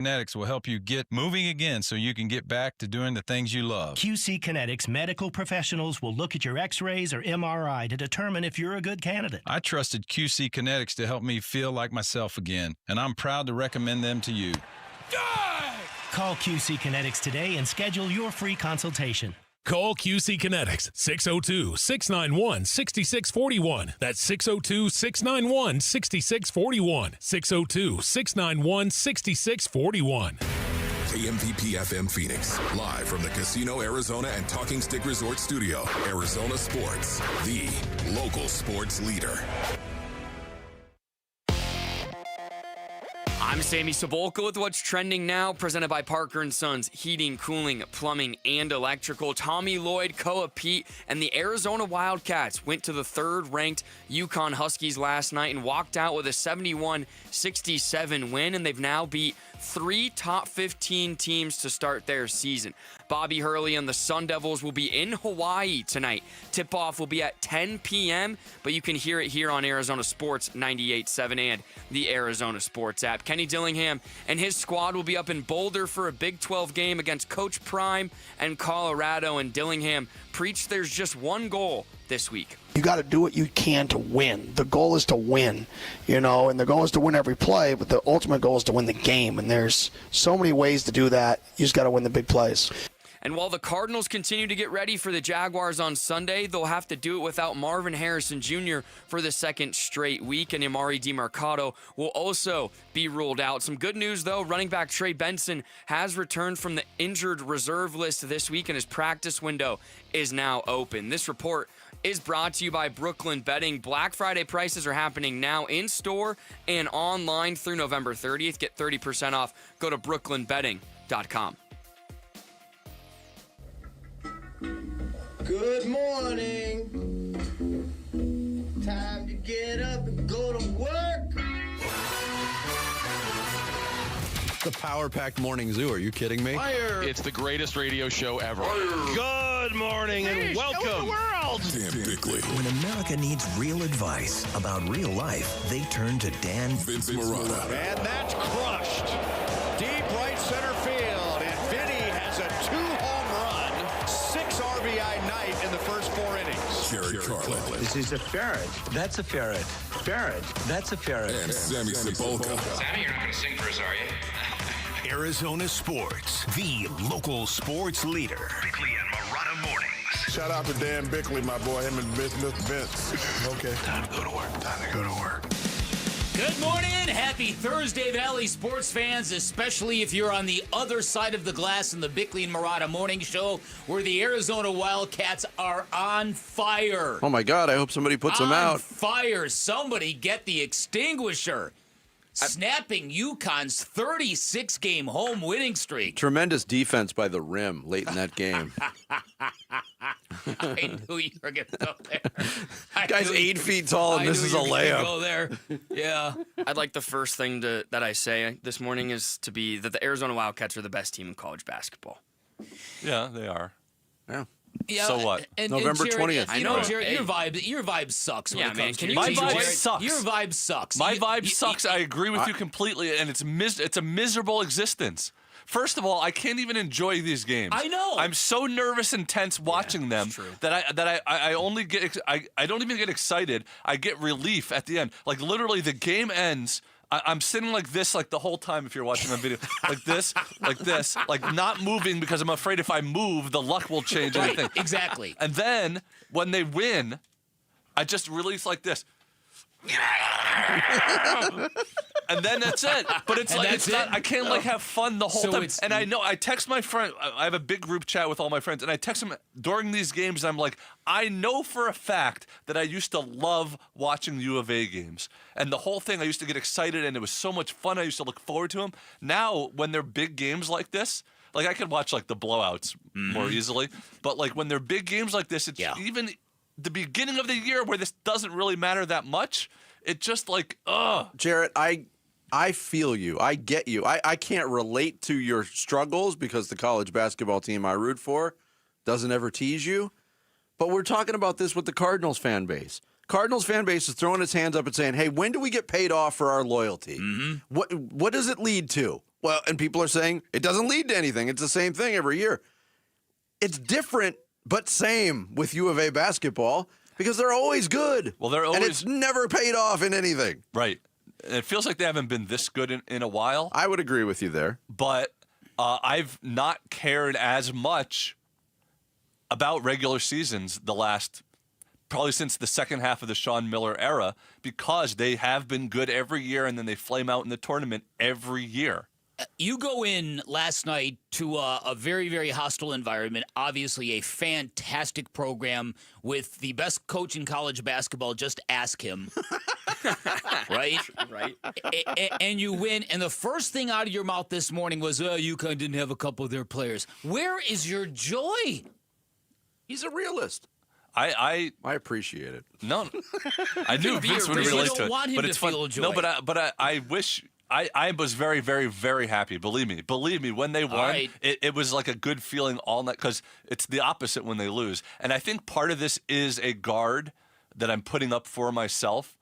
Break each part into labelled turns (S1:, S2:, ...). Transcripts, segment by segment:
S1: Kinetics will help you get moving again so you can get back to doing the things you love.
S2: QC Kinetics medical professionals will look at your x-rays or MRI to determine if you're a good candidate.
S1: I trusted QC Kinetics to help me feel like myself again, and I'm proud to recommend them to you.
S2: Call QC Kinetics today and schedule your free consultation.
S3: Call QC Kinetics, 602-691-6641. That's 602-691-6641. 602-691-6641.
S4: KMVP FM Phoenix, live from the Casino Arizona and Talking Stick Resort Studio. Arizona Sports, the local sports leader.
S5: I'm Sammy Sabolka with what's trending now, presented by Parker & Sons, heating, cooling, plumbing, and electrical. Tommy Lloyd, Koa Pete, and the Arizona Wildcats went to the third-ranked Yukon Huskies last night and walked out with a 71-67 win, and they've now beat 3 top 15 teams to start their season. Bobby Hurley and the Sun Devils will be in Hawaii tonight. Tip-off will be at 10 p.m., but you can hear it here on Arizona Sports 98.7 and the Arizona Sports app. Kenny Dillingham and his squad will be up in Boulder for a Big 12 game against Coach Prime and Colorado, and Dillingham preached there's just one goal this week.
S6: You got to do what you can to win. The goal is to win, and the goal is to win every play, but the ultimate goal is to win the game, and there's so many ways to do that. You just got to win the big plays.
S5: And while the Cardinals continue to get ready for the Jaguars on Sunday, they'll have to do it without Marvin Harrison Jr. for the second straight week, and Amari DiMercato will also be ruled out. Some good news, though. Running back Trey Benson has returned from the injured reserve list this week, and his practice window is now open. This report is brought to you by Brooklyn Betting. Black Friday prices are happening now in store and online through November 30th. Get 30% off. Go to brooklynbetting.com.
S7: Good morning. Time to get up and go to work.
S8: The power-packed morning zoo. Are you kidding me?
S9: Fire. It's the greatest radio show ever.
S8: Fire.
S9: Good morning and welcome.
S8: Show the world.
S4: Dan Bickley.
S10: When America needs real advice about real life, they turn to Dan
S4: Vince Marotta.
S11: And that's crushed. Deep right center field. And Vinny has a 2-home run, 6 RBI night in the first 4 innings.
S4: Jared Carlin.
S12: This is a ferret. That's a ferret. Ferret. That's a ferret.
S4: And Sammy Sabolka.
S13: Sammy, you're not going to sing for us, are you?
S14: Arizona Sports, the local sports leader. Bickley and Marotta Mornings.
S15: Shout out to Dan Bickley, my boy, him and Mr. Vince. Okay.
S14: Time to go to work. Time to go to work.
S16: Good morning. Happy Thursday, Valley sports fans, especially if you're on the other side of the glass in the Bickley and Marotta Morning Show, where the Arizona Wildcats are on fire.
S8: Oh, my God. I hope somebody puts them out.
S16: On fire. Somebody get the extinguisher. Snapping UConn's 36-game home winning streak.
S8: Tremendous defense by the rim late in that game.
S16: I knew you were going to go there.
S8: Guy's 8 feet tall, and this is a layup.
S16: Go there. Yeah.
S5: I'd like the first thing that I say this morning is to be that the Arizona Wildcats are the best team in college basketball.
S9: Yeah, they are.
S8: Yeah.
S16: Yeah,
S9: so what?
S8: November 20th.
S16: I know, Jared, your vibe sucks. When it comes to
S9: my vibe sucks.
S16: Your vibe sucks.
S9: My vibe sucks. I agree with you completely, and it's a miserable existence. First of all, I can't even enjoy these games.
S16: I know.
S9: I'm so nervous and tense watching them that I only get I don't even get excited. I get relief at the end. Like literally, the game ends. I'm sitting like this like the whole time if you're watching the video. Like this, like not moving because I'm afraid if I move, the luck will change anything.
S16: Exactly.
S9: And then when they win, I just release like this. And then that's it. But it's like it's not, I can't like have fun the whole time. And I know I text my friend. I have a big group chat with all my friends, and I text them during these games. I'm like, I know for a fact that I used to love watching U of A games, and the whole thing. I used to get excited, and it was so much fun. I used to look forward to them. Now, when they're big games like this, like I could watch like the blowouts more easily, but like when they're big games like this, it's even the beginning of the year where this doesn't really matter that much. It just like,
S8: Jarrett, I feel you. I get you. I can't relate to your struggles because the college basketball team I root for doesn't ever tease you. But we're talking about this with the Cardinals fan base. Cardinals fan base is throwing its hands up and saying, hey, when do we get paid off for our loyalty? What does it lead to? Well, and people are saying it doesn't lead to anything. It's the same thing every year. It's different, but same with U of A basketball because they're always good.
S9: Well, they're always,
S8: and it's never paid off in anything.
S9: Right. It feels like they haven't been this good in a while.
S8: I would agree with you there.
S9: But I've not cared as much about regular seasons probably since the second half of the Sean Miller era, because they have been good every year and then they flame out in the tournament every year.
S16: You go in last night to a very, very hostile environment. Obviously, a fantastic program with the best coach in college basketball. Just ask him. Right?
S5: Right.
S16: And you win. And the first thing out of your mouth this morning was, UConn didn't have a couple of their players. Where is your joy?
S8: He's a realist.
S9: I
S8: appreciate it.
S9: No. I knew Vince would relate to it.
S16: You don't want him
S9: but
S16: to
S9: it's
S16: feel
S9: fun.
S16: joy.
S9: No, but I wish... I was very, very, very happy. Believe me, when they won,
S16: right.
S9: it was like a good feeling all night because it's the opposite when they lose. And I think part of this is a guard that I'm putting up for myself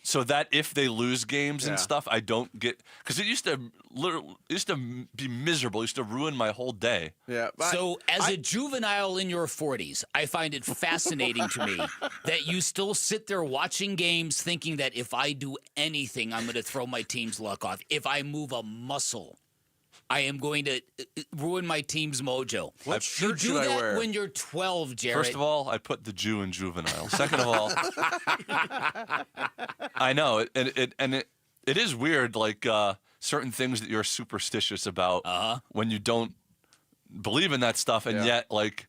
S9: so that if they lose games and stuff, I don't get – because it used to be miserable. It used to ruin my whole day.
S8: Yeah.
S16: So as a juvenile in your 40s, I find it fascinating to me that you still sit there watching games thinking that if I do anything, I'm going to throw my team's luck off. If I move a muscle, I am going to ruin my team's mojo.
S8: What shirt
S16: you do
S8: should I
S16: that
S8: wear?
S16: when you're 12, Jared.
S9: First of all, I put the Jew in juvenile. Second of all, I know, it is weird, like certain things that you're superstitious about when you don't believe in that stuff, and yet, like,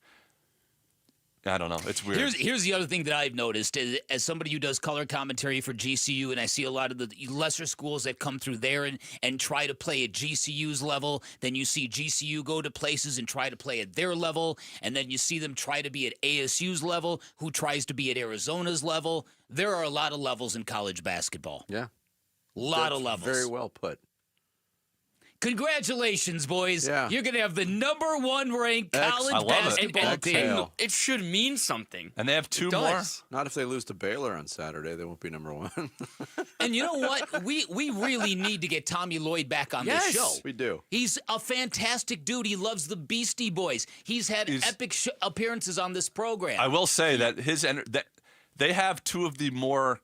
S9: I don't know. It's weird.
S16: Here's the other thing that I've noticed as somebody who does color commentary for GCU, and I see a lot of the lesser schools that come through there and try to play at GCU's level. Then you see GCU go to places and try to play at their level, and then you see them try to be at ASU's level, who tries to be at Arizona's level. There are a lot of levels in college basketball.
S8: Yeah.
S16: A lot of levels.
S8: Very well put.
S16: Congratulations, boys.
S8: Yeah.
S16: You're going to have the number 1 ranked college basketball team.
S5: It should mean something.
S9: And they have 2 more?
S8: Not if they lose to Baylor on Saturday. They won't be number 1.
S16: And you know what? We really need to get Tommy Lloyd back on this show.
S8: We do.
S16: He's a fantastic dude. He loves the Beastie Boys. He's had epic appearances on this program.
S9: I will say that that they have 2 of the more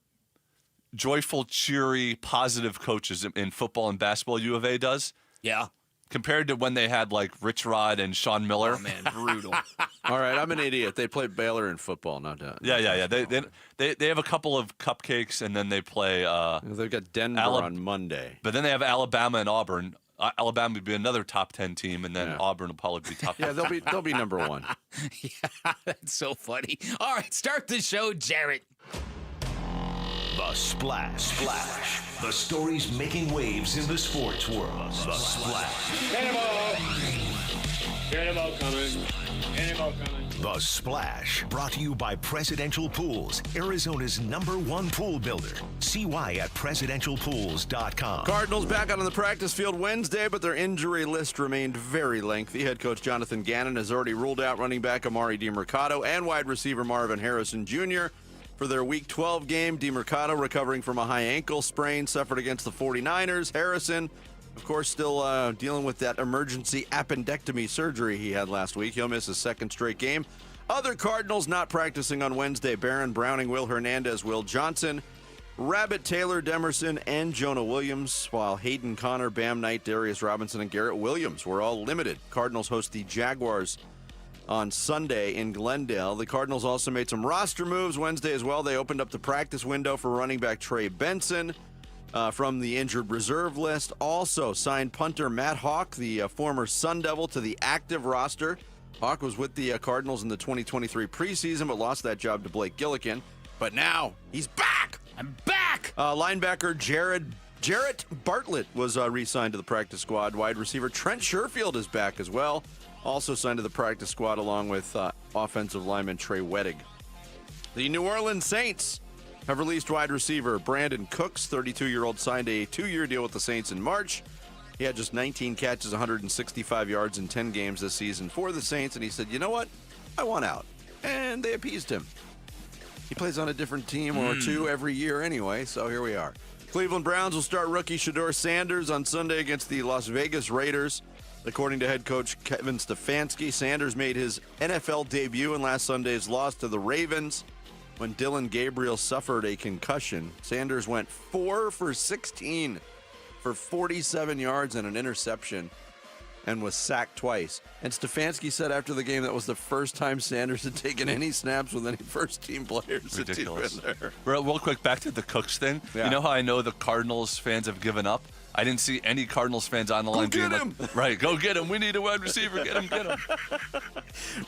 S9: joyful, cheery, positive coaches in football and basketball U of A does.
S16: Yeah.
S9: Compared to when they had, like, Rich Rod and Sean Miller.
S5: Oh, man, brutal.
S8: All right, I'm an idiot. They played Baylor in football, no doubt.
S9: Yeah. They have a couple of cupcakes, and then they play
S8: they've got Denver on Monday.
S9: But then they have Alabama and Auburn. Alabama would be another top 10 team, and then Auburn will probably be top 10.
S8: Yeah, they'll be number 1.
S16: Yeah, that's so funny. All right, start the show, Jarrett.
S14: The Splash. The stories making waves in the sports world. The Splash.
S13: Cannonball coming.
S14: The Splash. Brought to you by Presidential Pools, Arizona's #1 pool builder. See why at presidentialpools.com.
S8: Cardinals back out on the practice field Wednesday, but their injury list remained very lengthy. Head coach Jonathan Gannon has already ruled out running back Amari DiMercato and wide receiver Marvin Harrison Jr. for their Week 12 game. DiMercato recovering from a high ankle sprain suffered against the 49ers. Harrison, of course, still dealing with that emergency appendectomy surgery he had last week. He'll miss his second straight game. Other Cardinals not practicing on Wednesday: Barron Browning, Will Hernandez, Will Johnson, Rabbit, Taylor Demerson, and Jonah Williams, while Hayden Connor, Bam Knight, Darius Robinson, and Garrett Williams were all limited. Cardinals host the Jaguars on Sunday in Glendale. The Cardinals also made some roster moves Wednesday as well. They opened up the practice window for running back Trey Benson from the injured reserve list. Also signed punter Matt Hawk, the former Sun Devil, to the active roster. Hawk was with the Cardinals in the 2023 preseason, but lost that job to Blake Gillikin. But now he's back.
S16: I'm back.
S8: Linebacker Jarrett Bartlett was re-signed to the practice squad. Wide receiver Trent Sherfield is back as well. Also signed to the practice squad along with offensive lineman Trey Wettig. The New Orleans Saints have released wide receiver Brandon Cooks. 32-year-old signed a 2-year deal with the Saints in March. He had just 19 catches, 165 yards in 10 games this season for the Saints, and he said, you know what? I want out. And they appeased him. He plays on a different team or two every year anyway, so here we are. Cleveland Browns will start rookie Shedeur Sanders on Sunday against the Las Vegas Raiders. According to head coach Kevin Stefanski, Sanders made his NFL debut in last Sunday's loss to the Ravens when Dylan Gabriel suffered a concussion. Sanders went 4 for 16 for 47 yards and an interception and was sacked twice. And Stefanski said after the game that was the first time Sanders had taken any snaps with any first-team players.
S9: Ridiculous.
S8: There.
S9: Real quick, back to the Cooks thing.
S8: Yeah.
S9: You know how I know the Cardinals fans have given up? I didn't see any Cardinals fans on the line being like, right, go get him. We need a wide receiver. Get him.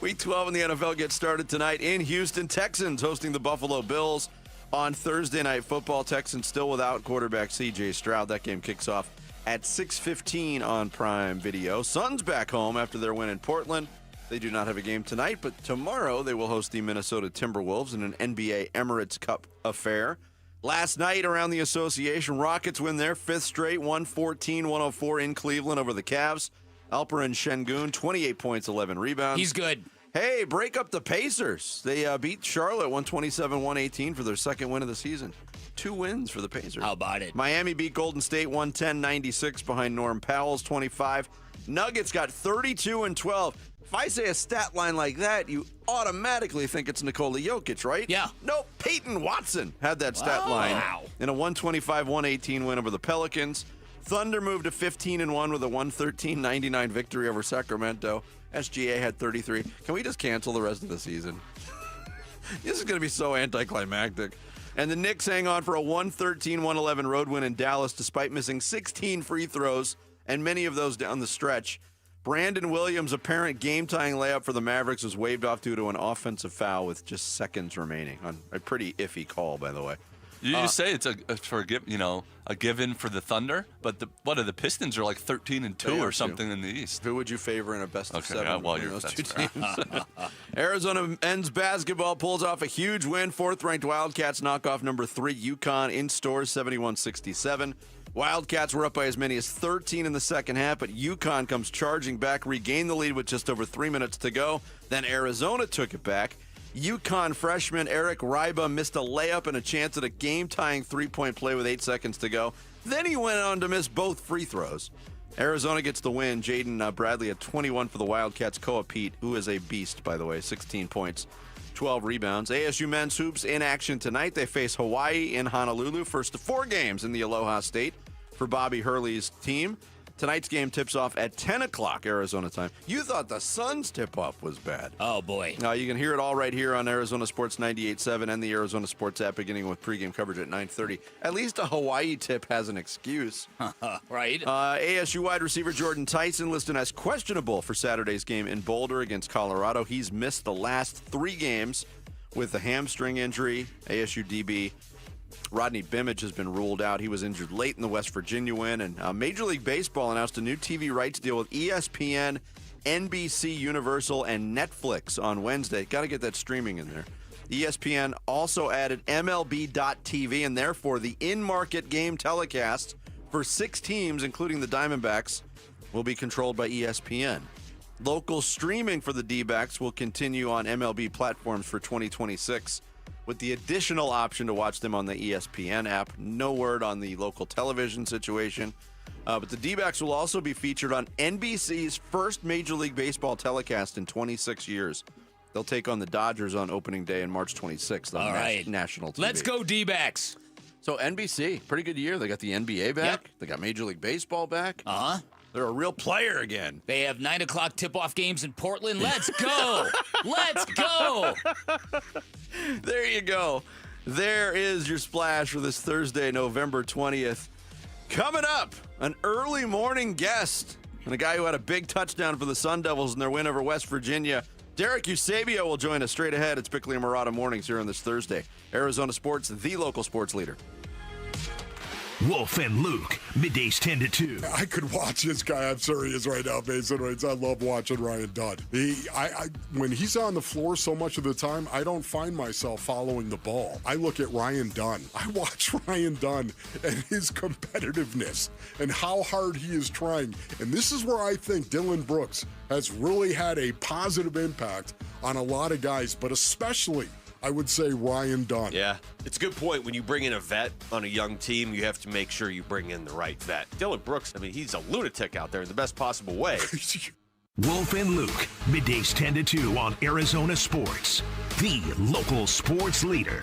S8: Week 12 in the NFL gets started tonight in Houston. Texans hosting the Buffalo Bills on Thursday Night Football. Texans still without quarterback C.J. Stroud. That game kicks off at 6:15 on Prime Video. Suns back home after their win in Portland. They do not have a game tonight, but tomorrow they will host the Minnesota Timberwolves in an NBA Emirates Cup affair. Last night around the association, Rockets win their 5th straight, 114-104 in Cleveland over the Cavs. Alperen Şengün, 28 points, 11 rebounds.
S16: He's good.
S8: Hey, break up the Pacers. They beat Charlotte 127-118 for their second win of the season. 2 wins for the Pacers.
S16: How about it?
S8: Miami beat Golden State 110-96 behind Norm Powell's 25. Nuggets got 32-12. If I say a stat line like that, you automatically think it's Nikola Jokic, right?
S16: Yeah.
S8: Nope, Peyton Watson had that stat line in a 125-118 win over the Pelicans. Thunder moved to 15-1 with a 113-99 victory over Sacramento. SGA had 33. Can we just cancel the rest of the season? This is going to be so anticlimactic. And the Knicks hang on for a 113-111 road win in Dallas despite missing 16 free throws and many of those down the stretch. Brandon Williams' apparent game-tying layup for the Mavericks was waved off due to an offensive foul with just seconds remaining. On a pretty iffy call, by the way.
S9: You say it's a given for the Thunder, but the Pistons are like 13-2 or something in the East.
S8: Who would you favor in a best of 7
S9: between
S8: those two teams? Arizona men's basketball pulls off a huge win. 4th-ranked Wildcats knock off number 3 UConn in stores 71-67. Wildcats were up by as many as 13 in the second half, but UConn comes charging back, regained the lead with just over 3 minutes to go. Then Arizona took it back. UConn freshman Eric Ryba missed a layup and a chance at a game-tying 3-point play with 8 seconds to go. Then he went on to miss both free throws. Arizona gets the win. Jaden Bradley at 21 for the Wildcats. Koa Pete, who is a beast, by the way, 16 points, 12 rebounds. ASU men's hoops in action tonight. They face Hawaii in Honolulu. First of 4 games in the Aloha State for Bobby Hurley's team. Tonight's game tips off at 10 o'clock Arizona time. You thought the Suns tip-off was bad.
S16: Oh, boy.
S8: You can hear it all right here on Arizona Sports 98.7 and the Arizona Sports app, beginning with pregame coverage at 9:30. At least a Hawaii tip has an excuse.
S16: Right.
S8: ASU wide receiver Jordan Tyson listed as questionable for Saturday's game in Boulder against Colorado. He's missed the last 3 games with a hamstring injury. ASU DB Rodney Bimage has been ruled out. He was injured late in the West Virginia win. And Major League Baseball announced a new TV rights deal with ESPN, NBC Universal, and Netflix on Wednesday. Got to get that streaming in there. ESPN also added MLB.TV, and therefore the in-market game telecast for 6 teams, including the Diamondbacks, will be controlled by ESPN. Local streaming for the D-backs will continue on MLB platforms for 2026. with the additional option to watch them on the ESPN app. No word on the local television situation. But the D-backs will also be featured on NBC's first Major League Baseball telecast in 26 years. They'll take on the Dodgers on opening day on March 26th on national TV.
S16: Let's go D-backs.
S8: So NBC, pretty good year. They got the NBA back.
S16: Yep.
S8: They got Major League Baseball back.
S16: Uh-huh.
S8: They're a real player again.
S16: They have 9 o'clock tip-off games in Portland. Let's go. Let's go.
S8: There you go. There is your splash for this Thursday, November 20th. Coming up, an early morning guest and a guy who had a big touchdown for the Sun Devils in their win over West Virginia. Derek Eusebio will join us straight ahead. It's Bickley and Murata Mornings here on this Thursday. Arizona Sports, the local sports leader.
S14: Wolf and Luke, middays 10 to 2.
S15: I could watch this guy. I'm serious right now, Mason. I love watching Ryan Dunn. When he's on the floor so much of the time, I don't find myself following the ball. I look at Ryan Dunn. I watch Ryan Dunn and his competitiveness and how hard he is trying. And this is where I think Dylan Brooks has really had a positive impact on a lot of guys, but especially I would say Ryan Dunn.
S17: Yeah, it's a good point. When you bring in a vet on a young team, you have to make sure you bring in the right vet. Dylan Brooks, I mean, he's a lunatic out there in the best possible way.
S14: Wolf and Luke, middays 10 to 2 on Arizona Sports, the local sports leader.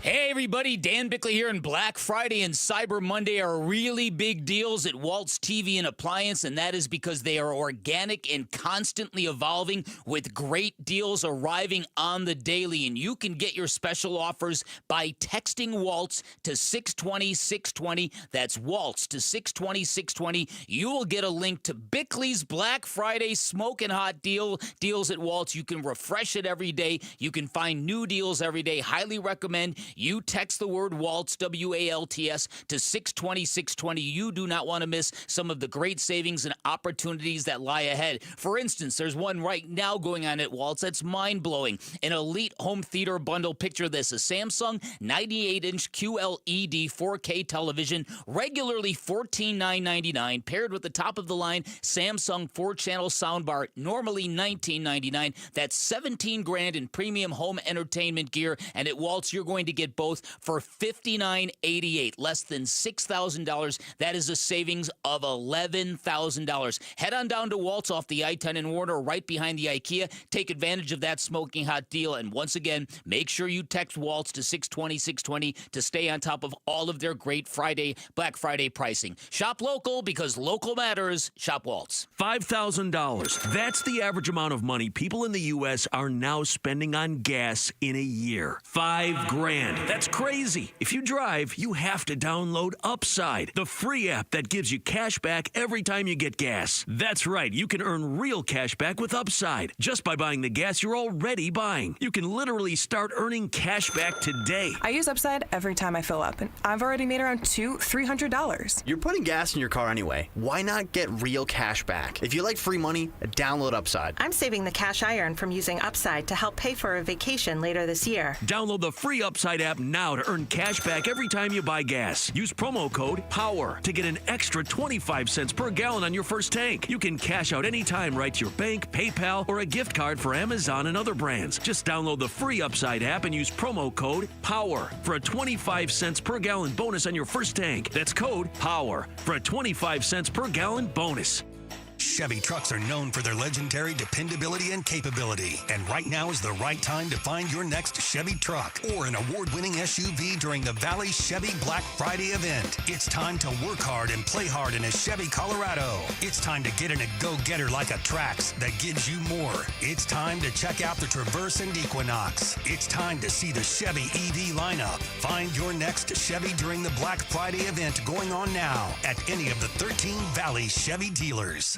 S16: Hey everybody, Dan Bickley here, and Black Friday and Cyber Monday are really big deals at Waltz TV and Appliance, and that is because they are organic and constantly evolving with great deals arriving on the daily. And you can get your special offers by texting Waltz to 620-620. That's Waltz to 620-620. You will get a link to Bickley's Black Friday smoking hot deals at Waltz. You can refresh it every day. You can find new deals every day. Highly recommend you text the word Waltz, W-A-L-T-S, to 620-620. You do not want to miss some of the great savings and opportunities that lie ahead. For instance, there's one right now going on at Waltz that's mind-blowing. An elite home theater bundle. Picture this: a Samsung 98-inch QLED 4K television, regularly $14,999, paired with the top-of-the-line Samsung 4-channel soundbar, normally $19,999. That's $17,000 in premium home entertainment gear. And at Waltz, you're going to get both for $59.88, less than $6,000. That is a savings of $11,000. Head on down to Waltz off the I-10 in Warner, right behind the IKEA. Take advantage of that smoking hot deal. And once again, make sure you text Waltz to 620-620 to stay on top of all of their great Black Friday pricing. Shop local, because local matters. Shop Waltz.
S18: $5,000. That's the average amount of money people in the U.S. are now spending on gas in a year. $5,000. That's crazy. If you drive, you have to download Upside, the free app that gives you cash back every time you get gas. That's right. You can earn real cash back with Upside just by buying the gas you're already buying. You can literally start earning cash back today.
S19: I use Upside every time I fill up, and I've already made around $200-$300.
S20: You're putting gas in your car anyway. Why not get real cash back? If you like free money, download Upside.
S21: I'm saving the cash I earn from using Upside to help pay for a vacation later this year.
S18: Download the free Upside app now to earn cash back every time you buy gas. Use promo code POWER to get an extra 25 cents per gallon on your first tank. You can cash out anytime right to your bank, PayPal, or a gift card for Amazon and other brands. Just download the free Upside app and use promo code POWER for a 25 cents per gallon bonus on your first tank. That's code POWER for a 25 cents per gallon bonus.
S22: Chevy trucks are known for their legendary dependability and capability. And right now is the right time to find your next Chevy truck or an award-winning SUV during the Valley Chevy Black Friday event. It's time to work hard and play hard in a Chevy Colorado. It's time to get in a go-getter like a Trax that gives you more. It's time to check out the Traverse and Equinox. It's time to see the Chevy EV lineup. Find your next Chevy during the Black Friday event going on now at any of the 13 Valley Chevy dealers.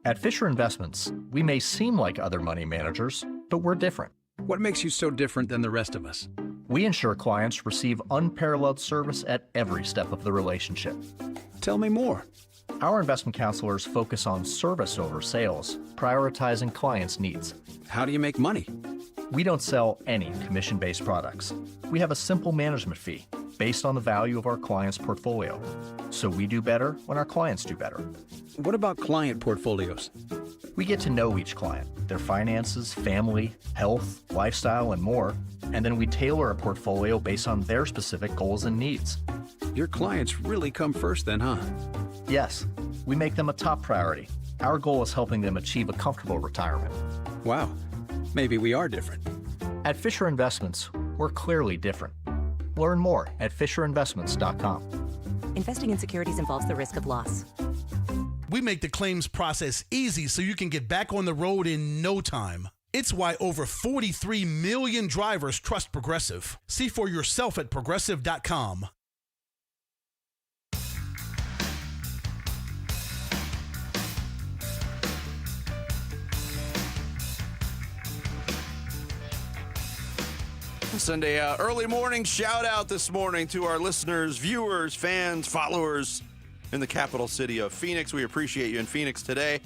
S23: At Fisher Investments, we may seem like other money managers, but we're different.
S24: What makes you so different than the rest of us?
S23: We ensure clients receive unparalleled service at every step of the relationship.
S24: Tell me more.
S23: Our investment counselors focus on service over sales, prioritizing clients' needs.
S24: How do you make money?
S23: We don't sell any commission-based products. We have a simple management fee based on the value of our client's portfolio. So we do better when our clients do better.
S24: What about client portfolios?
S23: We get to know each client, their finances, family, health, lifestyle, and more, and then we tailor a portfolio based on their specific goals and needs.
S24: Your clients really come first then, huh?
S23: Yes, we make them a top priority. Our goal is helping them achieve a comfortable retirement.
S24: Wow, maybe we are different.
S23: At Fisher Investments, we're clearly different. Learn more at FisherInvestments.com.
S25: Investing in securities involves the risk of loss.
S26: We make the claims process easy so you can get back on the road in no time. It's why over 43 million drivers trust Progressive. See for yourself at Progressive.com.
S8: Sunday early morning shout out this morning to our listeners, viewers, fans, followers in the capital city of Phoenix. We appreciate you in Phoenix today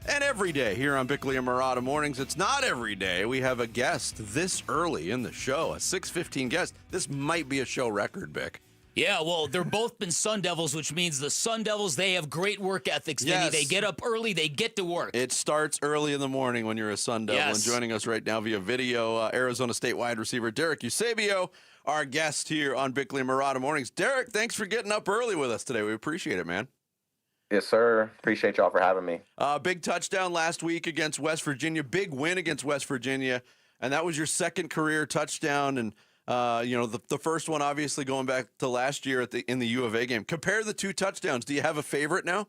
S8: and every day here on Bickley and Murata Mornings. It's not every day we have a guest this early in the show, a 6:15 guest. This might be a show record, Bick.
S16: Yeah, well, they're both been Sun Devils, which means the Sun Devils, they have great work ethics.
S8: Yes.
S16: They get up early, they get to work.
S8: It starts early in the morning when you're a Sun Devil.
S16: Yes.
S8: And joining us right now via video, Arizona State wide receiver Derek Eusebio, our guest here on Bickley and Murata Mornings. Derek, thanks for getting up early with us today. We appreciate it, man.
S1: Yes, sir. Appreciate y'all for having me.
S8: Big touchdown last week against West Virginia. Big win against West Virginia. And that was your second career touchdown. And the first one, obviously, going back to last year in the U of A game. Compare the two touchdowns. Do you have a favorite now?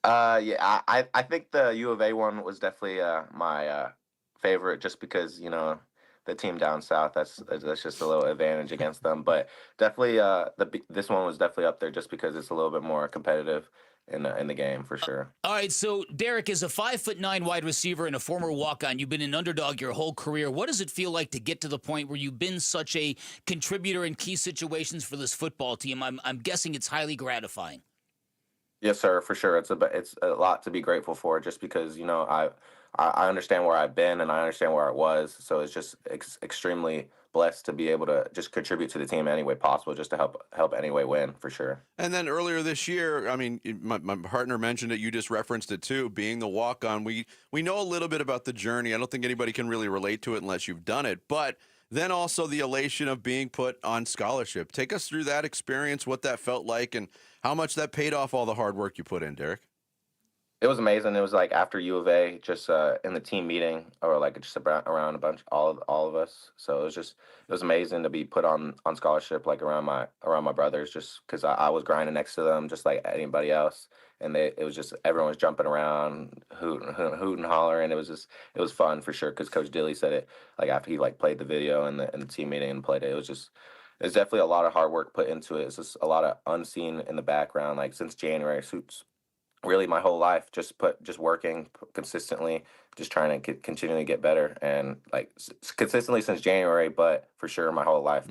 S1: Yeah, I think the U of A one was definitely my favorite, just because the team down south. That's just a little advantage against them. But definitely, this one was definitely up there just because it's a little bit more competitive in the game for sure.
S16: All right, so Derek, as a 5'9" wide receiver and a former walk-on, you've been an underdog your whole career. What does it feel like to get to the point where you've been such a contributor in key situations for this football team? I'm guessing it's highly gratifying.
S1: Yes, sir, for sure. It's a lot to be grateful for, just because I understand where I've been and I understand where I was. So it's just extremely blessed to be able to just contribute to the team any way possible, just to help any way win, for sure.
S8: And then earlier this year, I mean, my partner mentioned it. You just referenced it too. Being the walk-on, we know a little bit about the journey. I don't think anybody can really relate to it unless you've done it. But then also the elation of being put on scholarship. Take us through that experience, what that felt like, and how much that paid off all the hard work you put in, Derek.
S1: It was amazing. It was like after U of A, just in the team meeting, or like just around a bunch, all of us. So it was amazing to be put on scholarship, like around my brothers, just because I was grinding next to them, just like anybody else. And it was just, everyone was jumping around, hooting and hollering. It was fun for sure, because Coach Dilly said it like after he like played the video in the team meeting and played it. It's definitely a lot of hard work put into it. It's just a lot of unseen in the background, like since January. Really my whole life, just working consistently, just trying to continually get better, and like consistently since January, but for sure my whole life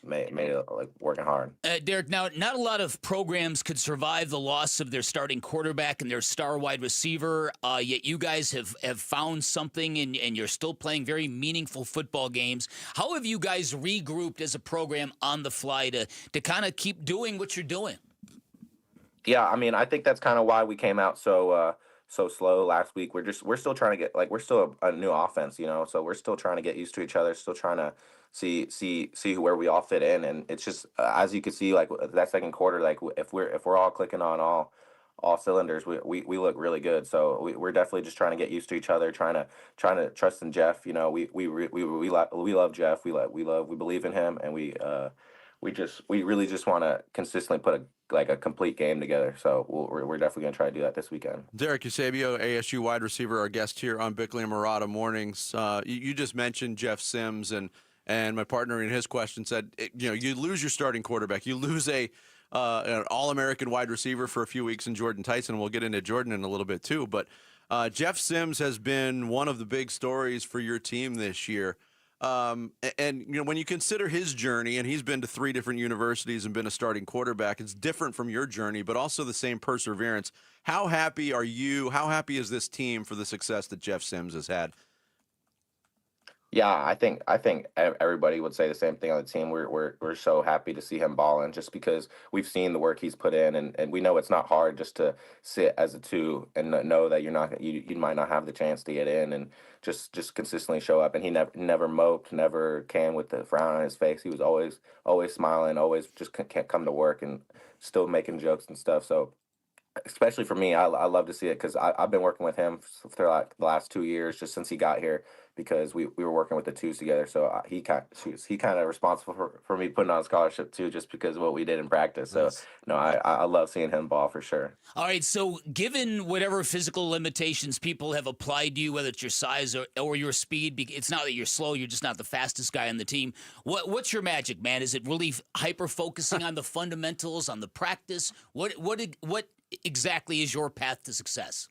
S1: made it like working hard.
S16: Derek, now not a lot of programs could survive the loss of their starting quarterback and their star wide receiver, yet you guys have found something, and you're still playing very meaningful football games. How have you guys regrouped as a program on the fly to kind of keep doing what you're doing?
S1: Yeah, I mean, I think that's kind of why we came out so slow last week. We're still trying to get, like, we're still a new offense, so we're still trying to get used to each other, still trying to see where we all fit in. And it's just as you can see, like that second quarter, like if we're all clicking on all cylinders, we look really good. So we're definitely just trying to get used to each other, trying to trust in Jeff. We love Jeff. We believe in him, and we really just want to consistently put a complete game together. So we're definitely going to try to do that this weekend.
S8: Derek Eusebio, ASU wide receiver, our guest here on Bickley and Murata Mornings. You just mentioned Jeff Sims, and my partner in his question said, you lose your starting quarterback. You lose an All-American wide receiver for a few weeks in Jordan Tyson. We'll get into Jordan in a little bit too. But Jeff Sims has been one of the big stories for your team this year. And when you consider his journey, and he's been to 3 different universities and been a starting quarterback, it's different from your journey, but also the same perseverance. How happy are you? How happy is this team for the success that Jeff Sims has had?
S1: Yeah, I think everybody would say the same thing on the team. We're so happy to see him balling, just because we've seen the work he's put in, and we know it's not hard just to sit as a 2 and know that you might not have the chance to get in, and just consistently show up. And he never moped, never came with the frown on his face. He was always smiling, always just can't come to work, and still making jokes and stuff. So especially for me, I love to see it, because I've been working with him for like the last 2 years, just since he got here, because we were working with the 2s together. So he kind of responsible for me putting on scholarship too, just because of what we did in practice. So no, I love seeing him ball for sure.
S16: All right, so given whatever physical limitations people have applied to you, whether it's your size or your speed, it's not that you're slow, you're just not the fastest guy on the team. What's your magic, man? Is it really hyper focusing on the fundamentals, on the practice? What exactly is your path to success?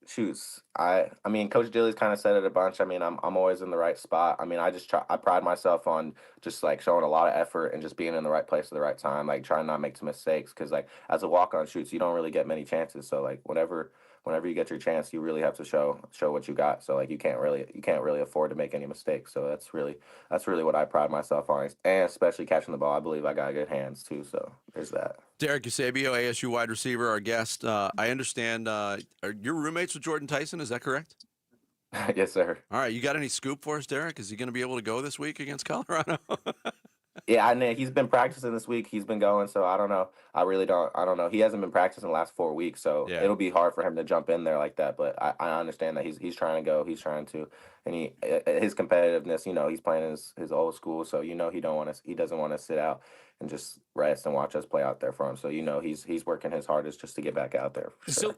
S1: Shoots. I mean, Coach Dilly's kind of said it a bunch. I mean, I'm always in the right spot. I mean, I pride myself on just like showing a lot of effort and just being in the right place at the right time, like trying not to make some mistakes. Because like as a walk-on shoots, you don't really get many chances. So like whenever you get your chance, you really have to show what you got. So like you can't really afford to make any mistakes. So that's really what I pride myself on, and especially catching the ball. I believe I got good hands too. So there's that.
S8: Derek Eusebio, ASU wide receiver, our guest. I understand are your roommates with Jordan Tyson, is that correct?
S1: Yes, sir.
S8: All right, you got any scoop for us, Derek? Is he going to be able to go this week against Colorado?
S1: Yeah, I know he's been practicing this week. He's been going, so I don't know. I don't know. He hasn't been practicing the last 4 weeks, so it'll be hard for him to jump in there like that. But I understand that he's trying to go. He's trying to, and his competitiveness. He's playing his old school, so he doesn't want to sit out and just rest and watch us play out there for him. So he's working his hardest just to get back out there.
S16: So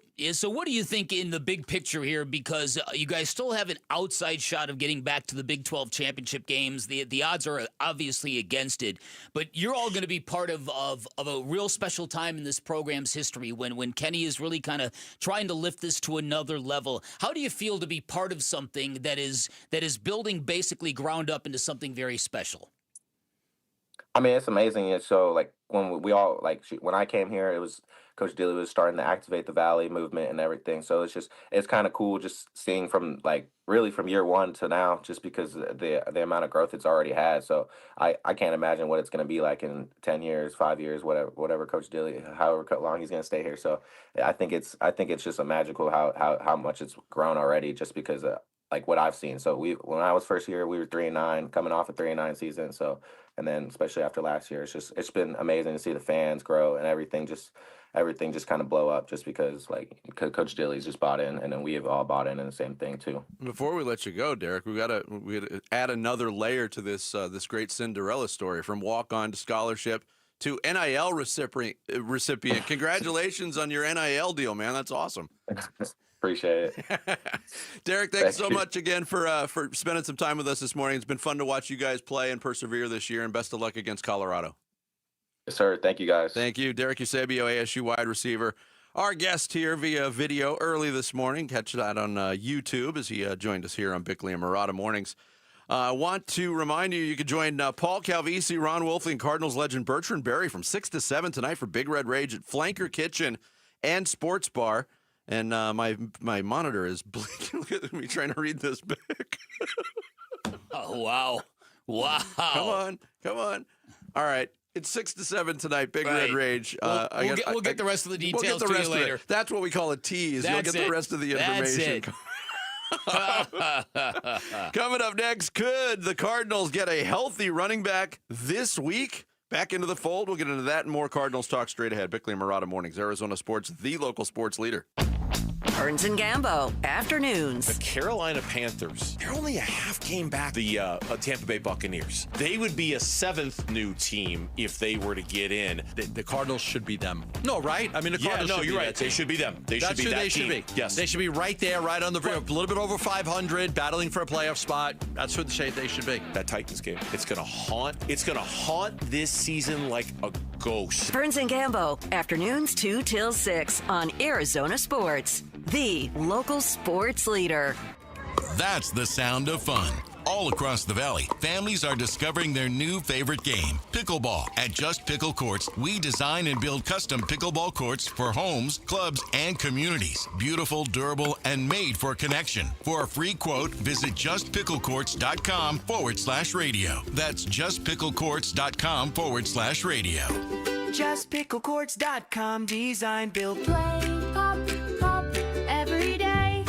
S16: what do you think in the big picture here? Because you guys still have an outside shot of getting back to the Big 12 championship games. The odds are obviously against it, but you're all going to be part of a real special time in this program's history when Kenny is really kind of trying to lift this to another level. How do you feel to be part of something that is building basically ground up into something very special?
S1: I mean, it's amazing. And so, like, when when I came here, it was Coach Dilly was starting to activate the Valley movement and everything. So it's kind of cool just seeing from really from year one to now, just because the amount of growth it's already had. So I can't imagine what it's going to be like in 10 years, 5 years, whatever Coach Dilly, however long he's going to stay here. So I think it's just a magical how much it's grown already, just because like what I've seen. So when I was first here, we were 3-9, coming off a 3-9 season. So, and then especially after last year, it's been amazing to see the fans grow and everything just kind of blow up, just because Coach Dilly's just bought in, and then we have all bought in the same thing too.
S8: Before we let you go, Derek, we got to add another layer to this great Cinderella story, from walk-on to scholarship to NIL recipient. Congratulations on your NIL deal, man. That's awesome.
S1: Appreciate it.
S8: Derek, thanks so much again for spending some time with us this morning. It's been fun to watch you guys play and persevere this year, and best of luck against Colorado.
S1: Yes, sir. Thank you, guys.
S8: Thank you. Derek Eusebio, ASU wide receiver. Our guest here via video early this morning. Catch that on YouTube as he joined us here on Bickley and Murata Mornings. I want to remind you can join Paul Calvisi, Ron Wolfley, and Cardinals legend Bertrand Berry from 6 to 7 tonight for Big Red Rage at Flanker Kitchen and Sports Bar. And my monitor is blinking. Look at me trying to read this back.
S16: Oh, wow.
S8: Come on. All right. It's 6 to 7 tonight, Big Red Rage.
S16: We'll get the rest of the details to you later.
S8: That's what we call a tease. You'll get the rest of the information. Coming up next, could the Cardinals get a healthy running back this week? Back into the fold. We'll get into that and more Cardinals talk straight ahead. Bickley and Murata Mornings, Arizona Sports, the local sports leader.
S2: Burns and Gambo, afternoons.
S3: The Carolina Panthers, they're only a half game back. The Tampa Bay Buccaneers, they would be a 7th new team if they were to get in.
S6: The Cardinals should be them. No, right? I mean, the Cardinals should be
S3: you're right.
S6: They
S3: should be them. They should be that team.
S6: Should be.
S3: Yes.
S6: They should be right there, right on the a little bit over 500, battling for a playoff spot. That's what they should be.
S3: That Titans game, it's gonna haunt this season like a ghost.
S2: Burns and Gambo, afternoons 2 till 6 on Arizona Sports, the local sports leader.
S7: That's the sound of fun. All across the valley, families are discovering their new favorite game, pickleball. At Just Pickle Courts, we design and build custom pickleball courts for homes, clubs, and communities. Beautiful, durable, and made for connection. For a free quote, visit justpicklecourts.com/radio. That's justpicklecourts.com/radio.
S10: Justpicklecourts.com, design, build, play, pop, every day.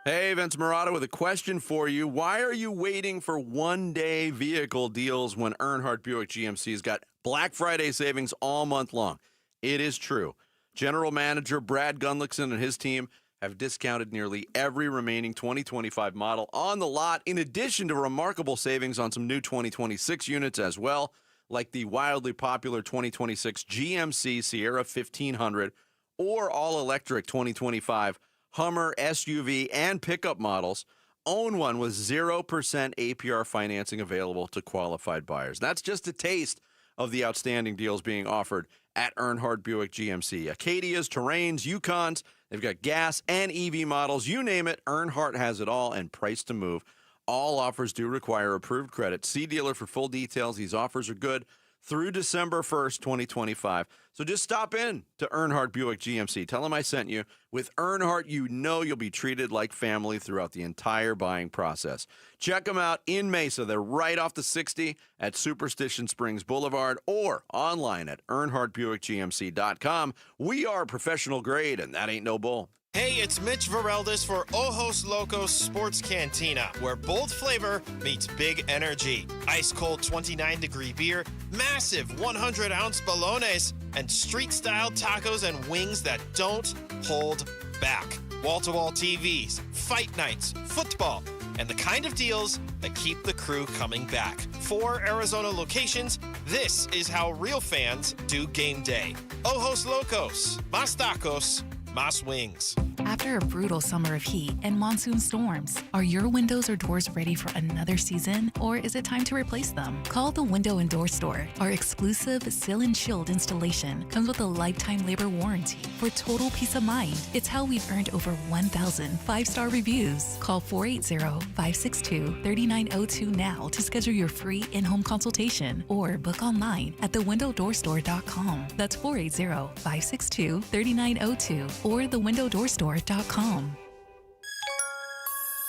S8: Hey, Vince Murata with a question for you. Why are you waiting for one-day vehicle deals when Earnhardt Buick GMC's got Black Friday savings all month long? It is true. General Manager Brad Gunlickson and his team have discounted nearly every remaining 2025 model on the lot, in addition to remarkable savings on some new 2026 units as well, like the wildly popular 2026 GMC Sierra 1500 or all-electric 2025 Hummer, SUV, and pickup models. Own one with 0% APR financing available to qualified buyers. That's just a taste of the outstanding deals being offered at Earnhardt Buick GMC. Acadias, Terrains, Yukons, They've got gas and EV models. You name it, Earnhardt has it all and price to move. All offers do require approved credit. See dealer for full details. These offers are good through December 1st, 2025. So just stop in to Earnhardt Buick GMC. Tell them I sent you. With Earnhardt, you know you'll be treated like family throughout the entire buying process. Check them out in Mesa. They're right off the 60 at Superstition Springs Boulevard or online at EarnhardtBuickGMC.com. We are professional grade, and that ain't no bull.
S4: Hey, it's Mitch Vareldis for Ojos Locos Sports Cantina, where bold flavor meets big energy. Ice cold 29-degree beer, massive 100-ounce bolones, and street-style tacos and wings that don't hold back. Wall-to-wall TVs, fight nights, football, and the kind of deals that keep the crew coming back. 4 Arizona locations, this is how real fans do game day. Ojos Locos, Más Tacos, Más Wings.
S5: After a brutal summer of heat and monsoon storms, are your windows or doors ready for another season, or is it time to replace them? Call the Window and Door Store. Our exclusive Seal and Shield installation comes with a lifetime labor warranty for total peace of mind. It's how we've earned over 1,000 5-star reviews. Call 480-562-3902 now to schedule your free in-home consultation or book online at thewindowdoorstore.com. That's 480-562-3902 or thewindowdoorstore.com.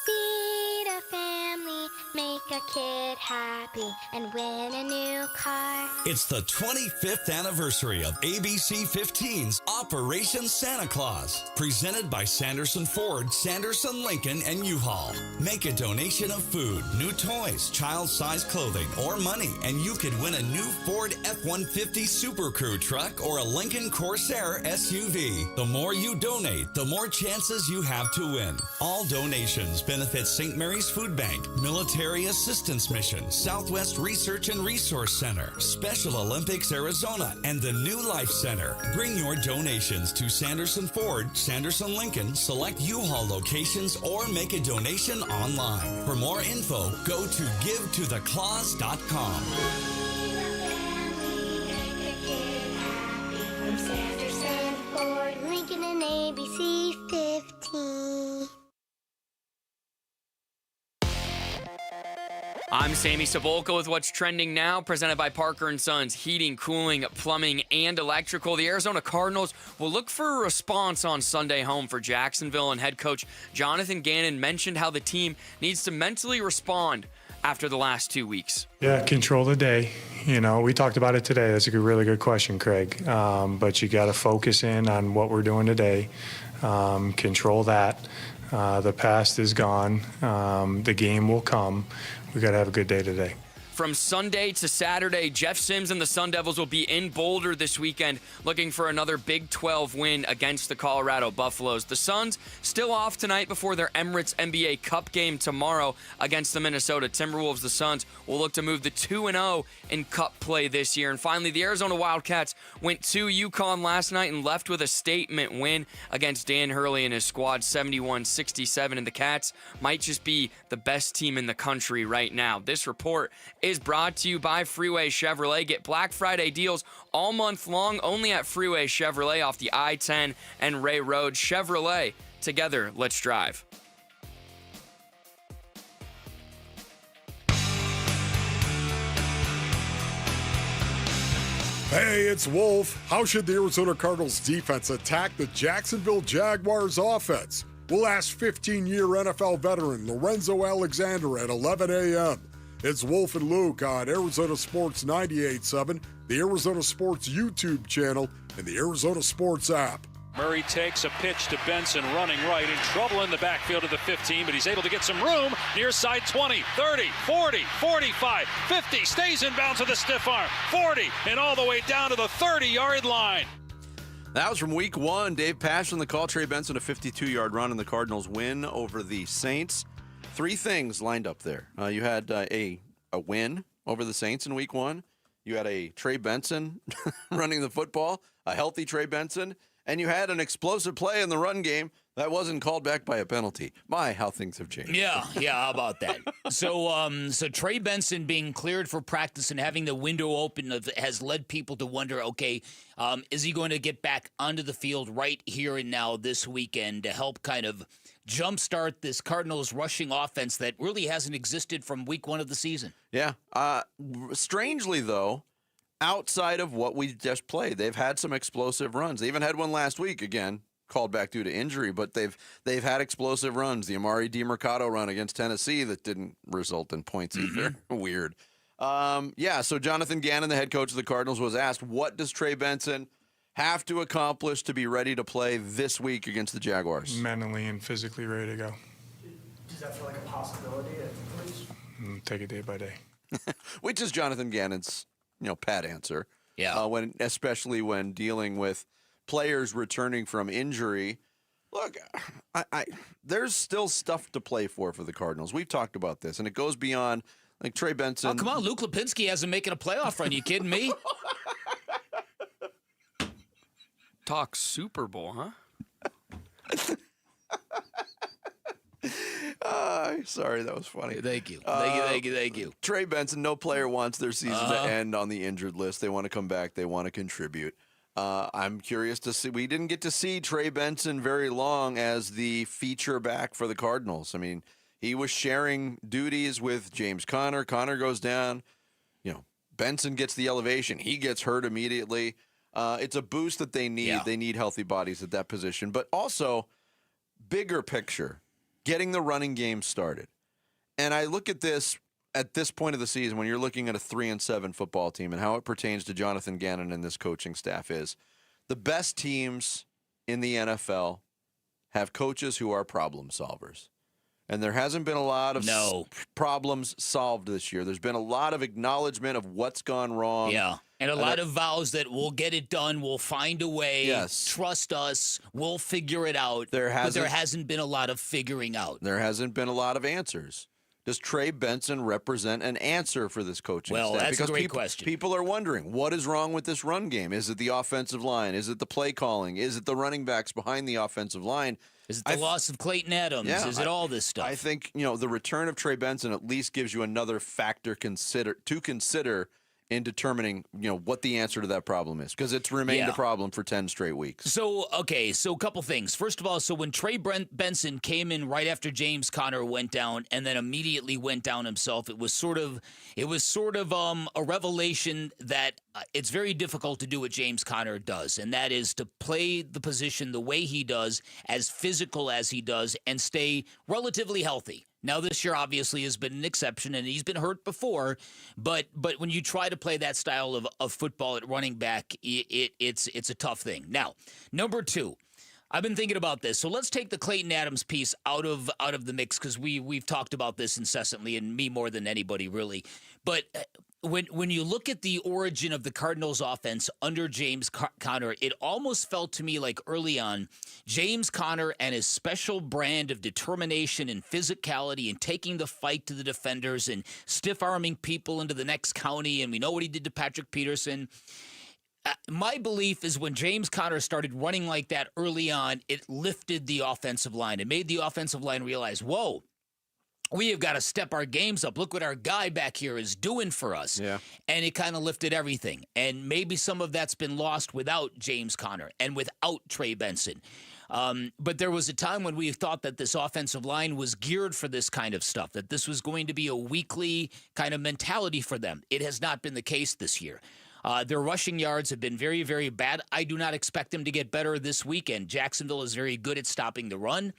S10: Feed a family, make a kid happy, and win a new car.
S9: It's the 25th anniversary of ABC 15's Operation Santa Claus, presented by Sanderson Ford, Sanderson Lincoln, and U-Haul. Make a donation of food, new toys, child-sized clothing, or money, and you could win a new Ford F-150 Super Crew truck or a Lincoln Corsair SUV. The more you donate, the more chances you have to win. All donations benefit St. Mary's Food Bank, Military Assistance Mission, Southwest Research and Resource Center, Special Olympics Arizona, and the New Life Center. Bring your donations to Sanderson Ford, Sanderson Lincoln, select U-Haul locations, or make a donation online. For more info, go to givetotheclaus.com.
S10: From Sanderson, Ford, Lincoln, and ABC 15.
S11: I'm Sammy Sabolka with what's trending now, presented by Parker & Sons Heating, Cooling, Plumbing, and Electrical. The Arizona Cardinals will look for a response on Sunday home for Jacksonville, and head coach Jonathan Gannon mentioned how the team needs to mentally respond after the last 2 weeks.
S12: Yeah, control the day. You know, we talked about it today. That's a really good question, Craig. But you got to focus in on what we're doing today. Control that. The past is gone. The game will come. We got to have a good day today.
S11: From Sunday to Saturday, Jeff Sims and the Sun Devils will be in Boulder this weekend looking for another Big 12 win against the Colorado Buffaloes. The Suns still off tonight before their Emirates NBA Cup game tomorrow against the Minnesota Timberwolves. The Suns will look to move to 2-0 in Cup play this year. And finally, the Arizona Wildcats went to UConn last night and left with a statement win against Dan Hurley and his squad, 71-67. And the Cats might just be the best team in the country right now. This report is brought to you by Freeway Chevrolet. Get Black Friday deals all month long only at Freeway Chevrolet off the I-10 and Ray Road. Chevrolet, together, let's drive.
S15: Hey, it's Wolf. How should the Arizona Cardinals defense attack the Jacksonville Jaguars offense? We'll ask 15-year NFL veteran Lorenzo Alexander at 11 a.m. It's Wolf and Luke on Arizona Sports 98.7, the Arizona Sports YouTube channel, and the Arizona Sports app.
S13: Murray takes a pitch to Benson, running right, in trouble in the backfield of the 15, but he's able to get some room near side 20, 30, 40, 45, 50, stays in bounds with a stiff arm, 40, and all the way down to the 30-yard line.
S8: That was from week 1. Dave Pash on the call. Trey Benson, a 52-yard run, and the Cardinals win over the Saints. 3 things lined up there. You had a win over the Saints in week 1. You had a Trey Benson running the football, a healthy Trey Benson, and you had an explosive play in the run game that wasn't called back by a penalty. My, how things have changed.
S16: Yeah, how about that? So Trey Benson being cleared for practice and having the window open has led people to wonder, okay, is he going to get back onto the field right here and now this weekend to help kind of jumpstart this Cardinals rushing offense that really hasn't existed from week 1 of the season?
S8: Yeah. Strangely, though, outside of what we just played, they've had some explosive runs. They even had one last week, again, called back due to injury, but they've had explosive runs. The Amari DiMercato run against Tennessee that didn't result in points either. Weird. So Jonathan Gannon, the head coach of the Cardinals, was asked, what does Trey Benson have to accomplish to be ready to play this week against the Jaguars?
S12: Mentally and physically ready to go.
S14: Does that feel like a possibility at least?
S12: Take it day by day.
S8: Which is Jonathan Gannon's, pat answer.
S16: Yeah.
S8: Especially when dealing with players returning from injury. Look, there's still stuff to play for the Cardinals. We've talked about this, and it goes beyond like Trey Benson.
S16: Oh, come on, Luke Lipinski hasn't making a playoff run. You kidding me?
S11: Talk Super Bowl, huh?
S8: Sorry, that was funny.
S16: Thank you. Thank you.
S8: Trey Benson, no player wants their season to end on the injured list. They want to come back. They want to contribute. I'm curious to see. We didn't get to see Trey Benson very long as the feature back for the Cardinals. I mean, he was sharing duties with James Conner. Conner goes down. Benson gets the elevation. He gets hurt immediately. It's a boost that they need. Yeah. They need healthy bodies at that position. But also, bigger picture, getting the running game started. And I look at this at this point of the season when you're looking at a 3-7 football team and how it pertains to Jonathan Gannon and this coaching staff is the best teams in the NFL have coaches who are problem solvers. And there hasn't been a lot of problems solved this year. There's been a lot of acknowledgement of what's gone wrong.
S16: Yeah. And a lot of vows that we'll get it done, we'll find a way, trust us, we'll figure it out. But there hasn't been a lot of figuring out.
S8: There hasn't been a lot of answers. Does Trey Benson represent an answer for this coaching staff?
S16: Well, that's
S8: because
S16: a great question.
S8: People are wondering, what is wrong with this run game? Is it the offensive line? Is it the play calling? Is it the running backs behind the offensive line?
S16: Is it the loss of Clayton Adams? Is it all this stuff?
S8: I think, the return of Trey Benson at least gives you another factor to consider in determining, what the answer to that problem is, because it's remained a problem for 10 straight weeks.
S16: So a couple things. First of all, so when Trey Benson came in right after James Conner went down and then immediately went down himself, it was sort of a revelation that it's very difficult to do what James Conner does, and that is to play the position the way he does, as physical as he does, and stay relatively healthy. Now, this year obviously has been an exception, and he's been hurt before. But when you try to play that style of football at running back, it's a tough thing. Now, number two, I've been thinking about this. So let's take the Clayton Adams piece out of the mix, because we've talked about this incessantly, and me more than anybody really. But when you look at the origin of the Cardinals offense under James Conner, it almost felt to me like early on, James Conner and his special brand of determination and physicality and taking the fight to the defenders and stiff-arming people into the next county, and we know what he did to Patrick Peterson. My belief is when James Conner started running like that early on, it lifted the offensive line. It made the offensive line realize, whoa, we have got to step our games up. Look what our guy back here is doing for us.
S8: Yeah.
S16: And it kind of lifted everything. And maybe some of that's been lost without James Conner and without Trey Benson. But there was a time when we thought that this offensive line was geared for this kind of stuff, that this was going to be a weekly kind of mentality for them. It has not been the case this year. Their rushing yards have been very, very bad. I do not expect them to get better this weekend. Jacksonville is very good at stopping the run.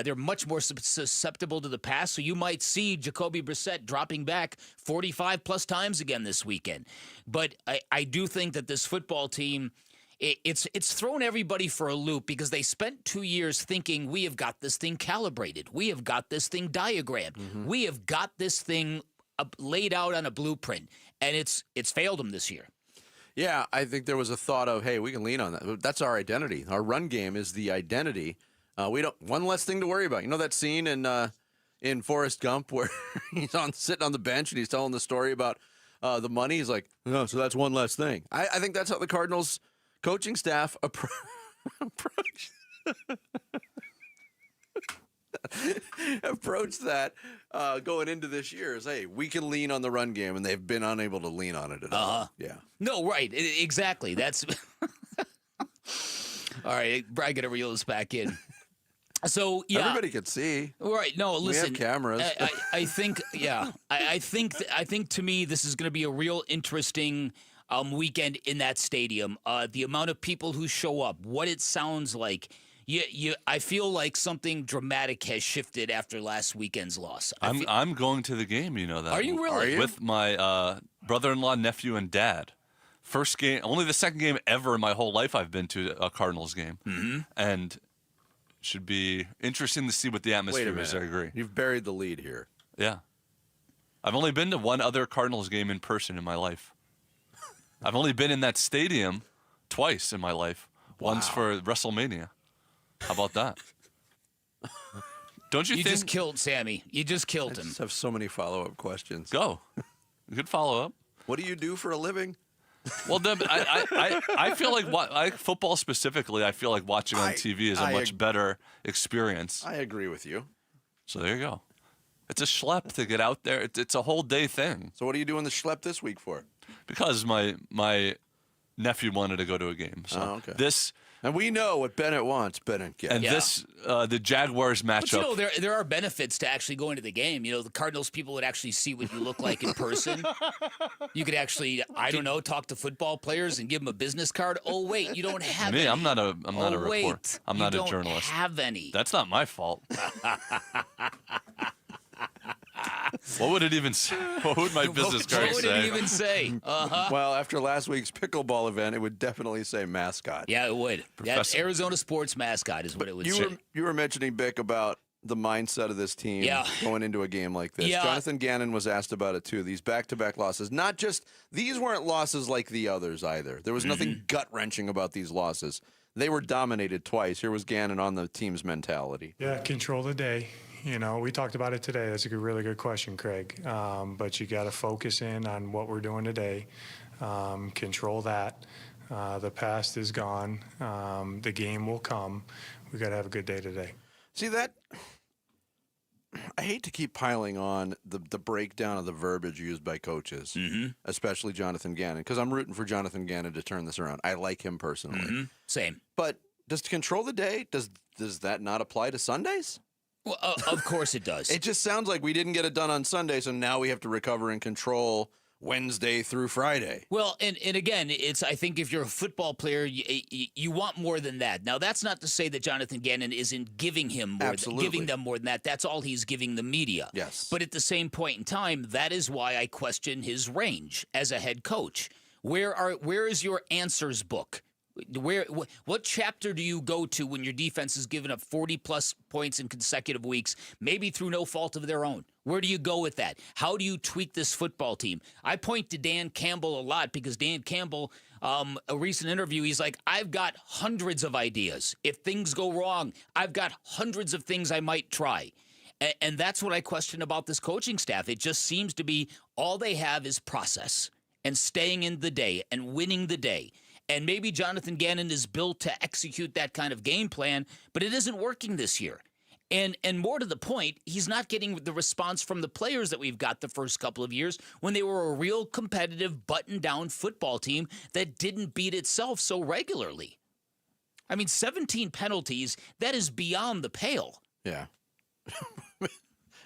S16: They're much more susceptible to the pass, so you might see Jacoby Brissett dropping back 45-plus times again this weekend. But I do think that this football team, it's thrown everybody for a loop, because they spent 2 years thinking, we have got this thing calibrated. We have got this thing diagrammed. Mm-hmm. We have got this thing laid out on a blueprint, and it's failed them this year.
S8: Yeah, I think there was a thought of, hey, we can lean on that. That's our identity. Our run game is the identity. We don't one less thing to worry about. You know that scene in Forrest Gump where he's sitting on the bench and he's telling the story about the money? He's like, no, so that's one less thing. I think that's how the Cardinals coaching staff approach that going into this year is, hey, we can lean on the run game, and they've been unable to lean on it at all. Yeah.
S16: No, right. Exactly. That's all right. I got to reel this back in. So yeah,
S8: everybody could see.
S16: Right. No, listen.
S8: We have cameras.
S16: I think. Yeah. I think to me this is going to be a real interesting weekend in that stadium. The amount of people who show up, what it sounds like. I feel like something dramatic has shifted after last weekend's loss.
S17: I'm going to the game. You know that.
S16: Are you really?
S17: Are you? With my brother-in-law, nephew, and dad. First game, only the second game ever in my whole life I've been to a Cardinals game, and should be interesting to see what the atmosphere is. I agree.
S8: You've buried the lead here.
S17: Yeah, I've only been to one other Cardinals game in person in my life. I've only been in that stadium twice in my life.
S8: Wow.
S17: Once for WrestleMania. How about that? Don't you think?
S16: You just killed Sammy. You just killed him.
S8: I just have so many follow-up questions.
S17: Go. Good follow-up.
S8: What do you do for a living?
S17: Well, I feel like football specifically, I feel like watching on TV is a much better experience.
S8: I agree with you.
S17: So there you go. It's a schlep to get out there. It's a whole day thing.
S8: So what are you doing the schlep this week for?
S17: Because my nephew wanted to go to a game. So this.
S8: And we know what Bennett wants, Bennett gets.
S17: And this, the Jaguars matchup.
S16: But there are benefits to actually going to the game. The Cardinals people would actually see what you look like in person. You could actually, talk to football players and give them a business card. Oh wait, you don't have any.
S17: I'm not a reporter.
S16: Wait,
S17: I'm not a journalist.
S16: Have any?
S17: That's not my fault. What would it even say? What would my business card say?
S16: What would it even say?
S8: Well, after last week's pickleball event, it would definitely say mascot.
S16: Yeah, it would. That's Arizona sports mascot is what it would say.
S8: You were mentioning, Bick, about the mindset of this team going into a game like this. Jonathan Gannon was asked about it, too. These back-to-back losses. These weren't losses like the others, either. There was nothing gut-wrenching about these losses. They were dominated twice. Here was Gannon on the team's mentality.
S12: Yeah, control the day. We talked about it today. That's a really good question, Craig. But you got to focus in on what we're doing today. Control that. The past is gone. The game will come. We got to have a good day today.
S8: See that? I hate to keep piling on the breakdown of the verbiage used by coaches, especially Jonathan Gannon, because I'm rooting for Jonathan Gannon to turn this around. I like him personally.
S16: Same.
S8: But does to control the day, does that not apply to Sundays?
S16: Well, of course it does.
S8: It just sounds like we didn't get it done on Sunday, so now we have to recover and control Wednesday through Friday.
S16: Well, and again, I think if you're a football player, you want more than that. Now, that's not to say that Jonathan Gannon isn't giving them more than that. That's all he's giving the media.
S8: Yes.
S16: But at the same point in time, that is why I question his range as a head coach. Where is your answers book? What chapter do you go to when your defense is giving up 40-plus points in consecutive weeks, maybe through no fault of their own? Where do you go with that? How do you tweak this football team? I point to Dan Campbell a lot because Dan Campbell, a recent interview, he's like, I've got hundreds of ideas. If things go wrong, I've got hundreds of things I might try. And that's what I question about this coaching staff. It just seems to be all they have is process and staying in the day and winning the day. And maybe Jonathan Gannon is built to execute that kind of game plan, but it isn't working this year. And more to the point, he's not getting the response from the players that we've got the first couple of years when they were a real competitive, button-down football team that didn't beat itself so regularly. I mean, 17 penalties, that is beyond the pale.
S8: Yeah.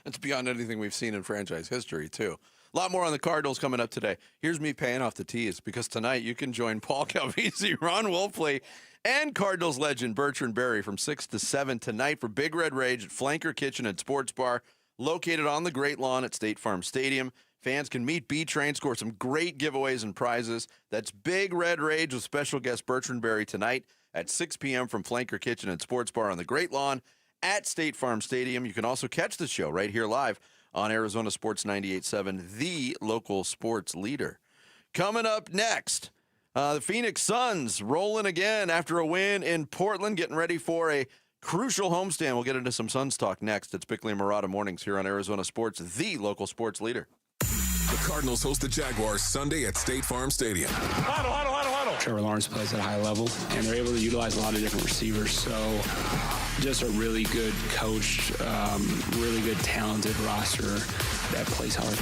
S8: It's beyond anything we've seen in franchise history, too. A lot more on the Cardinals coming up today. Here's me paying off the tease, because tonight you can join Paul Calvisi, Ron Wolfley, and Cardinals legend Bertrand Berry from 6 to 7 tonight for Big Red Rage at Flanker Kitchen and Sports Bar, located on the Great Lawn at State Farm Stadium. Fans can meet B-Train, score some great giveaways and prizes. That's Big Red Rage with special guest Bertrand Berry tonight at 6 p.m. from Flanker Kitchen and Sports Bar on the Great Lawn at State Farm Stadium. You can also catch the show right here live on Arizona Sports 98.7, the local sports leader. Coming up next, the Phoenix Suns rolling again after a win in Portland, getting ready for a crucial homestand. We'll get into some Suns talk next. It's Bickley and Murata Mornings here on Arizona Sports, the local sports leader.
S18: The Cardinals host the Jaguars Sunday at State Farm Stadium.
S19: Huddle, huddle, huddle, huddle.
S18: Trevor Lawrence plays at a high level, and they're able to utilize a lot of different receivers. So just a really good coach, really good talented roster that plays hard.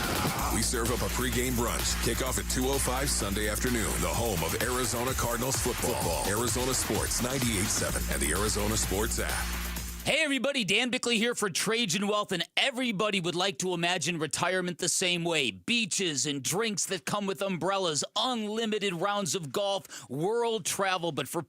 S19: We serve up a pregame brunch. Kickoff at 2:05 Sunday afternoon. The home of Arizona Cardinals football. Arizona Sports 98.7 and the Arizona Sports app.
S16: Hey everybody, Dan Bickley here for Trajan Wealth, and everybody would like to imagine retirement the same way. Beaches and drinks that come with umbrellas, unlimited rounds of golf, world travel. But for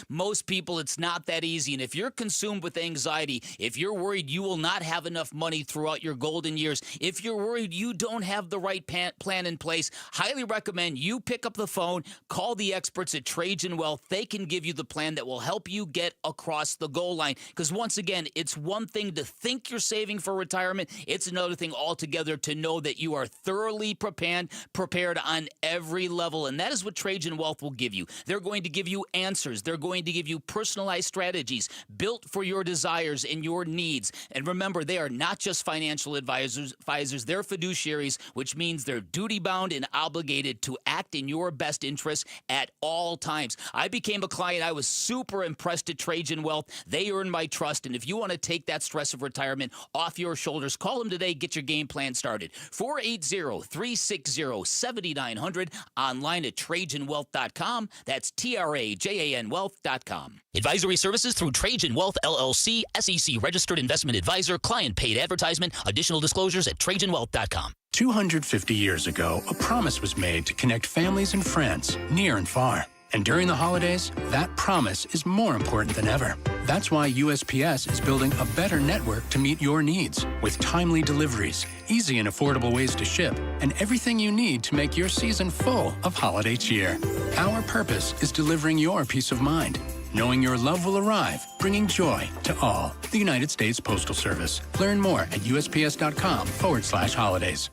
S16: most people, it's not that easy. And if you're consumed with anxiety, if you're worried you will not have enough money throughout your golden years, if you're worried you don't have the right plan in place, highly recommend you pick up the phone, call the experts at Trajan Wealth. They can give you the plan that will help you get across the goal line. Because once again, it's one thing to think you're saving for retirement. It's another thing altogether to know that you are thoroughly prepared on every level. And that is what Trajan Wealth will give you. They're going to give you answers. They're going to give you personalized strategies built for your desires and your needs. And remember, they are not just financial advisors. They're fiduciaries, which means they're duty-bound and obligated to act in your best interest at all times. I became a client. I was super impressed at Trajan Wealth. They earned my trust. And if you want to take that stress of retirement off your shoulders, call them today. Get your game plan started. 480-360-7900. Online at TrajanWealth.com. That's TRAJAN Wealth.com. Advisory services through Trajan Wealth, LLC, SEC registered investment advisor, client paid advertisement. Additional disclosures at TrajanWealth.com.
S20: 250 years ago, a promise was made to connect families and friends near and far. And during the holidays, that promise is more important than ever. That's why USPS is building a better network to meet your needs, with timely deliveries, easy and affordable ways to ship, and everything you need to make your season full of holiday cheer. Our purpose is delivering your peace of mind, knowing your love will arrive, bringing joy to all. The United States Postal Service. Learn more at USPS.com/holidays.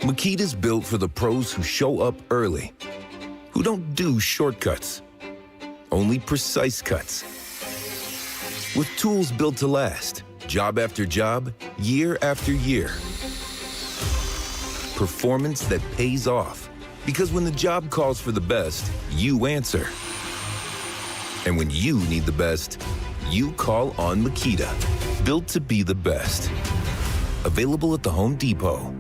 S21: Makita's built for the pros who show up early, who don't do shortcuts, only precise cuts. With tools built to last, job after job, year after year. Performance that pays off, because when the job calls for the best, you answer. And when you need the best, you call on Makita. Built to be the best. Available at the Home Depot.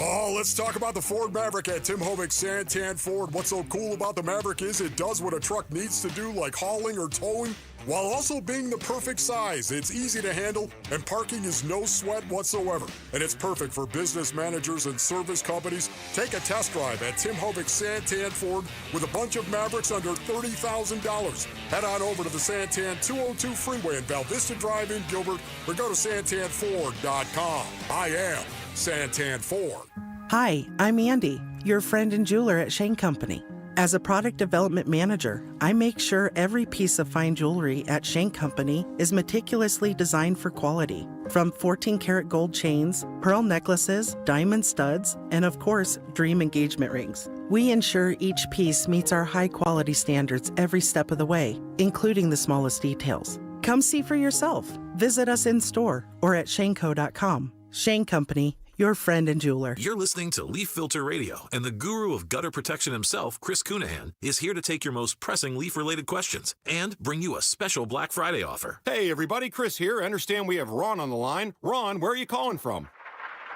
S15: Oh, let's talk about the Ford Maverick at Tim Hovik Santan Ford. What's so cool about the Maverick is it does what a truck needs to do, like hauling or towing, while also being the perfect size. It's easy to handle, and parking is no sweat whatsoever. And it's perfect for business managers and service companies. Take a test drive at Tim Hovik Santan Ford with a bunch of Mavericks under $30,000. Head on over to the Santan 202 Freeway in Val Vista Drive in Gilbert, or go to santanford.com. I am Santan Ford.
S22: Hi, I'm Andy, your friend and jeweler at Shane Company. As a product development manager, I make sure every piece of fine jewelry at Shane Company is meticulously designed for quality. From 14-karat gold chains, pearl necklaces, diamond studs, and of course, dream engagement rings. We ensure each piece meets our high-quality standards every step of the way, including the smallest details. Come see for yourself. Visit us in store or at shaneco.com. Shane Company, your friend and jeweler.
S24: You're listening to Leaf Filter Radio, and the guru of gutter protection himself, Chris Cunahan, is here to take your most pressing leaf-related questions and bring you a special Black Friday offer.
S27: Hey, everybody, Chris here. I understand we have Ron on the line. Ron, where are you calling from?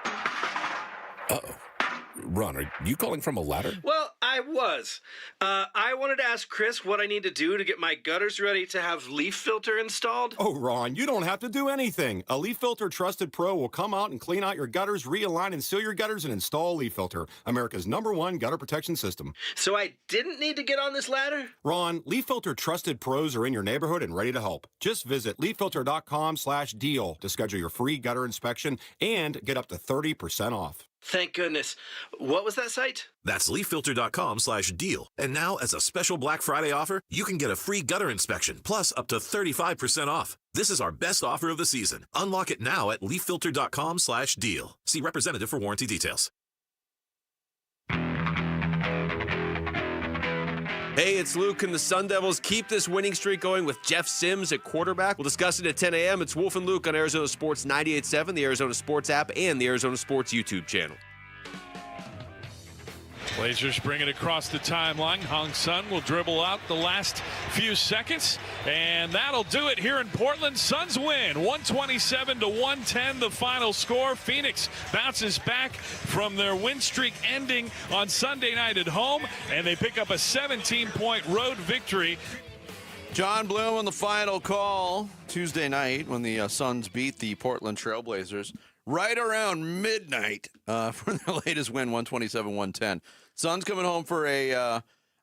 S28: Uh-oh. Ron, are you calling from a ladder?
S29: Well, I was. I wanted to ask Chris what I need to do to get my gutters ready to have leaf filter installed.
S27: Oh, Ron, you don't have to do anything. A Leaf Filter Trusted Pro will come out and clean out your gutters, realign and seal your gutters, and install Leaf Filter, America's #1 gutter protection system.
S29: So I didn't need to get on this ladder?
S27: Ron, Leaf Filter Trusted Pros are in your neighborhood and ready to help. Just visit leaffilter.com/deal to schedule your free gutter inspection and get up to 30% off.
S29: Thank goodness. What was that site?
S24: That's leaffilter.com/deal. And now, as a special Black Friday offer, you can get a free gutter inspection, plus up to 35% off. This is our best offer of the season. Unlock it now at leaffilter.com/deal. See representative for warranty details.
S30: Hey, it's Luke, and the Sun Devils keep this winning streak going with Jeff Sims at quarterback. We'll discuss it at 10 a.m. It's Wolf and Luke on Arizona Sports 98.7, the Arizona Sports app, and the Arizona Sports YouTube channel.
S1: Blazers bring it across the timeline. Hong Sun will dribble out the last few seconds, and that'll do it here in Portland. Suns win 127-110, the final score. Phoenix bounces back from their win streak ending on Sunday night at home, and they pick up a 17-point road victory.
S8: John Bloom on the final call Tuesday night when the Suns beat the Portland Trailblazers right around midnight for their latest win, 127-110. Suns coming home for I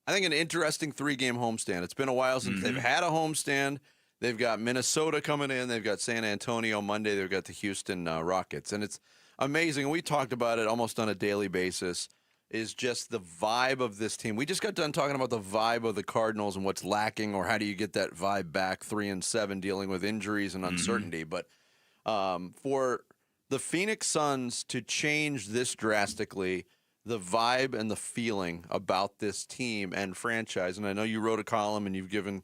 S8: think an interesting 3-game homestand. It's been a while since they've had a homestand. They've got Minnesota coming in. They've got San Antonio Monday. They've got the Houston Rockets. And it's amazing. We talked about it almost on a daily basis, is just the vibe of this team. We just got done talking about the vibe of the Cardinals and what's lacking, or how do you get that vibe back 3-7, dealing with injuries and uncertainty. But for the Phoenix Suns to change this drastically, the vibe and the feeling about this team and franchise, and I know you wrote a column and you've given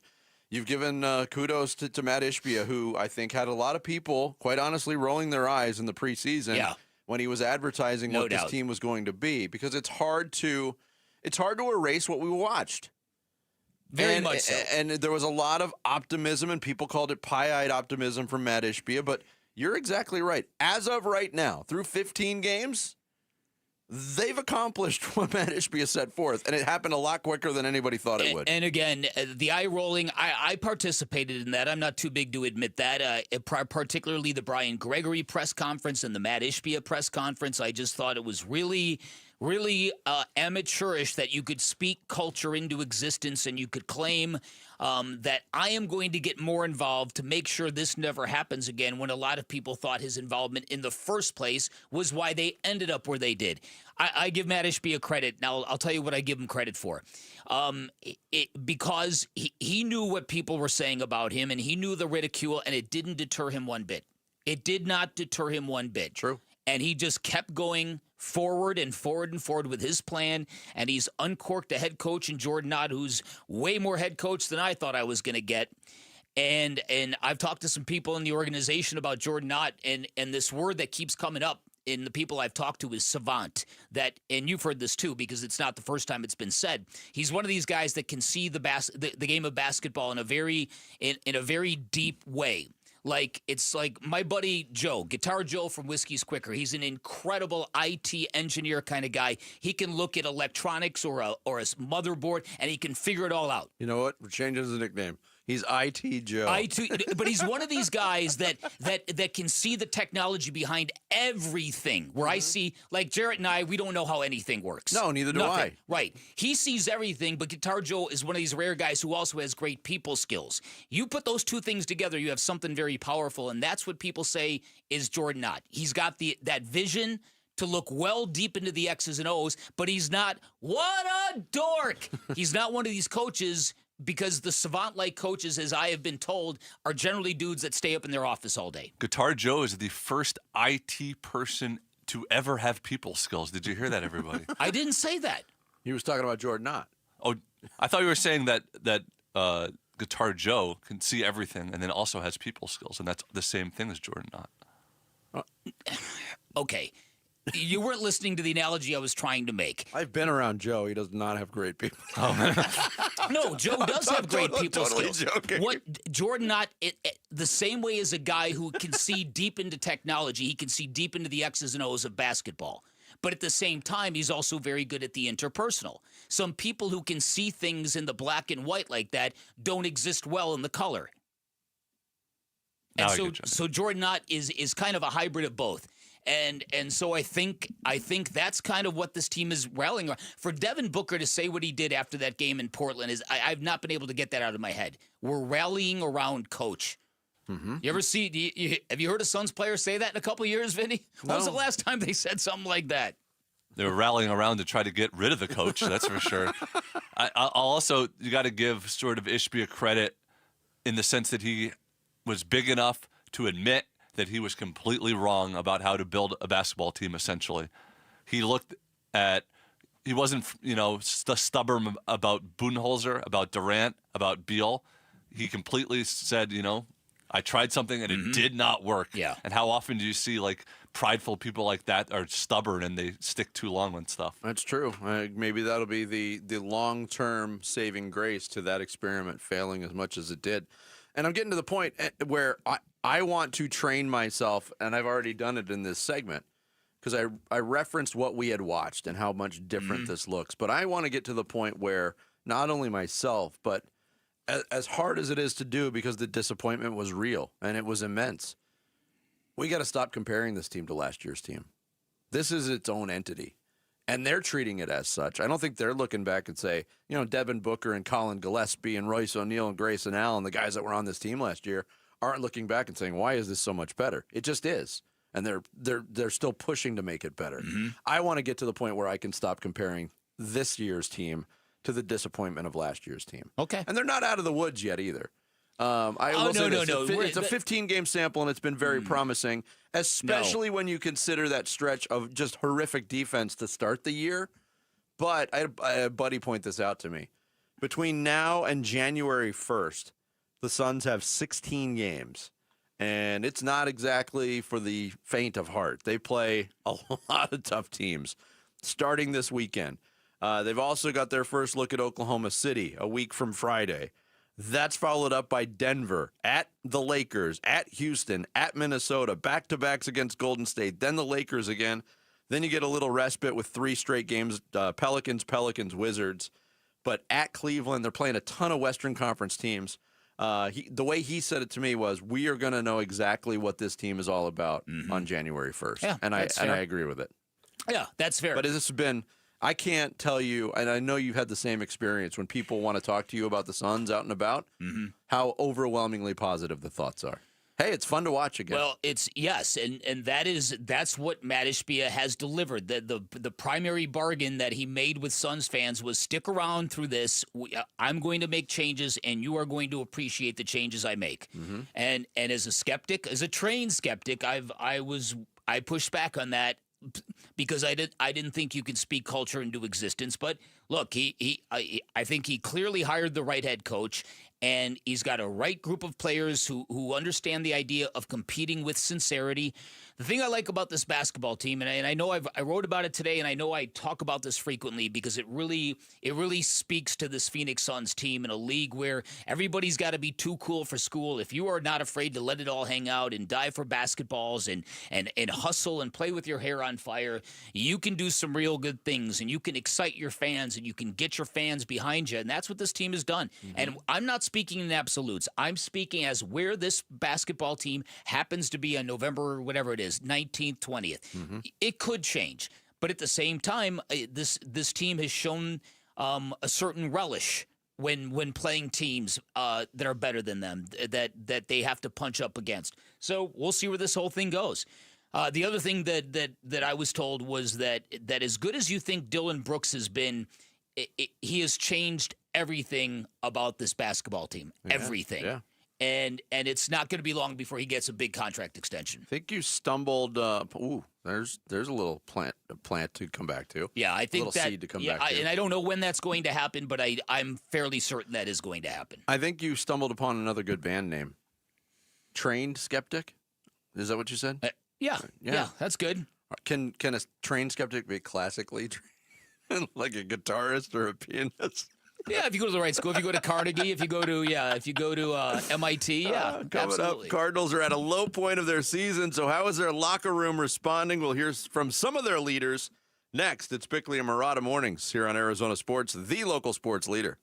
S8: kudos to Matt Ishbia, who I think had a lot of people, quite honestly, rolling their eyes in the preseason when he was advertising what this team was going to be, because it's hard to erase what we watched.
S16: Very much so.
S8: And there was a lot of optimism, and people called it pie-eyed optimism from Matt Ishbia, but you're exactly right. As of right now, through 15 games, they've accomplished what Matt Ishbia set forth, and it happened a lot quicker than anybody thought it would.
S16: And again, the eye rolling, I participated in that. I'm not too big to admit that. Particularly the Brian Gregory press conference and the Matt Ishbia press conference. I just thought it was really amateurish that you could speak culture into existence and you could claim that I am going to get more involved to make sure this never happens again, when a lot of people thought his involvement in the first place was why they ended up where they did. I give Matt Ishbia credit. Now, I'll tell you what I give him credit for. Because he knew what people were saying about him, and he knew the ridicule, and it didn't deter him one bit. It did not deter him one bit.
S8: True.
S16: And he just kept going forward and forward and forward with his plan, and he's uncorked a head coach in Jordan Knott, who's way more head coach than I thought I was going to get. And I've talked to some people in the organization about Jordan Knott, and this word that keeps coming up in the people I've talked to is savant. That, and you've heard this too, because it's not the first time it's been said. He's one of these guys that can see the game of basketball in a very deep way. Like, it's like my buddy Joe, Guitar Joe from Whiskey's Quicker. He's an incredible IT engineer kind of guy. He can look at electronics or a motherboard, and he can figure it all out.
S8: You know what? We're changing his nickname. He's IT Joe.
S16: But he's one of these guys that can see the technology behind everything. Where I see, like Jarrett and I, we don't know how anything works.
S8: No, neither do I.
S16: Right. He sees everything, but Guitar Joe is one of these rare guys who also has great people skills. You put those two things together, you have something very powerful, and that's what people say is Jordan Knott. He's got that vision to look well deep into the X's and O's, but he's not, what a dork! He's not one of these coaches, because the savant-like coaches, as I have been told, are generally dudes that stay up in their office all day.
S17: Guitar Joe is the first IT person to ever have people skills. Did you hear that, everybody?
S16: I didn't say that.
S8: He was talking about Jordan Knott.
S17: Oh, I thought you were saying that Guitar Joe can see everything and then also has people skills, and that's the same thing as Jordan Knott.
S16: Okay. You weren't listening to the analogy I was trying to make.
S8: I've been around Joe. He does not have great people.
S16: No, Joe does have great people
S8: totally
S16: skills.
S8: Joking.
S16: What Jordan Knott, the same way as a guy who can see deep into technology, he can see deep into the X's and O's of basketball. But at the same time, he's also very good at the interpersonal. Some people who can see things in the black and white like that don't exist well in the color. And so Jordan Knott is kind of a hybrid of both. And so I think that's kind of what this team is rallying around. For Devin Booker to say what he did after that game in Portland is I've not been able to get that out of my head. We're rallying around coach.
S8: Mm-hmm.
S16: You ever see? Have you heard a Suns player say that in a couple of years, Vinny?
S8: No.
S16: When was the last time they said something like that?
S17: They were rallying around to try to get rid of the coach. That's for sure. I'll also, you got to give sort of Ishbia credit in the sense that he was big enough to admit that he was completely wrong about how to build a basketball team, essentially. He wasn't, stubborn about Budenholzer, about Durant, about Beal. He completely said, I tried something and it did not work.
S16: Yeah.
S17: And how often do you see like prideful people like that are stubborn and they stick too long on stuff?
S8: That's true. Maybe that'll be the long-term saving grace to that experiment failing as much as it did. And I'm getting to the point where I want to train myself, and I've already done it in this segment, because I referenced what we had watched and how much different this looks. But I want to get to the point where not only myself, but as hard as it is to do, because the disappointment was real and it was immense, we got to stop comparing this team to last year's team. This is its own entity, and they're treating it as such. I don't think they're looking back and say, Devin Booker and Colin Gillespie and Royce O'Neal and Grayson Allen, the guys that were on this team last year, aren't looking back and saying, why is this so much better? It just is. And they're still pushing to make it better. I want to get to the point where I can stop comparing this year's team to the disappointment of last year's team.
S16: Okay.
S8: And they're not out of the woods yet either. No. It's a 15-game sample, and it's been very promising, especially when you consider that stretch of just horrific defense to start the year. But I had a buddy point this out to me. Between now and January 1st, the Suns have 16 games. And it's not exactly for the faint of heart. They play a lot of tough teams starting this weekend. They've also got their first look at Oklahoma City a week from Friday. That's followed up by Denver, at the Lakers, at Houston, at Minnesota, back-to-backs against Golden State, then the Lakers again. Then you get a little respite with 3 straight games, Pelicans, Wizards. But at Cleveland, they're playing a ton of Western Conference teams. The way he said it to me was, we are going to know exactly what this team is all about on January 1st.
S16: Yeah,
S8: and I agree with it.
S16: Yeah, that's fair.
S8: But this has been, I can't tell you, and I know you've had the same experience when people want to talk to you about the Suns out and about, how overwhelmingly positive the thoughts are. Hey, it's fun to watch again.
S16: Well, yes, and that's what Matt Ishbia has delivered. The primary bargain that he made with Suns fans was, stick around through this. I'm going to make changes, and you are going to appreciate the changes I make. And as a skeptic, as a trained skeptic, I pushed back on that, because I didn't think you could speak culture into existence. But look, I think he clearly hired the right head coach, and he's got a right group of players who understand the idea of competing with sincerity. The thing I like about this basketball team, and I know I wrote about it today, and I know I talk about this frequently, because it really speaks to this Phoenix Suns team in a league where everybody's got to be too cool for school. If you are not afraid to let it all hang out and die for basketballs and hustle and play with your hair on fire, you can do some real good things, and you can excite your fans, and you can get your fans behind you, and that's what this team has done. And I'm not speaking in absolutes. I'm speaking as where this basketball team happens to be on November, whatever it is, 19th, 20th. It could change. But at the same time, this team has shown a certain relish when playing teams that are better than them, that they have to punch up against. So we'll see where this whole thing goes. The other thing that I was told was that as good as you think Dylan Brooks has been, he has changed everything about this basketball team. Everything. Yeah. And it's not going to be long before he gets a big contract extension.
S8: I think you stumbled. There's a little plant to come back to.
S16: Yeah, I think
S8: a little seed to come back to.
S16: And I don't know when that's going to happen, but I'm fairly certain that is going to happen.
S8: I think you stumbled upon another good band name. Trained Skeptic? Is that what you said?
S16: Yeah, that's good.
S8: Can a trained skeptic be classically trained, like a guitarist or a pianist?
S16: Yeah, if you go to the right school, if you go to Carnegie, if you go to MIT,
S8: Coming
S16: absolutely.
S8: up, Cardinals are at a low point of their season, so how is their locker room responding? We'll hear from some of their leaders next. It's Bickley and Murata Mornings here on Arizona Sports, the local sports leader.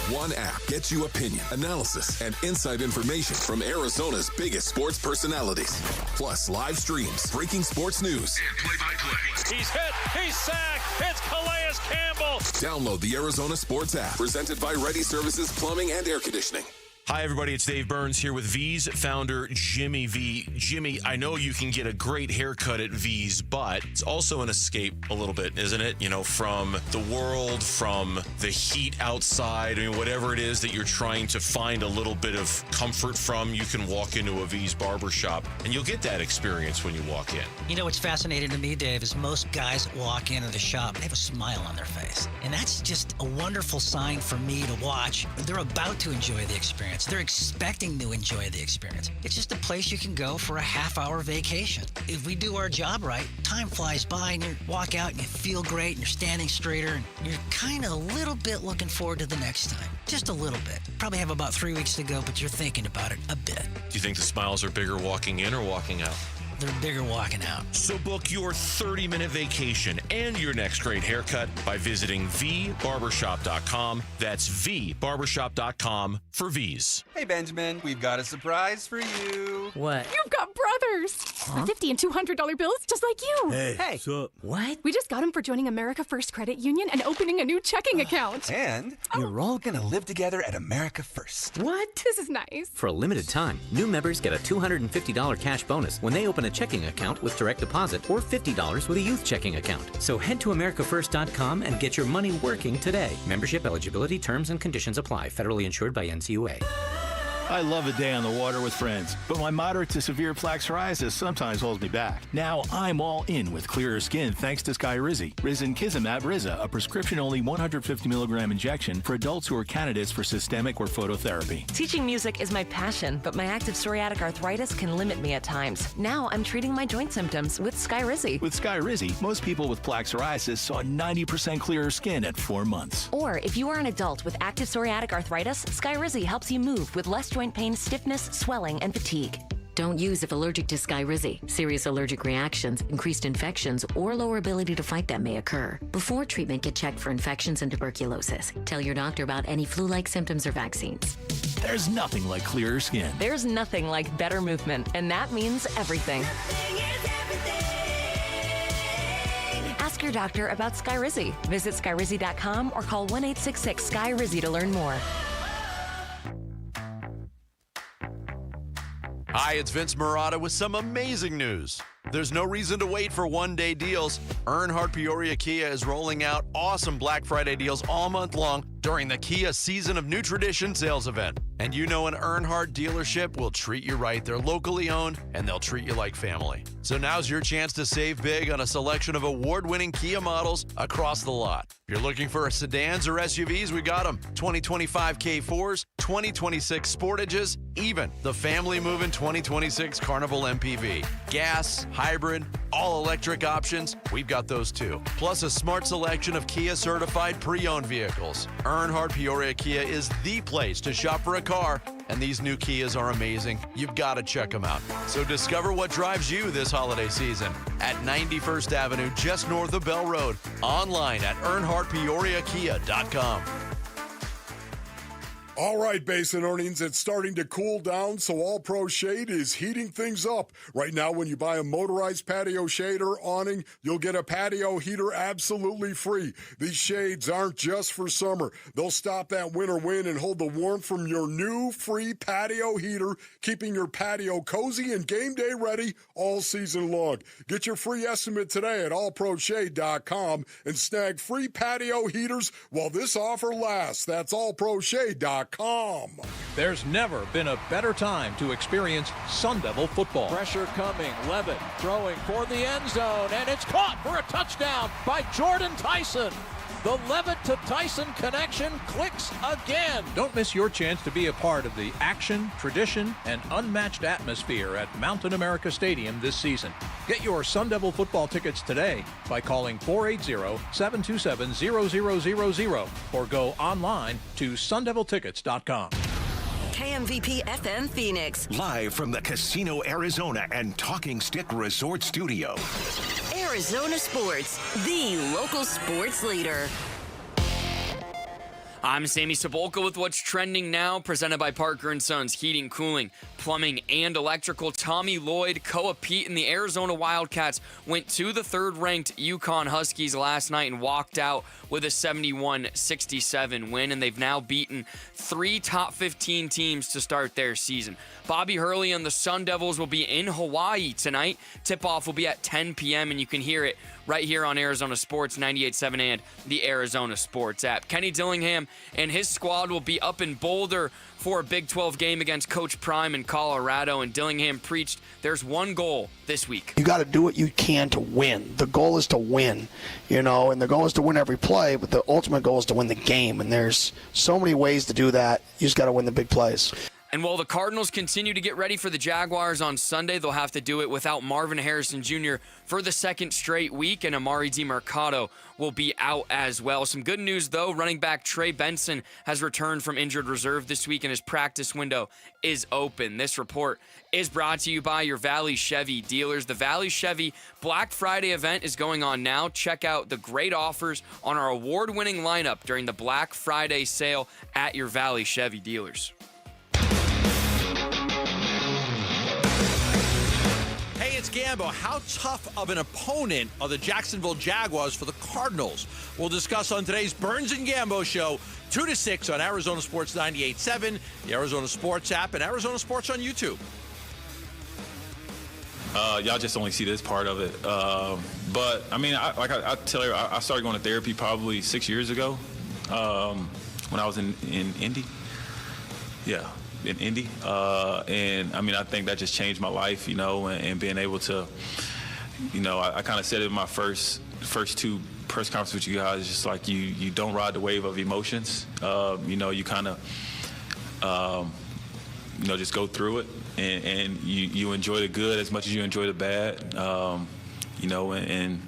S19: One app gets you opinion, analysis, and inside information from Arizona's biggest sports personalities. Plus live streams, breaking sports news, and play-by-play.
S13: He's hit, he's sacked, it's Calais Campbell.
S19: Download the Arizona Sports app, presented by Ready Services Plumbing and Air Conditioning.
S2: Hi, everybody. It's Dave Burns here with V's founder, Jimmy V. Jimmy, I know you can get a great haircut at V's, but it's also an escape a little bit, isn't it? You know, from the world, from the heat outside, I mean, whatever it is that you're trying to find a little bit of comfort from, you can walk into a V's barbershop, and you'll get that experience when you walk in.
S3: You know what's fascinating to me, Dave, is most guys walk into the shop, they have a smile on their face. And that's just a wonderful sign for me to watch. They're about to enjoy the experience. experience. They're expecting to enjoy the experience. It's just a place you can go for a half-hour vacation. If we do our job right, time flies by and you walk out and you feel great and you're standing straighter and you're kind of a little bit looking forward to the next time. Just a little bit. Probably have about 3 weeks to go, but you're thinking about it a bit.
S2: Do you think the smiles are bigger walking in or walking out?
S3: They're bigger walking out.
S2: So book your 30-minute vacation and your next great haircut by visiting vbarbershop.com. That's vbarbershop.com for V's.
S4: Hey, Benjamin, we've got a surprise for you.
S5: What? You've got brothers.
S4: Huh?
S5: $50 and $200 bills just like you.
S4: Hey, what's up?
S5: What? We just got them for joining America First Credit Union and opening a new checking account.
S4: And you're all gonna live together at America First.
S5: What? This is nice.
S6: For a limited time, new members get a $250 cash bonus when they open a checking account with direct deposit or $50 with a youth checking account. So head to AmericaFirst.com and get your money working today. Membership eligibility, terms, and conditions apply. Federally insured by NCUA.
S7: I love a day on the water with friends, but my moderate to severe plaque psoriasis sometimes holds me back. Now I'm all in with clearer skin thanks to Skyrizi. Risankizumab Riza, a prescription-only 150 milligram injection for adults who are candidates for systemic or phototherapy.
S9: Teaching music is my passion, but my active psoriatic arthritis can limit me at times. Now I'm treating my joint symptoms with Skyrizi.
S7: With Skyrizi, most people with plaque psoriasis saw 90% clearer skin at 4 months.
S9: Or if you are an adult with active psoriatic arthritis, Skyrizi helps you move with less joint pain, stiffness, swelling, and fatigue.
S10: Don't use if allergic to Skyrizi. Serious allergic reactions, increased infections, or lower ability to fight them may occur. Before treatment, get checked for infections and tuberculosis. Tell your doctor about any flu-like symptoms or vaccines.
S7: There's nothing like clearer skin.
S9: There's nothing like better movement, and that means everything. Ask your doctor about Skyrizi. Visit Skyrizi.com or call 1-866-SKY-RIZI to learn more.
S8: Hi, it's Vince Marotta with some amazing news. There's no reason to wait for one-day deals. Earnhardt Peoria Kia is rolling out awesome Black Friday deals all month long during the Kia Season of New Tradition sales event. And you know an Earnhardt dealership will treat you right. They're locally owned, and they'll treat you like family. So now's your chance to save big on a selection of award-winning Kia models across the lot. If you're looking for sedans or SUVs, we got them. 2025 K4s, 2026 Sportages, even the family-moving 2026 Carnival MPV. Gas, hybrid, all-electric options, we've got those too. Plus a smart selection of Kia-certified pre-owned vehicles. Earnhardt Peoria Kia is the place to shop for a car, and these new Kias are amazing. You've got to check them out. So discover what drives you this holiday season at 91st Avenue, just north of Bell Road. Online at EarnhardtPeoriaKia.com.
S15: All right, Basin Earnings, it's starting to cool down, so All Pro Shade is heating things up. Right now, when you buy a motorized patio shade or awning, you'll get a patio heater absolutely free. These shades aren't just for summer. They'll stop that winter wind and hold the warmth from your new free patio heater, keeping your patio cozy and game day ready all season long. Get your free estimate today at allproshade.com and snag free patio heaters while this offer lasts. That's allproshade.com.
S14: There's never been a better time to experience Sun Devil football. Pressure coming. Levit throwing for the end zone, and it's caught for a touchdown by Jordan Tyson. The Levit to Tyson connection clicks again. Don't miss your chance to be a part of the action, tradition, and unmatched atmosphere at Mountain America Stadium this season. Get your Sun Devil football tickets today by calling 480-727-0000 or go online to sundeviltickets.com.
S23: KMVP FM Phoenix.
S25: Live from the Casino Arizona and Talking Stick Resort Studio.
S23: Arizona Sports, the local sports leader.
S11: I'm Sammy Sabolka with what's trending now, presented by Parker & Sons Heating, Cooling, Plumbing, and Electrical. Tommy Lloyd, Koa Pete, and the Arizona Wildcats went to the third-ranked UConn Huskies last night and walked out with a 71-67 win, and they've now beaten 3 top 15 teams to start their season. Bobby Hurley and the Sun Devils will be in Hawaii tonight. Tip-off will be at 10 p.m., and you can hear it right here on Arizona Sports 98.7 and the Arizona Sports app. Kenny Dillingham and his squad will be up in Boulder for a Big 12 game against Coach Prime in Colorado, and Dillingham preached there's one goal this week.
S12: You got to do what you can to win. The goal is to win, and the goal is to win every play, but the ultimate goal is to win the game, and there's so many ways to do that. You just got to win the big plays.
S11: And while the Cardinals continue to get ready for the Jaguars on Sunday, they'll have to do it without Marvin Harrison Jr. for the second straight week, and Amari DiMercato will be out as well. Some good news, though. Running back Trey Benson has returned from injured reserve this week, and his practice window is open. This report is brought to you by your Valley Chevy dealers. The Valley Chevy Black Friday event is going on now. Check out the great offers on our award-winning lineup during the Black Friday sale at your Valley Chevy dealers.
S14: Hey, it's Gambo. How tough of an opponent are the Jacksonville Jaguars for the Cardinals? We'll discuss on today's Burns and Gambo show, 2 to 6 on Arizona Sports 98.7, the Arizona Sports app, and Arizona Sports on YouTube.
S18: Y'all just only see this part of it. But, I mean, I tell you, I started going to therapy probably 6 years ago when I was in Indy. Yeah. In Indy, and I mean, I think that just changed my life, and being able to, I kind of said it in my first two press conferences with you guys, it's just like you don't ride the wave of emotions, you kind of, just go through it, and you enjoy the good as much as you enjoy the bad, and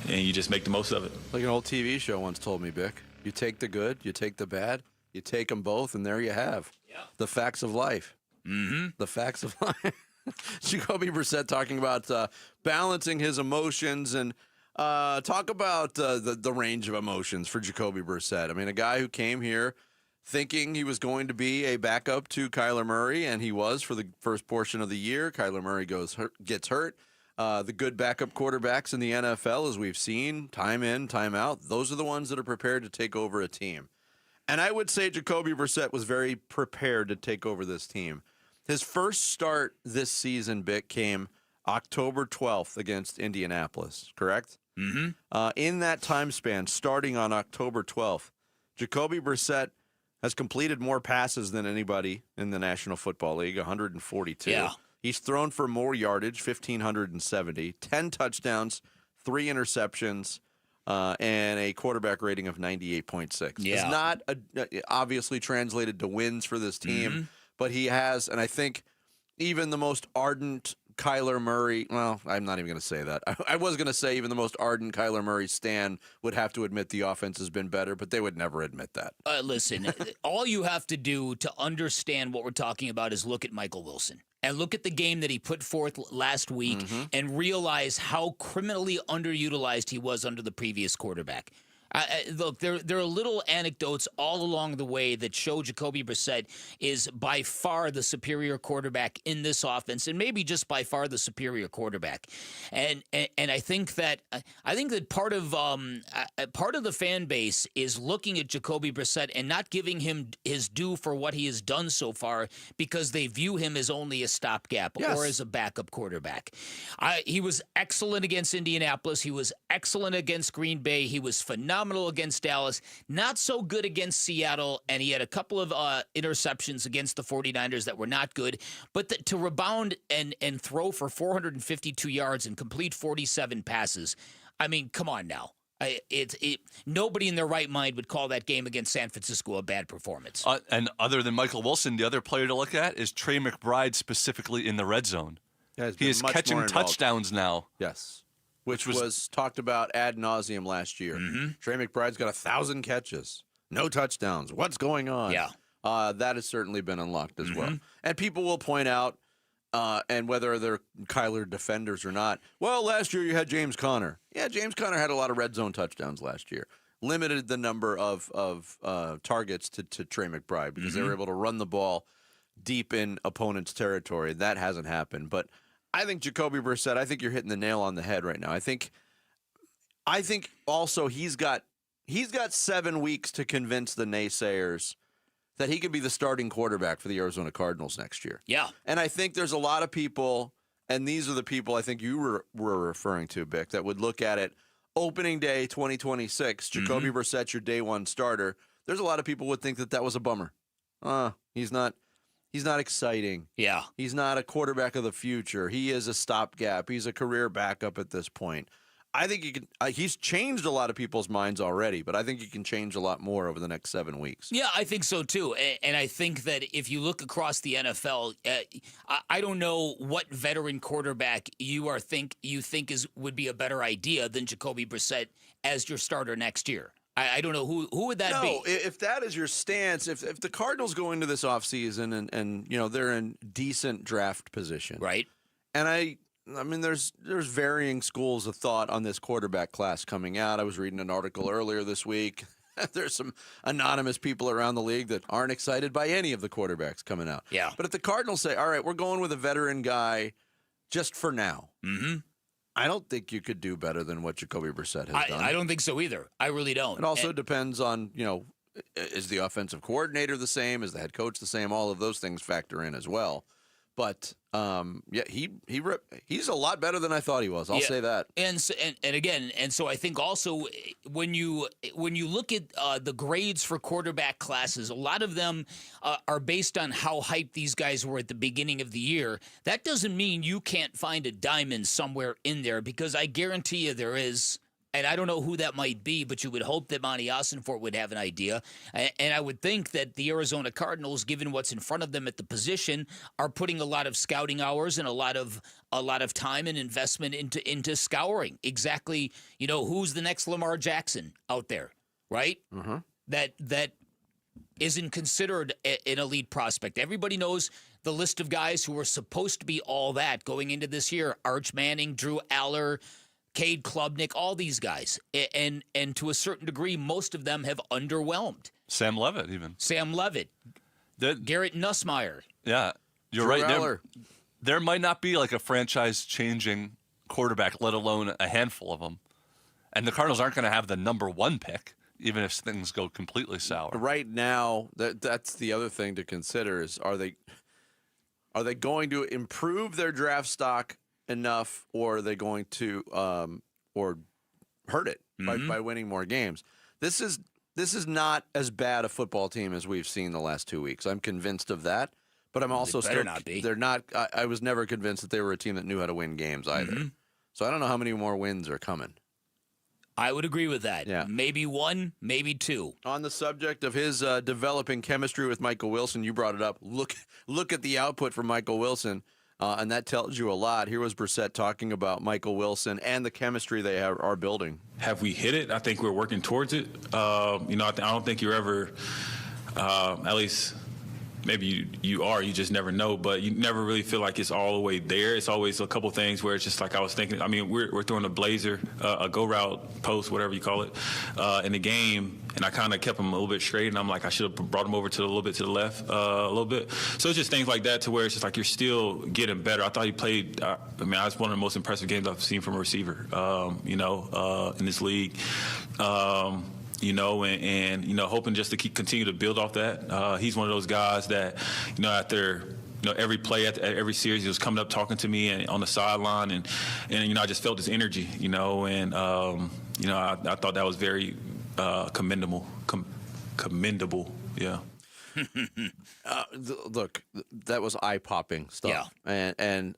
S18: you just make the most of it.
S8: Like an old TV show once told me, Bick, you take the good, you take the bad, you take them both, and there you have. The facts of life.
S16: Mm-hmm.
S8: The facts of life. Jacoby Brissett talking about balancing his emotions, and talk about the range of emotions for Jacoby Brissett. I mean, a guy who came here thinking he was going to be a backup to Kyler Murray, and he was for the first portion of the year. Kyler Murray gets hurt. The good backup quarterbacks in the NFL, as we've seen, time in, time out, those are the ones that are prepared to take over a team. And I would say Jacoby Brissett was very prepared to take over this team. His first start this season, Bick, came October 12th against Indianapolis, correct?
S16: Mm-hmm.
S8: In that time span, starting on October 12th, Jacoby Brissett has completed more passes than anybody in the National Football League, 142.
S16: Yeah.
S8: He's thrown for more yardage, 1,570, 10 touchdowns, 3 interceptions, and a quarterback rating of 98.6.
S16: Yeah.
S8: It's not obviously translated to wins for this team, but he has, and I think even the most ardent Kyler Murray, well, I'm not even going to say that. I was going to say even the most ardent Kyler Murray stan would have to admit the offense has been better, but they would never admit that.
S16: Listen, all you have to do to understand what we're talking about is look at Michael Wilson. And look at the game that he put forth last week and realize how criminally underutilized he was under the previous quarterback. Look, there are little anecdotes all along the way that show Jacoby Brissett is by far the superior quarterback in this offense, and maybe just by far the superior quarterback. And I think that part of the fan base is looking at Jacoby Brissett and not giving him his due for what he has done so far because they view him as only a stopgap or as a backup quarterback. He was excellent against Indianapolis. He was excellent against Green Bay. He was phenomenal against Dallas, not so good against Seattle, and he had a couple of interceptions against the 49ers that were not good, but to rebound and throw for 452 yards and complete 47 passes, I mean, come on now. Nobody in their right mind would call that game against San Francisco a bad performance.
S17: And other than Michael Wilson, the other player to look at is Trey McBride, specifically in the red zone.
S8: Yeah,
S17: he is catching touchdowns now.
S8: Yes. Which was talked about ad nauseum last year. Trey McBride's got 1,000 catches, no touchdowns. What's going on?
S16: Yeah.
S8: That has certainly been unlocked as well. And people will point out, and whether they're Kyler defenders or not, well, last year you had James Conner. Yeah, James Conner had a lot of red zone touchdowns last year. Limited the number of targets to Trey McBride because they were able to run the ball deep in opponents' territory. That hasn't happened. But I think Jacoby Brissett, I think you're hitting the nail on the head right now. I think also he's got 7 weeks to convince the naysayers that he could be the starting quarterback for the Arizona Cardinals next year.
S16: Yeah.
S8: And I think there's a lot of people, and these are the people I think you were referring to, Bick, that would look at it opening day 2026, Jacoby Brissett, your day one starter. There's a lot of people would think that was a bummer. he's not exciting.
S16: Yeah.
S8: He's not a quarterback of the future. He is a stopgap. He's a career backup at this point. I think he can. He's changed a lot of people's minds already, but I think he can change a lot more over the next 7 weeks.
S16: Yeah, I think so too. And I think that if you look across the NFL, I don't know what veteran quarterback you think would be a better idea than Jacoby Brissett as your starter next year. I don't know who would that be.
S8: No, if that is your stance, if the Cardinals go into this offseason and they're in decent draft position,
S16: right?
S8: And I mean, there's varying schools of thought on this quarterback class coming out. I was reading an article earlier this week. There's some anonymous people around the league that aren't excited by any of the quarterbacks coming out.
S16: Yeah.
S8: But if the Cardinals say, all right, we're going with a veteran guy just for now, I don't think you could do better than what Jacoby Brissett has done.
S16: I don't think so either. I really don't.
S8: It also depends on, is the offensive coordinator the same? Is the head coach the same? All of those things factor in as well. But he's a lot better than I thought he was. I'll say that.
S16: And so I think also when you look at the grades for quarterback classes, a lot of them are based on how hyped these guys were at the beginning of the year. That doesn't mean you can't find a diamond somewhere in there, because I guarantee you there is. And I don't know who that might be, but you would hope that Monty Ossenfort would have an idea. And I would think that the Arizona Cardinals, given what's in front of them at the position, are putting a lot of scouting hours and a lot of time and investment into scouring. Exactly, who's the next Lamar Jackson out there, right?
S8: Mm-hmm.
S16: That isn't considered an elite prospect. Everybody knows the list of guys who were supposed to be all that going into this year: Arch Manning, Drew Aller, Cade Klubnik, all these guys. And to a certain degree, most of them have underwhelmed.
S17: Sam Levit, even.
S16: Sam Levit. Garrett Nussmeier.
S17: Yeah, you're right. There might not be like a franchise-changing quarterback, let alone a handful of them. And the Cardinals aren't going to have the number one pick, even if things go completely sour.
S8: Right now, that's the other thing to consider is are they going to improve their draft stock enough, or are they going to or hurt it by winning more games? This is not as bad a football team as we've seen the last 2 weeks. I'm convinced of that, but I'm also
S16: still not be.
S8: They're not. I was never convinced that they were a team that knew how to win games either. So I don't know how many more wins are coming.
S16: I would agree with that.
S8: Yeah.
S16: Maybe one, maybe two.
S8: On the subject of his developing chemistry with Michael Wilson, you brought it up. Look at the output from Michael Wilson. And that tells you a lot. Here was Brissett talking about Michael Wilson and the chemistry they are building.
S18: Have we hit it? I think we're working towards it. I don't think you're ever, at least maybe you are. You just never know. But you never really feel like it's all the way there. It's always a couple things where it's just like I was thinking. I mean, we're throwing a blazer, a go route, post, whatever you call it, in the game. And I kind of kept him a little bit straight, and I'm like, I should have brought him over to a little bit to the left, a little bit. So it's just things like that to where it's just like you're still getting better. I thought he played. That's one of the most impressive games I've seen from a receiver. In this league. Hoping just to continue to build off that. He's one of those guys that, after. Every play at every series, he was coming up talking to me and on the sideline, and I just felt his energy, and I thought that was very commendable. Yeah.
S8: Look, that was eye-popping stuff. Yeah. And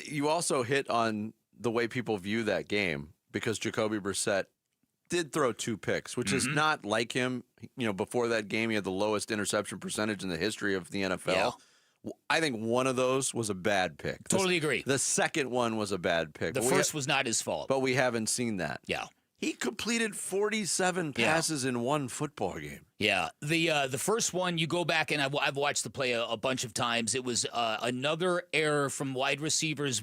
S8: you also hit on the way people view that game, because Jacoby Brissett did throw 2 picks, which is not like him. Before that game, he had the lowest interception percentage in the history of the NFL. Yeah. I think one of those was a bad pick.
S16: Totally agree.
S8: The second one was a bad pick.
S16: The first was not his fault.
S8: But we haven't seen that.
S16: Yeah.
S8: He completed 47 passes in one football game.
S16: Yeah. The first one, you go back, and I've watched the play a bunch of times. It was another error from wide receivers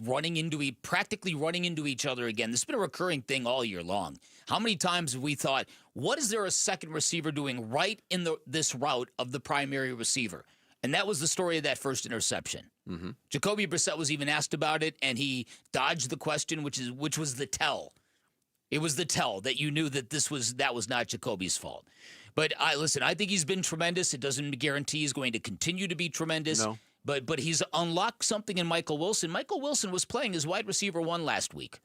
S16: practically running into each other again. This has been a recurring thing all year long. How many times have we thought, what is there a second receiver doing right in this route of the primary receiver? And that was the story of that first interception.
S8: Mm-hmm.
S16: Jacoby Brissett was even asked about it, and he dodged the question, which was the tell. It was the tell that you knew that that was not Jacoby's fault. But listen, I think he's been tremendous. It doesn't guarantee he's going to continue to be tremendous.
S8: No.
S16: But he's unlocked something in Michael Wilson. Michael Wilson was playing as wide receiver 1 last week.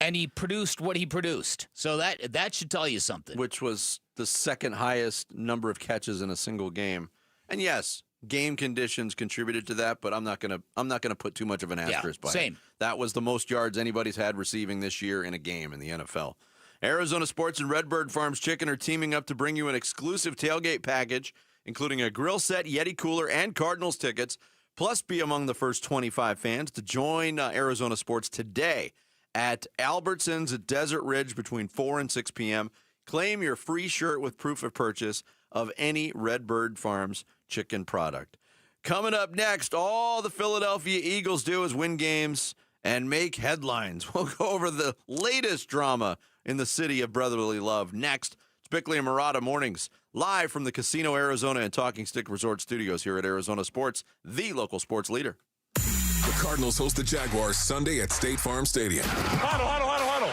S16: And he produced what he produced. So that should tell you something.
S8: Which was the second highest number of catches in a single game. And yes, game conditions contributed to that, but I'm not gonna put too much of an asterisk by it. That was the most yards anybody's had receiving this year in a game in the NFL. Arizona Sports and Redbird Farms Chicken are teaming up to bring you an exclusive tailgate package, including a grill set, Yeti cooler, and Cardinals tickets. Plus, be among the first 25 fans to join Arizona Sports today at Albertsons at Desert Ridge between 4 and 6 p.m. Claim your free shirt with proof of purchase of any Redbird Farms chicken product. Coming up next, all the Philadelphia Eagles do is win games and make headlines. We'll go over the latest drama in the city of brotherly love. Next, it's Bickley and Murata Mornings, live from the Casino Arizona and Talking Stick Resort Studios here at Arizona Sports, the local sports leader.
S19: The Cardinals host the Jaguars Sunday at State Farm Stadium.
S1: Huddle.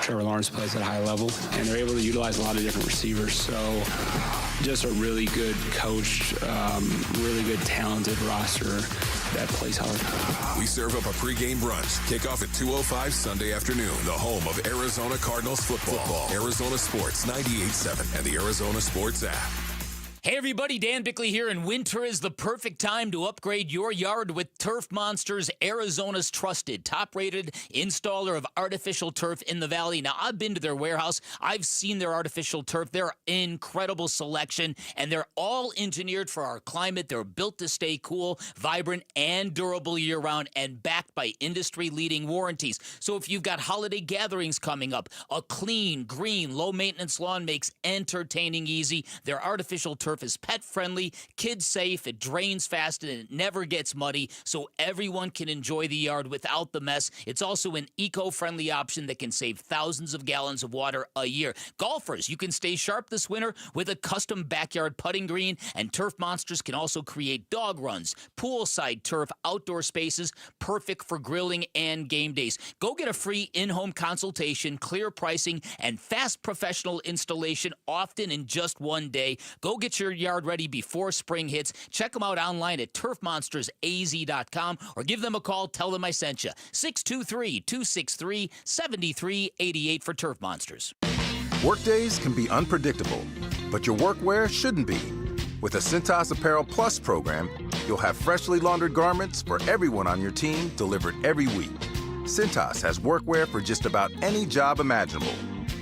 S1: Trevor Lawrence plays at a high level, and they're able to utilize a lot of different receivers. So just a really good coached, really good talented roster that plays hard.
S19: We serve up a pregame brunch. Kickoff at 2:05 Sunday afternoon. The home of Arizona Cardinals football. Arizona Sports 98.7 and the Arizona Sports app.
S16: Hey everybody, Dan Bickley here, and winter is the perfect time to upgrade your yard with Turf Monsters, Arizona's trusted, top-rated installer of artificial turf in the valley. Now, I've been to their warehouse. I've seen their artificial turf. They're incredible selection, and they're all engineered for our climate. They're built to stay cool, vibrant, and durable year-round, and backed by industry-leading warranties. So if you've got holiday gatherings coming up, a clean, green, low-maintenance lawn makes entertaining easy. Their artificial turf is pet-friendly, kid-safe, it drains fast, and it never gets muddy, so everyone can enjoy the yard without the mess. It's also an eco-friendly option that can save thousands of gallons of water a year. Golfers, you can stay sharp this winter with a custom backyard putting green, and Turf Monsters can also create dog runs, poolside turf, outdoor spaces, perfect for grilling and game days. Go get a free in-home consultation, clear pricing, and fast professional installation, often in just one day. Go get your yard ready before spring hits. Check them out online at turfmonstersaz.com or give them a call. Tell them I sent you. 623-263-7388 for Turf Monsters.
S20: Workdays can be unpredictable, but your workwear shouldn't be. With the Cintas Apparel Plus program, you'll have freshly laundered garments for everyone on your team delivered every week. Cintas has workwear for just about any job imaginable,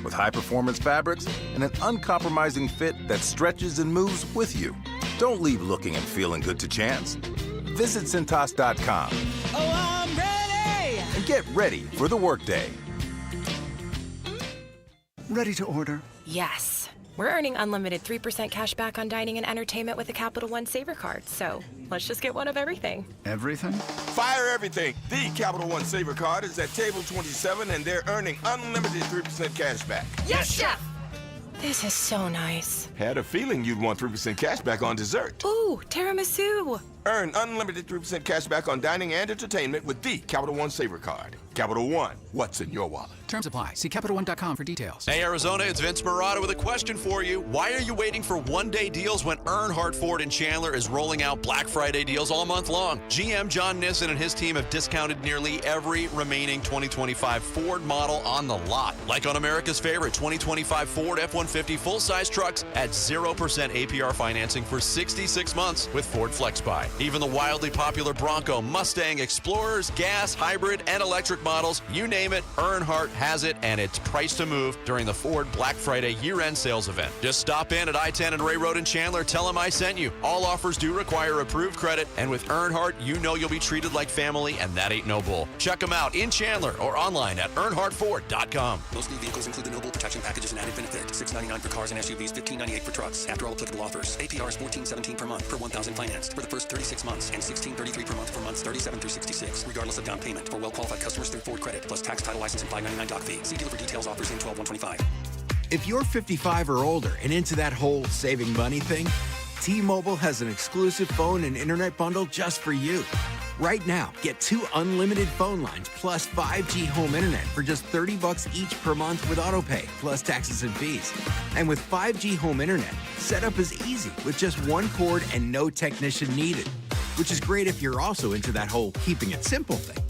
S20: with high-performance fabrics and an uncompromising fit that stretches and moves with you. Don't leave looking and feeling good to chance. Visit Cintas.com.
S21: Oh, I'm ready!
S20: And get ready for the workday.
S22: Ready to order?
S24: Yes. We're earning unlimited 3% cash back on dining and entertainment with the Capital One Saver Card, so let's just get one of everything.
S22: Everything?
S26: Fire everything. The Capital One Saver Card is at table 27, and they're earning unlimited 3% cash back.
S24: Yes, Chef! This is so nice.
S26: Had a feeling you'd want 3% cash back on dessert.
S24: Ooh, tiramisu.
S26: Earn unlimited 3% cash back on dining and entertainment with the Capital One Saver Card. Capital One, what's in your wallet?
S27: Terms apply. See CapitalOne.com for details.
S2: Hey, Arizona, it's Vince Murata with a question for you. Why are you waiting for one-day deals when Earnhardt Ford in Chandler is rolling out Black Friday deals all month long? GM John Nissen and his team have discounted nearly every remaining 2025 Ford model on the lot. Like on America's favorite 2025 Ford F-150 full-size trucks at 0% APR financing for 66 months with Ford FlexBuy. Even the wildly popular Bronco, Mustang, Explorers, gas, hybrid, and electric models, you name it, Earnhardt has it, and it's priced to move during the Ford Black Friday year-end sales event. Just stop in at I-10 and Ray Road in Chandler. Tell them I sent you. All offers do require approved credit, and with Earnhardt, you know you'll be treated like family, and that ain't no bull. Check them out in Chandler or online at earnhardtford.com.
S28: Most new vehicles include the Noble Protection Package as an added benefit. $699 for cars and SUVs, $1598 for trucks. After all applicable offers, APR is $1417 per month per $1,000 financed for the first 36 months and $1633 per month for months 37 through 66, regardless of down payment for well-qualified customers through Ford Credit, plus tax, title, license, and $599 doc fee. See dealer for details. Offers in 12/125.
S29: If you're 55 or older and into that whole saving money thing, T-Mobile has an exclusive phone and internet bundle just for you. Right now, get 2 unlimited phone lines plus 5G home internet for just $30 each per month with autopay, plus taxes and fees. And with 5G home internet, setup is easy with just one cord and no technician needed, which is great if you're also into that whole keeping it simple thing.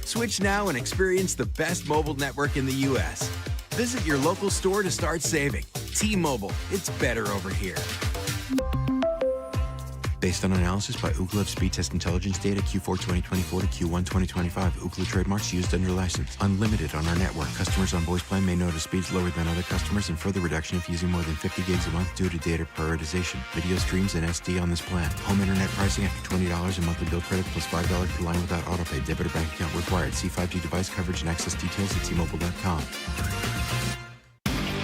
S29: Switch now and experience the best mobile network in the U.S. Visit your local store to start saving. T-Mobile, it's better over here. Based on analysis by Ookla of speed test intelligence data Q4 2024 to Q1 2025, Ookla trademarks used under license. Unlimited on our network. Customers on voice plan may notice speeds lower than other customers and further reduction if using more than 50 gigs a month due to data prioritization. Video streams and SD on this plan. Home internet pricing after $20 and monthly bill credit plus $5 per line without autopay. Debit or bank account required. See 5G device coverage and access details at T-Mobile.com.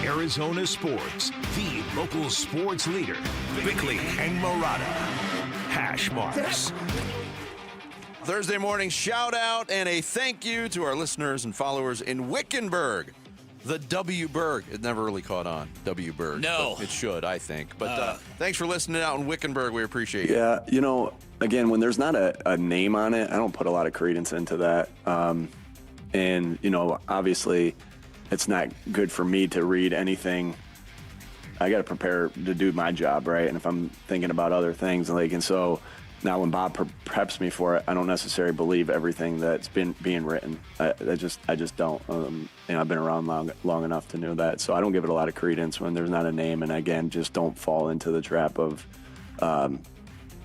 S25: Arizona Sports, the local sports leader. Bickley and Murata. Hash marks.
S8: Thursday morning shout out and a thank you to our listeners and followers in Wickenburg. The W Berg. It never really caught on, W Berg.
S16: No.
S8: It should, I think. But thanks for listening out in Wickenburg. We appreciate you.
S3: Yeah, you know, again, when there's not a name on it, I don't put a lot of credence into that. And, you know, obviously it's not good for me to read anything. I got to prepare to do my job, right? And if I'm thinking about other things, and so now when Bob preps me for it, I don't necessarily believe everything that's being written. I just don't. And I've been around long enough to know that. So I don't give it a lot of credence when there's not a name. And again, just don't fall into the trap of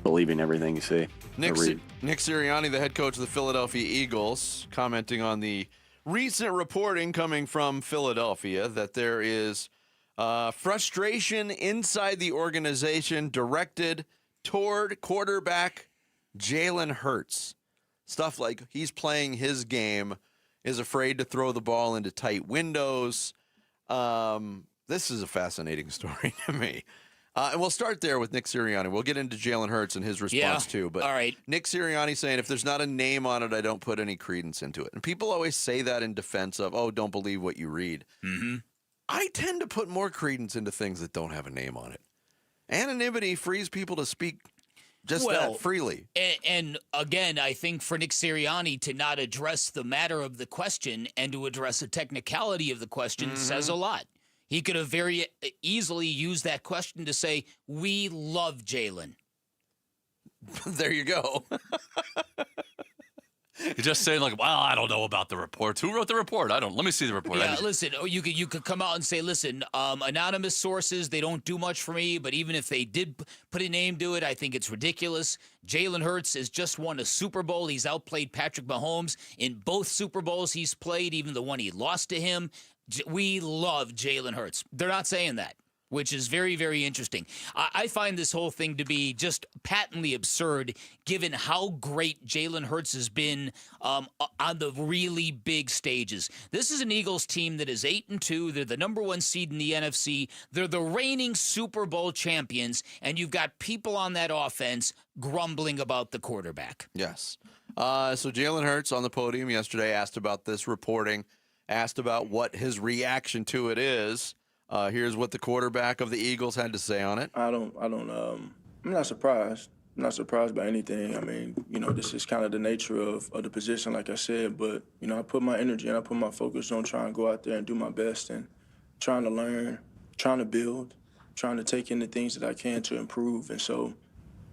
S3: believing everything you see.
S8: Nick Sirianni, the head coach of the Philadelphia Eagles, commenting on the recent reporting coming from Philadelphia that there is frustration inside the organization directed toward quarterback Jalen Hurts. Stuff like he's playing his game, is afraid to throw the ball into tight windows. This is a fascinating story to me. And we'll start there with Nick Sirianni. We'll get into Jalen Hurts and his response too. But
S16: all right.
S8: Nick Sirianni saying, if there's not a name on it, I don't put any credence into it. And people always say that in defense of, oh, don't believe what you read.
S16: Mm-hmm.
S8: I tend to put more credence into things that don't have a name on it. Anonymity frees people to speak that freely.
S16: And again, I think for Nick Sirianni to not address the matter of the question and to address the technicality of the question says a lot. He could have very easily used that question to say, we love Jalen.
S8: There you go.
S17: You're just saying, like, well, I don't know about the reports. Who wrote the report? Let me see the report.
S16: Yeah, listen, you could come out and say, listen, anonymous sources, they don't do much for me, but even if they did put a name to it, I think it's ridiculous. Jalen Hurts has just won a Super Bowl. He's outplayed Patrick Mahomes in both Super Bowls he's played, even the one he lost to him. We love Jalen Hurts. They're not saying that, which is very, very interesting. I find this whole thing to be just patently absurd, given how great Jalen Hurts has been on the really big stages. This is an Eagles team that is 8-2. They're the number one seed in the NFC. They're the reigning Super Bowl champions, and you've got people on that offense grumbling about the quarterback.
S8: Yes. So Jalen Hurts on the podium yesterday asked about this reporting, asked about what his reaction to it is. Here's what the quarterback of the Eagles had to say on it.
S4: I'm not surprised. I'm not surprised by anything. I mean, you know, this is kind of the nature of the position, like I said. But, you know, I put my energy and I put my focus on trying to go out there and do my best and trying to learn, trying to build, trying to take in the things that I can to improve. And so,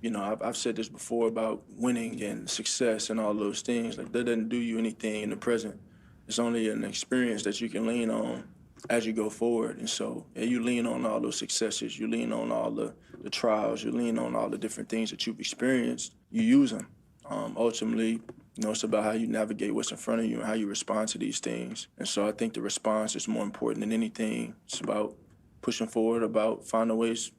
S4: you know, I've said this before about winning and success and all those things. Like, that doesn't do you anything in the present. It's only an experience that you can lean on as you go forward. And so you lean on all those successes, you lean on all the trials, you lean on all the different things that you've experienced, you use them. Ultimately, you know, it's about how you navigate what's in front of you and how you respond to these things. And so I think the response is more important than anything. It's about pushing forward, about finding ways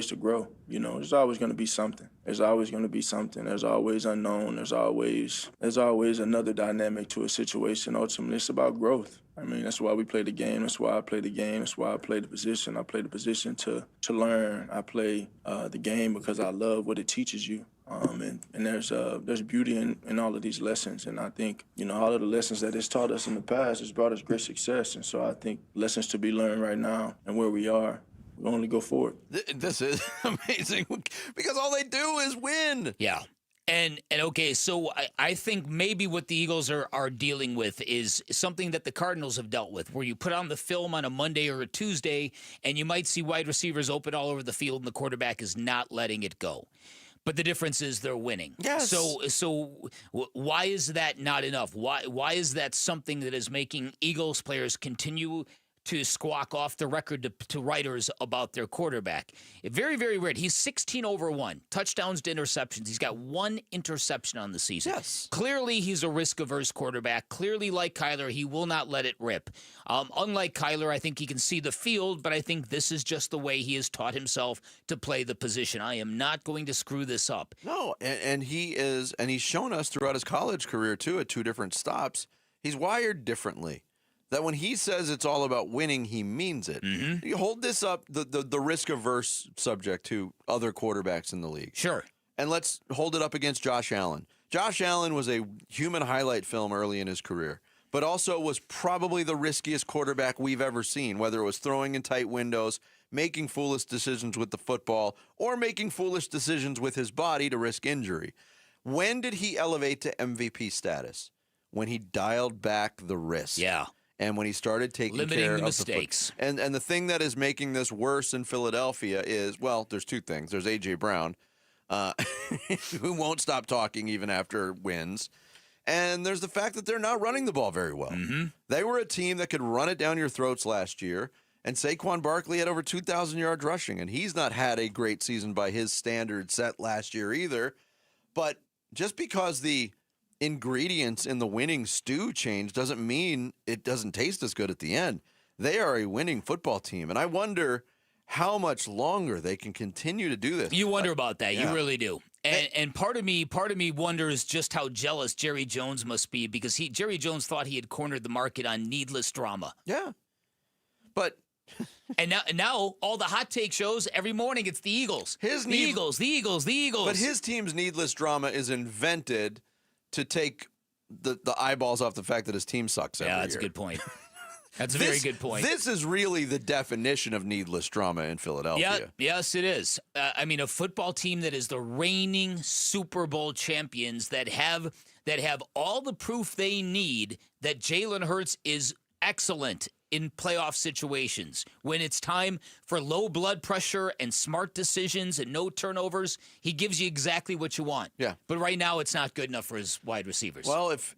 S4: to grow. You know, there's always going to be something. There's always going to be something. There's always unknown. There's always another dynamic to a situation. Ultimately, it's about growth. I mean, that's why we play the game. That's why I play the game. That's why I play the position. I play the position to learn. I play the game because I love what it teaches you. And there's beauty in all of these lessons. And I think, you know, all of the lessons that it's taught us in the past has brought us great success. And so I think lessons to be learned right now and where we are, we only go forward.
S8: This is amazing because all they do is win.
S16: Yeah. And okay, so I think maybe what the Eagles are dealing with is something that the Cardinals have dealt with, where you put on the film on a Monday or a Tuesday, and you might see wide receivers open all over the field, and the quarterback is not letting it go. But the difference is they're winning.
S8: Yes.
S16: So why is that not enough? Why is that something that is making Eagles players continue to squawk off the record to writers about their quarterback? Very, very weird. He's 16/1, touchdowns to interceptions. He's got 1 interception on the season.
S8: Yes.
S16: Clearly, he's a risk-averse quarterback. Clearly, like Kyler, he will not let it rip. Unlike Kyler, I think he can see the field, but I think this is just the way he has taught himself to play the position. I am not going to screw this up.
S8: No, and he is, and he's shown us throughout his college career, too, at 2 different stops, he's wired differently. That when he says it's all about winning, he means it.
S16: Mm-hmm.
S8: You hold this up, the risk-averse subject to other quarterbacks in the league.
S16: Sure.
S8: And let's hold it up against Josh Allen. Josh Allen was a human highlight film early in his career, but also was probably the riskiest quarterback we've ever seen, whether it was throwing in tight windows, making foolish decisions with the football, or making foolish decisions with his body to risk injury. When did he elevate to MVP status? When he dialed back the risk.
S16: Yeah.
S8: And when he started taking
S16: limiting
S8: care
S16: the
S8: of
S16: mistakes.
S8: And the thing that is making this worse in Philadelphia is, well, there's 2 things. There's A.J. Brown, who won't stop talking even after wins. And there's the fact that they're not running the ball very well.
S16: Mm-hmm.
S8: They were a team that could run it down your throats last year. And Saquon Barkley had over 2,000 yards rushing. And he's not had a great season by his standards set last year either. But just because the ingredients in the winning stew change doesn't mean it doesn't taste as good at the end. They are a winning football team, and I wonder how much longer they can continue to do this.
S16: You wonder about that.
S8: Yeah.
S16: You really do. And part of me wonders just how jealous Jerry Jones must be, because Jerry Jones thought he had cornered the market on needless drama.
S8: Yeah. But
S16: and now all the hot take shows every morning, it's the Eagles. The Eagles.
S8: But his team's needless drama is invented to take the eyeballs off the fact that his team sucks every year.
S16: Yeah, that's a good point. That's a very good point.
S8: This is really the definition of needless drama in Philadelphia.
S16: Yeah, yes, it is. I mean, a football team that is the reigning Super Bowl champions, that have all the proof they need that Jalen Hurts is excellent in playoff situations. When it's time for low blood pressure and smart decisions and no turnovers, he gives you exactly what you want.
S8: Yeah.
S16: But right now, it's not good enough for his wide receivers.
S8: Well, if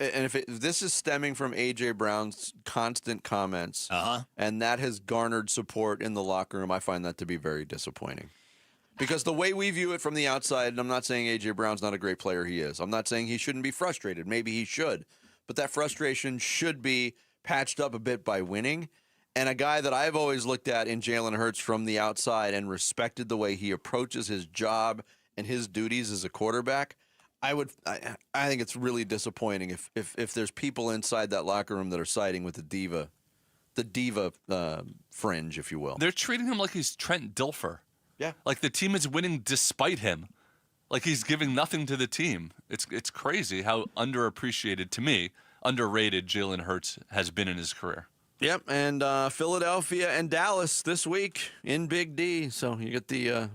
S8: this is stemming from A.J. Brown's constant comments, and that has garnered support in the locker room, I find that to be very disappointing. Because the way we view it from the outside, and I'm not saying A.J. Brown's not a great player, he is. I'm not saying he shouldn't be frustrated. Maybe he should. But that frustration should be patched up a bit by winning. And a guy that I've always looked at in Jalen Hurts from the outside and respected the way he approaches his job and his duties as a quarterback, I think it's really disappointing if there's people inside that locker room that are siding with the diva fringe, if you will.
S17: They're treating him like he's Trent Dilfer.
S8: Yeah.
S17: Like the team is winning despite him. Like he's giving nothing to the team. It's crazy how underappreciated, to me, underrated Jalen Hurts has been in his career.
S8: Yep, and Philadelphia and Dallas this week in Big D. So you get the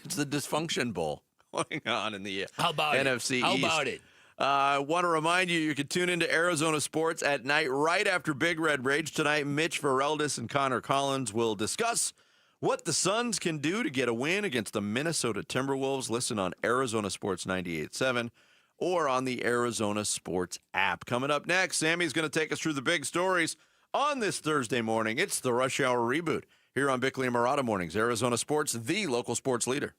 S8: it's the dysfunction bowl going on in the NFC East.
S16: How about it?
S8: I want to remind you can tune into Arizona Sports at night right after Big Red Rage tonight. Mitch Vareldis and Connor Collins will discuss what the Suns can do to get a win against the Minnesota Timberwolves. Listen on Arizona Sports 98.7 or on the Arizona Sports app. Coming up next, Sammy's going to take us through the big stories on this Thursday morning. It's the Rush Hour Reboot here on Bickley and Murata Mornings. Arizona Sports, the local sports leader.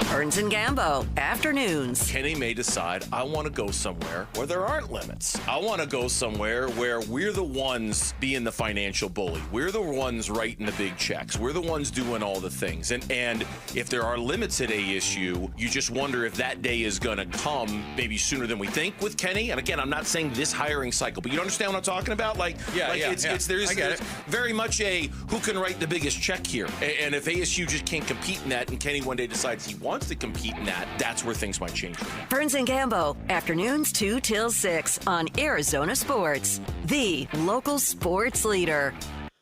S5: Burns and Gambo, afternoons.
S2: Kenny may decide, I want to go somewhere where there aren't limits. I want to go somewhere where we're the ones being the financial bully. We're the ones writing the big checks. We're the ones doing all the things. And if there are limits at ASU, you just wonder if that day is going to come maybe sooner than we think with Kenny. And again, I'm not saying this hiring cycle, but you understand what I'm talking about? There's very much a who can write the biggest check here. And if ASU just can't compete in that and Kenny one day decides he wants to compete in that, that's where things might change.
S5: Burns and Gambo, afternoons 2 till 6 on Arizona Sports, the local sports leader.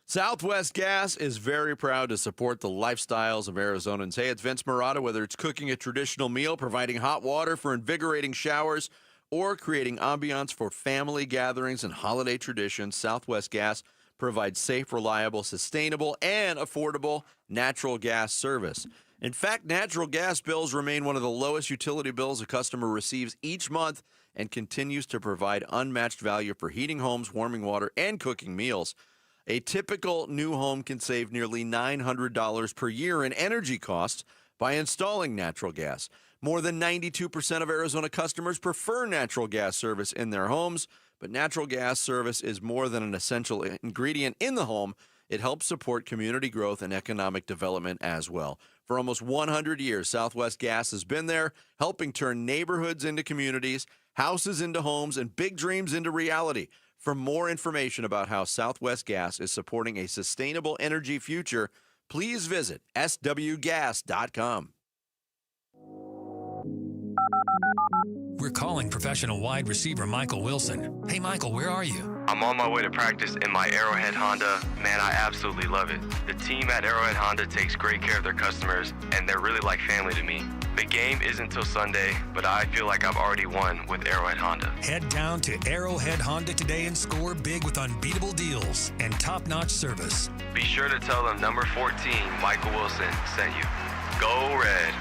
S8: Southwest Gas is very proud to support the lifestyles of Arizonans. Hey, it's Vince Murata. Whether it's cooking a traditional meal, providing hot water for invigorating showers, or creating ambiance for family gatherings and holiday traditions, Southwest Gas provides safe, reliable, sustainable, and affordable natural gas service. In fact, natural gas bills remain one of the lowest utility bills a customer receives each month and continues to provide unmatched value for heating homes, warming water, and cooking meals. A typical new home can save nearly $900 per year in energy costs by installing natural gas. More than 92% of Arizona customers prefer natural gas service in their homes, but natural gas service is more than an essential ingredient in the home. It helps support community growth and economic development as well. For almost 100 years, Southwest Gas has been there, helping turn neighborhoods into communities, houses into homes, and big dreams into reality. For more information about how Southwest Gas is supporting a sustainable energy future, please visit swgas.com.
S6: We're calling professional wide receiver Michael Wilson. Hey, Michael, where are you?
S7: I'm on my way to practice in my Arrowhead Honda. Man, I absolutely love it. The team at Arrowhead Honda takes great care of their customers, and they're really like family to me. The game isn't until Sunday, but I feel like I've already won with Arrowhead Honda.
S6: Head down to Arrowhead Honda today and score big with unbeatable deals and top-notch service.
S7: Be sure to tell them number 14, Michael Wilson, sent you. Go Red.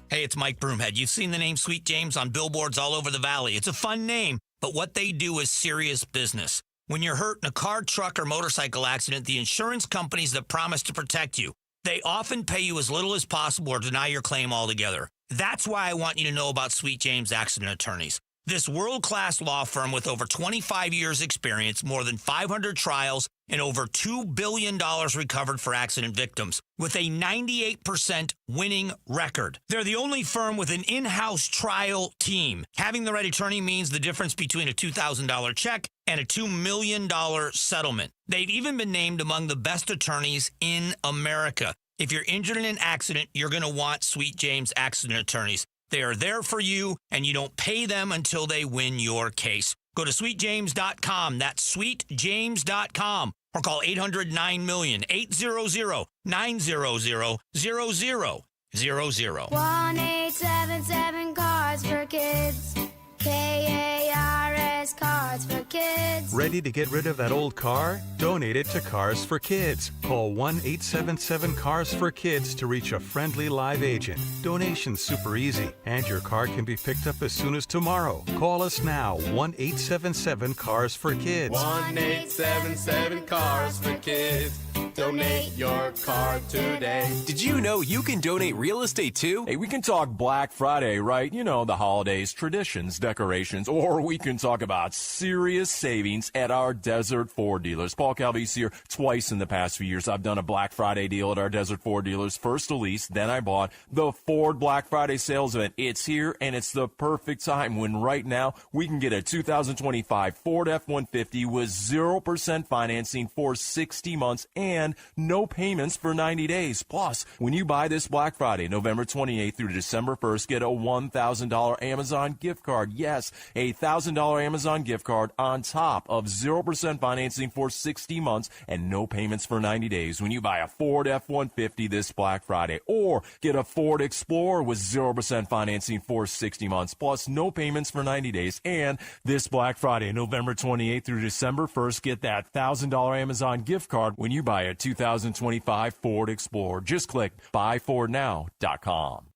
S9: Hey, it's Mike Broomhead. You've seen the name Sweet James on billboards all over the valley. It's a fun name, but what they do is serious business. When you're hurt in a car, truck, or motorcycle accident, the insurance companies that promise to protect you, they often pay you as little as possible or deny your claim altogether. That's why I want you to know about Sweet James Accident Attorneys. This world-class law firm with over 25 years experience, more than 500 trials, and over $2 billion recovered for accident victims, with a 98% winning record. They're the only firm with an in-house trial team. Having the right attorney means the difference between a $2,000 check and a $2 million settlement. They've even been named among the best attorneys in America. If you're injured in an accident, you're going to want Sweet James Accident Attorneys. They are there for you, and you don't pay them until they win your case. Go to sweetjames.com. That's sweetjames.com. Or call 800-9-million, 800-900-0000.
S10: 1-877 Cards for Kids. KARS Cards for Kids.
S12: Ready to get rid of that old car? Donate it to Cars for Kids. Call 1-877-CARS-FOR-KIDS to reach a friendly live agent. Donation's super easy, and your car can be picked up as soon as tomorrow. Call us now, 1-877-CARS-FOR-KIDS.
S13: 1-877-CARS-FOR-KIDS. Donate your car today.
S15: Did you know you can donate real estate too?
S22: Hey, we can talk Black Friday, right? You know, the holidays, traditions, decorations, or we can talk about serious savings at our Desert Ford dealers. Paul Calvi's here twice in the past few years. I've done a Black Friday deal at our Desert Ford dealers. First a lease, then I bought the Ford Black Friday sales event. It's here, and it's the perfect time when right now we can get a 2025 Ford F-150 with 0% financing for 60 months and no payments for 90 days. Plus, when you buy this Black Friday, November 28th through December 1st, get a $1,000 Amazon gift card. Yes, a $1,000 Amazon gift card on top of 0% financing for 60 months and no payments for 90 days when you buy a Ford F-150 this Black Friday. Or get a Ford Explorer with 0% financing for 60 months, plus no payments for 90 days. And this Black Friday, November 28th through December 1st, get that $1,000 Amazon gift card when you buy a 2025 Ford Explorer. Just click buyfordnow.com.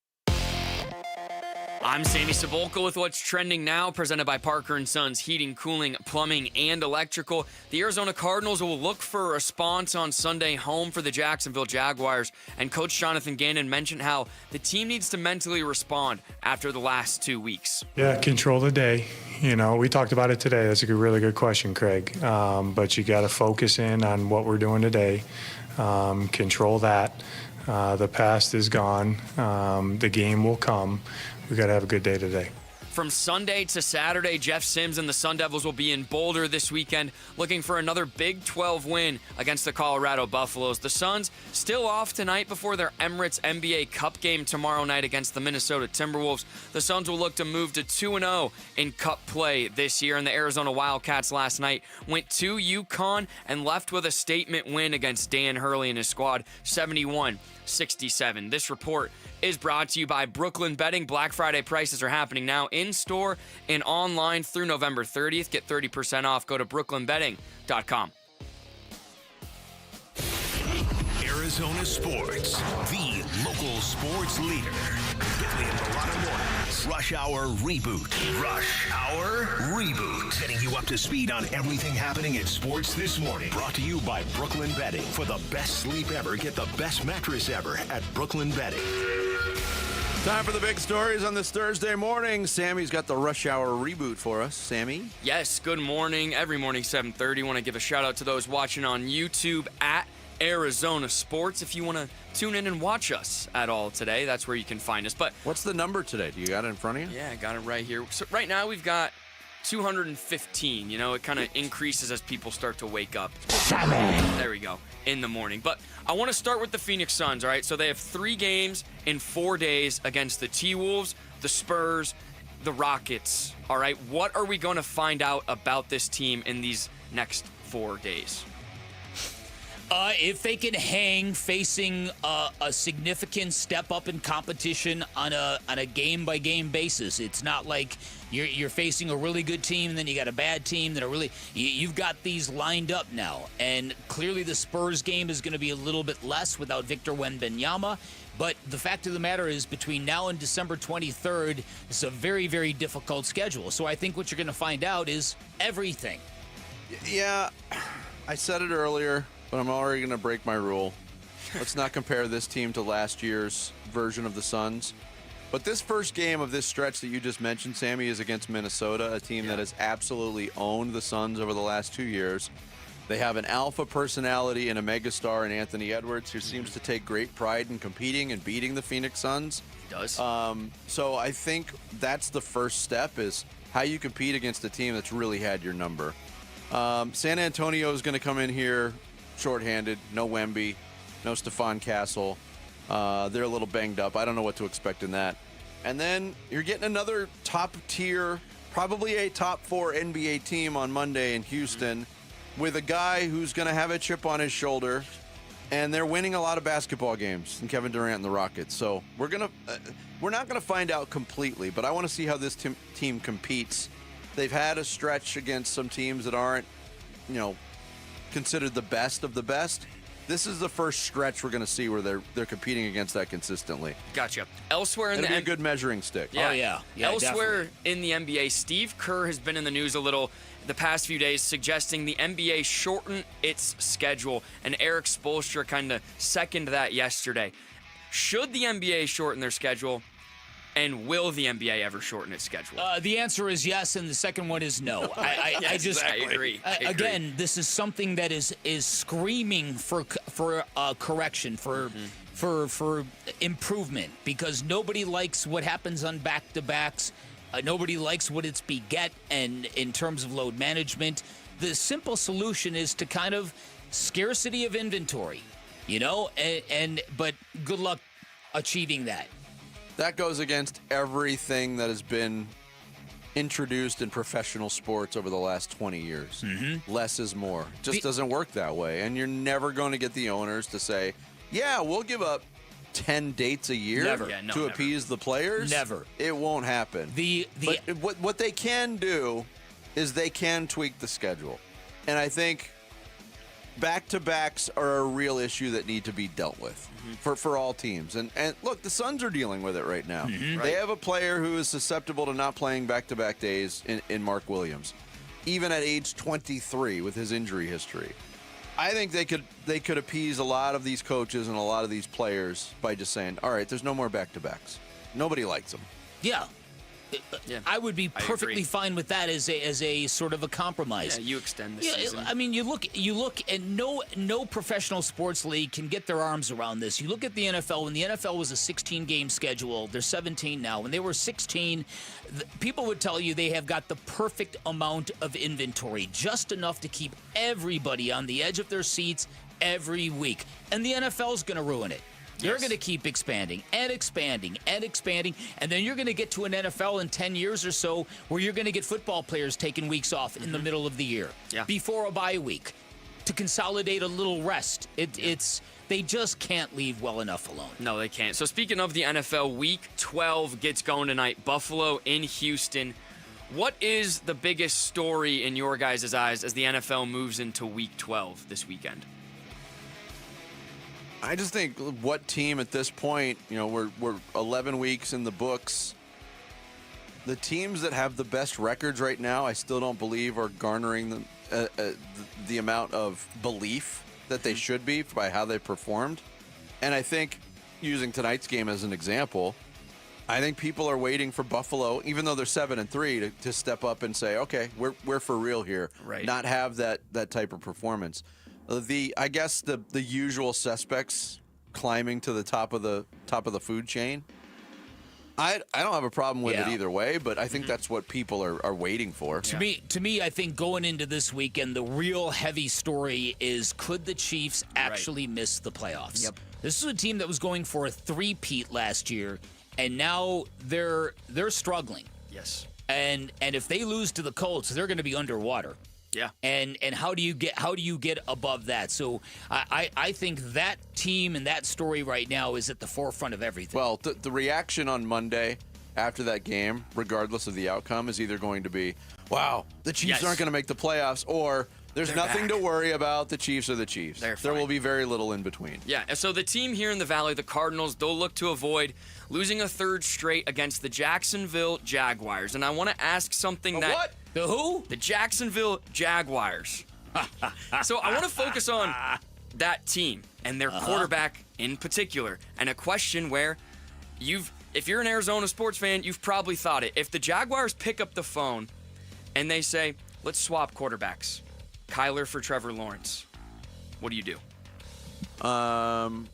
S11: I'm Sammy Savolka with what's trending now, presented by Parker & Sons Heating, Cooling, Plumbing, and Electrical. The Arizona Cardinals will look for a response on Sunday home for the Jacksonville Jaguars, and Coach Jonathan Gannon mentioned how the team needs to mentally respond after the last 2 weeks.
S23: Yeah, control the day. You know, we talked about it today. That's a really good question, Craig. But you got to focus in on what we're doing today. Control that. The past is gone. The game will come. We got to have a good day today.
S11: From Sunday to Saturday, Jeff Sims and the Sun Devils will be in Boulder this weekend looking for another Big 12 win against the Colorado Buffaloes. The Suns still off tonight before their Emirates NBA Cup game tomorrow night against the Minnesota Timberwolves. The Suns will look to move to 2-0 in Cup play this year, and the Arizona Wildcats last night went to UConn and left with a statement win against Dan Hurley and his squad, 71-67. This report is brought to you by Brooklyn Betting. Black Friday prices are happening now in-store and online through November 30th. Get 30% off. Go to brooklynbetting.com.
S25: Arizona Sports, the local sports leader. Bickley and Murata Mornings. Rush Hour Reboot. Rush Hour Reboot. Getting you up to speed on everything happening in sports this morning. Brought to you by Brooklyn Bedding. For the best sleep ever, get the best mattress ever at Brooklyn Bedding.
S8: Time for the big stories on this Thursday morning. Sammy's got the Rush Hour Reboot for us. Sammy?
S11: Yes, good morning. Every morning, 7:30. Want to give a shout out to those watching on YouTube at Arizona Sports. If you want to tune in and watch us at all today, that's where you can find us. But
S8: what's the number today? Do you got it in front of you?
S11: Yeah, I got it right here. So right now we've got 215. You know, it kind of increases as people start to wake up. There we go. In the morning. But I want to start with the Phoenix Suns, all right? So they have 3 games in 4 days against the T-Wolves, the Spurs, the Rockets, all right? What are we going to find out about this team in these next 4 days?
S16: If they can hang facing a significant step up in competition on a game-by-game basis. It's not like you're facing a really good team and then you got a bad team that are really you've got these lined up now. And clearly the Spurs game is going to be a little bit less without Victor Wembanyama. But the fact of the matter is, between now and December 23rd, it's a very, very difficult schedule. So I think what you're going to find out is everything.
S8: Yeah, I said it earlier, but I'm already going to break my rule. Let's not compare this team to last year's version of the Suns. But this first game of this stretch that you just mentioned, Sammy, is against Minnesota, a team that has absolutely owned the Suns over the last 2 years. They have an alpha personality and a megastar in Anthony Edwards, who seems to take great pride in competing and beating the Phoenix Suns.
S11: He does.
S8: So I think that's the first step, is how you compete against a team that's really had your number. San Antonio is going to come in here shorthanded. No Wemby, no Stephon Castle. They're a little banged up. I don't know what to expect in that. And then you're getting another top tier, probably a top 4 NBA team on Monday in Houston, with a guy who's going to have a chip on his shoulder, and they're winning a lot of basketball games, and Kevin Durant and the Rockets. So we're not going to find out completely, but I want to see how this team competes. They've had a stretch against some teams that aren't, considered the best of the best. This is the first stretch we're going to see where they're competing against that consistently.
S11: Gotcha. Elsewhere in
S8: It'll be a good measuring stick.
S11: Yeah.
S16: Oh, yeah.
S11: Elsewhere
S16: Definitely.
S11: in the NBA, Steve Kerr has been in the news a little the past few days, suggesting the NBA shorten its schedule, and Eric Spoelstra kind of seconded that yesterday. Should the NBA shorten their schedule, and will the NBA ever shorten its schedule?
S16: The answer is yes, and the second one is no. I
S11: agree.
S16: Again, this is something that is screaming for correction, for improvement, because nobody likes what happens on back-to-backs. Nobody likes what it's beget, and in terms of load management, the simple solution is to kind of scarcity of inventory, but good luck achieving that.
S8: That goes against everything that has been introduced in professional sports over the last 20 years.
S16: Mm-hmm.
S8: Less is more. It just doesn't work that way. And you're never going to get the owners to say, yeah, we'll give up 10 dates a year to appease the players.
S16: Never.
S8: It won't happen. But what they can do is they can tweak the schedule. And I think back-to-backs are a real issue that need to be dealt with for all teams. And look, the Suns are dealing with it right now.
S16: Mm-hmm.
S8: They have a player who is susceptible to not playing back-to-back days in Mark Williams, even at age 23 with his injury history. I think they could appease a lot of these coaches and a lot of these players by just saying, all right, there's no more back-to-backs. Nobody likes them.
S16: Yeah. I would be perfectly fine with that as a sort of a compromise.
S11: Yeah, you extend the season.
S16: I mean, you look, and no professional sports league can get their arms around this. You look at the NFL. When the NFL was a 16-game schedule, they're 17 now. When they were 16, people would tell you they have got the perfect amount of inventory, just enough to keep everybody on the edge of their seats every week. And the NFL's going to ruin it. You're going to keep expanding and expanding and expanding, and then you're going to get to an NFL in 10 years or so where you're going to get football players taking weeks off in the middle of the year before a bye week to consolidate a little rest. They just can't leave well enough alone.
S11: No, they can't. So speaking of the NFL, Week 12 gets going tonight. Buffalo in Houston. What is the biggest story in your guys' eyes as the NFL moves into Week 12 this weekend?
S8: I just think what team at this point, we're 11 weeks in the books. The teams that have the best records right now, I still don't believe are garnering the amount of belief that they should be by how they performed. And I think, using tonight's game as an example, I think people are waiting for Buffalo, even though they're 7-3, to step up and say, okay, we're for real here.
S11: Right.
S8: Not have that type of performance. I guess the usual suspects climbing to the top of the food chain. I don't have a problem with it either way, but I think that's what people are waiting for.
S16: To me, I think going into this weekend, the real heavy story is, could the Chiefs actually miss the playoffs?
S11: Yep.
S16: This is a team that was going for a three-peat last year, and now they're struggling.
S11: Yes.
S16: And if they lose to the Colts, they're going to be underwater.
S11: Yeah.
S16: And how do you get above that? So I think that team and that story right now is at the forefront of everything.
S8: Well, the reaction on Monday after that game, regardless of the outcome, is either going to be, wow, the Chiefs aren't going to make the playoffs, or there's nothing to worry about. The Chiefs are the Chiefs. There will be very little in between.
S11: Yeah, and so the team here in the Valley, the Cardinals, they'll look to avoid losing a third straight against the Jacksonville Jaguars. And I want to ask something
S8: what?
S16: The who?
S11: The Jacksonville Jaguars. So I want to focus on that team and their quarterback in particular. And a question where if you're an Arizona sports fan, you've probably thought it. If the Jaguars pick up the phone and they say, let's swap quarterbacks, Kyler for Trevor Lawrence, what do you do?
S8: I'm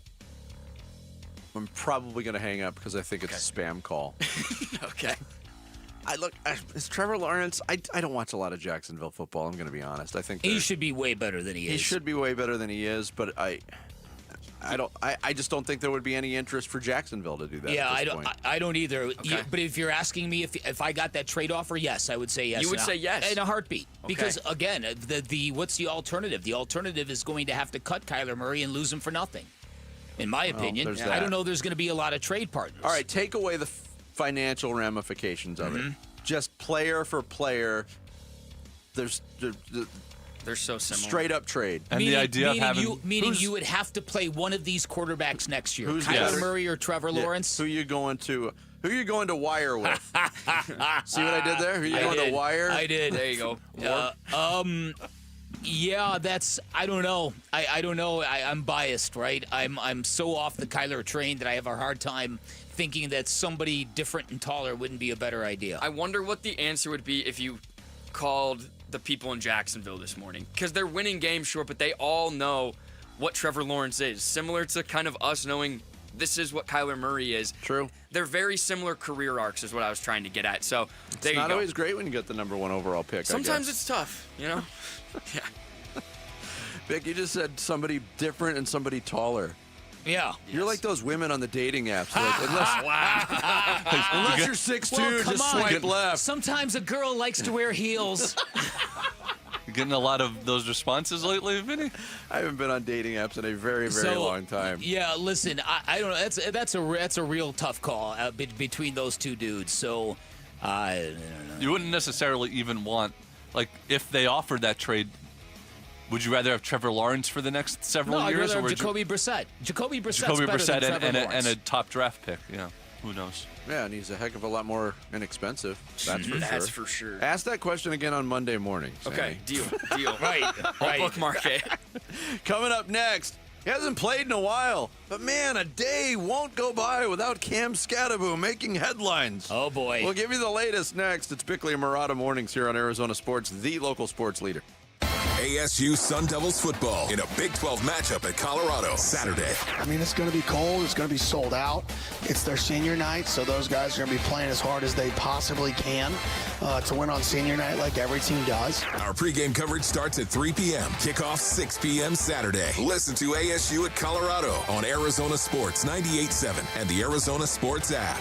S8: probably going to hang up because I think it's a spam call.
S11: Okay.
S8: Is Trevor Lawrence? I don't watch a lot of Jacksonville football. I'm going to be honest. I think
S16: he should be way better than he is.
S8: He should be way better than he is, but I just don't think there would be any interest for Jacksonville to do that.
S16: Yeah,
S8: at this point.
S16: I don't either.
S11: Okay.
S16: But if you're asking me if I got that trade offer, yes, I would say yes.
S11: You would say yes
S16: in a heartbeat.
S11: Okay.
S16: Because again, the what's the alternative? The alternative is going to have to cut Kyler Murray and lose him for nothing. In my opinion, I don't know. There's going to be a lot of trade partners.
S8: All right, take away the financial ramifications of it. Just player for player, they're
S11: so similar.
S8: Straight up trade.
S17: And the idea of having
S16: you would have to play one of these quarterbacks next year. Kyler Murray or Trevor Lawrence.
S8: Who are you going to wire with? See what I did there? Who are you going to wire?
S16: I did.
S11: There you go.
S16: Yeah, I don't know. I don't know. I'm biased, right? I'm so off the Kyler train that I have a hard time thinking that somebody different and taller wouldn't be a better idea.
S11: I wonder what the answer would be if you called the people in Jacksonville this morning. Because they're winning games, sure, but they all know what Trevor Lawrence is. Similar to kind of us knowing this is what Kyler Murray is.
S8: True.
S11: They're very similar career arcs is what I was trying to get at. So there you go.
S8: It's not always great when you get the number one overall pick.
S11: Sometimes it's tough, Yeah.
S8: Vic, you just said somebody different and somebody taller.
S16: Yeah.
S8: You're like those women on the dating apps. Unless you're 6'2", just swipe left.
S16: Sometimes a girl likes to wear heels.
S17: You getting a lot of those responses lately, Vinny?
S8: I haven't been on dating apps in a very, very long time.
S16: Yeah, listen, I don't know. That's a real tough call between those two dudes. So, I don't know.
S17: You wouldn't necessarily even want, if they offered that trade. Would you rather have Trevor Lawrence for the next several years?
S16: I'd rather have Jacoby Brissett. Jacoby Brissett
S17: and a top draft pick. Yeah, who knows?
S8: Yeah, and he's a heck of a lot more inexpensive. That's for sure.
S11: sure.
S8: Ask that question again on Monday morning. Sammy.
S11: Okay, deal.
S16: Right.
S11: I'll bookmark it.
S8: Coming up next, he hasn't played in a while, but man, a day won't go by without Cam Scataboo making headlines.
S16: Oh boy.
S8: We'll give you the latest next. It's Bickley and Murata Mornings here on Arizona Sports, the local sports leader.
S25: ASU Sun Devils football in a Big 12 matchup at Colorado Saturday.
S1: I mean, it's going to be cold. It's going to be sold out. It's their senior night, so those guys are going to be playing as hard as they possibly can to win on senior night like every team does.
S25: Our pregame coverage starts at 3 p.m. Kickoff 6 p.m. Saturday. Listen to ASU at Colorado on Arizona Sports 98.7 and the Arizona Sports app.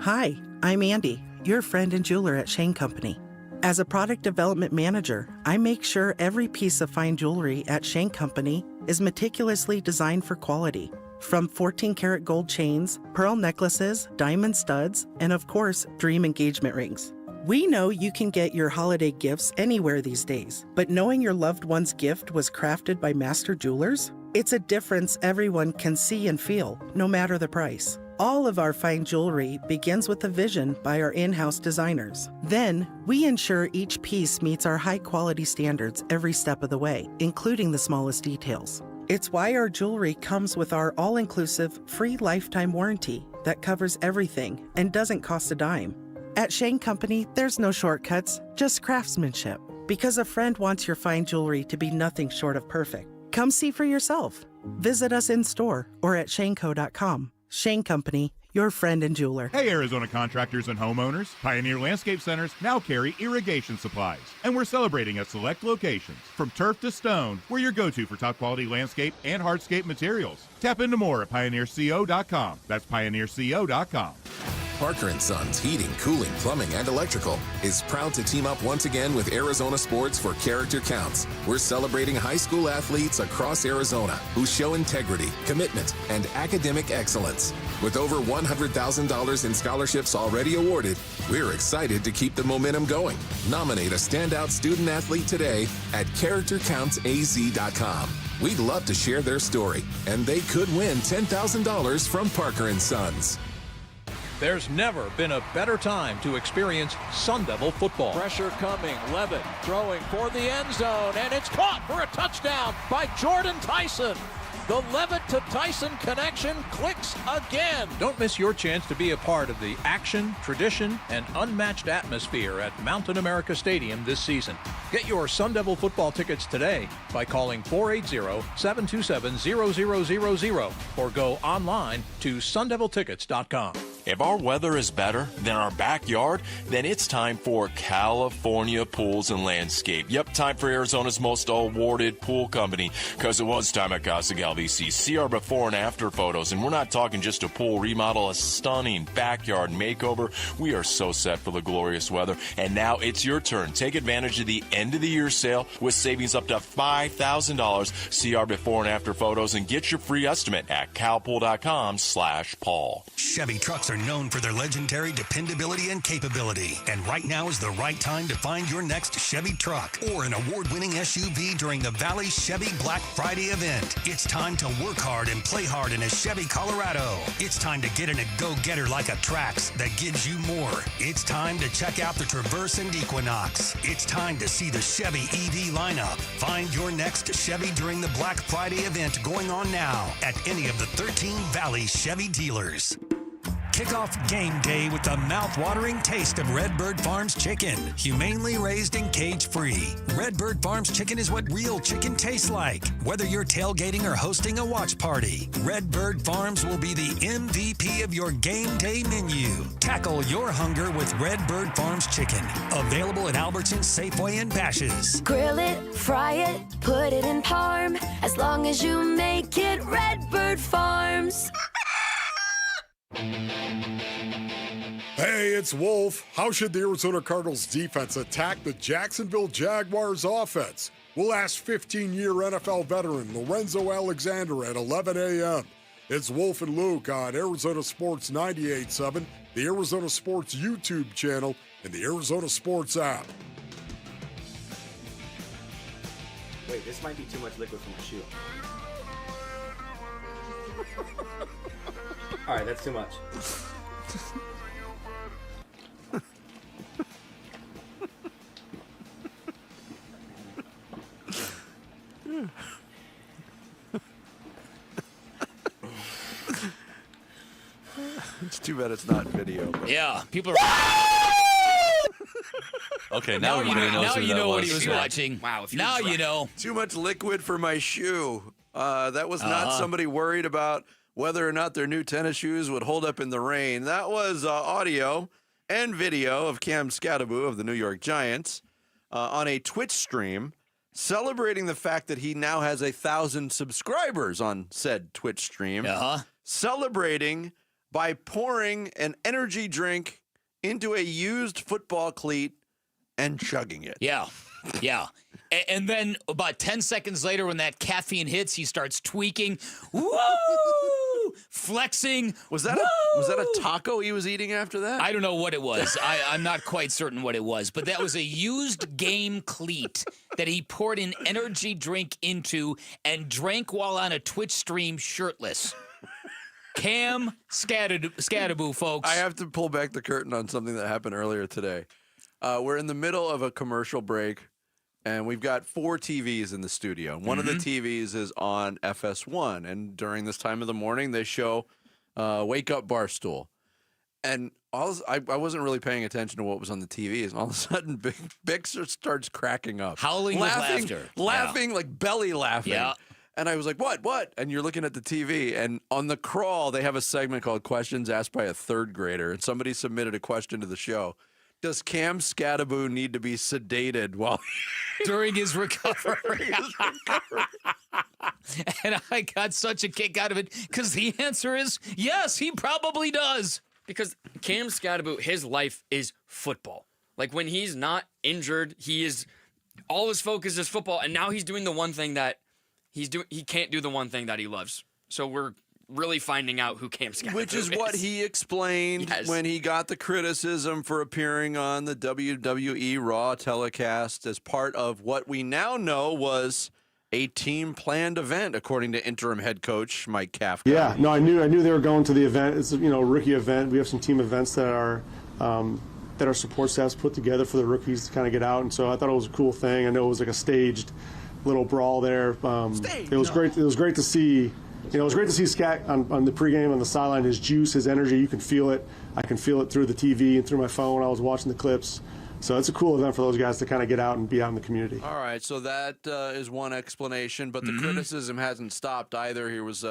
S14: Hi, I'm Andy, your friend and jeweler at Shane Company. As a product development manager, I make sure every piece of fine jewelry at Shane Company is meticulously designed for quality. From 14-karat gold chains, pearl necklaces, diamond studs, and of course, dream engagement rings. We know you can get your holiday gifts anywhere these days, but knowing your loved one's gift was crafted by master jewelers? It's a difference everyone can see and feel, no matter the price. All of our fine jewelry begins with a vision by our in-house designers. Then, we ensure each piece meets our high-quality standards every step of the way, including the smallest details. It's why our jewelry comes with our all-inclusive, free lifetime warranty that covers everything and doesn't cost a dime. At Shane Company, there's no shortcuts, just craftsmanship. Because a friend wants your fine jewelry to be nothing short of perfect. Come see for yourself. Visit us in-store or at shaneco.com. Shane Company, your friend and jeweler.
S18: Hey, Arizona contractors and homeowners. Pioneer Landscape Centers now carry irrigation supplies. And we're celebrating at select locations. From turf to stone, we're your go-to for top-quality landscape and hardscape materials. Tap into more at pioneerco.com. That's pioneerco.com.
S19: Parker & Sons Heating, Cooling, Plumbing, and Electrical is proud to team up once again with Arizona Sports for Character Counts. We're celebrating high school athletes across Arizona who show integrity, commitment, and academic excellence. With over $100,000 in scholarships already awarded, we're excited to keep the momentum going. Nominate a standout student athlete today at CharacterCountsAZ.com. We'd love to share their story, and they could win $10,000 from Parker & Sons.
S20: There's never been a better time to experience Sun Devil football.
S21: Pressure coming. Levit throwing for the end zone, and it's caught for a touchdown by Jordan Tyson. The Levit to Tyson connection clicks again.
S20: Don't miss your chance to be a part of the action, tradition, and unmatched atmosphere at Mountain America Stadium this season. Get your Sun Devil football tickets today by calling 480-727-0000 or go online to sundeviltickets.com.
S2: If our weather is better than our backyard, then it's time for California Pools and Landscape. Yep, time for Arizona's most awarded pool company, because it was time at Casa Galvisi. See our before and after photos, and we're not talking just a pool remodel, a stunning backyard makeover. We are so set for the glorious weather, and now it's your turn. Take advantage of the end of the year sale with savings up to $5,000. See our before and after photos and get your free estimate at calpool.com/Paul.
S6: Chevy trucks are known for their legendary dependability and capability. And right now is the right time to find your next Chevy truck or an award-winning SUV during the Valley Chevy Black Friday event. It's time to work hard and play hard in a Chevy Colorado. It's time to get in a go-getter like a Trax that gives you more. It's time to check out the Traverse and Equinox. It's time to see the Chevy EV lineup. Find your next Chevy during the Black Friday event going on now at any of the 13 Valley Chevy dealers. Kick off game day with the mouth-watering taste of Redbird Farms chicken. Humanely raised and cage-free. Redbird Farms chicken is what real chicken tastes like. Whether you're tailgating or hosting a watch party, Redbird Farms will be the MVP of your game day menu. Tackle your hunger with Redbird Farms chicken. Available at Albertsons, Safeway, and Bash's'.
S10: Grill it, fry it, put it in parm. As long as you make it Redbird Farms.
S24: Hey, it's Wolf. How should the Arizona Cardinals defense attack the Jacksonville Jaguars offense? We'll ask 15-year NFL veteran Lorenzo Alexander at 11 a.m. It's Wolf and Luke on Arizona Sports 98.7, the Arizona Sports YouTube channel, and the Arizona Sports app.
S26: Wait, this might be too much liquid for my shoe. All right, that's too much.
S8: It's too bad it's not video. But...
S16: Yeah, people are.
S17: Okay, now everybody knows who
S16: you
S17: that
S16: know
S17: was.
S16: what he was watching.
S11: Wow, if
S16: now you know.
S8: Too much liquid for my shoe. That was not somebody worried about whether or not their new tennis shoes would hold up in the rain. That was audio and video of Cam Scataboo of the New York Giants on a Twitch stream celebrating the fact that he now has 1,000 subscribers on said Twitch stream. Celebrating by pouring an energy drink into a used football cleat and chugging it.
S16: Yeah. And then about 10 seconds later, when that caffeine hits, he starts tweaking. Woo! woo, flexing.
S8: Was that a taco he was eating after that?
S16: I don't know what it was. I'm not quite certain what it was, but that was a used game cleat that he poured an energy drink into and drank while on a Twitch stream shirtless. Cam Scataboo, folks.
S8: I have to pull back the curtain on something that happened earlier today. We're in the middle of a commercial break, and we've got 4 TVs in the studio. One of the TVs is on FS1, and during this time of the morning, they show Wake Up Barstool. And I wasn't really paying attention to what was on the TV, and all of a sudden, Big starts cracking up.
S16: Howling with laughter.
S8: Laughing, like belly laughing.
S16: Yeah.
S8: And I was like, what? And you're looking at the TV, and on the crawl, they have a segment called Questions Asked by a Third Grader, and somebody submitted a question to the show. Does Cam Scataboo need to be sedated while
S16: during his recovery? And I got such a kick out of it because the answer is yes, he probably does.
S11: Because Cam Scataboo, his life is football. Like when he's not injured, all his focus is football, and now he's doing the one thing that he can't do the one thing that he loves. So we're really finding out who Cam Scataboo is.
S8: Which is what he explained when he got the criticism for appearing on the WWE Raw telecast as part of what we now know was a team-planned event, according to interim head coach Mike Kafka.
S3: Yeah, no, I knew they were going to the event. It's a rookie event. We have some team events that our support staffs put together for the rookies to kind of get out, and so I thought it was a cool thing. I know it was like a staged little brawl there. It was great. It was great to see. It was great to see Scat on the pregame on the sideline. His juice, his energy, you can feel it. I can feel it through the TV and through my phone. I was watching the clips. So it's a cool event for those guys to kind of get out and be out in the community.
S8: All right, so that is one explanation, but the criticism hasn't stopped either. Here was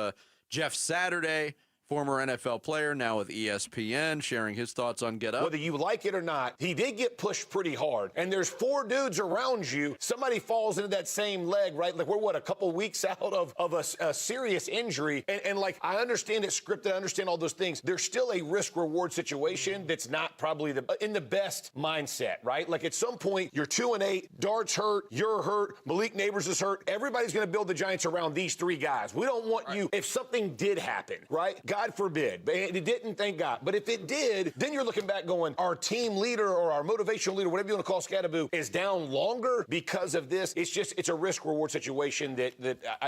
S8: Jeff Saturday, former NFL player, now with ESPN, sharing his thoughts on Get Up.
S4: Whether you like it or not, he did get pushed pretty hard. And there's 4 dudes around you. Somebody falls into that same leg, right? Like, we're, a couple weeks out of a serious injury. And like, I understand it's scripted. I understand all those things. There's still a risk-reward situation that's not probably in the best mindset, right? Like, at some point, you're 2-8, Dart's hurt, you're hurt, Malik Neighbors is hurt. Everybody's going to build the Giants around these 3 guys. We don't want you, if something did happen, right? God forbid. It didn't, thank God. But if it did, then you're looking back going, our team leader or our motivational leader, whatever you want to call Scataboo, is down longer because of this. It's a risk-reward situation that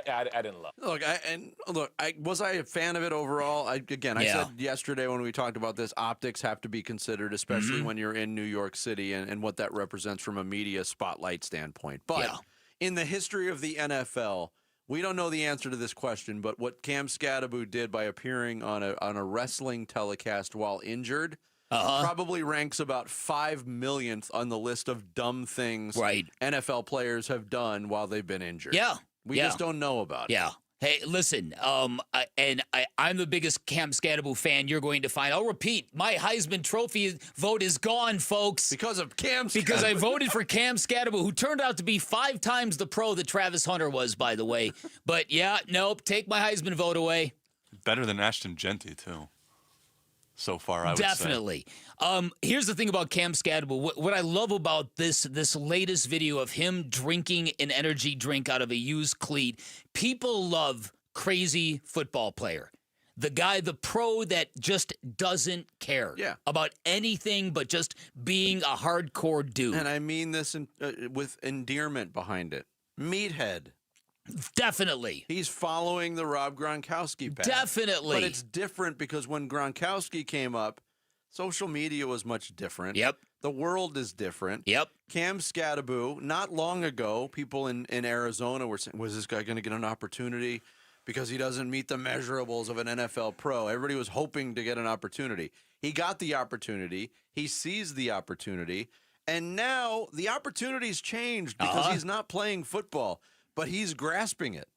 S4: I didn't love.
S8: Look, was I a fan of it overall? I said yesterday when we talked about this, optics have to be considered, especially when you're in New York City and what that represents from a media spotlight standpoint. But in the history of the NFL, we don't know the answer to this question, but what Cam Scataboo did by appearing on a wrestling telecast while injured probably ranks about 5 millionth on the list of dumb things NFL players have done while they've been injured. We just don't know about it.
S16: Hey, listen, I'm the biggest Cam Scataboo fan you're going to find. I'll repeat, my Heisman Trophy vote is gone, folks.
S8: Because of Cam Scataboo.
S16: Because I voted for Cam Scataboo, who turned out to be 5 times the pro that Travis Hunter was, by the way. But, take my Heisman vote away.
S17: Better than Ashton Genty, too. So far, I would say.
S16: Definitely. Here's the thing about Cam Scataboo. What I love about this latest video of him drinking an energy drink out of a used cleat, people love crazy football player. The guy, the pro that just doesn't care about anything but just being a hardcore dude.
S8: And I mean this with endearment behind it. Meathead.
S16: Definitely.
S8: He's following the Rob Gronkowski path.
S16: Definitely.
S8: But it's different because when Gronkowski came up, social media was much different. The world is different. Cam Scataboo, not long ago, people in Arizona were saying, was this guy going to get an opportunity because he doesn't meet the measurables of an NFL pro? Everybody was hoping to get an opportunity. He got the opportunity. He seized the opportunity. And now the opportunity's changed because he's not playing football. But he's grasping it.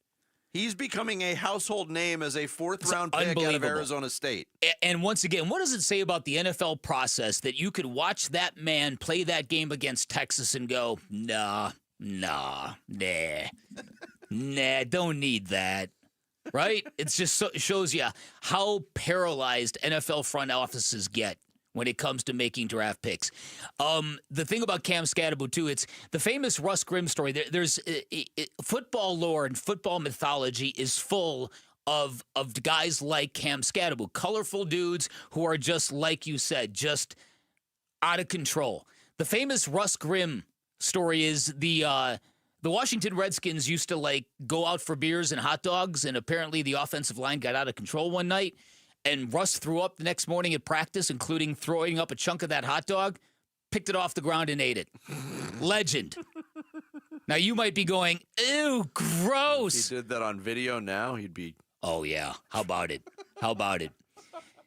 S8: He's becoming a household name as a 4th-round pick out of Arizona State.
S16: And once again, what does it say about the NFL process that you could watch that man play that game against Texas and go, nah, don't need that, right? It's just it shows you how paralyzed NFL front offices get when it comes to making draft picks. The thing about Cam Scataboo, too, it's the famous Russ Grimm story. There's football lore and football mythology is full of guys like Cam Scataboo, colorful dudes who are just, like you said, just out of control. The famous Russ Grimm story is the Washington Redskins used to go out for beers and hot dogs, and apparently the offensive line got out of control one night, and Russ threw up the next morning at practice, including throwing up a chunk of that hot dog, picked it off the ground and ate it. Legend. Now you might be going, ew, gross.
S8: If he did that on video now, he'd be...
S16: Oh, yeah. How about it? How about it?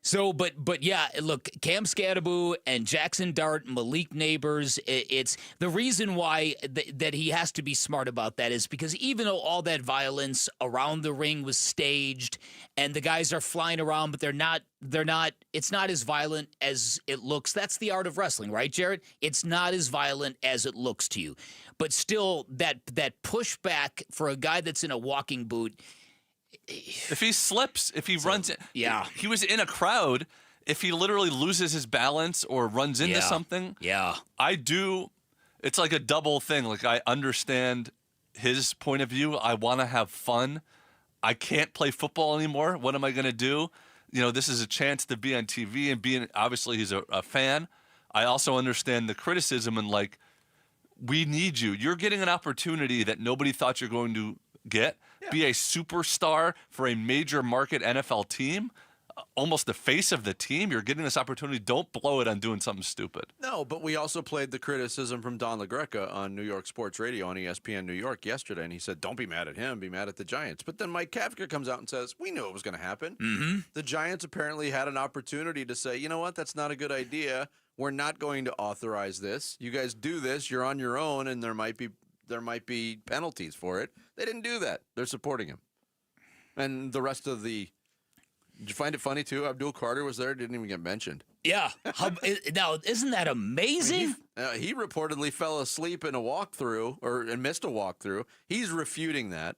S16: So, but yeah, look, Cam Scataboo and Jackson Dart, Malik Neighbors, it's the reason why that he has to be smart about that is because even though all that violence around the ring was staged and the guys are flying around, but it's not as violent as it looks. That's the art of wrestling, right, Jared? It's not as violent as it looks to you. But still, that pushback for a guy that's in a walking boot,
S17: if he slips, if he runs, he was in a crowd. If he literally loses his balance or runs into something, it's like a double thing. Like, I understand his point of view. I want to have fun. I can't play football anymore. What am I going to do? This is a chance to be on TV and obviously he's a fan. I also understand the criticism and we need you. You're getting an opportunity that nobody thought you're going to get. Be a superstar for a major market NFL team, almost the face of the team. You're getting this opportunity. Don't blow it on doing something stupid.
S8: No, but we also played the criticism from Don LaGreca on New York Sports Radio on ESPN New York yesterday, and he said, don't be mad at him, be mad at the Giants. But then Mike Kafka comes out and says, we knew it was going to happen.
S16: Mm-hmm.
S8: The Giants apparently had an opportunity to say, you know what, that's not a good idea. We're not going to authorize this. You guys do this, you're on your own, and there might be penalties for it. They didn't do that. They're supporting him. And the rest of did you find it funny too? Abdul Carter was there, didn't even get mentioned.
S16: Yeah. Now, isn't that amazing?
S8: He reportedly fell asleep in a walkthrough and missed a walkthrough. He's refuting that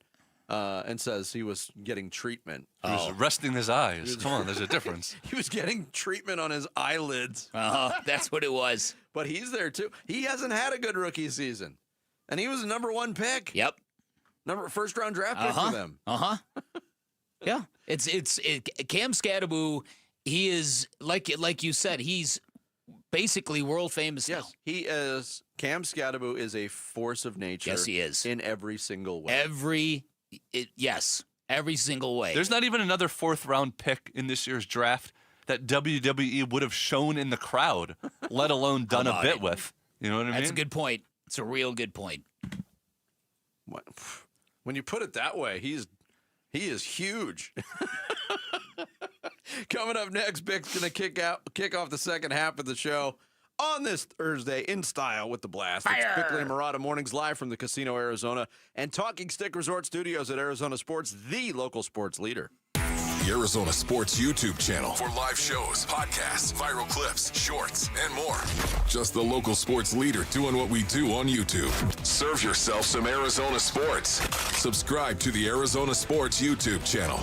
S8: and says he was getting treatment.
S17: He was resting his eyes. Come on, there's a difference.
S8: He was getting treatment on his eyelids.
S16: That's what it was.
S8: But he's there too. He hasn't had a good rookie season. And he was a number 1 pick.
S16: Yep.
S8: First round draft pick for them.
S16: Yeah. It's Cam Scataboo. He is like you said. He's basically world famous now.
S8: He is. Cam Scataboo is a force of nature.
S16: Yes, he is
S8: in every single way.
S16: Every single way.
S17: There's not even another 4th round pick in this year's draft that WWE would have shown in the crowd, let alone done a bit with. You know what I mean?
S16: That's a good point. It's a real good point.
S8: When you put it that way, he is huge. Coming up next, Bick's going to kick off the second half of the show on this Thursday in style with the Blast. It's Bickley and Murata Mornings live from the Casino Arizona and Talking Stick Resort Studios at Arizona Sports, the local sports leader.
S19: The Arizona Sports YouTube channel for live shows, podcasts, viral clips, shorts, and more. Just the local sports leader doing what we do on YouTube. Serve yourself some Arizona sports. Subscribe to the Arizona Sports YouTube channel.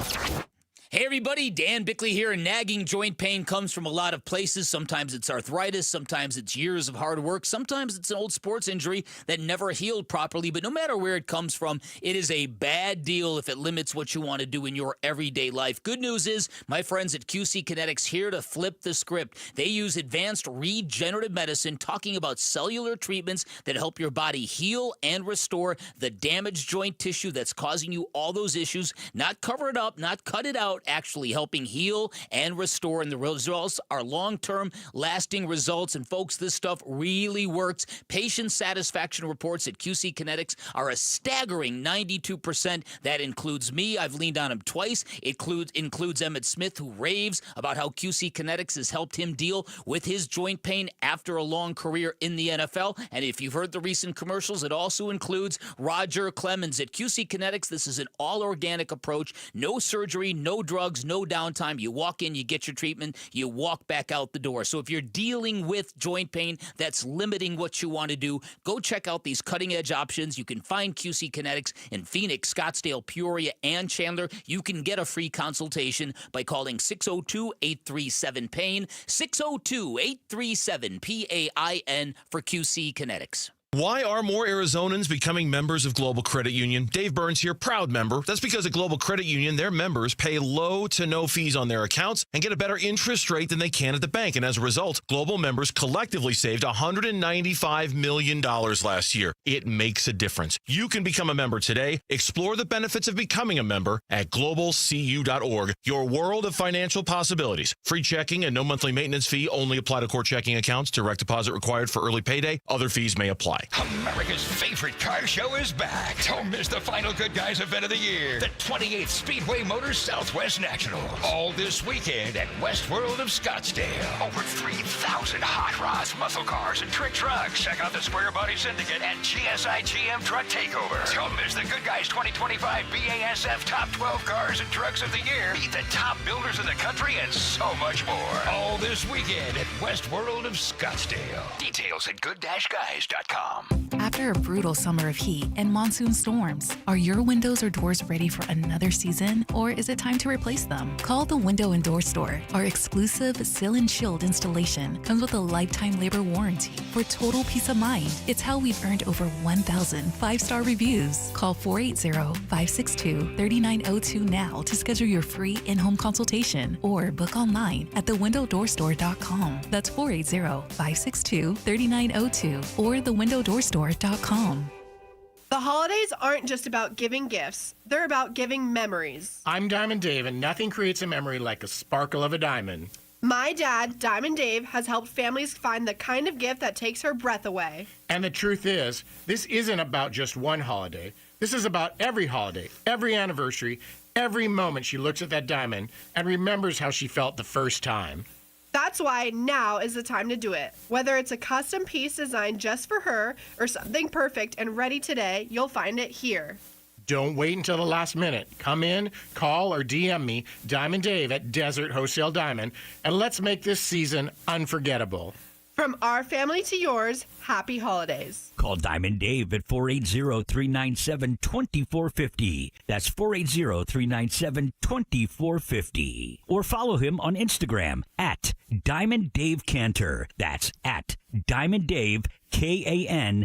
S16: Hey everybody, Dan Bickley here, and nagging joint pain comes from a lot of places. Sometimes it's arthritis, sometimes it's years of hard work, sometimes it's an old sports injury that never healed properly, but no matter where it comes from, it is a bad deal if it limits what you want to do in your everyday life. Good news is, my friends at QC Kinetics here to flip the script. They use advanced regenerative medicine, talking about cellular treatments that help your body heal and restore the damaged joint tissue that's causing you all those issues, not cover it up, not cut it out, actually helping heal and restore, and the results are long-term lasting results. And folks, this stuff really works. Patient satisfaction reports at QC Kinetics are a staggering 92%. That includes me. I've leaned on him twice. It includes Emmett Smith, who raves about how QC Kinetics has helped him deal with his joint pain after a long career in the NFL. And if you've heard the recent commercials, it also includes Roger Clemens at QC Kinetics. This is an all-organic approach. No surgery, no drugs, no downtime. You walk in, you get your treatment, you walk back out the door. So if you're dealing with joint pain that's limiting what you want to do, go check out these cutting-edge options. You can find QC Kinetics in Phoenix, Scottsdale, Peoria, and Chandler. You can get a free consultation by calling 602-837-PAIN, 602-837-PAIN for QC Kinetics.
S2: Why are more Arizonans becoming members of Global Credit Union? Dave Burns here, proud member. That's because at Global Credit Union, their members pay low to no fees on their accounts and get a better interest rate than they can at the bank. And as a result, Global members collectively saved $195 million last year. It makes a difference. You can become a member today. Explore the benefits of becoming a member at globalcu.org. Your world of financial possibilities. Free checking and no monthly maintenance fee only apply to core checking accounts. Direct deposit required for early payday. Other fees may apply.
S5: America's favorite car show is back. Don't miss the final Good Guys event of the year, the 28th Speedway Motors Southwest National. All this weekend at West World of Scottsdale. Over 3,000 hot rods, muscle cars, and trick trucks. Check out the Square Body Syndicate and GSI GM Truck Takeover. Don't miss the Good Guys 2025 BASF Top 12 Cars and Trucks of the Year. Meet the top builders in the country and so much more. All this weekend at West World of Scottsdale. Details at good-guys.com.
S7: After a brutal summer of heat and monsoon storms, are your windows or doors ready for another season, or is it time to replace them? Call the Window and Door Store. Our exclusive Seal and Shield installation comes with a lifetime labor warranty for total peace of mind. It's how we've earned over 1,000 five-star reviews. Call 480-562-3902 now to schedule your free in-home consultation or book online at thewindowdoorstore.com. That's 480-562-3902 or thewindowdoorstore.com.
S9: The holidays aren't just about giving gifts, they're about giving memories.
S12: I'm Diamond Dave, and nothing creates a memory like a sparkle of a diamond.
S9: My dad, Diamond Dave, has helped families find the kind of gift that takes her breath away.
S12: And the truth is, this isn't about just one holiday. This is about every holiday, every anniversary, every moment she looks at that diamond and remembers how she felt the first time.
S9: That's why now is the time to do it. Whether it's a custom piece designed just for her or something perfect and ready today, you'll find it here.
S12: Don't wait until the last minute. Come in, call, or DM me, Diamond Dave at Desert Wholesale Diamond, and let's make this season unforgettable.
S9: From our family to yours, happy holidays.
S13: Call Diamond Dave at 480-397-2450. That's 480-397-2450. Or follow him on Instagram at Diamond Dave Cantor. That's at Diamond Dave Kantor.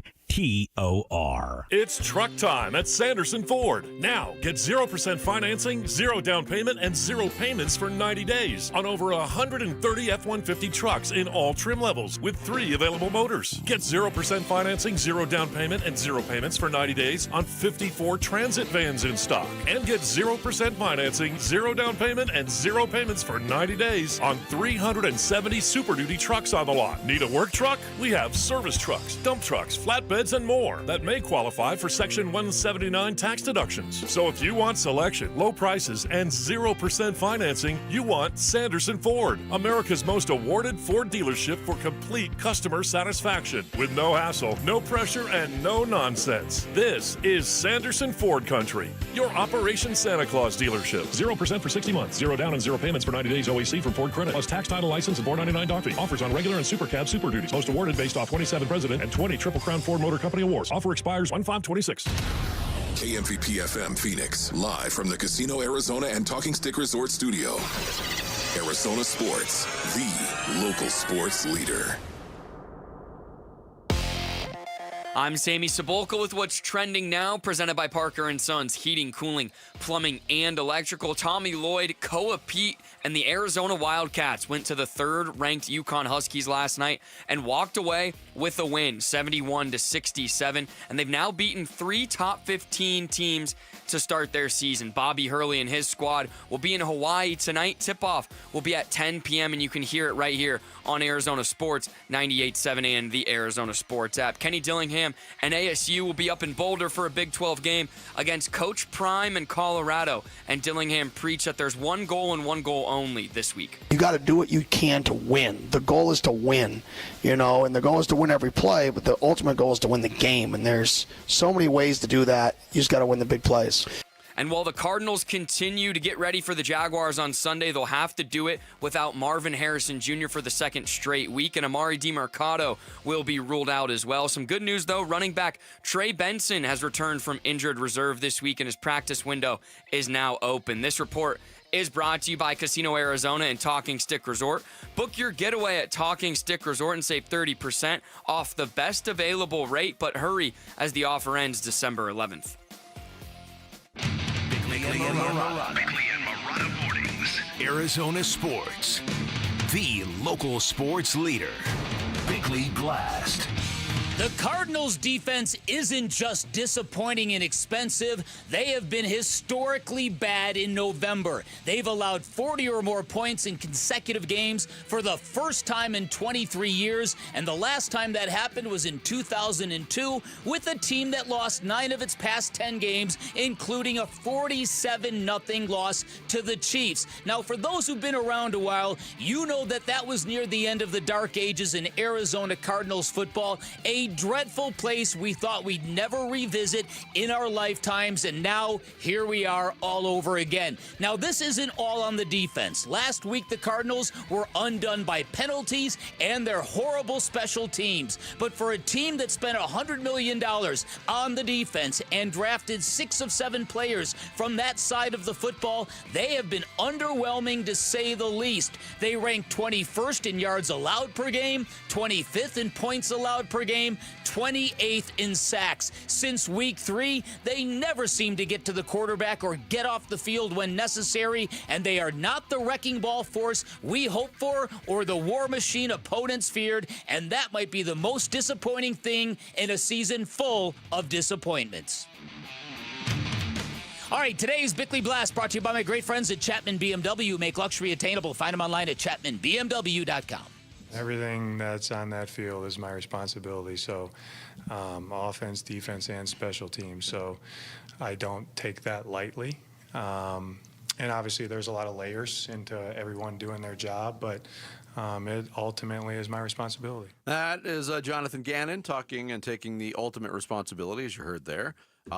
S15: It's truck time at Sanderson Ford. Now, get 0% financing, 0 down payment, and 0 payments for 90 days on over 130 F-150 trucks in all trim levels with 3 available motors. Get 0% financing, 0 down payment, and 0 payments for 90 days on 54 Transit vans in stock. And get 0% financing, 0 down payment, and 0 payments for 90 days on 370 Super Duty trucks on the lot. Need a work truck? We have service trucks, dump trucks, flatbeds, and more that may qualify for Section 179 tax deductions. So if you want selection, low prices, and 0% financing, you want Sanderson Ford, America's most awarded Ford dealership for complete customer satisfaction. With no hassle, no pressure, and no nonsense. This is Sanderson Ford Country, your Operation Santa Claus dealership. 0% for 60 months, 0 down and 0 payments for 90 days OAC from Ford Credit, plus tax, title, license, and $4.99 dock fee. Offers on regular and Super Cab Super Duties. Most awarded based off 27 President and 20 Triple Crown Ford Motor Company awards. Offer expires 1/5/26.
S19: KMVP FM Phoenix, live from the Casino Arizona and Talking Stick Resort Studio. Arizona Sports, the local sports leader.
S11: I'm Sammy Cebulka with what's trending now, presented by Parker & Sons, heating, cooling, plumbing, and electrical. Tommy Lloyd, Koa Pete, and the Arizona Wildcats went to the 3rd-ranked UConn Huskies last night and walked away with a win, 71-67, and they've now beaten 3 top 15 teams to start their season. Bobby Hurley and his squad will be in Hawaii tonight. Tip-off will be at 10 p.m., and you can hear it right here on Arizona Sports, 98.7 and the Arizona Sports app. Kenny Dillingham and ASU will be up in Boulder for a Big 12 game against Coach Prime and Colorado, and Dillingham preached that there's one goal and one goal only this week.
S1: You got to do what you can to win. The goal is to win, and the goal is to win every play, but the ultimate goal is to win the game, and there's so many ways to do that. You just got to win the big plays.
S11: And while the Cardinals continue to get ready for the Jaguars on Sunday, they'll have to do it without Marvin Harrison Jr. for the 2nd straight week, and Amari DiMercado will be ruled out as well. Some good news, though. Running back Trey Benson has returned from injured reserve this week, and his practice window is now open. This report is brought to you by Casino Arizona and Talking Stick Resort. Book your getaway at Talking Stick Resort and save 30% off the best available rate, but hurry as the offer ends December 11th.
S6: Bickley and Marotta Mornings. Arizona Sports. The local sports leader. Bickley Blast.
S16: The Cardinals' defense isn't just disappointing and expensive. They have been historically bad in November. They've allowed 40 or more points in consecutive games for the first time in 23 years, and the last time that happened was in 2002 with a team that lost 9 of its past 10 games, including a 47-0 loss to the Chiefs. Now, for those who've been around a while, you know that was near the end of the dark ages in Arizona Cardinals football, a dreadful place we thought we'd never revisit in our lifetimes, and now here we are all over again. Now, this isn't all on the defense. Last week, the Cardinals were undone by penalties and their horrible special teams. But for a team that spent $100 million on the defense and drafted 6 of 7 players from that side of the football, they have been underwhelming to say the least. They ranked 21st in yards allowed per game, 25th in points allowed per game, 28th in sacks. Since week 3, they never seem to get to the quarterback or get off the field when necessary, and they are not the wrecking ball force we hoped for or the war machine opponents feared, and that might be the most disappointing thing in a season full of disappointments. All right, today's Bickley Blast brought to you by my great friends at Chapman BMW. Make luxury attainable. Find them online at chapmanbmw.com.
S14: Everything that's on that field is my responsibility. So offense, defense, and special teams. So I don't take that lightly. And obviously there's a lot of layers into everyone doing their job, but it ultimately is my responsibility.
S8: That is Jonathan Gannon talking and taking the ultimate responsibility, as you heard there.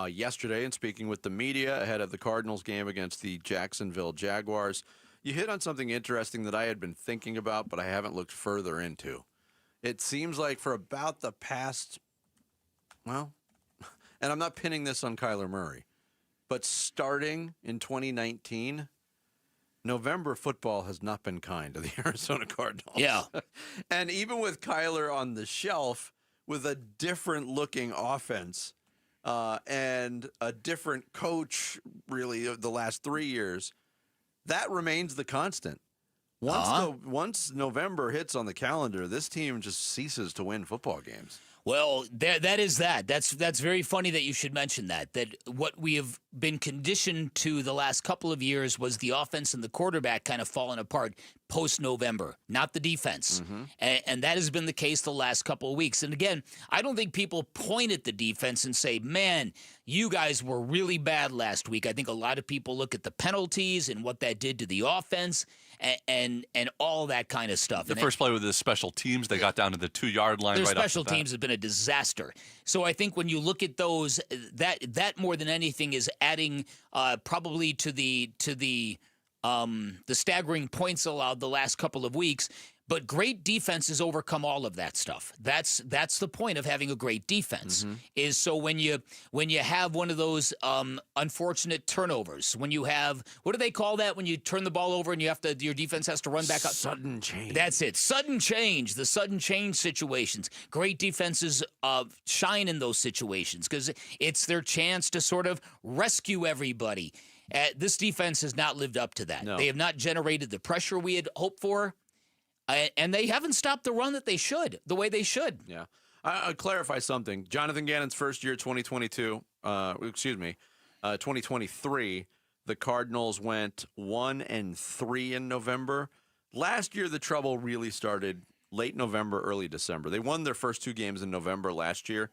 S8: Yesterday, and speaking with the media ahead of the Cardinals game against the Jacksonville Jaguars, you hit on something interesting that I had been thinking about, but I haven't looked further into. It seems like for about the past, well, and I'm not pinning this on Kyler Murray, but starting in 2019, November football has not been kind to the Arizona Cardinals.
S16: Yeah.
S8: And even with Kyler on the shelf with a different looking offense and a different coach, really, the last 3 years, that remains the constant. Once November hits on the calendar, this team just ceases to win football games.
S16: Well, that is that. That's very funny that you should mention that. That what we have been conditioned to the last couple of years was the offense and the quarterback kind of falling apart post-November, not the defense. And that has been the case the last couple of weeks. And again, I don't think people point at the defense and say, man, you guys were really bad last week. I think a lot of people look at the penalties and what that did to the offense and all that kind of stuff.
S17: The first play with the special teams, they got down to the 2-yard line.
S16: Their
S17: right
S16: special teams have been a disaster. So I think when you look at those, that more than anything is adding probably to the staggering points allowed the last couple of weeks. But great defenses overcome all of that stuff. That's the point of having a great defense. Is so when you have one of those unfortunate turnovers, when you have, what do they call that when you turn the ball over and your defense has to run back up?
S8: Sudden change.
S16: That's it. Sudden change. The sudden change situations. Great defenses shine in those situations because it's their chance to sort of rescue everybody. This defense has not lived up to that.
S8: No.
S16: They have not generated the pressure we had hoped for. And they haven't stopped the run that they should, the way they should.
S8: Yeah. I'll clarify something. Jonathan Gannon's first year, 2023, the Cardinals went 1-3 in November. Last year, the trouble really started late November, early December. They won their first 2 games in November last year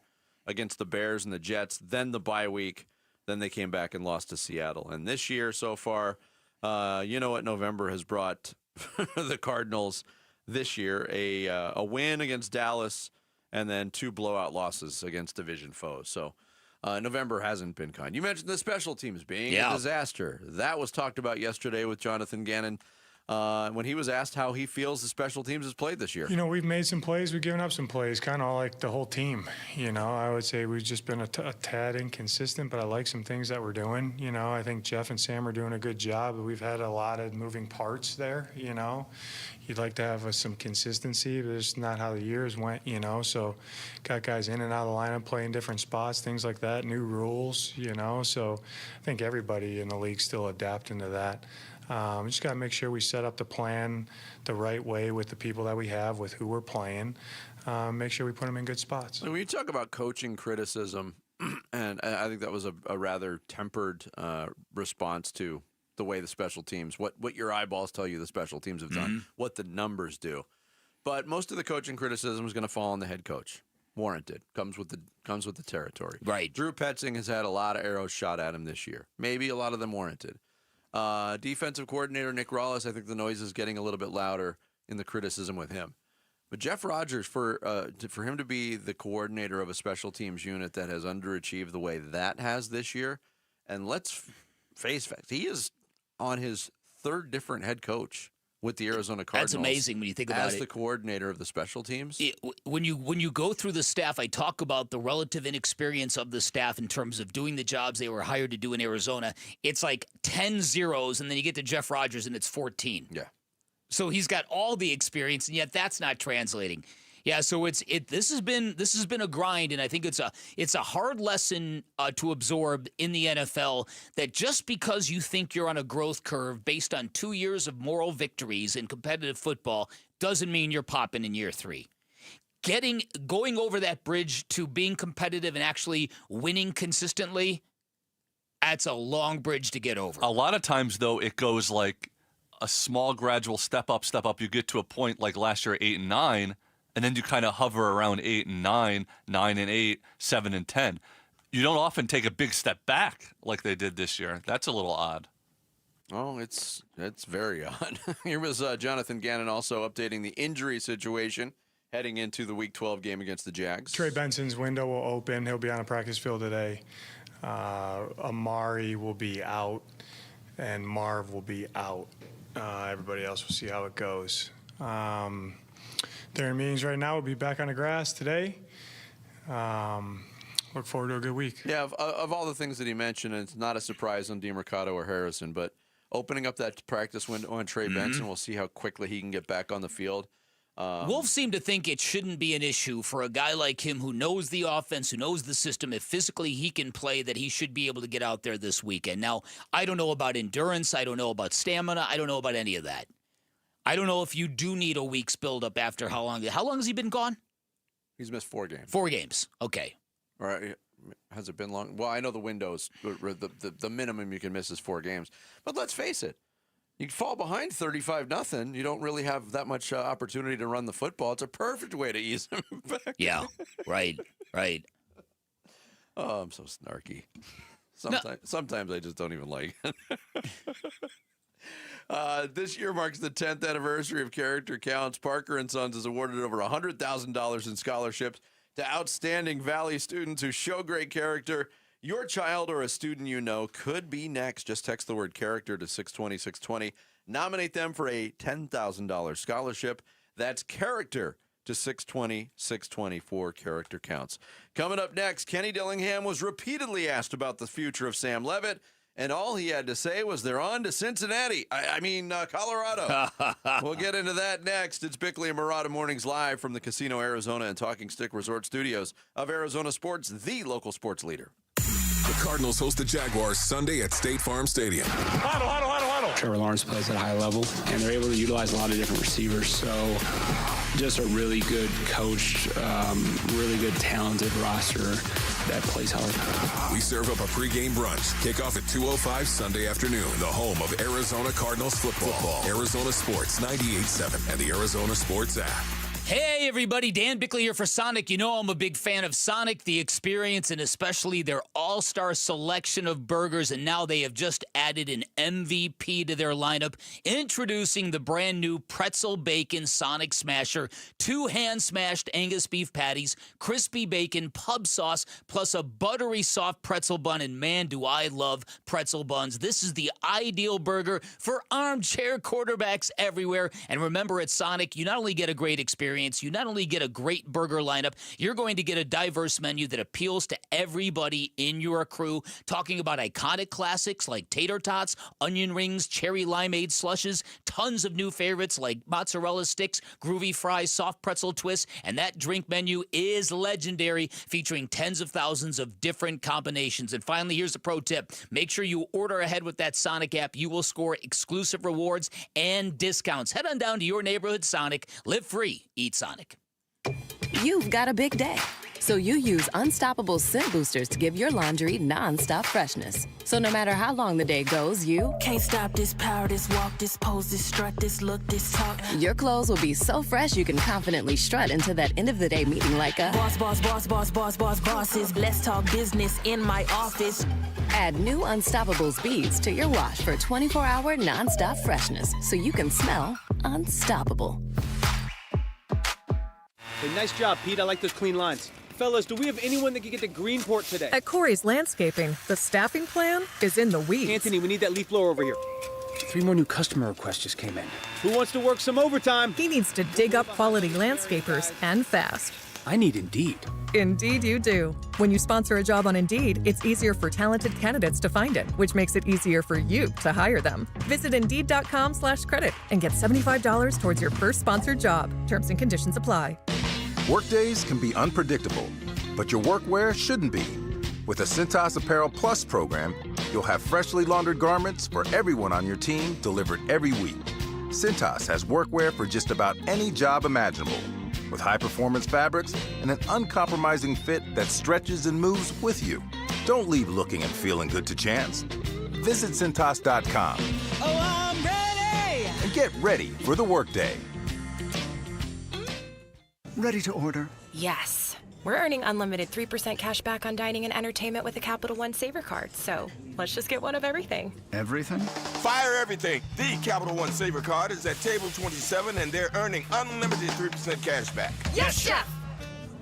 S8: against the Bears and the Jets, then the bye week. Then they came back and lost to Seattle. And this year so far, you know what November has brought the Cardinals this year, a win against Dallas and then 2 blowout losses against division foes. So November hasn't been kind. You mentioned the special teams being a disaster. That was talked about yesterday with Jonathan Gannon. when he was asked how he feels the special teams has played this year.
S14: We've made some plays. We've given up some plays, kind of like the whole team. I would say we've just been a tad inconsistent, but I like some things that we're doing. I think Jeff and Sam are doing a good job. We've had a lot of moving parts there, You'd like to have some consistency, but it's not how the years went, So got guys in and out of the lineup playing different spots, things like that, new rules, So I think everybody in the league's still adapting to that. We just got to make sure we set up the plan the right way with the people that we have, with who we're playing. Make sure we put them in good spots.
S8: When you talk about coaching criticism, and I think that was a rather tempered response to the way the special teams, what your eyeballs tell you the special teams have done, what the numbers do. But most of the coaching criticism is going to fall on the head coach. Warranted. Comes with the territory.
S16: Right.
S8: Drew Petzing has had a lot of arrows shot at him this year. Maybe a lot of them warranted. Defensive coordinator Nick Rawlis, I think the noise is getting a little bit louder in the criticism with him. But Jeff Rodgers, for him to be the coordinator of a special teams unit that has underachieved the way that has this year, and let's face facts, he is on his third different head coach with the Arizona Cardinals.
S16: That's amazing when you think about it.
S8: As the coordinator of the special teams.
S16: When you go through the staff, I talk about the relative inexperience of the staff in terms of doing the jobs they were hired to do in Arizona. It's like 10 zeros, and then you get to Jeff Rodgers, and it's 14.
S8: Yeah.
S16: So he's got all the experience, and yet that's not translating. Yeah, so this has been a grind, and I think it's a hard lesson to absorb in the NFL, that just because you think you're on a growth curve based on 2 years of moral victories in competitive football doesn't mean you're popping in year 3. Going over that bridge to being competitive and actually winning consistently, that's a long bridge to get over.
S17: A lot of times, though, it goes like a small gradual step up. You get to a point like last year, 8 and 9. And then you kind of hover around 8 and 9, 9 and 8, 7 and 10. You don't often take a big step back like they did this year. That's a little odd.
S8: Oh, it's very odd. Here was Jonathan Gannon also updating the injury situation heading into the Week 12 game against the Jags.
S14: Trey Benson's window will open. He'll be on a practice field today. Amari will be out, and Marv will be out. Everybody else will see how it goes. They're in meetings right now. We'll be back on the grass today. Look forward to a good week.
S8: Yeah, of all the things that he mentioned, and it's not a surprise on DeMercado or Harrison, but opening up that practice window on Trey Benson, we'll see how quickly he can get back on the field.
S16: Wolves seem to think it shouldn't be an issue for a guy like him who knows the offense, who knows the system. If physically he can play, that he should be able to get out there this weekend. Now, I don't know about endurance. I don't know about stamina. I don't know about any of that. I don't know if you do need a week's buildup after how long. How long has he been gone?
S8: He's missed 4 games.
S16: 4 games. Okay.
S8: All right. Has it been long? Well, I know the windows, the minimum you can miss is 4 games. But let's face it. You fall behind 35-0. You don't really have that much opportunity to run the football. It's a perfect way to ease him back.
S16: Yeah, right.
S8: Oh, I'm so snarky. Sometimes I just don't even like it. This year marks the 10th anniversary of Character Counts. Parker & Sons has awarded over $100,000 in scholarships to outstanding Valley students who show great character. Your child or a student you know could be next. Just text the word character to 620-620. Nominate them for a $10,000 scholarship. That's character to 620-620 for Character Counts. Coming up next, Kenny Dillingham was repeatedly asked about the future of Sam Levit, and all he had to say was they're on to Cincinnati. Colorado. We'll get into that next. It's Bickley and Murata Mornings live from the Casino Arizona and Talking Stick Resort Studios of Arizona Sports, the local sports leader.
S19: The Cardinals host the Jaguars Sunday at State Farm Stadium.
S18: Huddle. Trevor Lawrence plays at a high level, and they're able to utilize a lot of different receivers. So just a really good coached, really good talented roster that plays hard.
S19: We serve up a pregame brunch. Kickoff at 2:05 Sunday afternoon. The home of Arizona Cardinals football. Arizona Sports 98.7 and the Arizona Sports app.
S16: Hey, everybody. Dan Bickley here for Sonic. You know I'm a big fan of Sonic, the experience, and especially their all-star selection of burgers. And now they have just added an MVP to their lineup, introducing the brand new Pretzel Bacon Sonic Smasher, 2 hand-smashed Angus beef patties, crispy bacon, pub sauce, plus a buttery soft pretzel bun. And man, do I love pretzel buns. This is the ideal burger for armchair quarterbacks everywhere. And remember, at Sonic, you not only get a great experience, you not only get a great burger lineup, you're going to get a diverse menu that appeals to everybody in your crew, talking about iconic classics like tater tots, onion rings, cherry limeade slushes, tons of new favorites like mozzarella sticks, groovy fries, soft pretzel twists, and that drink menu is legendary, featuring tens of thousands of different combinations. And finally, here's a pro tip. Make sure you order ahead with that Sonic app. You will score exclusive rewards and discounts. Head on down to your neighborhood Sonic. Live free. Eat Sonic.
S10: You've got a big day, so you use Unstoppable Scent Boosters to give your laundry non-stop freshness. So no matter how long the day goes, you
S20: can't stop this power, this walk, this pose, this strut, this look, this talk.
S10: Your clothes will be so fresh you can confidently strut into that end-of-the-day meeting like a
S20: bosses. Let's talk business in my office.
S10: Add new Unstoppable beads to your wash for 24-hour non-stop freshness, so you can smell unstoppable.
S21: Hey, nice job, Pete. I like those clean lines. Fellas, do we have anyone that can get to Greenport today?
S22: At Corey's Landscaping, the staffing plan is in the weeds.
S21: Anthony, we need that leaf blower over here. 3 more new customer requests just came in. Who wants to work some overtime?
S22: He needs to dig up quality landscapers, and fast.
S21: I need Indeed.
S22: Indeed you do. When you sponsor a job on Indeed, it's easier for talented candidates to find it, which makes it easier for you to hire them. Visit Indeed.com/credit and get $75 towards your first sponsored job. Terms and conditions apply.
S23: Workdays can be unpredictable, but your workwear shouldn't be. With the Cintas Apparel Plus program, you'll have freshly laundered garments for everyone on your team delivered every week. Cintas has workwear for just about any job imaginable, with high-performance fabrics and an uncompromising fit that stretches and moves with you. Don't leave looking and feeling good to chance. Visit Cintas.com.
S20: Oh, I'm ready!
S23: And get ready for the workday.
S25: Ready to order?
S27: Yes. We're earning unlimited 3% cash back on dining and entertainment with the Capital One Saver Card, so let's just get one of everything.
S25: Everything?
S28: Fire everything. The Capital One Saver Card is at table 27, and they're earning unlimited 3% cash back.
S27: Yes, Chef!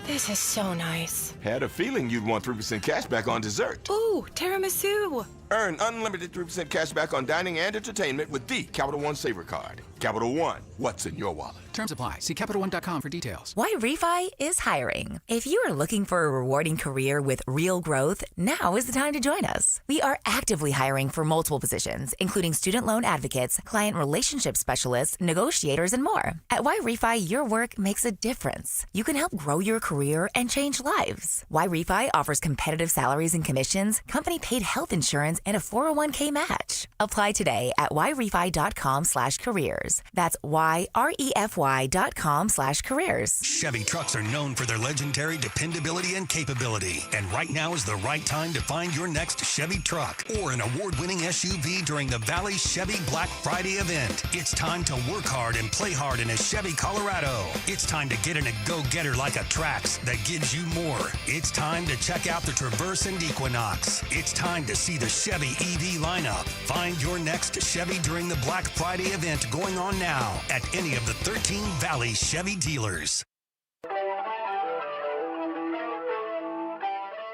S27: This is so nice.
S28: Had a feeling you'd want 3% cash back on dessert.
S27: Ooh, tiramisu.
S28: Earn unlimited 3% cash back on dining and entertainment with the Capital One Saver Card. Capital One, what's in your wallet?
S29: Terms apply. See CapitalOne.com for details.
S30: Why Refi is hiring. If you are looking for a rewarding career with real growth, now is the time to join us. We are actively hiring for multiple positions, including student loan advocates, client relationship specialists, negotiators, and more. At Why Refi, your work makes a difference. You can help grow your career and change lives. Why Refi offers competitive salaries and commissions, company-paid health insurance, and a 401k match. Apply today at whyrefi.com/careers. That's whyrefi.com/careers.
S6: Chevy trucks are known for their legendary dependability and capability. And right now is the right time to find your next Chevy truck or an award-winning SUV during the Valley Chevy Black Friday event. It's time to work hard and play hard in a Chevy Colorado. It's time to get in a go-getter like a Trax that gives you more. It's time to check out the Traverse and Equinox. It's time to see the Chevy EV lineup. Find your next Chevy during the Black Friday event going on now at any of the 13 Valley Chevy dealers.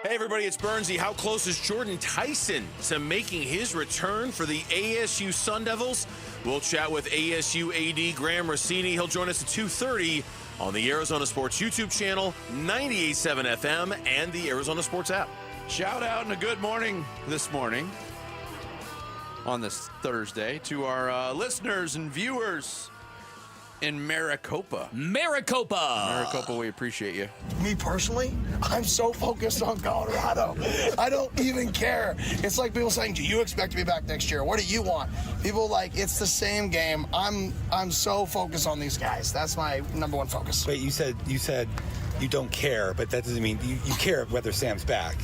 S2: Hey everybody, it's Bernsey. How close is Jordan Tyson to making his return for the ASU Sun Devils? We'll chat with ASU AD Graham Rossini. He'll join us at 2:30 on the Arizona Sports YouTube channel, 98.7 FM, and the Arizona Sports app.
S8: Shout out and a good morning this morning on this Thursday to our listeners and viewers in Maricopa.
S16: Maricopa,
S8: we appreciate you.
S1: Me personally, I'm so focused on Colorado. I don't even care. It's like people saying, do you expect to be back next year? What do you want? People like, it's the same game. I'm so focused on these guys. That's my number one focus.
S31: Wait, you said
S3: you don't care, but that doesn't mean you care whether Sam's back.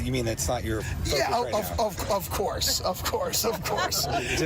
S3: You mean that's not your focus right now?
S1: Of course.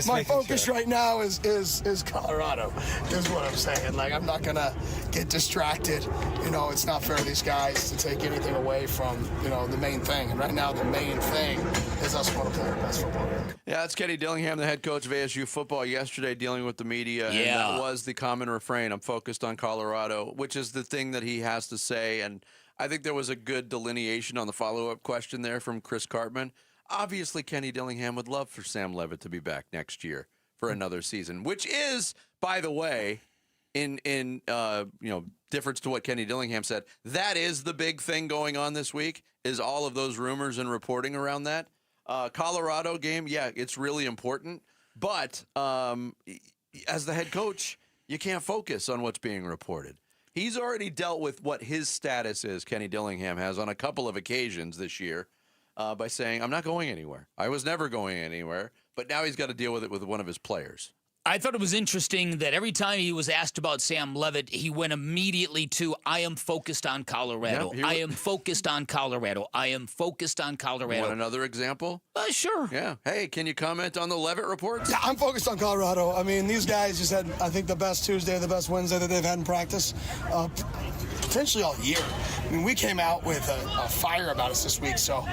S1: My focus right now is Colorado, is what I'm saying. Like, I'm not going to get distracted. It's not fair to these guys to take anything away from, the main thing. And right now, the main thing is us want to play our best football game.
S8: Yeah, that's Kenny Dillingham, the head coach of ASU football, yesterday dealing with the media.
S16: Yeah.
S8: And that was the common refrain. I'm focused on Colorado, which is the thing that he has to say. And I think there was a good delineation on the follow-up question there from Chris Cartman. Obviously, Kenny Dillingham would love for Sam Levit to be back next year for another season, which is, by the way, in difference to what Kenny Dillingham said, that is the big thing going on this week, is all of those rumors and reporting around that. Colorado game, yeah, it's really important. But as the head coach, you can't focus on what's being reported. He's already dealt with what his status is, Kenny Dillingham has, on a couple of occasions this year by saying, I'm not going anywhere. I was never going anywhere. But now he's got to deal with it with one of his players.
S16: I thought it was interesting that every time he was asked about Sam Levit, he went immediately to, I am focused on Colorado. I am focused on Colorado. I am focused on Colorado.
S8: Want another example?
S16: Sure.
S8: Yeah. Hey, can you comment on the Levit reports?
S1: Yeah, I'm focused on Colorado. I mean, these guys just had, I think, the best Tuesday, the best Wednesday that they've had in practice. Potentially all year. I mean, we came out with a fire about us this week, so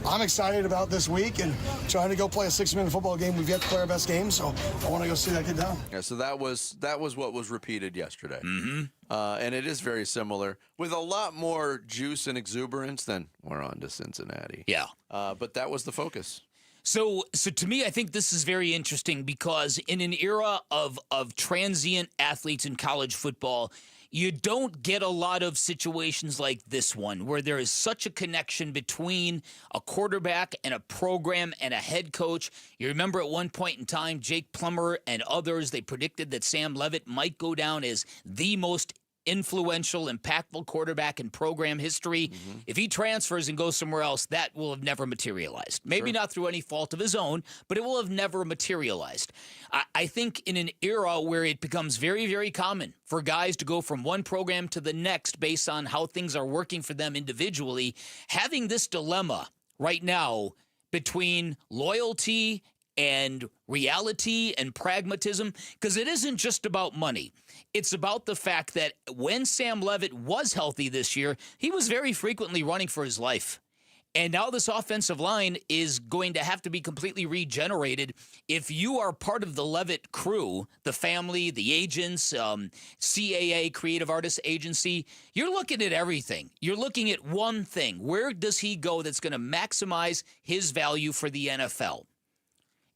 S1: I'm excited about this week and trying to go play a 6-minute football game. We've yet to play our best game, so I want to go see that get down.
S8: Yeah, so that was what was repeated yesterday. Mm-hmm. And it is very similar, with a lot more juice and exuberance than we're on to Cincinnati.
S16: Yeah.
S8: But that was the focus.
S16: So to me, I think this is very interesting because in an era of transient athletes in college football, you don't get a lot of situations like this one where there is such a connection between a quarterback and a program and a head coach. You remember at one point in time, Jake Plummer and others, they predicted that Sam Levit might go down as the most influential, impactful quarterback in program history. Mm-hmm. If he transfers and goes somewhere else, that will have never materialized. Maybe not through any fault of his own, but it will have never materialized. I think in an era where it becomes very, very common for guys to go from one program to the next based on how things are working for them individually, having this dilemma right now between loyalty and reality and pragmatism, because it isn't just about money. It's about the fact that when Sam Levit was healthy this year, he was very frequently running for his life. And now this offensive line is going to have to be completely regenerated. If you are part of the Levit crew, the family, the agents, CAA, Creative Artists Agency, you're looking at everything. You're looking at one thing. Where does he go that's going to maximize his value for the NFL?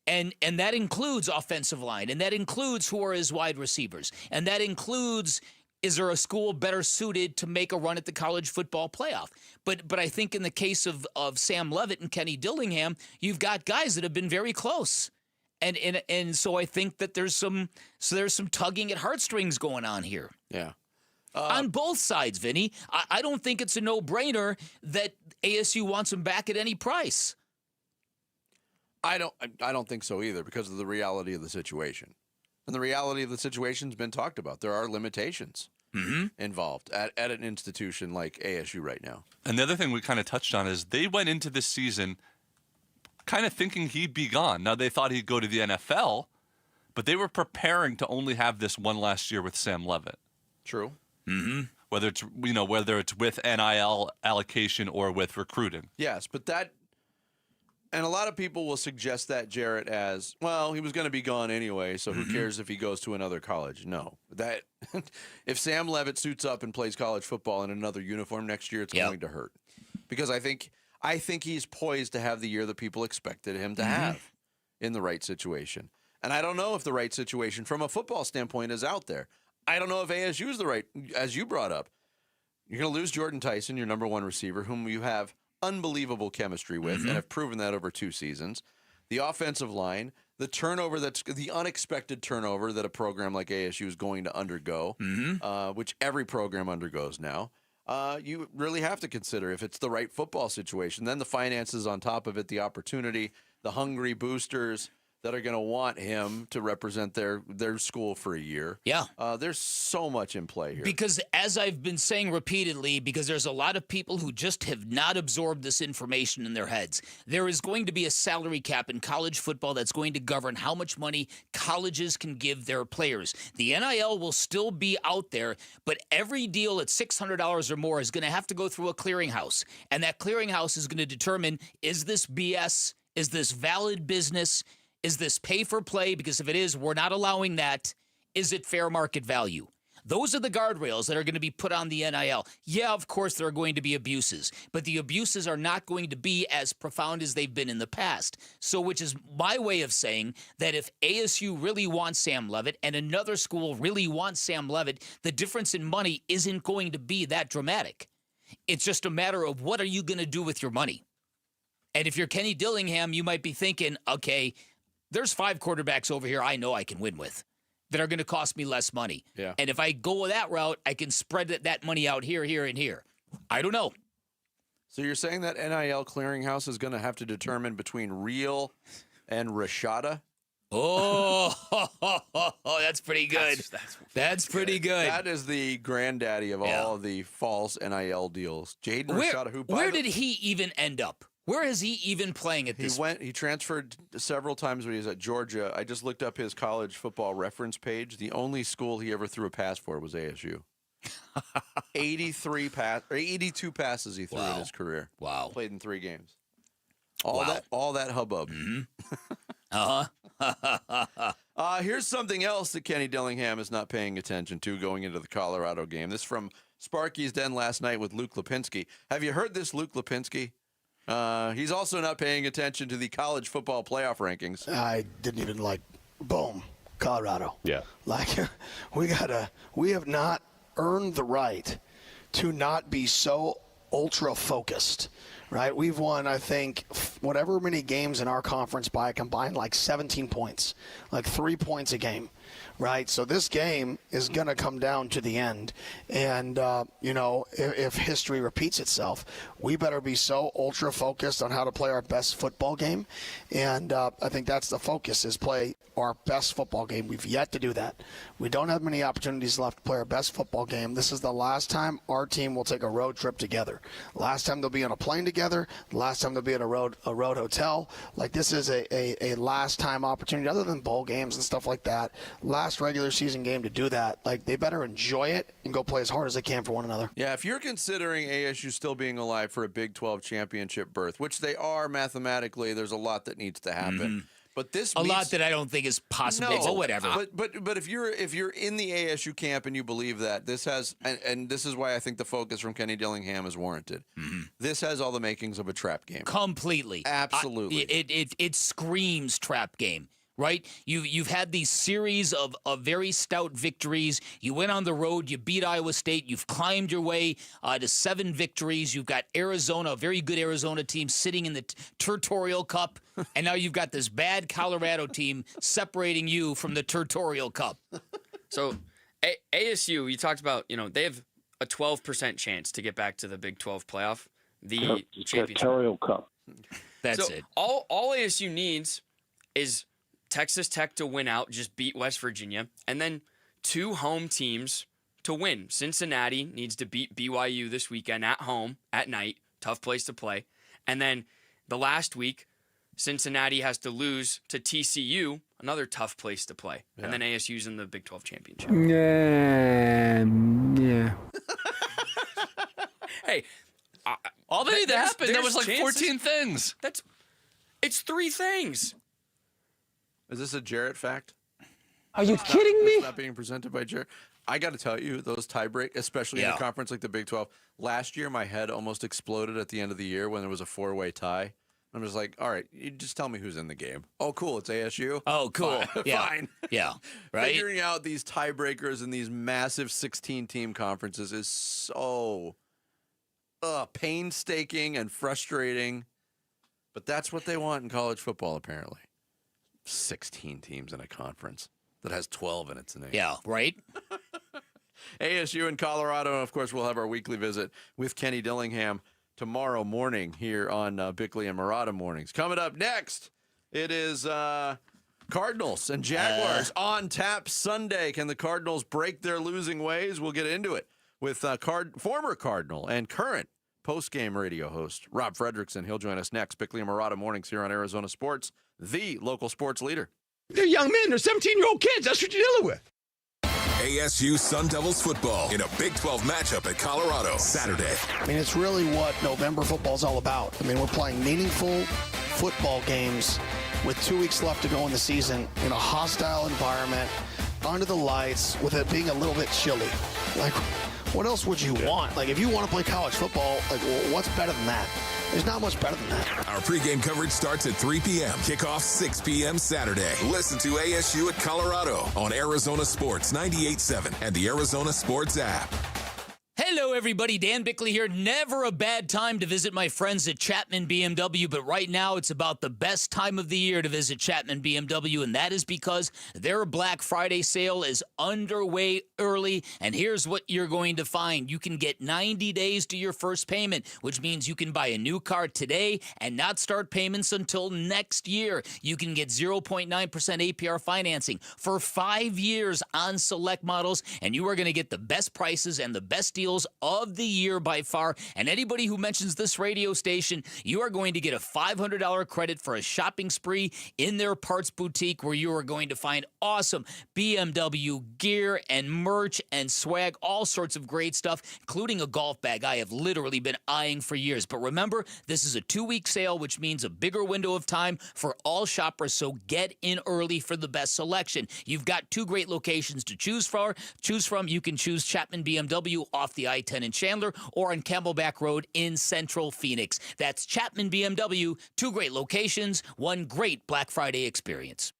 S16: And that includes offensive line, and that includes who are his wide receivers, and that includes, is there a school better suited to make a run at the college football playoff? But I think in the case of Sam Levit and Kenny Dillingham, you've got guys that have been very close, and so I think that there's some tugging at heartstrings going on here.
S8: Yeah.
S16: On both sides, Vinny. I don't think it's a no-brainer that ASU wants him back at any price.
S8: I don't think so either, because of the reality of the situation. And the reality of the situation has been talked about. There are limitations involved at an institution like ASU right now.
S17: And the other thing we kind of touched on is they went into this season kind of thinking he'd be gone. Now, they thought he'd go to the NFL, but they were preparing to only have this one last year with Sam Levit.
S8: True.
S17: Mm-hmm. Whether it's with NIL allocation or with recruiting.
S8: Yes, but that... And a lot of people will suggest that, Jarrett, as, well, he was going to be gone anyway, so who cares if he goes to another college? No. That if Sam Levit suits up and plays college football in another uniform next year, it's going to hurt. Because I think he's poised to have the year that people expected him to have in the right situation. And I don't know if the right situation from a football standpoint is out there. I don't know if ASU is the right, as you brought up. You're going to lose Jordan Tyson, your number one receiver, whom you have unbelievable chemistry with and have proven that over 2 seasons. The offensive line, the turnover, that's the unexpected turnover that a program like ASU is going to undergo, which every program undergoes now. You really have to consider if it's the right football situation. Then the finances on top of it, the opportunity, the hungry boosters, that are going to want him to represent their school for a year.
S16: Yeah.
S8: There's so much in play here.
S16: Because as I've been saying repeatedly, because there's a lot of people who just have not absorbed this information in their heads, there is going to be a salary cap in college football that's going to govern how much money colleges can give their players. The NIL will still be out there, but every deal at $600 or more is going to have to go through a clearinghouse. And that clearinghouse is going to determine, is this BS? Is this valid business? Is this pay for play? Because if it is, we're not allowing that. Is it fair market value? Those are the guardrails that are going to be put on the NIL. Yeah, of course, there are going to be abuses, but the abuses are not going to be as profound as they've been in the past. So, which is my way of saying that if ASU really wants Sam Levit and another school really wants Sam Levit, the difference in money isn't going to be that dramatic. It's just a matter of what are you going to do with your money? And if you're Kenny Dillingham, you might be thinking, okay, there's 5 quarterbacks over here I know I can win with that are going to cost me less money.
S8: Yeah.
S16: And if I go that route, I can spread that money out here, here, and here. I don't know.
S8: So you're saying that NIL clearinghouse is going to have to determine between real and Rashada?
S16: Oh, that's pretty good. That's pretty good.
S8: That is the granddaddy of all of the false NIL deals. Jaden Rashada,
S16: where did he even end up? Where is he even playing at this?
S8: He transferred several times when he was at Georgia. I just looked up his college football reference page. The only school he ever threw a pass for was ASU. 82 passes he threw in his career.
S16: Wow.
S8: Played in 3 games. All that hubbub.
S16: Uh-huh.
S8: Here's something else that Kenny Dillingham is not paying attention to going into the Colorado game. This from Sparky's Den last night with Luke Lipinski. Have you heard this, Luke Lipinski? He's also not paying attention to the college football playoff rankings.
S1: I didn't even boom, Colorado.
S8: Yeah.
S1: We have not earned the right to not be so ultra focused, right? We've won, I think, whatever many games in our conference by a combined 17 points, 3 points a game. Right, so this game is going to come down to the end, and if history repeats itself, we better be so ultra focused on how to play our best football game, and I think that's the focus: is play our best football game. We've yet to do that. We don't have many opportunities left to play our best football game. This is the last time our team will take a road trip together. Last time they'll be on a plane together. Last time they'll be at a road hotel. This is a last time opportunity, other than bowl games and stuff like that. Last regular season game to do that. They better enjoy it and go play as hard as they can for one another.
S8: Yeah, if you're considering ASU still being alive for a Big 12 championship berth, which they are mathematically, there's a lot that needs to happen.
S16: Mm-hmm.
S8: But this
S16: a lot that I don't think is possible.
S8: No,
S16: but whatever.
S8: But if you're in the ASU camp and you believe that this has, and this is why I think the focus from Kenny Dillingham is warranted.
S16: Mm-hmm.
S8: This has all the makings of a trap game.
S16: Completely,
S8: absolutely.
S16: It screams trap game. Right? You've had these series of very stout victories. You went on the road. You beat Iowa State. You've climbed your way to 7 victories. You've got Arizona, a very good Arizona team, sitting in the Territorial Cup. And now you've got this bad Colorado team separating you from the Territorial Cup.
S11: So ASU, you talked about, they have a 12% chance to get back to the Big 12 playoff. The championship.
S4: Territorial Cup.
S16: That's it.
S11: All ASU needs is Texas Tech to win out, just beat West Virginia, and then 2 home teams to win. Cincinnati needs to beat BYU this weekend at home, at night. Tough place to play. And then the last week, Cincinnati has to lose to TCU, another tough place to play. Yeah. And then ASU's in the Big 12 championship.
S4: Yeah.
S11: Hey.
S17: All that need to happen, that was 14
S11: chances.
S17: things.
S11: It's 3 things.
S8: Is this a Jarrett fact?
S4: Are you kidding me?
S8: It's not being presented by Jarrett. I got to tell you, those tie-break, especially in a conference like the Big 12, last year my head almost exploded at the end of the year when there was a 4-way tie. I'm just like, all right, you just tell me who's in the game. Oh, cool, it's ASU.
S16: Oh, cool.
S8: Fine.
S16: Yeah.
S8: Fine.
S16: Yeah, right?
S8: Figuring out these tiebreakers in these massive 16-team conferences is so painstaking and frustrating. But that's what they want in college football, apparently. 16 teams in a conference that has 12 in its name.
S16: Yeah, right?
S8: ASU in Colorado, and of course, we'll have our weekly visit with Kenny Dillingham tomorrow morning here on Bickley and Murata Mornings. Coming up next, it is Cardinals and Jaguars on tap Sunday. Can the Cardinals break their losing ways? We'll get into it with former Cardinal and current post-game radio host Rob Fredrickson. He'll join us next. Bickley and Murata mornings here on Arizona Sports, the local sports leader.
S21: They're young men. They're 17-year-old kids. That's what you're dealing with.
S19: ASU Sun Devils football in a Big 12 matchup at Colorado Saturday.
S1: I mean, it's really what November football is all about. I mean, we're playing meaningful football games with 2 weeks left to go in the season in a hostile environment, under the lights, with it being a little bit chilly. Like, what else would you want? Like, if you want to play college football, like, what's better than that? There's not much better than that.
S19: Our pregame coverage starts at 3 p.m. Kickoff 6 p.m. Saturday. Listen to ASU at Colorado on Arizona Sports 98.7 and the Arizona Sports app.
S16: Hello, everybody. Dan Bickley here. Never a bad time to visit my friends at Chapman BMW, but right now it's about the best time of the year to visit Chapman BMW, and that is because their Black Friday sale is underway early, and here's what you're going to find. You can get 90 days to your first payment, which means you can buy a new car today and not start payments until next year. You can get 0.9% APR financing for 5 years on select models, and you are going to get the best prices and the best deals of the year by far. And anybody who mentions this radio station, you are going to get a $500 credit for a shopping spree in their parts boutique, where you are going to find awesome BMW gear and merch and swag, all sorts of great stuff, including a golf bag I have literally been eyeing for years. But remember, this is a 2-week sale, which means a bigger window of time for all shoppers, so get in early for the best selection. You've got 2 great locations to choose from. You can choose Chapman BMW off the I-10 in Chandler or on Camelback Road in Central Phoenix. That's Chapman BMW, 2 great locations, 1 great Black Friday experience.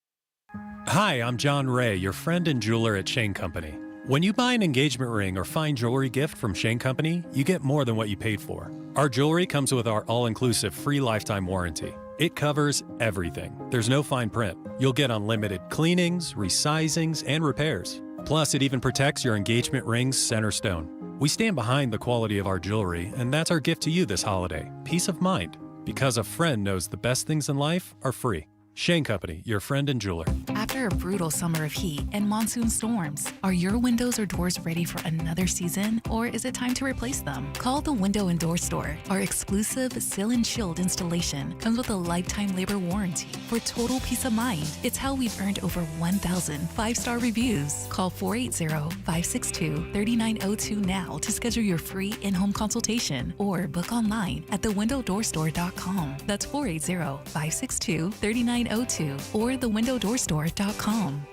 S5: Hi, I'm John Ray, your friend and jeweler at Shane Company. When you buy an engagement ring or fine jewelry gift from Shane Company, you get more than what you paid for. Our jewelry comes with our all-inclusive free lifetime warranty. It covers everything. There's no fine print. You'll get unlimited cleanings, resizings, and repairs. Plus, it even protects your engagement ring's center stone. We stand behind the quality of our jewelry, and that's our gift to you this holiday. Peace of mind. Because a friend knows the best things in life are free. Shane Company, your friend and jeweler.
S7: After a brutal summer of heat and monsoon storms, are your windows or doors ready for another season, or is it time to replace them? Call the Window and Door Store. Our exclusive Seal and Shield installation comes with a lifetime labor warranty for total peace of mind. It's how we've earned over 1,000 5-star reviews. Call 480-562-3902 now to schedule your free in-home consultation, or book online at thewindowdoorstore.com. That's 480-562-3902 or thewindowdoorstore.com.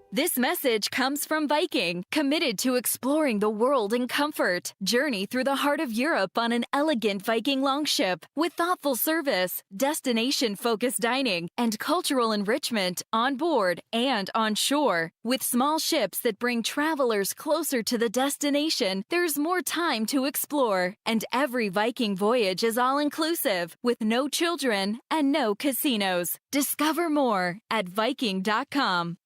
S9: This message comes from Viking, committed to exploring the world in comfort. Journey through the heart of Europe on an elegant Viking longship with thoughtful service, destination-focused dining, and cultural enrichment on board and on shore. With small ships that bring travelers closer to the destination, there's more time to explore. And every Viking voyage is all-inclusive, with no children and no casinos. Discover more at Viking.com.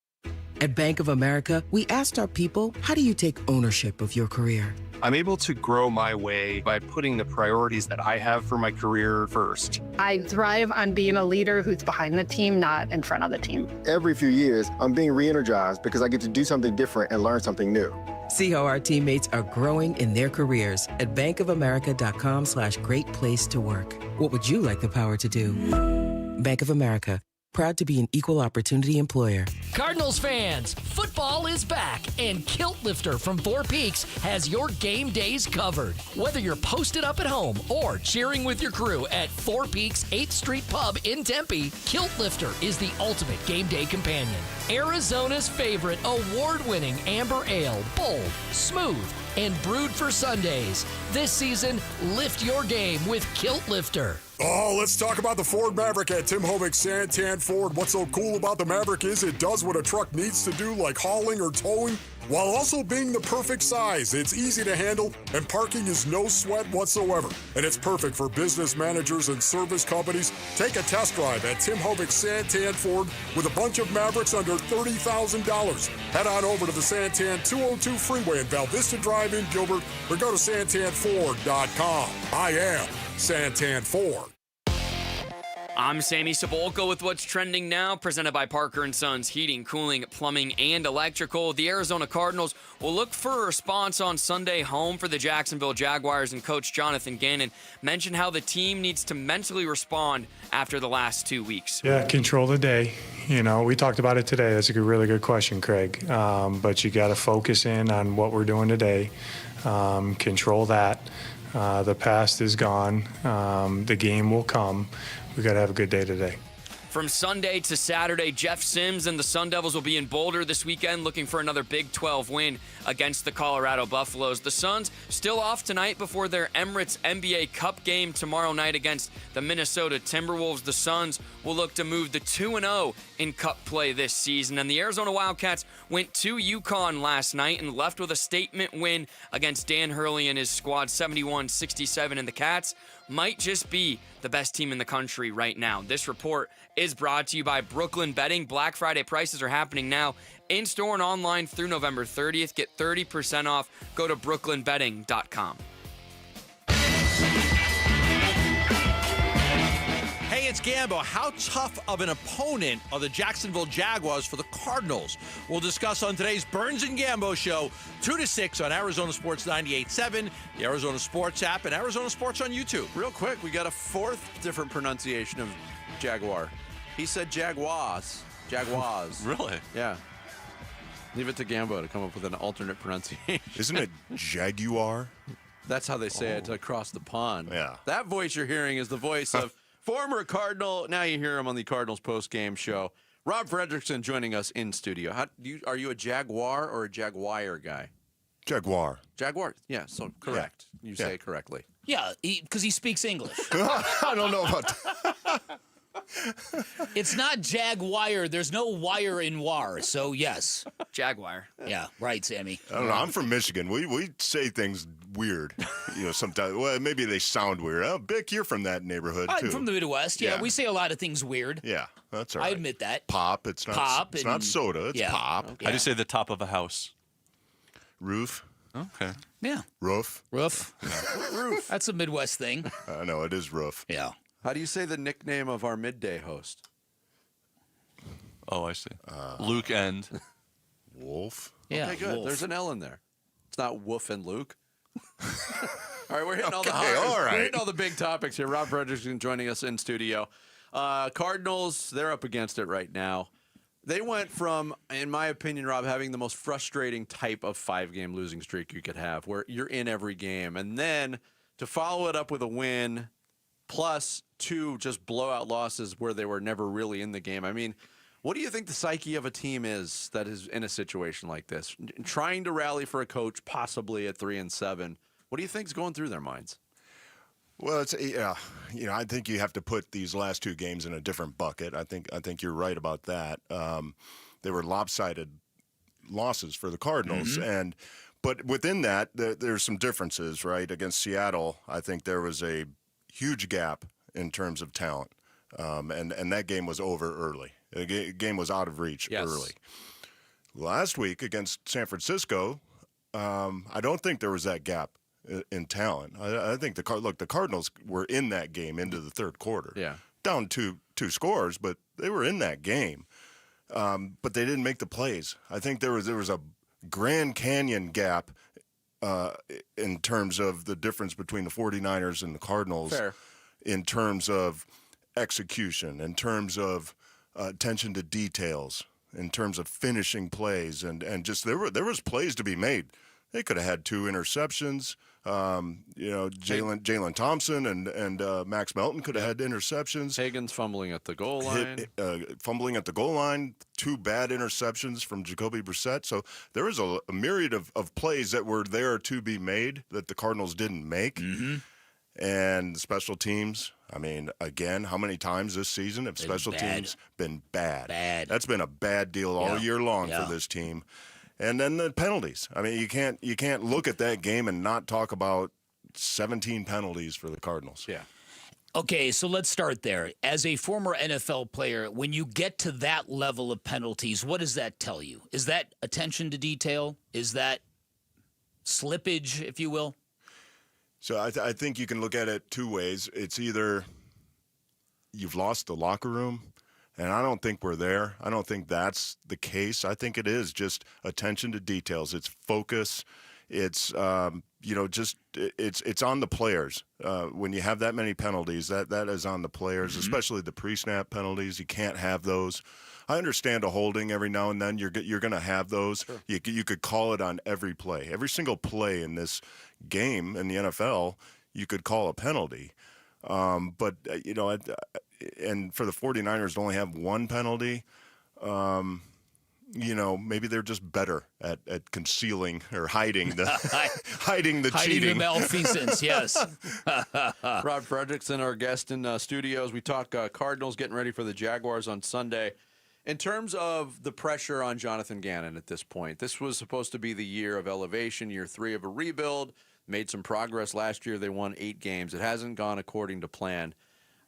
S12: At Bank of America, we asked our people, how do you take ownership of your career?
S13: I'm able to grow my way by putting the priorities that I have for my career first.
S14: I thrive on being a leader who's behind the team, not in front of the team.
S15: Every few years, I'm being re-energized because I get to do something different and learn something new.
S12: See how our teammates are growing in their careers at bankofamerica.com/great place to work. What would you like the power to do? Bank of America. Proud to be an equal opportunity employer.
S24: Cardinals fans, football is back, and Kilt Lifter from Four Peaks has your game days covered. Whether you're posted up at home or cheering with your crew at Four Peaks 8th Street Pub in Tempe, Kilt Lifter is the ultimate game day companion. Arizona's favorite award-winning amber ale, bold, smooth, and brewed for Sundays. This season, lift your game with Kilt Lifter.
S25: Oh, let's talk about the Ford Maverick at Tim Hovig's Santan Ford. What's so cool about the Maverick is it does what a truck needs to do, like hauling or towing, while also being the perfect size. It's easy to handle, and parking is no sweat whatsoever. And it's perfect for business managers and service companies. Take a test drive at Tim Hovig's Santan Ford with a bunch of Mavericks under $30,000. Head on over to the Santan 202 Freeway in Val Vista Drive in Gilbert, or go to santanford.com. I am Santan Ford.
S11: I'm Sammy Sabolka with what's trending now, presented by Parker & Sons Heating, Cooling, Plumbing, and Electrical. The Arizona Cardinals will look for a response on Sunday home for the Jacksonville Jaguars, and Coach Jonathan Gannon mentioned how the team needs to mentally respond after the last 2 weeks.
S10: Yeah, control the day. You know, we talked about it today. That's a really good question, Craig. But you got to focus in on what we're doing today. Control that. The past is gone. The game will come. We got to have a good day today.
S11: From Sunday to Saturday, Jeff Sims and the Sun Devils will be in Boulder this weekend looking for another Big 12 win against the Colorado Buffaloes. The Suns still off tonight before their Emirates NBA Cup game tomorrow night against the Minnesota Timberwolves. The Suns will look to move to 2-0 in Cup play this season. And the Arizona Wildcats went to UConn last night and left with a statement win against Dan Hurley and his squad, 71-67, and the Cats might just be the best team in the country right now. This report is brought to you by Brooklyn Betting. Black Friday prices are happening now in-store and online through November 30th. Get 30% off. Go to brooklynbetting.com.
S18: Hey, it's Gambo. How tough of an opponent are the Jacksonville Jaguars for the Cardinals? We'll discuss on today's Burns and Gambo show, 2 to 6 on Arizona Sports 98.7, the Arizona Sports app, and Arizona Sports on YouTube.
S8: Real quick, we got a fourth different pronunciation of Jaguar. He said Jaguars. Jaguars.
S17: Really?
S8: Yeah. Leave it to Gambo to come up with an alternate pronunciation.
S20: Isn't it Jaguar?
S8: That's how they say it across the pond.
S20: Yeah.
S8: That voice you're hearing is the voice of former Cardinal. Now you hear him on the Cardinals post-game show. Rob Fredrickson joining us in studio. Are you a Jaguar or a Jaguar guy?
S20: Jaguar.
S8: Jaguar. Yeah, so correct. Yeah. You say it correctly.
S16: Yeah, because he speaks English.
S20: I don't know about that.
S16: It's not Jaguar. There's no wire in war, so yes.
S11: Jaguar.
S16: Yeah, right, Sammy.
S20: I don't know. I'm from Michigan. We say things weird. You know, sometimes. Well, maybe they sound weird. Oh, Bick, you're from that neighborhood too.
S16: I'm from the Midwest. Yeah, we say a lot of things weird.
S20: Yeah, that's all right.
S16: I admit that.
S20: Pop. It's not.
S16: Pop.
S20: It's not soda. It's pop.
S17: How do you say the top of a house?
S20: Roof.
S17: Okay.
S16: Yeah.
S20: Roof.
S16: Roof.
S8: Roof.
S16: That's a Midwest thing.
S20: I know it is roof.
S16: Yeah.
S8: How do you say the nickname of our midday host?
S17: Oh, I see. Luke and
S20: Wolf.
S16: Yeah.
S8: Okay, good.
S16: Wolf.
S8: There's an L in there. It's not Wolf and Luke. All right, we're hitting
S20: all right.
S8: We're hitting all the big topics here. Rob Fredrickson joining us in studio. Cardinals, they're up against it right now. They went from, in my opinion, Rob, having the most frustrating type of 5-game losing streak you could have, where you're in every game, and then to follow it up with a win, plus 2 just blowout losses where they were never really in the game. I mean, what do you think the psyche of a team is that is in a situation like this? Trying to rally for a coach, possibly at 3-7. What do you think is going through their minds?
S20: Well, it's I think you have to put these last 2 games in a different bucket. I think you're right about that. They were lopsided losses for the Cardinals, but within that, there's some differences, right? Against Seattle, I think there was a huge gap in terms of talent, and that game was over early. The game was out of reach early. Last week against San Francisco, I don't think there was that gap in talent. I think the Cardinals were in that game into the third quarter.
S8: Yeah,
S20: down 2 scores, but they were in that game. But they didn't make the plays. I think there was a Grand Canyon gap in terms of the difference between the 49ers and the Cardinals.
S8: Fair.
S20: In terms of execution, in terms of attention to details, in terms of finishing plays, and just there was plays to be made. They could have had 2 interceptions. Jalen Thompson and Max Melton could have had interceptions.
S8: Hagan's fumbling at the goal line.
S20: Fumbling at the goal line. 2 bad interceptions from Jacoby Brissett. So there was a myriad of plays that were there to be made that the Cardinals didn't make.
S16: Mm-hmm.
S20: And special teams, I mean, again, how many times this season have special teams been bad?
S16: Bad.
S20: That's been a bad deal all year long for this team. And then the penalties. I mean, you can't look at that game and not talk about 17 penalties for the Cardinals.
S8: Yeah.
S16: Okay, so let's start there. As a former NFL player, when you get to that level of penalties, what does that tell you? Is that attention to detail? Is that slippage, if you will?
S20: So I think you can look at it 2 ways. It's either you've lost the locker room. And I don't think we're there. I don't think that's the case. I think it is just attention to details. It's focus. It's it's on the players. When you have that many penalties, that is on the players, especially the pre-snap penalties. You can't have those. I understand a holding every now and then. You're going to have those. Sure. You could call it on every play. Every single play in this game in the NFL, you could call a penalty. But and for the 49ers to only have one penalty, maybe they're just better at concealing or hiding the hiding the cheating.
S16: Hiding the malfeasance, yes.
S8: Rod Fredrickson, our guest in studios. We talk Cardinals getting ready for the Jaguars on Sunday. In terms of the pressure on Jonathan Gannon at this point, this was supposed to be the year of elevation, year 3 of a rebuild. Made some progress last year. They won 8 games. It hasn't gone according to plan.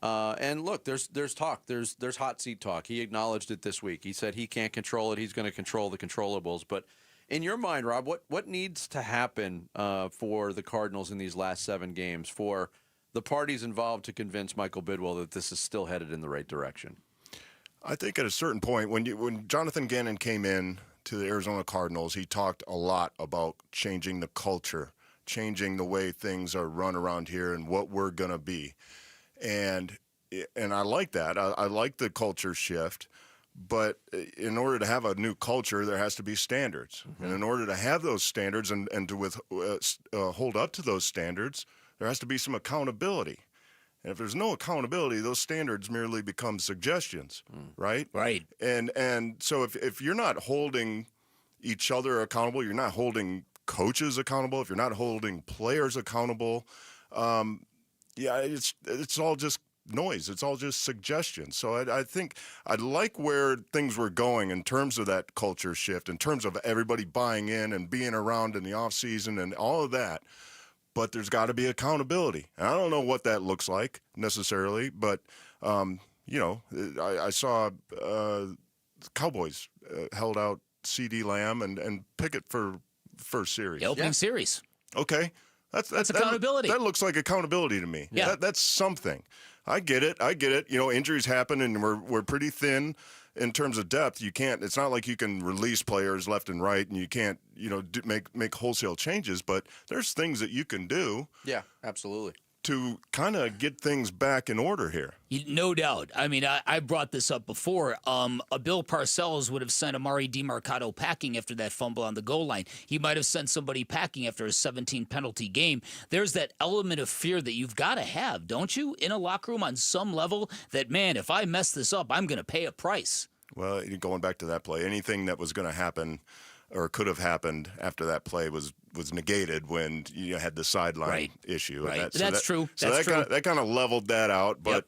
S8: And look, there's talk. There's hot seat talk. He acknowledged it this week. He said he can't control it. He's going to control the controllables. But in your mind, Rob, what needs to happen for the Cardinals in these last 7 games for the parties involved to convince Michael Bidwell that this is still headed in the right direction?
S20: I think at a certain point, when Jonathan Gannon came in to the Arizona Cardinals, he talked a lot about changing the culture, changing the way things are run around here and what we're going to be. And I like that. I like the culture shift. But in order to have a new culture, there has to be standards. Mm-hmm. And in order to have those standards and to hold up to those standards, there has to be some accountability. And if there's no accountability, those standards merely become suggestions, right?
S16: Right.
S20: And so if you're not holding each other accountable, you're not holding coaches accountable, if you're not holding players accountable, it's all just noise. It's all just suggestions. So I think I like where things were going in terms of that culture shift, in terms of everybody buying in and being around in the offseason and all of that. But there's got to be accountability. And I don't know what that looks like necessarily, but, I saw Cowboys held out CeeDee Lamb and Pickett for first series.
S16: The opening series.
S20: Okay. That's
S16: accountability.
S20: That looks like accountability to me.
S16: Yeah.
S20: That's something. I get it. Injuries happen, and we're pretty thin in terms of depth. It's not like you can release players left and right, and you can't, make wholesale changes. But there's things that you can do.
S8: Yeah, absolutely.
S20: To kind of get things back in order here.
S16: No doubt. I mean, I brought this up before. Bill Parcells would have sent Amari DiMercato packing after that fumble on the goal line. He might have sent somebody packing after a 17-penalty game. There's that element of fear that you've got to have, don't you, in a locker room on some level that, man, if I mess this up, I'm going to pay a price.
S20: Well, going back to that play, anything that was going to happen or could have happened after that play was negated when you had the sideline issue.
S16: Right.
S20: And
S16: That's true.
S20: That kind of leveled that out. But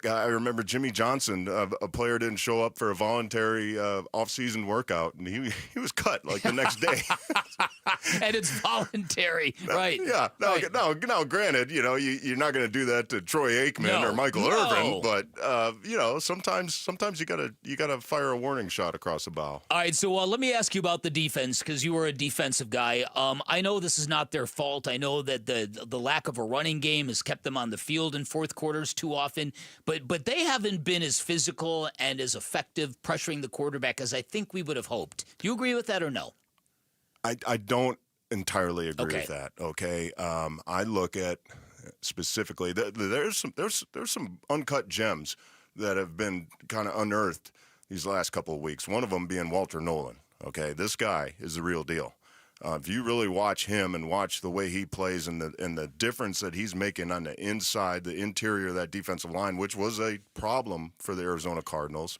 S20: I remember Jimmy Johnson, a player didn't show up for a voluntary off-season workout, and he was cut like the next day.
S16: And it's voluntary, right?
S20: Yeah. Now, granted, you're not going to do that to Troy Aikman or Michael Irvin, but sometimes you gotta fire a warning shot across the bow.
S16: All right, so let me ask you about the defense because you were a defensive guy. I know this is not their fault. I know that the lack of a running game has kept them on the field in fourth quarters too often. But they haven't been as physical and as effective pressuring the quarterback as I think we would have hoped. Do you agree with that or no?
S20: I don't entirely agree with that. Okay, I look at specifically there's some uncut gems that have been kind of unearthed these last couple of weeks. One of them being Walter Nolan. Okay, this guy is the real deal. If you really watch him and watch the way he plays and the difference that he's making on the inside, the interior of that defensive line, which was a problem for the Arizona Cardinals,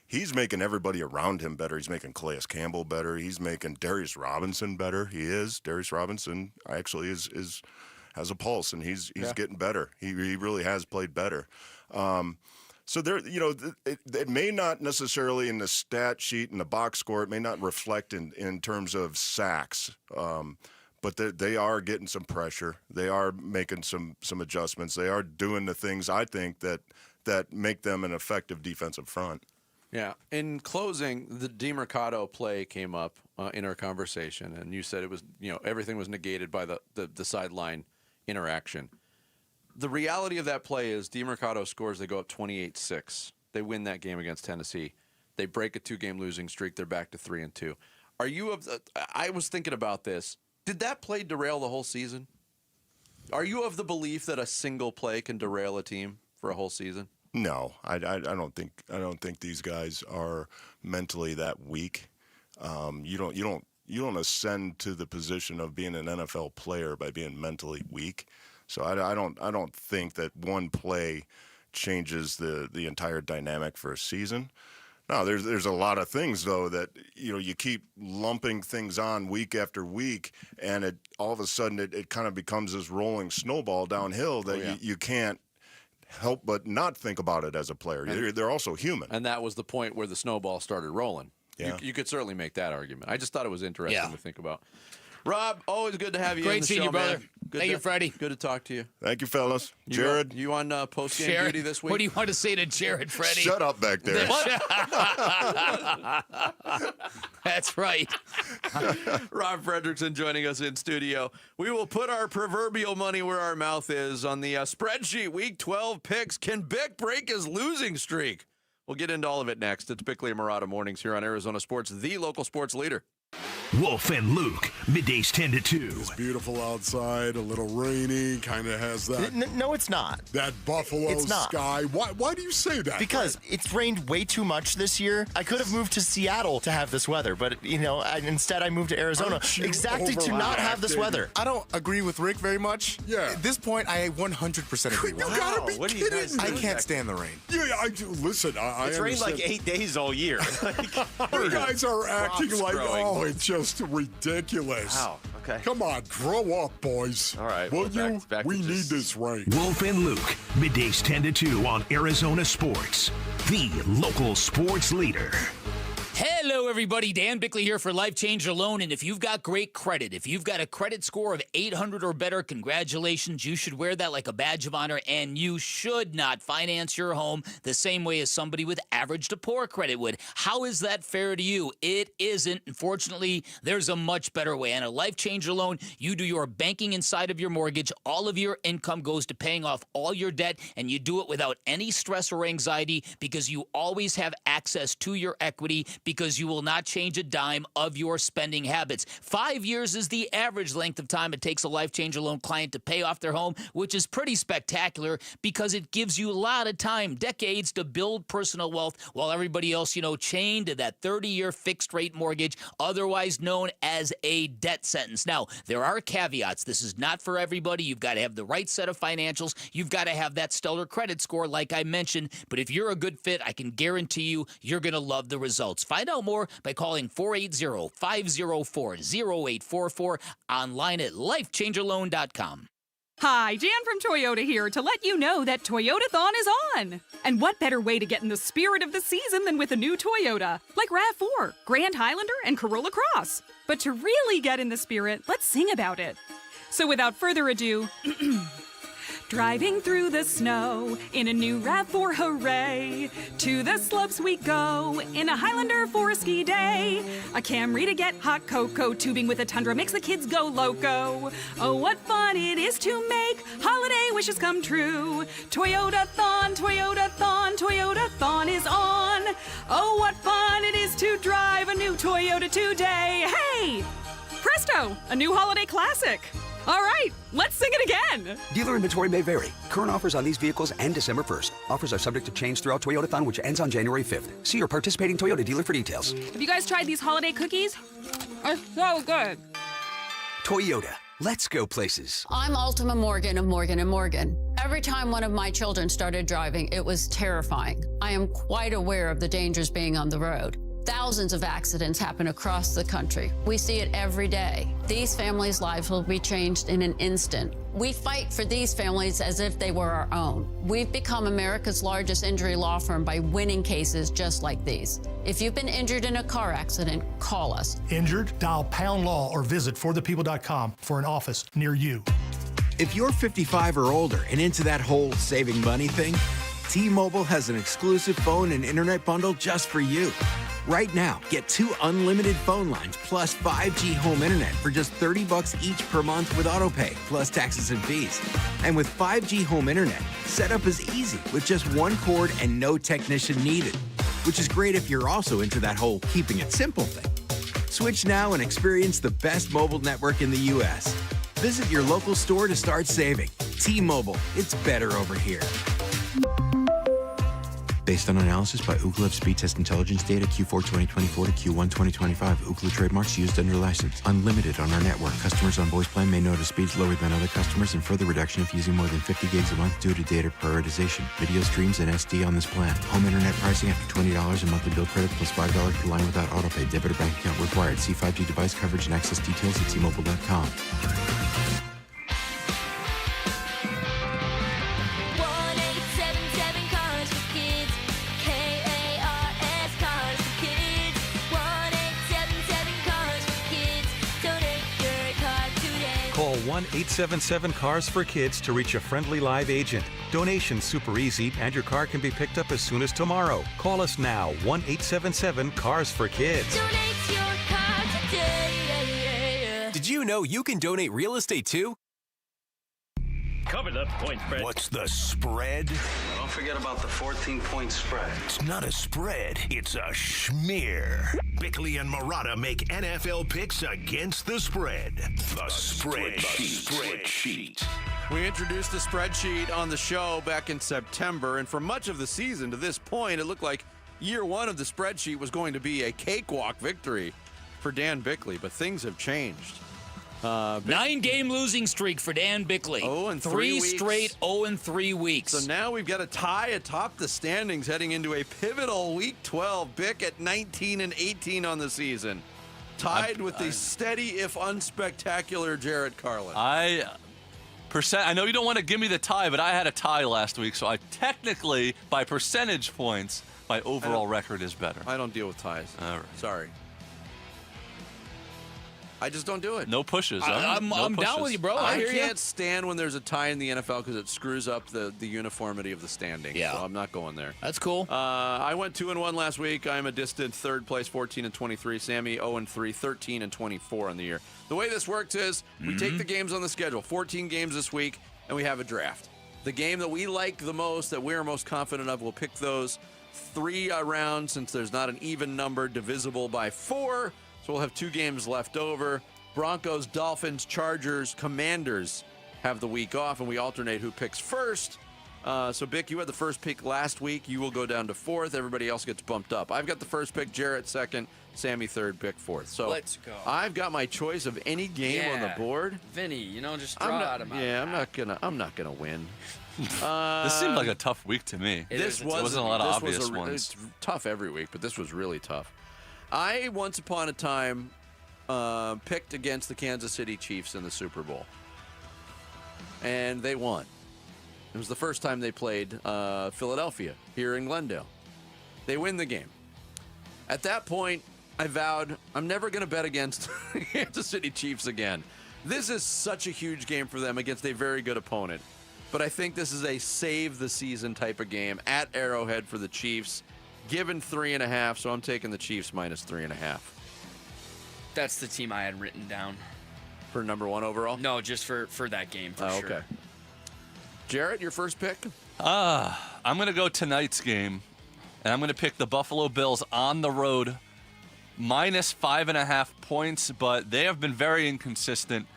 S20: he's making everybody around him better. He's making Calais Campbell better. He's making Darius Robinson better. Darius Robinson actually has a pulse, and he's getting better. He really has played better. So there, it may not necessarily in the stat sheet and the box score, it may not reflect in terms of sacks, but they are getting some pressure. They are making some adjustments. They are doing the things I think that make them an effective defensive front.
S8: Yeah. In closing, the DiMercato play came up in our conversation, and you said it was everything was negated by the sideline interaction. the reality of that play is DeMercado scores. They go up 28-6. They win that game against Tennessee. They break a 2-game losing streak. They're back to 3-2. Are you of the, I was thinking about this. Did that play derail the whole season? Are you of the belief that a single play can derail a team for a whole season?
S20: No, I don't think these guys are mentally that weak. You don't ascend to the position of being an NFL player by being mentally weak. So I don't think that one play changes the entire dynamic for a season. No, there's a lot of things though that you keep lumping things on week after week, and it all of a sudden it kind of becomes this rolling snowball downhill that you can't help but not think about it as a player. They're also human,
S8: and that was the point where the snowball started rolling. Yeah. You could certainly make that argument. I just thought it was interesting to think about. Rob, always good to have you.
S16: Great seeing you, brother.
S8: Man.
S16: Thank you, Freddie.
S8: Good to talk to you.
S20: Thank you, fellas. Jared,
S8: you on post-game duty this week?
S16: What do you want to say to Jared, Freddie?
S20: Shut up back there.
S16: That's right.
S8: Rob Fredrickson joining us in studio. We will put our proverbial money where our mouth is on the spreadsheet. Week 12 picks. Can Bick break his losing streak? We'll get into all of it next. It's Bickley and Marotta Mornings here on Arizona Sports, the local sports leader.
S2: Wolf and Luke, middays 10 to 2.
S25: It's beautiful outside, a little rainy, kind of has that.
S3: No, it's not.
S25: That buffalo sky. Why do you say that?
S3: Because it's rained way too much this year. I could have moved to Seattle to have this weather, but instead I moved to Arizona exactly to not have this weather.
S6: I don't agree with Rick very much.
S25: Yeah.
S6: At this point, I 100% agree with him.
S25: You gotta be kidding me.
S6: I can't stand the rain.
S25: Yeah, I do. Listen,
S3: it's rained like 8 days all year.
S25: You guys are acting like, it's just ridiculous.
S3: Wow. Okay.
S25: Come on, grow up, boys.
S3: All right.
S25: Will you? We need this rain.
S2: Wolf and Luke, middays 10 to 2 on Arizona Sports, the local sports leader.
S16: Hello, everybody. Dan Bickley here for Life Changer Loan. And if you've got great credit, if you've got a credit score of 800 or better, congratulations. You should wear that like a badge of honor, and you should not finance your home the same way as somebody with average to poor credit would. How is that fair to you? It isn't. Unfortunately, there's a much better way. And a Life Changer Loan, you do your banking inside of your mortgage. All of your income goes to paying off all your debt, and you do it without any stress or anxiety because you always have access to your equity, because you will not change a dime of your spending habits. 5 years is the average length of time it takes a Life Changer Loan client to pay off their home, which is pretty spectacular because it gives you a lot of time, decades, to build personal wealth while everybody else, chained to that 30-year fixed rate mortgage, otherwise known as a debt sentence. Now, there are caveats. This is not for everybody. You've got to have the right set of financials. You've got to have that stellar credit score, like I mentioned. But if you're a good fit, I can guarantee you, you're going to love the results. Find out more by calling 480-504-0844, online at lifechangerloan.com.
S22: Hi, Jan from Toyota here to let you know that Toyotathon is on. And what better way to get in the spirit of the season than with a new Toyota, like RAV4, Grand Highlander, and Corolla Cross. But to really get in the spirit, let's sing about it. So without further ado, driving through the snow in a new RAV4, hooray! To the slopes we go in a Highlander for a ski day. A Camry to get hot cocoa, tubing with a Tundra makes the kids go loco. Oh, what fun it is to make holiday wishes come true. Toyotathon, Toyotathon, Toyotathon is on. Oh, what fun it is to drive a new Toyota today. Hey! Presto! A new holiday classic. All right, let's sing it again.
S23: Dealer inventory may vary. Current offers on these vehicles end December 1st. Offers are subject to change throughout Toyotathon, which ends on January 5th. See your participating Toyota dealer for details.
S22: Have you guys tried these holiday cookies? They're so good.
S23: Toyota, let's go places.
S26: I'm Ultima Morgan of Morgan & Morgan. Every time one of my children started driving, it was terrifying. I am quite aware of the dangers being on the road. Thousands of accidents happen across the country. We see it every day. These families' lives will be changed in an instant. We fight for these families as if they were our own. We've become America's largest injury law firm by winning cases just like these. If you've been injured in a car accident, call us.
S27: Injured? Dial # law or visit forthepeople.com for an office near you.
S28: If you're 55 or older and into that whole saving money thing, T-Mobile has an exclusive phone and internet bundle just for you. Right now, get 2 unlimited phone lines plus 5G home internet for just $30 each per month with AutoPay, plus taxes and fees. And with 5G home internet, setup is easy with just 1 cord and no technician needed, which is great if you're also into that whole keeping it simple thing. Switch now and experience the best mobile network in the U.S. Visit your local store to start saving. T-Mobile, it's better over here. Based on analysis by Ookla Speed Test Intelligence data Q4 2024 to Q1 2025. Ookla trademarks used under license. Unlimited on our network. Customers on voice plan may notice speeds lower than other customers and further reduction if using more than 50 gigs a month due to data prioritization. Video streams and SD on this plan. Home internet pricing after $20 and monthly bill credit plus $5 per line without autopay. Debit or bank account required. See 5G device coverage and access details at T-Mobile.com.
S1: Call 1-877-CARS-FOR-KIDS to reach a friendly live agent. Donation's super easy, and your car can be picked up as soon as tomorrow. Call us now, 1-877-CARS-FOR-KIDS.
S4: Donate your car today.
S5: Did you know you can donate real estate too?
S2: Cover the point spread. What's the spread?
S7: Don't forget about the 14-point spread.
S2: It's not a spread, it's a schmear. Bickley and Murata make NFL picks against the spread. The spreadsheet.
S8: We introduced the spreadsheet on the show back in September, and for much of the season to this point, it looked like year one of the spreadsheet was going to be a cakewalk victory for Dan Bickley, but things have changed.
S16: 9-game losing streak for Dan Bickley.
S8: 0-3
S16: 3
S8: weeks.
S16: straight 0-3 weeks.
S8: So now we've got a tie atop the standings heading into a pivotal Week 12. Bick at 19-18 on the season. Tied with the steady, if unspectacular, Jarrett Carlin.
S17: I know you don't want to give me the tie, but I had a tie last week, so I technically, by percentage points, my overall record is better.
S8: I don't deal with ties.
S17: All right.
S8: Sorry. I just don't do it.
S17: No pushes.
S16: I'm down with you, bro. I hear
S8: can't stand when there's a tie in the NFL because it screws up the uniformity of the standing.
S16: Yeah.
S8: So I'm not going there.
S16: That's cool.
S8: I went 2-1 last week. I'm a distant third place, 14-23. Sammy 0-3, 13-24 on the year. The way this works is we take the games on the schedule, 14 games this week, and we have a draft. The game that we like the most, that we're most confident of, we'll pick those 3 rounds since there's not an even number divisible by 4. So we'll have 2 games left over. Broncos, Dolphins, Chargers, Commanders have the week off, and we alternate who picks first. So, Bick, you had the first pick last week. You will go down to 4th. Everybody else gets bumped up. I've got the first pick, Jarrett 2nd, Sammy 3rd, Bick 4th. So
S11: let's go.
S8: I've got my choice of any game on the board.
S11: Vinny, just draw out of my
S8: I'm not gonna win.
S17: This seemed like a tough week to me.
S8: This
S17: wasn't a lot of obvious ones.
S8: It's tough every week, but this was really tough. I, once upon a time, picked against the Kansas City Chiefs in the Super Bowl. And they won. It was the first time they played Philadelphia here in Glendale. They win the game. At that point, I vowed I'm never going to bet against the Kansas City Chiefs again. This is such a huge game for them against a very good opponent. But I think this is a save-the-season type of game at Arrowhead for the Chiefs. Given 3.5, so I'm taking the Chiefs minus 3.5.
S11: That's the team I had written down.
S8: For number 1 overall?
S11: No, just for that game, for sure.
S8: Okay. Jarrett, your first pick?
S17: I'm going to go tonight's game, and I'm going to pick the Buffalo Bills on the road, minus 5.5 points, but they have been very inconsistent.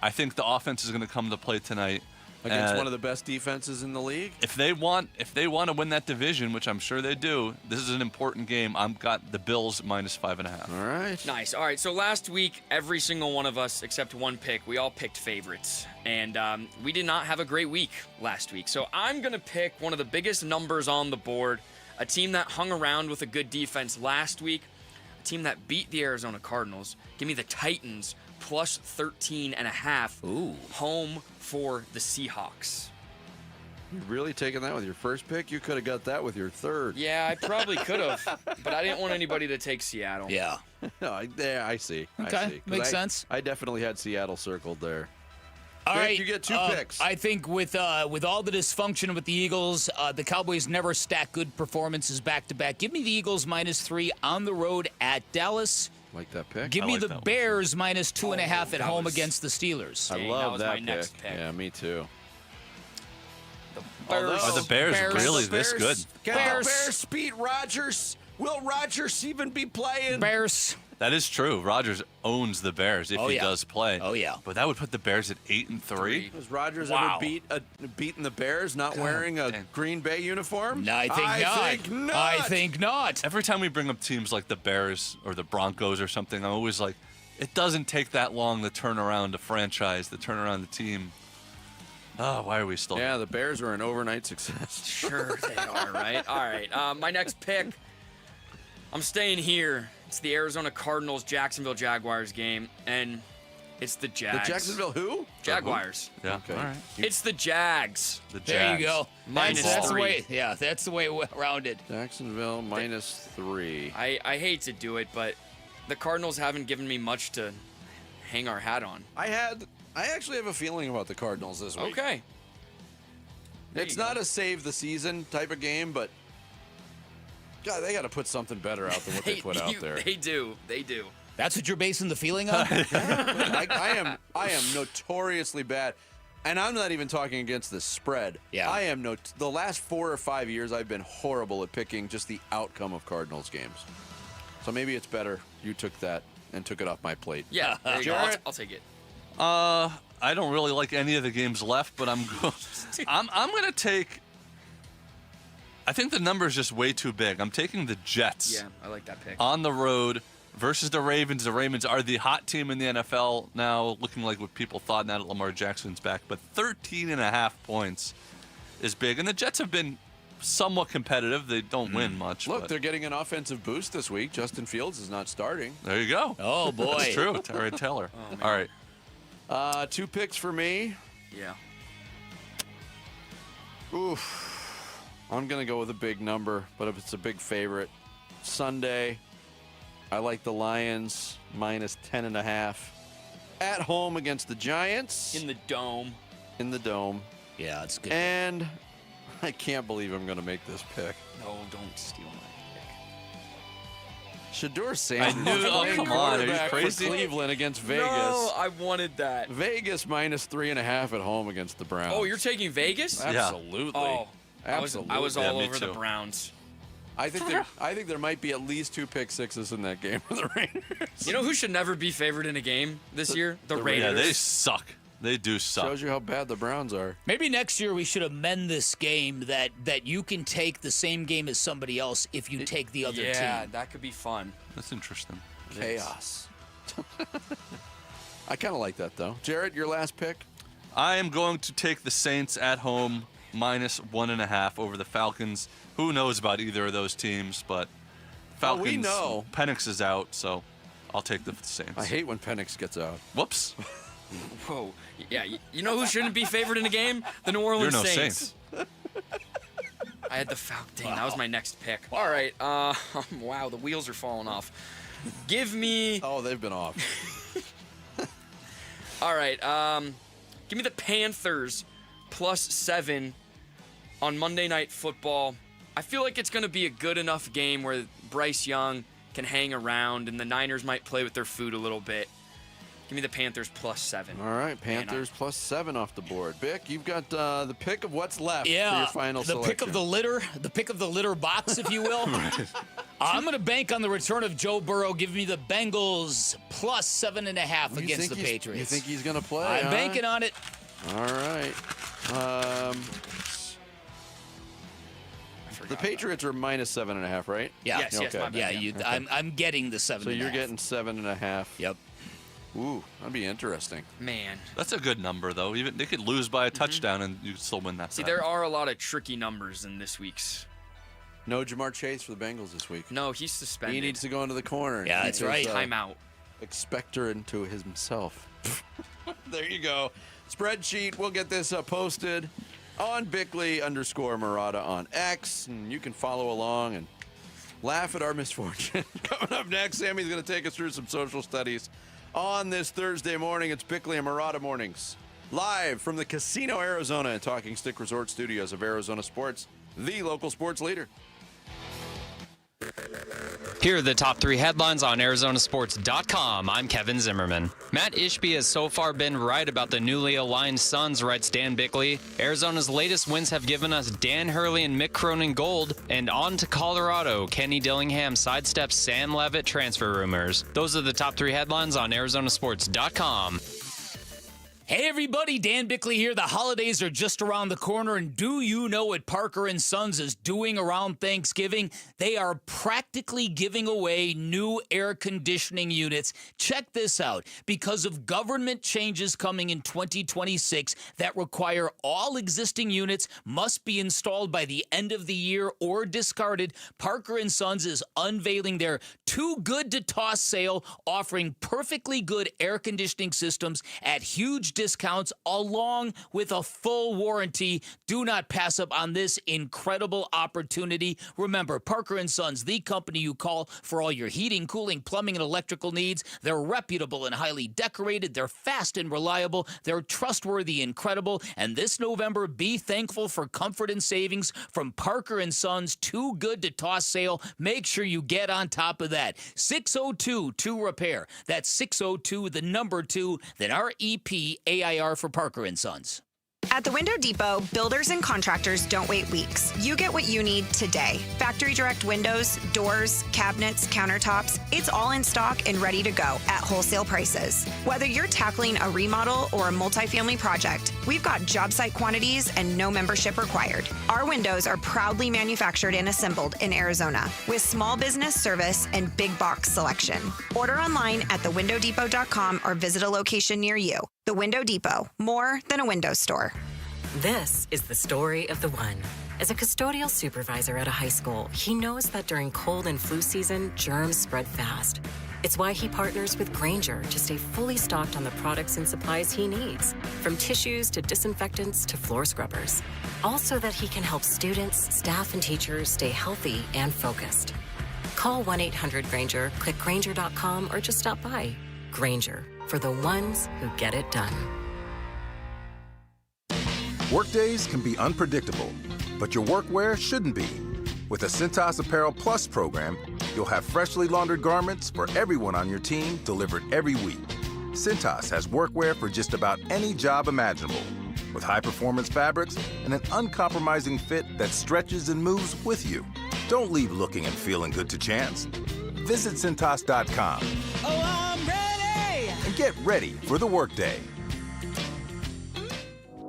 S17: I think the offense is going to come to play tonight.
S8: Against one of the best defenses in the league?
S17: If they want to win that division, which I'm sure they do, this is an important game. I've got the Bills minus 5.5.
S8: All right.
S11: Nice. All right, so last week, every single one of us, except one pick, we all picked favorites. And we did not have a great week last week. So I'm going to pick one of the biggest numbers on the board, a team that hung around with a good defense last week, a team that beat the Arizona Cardinals. Give me the Titans plus 13.5.
S16: Ooh.
S11: Home for the Seahawks.
S8: You really taking that with your first pick? You could have got that with your third.
S11: Yeah, I probably could have, but I didn't want anybody to take Seattle.
S16: Yeah.
S8: No, I see.
S16: Okay,
S8: I see.
S16: makes sense.
S8: I definitely had Seattle circled there.
S16: All right,
S8: you get two picks.
S16: I think with all the dysfunction with the Eagles, the Cowboys never stack good performances back to back. Give me the Eagles -3 on the road at Dallas.
S8: Like that pick.
S16: Give me the Bears -2.5 at home against the Steelers.
S8: I love that
S11: my
S8: pick.
S11: next pick.
S8: Yeah, me too.
S17: Are the Bears really this good?
S18: Can the Bears beat Rodgers? Will Rodgers even be playing?
S16: Bears.
S17: That is true. Rodgers owns the Bears if he does play.
S16: Oh, yeah.
S17: But that would put the Bears at 8-3.
S8: Has Rodgers ever beaten the Bears not wearing a Green Bay uniform?
S16: No, I think not. I think not.
S17: Every time we bring up teams like the Bears or the Broncos or something, I'm always like, it doesn't take that long to turn around a franchise, to turn around the team. Oh, why are we still?
S8: Yeah, the Bears were an overnight success.
S11: Sure they are, right? All right. My next pick, I'm staying here. It's the Arizona Cardinals Jacksonville Jaguars game, and it's the Jags.
S8: The Jacksonville who?
S11: Jaguars.
S17: Yeah.
S8: Okay.
S17: All right.
S11: It's the Jags.
S17: The Jags.
S16: There you go.
S11: Minus
S16: that's the
S11: three.
S16: way. Yeah, that's the way around it.
S8: Jacksonville -3.
S11: I hate to do it, but the Cardinals haven't given me much to hang our hat on.
S8: I actually have a feeling about the Cardinals this week.
S11: Okay.
S8: It's not a save the season type of game, but God, they got to put something better out than what they put out there.
S11: They do. They do.
S16: That's what you're basing the feeling on?
S8: I am notoriously bad, and I'm not even talking against the spread.
S16: Yeah.
S8: I am the last 4 or 5 years I've been horrible at picking just the outcome of Cardinals games. So maybe it's better you took that and took it off my plate.
S11: Yeah, there you go. I'll take it.
S17: I don't really like any of the games left, but I'm going to take. I think the number is just way too big. I'm taking the Jets.
S11: Yeah, I like that pick.
S17: On the road versus the Ravens. The Ravens are the hot team in the NFL now, looking like what people thought now that Lamar Jackson's back. But 13.5 points is big. And the Jets have been somewhat competitive. They don't win much.
S8: Look, they're getting an offensive boost this week. Justin Fields is not starting.
S17: There you go.
S16: Oh, boy.
S17: That's true. Terry Taylor.
S11: Oh,
S17: all right.
S8: 2 picks for me.
S11: Yeah.
S8: Oof. I'm going to go with a big number, but if it's a big favorite. Sunday, I like the Lions -10.5. At home against the Giants.
S11: In the Dome.
S8: In the Dome.
S16: Yeah, it's good.
S8: And I can't believe I'm going to make this pick.
S11: No, don't steal my
S8: Shedeur Sanders.
S17: I knew. Oh, come on. Are you
S8: quarterback for
S17: crazy?
S8: Cleveland against Vegas.
S11: No, I wanted that.
S8: Vegas -3.5 at home against the Browns.
S11: Oh, you're taking Vegas?
S8: Absolutely.
S11: Oh,
S8: Absolutely.
S11: I was all
S17: me
S11: over the
S17: too.
S11: Browns.
S8: I think there might be at least 2 pick sixes in that game for the Raiders.
S11: You know who should never be favored in a game this year? The Raiders.
S17: Yeah, they suck. They do suck.
S8: Shows you how bad the Browns are.
S16: Maybe next year we should amend this game that you can take the same game as somebody else if you take the other team.
S11: Yeah, that could be fun.
S17: That's interesting.
S8: Chaos. I kind of like that, though. Jarrett, your last pick?
S17: I am going to take the Saints at home -1.5 over the Falcons. Who knows about either of those teams, but Falcons.
S8: we know.
S17: Penix is out, so I'll take the Saints.
S8: I hate when Penix gets out.
S17: Whoops.
S11: Whoa. Yeah, you know who shouldn't be favored in a game? The New Orleans
S17: You're no
S11: Saints. I had the Falcons. Dang, that was my next pick. All right. Wow, the wheels are falling off. Give me.
S8: Oh, they've been off.
S11: All right. Give me the Panthers +7 on Monday Night Football. I feel like it's going to be a good enough game where Bryce Young can hang around and the Niners might play with their food a little bit. Give me the Panthers +7.
S8: All right, Panthers +7 off the board. Bick, you've got the pick of what's left for
S16: Yeah,
S8: your final
S16: the
S8: selection.
S16: pick of the litter box, if you will. I'm going to bank on the return of Joe Burrow. Give me the Bengals +7.5 against the Patriots.
S8: You think he's going to play?
S16: I'm banking on it.
S8: All right. The Patriots are -7.5, right?
S16: Yeah.
S11: Yes,
S8: Okay.
S11: my bad.
S16: Yeah,
S8: Okay.
S16: I'm getting the 7.5.
S8: So you're getting 7.5.
S16: Yep.
S8: Ooh, that'd be interesting.
S11: Man.
S17: That's a good number, though. Even they could lose by a touchdown and you still win that.
S11: See,
S17: bet.
S11: there are a lot of tricky numbers in this week's.
S8: No Jamar Chase for the Bengals this week.
S11: No, he's suspended.
S8: He needs to go into the corner.
S16: Yeah, that's right.
S11: Timeout.
S8: Expector into himself. There you go. Spreadsheet. We'll get this posted on Bickley_Murata on X, and you can follow along and laugh at our misfortune. Coming up next, Sammy's going to take us through some social studies on this Thursday morning. It's Bickley and Murata Mornings, Live from the Casino Arizona and Talking Stick Resort Studios of Arizona Sports, the local sports leader.
S9: Here are the top 3 headlines on ArizonaSports.com. I'm Kevin Zimmerman. Matt Ishby has so far been right about the newly aligned Suns, writes Dan Bickley. Arizona's latest wins have given us Dan Hurley and Mick Cronin gold. And on to Colorado. Kenny Dillingham sidesteps Sam Levit transfer rumors. Those are the top 3 headlines on ArizonaSports.com.
S16: Hey everybody, Dan Bickley here. The holidays are just around the corner, and do you know what Parker & Sons is doing around Thanksgiving? They are practically giving away new air conditioning units. Check this out. Because of government changes coming in 2026 that require all existing units must be installed by the end of the year or discarded, Parker & Sons is unveiling their Too Good to Toss sale, offering perfectly good air conditioning systems at huge discounts along with a full warranty. Do not pass up on this incredible opportunity. Remember, Parker & Sons, the company you call for all your heating, cooling, plumbing, and electrical needs. They're reputable and highly decorated. They're fast and reliable. They're trustworthy and credible. And this November, be thankful for comfort and savings from Parker & Sons Too Good to Toss sale. Make sure you get on top of that. 602-2-REPAIR. That's 602, the number 2, then REPAIR for Parker & Sons.
S12: At the Window Depot, builders and contractors don't wait weeks. You get what you need today. Factory direct windows, doors, cabinets, countertops, it's all in stock and ready to go at wholesale prices. Whether you're tackling a remodel or a multifamily project, we've got job site quantities and no membership required. Our windows are proudly manufactured and assembled in Arizona with small business service and big box selection. Order online at thewindowdepot.com or visit a location near you. The Window Depot, more than a window store.
S13: This is the story of the one. As a custodial supervisor at a high school, he knows that during cold and flu season, germs spread fast. It's why he partners with Grainger to stay fully stocked on the products and supplies he needs, from tissues to disinfectants to floor scrubbers. All so that he can help students, staff, and teachers stay healthy and focused. Call 1-800-GRAINGER, click Grainger.com, or just stop by. Grainger, for the ones who get it done.
S14: Workdays can be unpredictable, but your workwear shouldn't be. With the Cintas Apparel Plus program, you'll have freshly laundered garments for everyone on your team delivered every week. Cintas has workwear for just about any job imaginable, with high-performance fabrics and an uncompromising fit that stretches and moves with you. Don't leave looking and feeling good to chance. Visit Cintas.com.
S15: Oh, I'm ready!
S14: And get ready for the workday.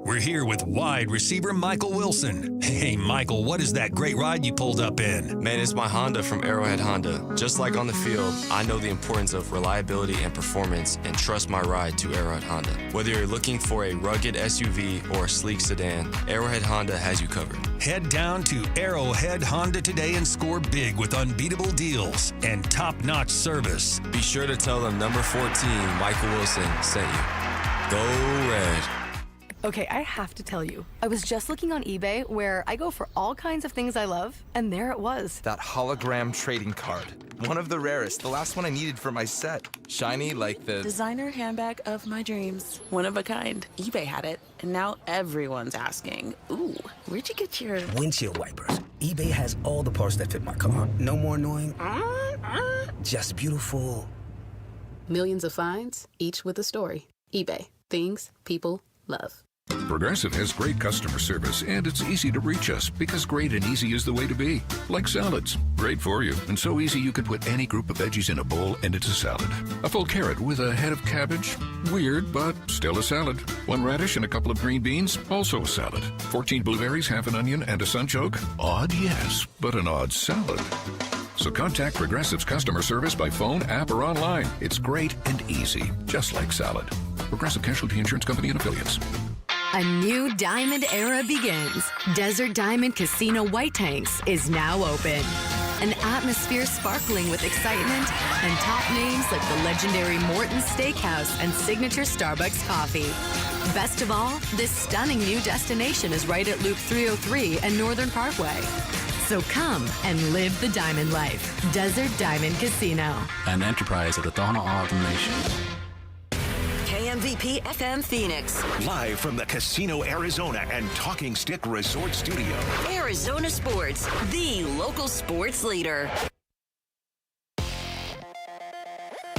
S19: We're here with wide receiver Michael Wilson. Hey, Michael, what is that great ride you pulled up in?
S21: Man, it's my Honda from Arrowhead Honda. Just like on the field, I know the importance of reliability and performance and trust my ride to Arrowhead Honda. Whether you're looking for a rugged SUV or a sleek sedan, Arrowhead Honda has you covered.
S19: Head down to Arrowhead Honda today and score big with unbeatable deals and top-notch service.
S21: Be sure to tell them number 14, Michael Wilson, sent you. Go Red.
S24: Okay, I have to tell you, I was just looking on eBay where I go for all kinds of things I love, and there it was.
S29: That hologram trading card. One of the rarest, the last one I needed for my set. Shiny like the
S30: designer handbag of my dreams. One of a kind. eBay had it, and now everyone's asking, ooh, where'd you get your
S31: windshield wipers? eBay has all the parts that fit my car. No more annoying, just beautiful.
S30: Millions of finds, each with a story. eBay. Things people love.
S32: Progressive has great customer service, and it's easy to reach us because great and easy is the way to be. Like salads. Great for you, and so easy you can put any group of veggies in a bowl and it's a salad. A full carrot with a head of cabbage? Weird, but still a salad. One radish and a couple of green beans? Also a salad. 14 blueberries, half an onion, and a sunchoke? Odd, yes, but an odd salad. So contact Progressive's customer service by phone, app, or online. It's great and easy, just like salad. Progressive Casualty Insurance Company and Affiliates.
S33: A new diamond era begins. Desert Diamond Casino White Tanks is now open. An atmosphere sparkling with excitement and top names like the legendary Morton's Steakhouse and signature Starbucks coffee. Best of all, this stunning new destination is right at Loop 303 and Northern Parkway. So come and live the diamond life. Desert Diamond Casino.
S34: An enterprise of the Tohono O'odham Nation.
S1: KMVP FM Phoenix.
S2: Live from the Casino Arizona and Talking Stick Resort Studio.
S1: Arizona Sports, the local sports leader.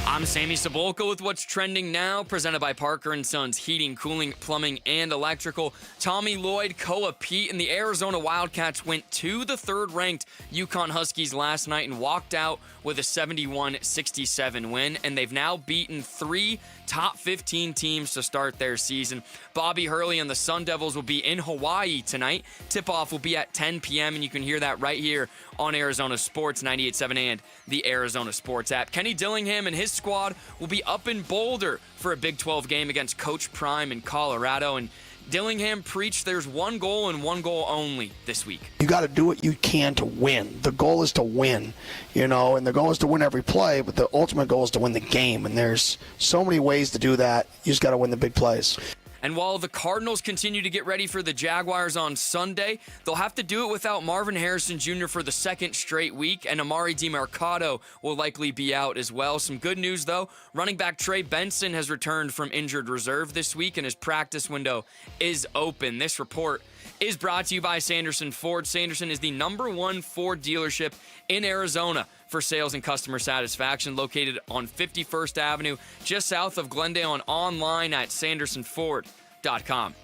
S11: I'm Sammy Cebulka with what's trending now, presented by Parker & Sons Heating, Cooling, Plumbing, and Electrical. Tommy Lloyd, Koa Pete, and the Arizona Wildcats went to the third-ranked UConn Huskies last night and walked out with a 71-67 win, and they've now beaten 3 top 15 teams to start their season. Bobby Hurley and the Sun Devils will be in Hawaii tonight. Tip-off will be at 10 p.m., and you can hear that right here on Arizona Sports 98.7 and the Arizona Sports app. Kenny Dillingham and his squad will be up in Boulder for a Big 12 game against Coach Prime in Colorado, and Dillingham preached there's one goal and one goal only this week.
S3: You got to do what you can to win. The goal is to win, and the goal is to win every play, but the ultimate goal is to win the game, and there's so many ways to do that. You just got to win the big plays.
S11: And while the Cardinals continue to get ready for the Jaguars on Sunday, they'll have to do it without Marvin Harrison Jr. for the second straight week, and Amari DiMercado will likely be out as well. Some good news, though. Running back Trey Benson has returned from injured reserve this week, and his practice window is open. This report is brought to you by Sanderson Ford. Sanderson is the #1 Ford dealership in Arizona for sales and customer satisfaction, located on 51st Avenue, just south of Glendale, and online at sandersonford.com.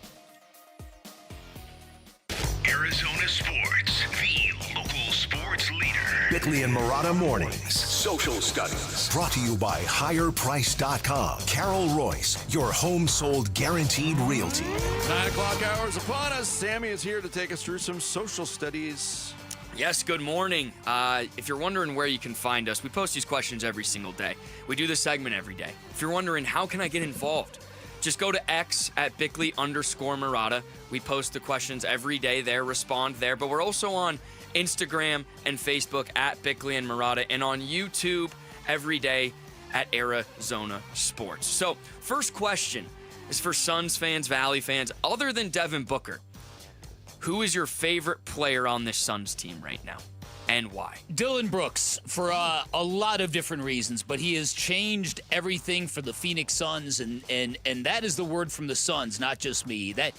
S2: Arizona Sports, the local sports leader. Bickley and Murata Mornings. Social Studies. Brought to you by HigherPrice.com. Carol Royce, your home sold guaranteed realty.
S8: 9 o'clock hours upon us. Sammy is here to take us through some social studies.
S11: Yes, good morning. If you're wondering where you can find us, we post these questions every single day. We do this segment every day. If you're wondering, how can I get involved? Just go to X at Bickley_Murata. We post the questions every day there, respond there. But we're also on Instagram and Facebook at Bickley and Murata, and on YouTube every day at Arizona Sports. So, first question is for Suns fans, Valley fans. Other than Devin Booker, who is your favorite player on this Suns team right now, and why?
S16: Dylan Brooks, for a lot of different reasons, but he has changed everything for the Phoenix Suns, and that is the word from the Suns, not just me. That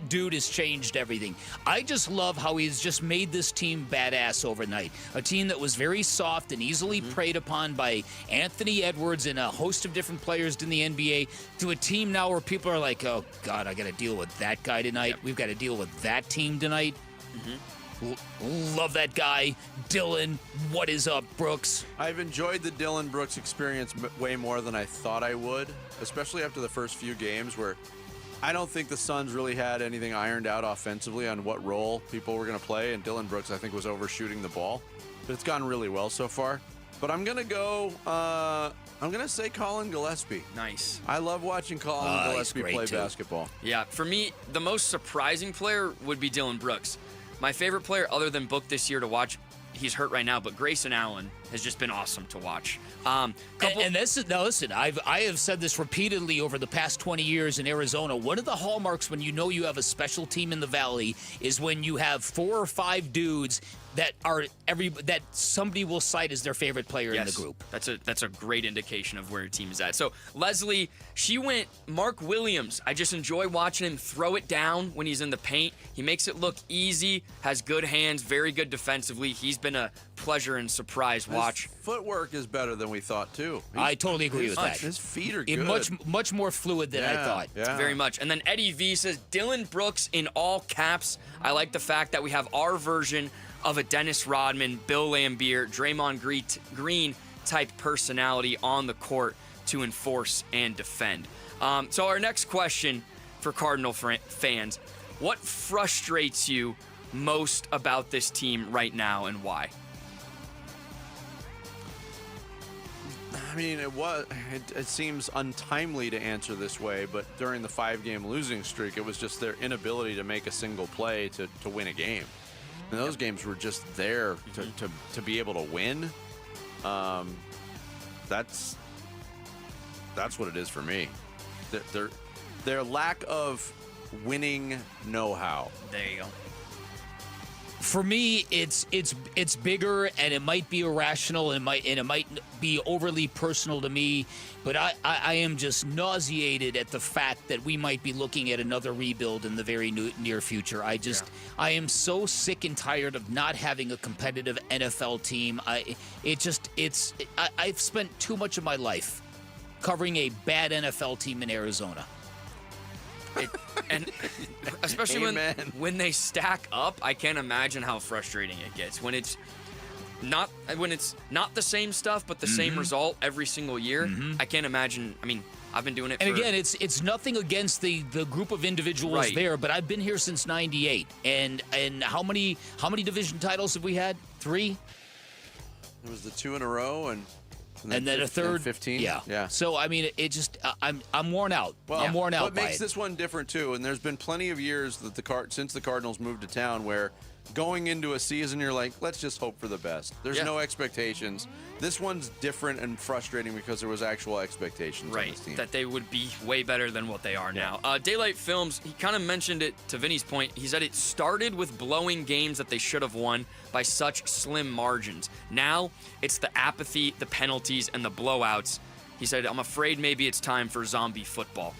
S16: dude has changed everything. I just love how he's just made this team badass overnight. A team that was very soft and easily preyed upon by Anthony Edwards and a host of different players in the NBA, to a team now where people are like, oh, God, I got to deal with that guy tonight. Yep. We've got to deal with that team tonight. Love that guy. Dylan, what is up, Brooks?
S8: I've enjoyed the Dylan Brooks experience way more than I thought I would, especially after the first few games where I don't think the Suns really had anything ironed out offensively on what role people were going to play, and Dylan Brooks, I think, was overshooting the ball. But it's gone really well so far. But I'm going to go, I'm going to say Colin Gillespie.
S11: Nice.
S8: I love watching Colin Gillespie play basketball.
S11: Yeah, for me, the most surprising player would be Dylan Brooks. My favorite player other than Book this year to watch, he's hurt right now, but Grayson Allen has just been awesome to watch.
S16: And this, now listen, I have said this repeatedly over the past 20 years in Arizona. One of the hallmarks when you know you have a special team in the Valley is when you have 4 or 5 dudes that somebody will cite as their favorite player in the group.
S11: That's a great indication of where your team is at. So Leslie, she went Mark Williams. I just enjoy watching him throw it down when he's in the paint. He makes it look easy, has good hands, very good defensively. He's been a pleasure and surprise watch.
S8: His footwork is better than we thought too.
S16: I totally agree with that.
S8: His feet are good.
S16: Much more fluid than I thought.
S8: Yeah.
S11: Very much. And then Eddie V says Dylan Brooks in all caps. I like the fact that we have our version of a Dennis Rodman, Bill Laimbeer, Draymond Green type personality on the court to enforce and defend. So our next question for Cardinal fans, what frustrates you most about this team right now and why?
S8: I mean, it seems untimely to answer this way, but during the 5-game losing streak, it was just their inability to make a single play to win a game. And those games were just there to be able to win. That's what it is for me. Their lack of winning know-how.
S11: There you go.
S16: For me, it's bigger, and it might be irrational, and it might be overly personal to me. But I am just nauseated at the fact that we might be looking at another rebuild in the very near future. I am so sick and tired of not having a competitive NFL team. I've spent too much of my life covering a bad NFL team in Arizona.
S11: And especially when they stack up, I can't imagine how frustrating it gets when it's not the same stuff but the same result every single year. I can't imagine. I mean, I've been doing it.
S16: And again, it's nothing against the group of individuals there, but I've been here since '98, and how many division titles have we had? 3.
S8: It was the 2 in a row, and
S16: then a third.
S8: 15.
S16: Yeah. So I mean, it just I'm worn out. I'm worn out.
S8: What makes this one different too? And there's been plenty of years that since the Cardinals moved to town where going into a season you're like, let's just hope for the best. There's no expectations. This one's different and frustrating because there was actual expectations on this team.
S11: That they would be way better than what they are now. Daylight Films, he kind of mentioned it to Vinny's point. He said it started with blowing games that they should have won by such slim margins. Now it's the apathy, the penalties, and the blowouts. He said, I'm afraid maybe it's time for zombie football.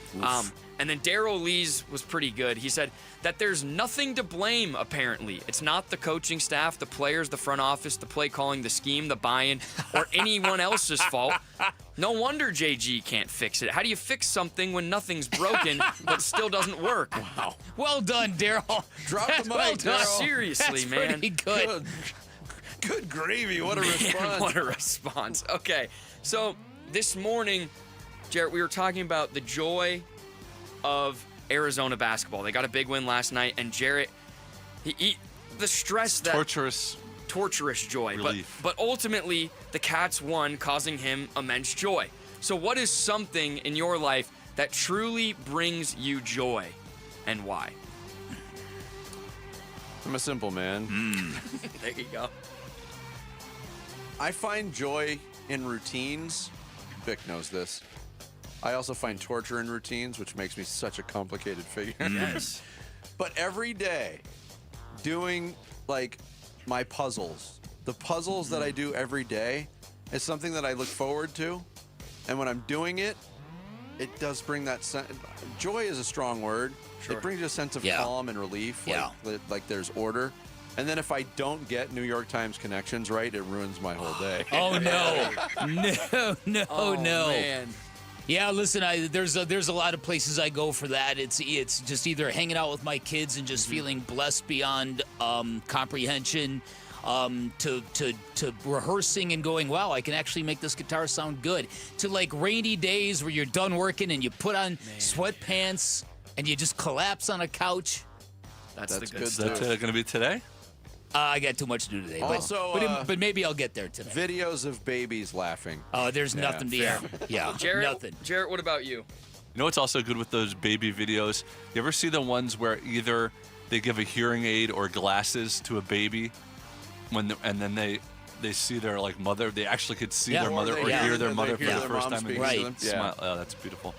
S11: And then Darryl Lee's was pretty good. He said that there's nothing to blame, apparently. It's not the coaching staff, the players, the front office, the play calling, the scheme, the buy-in, or anyone else's fault. No wonder JG can't fix it. How do you fix something when nothing's broken but still doesn't work?
S16: Wow. Well done, Darryl.
S8: Drop the mic,
S16: well done.
S8: Darryl.
S11: Seriously,
S16: That's
S11: man.
S16: pretty good.
S8: Good gravy. What a response.
S11: What a response. Okay, so this morning, Jarrett, we were talking about the joy of Arizona basketball. They got a big win last night, and Jarrett, the stress that torturous joy. But ultimately, the Cats won, causing him immense joy. So what is something in your life that truly brings you joy, and why?
S8: I'm a simple man.
S11: There you go.
S8: I find joy in routines. Vic knows this. I also find torture in routines, which makes me such a complicated figure.
S11: Yes.
S8: But every day, doing like my puzzles, the puzzles that I do every day is something that I look forward to. And when I'm doing it, it does bring that joy is a strong word.
S11: Sure.
S8: It brings you a sense of calm and relief. Like there's order. And then if I don't get New York Times connections right, it ruins my whole day.
S16: Oh no. No.
S11: Man.
S16: Yeah, listen, there's a lot of places I go for that. It's just either hanging out with my kids and just feeling blessed beyond comprehension, to rehearsing and going, wow, I can actually make this guitar sound good. To like rainy days where you're done working and you put on sweatpants and you just collapse on a couch.
S11: That's the good
S17: Is
S11: stuff.
S17: that going to be today?
S16: I got too much to do today. But maybe I'll get there today.
S8: Videos of babies laughing.
S16: Oh, there's nothing to
S11: Jarrett, Jarrett, what about you?
S17: You know what's also good with those baby videos? You ever see the ones where either they give a hearing aid or glasses to a baby, and then they see their like mother? They actually could see their mother or hear their mother for the first time.
S8: Right.
S17: Smile. Oh, that's beautiful.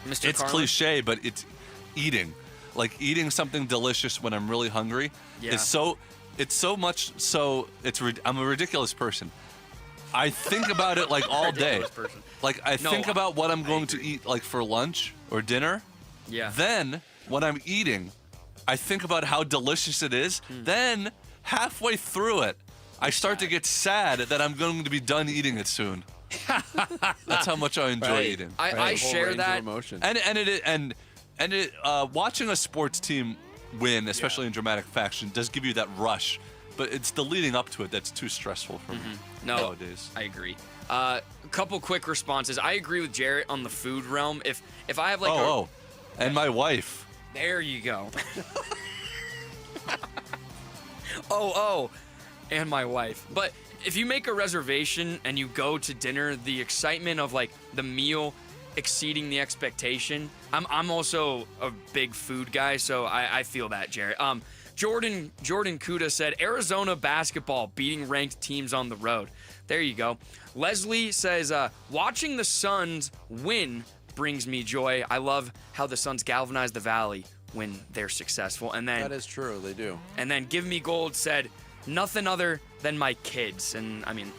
S11: Mr.
S17: It's
S11: Carlin?
S17: cliche, but it's eating. Like eating something delicious when I'm really hungry is so. It's so much so. I'm a ridiculous person. I think about it like all day. Like I think about what I'm going to eat like for lunch or dinner.
S11: Yeah.
S17: Then when I'm eating, I think about how delicious it is. Then halfway through it, I start to get sad that I'm going to be done eating it soon. That's how much I enjoy eating.
S11: I share that.
S17: And watching a sports team win, especially in dramatic fashion, does give you that rush. But it's the leading up to it that's too stressful for me nowadays.
S11: I agree. A couple quick responses. I agree with Jarrett on the food realm. If I have like
S17: and my wife.
S11: There you go. And my wife. But if you make a reservation and you go to dinner, the excitement of like the meal exceeding the expectation. I'm also a big food guy, so I feel that, Jarrett. Jordan Kuda said, Arizona basketball beating ranked teams on the road. There you go. Leslie says, watching the Suns win brings me joy. I love how the Suns galvanized the Valley when they're successful. And then
S8: that is true, they do.
S11: And then Give Me Gold said, nothing other than my kids. And I mean,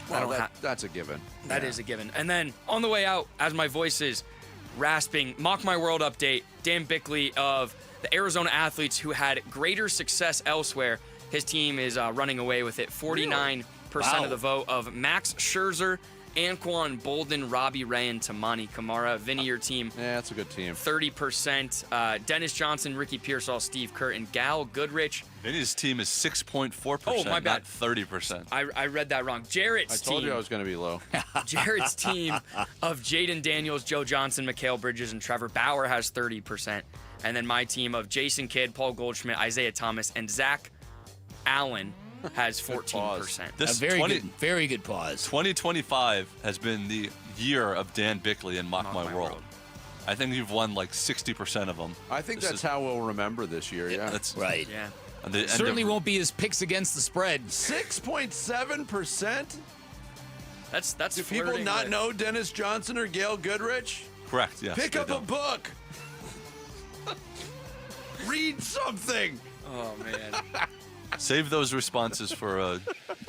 S8: well, that's a given.
S11: That is a given. And then on the way out, as my voice is rasping, Mock My World update, Dan Bickley of the Arizona Athletes who had greater success elsewhere. His team is running away with it. 49% of the vote of Max Scherzer, Anquan Bolden, Robbie Ray, and Tamani Kamara. Vinny, your team.
S8: Yeah, that's a good team.
S11: 30%. Dennis Johnson, Ricky Pearsall, Steve Kerr, and Gal Goodrich.
S17: Vinny's team is 6.4%.
S11: Oh, my bad.
S17: Not 30%.
S11: I read that wrong. Jarrett's team.
S8: I told you I was going to be low.
S11: Jarrett's team of Jaden Daniels, Joe Johnson, Mikhail Bridges, and Trevor Bauer has 30%. And then my team of Jason Kidd, Paul Goldschmidt, Isaiah Thomas, and Zach Allen has 14%.
S16: A very good pause.
S17: 2025 has been the year of Dan Bickley and Mock My World. I think you've won like 60% of them.
S8: I think that's how we'll remember this year, yeah.
S17: That's
S16: right.
S11: Yeah.
S16: Certainly won't be his picks against the spread.
S8: 6.7%?
S11: That's
S8: Do people not know Dennis Johnson or Gail Goodrich?
S17: Correct, yes.
S8: Pick up a book. Read something.
S11: Oh, man.
S17: Save those responses for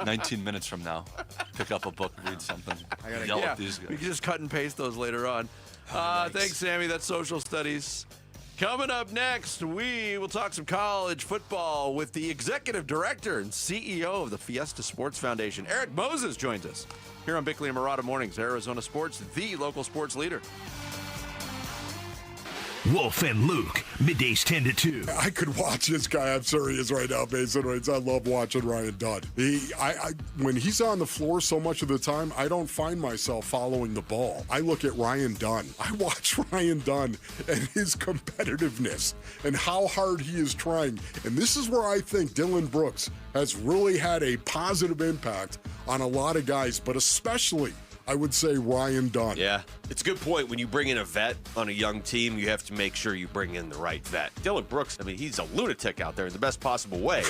S17: 19 minutes from now. Pick up a book, read something.
S8: I gotta
S17: yell at these guys.
S8: We can just cut and paste those later on. Thanks, Sammy. That's social studies. Coming up next, we will talk some college football with the executive director and CEO of the Fiesta Sports Foundation. Eric Moses joins us here on Bickley and Murata Mornings, Arizona Sports, the local sports leader.
S2: Wolf and Luke, middays 10 to 2.
S4: I could watch this guy. I'm serious right now, Mason. I love watching Ryan Dunn. When he's on the floor so much of the time, I don't find myself following the ball. I look at Ryan Dunn. I watch Ryan Dunn and his competitiveness and how hard he is trying. And this is where I think Dylan Brooks has really had a positive impact on a lot of guys, but especially I would say Ryan Dunn.
S5: Yeah, it's a good point. When you bring in a vet on a young team, you have to make sure you bring in the right vet. Dylan Brooks, I mean, he's a lunatic out there in the best possible way.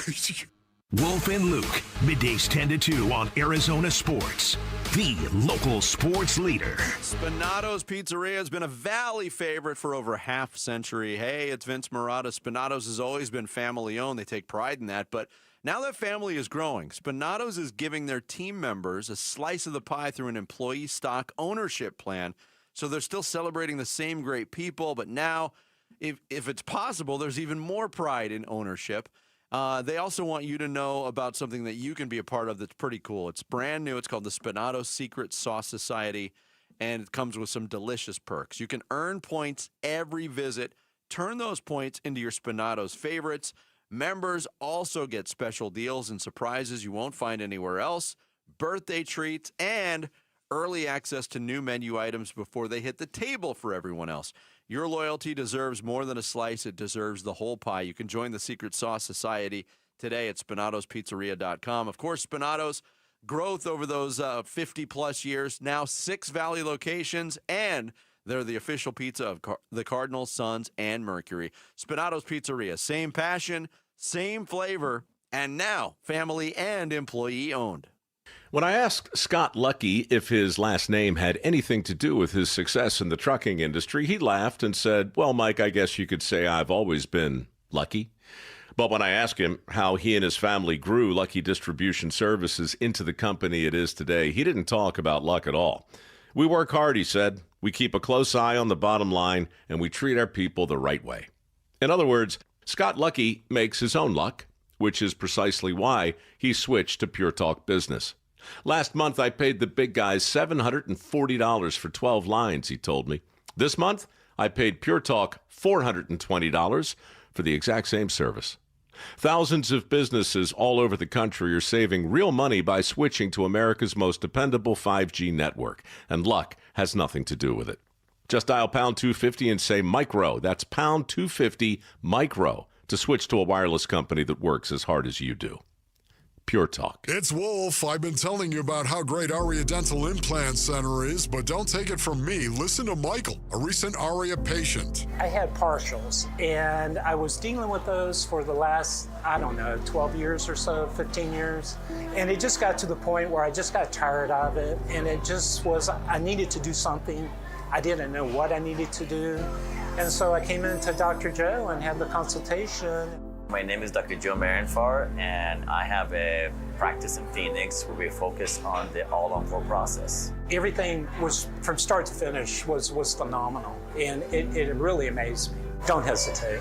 S2: Wolf and Luke, middays 10 to 2 on Arizona Sports, the local sports leader.
S8: Spinato's Pizzeria has been a Valley favorite for over a half century. Hey, it's Vince Murata. Spinato's has always been family-owned. They take pride in that, but now that family is growing, Spinato's is giving their team members a slice of the pie through an employee stock ownership plan. So they're still celebrating the same great people, but now, if it's possible, there's even more pride in ownership. They also want you to know about something that you can be a part of that's pretty cool. It's brand new. It's called the Spinato's Secret Sauce Society, and it comes with some delicious perks. You can earn points every visit. Turn those points into your Spinato's favorites. Members also get special deals and surprises you won't find anywhere else, birthday treats, and early access to new menu items before they hit the table for everyone else. Your loyalty deserves more than a slice. It deserves the whole pie. You can join the Secret Sauce Society today at SpinatosPizzeria.com. Of course, Spinato's growth over those 50-plus years, now 6 Valley locations, and they're the official pizza of the Cardinals, Suns, and Mercury. Spinato's Pizzeria, same passion, same flavor, and now family and employee owned.
S6: When I asked Scott Lucky if his last name had anything to do with his success in the trucking industry, he laughed and said, "Well, Mike, I guess you could say I've always been lucky." But when I asked him how he and his family grew Lucky Distribution Services into the company it is today, he didn't talk about luck at all. "We work hard," he said. "We keep a close eye on the bottom line, and we treat our people the right way." In other words, Scott Lucky makes his own luck, which is precisely why he switched to Pure Talk Business. "Last month, I paid the big guys $740 for 12 lines," he told me. "This month, I paid Pure Talk $420 for the exact same service." Thousands of businesses all over the country are saving real money by switching to America's most dependable 5G network, and luck has nothing to do with it. Just dial pound 250 and say micro. That's pound 250 micro to switch to a wireless company that works as hard as you do. Pure Talk.
S4: It's Wolf. I've been telling you about how great Aria Dental Implant Center is, but don't take it from me. Listen to Michael, a recent Aria patient.
S7: I had partials, and I was dealing with those for the last, 12 years or so, 15 years. And it just got to the point where I just got tired of it, and it just was, I needed to do something. I didn't know what I needed to do. And so I came into Dr. Joe and had the consultation.
S9: My name is Dr. Joe Marinfar, and I have a practice in Phoenix where we focus on the all-on-4 process.
S7: Everything was, from start to finish, was phenomenal. And it really amazed me. Don't hesitate.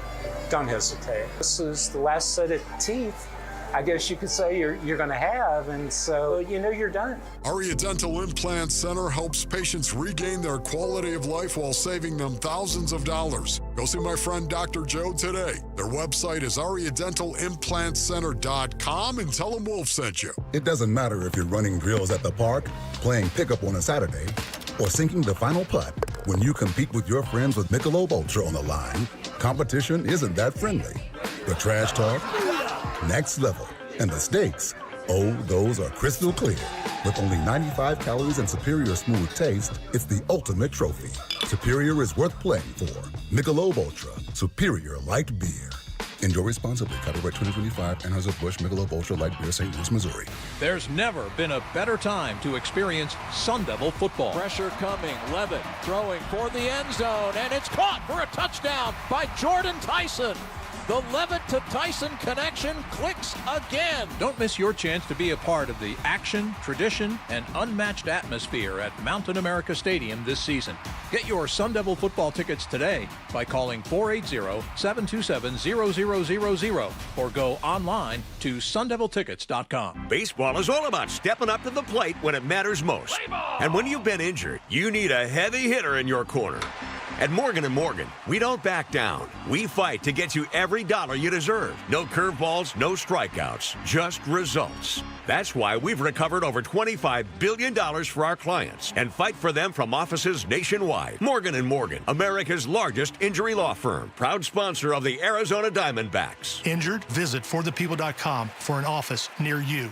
S7: Don't hesitate. This is the last set of teeth, I guess you could say, you're going to have, and so you're done.
S4: Aria Dental Implant Center helps patients regain their quality of life while saving them thousands of dollars. Go see my friend Dr. Joe today. Their website is ariadentalimplantcenter.com and tell them Wolf sent you.
S10: It doesn't matter if you're running drills at the park, playing pickup on a Saturday, or sinking the final putt. When you compete with your friends with Michelob Ultra on the line, competition isn't that friendly. The trash talk, next level. And the stakes, oh, those are crystal clear. With only 95 calories and superior smooth taste, it's the ultimate trophy. Superior is worth playing for. Michelob Ultra, superior light beer. Enjoy responsibly. Copyright 2025, Anheuser-Busch Michelob Ultra Light Beer, St. Louis, Missouri.
S12: There's never been a better time to experience Sun Devil football.
S13: Pressure coming. Levit throwing for the end zone, and it's caught for a touchdown by Jordan Tyson. The Levit to Tyson connection clicks again.
S12: Don't miss your chance to be a part of the action, tradition, and unmatched atmosphere at Mountain America Stadium this season. Get your Sun Devil football tickets today by calling 480-727-0000 or go online to sundeviltickets.com.
S15: Baseball is all about stepping up to the plate when it matters most. And when you've been injured, you need a heavy hitter in your corner. At Morgan & Morgan, we don't back down. We fight to get you every dollar you deserve. No curveballs, no strikeouts, just results. That's why we've recovered over $25 billion for our clients and fight for them from offices nationwide. Morgan & Morgan, America's largest injury law firm, proud sponsor of the Arizona Diamondbacks.
S18: Injured? Visit forthepeople.com for an office near you.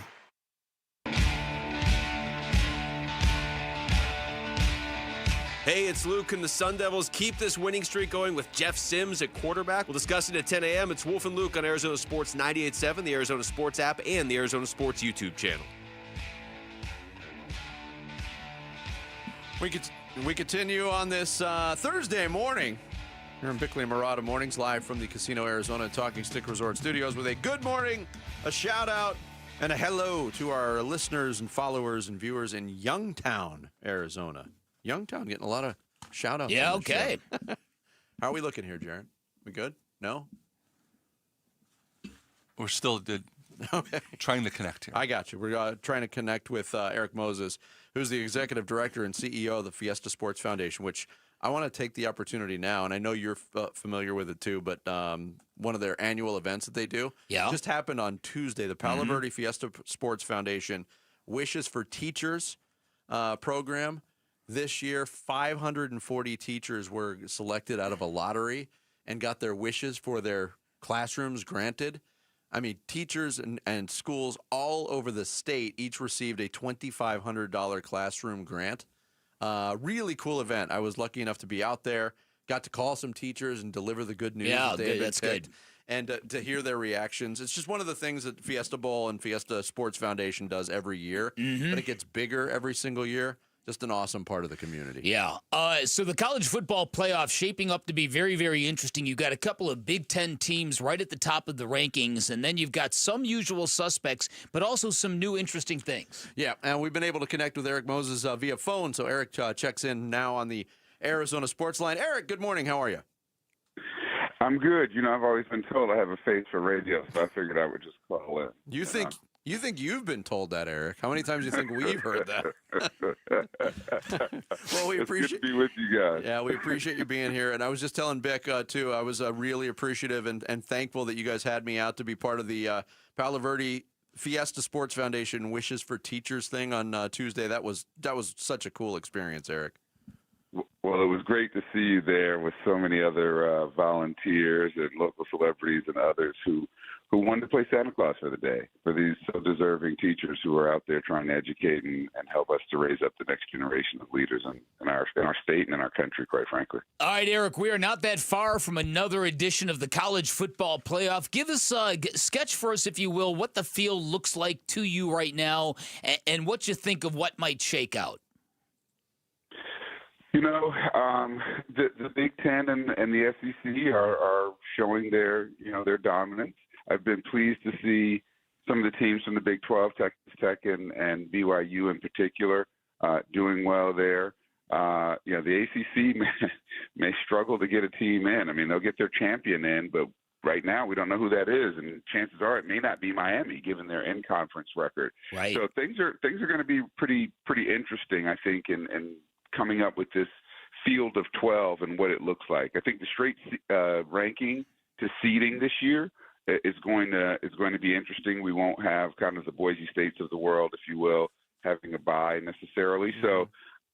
S5: Hey, it's Luke, and the Sun Devils keep this winning streak going with Jeff Sims at quarterback. We'll discuss it at 10 a.m. It's Wolf and Luke on Arizona Sports 98.7, the Arizona Sports app, and the Arizona Sports YouTube channel.
S8: We continue on this Thursday morning here in Bickley and Murata Mornings, live from the Casino Arizona Talking Stick Resort Studios with a good morning, a shout-out, and a hello to our listeners and followers and viewers in Youngtown, Arizona. Youngtown getting a lot of shout-outs.
S16: Yeah, okay.
S8: How are we looking here, Jared? We good? No?
S17: We're still trying to connect here.
S8: I got you. We're trying to connect with Eric Moses, who's the executive director and CEO of the Fiesta Sports Foundation, which I want to take the opportunity now, and I know you're familiar with it too, but one of their annual events that they do just happened on Tuesday. The Palo Verde Fiesta Sports Foundation Wishes for Teachers program. This year, 540 teachers were selected out of a lottery and got their wishes for their classrooms granted. I mean, teachers and schools all over the state each received a $2,500 classroom grant. Really cool event. I was lucky enough to be out there, got to call some teachers and deliver the good news.
S16: Yeah,
S8: that's good. And to hear their reactions. It's just one of the things that Fiesta Bowl and Fiesta Sports Foundation does every year, but it gets bigger every single year. Just an awesome part of the community.
S16: Yeah. So the college football playoff shaping up to be very, very interesting. You've got a couple of Big Ten teams right at the top of the rankings, and then you've got some usual suspects, but also some new interesting things.
S8: Yeah, and we've been able to connect with Eric Moses via phone, so Eric checks in now on the Arizona Sports Line. Eric, good morning. How are you?
S20: I'm good. You know, I've always been told I have a face for radio, so I figured I would just call in.
S8: You think you've been told that, Eric? How many times do you think we've heard that? Well, we appreciate
S20: good to be with you guys.
S8: Yeah, we appreciate you being here. And I was just telling Beck too. I was really appreciative and thankful that you guys had me out to be part of the Palo Verde Fiesta Sports Foundation Wishes for Teachers thing on Tuesday. That was such a cool experience, Eric.
S20: Well, it was great to see you there with so many other volunteers and local celebrities and others who wanted to play Santa Claus for the day, for these so deserving teachers who are out there trying to educate and help us to raise up the next generation of leaders in our state and in our country, quite frankly.
S16: All right, Eric, we are not that far from another edition of the college football playoff. Give us a sketch for us, if you will, what the field looks like to you right now and what you think of what might shake out.
S20: The Big Ten and the SEC are showing their dominance. I've been pleased to see some of the teams from the Big 12, Texas Tech and BYU in particular, doing well there. The ACC may struggle to get a team in. I mean, they'll get their champion in, but right now we don't know who that is, and chances are it may not be Miami, given their in-conference record.
S16: Right.
S20: So things are going to be pretty interesting, I think, in coming up with this field of 12 and what it looks like. I think the straight ranking to seeding this year is going to be interesting. We won't have kind of the Boise States of the world, if you will, having a bye necessarily. So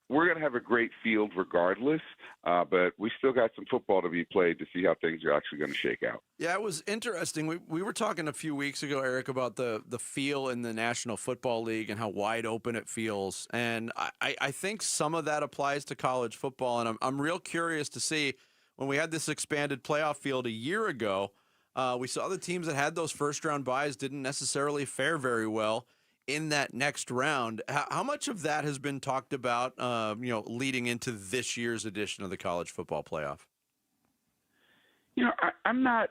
S20: we're going to have a great field regardless, but we still got some football to be played to see how things are actually going to shake out.
S8: Yeah, it was interesting. We were talking a few weeks ago, Eric, about the feel in the National Football League and how wide open it feels. And I think some of that applies to college football. And I'm real curious to see, when we had this expanded playoff field a year ago, we saw the teams that had those first-round byes didn't necessarily fare very well in that next round. How much of that has been talked about, leading into this year's edition of the college football playoff?
S20: I'm not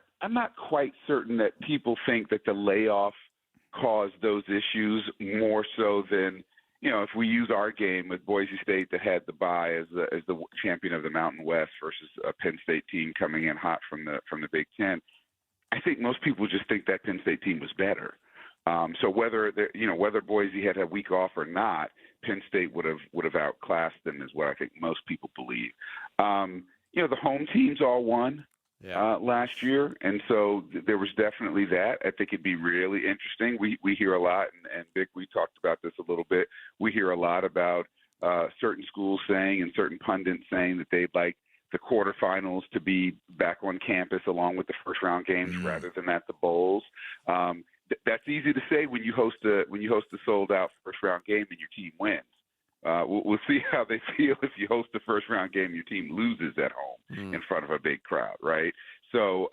S20: quite certain that people think that the layoff caused those issues more so than, if we use our game with Boise State that had the bye as the champion of the Mountain West versus a Penn State team coming in hot from the Big Ten. I think most people just think that Penn State team was better. So whether Boise had a week off or not, Penn State would have outclassed them, is what I think most people believe. The home teams all won last year, and so there was definitely that. I think it'd be really interesting. We hear a lot, and Vic, we talked about this a little bit. We hear a lot about certain schools saying and certain pundits saying that they'd like the quarterfinals to be back on campus along with the first round games rather than at the bowls. That's easy to say when you host a sold out first round game and your team wins. We'll see how they feel if you host the first round game and your team loses at home in front of a big crowd, right? So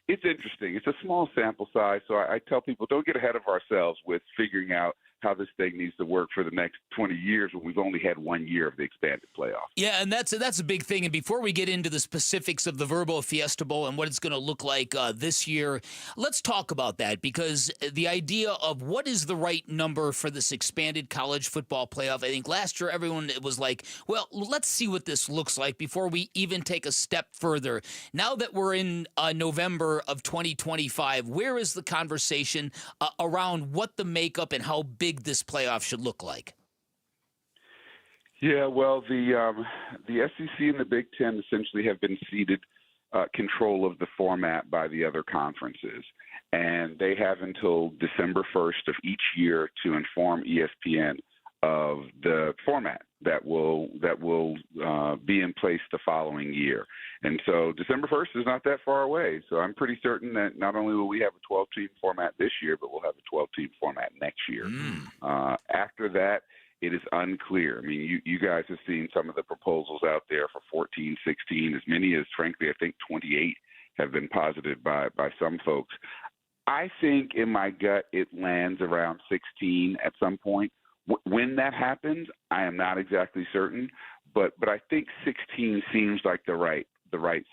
S20: it's interesting. It's a small sample size, so I tell people don't get ahead of ourselves with figuring out how this thing needs to work for the next 20 years when we've only had 1 year of the expanded playoff.
S16: Yeah, and that's a big thing. And before we get into the specifics of the Verbo Fiesta Bowl and what it's going to look like this year, let's talk about that, because the idea of what is the right number for this expanded college football playoff, I think last year everyone was like, well, let's see what this looks like before we even take a step further. Now that we're in November of 2025, where is the conversation around what the makeup and how big this playoff should look like?
S20: Yeah, well, the SEC and the Big Ten essentially have been ceded control of the format by the other conferences, and they have until December 1st of each year to inform ESPN of the format that will be in place the following year. And so December 1st is not that far away. So I'm pretty certain that not only will we have a 12-team format this year, but we'll have a 12-team format next year. After that, it is unclear. I mean, you guys have seen some of the proposals out there for 14, 16, as many as, frankly, I think 28 have been posited by some folks. I think in my gut it lands around 16 at some point. When that happens, I am not exactly certain, but I think 16 seems like the right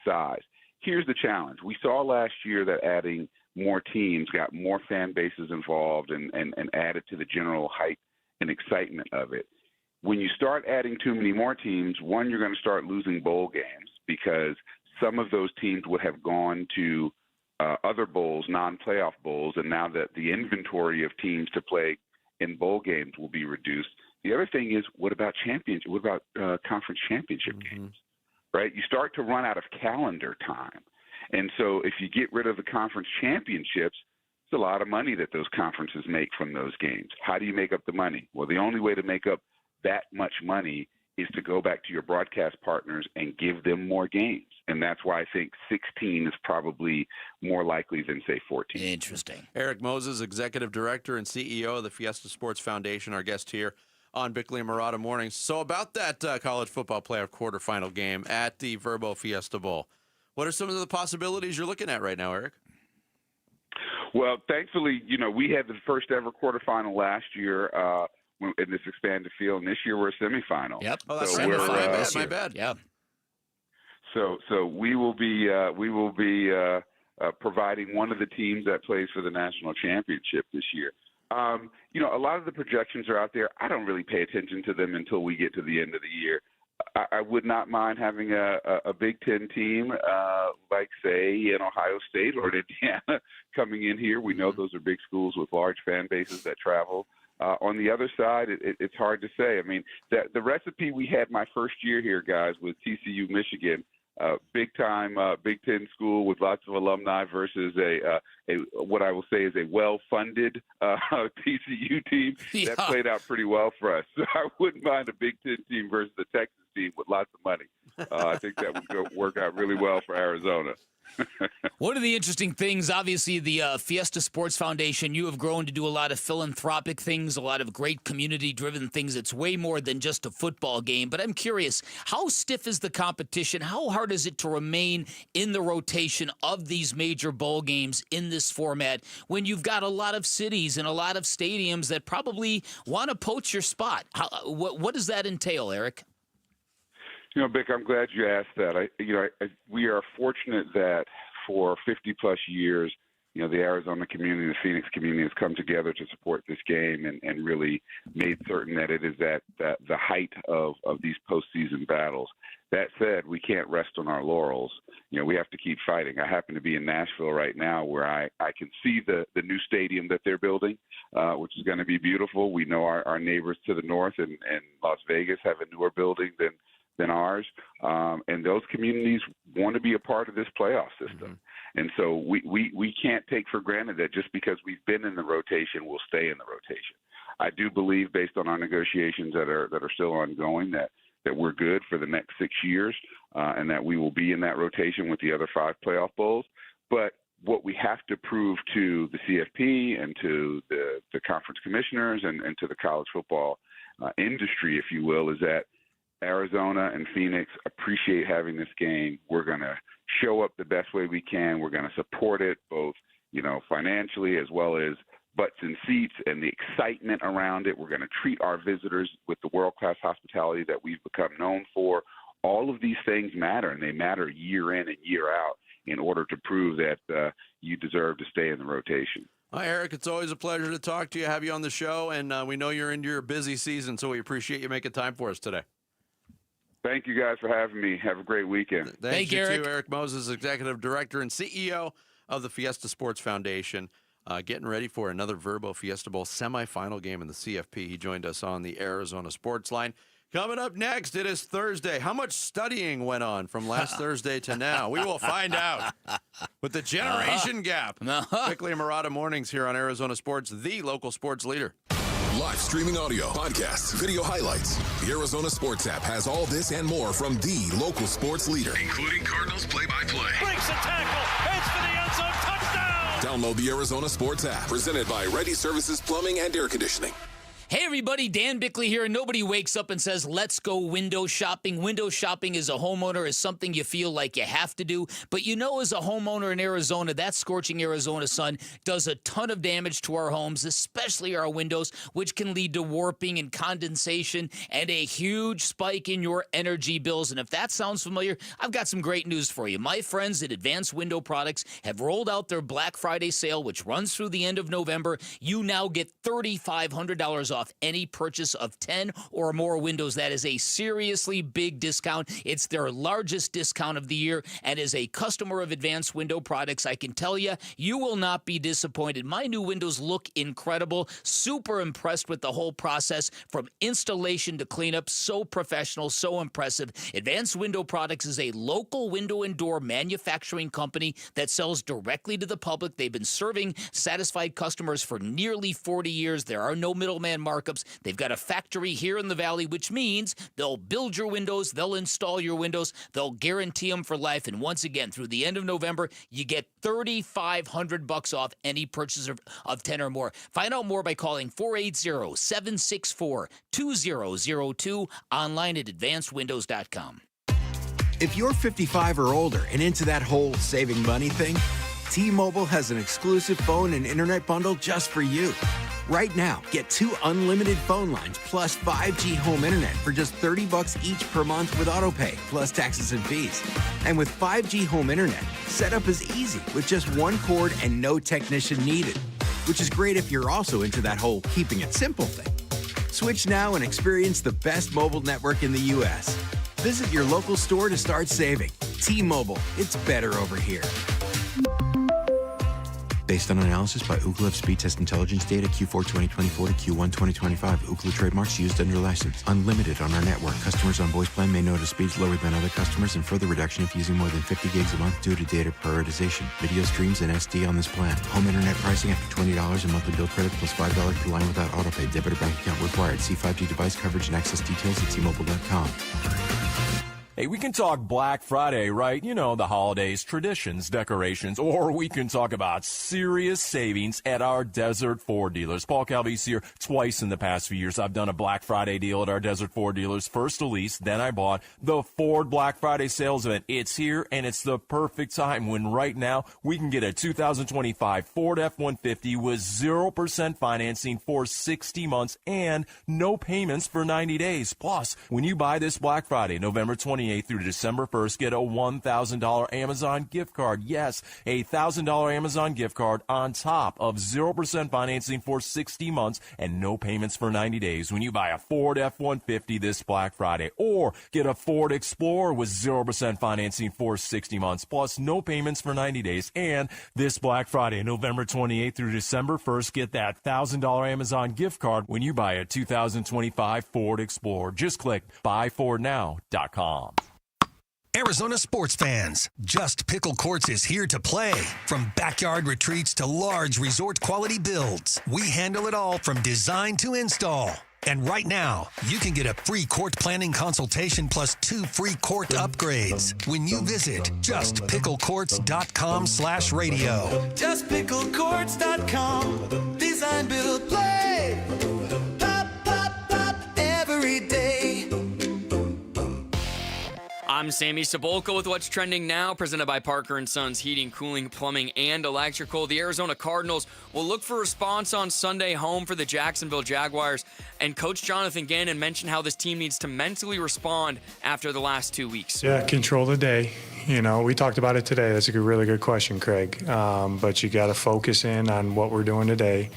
S20: size. Here's the challenge. We saw last year that adding more teams got more fan bases involved and added to the general hype and excitement of it. When you start adding too many more teams, one, you're going to start losing bowl games because some of those teams would have gone to other bowls, non-playoff bowls, and now that the inventory of teams to play in bowl games will be reduced. The other thing is, what about championship? What about conference championship games? Right? You start to run out of calendar time. And so if you get rid of the conference championships, it's a lot of money that those conferences make from those games. How do you make up the money? Well, the only way to make up that much money is to go back to your broadcast partners and give them more games. And that's why I think 16 is probably more likely than, say, 14.
S16: Interesting.
S8: Eric Moses, Executive Director and CEO of the Fiesta Sports Foundation, our guest here on Bickley and Murata Mornings. So about that college football playoff quarterfinal game at the Verbo Fiesta Bowl, what are some of the possibilities you're looking at right now, Eric?
S20: Well, thankfully, we had the first ever quarterfinal last year in this expanded field. And this year we're a semifinal.
S16: Yep.
S8: Oh, that's
S20: semifinal.
S8: My bad.
S16: Yeah.
S20: So we will be providing one of the teams that plays for the national championship this year. A lot of the projections are out there. I don't really pay attention to them until we get to the end of the year. I would not mind having a Big Ten team like, say, in Ohio State or in Indiana coming in here. We know those are big schools with large fan bases that travel. On the other side, it's hard to say. I mean, the recipe we had my first year here, guys, was TCU, Michigan, big-time Big Ten school with lots of alumni versus a what I will say is a well-funded TCU team.
S16: Yeah.
S20: That played out pretty well for us. So I wouldn't mind a Big Ten team versus a Texas team with lots of money. I think that would work out really well for Arizona.
S16: One of the interesting things, obviously, the Fiesta Sports Foundation, you have grown to do a lot of philanthropic things, a lot of great community-driven things. It's way more than just a football game. But I'm curious, how stiff is the competition? How hard is it to remain in the rotation of these major bowl games in this format when you've got a lot of cities and a lot of stadiums that probably want to poach your spot? What does that entail, Eric?
S20: Bick, I'm glad you asked that. We are fortunate that for 50-plus years, the Arizona community, the Phoenix community has come together to support this game and really made certain that it is at the height of these postseason battles. That said, we can't rest on our laurels. We have to keep fighting. I happen to be in Nashville right now where I can see the new stadium that they're building, which is going to be beautiful. We know our neighbors to the north and Las Vegas have a newer building than ours, and those communities want to be a part of this playoff system. And so we can't take for granted that just because we've been in the rotation, we'll stay in the rotation. I do believe, based on our negotiations that are still ongoing, that we're good for the next 6 years, and that we will be in that rotation with the other 5 playoff bowls. But what we have to prove to the CFP and to the conference commissioners and to the college football industry, if you will, is that Arizona and Phoenix appreciate having this game. We're going to show up the best way we can. We're going to support it both, financially as well as butts and seats and the excitement around it. We're going to treat our visitors with the world-class hospitality that we've become known for. All of these things matter, and they matter year in and year out in order to prove that you deserve to stay in the rotation.
S8: Hi, Eric. It's always a pleasure to talk to you, have you on the show, and we know you're into your busy season, so we appreciate you making time for us today.
S20: Thank you guys for having me. Have a great weekend.
S8: Thank you, Eric. Eric Moses, Executive Director and CEO of the Fiesta Sports Foundation, getting ready for another Verbo Fiesta Bowl semifinal game in the CFP. He joined us on the Arizona Sports Line. Coming up next, it is Thursday. How much studying went on from last Thursday to now? We will find out with the generation gap. Bickley and Murata mornings here on Arizona Sports, the local sports leader.
S14: Live streaming audio, podcasts, video highlights. The Arizona Sports app has all this and more from the local sports leader, including Cardinals play-by-play.
S13: Breaks a tackle, heads for the end zone, touchdown!
S14: Download the Arizona Sports app, presented by Ready Services Plumbing and Air Conditioning.
S16: Hey everybody, Dan Bickley here, and nobody wakes up and says, let's go window shopping. Window shopping as a homeowner is something you feel like you have to do, but as a homeowner in Arizona, that scorching Arizona sun does a ton of damage to our homes, especially our windows, which can lead to warping and condensation and a huge spike in your energy bills. And if that sounds familiar, I've got some great news for you. My friends at Advanced Window Products have rolled out their Black Friday sale, which runs through the end of November. You now get $3,500 off any purchase of 10 or more windows. That is a seriously big discount. It's their largest discount of the year, and as a customer of Advanced Window Products, I can tell you, you will not be disappointed. My new windows look incredible. Super impressed with the whole process from installation to cleanup. So professional, so impressive. Advanced Window Products is a local window and door manufacturing company that sells directly to the public. They've been serving satisfied customers for nearly 40 years. There are no middleman markups. They've got a factory here in the Valley, which means they'll build your windows, they'll install your windows, they'll guarantee them for life. And once again, through the end of November, you get $3,500 off any purchase of 10 or more. Find out more by calling 480-764-2002, online at advancedwindows.com.
S19: If you're 55 or older and into that whole saving money thing, T-Mobile has an exclusive phone and internet bundle just for you. Right now, get 2 unlimited phone lines plus 5G home internet for just $30 each per month with AutoPay, plus taxes and fees. And with 5G home internet, setup is easy with just one cord and no technician needed, which is great if you're also into that whole keeping it simple thing. Switch now and experience the best mobile network in the U.S. Visit your local store to start saving. T-Mobile, it's better over here. Based on analysis by Ookla of Speed Test Intelligence data Q4 2024 to Q1 2025. Ookla trademarks used under license. Unlimited on our network. Customers on voice plan may notice speeds lower than other customers and further reduction if using more than 50 gigs a month due to data prioritization. Video streams and SD on this plan. Home internet pricing after $20 a monthly bill credit plus $5 per line without autopay. Debit or bank account required. See 5G device coverage and access details at T-Mobile.com.
S21: Hey, we can talk Black Friday, right? You know, the holidays, traditions, decorations, or we can talk about serious savings at our Desert Ford dealers. Paul Calvi's here twice in the past few years. I've done a Black Friday deal at our Desert Ford dealers. First a lease, then I bought the Ford Black Friday sales event. It's here, and it's the perfect time when right now we can get a 2025 Ford F-150 with 0% financing for 60 months and no payments for 90 days. Plus, when you buy this Black Friday, November 28th through December 1st, get a $1,000 Amazon gift card. Yes, a $1,000 Amazon gift card on top of 0% financing for 60 months and no payments for 90 days when you buy a Ford F-150 this Black Friday. Or get a Ford Explorer with 0% financing for 60 months plus no payments for 90 days. And this Black Friday, November 28th through December 1st, get that $1,000 Amazon gift card when you buy a 2025 Ford Explorer. Just click buyfordnow.com.
S22: Arizona sports fans, Just Pickle Courts is here to play. From backyard retreats to large resort-quality builds, we handle it all from design to install. And right now, you can get a free court planning consultation plus 2 free court upgrades when you visit justpicklecourts.com/radio.
S23: Justpicklecourts.com. Design, build, play. Pop, pop, pop every day.
S11: I'm Sammy Cebulka with What's Trending Now, presented by Parker & Sons Heating, Cooling, Plumbing, and Electrical. The Arizona Cardinals will look for a response on Sunday home for the Jacksonville Jaguars. And Coach Jonathan Gannon mentioned how this team needs to mentally respond after the last 2 weeks.
S24: Yeah, control the day. You know, we talked about it today. That's a really good question, Craig. But you got to focus in on what we're doing today.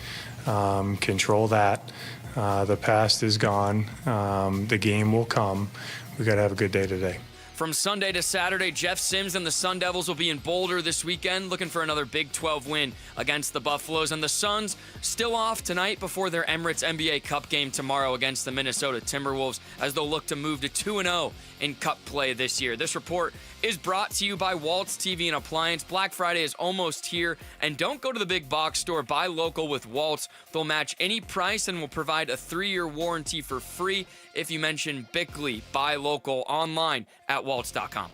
S24: Control that. The past is gone. The game will come. We got to have a good day today.
S11: From Sunday to Saturday, Jeff Sims and the Sun Devils will be in Boulder this weekend, looking for another Big 12 win against the Buffaloes. And the Suns still off tonight before their Emirates NBA Cup game tomorrow against the Minnesota Timberwolves, as they'll look to move to 2-0 in Cup play this year. This report is brought to you by Waltz TV and Appliance. Black Friday is almost here, and don't go to the big box store. Buy local with Waltz. They'll match any price and will provide a 3-year warranty for free if you mention Bickley. Buy local online at waltz.com.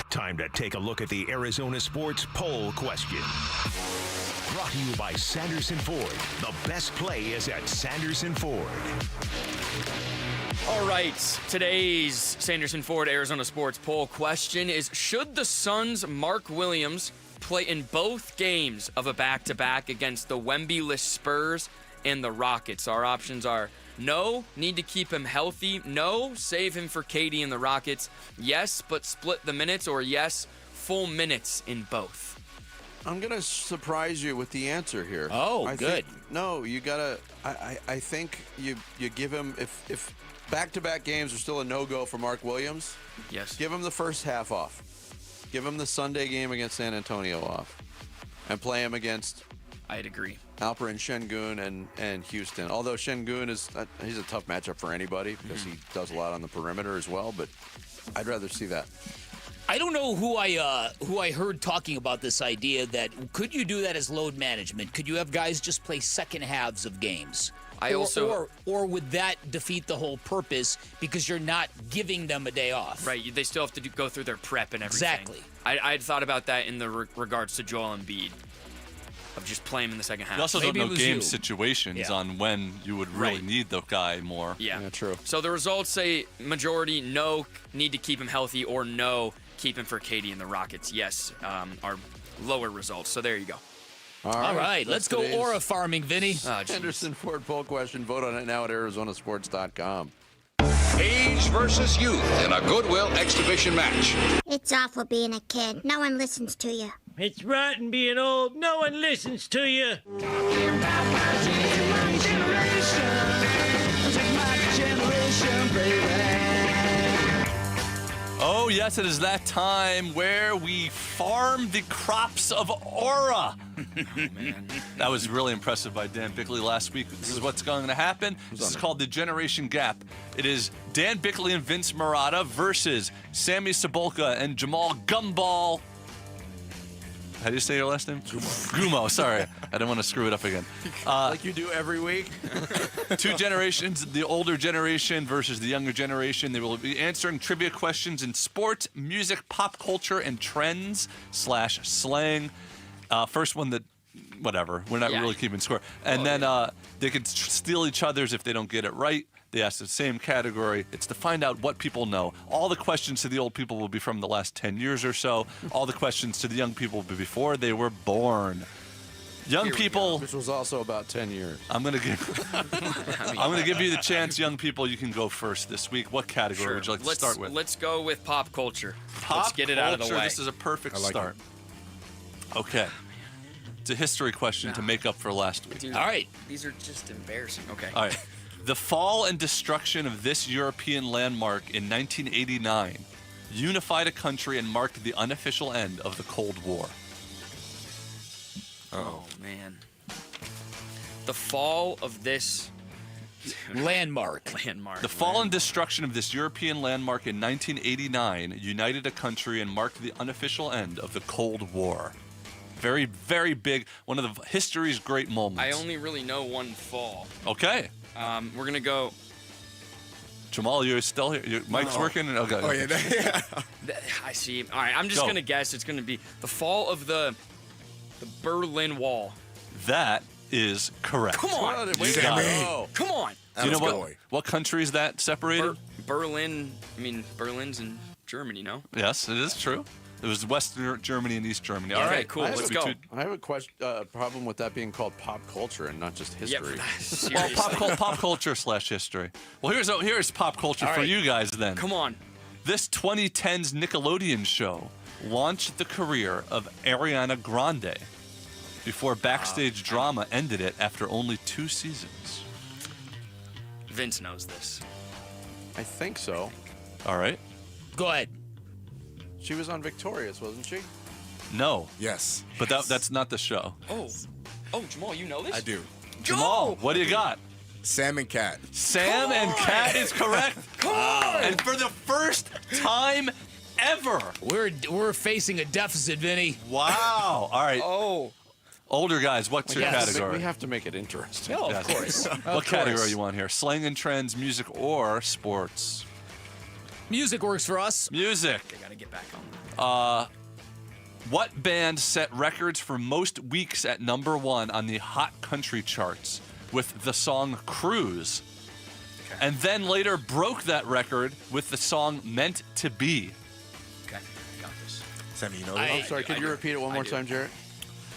S2: Time to take a look at the Arizona Sports Poll Question. Brought to you by Sanderson Ford. The best play is at Sanderson Ford.
S11: All right, today's Sanderson Ford Arizona Sports Poll question is, should the Suns' Mark Williams play in both games of a back-to-back against the Wemby-less Spurs and the Rockets? Our options are no, need to keep him healthy; no, save him for KD and the Rockets; yes, but split the minutes; or yes, full minutes in both.
S8: I'm going to surprise you with the answer here.
S16: Oh, good.
S8: You got to I think you give him, if back-to-back games are still a no-go for Mark Williams,
S11: yes,
S8: give him the first half off. Give him the Sunday game against San Antonio off. And play him against,
S11: I'd agree,
S8: Alperen Şengün and Houston. Although Şengün he's a tough matchup for anybody because he does a lot on the perimeter as well, but I'd rather see that.
S16: I don't know who I heard talking about this idea that could you do that as load management? Could you have guys just play second halves of games? Or would that defeat the whole purpose because you're not giving them a day off?
S11: Right, they still have to go through their prep and everything.
S16: Exactly.
S11: I'd thought about that in the regards to Joel Embiid, of just playing him in the second half.
S17: You also don't know game situations on when you would really need the guy more.
S11: Yeah,
S8: true.
S11: So the results say majority no, need to keep him healthy, or no, keep him for KD and the Rockets. Yes, are lower results. So there you go.
S16: All right, let's go
S8: today's
S16: aura farming, Vinny.
S8: Henderson Ford poll question. Vote on it now at ArizonaSports.com.
S1: Age versus youth in a Goodwill exhibition match.
S3: It's awful being a kid. No one listens to you.
S6: It's rotten being old. No one listens to you.
S17: Oh, yes, it is that time where we farm the crops of aura. Man. That was really impressive by Dan Bickley last week. This is what's going to happen. This is called the Generation Gap. It is Dan Bickley and Vince Marotta versus Sammy Cebulka and Jamal Gumball. How do you say your last name? Gumo, sorry. I didn't want to screw it up again.
S8: Like you do every week.
S17: Two generations, the older generation versus the younger generation. They will be answering trivia questions in sports, music, pop culture, and trends / slang. First one that, whatever, we're not really keeping score. And then they can steal each other's if they don't get it right. They ask the same category. It's to find out what people know. All the questions to the old people will be from the last 10 years or so. All the questions to the young people will be before they were born. Young people,
S8: which was also about 10 years.
S17: I'm gonna give you the chance, young people. You can go first this week. What category would you like to start with?
S11: Let's go with pop culture.
S17: Let's
S11: get it out of the way.
S17: This is a perfect start. Okay. It's a history question to make up for last week.
S11: Dude, all right. These are just embarrassing. Okay.
S17: All right. The fall and destruction of this European landmark in 1989 unified a country and marked the unofficial end of the Cold War.
S11: Oh, man. The fall of this
S16: landmark.
S17: The fall and destruction of this European landmark in 1989 united a country and marked the unofficial end of the Cold War. Very, very big. One of the history's great moments.
S11: I only really know one fall.
S17: Okay.
S11: We're going to go.
S17: Jamal, you're still here. Your mic's working? Okay.
S11: Oh, yeah. I see. All right. I'm just going to guess it's going to be the fall of the Berlin Wall.
S17: That is correct.
S11: Come on.
S17: You got it.
S11: Come on.
S17: Do you know what country is that separated?
S11: Berlin. I mean, Berlin's in Germany, no?
S17: Yes, it is true. It was West Germany and East Germany. All
S11: Okay,
S17: right,
S11: cool. Let's go.
S8: I have a question, problem with that being called pop culture and not just history.
S17: Well, pop culture / history. Well, here's pop culture for you guys then.
S11: Come on.
S17: This 2010's Nickelodeon show launched the career of Ariana Grande before backstage drama ended it after only 2 seasons.
S11: Vince knows this.
S8: I think so.
S17: All right.
S16: Go ahead.
S8: She was on Victorious, wasn't she?
S17: No.
S9: Yes.
S17: But that's not the show.
S11: Oh, Jamal, you know this?
S9: I do.
S17: Jamal, what do you got?
S9: Sam and Cat.
S17: Sam and Cat is correct.
S11: Come on!
S17: And for the first time ever,
S16: we're facing a deficit, Vinny.
S17: Wow. All right.
S11: Oh.
S17: Older guys, what's your category?
S8: We have to make it interesting.
S16: Oh, of course.
S17: What category you want here? Slang and trends, music, or sports?
S16: Music works for us.
S17: Music.
S11: I gotta get back on.
S17: What band set records for most weeks at #1 on the Hot Country charts with the song Cruise? Okay. And then later broke that record with the song Meant to Be.
S11: Okay, got this.
S9: Sammy, you know
S8: that? I'm sorry, could you repeat it one more time, Jarrett?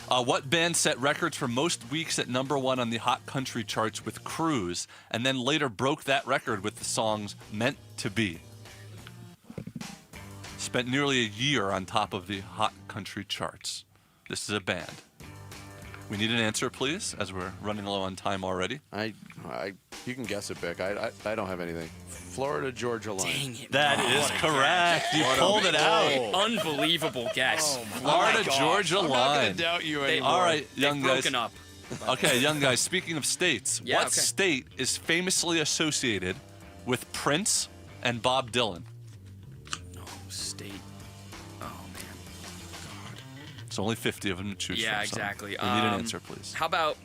S17: What band set records for most weeks at #1 on the Hot Country charts with Cruise, and then later broke that record with the songs Meant to Be? Spent nearly a year on top of the Hot Country charts. This is a band. We need an answer, please, as we're running low on time already.
S8: You can guess it, Vic. I don't have anything. Florida Georgia Line.
S11: Dang it.
S17: That is correct. You pulled it out.
S11: Unbelievable guess.
S17: Florida Georgia
S8: I'm
S17: Line.
S8: not going to doubt you anymore.
S17: All right, young
S11: They've
S17: guys.
S11: broken up.
S17: Okay, young guys. Speaking of states, what state is famously associated with Prince and Bob Dylan?
S11: State. Oh, man.
S17: It's only 50 of them to choose from.
S11: Yeah,
S17: so
S11: exactly.
S17: We need an answer, please.
S11: How about,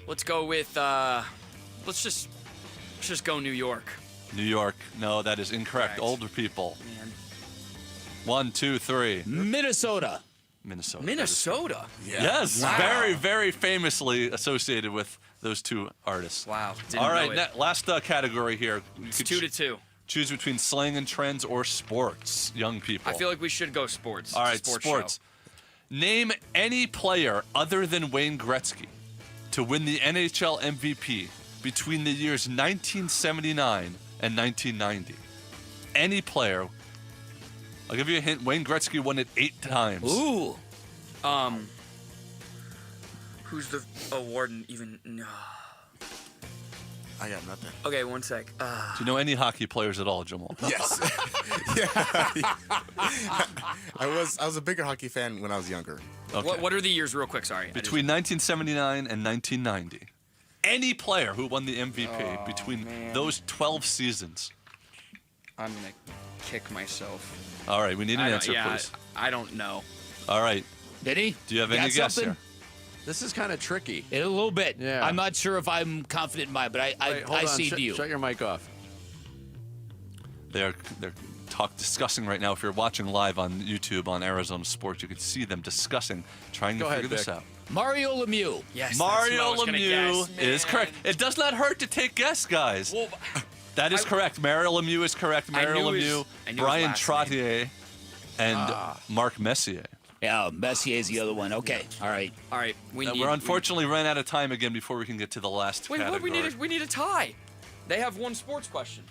S11: let's go with, let's just go New York.
S17: New York. No, that is incorrect.
S11: Correct.
S17: Older people.
S11: Man.
S17: 1, 2, 3.
S16: Minnesota.
S11: Minnesota?
S17: Yes.
S11: Wow.
S17: Very, very famously associated with those two artists.
S11: Wow.
S17: All right, last category here.
S11: It's 2-2.
S17: Choose between slang and trends or sports, young people.
S11: I feel like we should go sports.
S17: All right,
S11: sports.
S17: sports. Name any player other than Wayne Gretzky to win the NHL MVP between the years 1979 and 1990. Any player. I'll give you a hint. Wayne Gretzky won it 8 times.
S11: Ooh. Who's the award even? No.
S4: I got nothing.
S11: Okay, one sec.
S17: Do you know any hockey players at all, Jamal?
S4: Yes. Yeah. I was a bigger hockey fan when I was younger.
S17: Okay.
S11: What are the years, real quick? Sorry.
S17: Between 1979 and 1990. Any player who won the MVP between those 12 seasons.
S11: I'm going to kick myself.
S17: All right, we need an answer, please.
S11: I don't know.
S17: All right.
S16: Did he?
S17: Do you have any guess here?
S8: This is kind of tricky.
S16: A little bit.
S8: Yeah.
S16: I'm not sure if I'm confident in mine, but I see you.
S8: Shut your mic off.
S17: They're discussing right now. If you're watching live on YouTube on Arizona Sports, you can see them discussing, trying to figure this out.
S16: Mario Lemieux.
S11: Yes.
S17: Mario Lemieux is correct. It does not hurt to take guess, guys.
S11: Well,
S17: that is correct. Mario Lemieux is correct. Mario Lemieux, Brian Trottier, and Marc Messier.
S16: Yeah, Messier is the other one. Okay. All right.
S17: We're unfortunately ran out of time again before we can get to the last category.
S11: Wait, we need a tie. They have one sports question.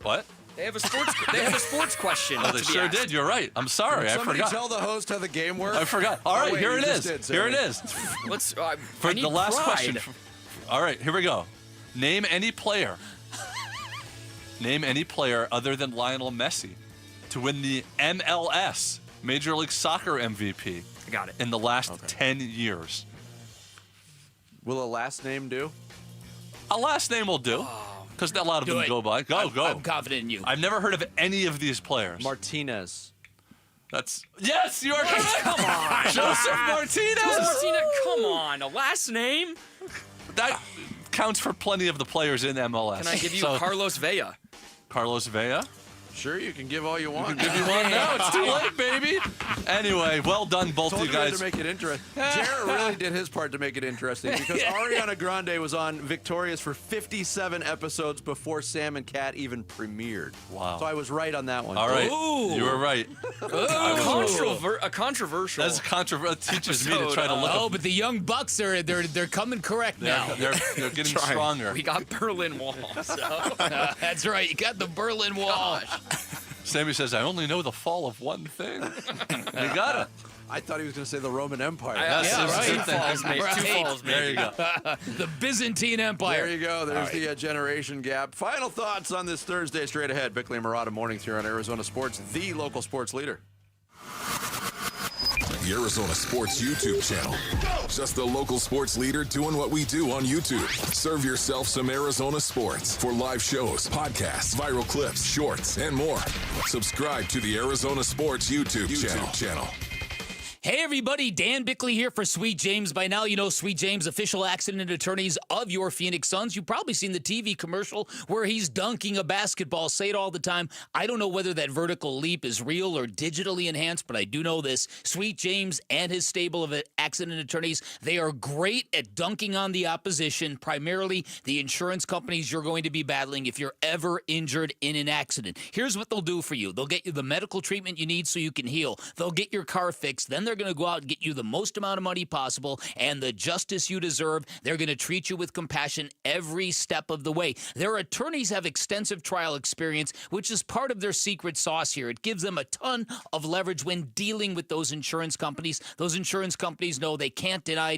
S17: What?
S11: They have a sports question.
S17: Oh, they sure did. You're right. I'm sorry. I
S8: Somebody
S17: forgot.
S8: tell the host how the game works.
S17: I forgot. All right, here it is. Here it is.
S11: Let's.
S17: For the last question. All right, here we go. Name any player. Name any player other than Lionel Messi to win the MLS, Major League Soccer MVP.
S11: I got it.
S17: In the last 10 years.
S8: Will a last name do?
S17: A last name will do. Because a lot of them go by. Go.
S16: I'm confident in you.
S17: I've never heard of any of these players.
S8: Martinez.
S17: Yes, you are correct.
S11: Come on.
S17: Joseph Martinez.
S11: Come on. A last name?
S17: That counts for plenty of the players in MLS.
S11: Can I give you Carlos Vela?
S17: Carlos Vela?
S8: Sure, you can give all you want.
S17: You can give you one now. It's too late, baby. Anyway, well done, both
S8: Told
S17: you guys.
S8: to make it interesting. Jarrett really did his part to make it interesting because Ariana Grande was on Victorious for 57 episodes before Sam and Cat even premiered.
S17: Wow.
S8: So I was right on that one.
S17: All right.
S11: Ooh.
S17: You were right.
S11: A controversial.
S17: That's controversial. It teaches me to try to look.
S16: Oh, but the young Bucks they're coming correct now.
S17: They're getting stronger.
S11: We got Berlin Wall. So.
S16: That's right. You got the Berlin Wall.
S17: Sammy says, I only know the fall of one thing. You got it.
S8: I thought he was going to say the Roman Empire.
S11: Two falls, mate.
S17: There you go.
S16: The Byzantine Empire.
S8: There you go. There's the generation gap. Final thoughts on this Thursday straight ahead. Bickley and Murata mornings here on Arizona Sports, the local sports leader.
S14: The Arizona Sports YouTube channel. Just the local sports leader doing what we do on YouTube. Serve yourself some Arizona sports for live shows, podcasts, viral clips, shorts, and more. Subscribe to the Arizona Sports YouTube channel.
S16: Hey everybody, Dan Bickley here for Sweet James. By now you know Sweet James, official accident attorneys of your Phoenix Suns. You've probably seen the TV commercial where he's dunking a basketball. Say it all the time. I don't know whether that vertical leap is real or digitally enhanced, but I do know this. Sweet James and his stable of accident attorneys, they are great at dunking on the opposition, primarily the insurance companies you're going to be battling if you're ever injured in an accident. Here's what they'll do for you. They'll get you the medical treatment you need so you can heal. They'll get your car fixed. Then they're going to go out and get you the most amount of money possible and the justice you deserve. They're going to treat you with compassion every step of the way. Their attorneys have extensive trial experience, which is part of their secret sauce here. It gives them a ton of leverage when dealing with those insurance companies. Those insurance companies know they can't deny.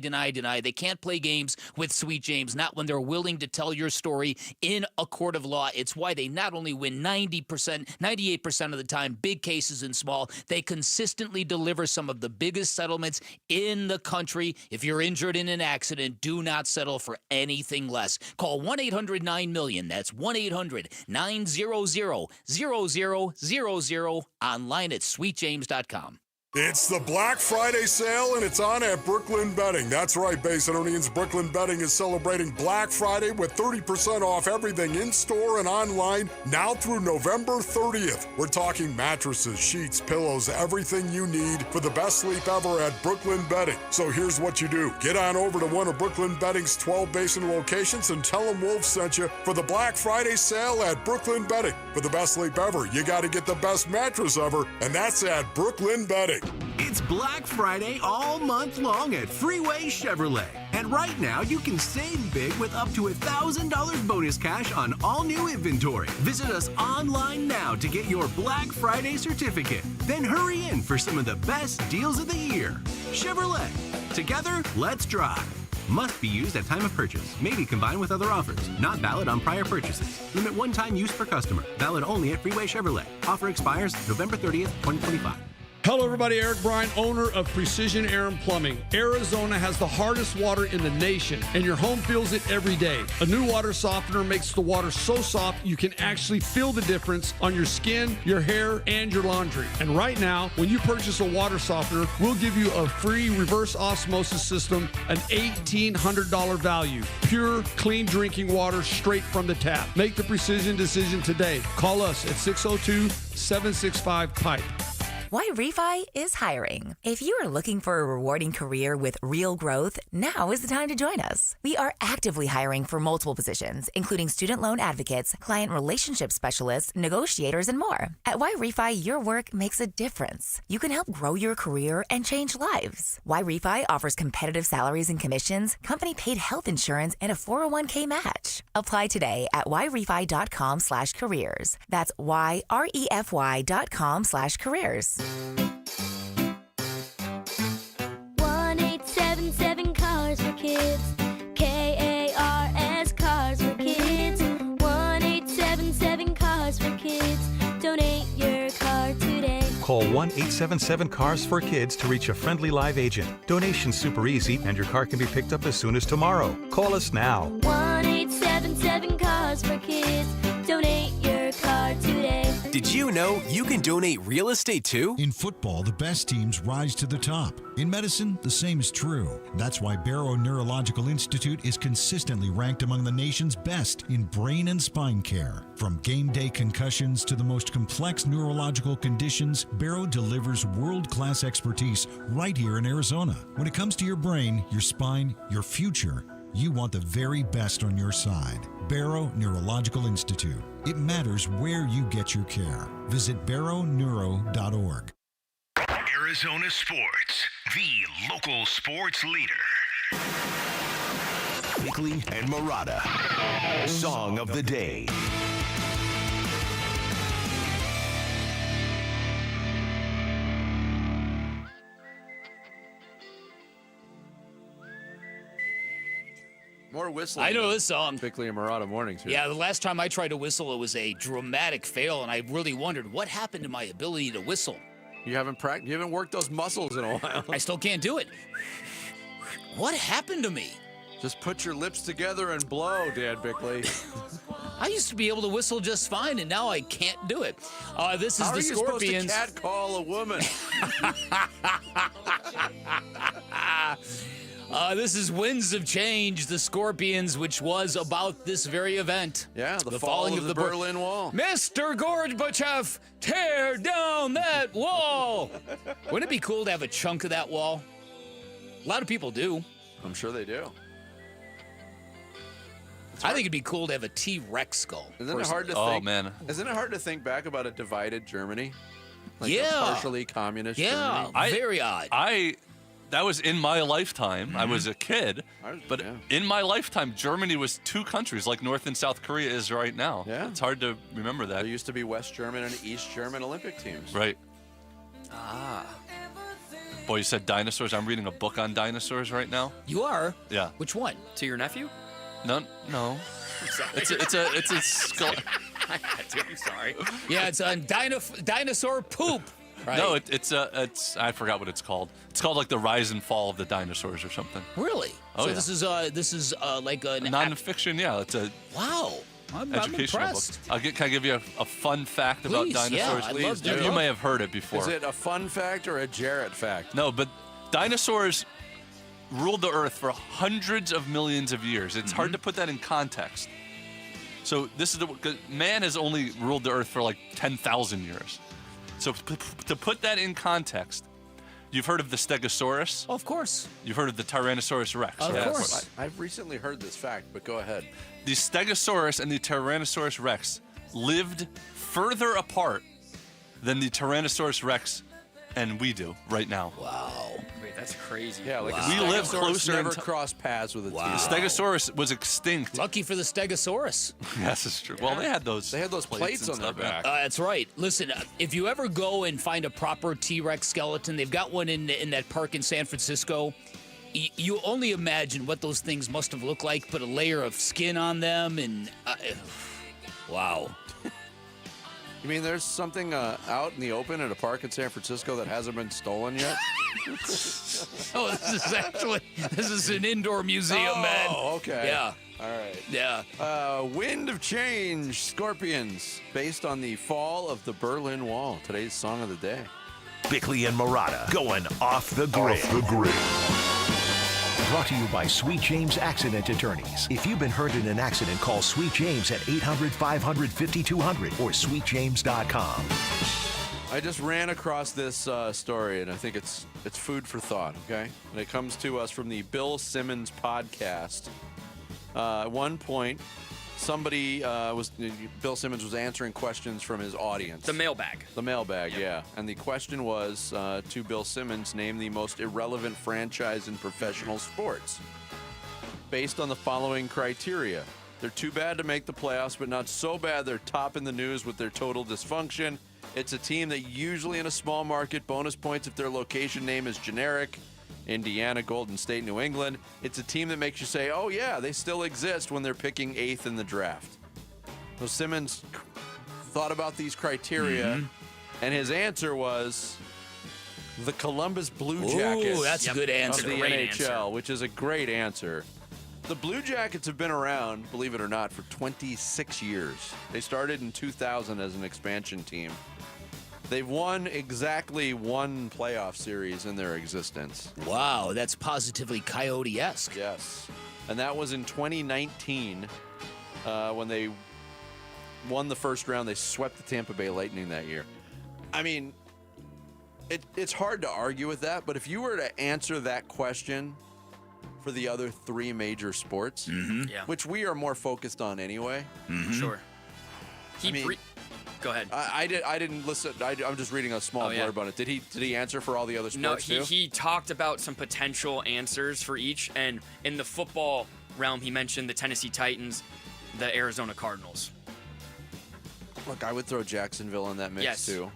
S16: They can't play games with Sweet James, not when they're willing to tell your story in a court of law. It's why they not only win 98% of the time, big cases and small, they consistently deliver some of the biggest settlements in the country. If you're injured in an accident, do not settle for anything less. Call 1-800-9-MILLION. That's 1-800-900-0000. Online at sweetjames.com.
S7: It's the Black Friday sale, and it's on at Brooklyn Betting. That's right, Basinonians. Brooklyn Betting is celebrating Black Friday with 30% off everything in-store and online now through November 30th. We're talking mattresses, sheets, pillows, everything you need for the best sleep ever at Brooklyn Betting. So here's what you do. Get on over to one of Brooklyn Betting's 12 Basin locations and tell them Wolf sent you for the Black Friday sale at Brooklyn Betting. For the best sleep ever, you got to get the best mattress ever, and that's at Brooklyn Betting.
S9: It's Black Friday all month long at Freeway Chevrolet. And right now, you can save big with up to $1,000 bonus cash on all new inventory. Visit us online now to get your Black Friday certificate. Then hurry in for some of the best deals of the year. Chevrolet. Together, let's drive. Must be used at time of purchase. May be combined with other offers. Not valid on prior purchases. Limit one-time use per customer. Valid only at Freeway Chevrolet. Offer expires November 30th, 2025.
S10: Hello, everybody. Eric Bryan, owner of Precision Air and Plumbing. Arizona has the hardest water in the nation, and your home feels it every day. A new water softener makes the water so soft you can actually feel the difference on your skin, your hair, and your laundry. And right now, when you purchase a water softener, we'll give you a free reverse osmosis system, an $1,800 value. Pure, clean drinking water straight from the tap. Make the precision decision today. Call us at 602-765-PIPE.
S12: Why Refi is hiring. If you are looking for a rewarding career with real growth, now is the time to join us. We are actively hiring for multiple positions, including student loan advocates, client relationship specialists, negotiators, and more. At Why Refi, your work makes a difference. You can help grow your career and change lives. Why Refi offers competitive salaries and commissions, company-paid health insurance, and a 401k match. Apply today at whyrefy.com/careers. That's whyrefy.com/careers.
S15: 1-877 Cars for Kids. KARS Cars for Kids. 1-877 Cars for Kids. Donate your car today.
S25: Call 1-877-CARS for Kids to reach a friendly live agent. Donation's super easy, and your car can be picked up as soon as tomorrow. Call us now.
S15: 1-877 Cars for Kids. Donate your car today.
S26: Did you know you can donate real estate too?
S27: In football, the best teams rise to the top. In medicine, the same is true. That's why Barrow Neurological Institute is consistently ranked among the nation's best in brain and spine care. From game day concussions to the most complex neurological conditions, Barrow delivers world-class expertise right here in Arizona. When it comes to your brain, your spine, your future, you want the very best on your side. Barrow Neurological Institute. It matters where you get your care. Visit barrowneuro.org.
S2: Arizona Sports, the local sports leader. Bickley and Murata. Song of the day.
S8: More whistling.
S16: I know this song.
S8: Bickley and Murata mornings.
S16: Yeah, the last time I tried to whistle, it was a dramatic fail, and I really wondered what happened to my ability to whistle.
S8: You haven't worked those muscles in a while.
S16: I still can't do it. What happened to me?
S8: Just put your lips together and blow, Dan Bickley.
S16: I used to be able to whistle just fine, and now I can't do it. This is
S8: How
S16: the
S8: are you
S16: Scorpions.
S8: supposed to catcall a woman?
S16: This is Winds of Change, the Scorpions, which was about this very event.
S8: Yeah, the falling of the Berlin Wall.
S16: Mr. Gorbachev, tear down that wall. Wouldn't it be cool to have a chunk of that wall? A lot of people do.
S8: I'm sure they do.
S16: I think it'd be cool to have a T-Rex skull.
S8: Isn't it hard to
S17: Oh,
S8: think?
S17: man.
S8: Isn't it hard to think back about a divided Germany? Like
S16: Yeah.
S8: a partially communist
S16: Yeah,
S8: Germany?
S16: very odd.
S17: That was in my lifetime. I was a kid, but
S8: yeah.
S17: in my lifetime, Germany was two countries like North and South Korea is right now.
S8: Yeah.
S17: It's hard to remember that.
S8: There used to be West German and East German Olympic teams.
S17: Right.
S16: Ah.
S17: Boy, you said dinosaurs. I'm reading a book on dinosaurs right now.
S16: You are?
S17: Yeah.
S16: Which one?
S11: To your nephew?
S17: No. It's a skull.
S11: I had to. I'm sorry.
S16: Yeah, it's on dinosaur poop. Right?
S17: No, it's I forgot what it's called. It's called like the rise and fall of the dinosaurs or something.
S16: Really?
S17: Oh,
S16: so
S17: yeah.
S16: this is like a
S17: Non-fiction, yeah. It's a
S16: wow. I'm
S17: educational book.
S16: impressed.
S17: Can I give you a fun fact about
S16: Please,
S17: dinosaurs?
S16: yeah, I'd love to.
S17: You may have heard it before.
S8: Is it a fun fact or a Jarrett fact?
S17: No, but dinosaurs ruled the earth for hundreds of millions of years. It's hard to put that in context. So this is man has only ruled the earth for like 10,000 years. So to put that in context, you've heard of the Stegosaurus?
S16: Of course.
S17: You've heard of the Tyrannosaurus Rex?
S16: Of course.
S8: I've recently heard this fact, but go ahead.
S17: The Stegosaurus and the Tyrannosaurus Rex lived further apart than the Tyrannosaurus Rex and we do right now.
S16: Wow.
S11: Wait, that's crazy.
S8: Yeah, like
S17: we live closer.
S8: Never crossed paths with a
S17: The Stegosaurus was extinct.
S16: Lucky for the Stegosaurus.
S17: Yes, it's true. Well, they had those.
S8: They had those plates on their back.
S16: That's right. Listen, if you ever go and find a proper T-Rex skeleton, they've got one in that park in San Francisco. You only imagine what those things must have looked like. Put a layer of skin on them, and wow.
S8: You mean there's something out in the open at a park in San Francisco that hasn't been stolen yet?
S16: Oh, this is an indoor museum, man.
S8: Oh, okay.
S16: Yeah.
S8: All right.
S16: Yeah.
S8: Wind of Change, Scorpions, based on the fall of the Berlin Wall. Today's song of the day.
S2: Bickley and Murata going off the grid. Brought to you by Sweet James Accident Attorneys. If you've been hurt in an accident, call Sweet James at 800-500-5200 or sweetjames.com.
S8: I just ran across this story, and I think it's food for thought, okay? And it comes to us from the Bill Simmons podcast. At one point, Bill Simmons was answering questions from his audience.
S11: The mailbag.
S8: The mailbag, yeah. And the question was to Bill Simmons, name the most irrelevant franchise in professional sports. Based on the following criteria. They're too bad to make the playoffs, but not so bad they're top in the news with their total dysfunction. It's a team that usually in a small market, bonus points if their location name is generic. Indiana, Golden State, New England. It's a team that makes you say, oh yeah, they still exist when they're picking 8th in the draft. So Simmons thought about these criteria, and his answer was the Columbus Blue Jackets.
S16: Ooh, that's a good answer.
S8: Of the
S11: Great
S8: NHL,
S11: answer.
S8: which is a great answer. The Blue Jackets have been around, believe it or not, for 26 years. They started in 2000 as an expansion team. They've won exactly one playoff series in their existence.
S16: Wow, that's positively Coyote-esque.
S8: Yes. And that was in 2019 when they won the first round. They swept the Tampa Bay Lightning that year. I mean, it's hard to argue with that, but if you were to answer that question for the other 3 major sports, which we are more focused on anyway.
S11: Sure. Go ahead.
S8: I didn't listen. I'm just reading a small blurb on it. Did he answer for all the other sports
S11: No,
S8: too?
S11: he talked about some potential answers for each, and in the football realm, he mentioned the Tennessee Titans, the Arizona Cardinals.
S8: Look, I would throw Jacksonville in that mix too.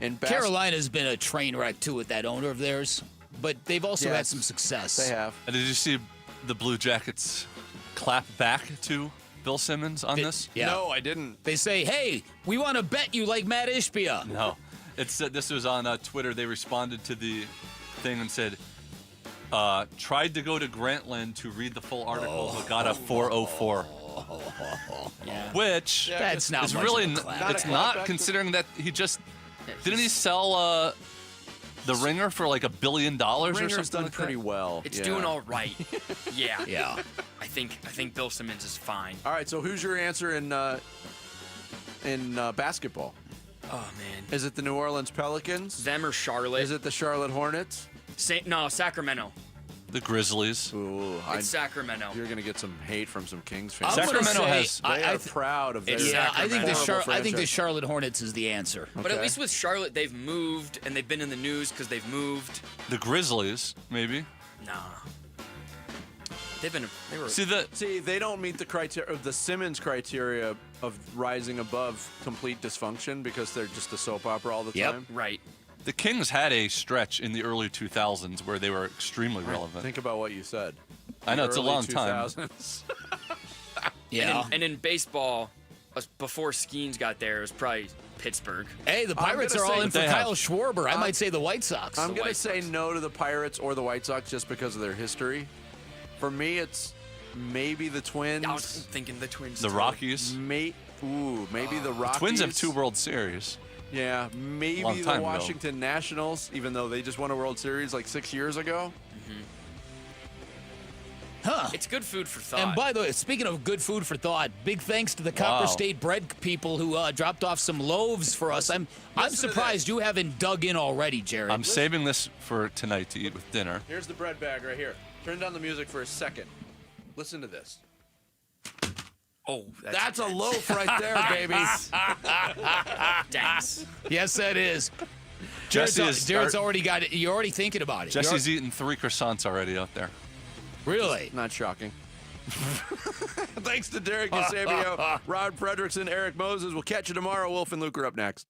S8: And
S16: Carolina's been a train wreck too with that owner of theirs, but they've also had some success.
S8: They have.
S17: And did you see the Blue Jackets clap back to Bill Simmons on this?
S16: Yeah.
S8: No, I didn't.
S16: They say, hey, we want to bet you like Matt Ishbia.
S17: No. This was on Twitter. They responded to the thing and said, tried to go to Grantland to read the full article, but got a 404. Which
S16: that's not
S17: is
S16: much
S17: really
S16: of a clap.
S17: it's not considering that he just didn't he sell the Ringer for like $1 billion or something?
S8: Ringer's done
S17: like
S8: pretty well.
S11: It's doing all right. Yeah.
S16: Yeah.
S11: I think Bill Simmons is fine.
S8: All right, so who's your answer in basketball?
S11: Oh man.
S8: Is it the New Orleans Pelicans?
S11: Them or Charlotte?
S8: Is it the Charlotte Hornets?
S11: No, Sacramento.
S17: The Grizzlies.
S8: Ooh,
S11: It's Sacramento.
S8: You're gonna get some hate from some Kings fans.
S17: Sacramento has.
S8: They are proud of their.
S16: Yeah, I think
S8: horrible
S16: I think the
S8: franchise.
S16: Charlotte Hornets is the answer.
S11: But at least with Charlotte, they've moved and they've been in the news because they've moved.
S17: The Grizzlies, maybe.
S11: Nah. They were.
S8: See, they don't meet the criteria, the Simmons criteria of rising above complete dysfunction because they're just a soap opera all the time.
S11: Right.
S17: The Kings had a stretch in the early 2000s where they were extremely relevant.
S8: Think about what you said.
S17: I know, it's a
S8: Early
S17: long time.
S8: 2000s.
S16: Yeah.
S11: And in baseball, before Skeens got there, it was probably Pittsburgh.
S16: Hey, the Pirates are all in for Kyle Schwarber. I might say the White Sox.
S8: I'm going to say no to the Pirates or the White Sox just because of their history. For me, it's maybe the Twins.
S11: I was thinking the Twins.
S17: The
S11: too.
S17: Rockies.
S8: Maybe the Rockies.
S17: The Twins have 2 World Series.
S8: Yeah, maybe
S17: Long
S8: the
S17: time ago.
S8: Washington Nationals, even though they just won a World Series like 6 years ago.
S16: Huh.
S11: It's good food for thought.
S16: And by the way, speaking of good food for thought, big thanks to the Copper State bread people who dropped off some loaves for us. I'm surprised you haven't dug in already, Jared.
S17: I'm saving this for tonight to eat with dinner.
S8: Here's the bread bag right here. Turn down the music for a second. Listen to this.
S11: Oh,
S8: that's a loaf right there, baby.
S11: Thanks.
S16: Yes, that is. Jared's already got it. You're already thinking about it.
S17: Jesse's eating 3 croissants already out there.
S16: Really?
S8: Not shocking. Thanks to Derek Eusebio, Rod Fredrickson, Eric Moses. We'll catch you tomorrow. Wolf and Luke are up next.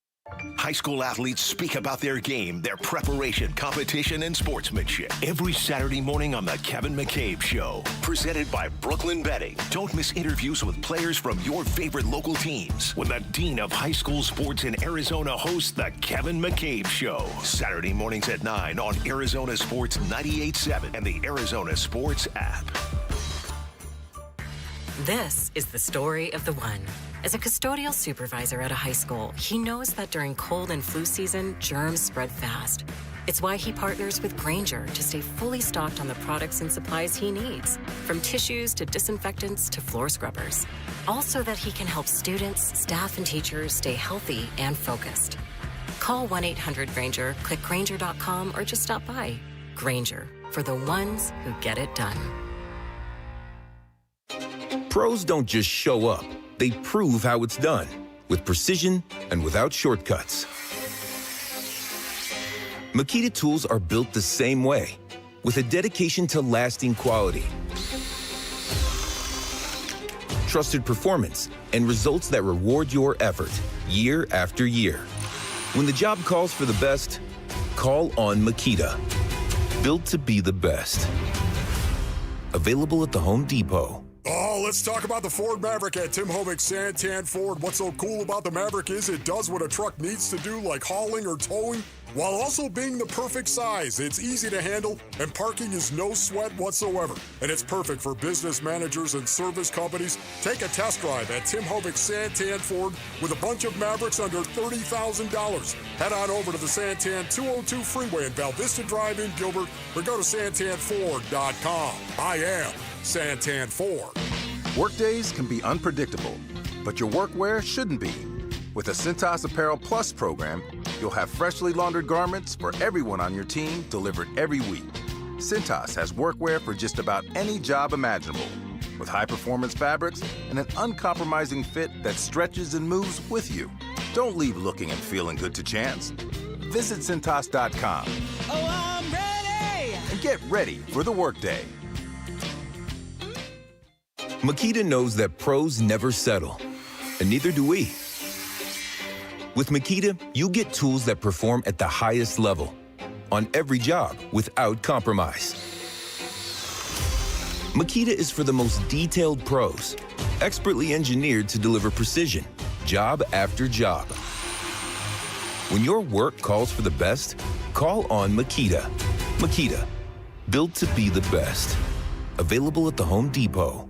S2: High school athletes speak about their game, their preparation, competition, and sportsmanship. Every Saturday morning on The Kevin McCabe Show. Presented by Brooklyn Betting. Don't miss interviews with players from your favorite local teams when the Dean of High School Sports in Arizona hosts The Kevin McCabe Show. Saturday mornings at 9 on Arizona Sports 98.7 and the Arizona Sports app.
S5: This is the story of the one. As a custodial supervisor at a high school, he knows that during cold and flu season, germs spread fast. It's why he partners with Grainger to stay fully stocked on the products and supplies he needs, from tissues to disinfectants to floor scrubbers. All so that he can help students, staff, and teachers stay healthy and focused. Call 1-800-GRAINGER, click Grainger.com, or just stop by. Grainger, for the ones who get it done.
S13: Pros don't just show up. They prove how it's done, with precision and without shortcuts. Makita tools are built the same way, with a dedication to lasting quality, trusted performance, and results that reward your effort year after year. When the job calls for the best, call on Makita. Built to be the best. Available at the Home Depot.
S7: Oh, let's talk about the Ford Maverick at Tim Hovick's Santan Ford. What's so cool about the Maverick is it does what a truck needs to do, like hauling or towing, while also being the perfect size. It's easy to handle, and parking is no sweat whatsoever. And it's perfect for business managers and service companies. Take a test drive at Tim Hovick's Santan Ford with a bunch of Mavericks under $30,000. Head on over to the Santan 202 Freeway in Val Vista Drive in Gilbert, or go to santanford.com. I am Santan Ford.
S18: Workdays can be unpredictable, but your workwear shouldn't be. With the Cintas Apparel Plus program, you'll have freshly laundered garments for everyone on your team delivered every week. Cintas has workwear for just about any job imaginable, with high-performance fabrics and an uncompromising fit that stretches and moves with you. Don't leave looking and feeling good to chance. Visit Cintas.com.
S23: Oh, I'm ready!
S18: And get ready for the workday.
S13: Makita knows that pros never settle, and neither do we. With Makita, you get tools that perform at the highest level, on every job without compromise. Makita is for the most detailed pros, expertly engineered to deliver precision, job after job. When your work calls for the best, call on Makita. Makita, built to be the best. Available at the Home Depot.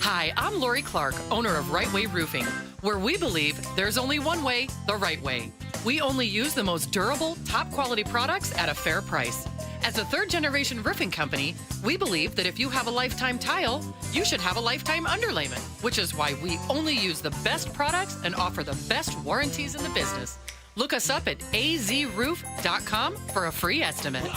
S19: Hi, I'm Lori Clark, owner of Right Way Roofing, where we believe there's only one way, the right way. We only use the most durable, top-quality products at a fair price. As a third-generation roofing company, we believe that if you have a lifetime tile, you should have a lifetime underlayment, which is why we only use the best products and offer the best warranties in the business. Look us up at azroof.com for a free estimate.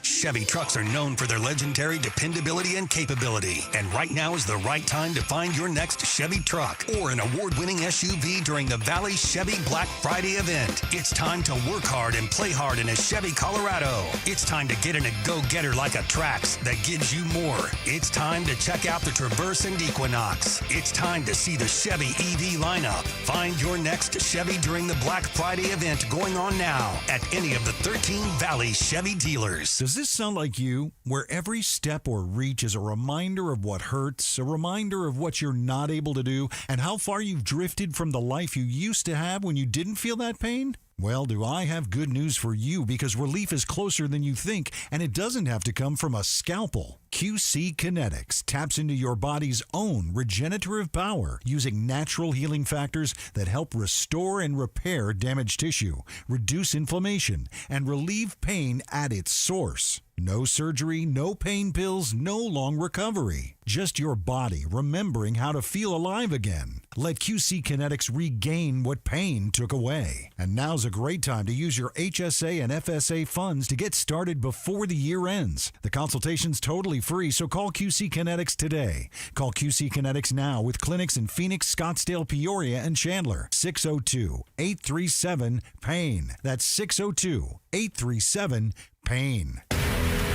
S20: Chevy trucks are known for their legendary dependability and capability. And right now is the right time to find your next Chevy truck or an award-winning SUV during the Valley Chevy Black Friday event. It's time to work hard and play hard in a Chevy Colorado. It's time to get in a go-getter like a Trax that gives you more. It's time to check out the Traverse and Equinox. It's time to see the Chevy EV lineup. Find your next Chevy during the Black Friday event going on now at any of the 13 Valley Chevy dealers.
S27: Does this sound like you? Where every step or reach is a reminder of what hurts, a reminder of what you're not able to do, and how far you've drifted from the life you used to have when you didn't feel that pain? Well, do I have good news for you, because relief is closer than you think, and it doesn't have to come from a scalpel. QC Kinetics taps into your body's own regenerative power using natural healing factors that help restore and repair damaged tissue, reduce inflammation, and relieve pain at its source. No surgery, no pain pills, no long recovery. Just your body remembering how to feel alive again. Let QC Kinetics regain what pain took away. And now's a great time to use your HSA and FSA funds to get started before the year ends. The consultation's totally free, so call QC Kinetics today. Call QC Kinetics now with clinics in Phoenix, Scottsdale, Peoria, and Chandler. 602-837-PAIN. That's 602-837-PAIN.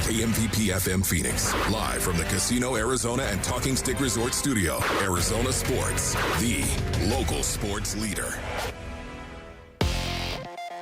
S14: KMVP FM Phoenix, live from the Casino Arizona and Talking Stick Resort Studio. Arizona Sports, the local sports leader.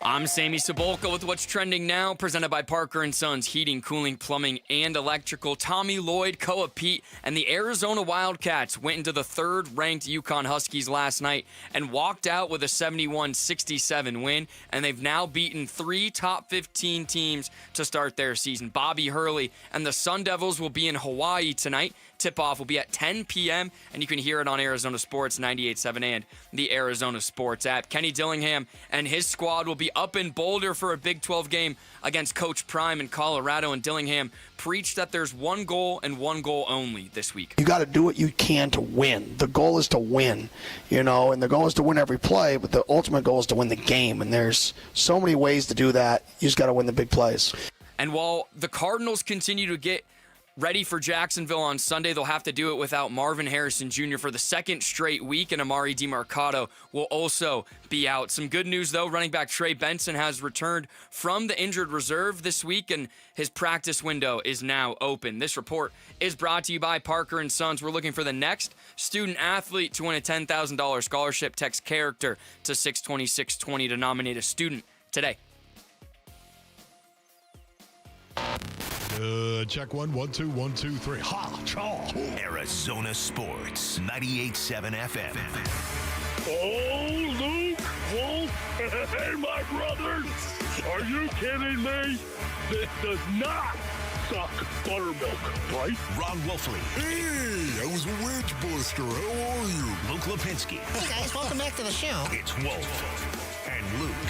S11: I'm Sammy Sabolka with what's trending now, presented by Parker & Sons Heating, Cooling, Plumbing, and Electrical. Tommy Lloyd, Koa Pete, and the Arizona Wildcats went into the third-ranked UConn Huskies last night and walked out with a 71-67 win, and they've now beaten 3 top 15 teams to start their season. Bobby Hurley and the Sun Devils will be in Hawaii tonight. Tip-off will be at 10 p.m., and you can hear it on Arizona Sports 98.7 and the Arizona Sports app. Kenny Dillingham and his squad will be up in Boulder for a Big 12 game against Coach Prime in Colorado, and Dillingham preached that there's one goal and one goal only this week.
S1: You got to do what you can to win. The goal is to win, and the goal is to win every play, but the ultimate goal is to win the game, and there's so many ways to do that. You just got to win the big plays.
S11: And while the Cardinals continue to get ready for Jacksonville on Sunday, they'll have to do it without Marvin Harrison Jr. for the second straight week, and Amari DiMercato will also be out. Some good news, though. Running back Trey Benson has returned from the injured reserve this week, and his practice window is now open. This report is brought to you by Parker & Sons. We're looking for the next student-athlete to win a $10,000 scholarship. Text character to 62620 to nominate a student today.
S7: Check 1, 1, 2, 1, 2, 3. Ha! Chaw!
S2: Arizona Sports, 98.7 FM.
S3: Oh, Luke, Wolf, hey, my brothers, are you kidding me? This does not suck buttermilk, right?
S2: Ron Wolfley.
S7: Hey, I was a wedge buster. How are you?
S2: Luke Lipinski.
S4: Hey, guys, welcome back to the show.
S2: It's Wolf and Luke.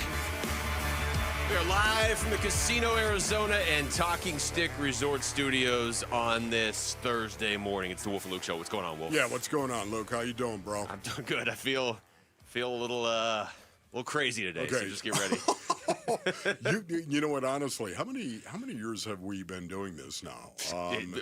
S6: We are live from the Casino Arizona and Talking Stick Resort Studios on this Thursday morning. It's the Wolf and Luke Show. What's going on, Wolf?
S7: Yeah, what's going on, Luke? How you doing, bro?
S6: I'm doing good. I feel a little crazy today.
S7: Okay.
S6: So just get ready.
S7: You know what? Honestly, how many years have we been doing this now?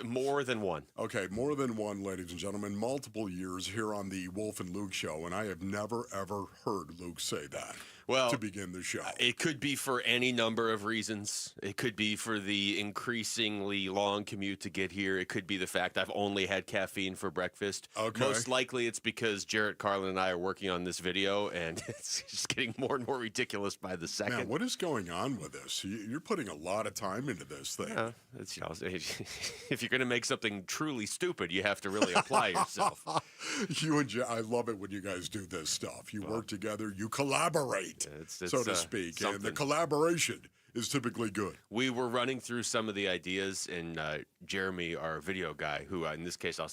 S6: More than one.
S7: Okay, more than one, ladies and gentlemen. Multiple years here on the Wolf and Luke Show, and I have never ever heard Luke say that.
S6: Well,
S7: to begin the show.
S6: It could be for any number of reasons. It could be for the increasingly long commute to get here. It could be the fact I've only had caffeine for breakfast.
S7: Okay.
S6: Most likely it's because Jarrett, Carlin, and I are working on this video, and it's just getting more and more ridiculous by the second.
S7: Man, what is going on with this? You're putting a lot of time into this thing.
S6: Yeah, it's, if you're going to make something truly stupid, you have to really apply yourself.
S7: You and I love it when you guys do this stuff. You work together, you collaborate.
S6: It's
S7: so to speak,
S6: something.
S7: and the collaboration is typically good.
S6: We were running through some of the ideas, and Jeremy, our video guy, who in this case I'll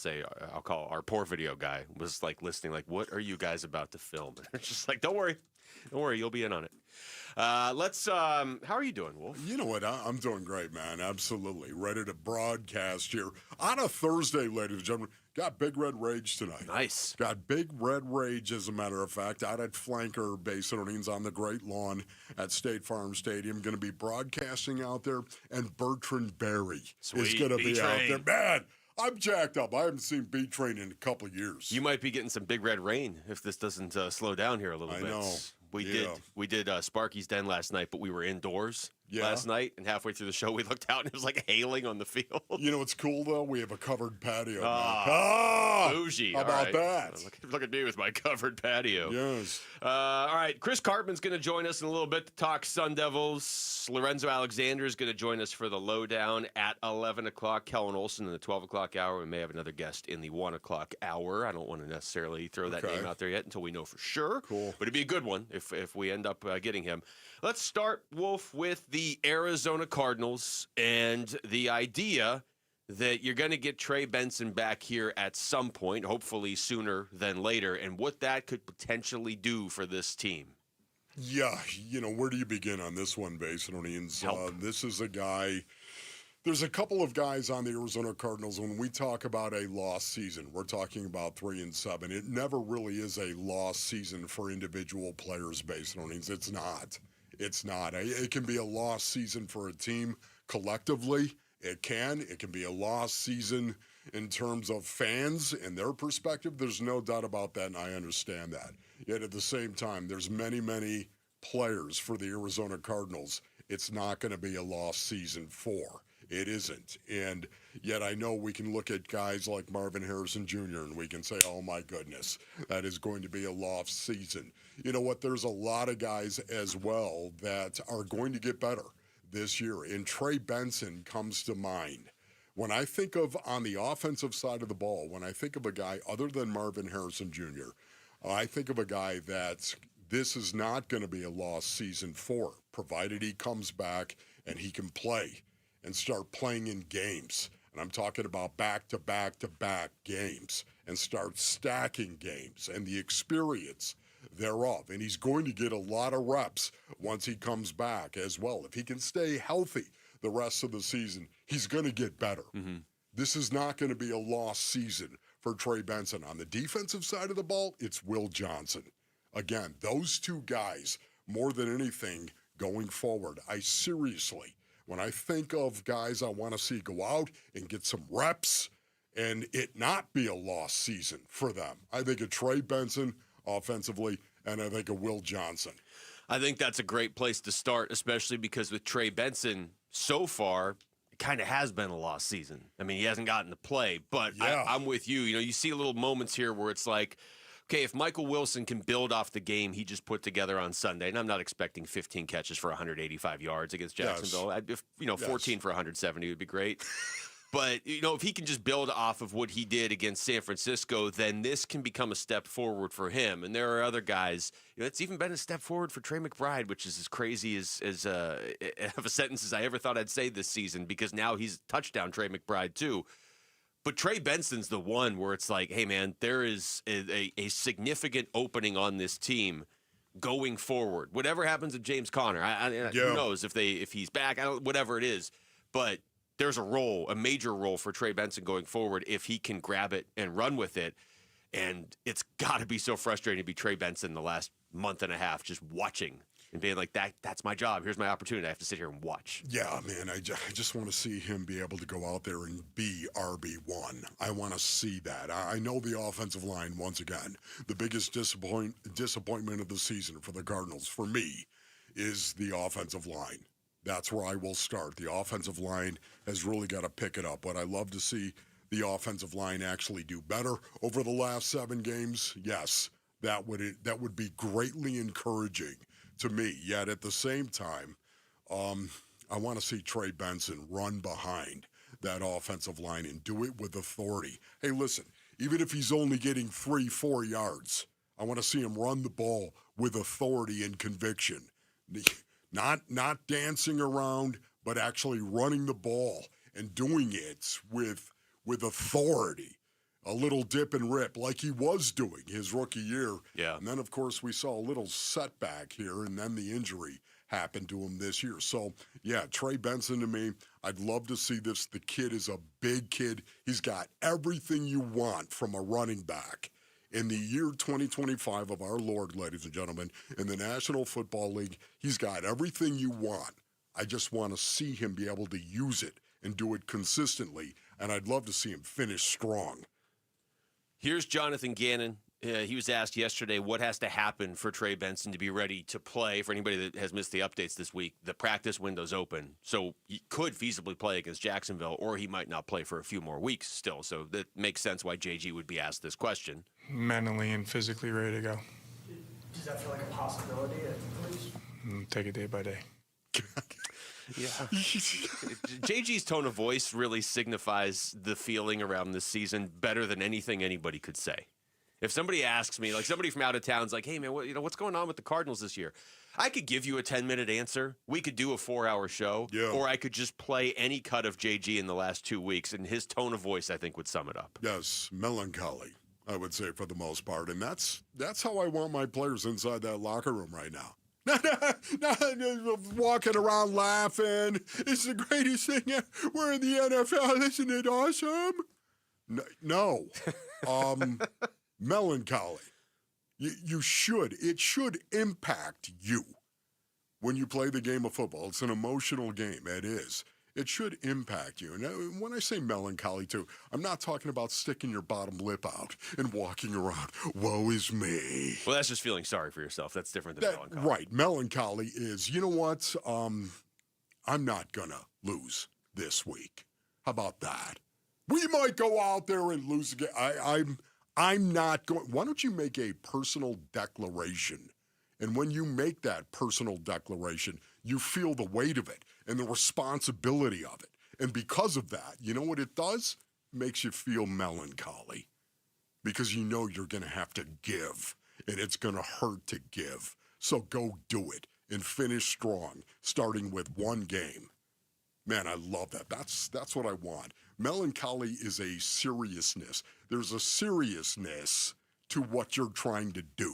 S6: call our poor video guy, was like listening, like, "What are you guys about to film?" And it's just like, "Don't worry, you'll be in on it." Let's. How are you doing, Wolf?
S7: You know what? I'm doing great, man. Absolutely ready to broadcast here on a Thursday, ladies and gentlemen. Got Big Red Rage tonight.
S6: Nice.
S7: Got Big Red Rage, as a matter of fact, out at Flanker Base Orleans on the Great Lawn at State Farm Stadium. Going to be broadcasting out there, and Bertrand Berry is going to be out there. Man, I'm jacked up. I haven't seen B-Train in a couple of years.
S6: You might be getting some Big Red rain if this doesn't slow down here a little bit.
S7: I know.
S6: We did Sparky's Den last night, but we were indoors last night, and halfway through the show, we looked out, and it was like hailing on the field.
S7: You know what's cool, though? We have a covered patio.
S6: Bougie.
S7: How about that?
S6: Look at me with my covered patio.
S7: Yes.
S6: All right, Chris Cartman's going to join us in a little bit to talk Sun Devils. Lorenzo Alexander is going to join us for the lowdown at 11 o'clock. Kellen Olson in the 12 o'clock hour. We may have another guest in the 1 o'clock hour. I don't want to necessarily throw that name out there yet until we know for sure.
S7: Cool.
S6: But it'd be a good one if we end up getting him. Let's start, Wolf, with the Arizona Cardinals and the idea that you're going to get Trey Benson back here at some point, hopefully sooner than later, and what that could potentially do for this team.
S7: Yeah, where do you begin on this one, Basinonians? This is a guy There's a couple of guys on the Arizona Cardinals. When we talk about a lost season, we're talking about 3-7. It never really is a lost season for individual players based on earnings. It's not. It's not. It can be a lost season for a team collectively. It can. It can be a lost season in terms of fans and their perspective. There's no doubt about that, and I understand that. Yet at the same time, there's many, many players for the Arizona Cardinals it's not going to be a lost season for. It isn't. And yet I know we can look at guys like Marvin Harrison Jr. and we can say, oh, my goodness, that is going to be a lost season. You know what? There's a lot of guys as well that are going to get better this year. And Trey Benson comes to mind. When I think of on the offensive side of the ball, when I think of a guy other than Marvin Harrison Jr., I think of a guy that this is not going to be a lost season for, provided he comes back and he can play and start playing in games. And I'm talking about back-to-back-to-back games and start stacking games and the experience thereof. And he's going to get a lot of reps once he comes back as well. If he can stay healthy the rest of the season, he's going to get better. Mm-hmm. This is not going to be a lost season for Trey Benson. On the defensive side of the ball, it's Will Johnson. Again, those two guys, more than anything, going forward, when I think of guys I want to see go out and get some reps and it not be a lost season for them, I think of Trey Benson offensively, and I think of Will Johnson.
S6: I think that's a great place to start, especially because with Trey Benson, so far, it kind of has been a lost season. I mean, he hasn't gotten to play, but yeah. I'm with you. You know, you see little moments here where it's like, okay, if Michael Wilson can build off the game he just put together on Sunday, and I'm not expecting 15 catches for 185 yards against Jacksonville. Yes. If 14 for 170 would be great. But, you know, if he can just build off of what he did against San Francisco, then this can become a step forward for him. And there are other guys. You know, it's even been a step forward for Trey McBride, which is as crazy as of a sentence as I ever thought I'd say this season, because now he's touchdown Trey McBride too. But Trey Benson's the one where it's like, hey, man, there is a significant opening on this team going forward. Whatever happens with James Conner, who knows if he's back, whatever it is. But there's a major role for Trey Benson going forward if he can grab it and run with it. And it's got to be so frustrating to be Trey Benson the last month and a half just watching and being like, that's my job. Here's my opportunity. I have to sit here and watch.
S7: Yeah, man, I just want to see him be able to go out there and be RB1. I want to see that. I know the offensive line, once again, the biggest disappointment of the season for the Cardinals, for me, is the offensive line. That's where I will start. The offensive line has really got to pick it up. Would I love to see the offensive line actually do better over the last 7 games? Yes, that would be greatly encouraging to me. Yet at the same time, I want to see Trey Benson run behind that offensive line and do it with authority. Hey, listen, even if he's only getting 3-4 yards, I want to see him run the ball with authority and conviction. Not dancing around, but actually running the ball and doing it with authority. A little dip and rip like he was doing his rookie year.
S6: Yeah.
S7: And then, of course, we saw a little setback here, and then the injury happened to him this year. So, yeah, Trey Benson to me, I'd love to see this. The kid is a big kid. He's got everything you want from a running back. In the year 2025 of our Lord, ladies and gentlemen, in the National Football League, he's got everything you want. I just want to see him be able to use it and do it consistently, and I'd love to see him finish strong.
S6: Here's Jonathan Gannon. He was asked yesterday what has to happen for Trey Benson to be ready to play. For anybody that has missed the updates this week, the practice window's open. So he could feasibly play against Jacksonville, or he might not play for a few more weeks still. So that makes sense why JG would be asked this question.
S9: Mentally and physically ready to go.
S10: Does that feel like a possibility at least?
S9: Take it day by day.
S6: Yeah. JG's tone of voice really signifies the feeling around this season better than anything anybody could say. If somebody asks me, like somebody from out of town's like, hey, man, what's going on with the Cardinals this year? I could give you a 10-minute answer. We could do a 4-hour show.
S7: Yeah.
S6: Or I could just play any cut of JG in the last 2 weeks, and his tone of voice, I think, would sum it up.
S7: Yes, melancholy, I would say, for the most part. And that's how I want my players inside that locker room right now. Walking around laughing. It's the greatest thing ever. We're in the NFL. Isn't it awesome? No. Melancholy. You should. It should impact you when you play the game of football. It's an emotional game. It is. It should impact you. And when I say melancholy, too, I'm not talking about sticking your bottom lip out and walking around, woe is me.
S6: Well, that's just feeling sorry for yourself. That's different than melancholy.
S7: Right. Melancholy is, you know what? I'm not going to lose this week. How about that? We might go out there and lose again. I'm not going. Why don't you make a personal declaration? And when you make that personal declaration, you feel the weight of it and the responsibility of it. And because of that, you know what it does? It makes you feel melancholy because you know you're going to have to give and it's going to hurt to give. So go do it and finish strong, starting with one game. Man, I love that. That's what I want. Melancholy is a seriousness. There's a seriousness to what you're trying to do.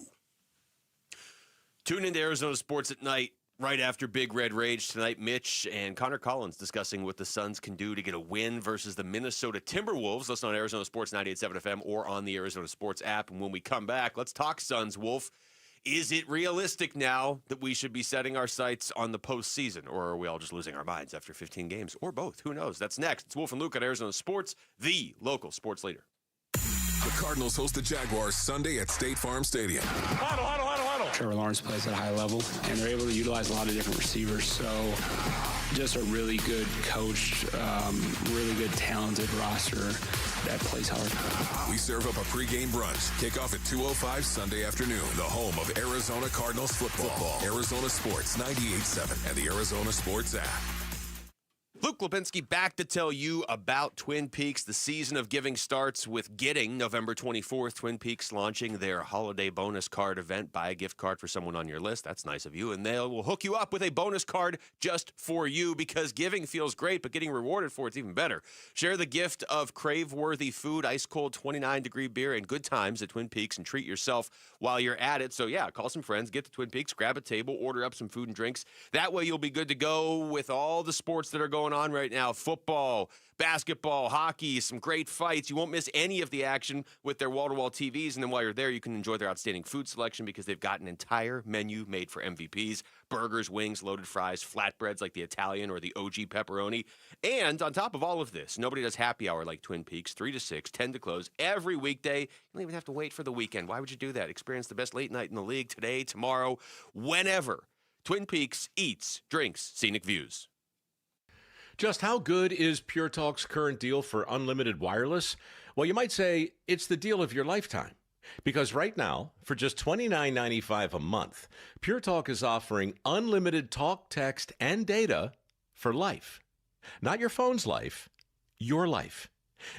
S6: Tune into Arizona Sports at Night right after Big Red Rage tonight. Mitch and Connor Collins discussing what the Suns can do to get a win versus the Minnesota Timberwolves. Listen on Arizona Sports 98.7 FM or on the Arizona Sports app. And when we come back, let's talk Suns, Wolf. Is it realistic now that we should be setting our sights on the postseason, or are we all just losing our minds after 15 games, or both? Who knows? That's next. It's Wolf and Luke at Arizona Sports, the local sports leader.
S14: The Cardinals host the Jaguars Sunday at State Farm Stadium.
S12: Huddle. Trevor Lawrence plays at a high level, and they're able to utilize a lot of different receivers. So just a really good coached, really good talented roster that plays hard.
S14: We serve up a pregame brunch. Kickoff at 2:05 Sunday afternoon. The home of Arizona Cardinals football. Arizona Sports 98.7 and the Arizona Sports app.
S6: Luke Lipinski back to tell you about Twin Peaks. The season of giving starts with Getting. November 24th, Twin Peaks launching their holiday bonus card event. Buy a gift card for someone on your list. That's nice of you. And they will hook you up with a bonus card just for you because giving feels great, but getting rewarded for it's even better. Share the gift of crave-worthy food, ice-cold 29-degree beer, and good times at Twin Peaks, and treat yourself while you're at it. So, yeah, call some friends, get to Twin Peaks, grab a table, order up some food and drinks. That way you'll be good to go with all the sports that are going on right now. Football, basketball, hockey, some great fights. You won't miss any of the action with their wall-to-wall TVs. And then while you're there, you can enjoy their outstanding food selection because they've got an entire menu made for MVPs. Burgers, wings, loaded fries, flatbreads like the Italian or the OG pepperoni. And on top of all of this, nobody does happy hour like Twin Peaks, 3 to 6, 10 to close, every weekday. You don't even have to wait for the weekend. Why would you do that? Experience the best late night in the league today, tomorrow, whenever. Twin Peaks eats, drinks, scenic views.
S15: Just how good is Pure Talk's current deal for unlimited wireless? Well, you might say it's the deal of your lifetime. Because right now, for just $29.95 a month, Pure Talk is offering unlimited talk, text, and data for life. Not your phone's life, your life.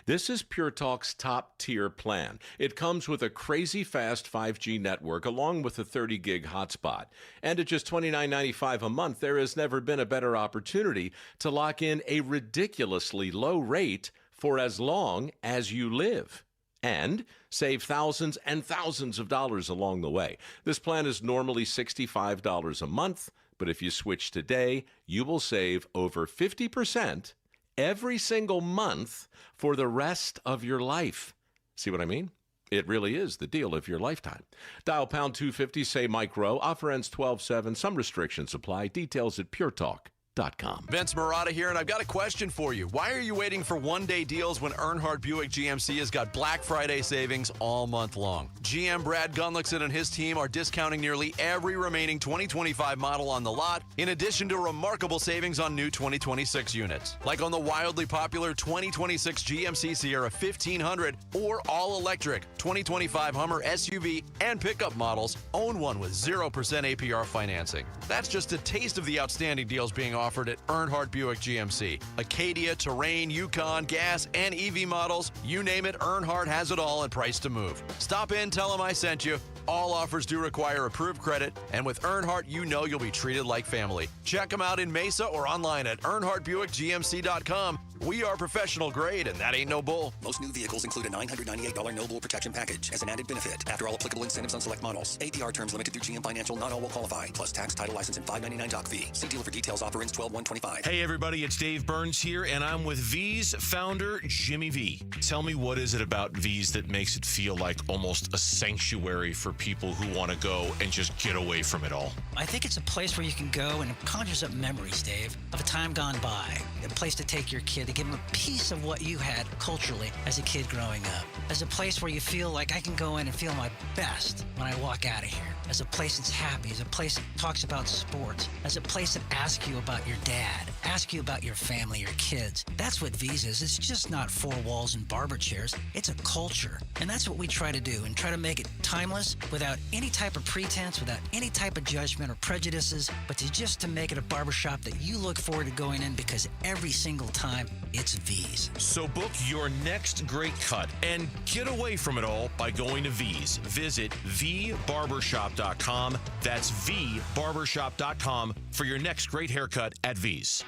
S15: This is Pure Talk's top-tier plan. It comes with a crazy fast 5G network along with a 30-gig hotspot. And at just $29.95 a month, there has never been a better opportunity to lock in a ridiculously low rate for as long as you live. And save thousands and thousands of dollars along the way. This plan is normally $65 a month, but if you switch today, you will save over 50% every single month for the rest of your life. See what I mean? It really is the deal of your lifetime. Dial pound 250, say Mike Rowe. Offer ends 12/7. Some restrictions apply. Details at puretalk.com.
S8: Vince Marotta here, and I've got a question for you. Why are you waiting for one-day deals when Earnhardt Buick GMC has got Black Friday savings all month long? GM Brad Gunlickson and his team are discounting nearly every remaining 2025 model on the lot, in addition to remarkable savings on new 2026 units. Like on the wildly popular 2026 GMC Sierra 1500 or all-electric 2025 Hummer SUV and pickup models. Own one with 0% APR financing. That's just a taste of the outstanding deals being offered at Earnhardt Buick GMC. Acadia, Terrain, Yukon, gas, and EV models, you name it, Earnhardt has it all and price to move. Stop in, tell them I sent you. All offers do require approved credit, and with Earnhardt, you know you'll be treated like family. Check them out in Mesa or online at EarnhardtBuickGMC.com. We are professional grade, and that ain't no bull.
S20: Most new vehicles include a $998 no bull protection package as an added benefit. After all applicable incentives on select models. APR terms limited through GM Financial. Not all will qualify. Plus tax, title, license, and $599 doc fee. See dealer for details. Offer ends 12/1/25.
S16: Hey everybody, it's Dave Burns here, and I'm with V's founder, Jimmy V. Tell me, what is it about V's that makes it feel like almost a sanctuary for people who want to go and just get away from it all?
S17: I think it's a place where you can go and it conjures up memories, Dave, of a time gone by. A place to take your kid, to give him a piece of what you had culturally as a kid growing up. As a place where you feel like I can go in and feel my best when I walk out of here. As a place that's happy, as a place that talks about sports, as a place that asks you about your dad, asks you about your family, your kids. That's what V's is. It's just not four walls and barber chairs. It's a culture. And that's what we try to do, and try to make it timeless without any type of pretense, without any type of judgment or prejudices, but to make it a barbershop that you look forward to going in, because every single time it's V's.
S16: So book your next great cut and get away from it all by going to V's. Visit vbarbershop.com. That's vbarbershop.com for your next great haircut at V's.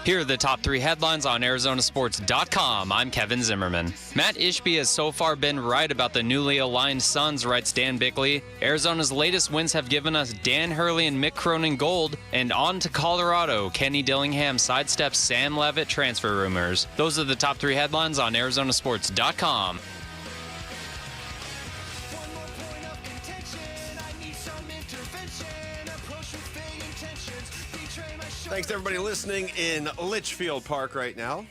S21: Here are the top 3 headlines on Arizonasports.com. I'm Kevin Zimmerman. Matt Ishbia has so far been right about the newly aligned Suns, writes Dan Bickley. Arizona's latest wins have given us Dan Hurley and Mick Cronin gold. And on to Colorado. Kenny Dillingham sidesteps Sam Levit transfer rumors. Those are the top 3 headlines on Arizonasports.com.
S6: Thanks to everybody listening in Litchfield Park right now.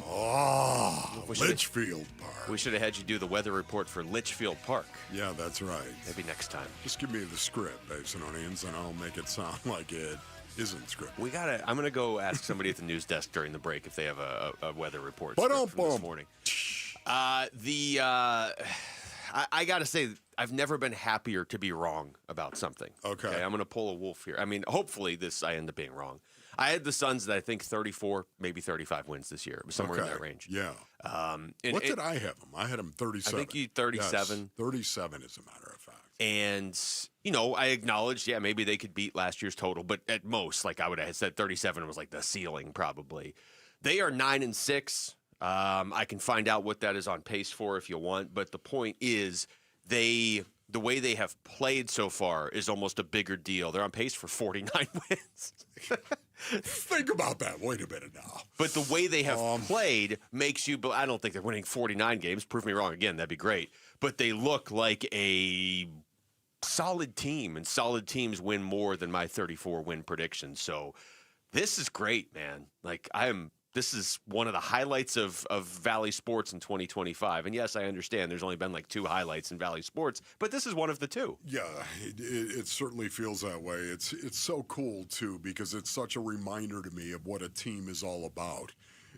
S7: Oh, Litchfield Park.
S6: We should have had you do the weather report for Litchfield Park.
S7: Yeah, that's right.
S6: Maybe next time.
S7: Just give me the script, Basinonians, and I'll make it sound like it isn't scripted.
S6: I'm gonna go ask somebody at the news desk during the break if they have a weather report
S7: But
S6: from this morning. I gotta say, I've never been happier to be wrong about something. Okay, I'm gonna pull a wolf here. I mean, hopefully I end up being wrong. I had the Suns at, I think, 34, maybe 35 wins this year. It was somewhere in that range.
S7: Yeah. What did I have them? I had them 37.
S6: I think you 37.
S7: Yes, 37, as a matter of fact.
S6: And, I acknowledged, maybe they could beat last year's total, but at most, I would have said 37 was the ceiling probably. They are 9-6. I can find out what that is on pace for if you want, but the point is the way they have played so far is almost a bigger deal. They're on pace for 49 wins.
S7: Think about that. Wait a minute now.
S6: But the way they have played makes you, I don't think they're winning 49 games. Prove me wrong again. That'd be great. But they look like a solid team, and solid teams win more than my 34 win prediction. So this is great, man. This is one of the highlights of Valley Sports in 2025. And yes, I understand there's only been 2 highlights in Valley Sports, but this is one of the 2.
S7: Yeah, it certainly feels that way. It's so cool, too, because it's such a reminder to me of what a team is all about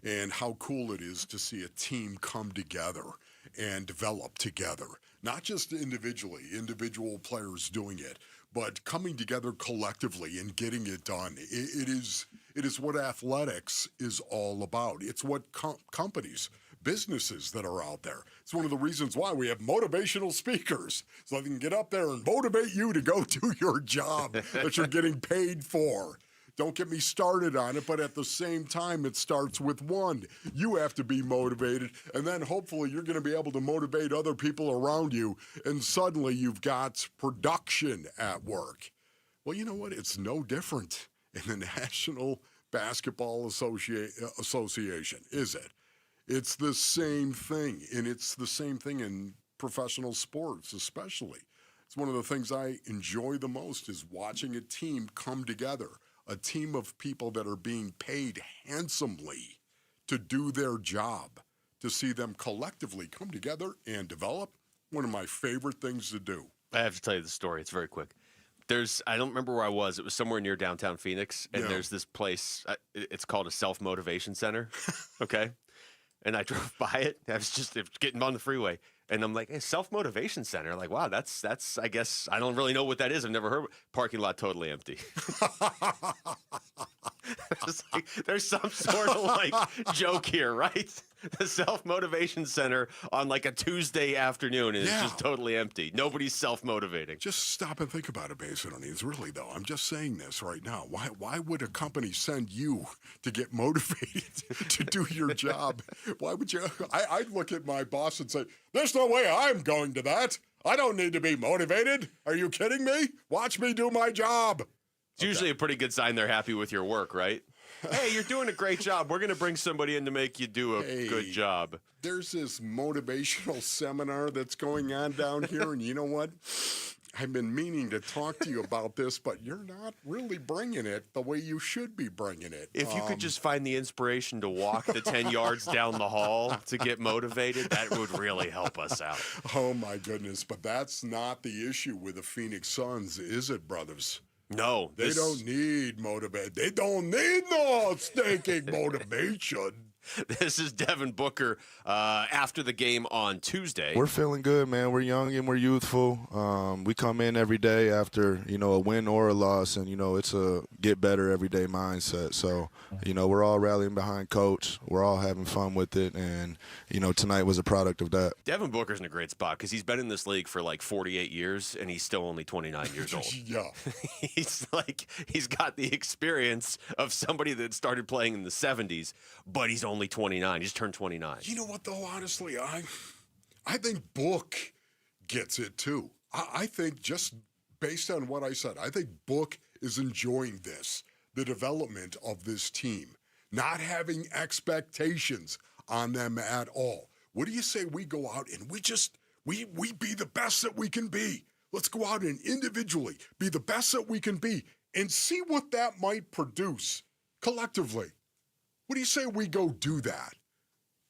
S7: and how cool it is to see a team come together and develop together. Not just individually, individual players doing it, but coming together collectively and getting it done. It is what athletics is all about. It's what companies, businesses that are out there. It's one of the reasons why we have motivational speakers, so they can get up there and motivate you to go do your job that you're getting paid for. Don't get me started on it, but at the same time, it starts with one. You have to be motivated, and then hopefully you're going to be able to motivate other people around you, and suddenly you've got production at work. Well, you know what? It's no different in the National Basketball Association, is it? It's the same thing, and it's the same thing in professional sports especially. It's one of the things I enjoy the most is watching a team come together. A team of people that are being paid handsomely to do their job, to see them collectively come together and develop, one of my favorite things to do.
S6: I have to tell you the story. It's very quick. I don't remember where I was. It was somewhere near downtown Phoenix, and there's this place. It's called a self-motivation center, okay? And I drove by it. I was just getting on the freeway. And I'm like, hey, self-motivation center. Like, wow, that's, I guess, I don't really know what that is. I've never heard. Parking lot totally empty. There's some sort of like joke here, right? The self-motivation center on like a Tuesday afternoon is just totally empty. Nobody's self-motivating.
S7: Just stop and think about it, Basinonians. Really, though, I'm just saying this right now. Why would a company send you to get motivated to do your job? Why would you? I'd look at my boss and say, there's no way I'm going to that. I don't need to be motivated. Are you kidding me? Watch me do my job.
S6: It's usually a pretty good sign they're happy with your work, right? Hey, you're doing a great job. We're going to bring somebody in to make you do a good job.
S7: There's this motivational seminar that's going on down here, and you know what? I've been meaning to talk to you about this, but you're not really bringing it the way you should be bringing it.
S6: If you could just find the inspiration to walk the 10 yards down the hall to get motivated, that would really help us out.
S7: Oh, my goodness. But that's not the issue with the Phoenix Suns, is it, brothers?
S6: No.
S7: They don't need motivation. They don't need no stinking motivation.
S6: This is Devin Booker after the game on Tuesday.
S5: We're feeling good, man. We're young and we're youthful. We come in every day after, a win or a loss, and, it's a get better every day mindset. So, we're all rallying behind Coach. We're all having fun with it, and, tonight was a product of that.
S6: Devin Booker's in a great spot because he's been in this league for like 48 years, and he's still only 29 years old.
S7: Yeah.
S6: He's got the experience of somebody that started playing in the 70s, but he's only 29. He just turned 29.
S7: You know what, though, honestly, I think Book gets it, too. I think just based on what I said, I think Book is enjoying this, the development of this team, not having expectations on them at all. What do you say we go out and we be the best that we can be? Let's go out and individually be the best that we can be and see what that might produce collectively. What do you say we go do that?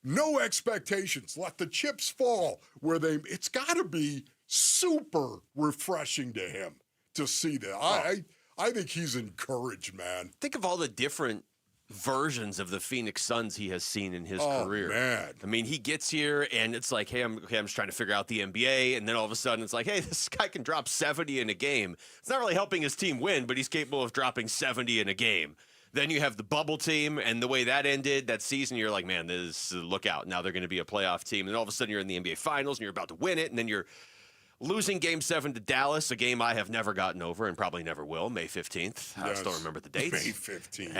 S7: No expectations. Let the chips fall where it's got to be super refreshing to him to see that. I think he's encouraged, man.
S6: Think of all the different versions of the Phoenix Suns he has seen in his career.
S7: Man.
S6: I mean, he gets here and it's like, hey, I'm just trying to figure out the NBA. And then all of a sudden it's like, hey, this guy can drop 70 in a game. It's not really helping his team win, but he's capable of dropping 70 in a game. Then you have the bubble team, and the way that ended that season, you're like, man, look out. Now they're going to be a playoff team. And then all of a sudden you're in the NBA Finals, and you're about to win it, and then you're losing Game 7 to Dallas, a game I have never gotten over and probably never will, May 15th. I still remember the dates.
S7: May 15th.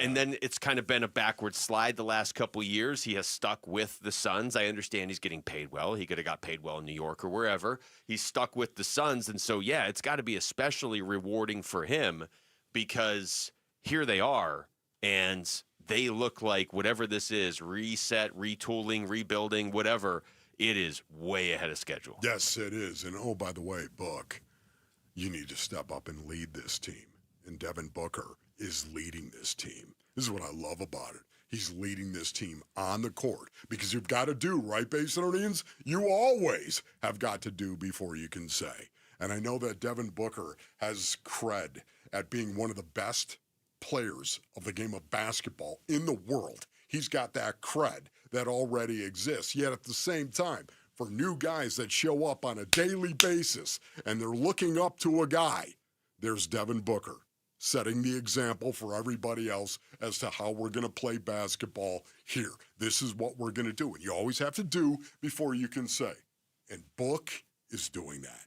S6: And then it's kind of been a backward slide the last couple of years. He has stuck with the Suns. I understand he's getting paid well. He could have got paid well in New York or wherever. He's stuck with the Suns, and so, yeah, it's got to be especially rewarding for him because here they are, and they look like whatever this is, reset, retooling, rebuilding, whatever, it is way ahead of schedule.
S7: Yes, it is. And, oh, by the way, Book, you need to step up and lead this team. And Devin Booker is leading this team. This is what I love about it. He's leading this team on the court because you've got to do, right, Basinonians? You always have got to do before you can say. And I know that Devin Booker has cred at being one of the best players of the game of basketball in the world. He's got that cred that already exists. Yet at the same time, for new guys that show up on a daily basis and they're looking up to a guy, there's Devin Booker setting the example for everybody else as to how we're going to play basketball here. This is what we're going to do. And you always have to do before you can say. And Book is doing that.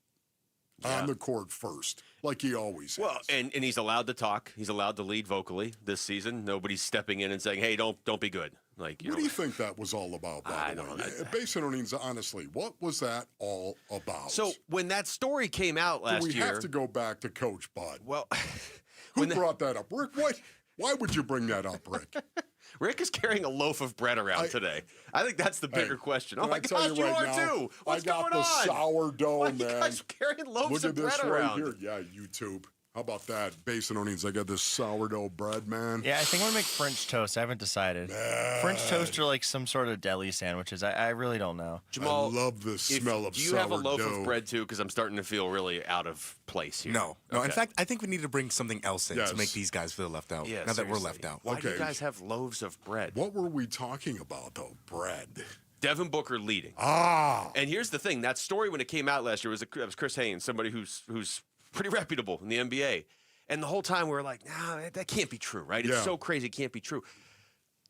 S7: On the court first, like he always has.
S6: Well, and he's allowed to talk. He's allowed to lead vocally this season. Nobody's stepping in and saying, hey, don't be good. Like,
S7: what do you think that was all about, by the way? Basinonians, honestly, what was that all about?
S6: So when that story came out last year.
S7: We have to go back to Coach Bud.
S6: Well,
S7: who brought that up? Rick, why would you bring that up, Rick?
S6: Rick is carrying a loaf of bread around today. I think that's the bigger question. Oh my gosh, you are too. What's going on?
S7: I got the sourdough, man.
S6: You guys carrying loaves of bread around?
S7: Look at this right here. Yeah, YouTube. How about that? Basinonians, I got this sourdough bread, man.
S18: Yeah, I think I'm going to make French toast. I haven't decided.
S7: Man.
S18: French toast or like some sort of deli sandwiches. I really don't know.
S6: Jamal,
S7: I love the smell of sourdough.
S6: Do you have a loaf of bread, too? Because I'm starting to feel really out of place here.
S22: No.
S6: Okay.
S22: In fact, I think we need to bring something else in to make these guys feel left out, now that we're left out.
S6: Why do you guys have loaves of bread?
S7: What were we talking about, though? Bread.
S6: Devin Booker leading. And here's the thing. That story, when it came out last year, was Chris Haynes, somebody who's pretty reputable in the NBA. And the whole time we were like, nah, that can't be true, right? It's so crazy, it can't be true.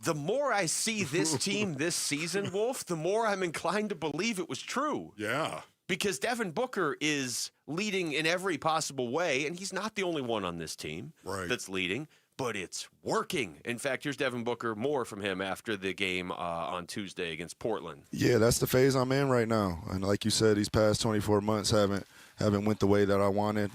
S6: The more I see this team this season, Wolf, the more I'm inclined to believe it was true.
S7: Yeah.
S6: Because Devin Booker is leading in every possible way, and he's not the only one on this team that's leading, but it's working. In fact, here's Devin Booker, more from him after the game on Tuesday against Portland.
S5: Yeah, that's the phase I'm in right now. And like you said, these past 24 months haven't went the way that I wanted,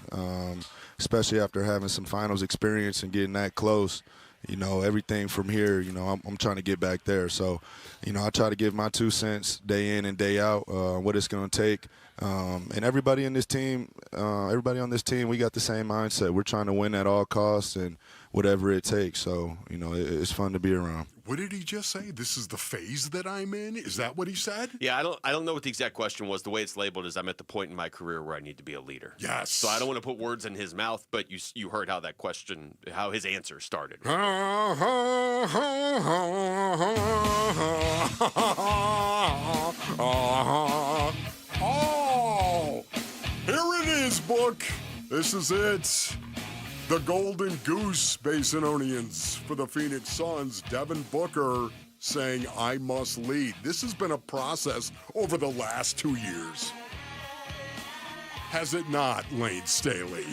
S5: especially after having some finals experience and getting that close. You know, everything from here, you know, I'm trying to get back there. So, you know, I try to give my 2 cents day in and day out, what it's going to take. And everybody on this team, we got the same mindset. We're trying to win at all costs and whatever it takes. So, you know, it's fun to be around.
S7: What did he just say? This is the phase that I'm in? Is that what he said?
S6: Yeah, I don't know what the exact question was. The way it's labeled is I'm at the point in my career where I need to be a leader.
S7: Yes.
S6: So I don't want to put words in his mouth, but you heard how that question, how his answer started.
S7: Oh, here it is, Book. This is it. The Golden Goose Basinonians for the Phoenix Suns. Devin Booker saying, I must lead. This has been a process over the last 2 years. Has it not, Lane Staley?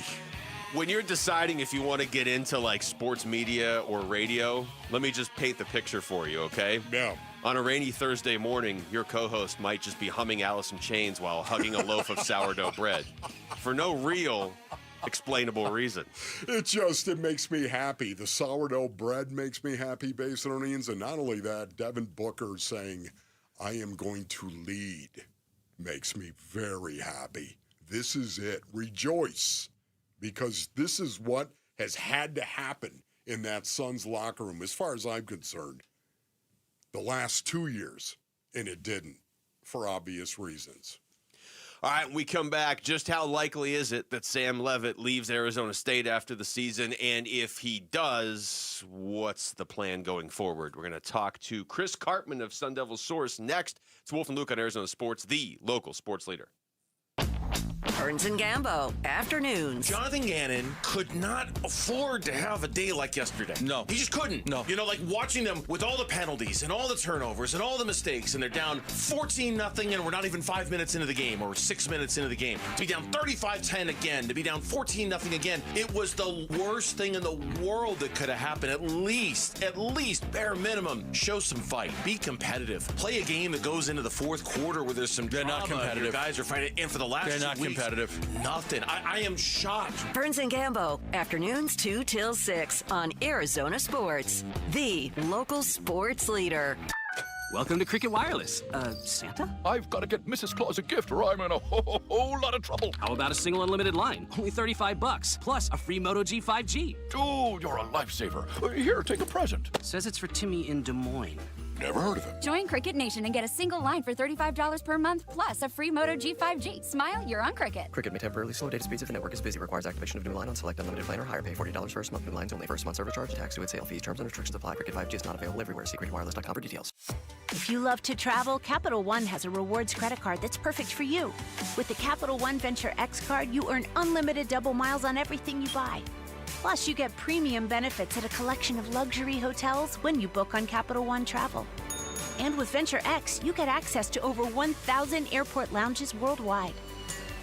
S6: When you're deciding if you want to get into like sports media or radio, let me just paint the picture for you, okay?
S7: Yeah.
S6: On a rainy Thursday morning, your co-host might just be humming Alice in Chains while hugging a loaf of sourdough bread for no real explainable reason.
S7: It makes me happy. The sourdough bread makes me happy, Basinonians. And not only that, Devin Booker saying, I am going to lead, makes me very happy. This is it. Rejoice. Because this is what has had to happen in that Suns locker room, as far as I'm concerned, the last 2 years. And it didn't, for obvious reasons.
S6: All right, when we come back, just how likely is it that Sam Levit leaves Arizona State after the season? And if he does, what's the plan going forward? We're going to talk to Chris Cartman of Sun Devil Source next. It's Wolf and Luke on Arizona Sports, the local sports leader.
S13: Burns and Gambo, afternoons.
S16: Jonathan Gannon could not afford to have a day like yesterday.
S8: No.
S16: He just couldn't.
S8: No.
S16: You know, like watching them with all the penalties and all the turnovers and all the mistakes, and they're down 14-0, and we're not even 5 minutes into the game or 6 minutes into the game. To be down 35-10 again, to be down 14-0 again, it was the worst thing in the world that could have happened. At least, bare minimum, show some fight. Be competitive. Play a game that goes into the fourth quarter where there's some drama.
S8: They're not competitive.
S16: Your guys are fighting, and for the last 2 weeks,
S8: competitive.
S16: Nothing. I am shocked.
S13: Burns and Gambo, afternoons 2 till 6 on Arizona Sports, the local sports leader.
S19: Welcome to Cricket Wireless. Santa?
S3: I've got to get Mrs. Claus a gift or I'm in a whole lot of trouble.
S19: How about a single unlimited line? Only $35, plus a free Moto G 5G.
S3: Dude, you're a lifesaver. Here, take a present.
S19: Says it's for Timmy in Des Moines.
S3: Never heard of him.
S23: Join Cricket Nation and get a single line for $35 per month, plus a free Moto G 5G. Smile, you're on Cricket.
S24: Cricket may temporarily slow data speeds if the network is busy. Requires activation of new line on select unlimited plan or higher. Pay $40 first month. New lines only. First month service charge. Tax to sale fees. Terms and restrictions apply. Cricket 5G is not available everywhere. See cricketwireless.com for details.
S25: If you love to travel, Capital One has a rewards credit card that's perfect for you. With the Capital One Venture X card, you earn unlimited double miles on everything you buy. Plus, you get premium benefits at a collection of luxury hotels when you book on Capital One Travel. And with Venture X, you get access to over 1,000 airport lounges worldwide.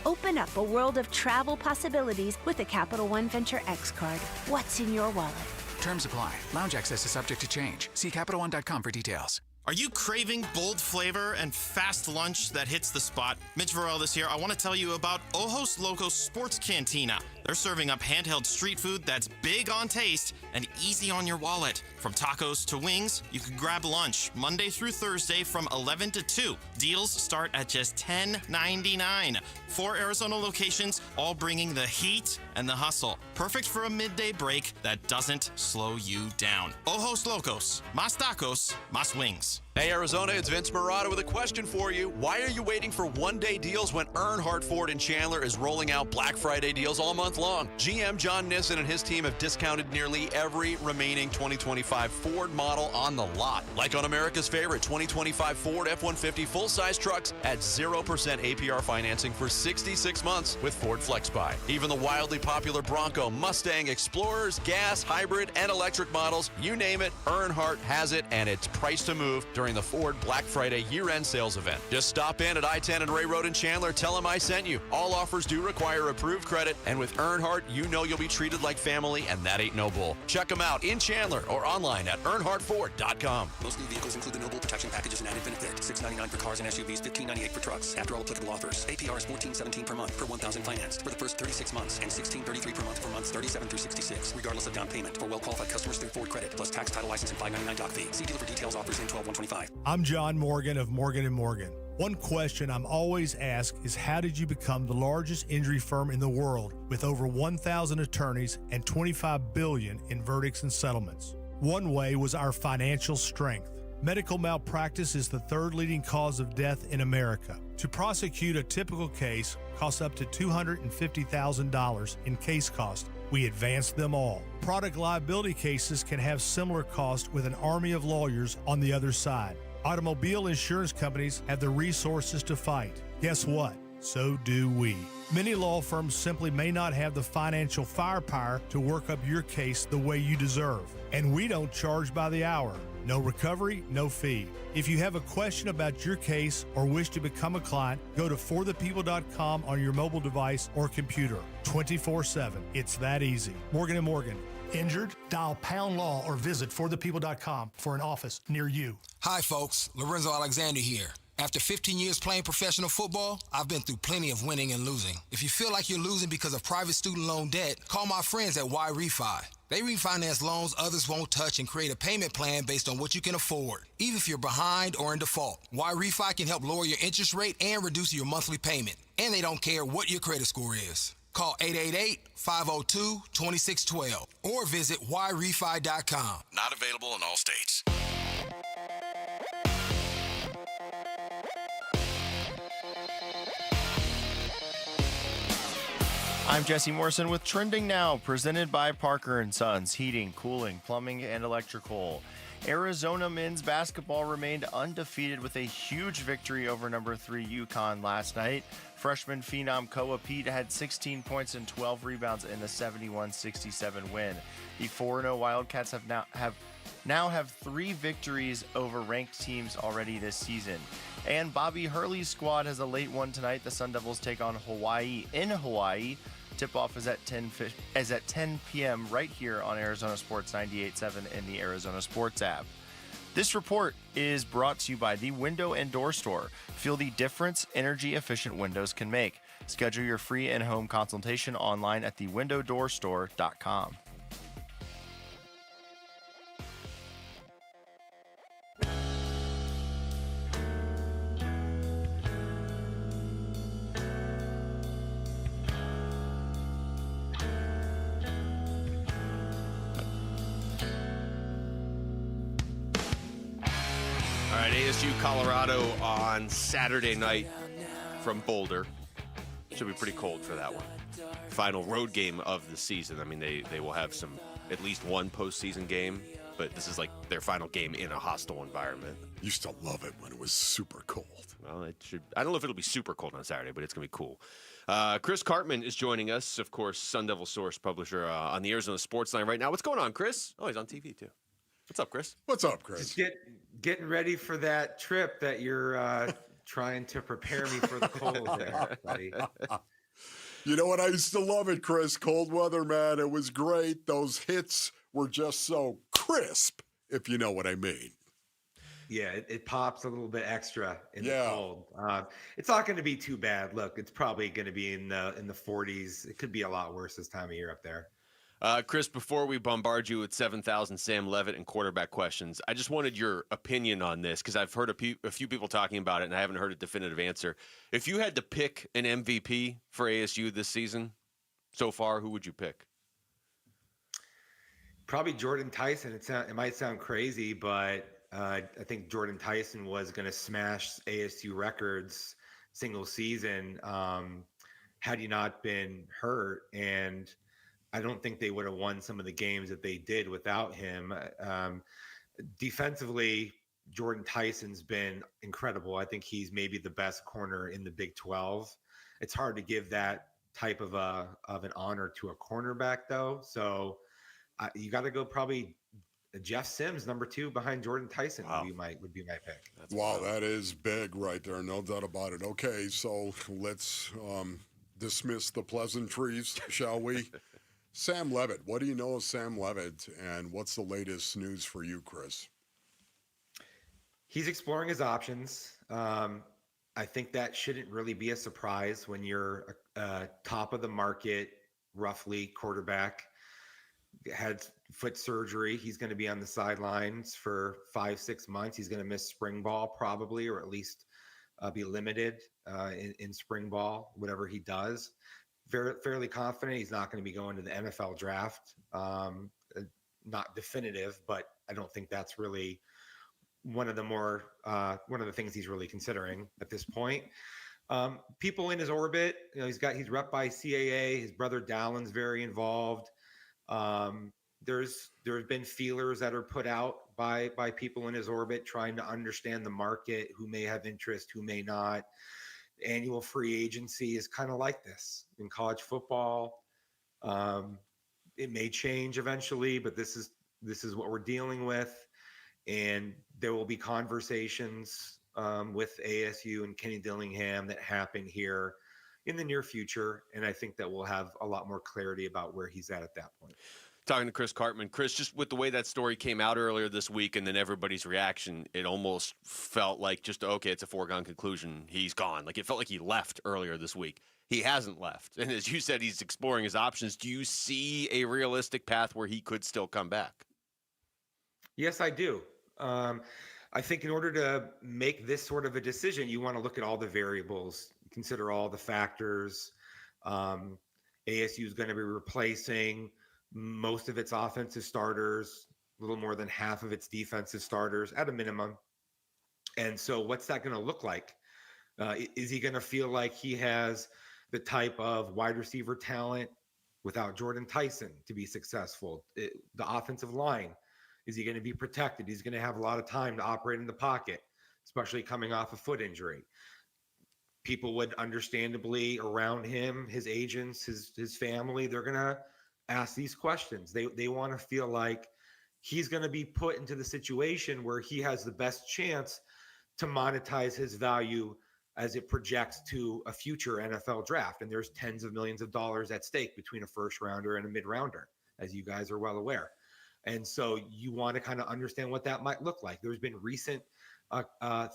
S25: Open up a world of travel possibilities with a Capital One Venture X card. What's in your wallet?
S26: Terms apply. Lounge access is subject to change. See CapitalOne.com for details.
S27: Are you craving bold flavor and fast lunch that hits the spot? Mitch Varel this year. I want to tell you about Ojos Locos Sports Cantina. They're serving up handheld street food that's big on taste and easy on your wallet. From tacos to wings, you can grab lunch Monday through Thursday from 11 to 2. Deals start at just $10.99. 4 Arizona locations, all bringing the heat and the hustle. Perfect for a midday break that doesn't slow you down. Ojos Locos, más tacos, más wings.
S8: Hey, Arizona, it's Vince Marotta with a question for you. Why are you waiting for one-day deals when Earnhardt Ford in Chandler is rolling out Black Friday deals all month long? GM John Nissen and his team have discounted nearly every remaining 2025 Ford model on the lot. Like on America's favorite 2025 Ford F-150 full-size trucks at 0% APR financing for 66 months with Ford FlexBuy. Even the wildly popular Bronco, Mustang, Explorers, gas, hybrid, and electric models, you name it, Earnhardt has it, and it's priced to move during the Ford Black Friday year-end sales event. Just stop in at I-10 and Ray Road in Chandler. Tell them I sent you. All offers do require approved credit, and with Earnhardt, you know you'll be treated like family, and that ain't no bull. Check them out in Chandler or online at earnhardtford.com.
S24: Most new vehicles include the Noble Protection Packages and added benefit. $699 for cars and SUVs, $1598 for trucks. After all applicable offers, APR is $14.17 per month per $1,000 financed for the first 36 months and $16.33 per month for months 37 through 66, regardless of down payment. For well-qualified customers through Ford Credit, plus tax, title, license, and $599 doc fee. See dealer for details. Offers in 12/125.
S1: I'm John Morgan of Morgan & Morgan. One question I'm always asked is, how did you become the largest injury firm in the world with over 1,000 attorneys and $25 billion in verdicts and settlements? One way was our financial strength. Medical malpractice is the third leading cause of death in America. To prosecute a typical case costs up to $250,000 in case cost. We advance them all. Product liability cases can have similar costs with an army of lawyers on the other side. Automobile insurance companies have the resources to fight. Guess what? So do we. Many law firms simply may not have the financial firepower to work up your case the way you deserve. And we don't charge by the hour. No recovery, no fee. If you have a question about your case or wish to become a client, go to forthepeople.com on your mobile device or computer. 24/7. It's that easy. Morgan & Morgan. Injured? Dial pound law or visit forthepeople.com for an office near you.
S2: Hi, folks. Lorenzo Alexander here. After 15 years playing professional football, I've been through plenty of winning and losing. If you feel like you're losing because of private student loan debt, call my friends at Y Refi. They refinance loans others won't touch and create a payment plan based on what you can afford, even if you're behind or in default. Y Refi can help lower your interest rate and reduce your monthly payment. And they don't care what your credit score is. Call 888-502-2612 or visit yrefi.com.
S20: Not available in all states.
S18: I'm Jesse Morrison with Trending Now, presented by Parker & Sons, heating, cooling, plumbing, and electrical. Arizona men's basketball remained undefeated with a huge victory over number 3 UConn last night. Freshman phenom Koa Pete had 16 points and 12 rebounds in the 71-67 win. The 4-0 Wildcats now have 3 victories over ranked teams already this season. And Bobby Hurley's squad has a late one tonight. The Sun Devils take on Hawaii in Hawaii. Tip-off is at 10 p.m. right here on Arizona Sports 98.7 and the Arizona Sports app. This report is brought to you by the Window and Door Store. Feel the difference energy-efficient windows can make. Schedule your free in-home consultation online at thewindowdoorstore.com.
S6: ASU Colorado on Saturday night from Boulder. Should be pretty cold for that one. Final road game of the season. I mean, they will have at least one postseason game, but this is like their final game in a hostile environment.
S7: Used to love it when it was super cold.
S6: Well, I don't know if it'll be super cold on Saturday, but it's going to be cool. Chris Cartman is joining us, of course, Sun Devil Source publisher on the Arizona Sports Line right now. What's going on, Chris? Oh, he's on TV too. What's up, Chris?
S7: What's up, Chris?
S4: Just getting ready for that trip that you're trying to prepare me for the cold there, buddy.
S7: You know what? I used to love it, Chris. Cold weather, man. It was great. Those hits were just so crisp, if you know what I mean.
S4: Yeah, it pops a little bit extra in the cold. It's not going to be too bad. Look, it's probably going to be in the 40s. It could be a lot worse this time of year up there.
S6: Chris, before we bombard you with 7,000 Sam Levit and quarterback questions, I just wanted your opinion on this because I've heard a few people talking about it and I haven't heard a definitive answer. If you had to pick an MVP for ASU this season so far, who would you pick?
S4: Probably Jordan Tyson. It might sound crazy, but I think Jordan Tyson was going to smash ASU records single season had he not been hurt. And I don't think they would have won some of the games that they did without him. Defensively, Jordan Tyson's been incredible. I think he's maybe the best corner in the Big 12. It's hard to give that type of an honor to a cornerback, though. So you got to go probably Jeff Sims, number 2 behind Jordan Tyson. Would be my pick.
S7: Wow, that is big right there. No doubt about it. Okay, so let's dismiss the pleasantries, shall we? Sam Levit. What do you know of Sam Levit, and what's the latest news for you, Chris?
S4: He's exploring his options. I think that shouldn't really be a surprise when you're a top of the market, roughly quarterback. Had foot surgery. He's going to be on the sidelines for 5-6 months. He's going to miss spring ball probably, or at least be limited in spring ball, whatever he does. Fairly confident he's not going to be going to the NFL draft. Not definitive, but I don't think that's really one of the things he's really considering at this point. People in his orbit, he's rep by CAA. His brother Dallin's very involved. There's been feelers that are put out by people in his orbit trying to understand the market, who may have interest, who may not. Annual free agency is kind of like this in college football. It may change eventually, but this is what we're dealing with. And there will be conversations with ASU and Kenny Dillingham that happen here in the near future. And I think that we'll have a lot more clarity about where he's at that point.
S6: Talking to Chris Cartman. Chris, just with the way that story came out earlier this week and then everybody's reaction, it almost felt like okay, it's a foregone conclusion. He's gone. Like it felt like he left earlier this week. He hasn't left. And as you said, he's exploring his options. Do you see a realistic path where he could still come back?
S4: Yes, I do. I think in order to make this sort of a decision, you want to look at all the variables, consider all the factors. ASU is going to be replacing most of its offensive starters, a little more than half of its defensive starters at a minimum. And so what's that going to look like? Is he going to feel like he has the type of wide receiver talent without Jordan Tyson to be successful? The offensive line, is he going to be protected? He's going to have a lot of time to operate in the pocket, especially coming off a foot injury. People would understandably around him, his agents, his family, they're going to ask these questions. They want to feel like he's going to be put into the situation where he has the best chance to monetize his value as it projects to a future NFL draft. And there's tens of millions of dollars at stake between a first rounder and a mid rounder, as you guys are well aware. And so you want to kind of understand what that might look like. There's been recent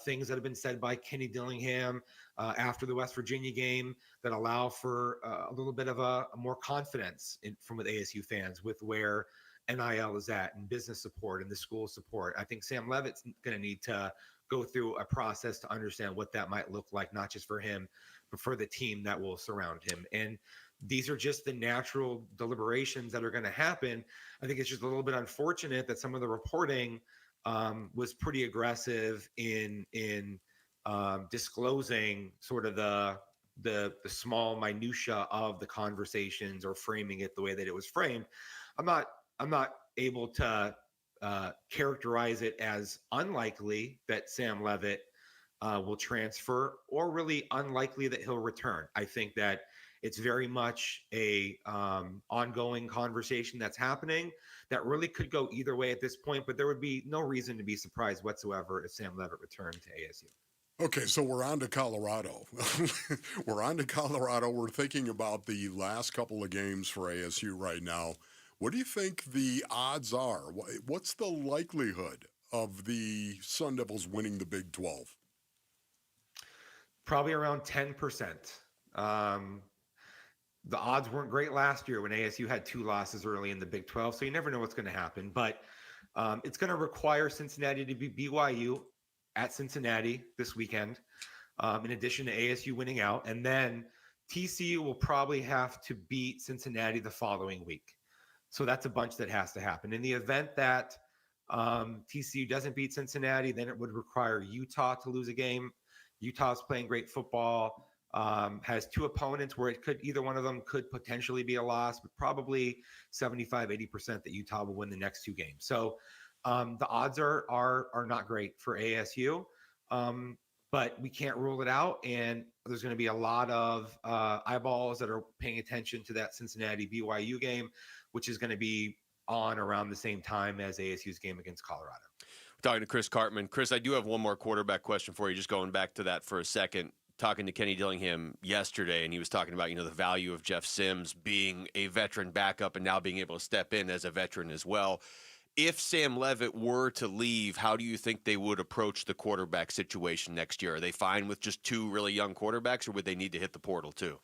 S4: things that have been said by Kenny Dillingham after the West Virginia game that allow for a little bit of a more confidence from with ASU fans with where NIL is at and business support and the school support. I think Sam Levit's going to need to go through a process to understand what that might look like, not just for him, but for the team that will surround him. And these are just the natural deliberations that are going to happen. I think it's just a little bit unfortunate that some of the reporting was pretty aggressive in disclosing sort of the small minutia of the conversations or framing it the way that it was framed. I'm not able to characterize it as unlikely that Sam Levit will transfer, or really unlikely that he'll return. I think that it's very much a ongoing conversation that's happening that really could go either way at this point, but there would be no reason to be surprised whatsoever if Sam Levit returned to ASU.
S7: Okay, so we're on to Colorado. We're thinking about the last couple of games for ASU right now. What do you think the odds are? What's the likelihood of the Sun Devils winning the Big 12?
S4: Probably around 10%. The odds weren't great last year when ASU had 2 losses early in the Big 12, so you never know what's going to happen. But it's going to require Cincinnati to beat BYU at Cincinnati this weekend, in addition to ASU winning out. And then TCU will probably have to beat Cincinnati the following week. So that's a bunch that has to happen. In the event that TCU doesn't beat Cincinnati, then it would require Utah to lose a game. Utah's playing great football, has two opponents where either one of them could potentially be a loss, but probably 75-80% that Utah will win the next two games. So the odds are not great for ASU, but we can't rule it out. And there's going to be a lot of eyeballs that are paying attention to that Cincinnati BYU game, which is going to be on around the same time as ASU's game against Colorado.
S6: We're talking to Chris Cartman. Chris, I do have one more quarterback question for you, just going back to that for a second. Talking to Kenny Dillingham yesterday, and he was talking about, the value of Jeff Sims being a veteran backup and now being able to step in as a veteran as well. If Sam Levit were to leave, how do you think they would approach the quarterback situation next year? Are they fine with just two really young quarterbacks, or would they need to hit the portal too?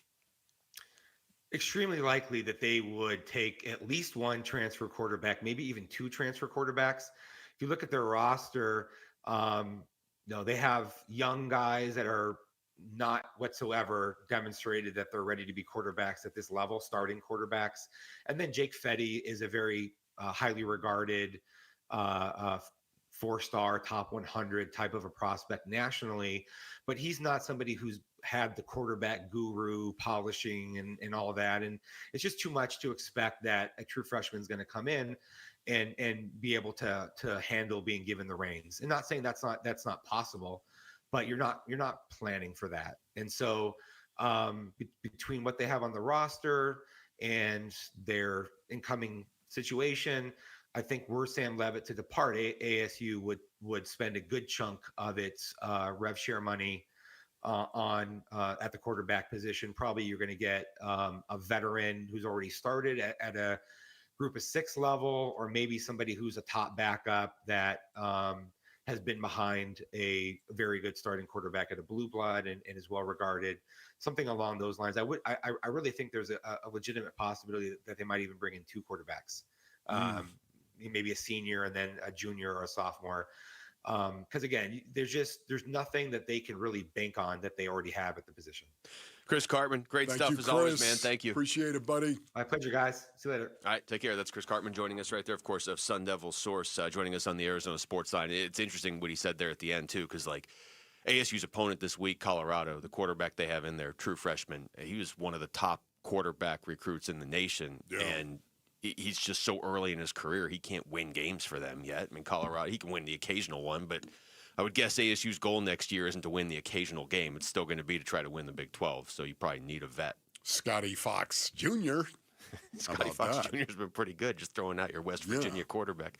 S4: Extremely likely that they would take at least one transfer quarterback, maybe even two transfer quarterbacks. If you look at their roster, they have young guys that are not whatsoever demonstrated that they're ready to be quarterbacks at this level, starting quarterbacks. And then Jake Fetty is a very highly regarded four-star, top 100 type of a prospect nationally, but he's not somebody who's had the quarterback guru polishing and all that. And it's just too much to expect that a true freshman is going to come in and be able to handle being given the reins. And not saying that's not possible, but you're not planning for that. And so between what they have on the roster and their incoming situation, I think were Sam Levit to depart, ASU would spend a good chunk of its rev share money on at the quarterback position. Probably you're going to get a veteran who's already started at a group of six level, or maybe somebody who's a top backup that has been behind a very good starting quarterback at a blue blood and is well regarded. Something along those lines. I really think there's a legitimate possibility that they might even bring in two quarterbacks. Maybe a senior and then a junior or a sophomore. Because again, there's nothing that they can really bank on that they already have at the position.
S6: Chris Cartman, great
S7: Thank
S6: stuff
S7: you,
S6: as
S7: Chris.
S6: always, man. Thank you.
S7: Appreciate it, buddy.
S4: My pleasure, guys. See you later.
S6: All right, take care. That's Chris Cartman joining us right there, of course, of Sun Devil Source, joining us on the Arizona Sports Line. It's interesting what he said there at the end, too, because, ASU's opponent this week, Colorado, the quarterback they have in there, true freshman, he was one of the top quarterback recruits in the nation, and he's just so early in his career, he can't win games for them yet. I mean, Colorado, he can win the occasional one, but I would guess ASU's goal next year isn't to win the occasional game. It's still going to be to try to win the Big 12, so you probably need a vet.
S7: Scotty Fox Jr.
S6: Scotty Fox Jr. has been pretty good, just throwing out your West Virginia quarterback.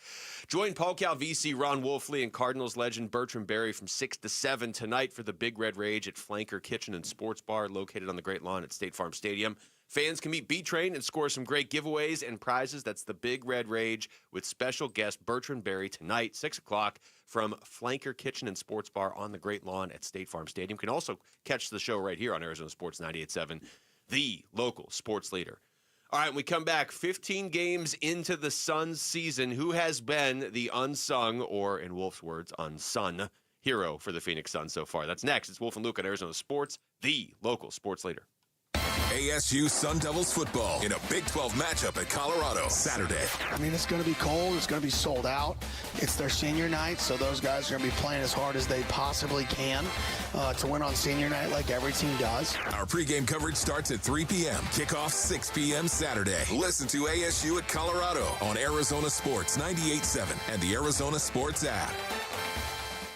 S6: Join Paul Calvisi, Ron Wolfley, and Cardinals legend Bertrand Berry from 6 to 7 tonight for the Big Red Rage at Flanker Kitchen and Sports Bar, located on the Great Lawn at State Farm Stadium. Fans can meet B-Train and score some great giveaways and prizes. That's the Big Red Rage with special guest Bertrand Berry tonight, 6 o'clock, from Flanker Kitchen and Sports Bar on the Great Lawn at State Farm Stadium. You can also catch the show right here on Arizona Sports 98.7, the local sports leader. All right, when we come back, 15 games into the Suns season, who has been the unsung, or in Wolf's words, unsung hero for the Phoenix Suns so far? That's next. It's Wolf and Luke at Arizona Sports, the local sports leader.
S9: ASU Sun Devils football in a Big 12 matchup at Colorado Saturday.
S10: I mean, it's going to be cold. It's going to be sold out. It's their senior night, so those guys are going to be playing as hard as they possibly can to win on senior night like every team does.
S9: Our pregame coverage starts at 3 p.m. Kickoff 6 p.m. Saturday. Listen to ASU at Colorado on Arizona Sports 98.7 and the Arizona Sports app.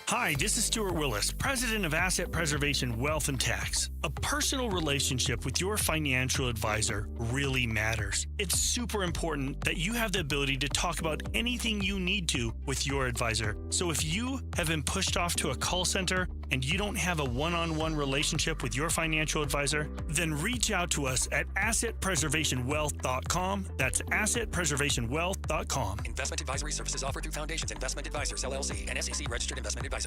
S11: Hi, this is Stuart Willis, President of Asset Preservation Wealth and Tax. A personal relationship with your financial advisor really matters. It's super important that you have the ability to talk about anything you need to with your advisor. So if you have been pushed off to a call center and you don't have a one-on-one relationship with your financial advisor, then reach out to us at assetpreservationwealth.com. That's assetpreservationwealth.com.
S24: Investment advisory services offered through Foundations Investment Advisors, LLC, an SEC registered investment advisor.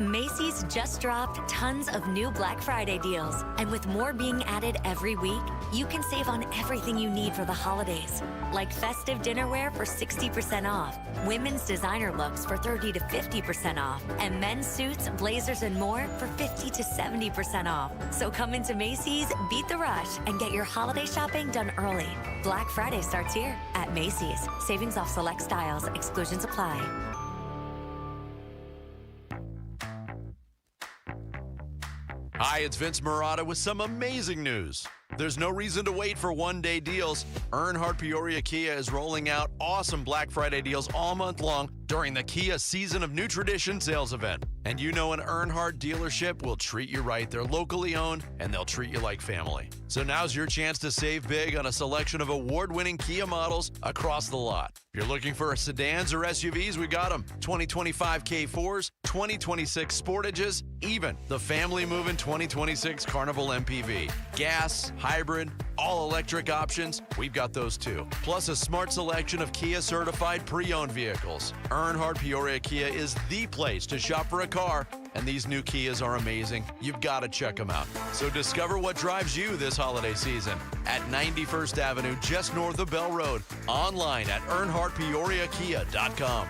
S12: Macy's just dropped tons of new Black Friday deals. And with more being added every week, you can save on everything you need for the holidays. Like festive dinnerware for 60% off, women's designer looks for 30 to 50% off, and men's suits, blazers, and even more for 50 to 70% off. So come into Macy's, beat the rush, and get your holiday shopping done early. Black Friday starts here at Macy's. Savings off select styles. Exclusions apply.
S8: Hi, it's Vince Marotta with some amazing news. There's no reason to wait for one-day deals. Earnhardt Peoria Kia is rolling out awesome Black Friday deals all month long during the Kia Season of New Tradition sales event. And you know an Earnhardt dealership will treat you right. They're locally owned, and they'll treat you like family. So now's your chance to save big on a selection of award-winning Kia models across the lot. If you're looking for sedans or SUVs, we got them. 2025 K4s, 2026 Sportages, even the family-moving 2026 Carnival MPV. Gas, hybrid, all-electric options, we've got those too. Plus a smart selection of Kia-certified pre-owned vehicles. Earnhardt Peoria Kia is the place to shop for a car, and these new Kias are amazing. You've got to check them out. So discover what drives you this holiday season at 91st Avenue, just north of Bell Road. Online at earnhardtpeoriakia.com.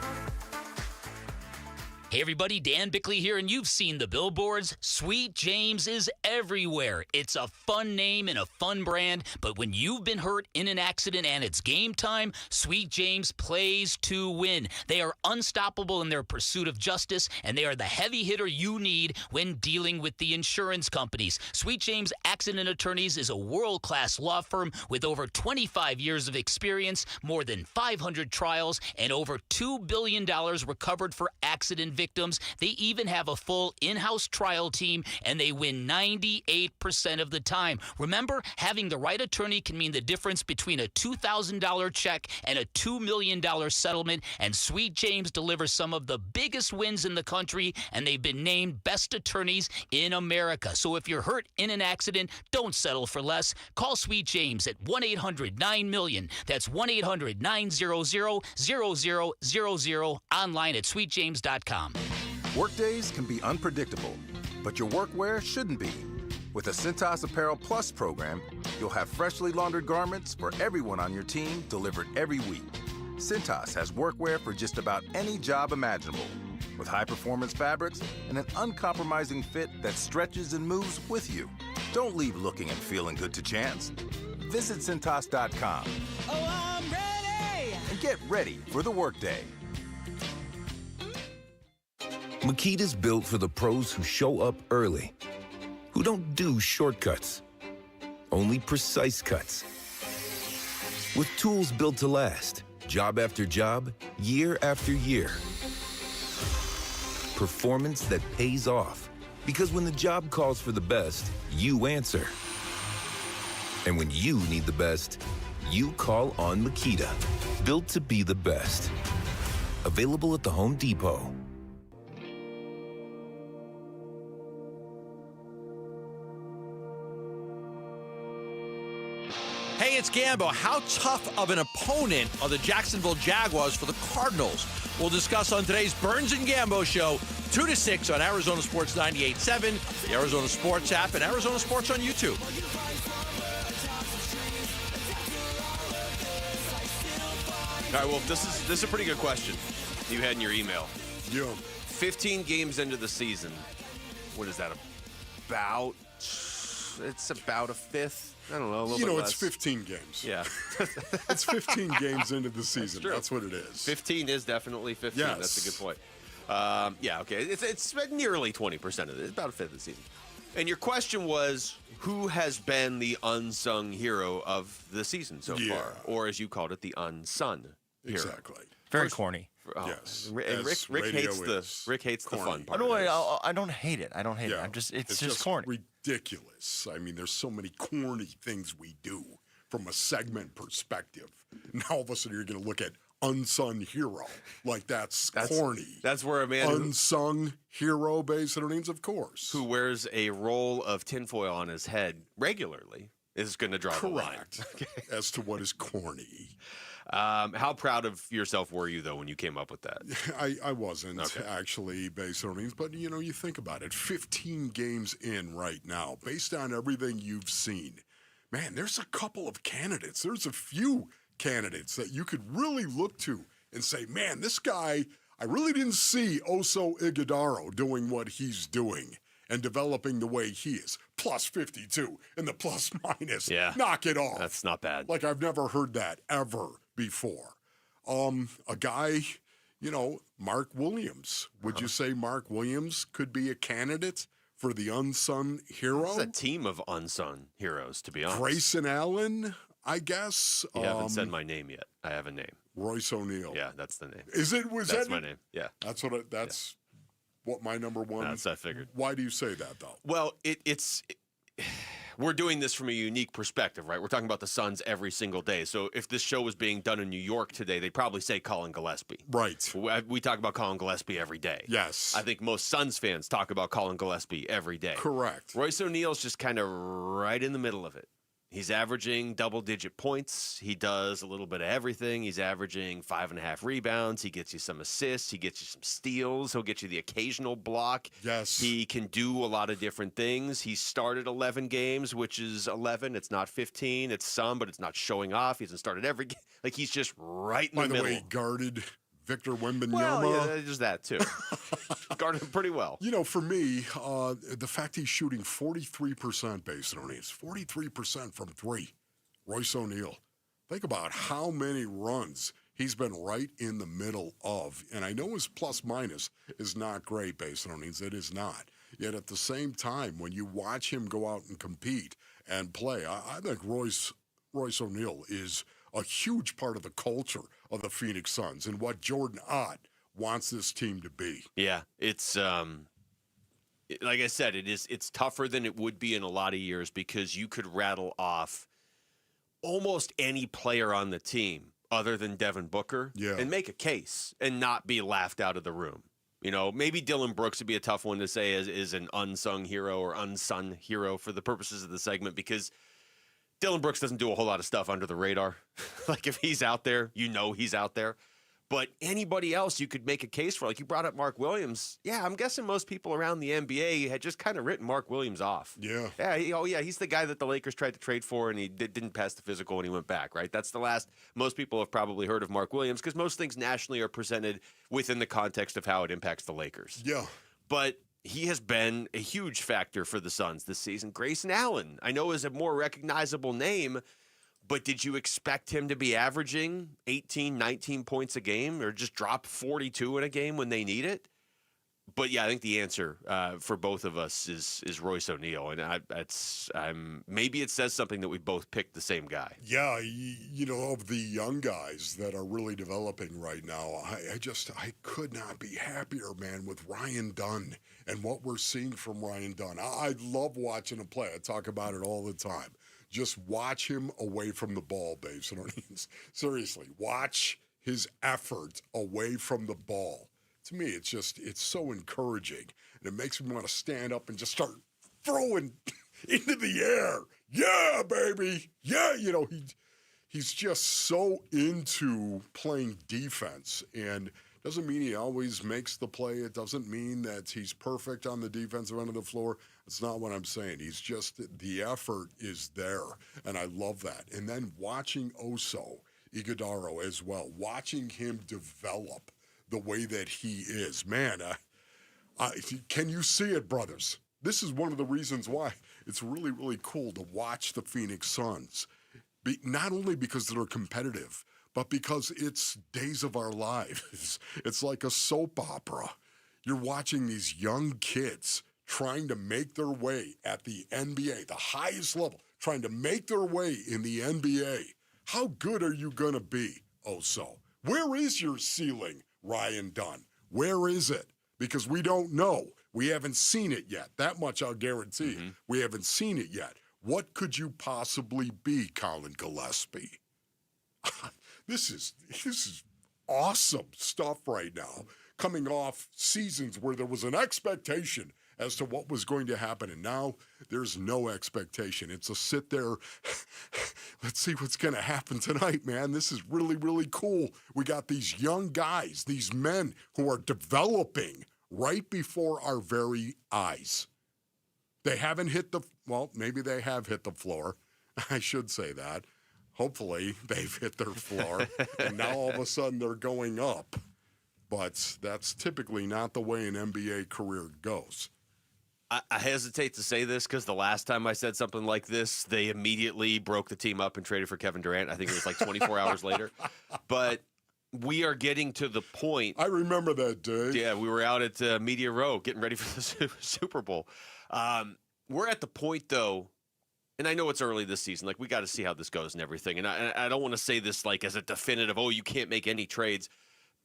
S5: Hey everybody, Dan Bickley here, and you've seen the billboards. Sweet James is everywhere. It's a fun name and a fun brand, but when you've been hurt in an accident and it's game time, Sweet James plays to win. They are unstoppable in their pursuit of justice, and they are the heavy hitter you need when dealing with the insurance companies. Sweet James Accident Attorneys is a world-class law firm with over 25 years of experience, more than 500 trials, and over $2 billion recovered for accident victims. They even have a full in-house trial team, and they win 98% of the time. Remember, having the right attorney can mean the difference between a $2,000 check and a $2 million settlement, and Sweet James delivers some of the biggest wins in the country, and they've been named best attorneys in America. So if you're hurt in an accident, don't settle for less. Call Sweet James at 1-800-9-MILLION. That's 1-800-900-0000, online at sweetjames.com.
S14: Workdays can be unpredictable, but your workwear shouldn't be. With the Cintas Apparel Plus program, you'll have freshly laundered garments for everyone on your team delivered every week. Cintas has workwear for just about any job imaginable, with high-performance fabrics and an uncompromising fit that stretches and moves with you. Don't leave looking and feeling good to chance. Visit Cintas.com.
S15: Oh, I'm ready!
S14: And get ready for the workday.
S16: Makita's built for the pros who show up early, who don't do shortcuts, only precise cuts. With tools built to last, job after job, year after year. Performance that pays off, because when the job calls for the best, you answer. And when you need the best, you call on Makita. Built to be the best. Available at the Home Depot.
S17: Hey, it's Gambo. How tough of an opponent are the Jacksonville Jaguars for the Cardinals? We'll discuss on today's Burns and Gambo show, 2 to 6 on Arizona Sports 98.7, the Arizona Sports app, and Arizona Sports on YouTube.
S6: All right, well, this is a pretty good question you had in your email.
S7: Yeah.
S6: 15 games into the season. What is that about? It's about a fifth. I don't know, a little bit less.
S7: It's 15 games.
S6: Yeah.
S7: It's 15 games into the season. That's what it is.
S6: 15 is definitely 15.
S7: Yes.
S6: That's a good point. Yeah, okay. It's nearly 20% of it. It's about a fifth of the season. And your question was, who has been the unsung hero of the season so far? Or as you called it, the unsung hero.
S7: Exactly.
S18: Very corny.
S7: Yes.
S6: And Rick hates the fun part.
S18: I don't hate it. I don't hate it. It's just corny.
S7: Ridiculous. I mean, there's so many corny things we do from a segment perspective. Now all of a sudden you're going to look at unsung hero. Like that's corny.
S6: That's where a man
S7: unsung hero based on names, of course.
S6: Who wears a roll of tinfoil on his head regularly is going to draw the line.
S7: Okay. As to what is corny.
S6: How proud of yourself were you, though, when you came up with that?
S7: I wasn't actually based on earnings, but, you think about it. 15 games in right now, based on everything you've seen. Man, there's a couple of candidates. There's a few candidates that you could really look to and say, man, this guy, I really didn't see Oso Ighodaro doing what he's doing and developing the way he is. Plus 52 in the plus minus.
S6: Yeah.
S7: Knock it off.
S6: That's not bad.
S7: Like I've never heard that ever before. A guy, Mark Williams. Would you say Mark Williams could be a candidate for the unsung hero?
S6: It's a team of unsung heroes, to be honest.
S7: Grayson Allen, I guess.
S6: You haven't said my name yet. I have a name.
S7: Royce O'Neal.
S6: Yeah, that's the name.
S7: That's
S6: my name. Yeah.
S7: That's what my number one.
S6: That's I figured.
S7: Why do you say that though?
S6: Well, we're doing this from a unique perspective, right? We're talking about the Suns every single day. So if this show was being done in New York today, they'd probably say Colin Gillespie.
S7: Right.
S6: We talk about Colin Gillespie every day.
S7: Yes.
S6: I think most Suns fans talk about Colin Gillespie every day.
S7: Correct.
S6: Royce O'Neal's just kind of right in the middle of it. He's averaging double-digit points. He does a little bit of everything. He's averaging 5.5 rebounds. He gets you some assists. He gets you some steals. He'll get you the occasional block.
S7: Yes.
S6: He can do a lot of different things. He started 11 games, which is 11. It's not 15. It's some, but it's not showing off. He hasn't started every game. Like, he's just right in the middle.
S7: By the way, he guarded Victor Wembanyama.
S6: Well, yeah, there's that, too. Guarded him pretty well.
S7: For me, the fact he's shooting 43% base earnings, 43% from three, Royce O'Neal. Think about how many runs he's been right in the middle of. And I know his plus-minus is not great base earnings. It is not. Yet at the same time, when you watch him go out and compete and play, I think Royce O'Neal is a huge part of the culture of the Phoenix Suns and what Jordan Ott wants this team to be.
S6: Yeah, it's like I said, it's tougher than it would be in a lot of years because you could rattle off almost any player on the team other than Devin Booker and make a case and not be laughed out of the room. Maybe Dylan Brooks would be a tough one to say is an unsung hero or unsung hero for the purposes of the segment because Dylan Brooks doesn't do a whole lot of stuff under the radar. Like, if he's out there, he's out there. But anybody else you could make a case for, like you brought up Mark Williams. Yeah, I'm guessing most people around the NBA had just kind of written Mark Williams off.
S7: Yeah.
S6: Yeah, he's the guy that the Lakers tried to trade for, and he didn't pass the physical when he went back, right? That's the last most people have probably heard of Mark Williams because most things nationally are presented within the context of how it impacts the Lakers.
S7: Yeah.
S6: But he has been a huge factor for the Suns this season. Grayson Allen, I know, is a more recognizable name, but did you expect him to be averaging 18, 19 points a game or just drop 42 in a game when they need it? But yeah, I think the answer for both of us is Royce O'Neal, and maybe it says something that we both picked the same guy.
S7: Yeah, of the young guys that are really developing right now, I could not be happier, man, with Ryan Dunn and what we're seeing from Ryan Dunn. I love watching him play. I talk about it all the time. Just watch him away from the ball, babes and ornaments. Seriously, watch his effort away from the ball. To me, it's so encouraging, and it makes me want to stand up and just start throwing into the air. Yeah, baby. Yeah, he's just so into playing defense, and doesn't mean he always makes the play. It doesn't mean that he's perfect on the defensive end of the floor. That's not what I'm saying. He's just, the effort is there, and I love that. And then watching Oso Ighodaro as well, watching him develop the way that he is. Man, can you see it, brothers? This is one of the reasons why it's really, really cool to watch the Phoenix Suns. Not only because they're competitive, but because it's days of our lives. It's like a soap opera. You're watching these young kids trying to make their way at the NBA, the highest level, trying to make their way in the NBA. How good are you going to be, Oso? Where is your ceiling, Ryan Dunn? Where is it? Because we don't know. We haven't seen it yet. That much I'll guarantee. Mm-hmm. We haven't seen it yet. What could you possibly be, Colin Gillespie? This is awesome stuff right now, coming off seasons where there was an expectation as to what was going to happen, and now there's no expectation. It's a sit there, let's see what's going to happen tonight, man. This is really, really cool. We got these young guys, these men who are developing right before our very eyes. They haven't hit maybe they have hit the floor. I should say that. Hopefully they've hit their floor, and now all of a sudden they're going up. but that's typically not the way an NBA career goes.
S6: I hesitate to say this because the last time I said something like this, they immediately broke the team up and traded for Kevin Durant. I think it was like 24 hours later. But we are getting to the point.
S7: I remember that day.
S6: Yeah, we were out at Media Row getting ready for the Super Bowl. We're at the point, though, and I know it's early this season. Like, we got to see how this goes and everything. And I don't want to say this like as a definitive, you can't make any trades.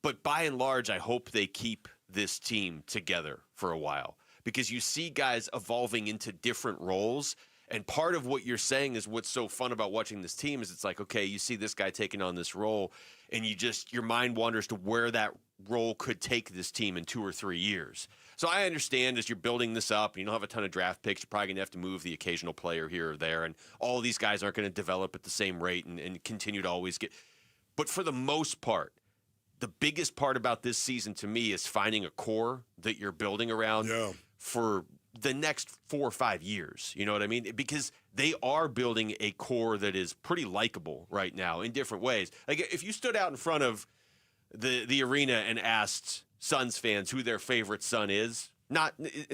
S6: But by and large, I hope they keep this team together for a while. Because you see guys evolving into different roles. And part of what you're saying is what's so fun about watching this team is it's like, okay, you see this guy taking on this role, and your mind wanders to where that role could take this team in 2 or 3 years. So I understand as you're building this up, and you don't have a ton of draft picks, you're probably going to have to move the occasional player here or there, and all of these guys aren't going to develop at the same rate and continue to always get. But for the most part, the biggest part about this season to me is finding a core that you're building around for the next 4 or 5 years. You know what I mean? Because they are building a core that is pretty likable right now in different ways. Like if you stood out in front of the arena and asked Suns fans who their favorite Sun is,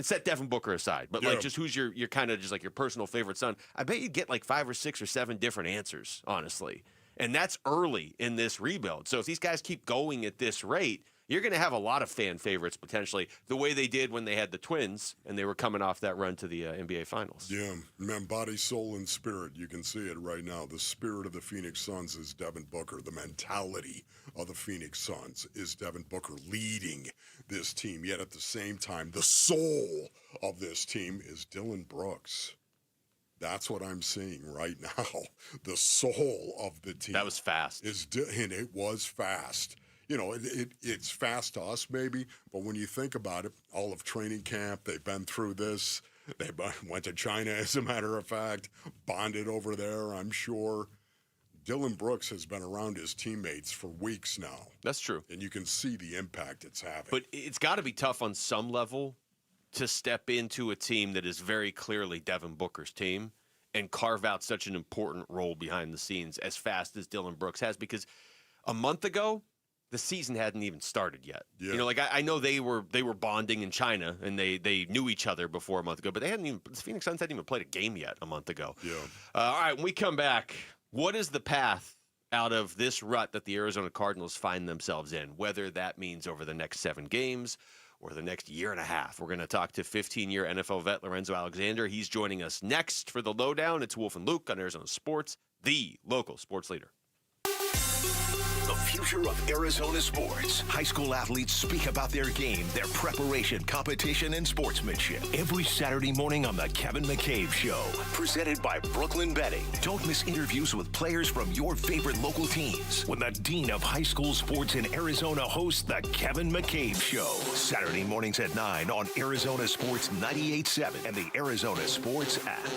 S6: set Devin Booker aside, but like just who's your kind of just like your personal favorite Sun, I bet you'd get like 5 or 6 or 7 different answers, honestly. And that's early in this rebuild. So if these guys keep going at this rate, you're going to have a lot of fan favorites potentially, the way they did when they had the Twins and they were coming off that run to the NBA Finals.
S7: Yeah, man, body, soul, and spirit. You can see it right now. The spirit of the Phoenix Suns is Devin Booker. The mentality of the Phoenix Suns is Devin Booker leading this team. Yet at the same time, the soul of this team is Dylan Brooks. That's what I'm seeing right now. The soul of the team.
S6: That was fast.
S7: And it was fast. You know, it's fast to us maybe, but when you think about it, all of training camp, they've been through this. They went to China, as a matter of fact, bonded over there, I'm sure. Dylan Brooks has been around his teammates for weeks now.
S6: That's true.
S7: And you can see the impact it's having.
S6: But it's got to be tough on some level to step into a team that is very clearly Devin Booker's team and carve out such an important role behind the scenes as fast as Dylan Brooks has. Because a month ago, the season hadn't even started yet. Yeah. You know, like I know they were bonding in China and they knew each other before a month ago, but the Phoenix Suns hadn't even played a game yet a month ago.
S7: Yeah.
S6: All right, when we come back, what is the path out of this rut that the Arizona Cardinals find themselves in, whether that means over the next 7 games or the next year and a half? We're going to talk to 15-year NFL vet Lorenzo Alexander. He's joining us next for the Lowdown. It's Wolf and Luke on Arizona Sports, the local sports leader.
S3: The future of Arizona sports. High school athletes speak about their game, their preparation, competition, and sportsmanship. Every Saturday morning on The Kevin McCabe Show. Presented by Brooklyn Betting. Don't miss interviews with players from your favorite local teams when the Dean of High School Sports in Arizona hosts The Kevin McCabe Show. Saturday mornings at 9 on Arizona Sports 98.7 and the Arizona Sports app.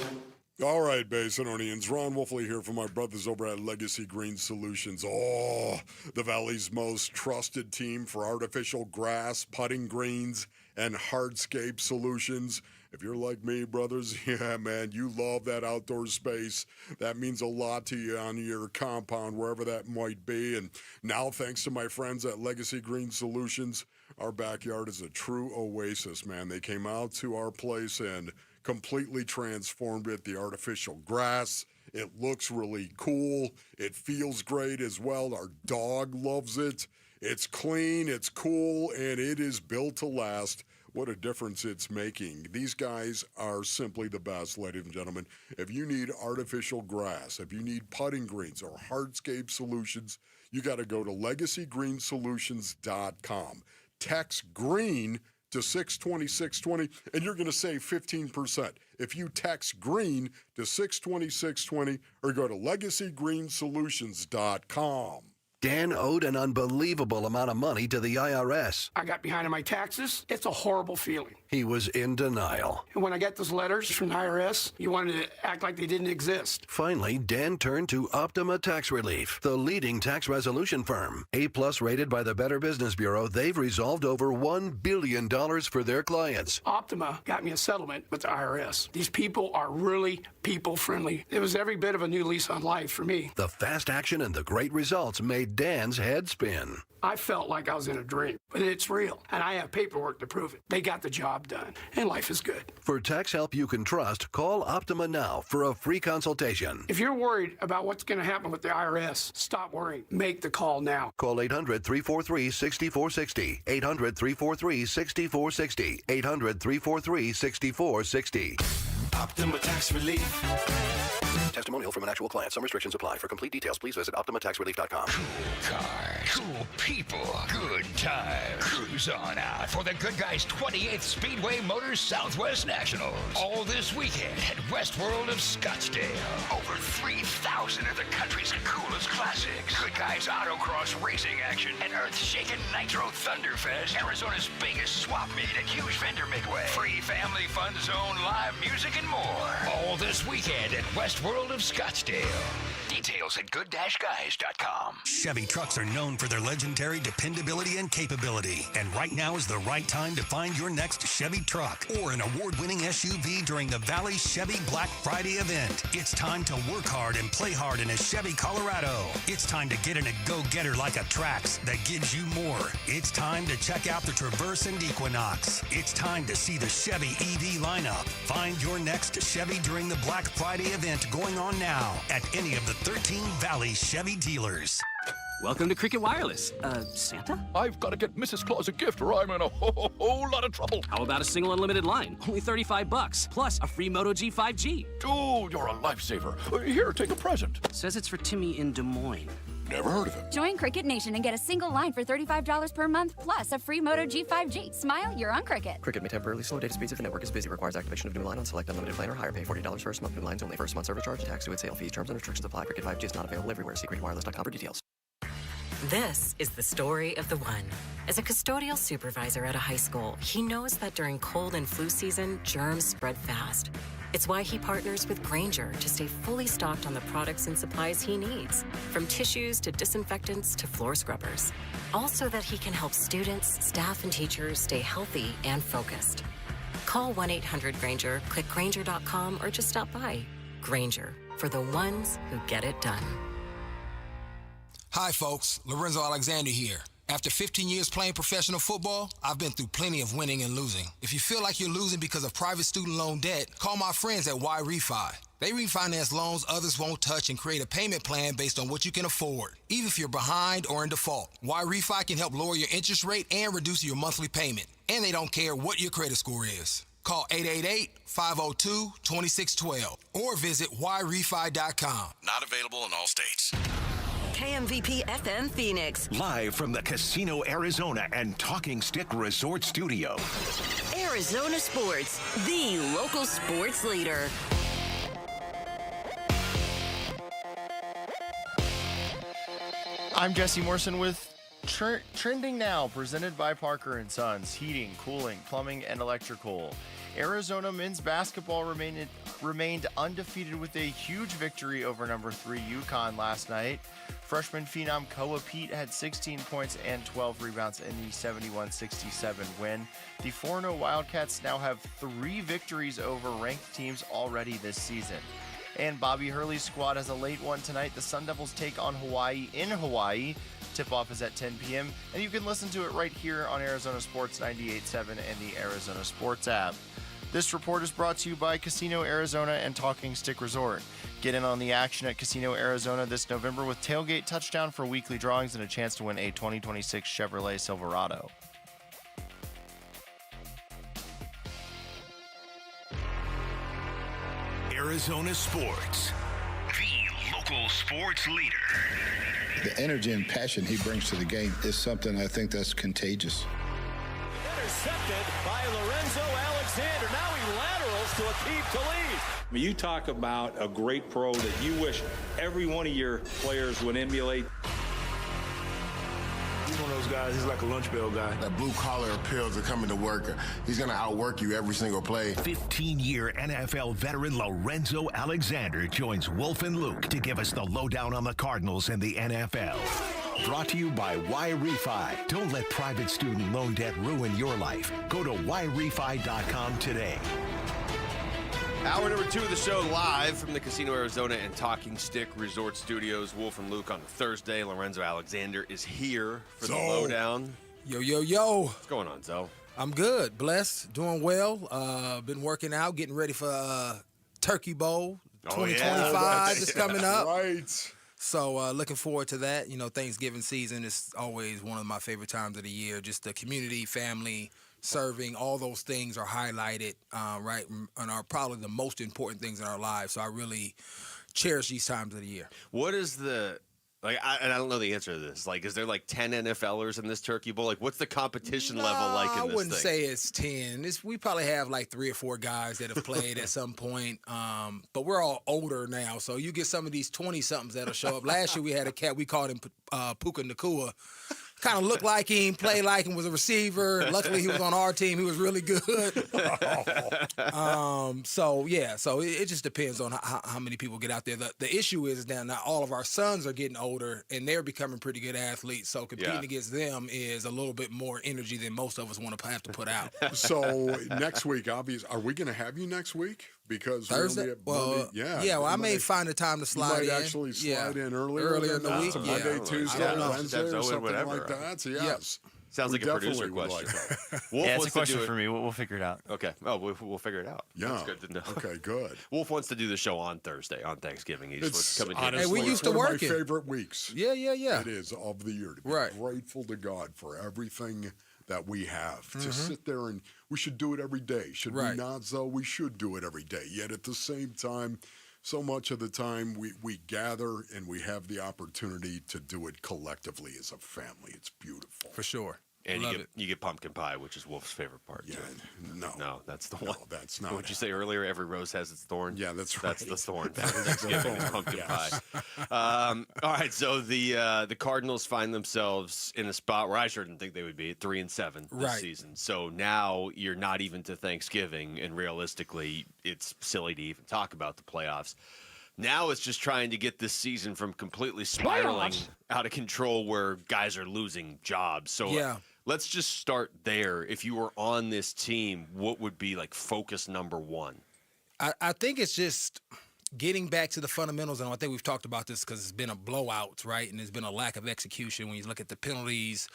S7: All right, Basinonians. Ron Wolfley here from my brothers over at Legacy Green Solutions. Oh, the Valley's most trusted team for artificial grass, putting greens, and hardscape solutions. If you're like me, brothers, yeah, man, you love that outdoor space. That means a lot to you on your compound, wherever that might be. And now, thanks to my friends at Legacy Green Solutions, our backyard is a true oasis, man. They came out to our place and completely transformed it. The artificial grass, it looks really cool. It feels great as well. Our dog loves it. It's clean, it's cool, and it is built to last. What a difference it's making. These guys are simply the best, ladies and gentlemen. If you need artificial grass, if you need putting greens or hardscape solutions, you got to go to LegacyGreenSolutions.com. Text GREEN to 620-620, and you're going to save 15%. If you text GREEN to 620-620 or go to LegacyGreenSolutions.com.
S13: Dan owed an unbelievable amount of money to the IRS.
S19: I got behind on my taxes. It's a horrible feeling.
S13: He was in denial.
S19: And when I got those letters from the IRS, you wanted to act like they didn't exist.
S13: Finally, Dan turned to Optima Tax Relief, the leading tax resolution firm. A-plus rated by the Better Business Bureau, they've resolved over $1 billion for their clients.
S19: Optima got me a settlement with the IRS. These people are really people-friendly. It was every bit of a new lease on life for me.
S13: The fast action and the great results made make Dan's head spin.
S19: I felt like I was in a dream, but it's real, and I have paperwork to prove it. They got the job done, and life is good.
S13: For tax help you can trust, call Optima now for a free consultation.
S19: If you're worried about what's going to happen with the IRS, stop worrying. Make the call now.
S13: Call 800-343-6460. 800-343-6460. 800-343-6460.
S3: Optima Tax Relief.
S13: Testimonial from an actual client. Some restrictions apply. For complete details, please visit OptimaTaxRelief.com.
S1: Cool cars, cool people, good times. Cruise on out for the Good Guys 28th Speedway Motors Southwest Nationals. All this weekend at Westworld of Scottsdale. Over 3,000 of the country's coolest classics. Good Guys Autocross racing action and earth-shaking Nitro Thunderfest. Arizona's biggest swap meet and huge vendor midway. Free family fun zone, live music, and more. All this weekend at Westworld of Scottsdale. Details at good-guys.com.
S20: Chevy trucks are known for their legendary dependability and capability. And right now is the right time to find your next Chevy truck or an award-winning SUV during the Valley Chevy Black Friday event. It's time to work hard and play hard in a Chevy Colorado. It's time to get in a go-getter like a Trax that gives you more. It's time to check out the Traverse and Equinox. It's time to see the Chevy EV lineup. Find your next Chevy during the Black Friday event going on now at any of the 13 Valley Chevy dealers.
S21: Welcome to Cricket Wireless. Santa?
S22: I've got to get Mrs. Claus a gift or I'm in a whole lot of trouble.
S21: How about a single unlimited line? Only $35, plus a free Moto G 5G.
S22: Dude, you're a lifesaver. Here, take a present.
S21: Says it's for Timmy in Des Moines.
S22: Never heard of him.
S23: Join Cricket Nation and get a single line for $35 per month, plus a free Moto G 5G. Smile, you're on Cricket.
S25: Cricket may temporarily slow data speeds if the network is busy. Requires activation of new line on select unlimited plan or higher. Pay $40 first month. New lines only. First month service charge. Tax due at sale fees. Terms and restrictions apply. Cricket 5G is not available everywhere. See cricketwireless.com for details.
S26: This is the story of the one. As a custodial supervisor at a high school, he knows that during cold and flu season, germs spread fast. It's why he partners with Grainger to stay fully stocked on the products and supplies he needs, from tissues to disinfectants to floor scrubbers. All so that he can help students, staff, and teachers stay healthy and focused. Call 1-800-GRAINGER, click Grainger.com, or just stop by. Grainger, for the ones who get it done.
S2: Hi, folks. Lorenzo Alexander here. After 15 years playing professional football, I've been through plenty of winning and losing. If you feel like you're losing because of private student loan debt, call my friends at Y-Refi. They refinance loans others won't touch and create a payment plan based on what you can afford, even if you're behind or in default. Y-Refi can help lower your interest rate and reduce your monthly payment. And they don't care what your credit score is. Call 888-502-2612 or visit yrefi.com.
S3: Not available in all states.
S27: KMVP FM Phoenix.
S3: Live from the Casino Arizona and Talking Stick Resort Studio.
S27: Arizona Sports, the local sports leader.
S18: I'm Jesse Morrison with Trending Now, presented by Parker & Sons, heating, cooling, plumbing, and electrical. Arizona men's basketball remained undefeated with a huge victory over number 3 UConn last night. Freshman phenom Koa Pete had 16 points and 12 rebounds in the 71-67 win. The 4-0 Wildcats now have 3 victories over ranked teams already this season. And Bobby Hurley's squad has a late one tonight. The Sun Devils take on Hawaii in Hawaii. Tip-off is at 10 p.m. And you can listen to it right here on Arizona Sports 98.7 and the Arizona Sports app. This report is brought to you by Casino Arizona and Talking Stick Resort. Get in on the action at Casino Arizona this November with Tailgate Touchdown for weekly drawings and a chance to win a 2026 Chevrolet Silverado.
S3: Arizona Sports, the local sports leader.
S28: The energy and passion he brings to the game is something I think that's contagious.
S29: Intercepted by Lorenzo Alexander. Now he laterals to Aqib Talib.
S30: When you talk about a great pro that you wish every one of your players would emulate.
S28: He's one of those guys, he's like a lunch bell guy.
S31: That blue-collar appeal to coming to work. He's going to outwork you every single play.
S3: 15-year NFL veteran Lorenzo Alexander joins Wolf and Luke to give us the lowdown on the Cardinals and the NFL. Brought to you by Y-Refi. Don't let private student loan debt ruin your life. Go to yrefi.com today.
S6: Hour number 2 of the show live from the Casino Arizona and Talking Stick Resort Studios. Wolf and Luke on a Thursday. Lorenzo Alexander is here for the lowdown.
S2: Yo.
S6: What's going on, Zo?
S2: I'm good, blessed, doing well. Been working out, getting ready for Turkey Bowl 2025 is coming up.
S7: Right.
S2: So looking forward to that. You know, Thanksgiving season is always one of my favorite times of the year. Just the community, family, serving, all those things are highlighted, right, and are probably the most important things in our lives. So I really cherish these times of the year.
S6: What is the, like, and I don't know the answer to this. Like, is there like 10 NFLers in this Turkey Bowl? Like, what's the competition level like in this thing?
S2: I wouldn't say it's 10. We probably have like 3 or 4 guys that have played at some point. But we're all older now. So you get some of these 20-somethings that'll show up. Last year we had a cat, we called him Puka Nakua. Kind of looked like him, played like him, was a receiver. Luckily, he was on our team. He was really good. So it just depends on how many people get out there. The issue is now all of our sons are getting older, and they're becoming pretty good athletes. So competing against them is a little bit more energy than most of us want to have to put out.
S7: So next week, obviously, are we going to have you next week? Because
S2: Thursday? Well, I may find a time to slide in.
S7: You might actually slide in earlier
S2: in the week.
S7: Monday, Tuesday, Wednesday, or something like that. So, yes.
S6: Sounds like a producer question.
S18: Wolf it's a question for me. We'll figure it out.
S6: Okay. Oh, we'll figure it out.
S7: Yeah.
S6: That's good to know.
S7: Okay, good.
S6: Wolf wants to do the show on Thursday, on Thanksgiving. He just wants to come in here.
S7: Honestly,
S2: we used to work it.
S7: One of my favorite weeks.
S2: Yeah.
S7: It is of the year to be grateful to God for everything that we have. To sit there and we should do it every day. Should we not, though? We should do it every day. Yet at the same time, so much of the time we gather and we have the opportunity to do it collectively as a family. It's beautiful.
S2: For sure.
S6: And you get pumpkin pie, which is Wolf's favorite part.
S7: Yeah,
S6: no, that's the one.
S7: No, that's not.
S6: What'd you say earlier? Every rose has its thorn.
S7: Yeah, that's right.
S6: That's the thorn. Thanksgiving is pumpkin pie. All right, so the Cardinals find themselves in a spot where I sure didn't think they would be at 3-7 this season. So now you're not even to Thanksgiving, and realistically, it's silly to even talk about the playoffs. Now it's just trying to get this season from completely spiraling out of control where guys are losing jobs. So let's just start there. If you were on this team, what would be like focus number one?
S2: I think it's just getting back to the fundamentals, and I think we've talked about this because it's been a blowout, right? And there's been a lack of execution when you look at the penalties,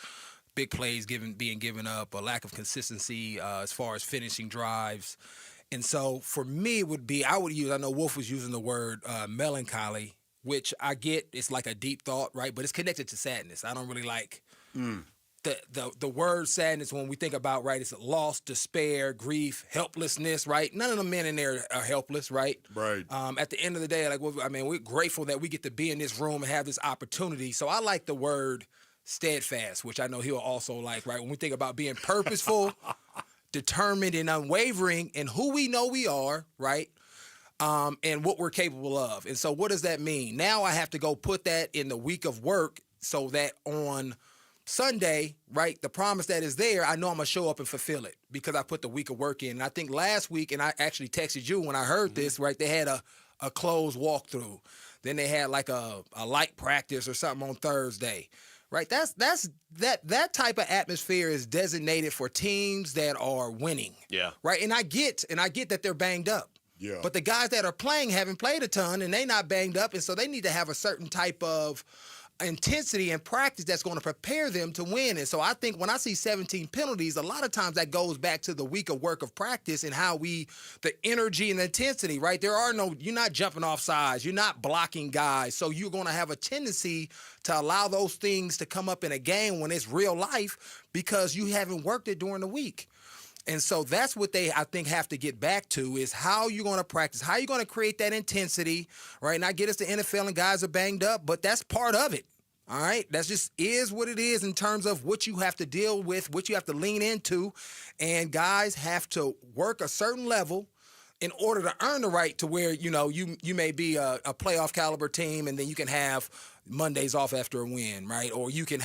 S2: big plays being given up, a lack of consistency as far as finishing drives. And so for me, I know Wolf was using the word melancholy, which I get. It's like a deep thought, right? But it's connected to sadness. I don't really like the word sadness when we think about, right, it's loss, despair, grief, helplessness, right? None of the men in there are helpless, right?
S7: Right.
S2: At the end of the day, we're grateful that we get to be in this room and have this opportunity. So I like the word steadfast, which I know he'll also like, right? When we think about being purposeful, determined and unwavering in who we know we are, right? And what we're capable of. And so what does that mean? Now I have to go put that in the week of work so that on Sunday, right, the promise that is there, I know I'm going to show up and fulfill it because I put the week of work in. And I think last week, and I actually texted you when I heard this, right, they had a closed walkthrough. Then they had like a light practice or something on Thursday. Right, that type of atmosphere is designated for teams that are winning.
S6: Yeah.
S2: Right, and I get that they're banged up.
S7: Yeah.
S2: But the guys that are playing haven't played a ton, and they not banged up, and so they need to have a certain type of intensity and practice that's going to prepare them to win. And so I think when I see 17 penalties, a lot of times that goes back to the week of work of practice and how the energy and the intensity, right? You're not jumping off sides. You're not blocking guys. So you're going to have a tendency to allow those things to come up in a game when it's real life because you haven't worked it during the week. And so that's what I think, have to get back to is how you're going to practice, how you're going to create that intensity, right? And I get us to NFL and guys are banged up, but that's part of it, all right? That just is what it is in terms of what you have to deal with, what you have to lean into, and guys have to work a certain level in order to earn the right to where, you may be a playoff caliber team and then you can have Mondays off after a win, right? Or you can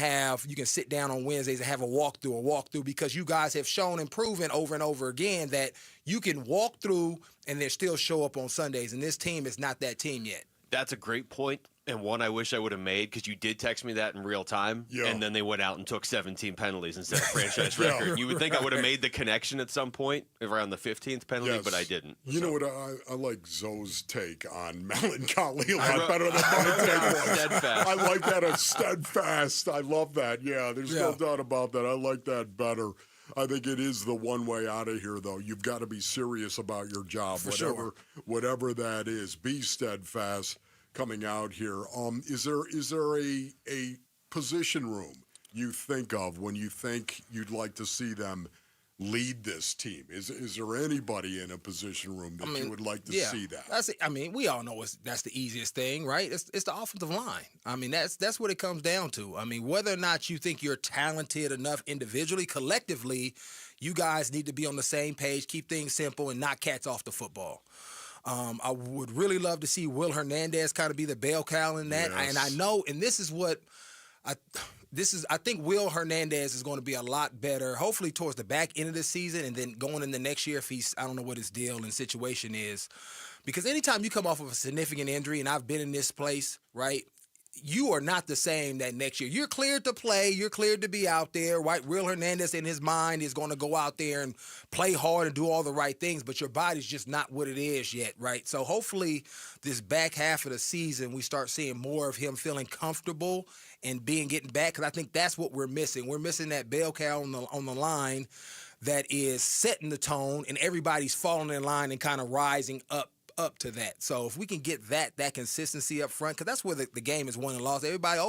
S2: sit down on Wednesdays and have a walkthrough because you guys have shown and proven over and over again that you can walk through and then still show up on Sundays. And this team is not that team yet.
S6: That's a great point. And one I wish I would have made, because you did text me that in real time,
S7: Yeah.
S6: and then they went out and took 17 penalties instead of franchise record. You would think I would have made the connection at some point around the 15th penalty, but I didn't.
S7: You know what? I like Zoe's take on melancholy a lot better than my take was.
S6: Steadfast.
S7: I like that as steadfast. I love that. Yeah, there's no doubt about that. I like that better. I think it is the one way out of here, though. You've got to be serious about your job, whatever that is. Be steadfast. Coming out here, is there a position room you think of when you think you'd like to see them lead this team? Is there anybody in a position room that you would like to see that?
S2: That's it. I mean, we all know that's the easiest thing, right? It's the offensive line. I mean, that's what it comes down to. I mean, whether or not you think you're talented enough individually, collectively, you guys need to be on the same page, keep things simple, and knock cats off the football. I would really love to see Will Hernandez kind of be the bell cow in that.
S7: Yes.
S2: And I know, and this is what I think Will Hernandez is going to be a lot better, hopefully towards the back end of the season, and then going in the next year if I don't know what his deal and situation is. Because anytime you come off of a significant injury, and I've been in this place, right, you are not the same that next year. You're cleared to play. You're cleared to be out there, right? Will Hernandez in his mind is going to go out there and play hard and do all the right things, but your body's just not what it is yet, right? So hopefully this back half of the season, we start seeing more of him feeling comfortable and getting back, because I think that's what we're missing. We're missing that bell cow on the line that is setting the tone, and everybody's falling in line and kind of rising up to that. So if we can get that consistency up front, because that's where the game is won and lost. Everybody,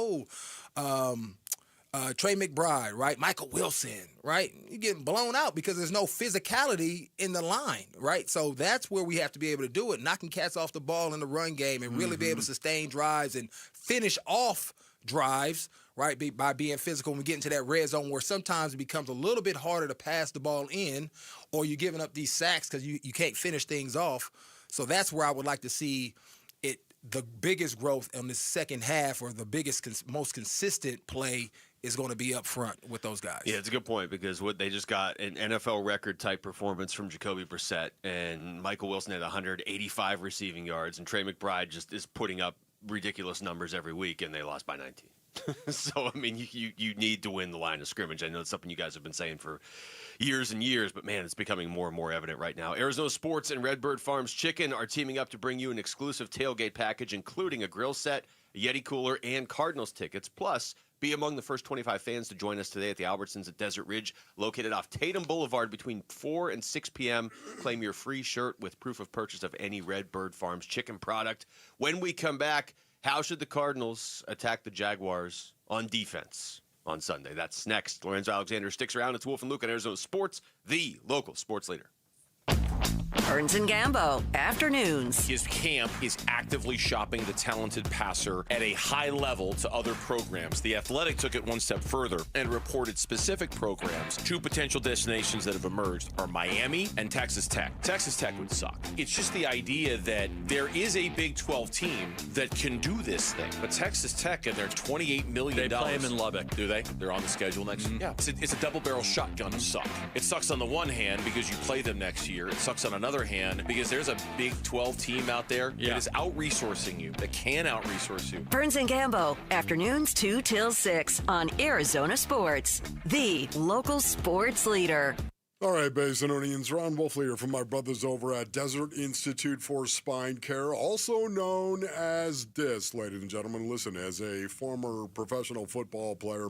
S2: Trey McBride, right? Michael Wilson, right? You're getting blown out because there's no physicality in the line, right? So that's where we have to be able to do it, knocking cats off the ball in the run game and really be able to sustain drives and finish off drives, right, by being physical. When we get into that red zone where sometimes it becomes a little bit harder to pass the ball in, or you're giving up these sacks because you can't finish things off. So that's where I would like to see the biggest growth in the second half, or the biggest, most consistent play is going to be up front with those guys.
S6: Yeah, it's a good point, because what they just got an NFL record type performance from Jacoby Brissett, and Michael Wilson had 185 receiving yards, and Trey McBride just is putting up ridiculous numbers every week, and they lost by 19. So, I mean, you need to win the line of scrimmage. I know it's something you guys have been saying for years and years, but, man, it's becoming more and more evident right now. Arizona Sports and Redbird Farms Chicken are teaming up to bring you an exclusive tailgate package, including a grill set, a Yeti cooler, and Cardinals tickets. Plus, be among the first 25 fans to join us today at the Albertsons at Desert Ridge, located off Tatum Boulevard between 4 and 6 p.m. Claim your free shirt with proof of purchase of any Redbird Farms chicken product. When we come back, how should the Cardinals attack the Jaguars on defense on Sunday? That's next. Lorenzo Alexander sticks around. It's Wolf and Luke on Arizona Sports, the local sports leader.
S27: Burns and Gambo, afternoons.
S4: His camp is actively shopping the talented passer at a high level to other programs. The Athletic took it one step further and reported specific programs. Two potential destinations that have emerged are Miami and Texas Tech. Texas Tech would suck. It's just the idea that there is a Big 12 team that can do this thing. But Texas Tech and their $28 million.
S17: They play him in Lubbock.
S4: Do they? They're on the schedule next year? Yeah. It's a double-barrel shotgun to suck. It sucks on the one hand because you play them next year. It sucks on another hand because there's a Big 12 team out there that is out-resourcing you, that can out-resource you.
S27: Burns and Gambo, afternoons 2 till 6 on Arizona Sports, the local sports leader.
S7: All right, Basinonians, Ron Wolf here from my brothers over at Desert Institute for Spine Care, also known as DIS, ladies and gentlemen. Listen, as a former professional football player,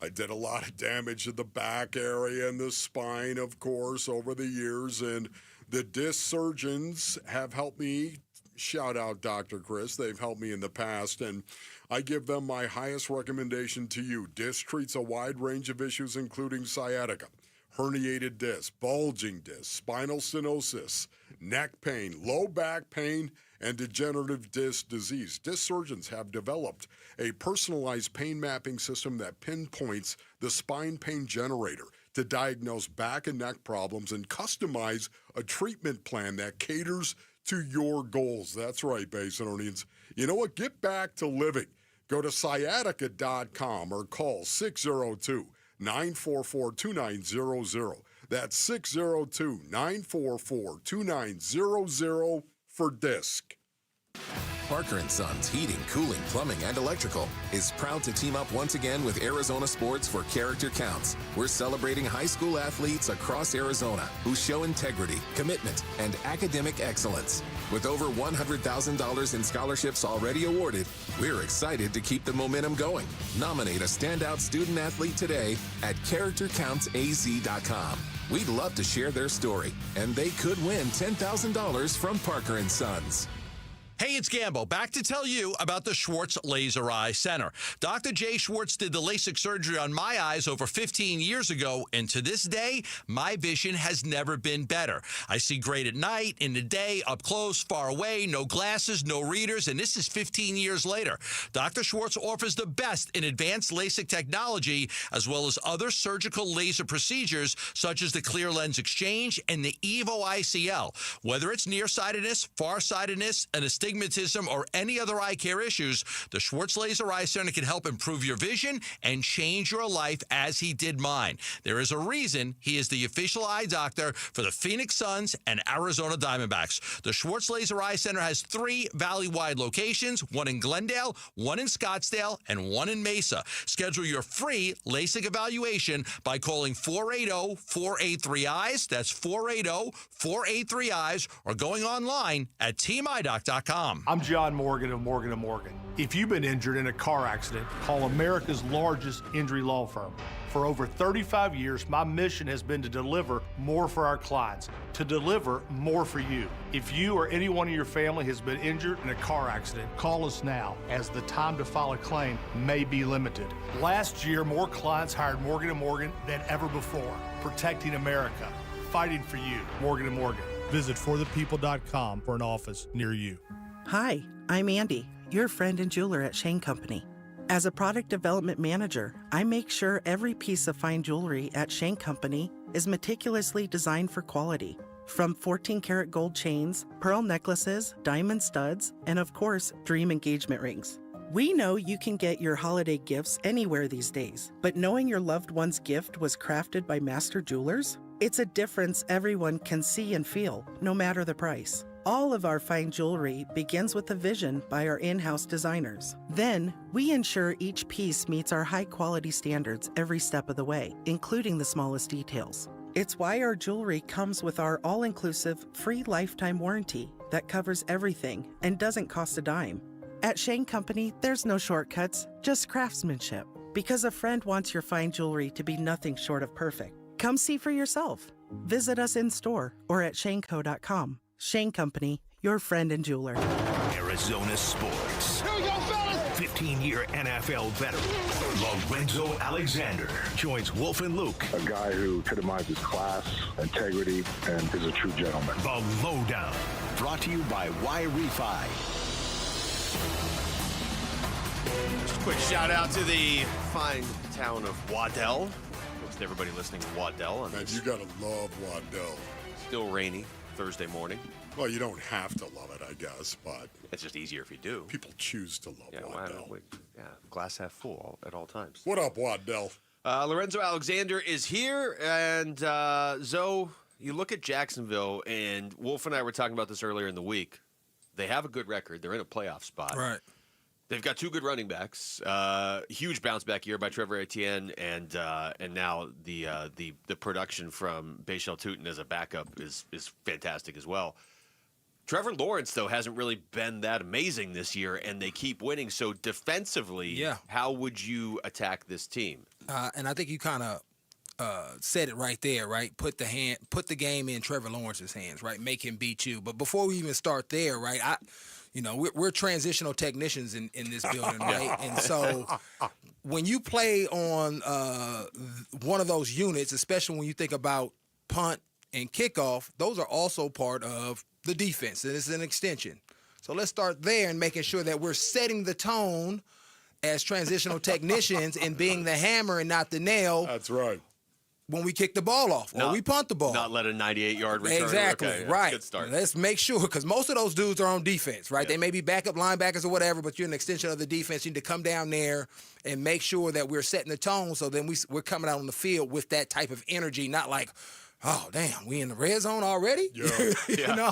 S7: I did a lot of damage to the back area and the spine, of course, over the years, and the DIS surgeons have helped me. Shout out Dr. Chris. They've helped me in the past, and I give them my highest recommendation to you. DIS treats a wide range of issues, including sciatica, herniated disc, bulging disc, spinal stenosis, neck pain, low back pain, and degenerative disc disease. Disc surgeons have developed a personalized pain mapping system that pinpoints the spine pain generator to diagnose back and neck problems and customize a treatment plan that caters to your goals. That's right, Basinonians. You know what? Get back to living. Go to sciatica.com or call 602-944-2900. That's 602-944-2900 for DISC.
S5: Parker & Sons Heating, Cooling, Plumbing, and Electrical is proud to team up once again with Arizona Sports for Character Counts. We're celebrating high school athletes across Arizona who show integrity, commitment, and academic excellence. With over $100,000 in scholarships already awarded, we're excited to keep the momentum going. Nominate a standout student athlete today at CharacterCountsAZ.com. We'd love to share their story, and they could win $10,000 from Parker & Sons.
S17: Hey, it's Gambo, back to tell you about the Schwartz Laser Eye Center. Dr. Jay Schwartz did the LASIK surgery on my eyes over 15 years ago, and to this day, my vision has never been better. I see great at night, in the day, up close, far away, no glasses, no readers, and this is 15 years later. Dr. Schwartz offers the best in advanced LASIK technology, as well as other surgical laser procedures, such as the clear lens exchange and the EVO ICL. Whether it's nearsightedness, farsightedness, and astigmatism, or any other eye care issues, the Schwartz Laser Eye Center can help improve your vision and change your life as he did mine. There is a reason he is the official eye doctor for the Phoenix Suns and Arizona Diamondbacks. The Schwartz Laser Eye Center has 3 valley-wide locations, one in Glendale, one in Scottsdale, and one in Mesa. Schedule your free LASIK evaluation by calling 480-483-EYES. That's 480-483-EYES, or going online at teamidoc.com.
S8: I'm John Morgan of Morgan & Morgan. If you've been injured in a car accident, call America's largest injury law firm. For over 35 years, my mission has been to deliver more for our clients, to deliver more for you. If you or anyone in your family has been injured in a car accident, call us now, as the time to file a claim may be limited. Last year, more clients hired Morgan & Morgan than ever before, protecting America, fighting for you. Morgan & Morgan. Visit forthepeople.com for an office near you.
S9: Hi, I'm Andy, your friend and jeweler at Shane Company. As a product development manager, I make sure every piece of fine jewelry at Shane Company is meticulously designed for quality. From 14-karat gold chains, pearl necklaces, diamond studs, and of course, dream engagement rings. We know you can get your holiday gifts anywhere these days, but knowing your loved one's gift was crafted by master jewelers? It's a difference everyone can see and feel, no matter the price. All of our fine jewelry begins with a vision by our in-house designers. Then, we ensure each piece meets our high-quality standards every step of the way, including the smallest details. It's why our jewelry comes with our all-inclusive, free lifetime warranty that covers everything and doesn't cost a dime. At Shane Company, there's no shortcuts, just craftsmanship. Because a friend wants your fine jewelry to be nothing short of perfect. Come see for yourself. Visit us in-store or at shaneco.com. Shane Company, your friend and jeweler.
S3: Arizona sports.
S1: Here we go, fellas!
S3: 15-year NFL veteran Lorenzo Alexander joins Wolf and Luke.
S31: A guy who epitomizes class, integrity, and is a true gentleman.
S3: The Lowdown, brought to you by Y-Refi.
S6: Just a quick shout out to the fine town of Waddell. Thanks to everybody listening to Waddell.
S7: Man, you gotta love Waddell.
S6: Still rainy Thursday morning.
S7: Well, you don't have to love it, I guess, but
S6: it's just easier if you do.
S7: People choose to love Waddell.
S6: Glass half full at all times.
S7: What up, Waddell?
S6: Lorenzo Alexander is here, and Zoe, you look at Jacksonville, and Wolf and I were talking about this earlier in the week. They have a good record. They're in a playoff spot.
S2: Right.
S6: They've got 2 good running backs. Huge bounce back year by Trevor Etienne, and now the production from Bashal Tutin as a backup is fantastic as well. Trevor Lawrence, though, hasn't really been that amazing this year, and they keep winning. So defensively, how would you attack this team?
S2: And I think you kind of said it right there, right? Put the game in Trevor Lawrence's hands, right? Make him beat you. But before we even start there, right? We're transitional technicians in this building, right? And so when you play on one of those units, especially when you think about punt and kickoff, those are also part of the defense, and it's an extension. So let's start there and making sure that we're setting the tone as transitional technicians and being the hammer and not the nail.
S7: That's right.
S2: When we kick the ball off or we punt the ball.
S6: Not let a 98-yard return.
S2: Exactly,
S6: okay,
S2: right.
S6: Good start.
S2: Let's make sure, because most of those dudes are on defense, right? They may be backup linebackers or whatever, but you're an extension of the defense. You need to come down there and make sure that we're setting the tone so then we're coming out on the field with that type of energy, not like, oh damn, we in the red zone already?
S7: Yeah.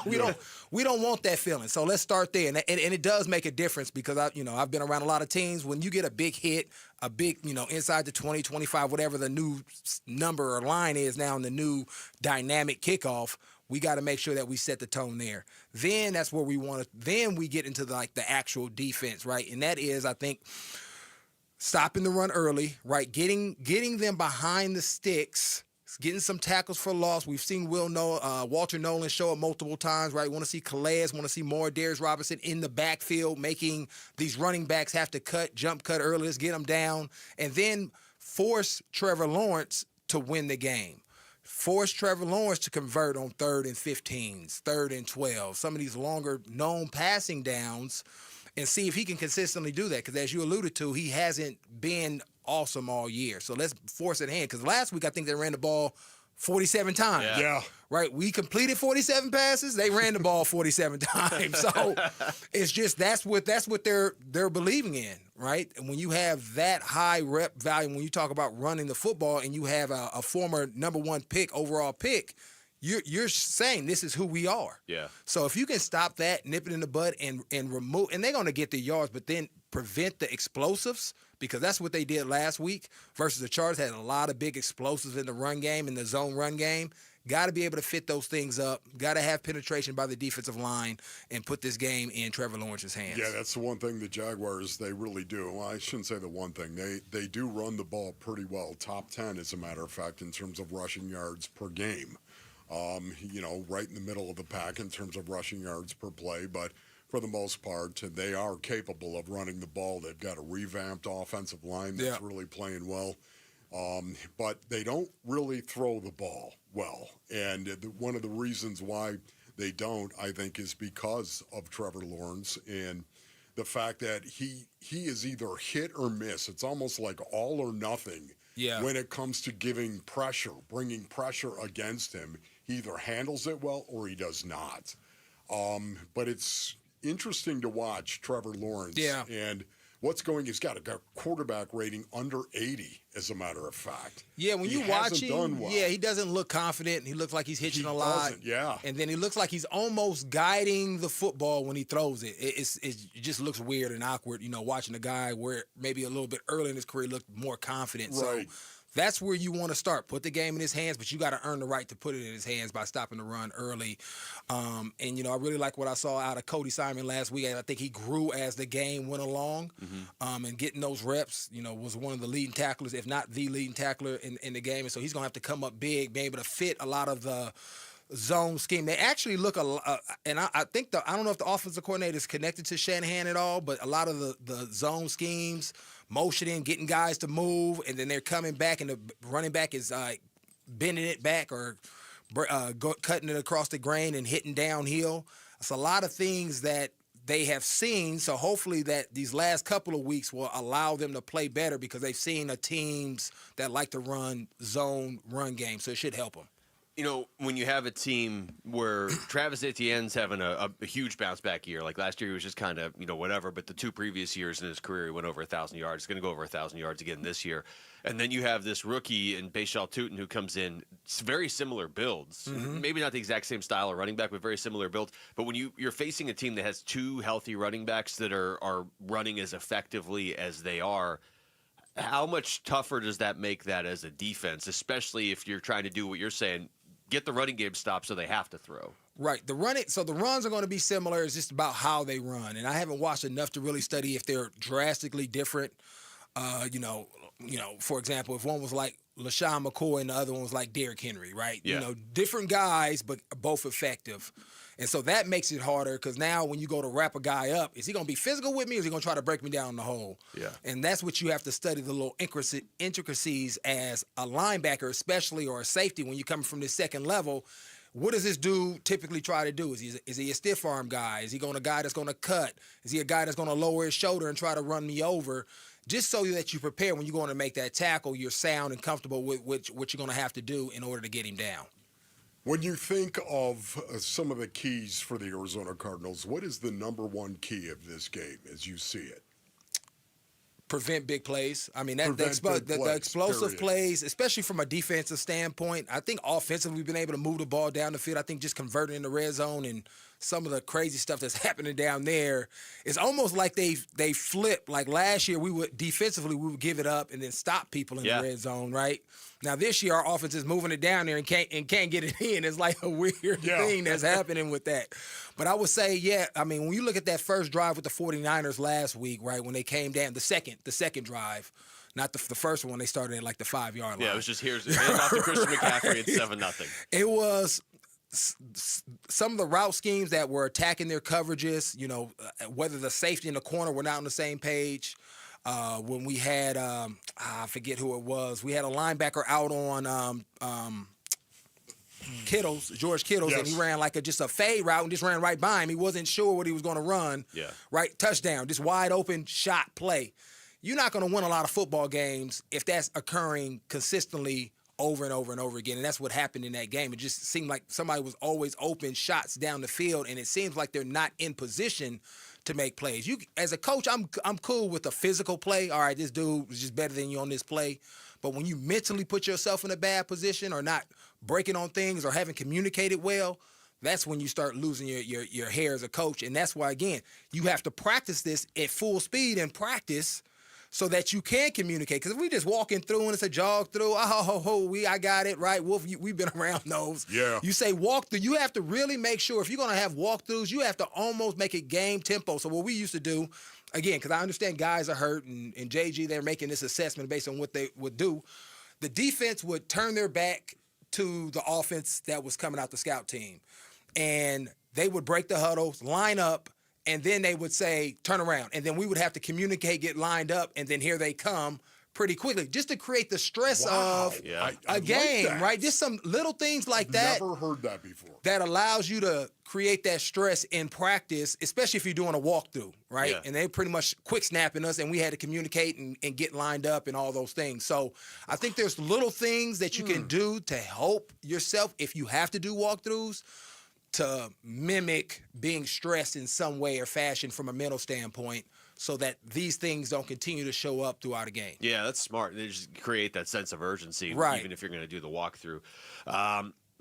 S2: We don't want that feeling. So let's start there, and it does make a difference because I've been around a lot of teams. When you get a big hit, a big inside the 20, 25, whatever the new number or line is now in the new dynamic kickoff, we got to make sure that we set the tone there. Then that's where we want to. Then we get into the actual defense, right? And that is, I think, stopping the run early, right? Getting them behind the sticks. Getting some tackles for loss. We've seen Walter Nolan show up multiple times, right? Want to see Calais, want to see more Darius Robinson in the backfield, making these running backs have to jump cut early. Let's get them down. And then force Trevor Lawrence to win the game. Force Trevor Lawrence to convert on 3rd and 15s, 3rd and 12, some of these longer known passing downs, and see if he can consistently do that. Because as you alluded to, he hasn't been awesome all year. So let's force it hand. Because last week I think they ran the ball 47 times.
S7: Yeah.
S2: Right? We completed 47 passes. They ran the ball 47 times. So it's just that's what they're believing in, right? And when you have that high rep value, when you talk about running the football and you have a former number 1 pick, overall pick, you're saying this is who we are.
S6: Yeah.
S2: So if you can stop that, nip it in the bud, and remove, and they're going to get the yards, but then prevent the explosives, because that's what they did last week versus the Chargers. Had a lot of big explosives in the run game, in the zone run game. Got to be able to fit those things up. Got to have penetration by the defensive line and put this game in Trevor Lawrence's hands.
S7: Yeah, that's the one thing the Jaguars, they really do. Well, I shouldn't say the one thing. They do run the ball pretty well. Top 10, as a matter of fact, in terms of rushing yards per game. Right in the middle of the pack in terms of rushing yards per play. But for the most part, they are capable of running the ball. They've got a revamped offensive line that's really playing well. But they don't really throw the ball well. And one of the reasons why they don't, I think, is because of Trevor Lawrence and the fact that he is either hit or miss. It's almost like all or nothing when it comes to giving pressure, bringing pressure against him. He either handles it well or he does not. But it's interesting to watch Trevor Lawrence.
S2: Yeah.
S7: And he's got a quarterback rating under 80, as a matter of fact.
S2: Yeah, when you watch him, he doesn't look confident. He looks like he's hitching a lot. And then he looks like he's almost guiding the football when he throws it. It just looks weird and awkward, watching a guy where maybe a little bit early in his career looked more confident.
S7: Right.
S2: So that's where you want to start. Put the game in his hands, but you got to earn the right to put it in his hands by stopping the run early. I really like what I saw out of Cody Simon last week. I think he grew as the game went along, and getting those reps, was one of the leading tacklers, if not the leading tackler in the game. And so he's going to have to come up big, be able to fit a lot of the zone scheme. They actually look and I think I don't know if the offensive coordinator is connected to Shanahan at all, but a lot of the zone schemes, motioning, getting guys to move, and then they're coming back, and the running back is bending it back or cutting it across the grain and hitting downhill. It's a lot of things that they have seen, so hopefully that these last couple of weeks will allow them to play better because they've seen teams that like to run zone run game, so it should help them.
S6: When you have a team where Travis Etienne's having a huge bounce back year, like last year he was just kind of, whatever, but the 2 previous years in his career he went over 1,000 yards. He's going to go over 1,000 yards again this year. And then you have this rookie in Bashal Tutin who comes in, very similar builds. Maybe not the exact same style of running back, but very similar build. But when you're facing a team that has 2 healthy running backs that are running as effectively as they are, how much tougher does that make that as a defense, especially if you're trying to do what you're saying, get the running game stopped so they have to throw?
S2: Right. The runs are going to be similar. It's just about how they run. And I haven't watched enough to really study if they're drastically different. For example, if one was like LaShawn McCoy and the other one was like Derrick Henry, right?
S6: Yeah.
S2: Different guys, but both effective. And so that makes it harder because now when you go to wrap a guy up, is he going to be physical with me or is he going to try to break me down in the hole?
S6: Yeah.
S2: And that's what you have to study, the little intricacies as a linebacker, especially, or a safety when you're coming from this second level. What does this dude typically try to do? Is he a stiff arm guy? Is he a guy that's going to cut? Is he a guy that's going to lower his shoulder and try to run me over? Just so that you prepare when you're going to make that tackle, you're sound and comfortable with what you're going to have to do in order to get him down.
S7: When you think of some of the keys for the Arizona Cardinals, what is the number one key of this game as you see it?
S2: prevent big plays. I mean, the explosive plays, especially from a defensive standpoint. I think offensively we've been able to move the ball down the field. I think just converting in the red zone and some of the crazy stuff that's happening down there, it's almost like they flip. Like last year, we would give it up and then stop people in the red zone, right? Now this year, our offense is moving it down there and can't get it in. It's like a weird thing that's happening with that. But I would say, I mean, when you look at that first drive with the 49ers last week, right, when they came down, the second drive, not the first one, they started at like the 5-yard line.
S6: Yeah, it was just hand off to Christian McCaffrey at 7-0.
S2: It was some of the route schemes that were attacking their coverages, whether the safety and the corner were not on the same page. When we had, I forget who it was, we had a linebacker out on George Kittles, and he ran like just a fade route and just ran right by him. He wasn't sure what he was going to run. Yeah. Right, touchdown, just wide open shot play. You're not going to win a lot of football games if that's occurring consistently over and over and over again, and that's what happened in that game. It just seemed like somebody was always open shots down the field, and it seems like they're not in position to make plays. You, as a coach, I'm cool with a physical play. All right, this dude is just better than you on this play. But when you mentally put yourself in a bad position or not breaking on things or haven't communicated well, that's when you start losing your hair as a coach. And that's why, again, you have to practice this at full speed and practice so that you can communicate. Because if we just walking through and it's a jog through, I got it, right? Wolf, we've been around those. Yeah. You say walk through, you have to really make sure, if you're going to have walkthroughs, you have to almost make it game tempo. So what we used to do, again, because I understand guys are hurt, and JG, they're making this assessment based on what they would do. The defense would turn their back to the offense that was coming out the scout team. And they would break the huddles, line up, and then they would say, turn around. And then we would have to communicate, get lined up, and then here they come pretty quickly, just to create the stress of a game, like right? Just some little things like that.
S7: Never heard that before.
S2: That allows you to create that stress in practice, especially if you're doing a walkthrough, right? Yeah. And they pretty much quick snapping us, and we had to communicate and get lined up and all those things. So I think there's little things that you can do to help yourself if you have to do walkthroughs, to mimic being stressed in some way or fashion from a mental standpoint, so that these things don't continue to show up throughout a game.
S6: Yeah, that's smart. They just create that sense of urgency,
S2: right,
S6: even if you're going to do the walkthrough.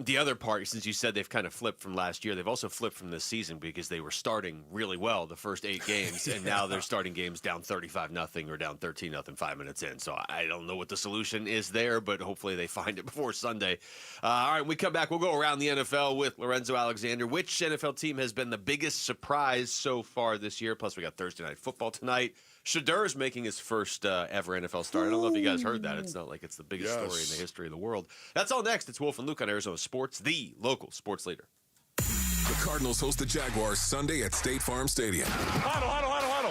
S6: The other part, since you said they've kind of flipped from last year, they've also flipped from this season because they were starting really well the first 8 games, and now they're starting games down 35-0 or down 13-0 5 minutes in. So I don't know what the solution is there, but hopefully they find it before Sunday. All right, when we come back, we'll go around the NFL with Lorenzo Alexander. Which NFL team has been the biggest surprise so far this year? Plus, we got Thursday Night Football tonight. Shedeur is making his first ever NFL start. I don't know if you guys heard that. It's not like it's the biggest story in the history of the world. That's all next. It's Wolf and Luke on Arizona Sports, the local sports leader.
S5: The Cardinals host the Jaguars Sunday at State Farm Stadium.
S10: Huddle.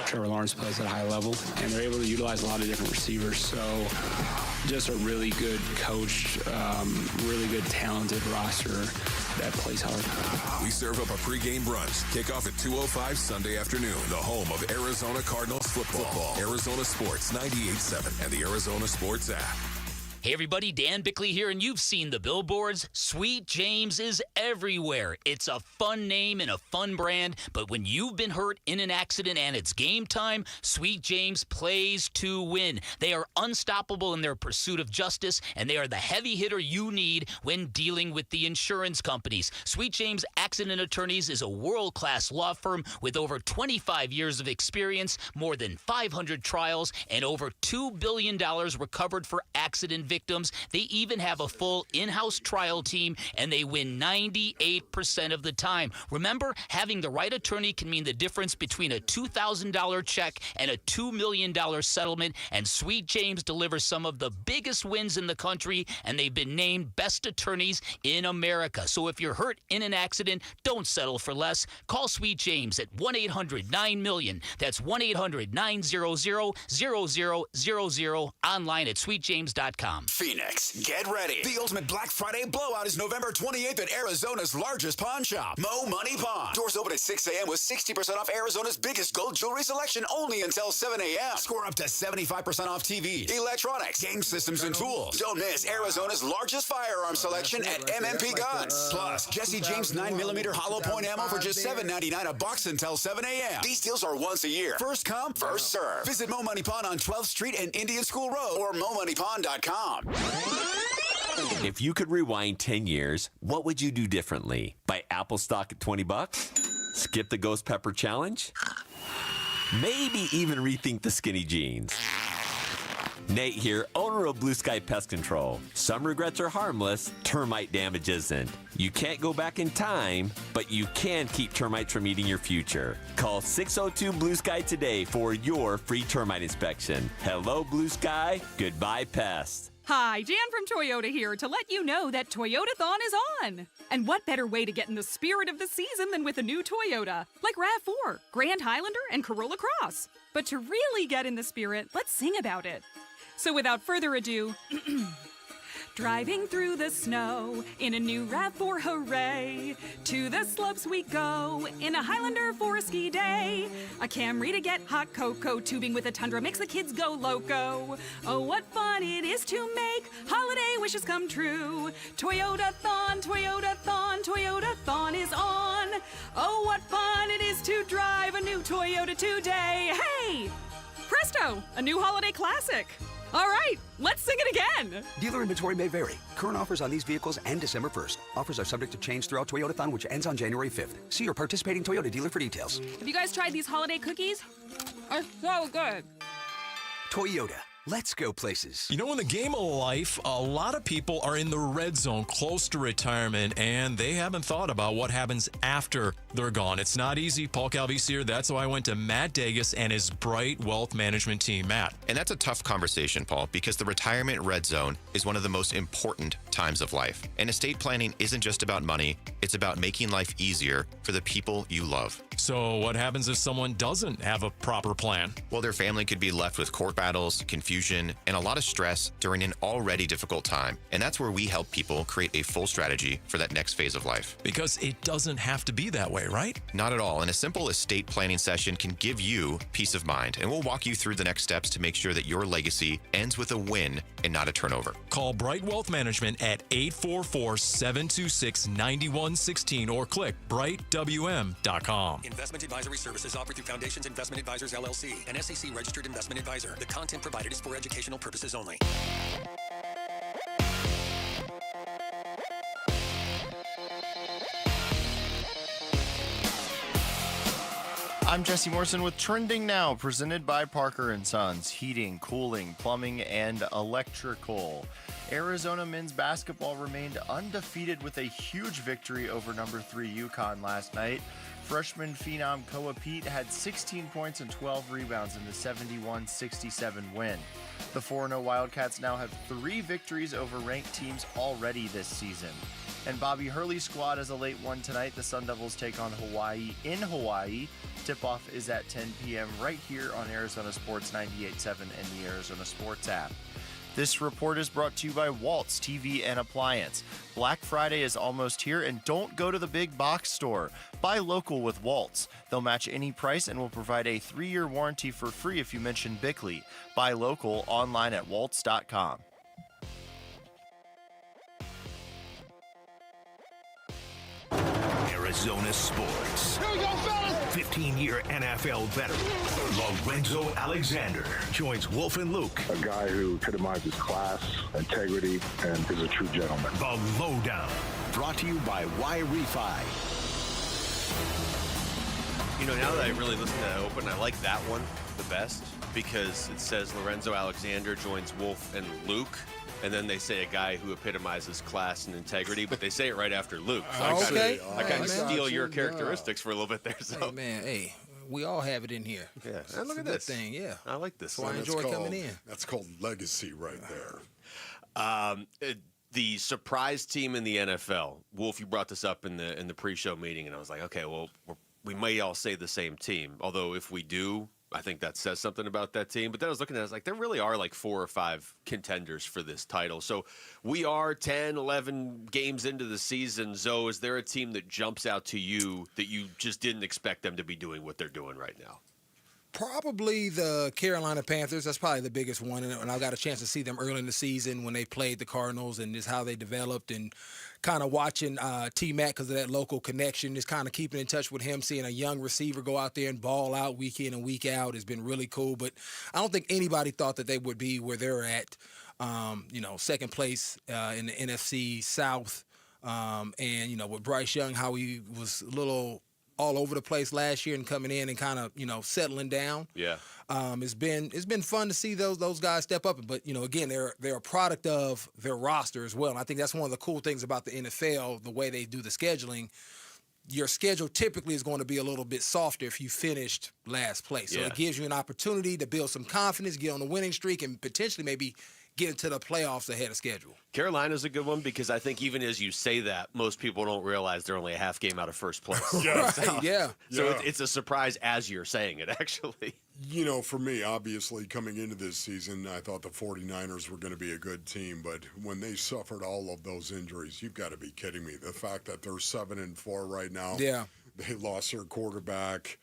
S10: Trevor Lawrence plays at a high level, and they're able to utilize a lot of different receivers. So just a really good coach, really good talented roster that plays hard.
S5: We serve up a pregame brunch. Kickoff at 2:05 Sunday afternoon. The home of Arizona Cardinals football. Arizona Sports 98.7 and the Arizona Sports app.
S11: Hey everybody, Dan Bickley here, and you've seen the billboards. Sweet James is everywhere. It's a fun name and a fun brand, but when you've been hurt in an accident and it's game time, Sweet James plays to win. They are unstoppable in their pursuit of justice, and they are the heavy hitter you need when dealing with the insurance companies. Sweet James Accident Attorneys is a world-class law firm with over 25 years of experience, more than 500 trials, and over $2 billion recovered for accident victims. They even have a full in-house trial team, and they win 98% of the time. Remember, having the right attorney can mean the difference between a $2,000 check and a $2 million settlement, and Sweet James delivers some of the biggest wins in the country, and they've been named best attorneys in America. So if you're hurt in an accident, don't settle for less. Call Sweet James at 1-800-9-MILLION. That's 1-800-900-0000, online at sweetjames.com. ArizonaSports.com.
S12: Phoenix, get ready. The ultimate Black Friday blowout is November 28th at Arizona's largest pawn shop, Mo Money Pawn. Doors open at 6 a.m. with 60% off Arizona's biggest gold jewelry selection only until 7 a.m. Score up to 75% off TVs, electronics, game systems, and tools. Don't miss Arizona's largest firearm selection at MMP Guns. Plus, Jesse James 9mm hollow point ammo for just $7.99 a box until 7 a.m. These deals are once a year. First come, first serve. Visit Mo Money Pawn on 12th Street and Indian School Road or MoMoneyPawn.com.
S13: If you could rewind 10 years, what would you do differently? Buy Apple stock at $20? Skip the Ghost Pepper Challenge? Maybe even rethink the skinny jeans. Nate here, owner of Blue Sky Pest Control. Some regrets are harmless, termite damage isn't. You can't go back in time, but you can keep termites from eating your future. Call 602-BLUE-SKY today for your free termite inspection. Hello, Blue Sky. Goodbye, pests.
S14: Hi, Jan from Toyota here to let you know that Toyotathon is on. And what better way to get in the spirit of the season than with a new Toyota, like RAV4, Grand Highlander, and Corolla Cross. But to really get in the spirit, let's sing about it. So without further ado, driving through the snow in a new RAV4, hooray. To the slopes we go in a Highlander for a ski day. A Camry to get hot cocoa, tubing with a Tundra makes the kids go loco. Oh, what fun it is to make holiday wishes come true. Toyotathon, Toyotathon, Toyotathon is on. Oh, what fun it is to drive a new Toyota today. Hey, presto, a new holiday classic. All right, let's sing it again.
S15: Dealer inventory may vary. Current offers on these vehicles end December 1st. Offers are subject to change throughout Toyotathon, which ends on January 5th. See your participating Toyota dealer for details.
S14: Have you guys tried these holiday cookies? They're so good.
S15: Toyota. Let's go places.
S16: You know, in the game of life, a lot of people are in the red zone close to retirement, and they haven't thought about what happens after they're gone. It's not easy. Paul Calvisi here. That's why I went to Matt Dagas and his Bright Wealth Management team. Matt.
S19: And that's a tough conversation, Paul, because the retirement red zone is one of the most important times of life. And estate planning isn't just about money. It's about making life easier for the people you love.
S16: So what happens if someone doesn't have a proper plan?
S19: Well, their family could be left with court battles, confusion, and a lot of stress during an already difficult time. And that's where we help people create a full strategy for that next phase of life.
S16: Because it doesn't have to be that way, right?
S19: Not at all. And a simple estate planning session can give you peace of mind. And we'll walk you through the next steps to make sure that your legacy ends with a win and not a turnover.
S16: Call Bright Wealth Management at 844-726-9116 or click brightwm.com.
S20: Investment advisory services offered through Foundations Investment Advisors, LLC, an SEC-registered investment advisor. The content provided is for educational purposes only.
S18: I'm Jesse Morrison with Trending Now, presented by Parker & Sons, heating, cooling, plumbing, and electrical. Arizona men's basketball remained undefeated with a huge victory over number 3 UConn last night. Freshman phenom Koa Pete had 16 points and 12 rebounds in the 71-67 win. The 4-0 Wildcats now have 3 victories over ranked teams already this season. And Bobby Hurley's squad has a late one tonight. The Sun Devils take on Hawaii in Hawaii. Tip-off is at 10 p.m. right here on Arizona Sports 98.7 and the Arizona Sports app. This report is brought to you by Waltz TV and Appliance. Black Friday is almost here, and don't go to the big box store. Buy local with Waltz. They'll match any price and will provide a 3-year warranty for free if you mention Bickley. Buy local online at waltz.com.
S3: Arizona Sports.
S29: Here we go, fellas!
S3: 15-year NFL veteran Lorenzo Alexander joins Wolf and Luke.
S31: A guy who epitomizes class, integrity, and is a true gentleman.
S3: The Lowdown. Brought to you by Y-Refi.
S6: You know, now that I really listen to that open, I like that one the best because it says Lorenzo Alexander joins Wolf and Luke. And then they say a guy who epitomizes class and integrity, but they say it right after Luke. So
S2: Okay.
S6: I kind of steal your characteristics for a little bit there. So.
S2: Hey, man, hey, we all have it in here.
S6: Yeah,
S2: and
S6: look at
S2: this
S6: this
S2: thing. Yeah,
S6: I like this.
S2: So I enjoy coming in.
S7: That's called legacy right there.
S6: The surprise team in the NFL. Wolf, you brought this up in the pre-show meeting, and I was like, okay, well, we may all say the same team. Although if we do, I think that says something about that team. But then I was looking at it, I was like, there really are like 4 or 5 contenders for this title. So we are 10, 11 games into the season. Zoe, is there a team that jumps out to you that you just didn't expect them to be doing what they're doing right now?
S2: Probably the Carolina Panthers. That's probably the biggest one. And I got a chance to see them early in the season when they played the Cardinals and just how they developed, and kind of watching T-Mac because of that local connection, just kind of keeping in touch with him, seeing a young receiver go out there and ball out week in and week out has been really cool. But I don't think anybody thought that they would be where they're at, second place in the NFC South. And, with Bryce Young, how he was a little all over the place last year and coming in and kind of, settling down.
S6: Yeah.
S2: It's been fun to see those guys step up. But, again, they're a product of their roster as well. And I think that's one of the cool things about the NFL, the way they do the scheduling. Your schedule typically is going to be a little bit softer if you finished last place. So it gives you an opportunity to build some confidence, get on a winning streak, and potentially maybe get into the playoffs ahead of schedule.
S6: Carolina's a good one because I think even as you say that, most people don't realize they're only a half game out of first place. So it's a surprise as you're saying it, actually.
S7: For me, obviously, coming into this season, I thought the 49ers were going to be a good team, but when they suffered all of those injuries, you've got to be kidding me. The fact that they're 7-4 right now, they lost their quarterback.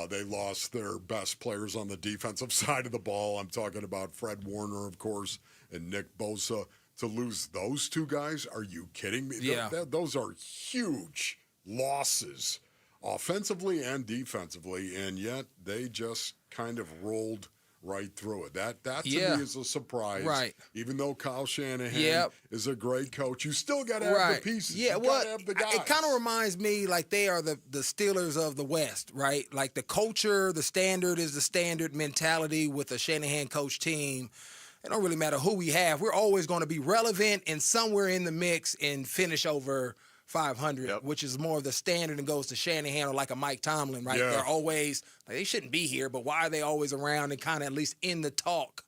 S7: They lost their best players on the defensive side of the ball. I'm talking about Fred Warner, of course, and Nick Bosa. To lose those two guys, are you kidding me?
S2: Yeah.
S7: Those are huge losses, offensively and defensively, and yet they just kind of rolled right through it. That to me is a surprise.
S2: Right.
S7: Even though Kyle Shanahan is a great coach, you still got to have the pieces.
S2: Yeah,
S7: you got to have the guys.
S2: It kind of reminds me like they are the Steelers of the West, right? Like the culture, the standard is the standard mentality with a Shanahan coach team. It don't really matter who we have. We're always going to be relevant and somewhere in the mix and finish over 500, which is more of the standard and goes to Shanahan or like a Mike Tomlin, right? They're always, they shouldn't be here, but why are they always around and kind of at least in the talk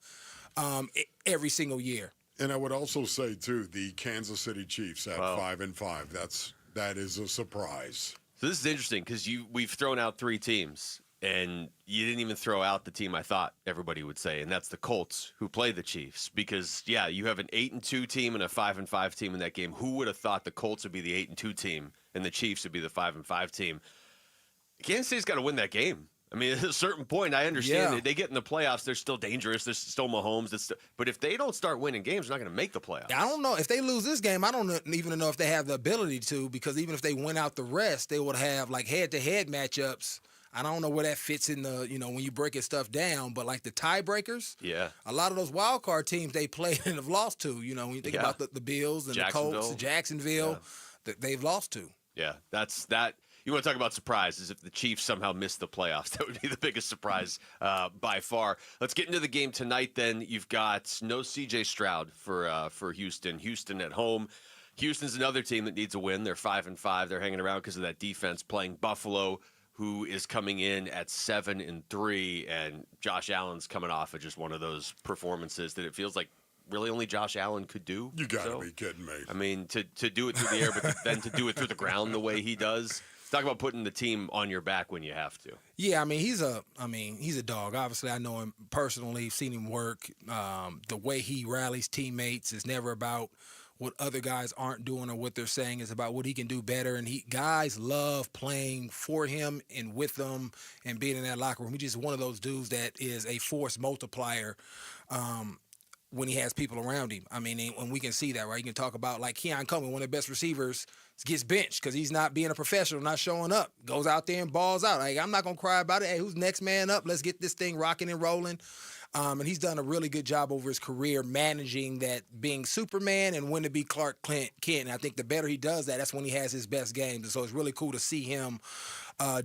S2: every single year?
S7: And I would also say, too, the Kansas City Chiefs at 5-5. That is a surprise.
S6: So this is interesting because we've thrown out 3 teams, and you didn't even throw out the team I thought everybody would say, and that's the Colts, who play the Chiefs. Because, you have an 8-2 team and a 5-5 team in that game. Who would have thought the Colts would be the 8-2 team and the Chiefs would be the 5-5 team? Kansas City's got to win that game. I mean, at a certain point, I understand that they get in the playoffs, they're still dangerous. There's still Mahomes. But if they don't start winning games, they're not going to make the playoffs.
S2: I don't know. If they lose this game, I don't even know if they have the ability to, because even if they win out the rest, they would have like head-to-head matchups. I don't know where that fits in the, when you break it stuff down, but like the tiebreakers,
S6: a
S2: lot of those wild card teams they played and have lost to, when you think about the Bills and the Colts, the Jacksonville, that they've lost to.
S6: Yeah, that's that. You want to talk about surprises. If the Chiefs somehow missed the playoffs, that would be the biggest surprise by far. Let's get into the game tonight then. You've got no C.J. Stroud for Houston. Houston at home. Houston's another team that needs a win. They're 5-5. They're hanging around because of that defense, playing Buffalo, who is coming in at 7-3, and Josh Allen's coming off of just one of those performances that it feels like really only Josh Allen could do.
S7: You got to be kidding me.
S6: I mean, to do it through the air, but then to do it through the ground the way he does. Talk about putting the team on your back when you have to.
S2: Yeah, I mean, he's a dog. Obviously, I know him personally, seen him work. The way he rallies teammates is never about what other guys aren't doing or what they're saying. Is about what he can do better. And guys love playing for him and with them and being in that locker room. He's just one of those dudes that is a force multiplier when he has people around him. I mean, and we can see that, right? You can talk about like Keon Coleman, one of the best receivers, gets benched because he's not being a professional, not showing up. Goes out there and balls out. Like, I'm not going to cry about it. Hey, who's next man up? Let's get this thing rocking and rolling. And he's done a really good job over his career managing that, being Superman and when to be Clark Kent. And I think the better he does that, that's when he has his best games. And so it's really cool to see him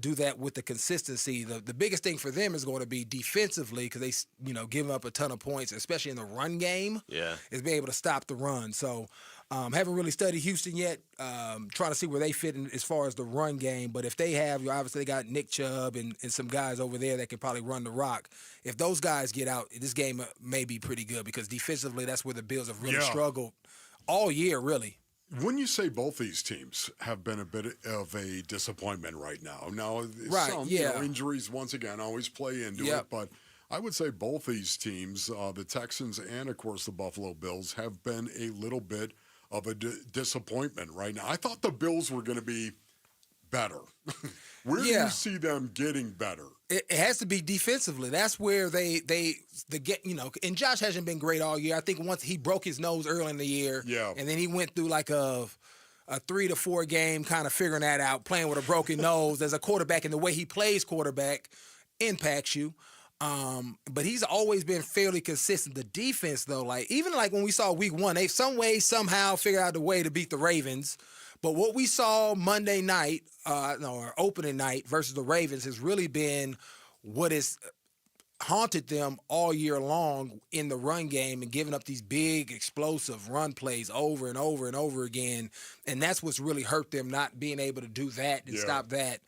S2: do that with the consistency. The biggest thing for them is going to be defensively, because they give up a ton of points, especially in the run game.
S6: Yeah,
S2: is be able to stop the run. So haven't really studied Houston yet. Trying to see where they fit in as far as the run game. But if they have, obviously they got Nick Chubb and some guys over there that can probably run the rock. If those guys get out, this game may be pretty good, because defensively that's where the Bills have really struggled all year, really.
S7: When you say both these teams have been a bit of a disappointment right now,
S2: Right,
S7: some injuries once again always play into it, but I would say both these teams, the Texans and, of course, the Buffalo Bills, have been a little bit of a disappointment right now. I thought the Bills were going to be better. Where do you see them getting better?
S2: It has to be defensively. That's where they get, and Josh hasn't been great all year. I think once he broke his nose early in the year, and then he went through like a 3 to 4 game kind of figuring that out, playing with a broken nose as a quarterback, and the way he plays quarterback impacts you. But he's always been fairly consistent. The defense, though, even when we saw week 1, they some way, somehow figured out a way to beat the Ravens. But what we saw Monday night, or opening night versus the Ravens has really been what has haunted them all year long in the run game and giving up these big, explosive run plays over and over and over again. And that's what's really hurt them, not being able to do that and stop that.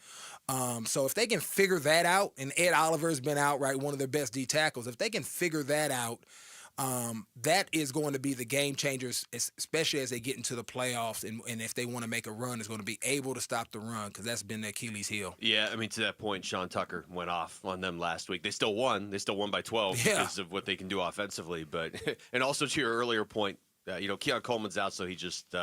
S2: So if they can figure that out, and Ed Oliver's been out, one of their best D tackles, if they can figure that out, that is going to be the game changers, especially as they get into the playoffs. And if they want to make a run, is going to be able to stop the run, because that's been their Achilles heel.
S6: Yeah, I mean, to that point, Sean Tucker went off on them last week. They still won. They still won by 12 because of what they can do offensively. But and also to your earlier point, Keon Coleman's out, so he just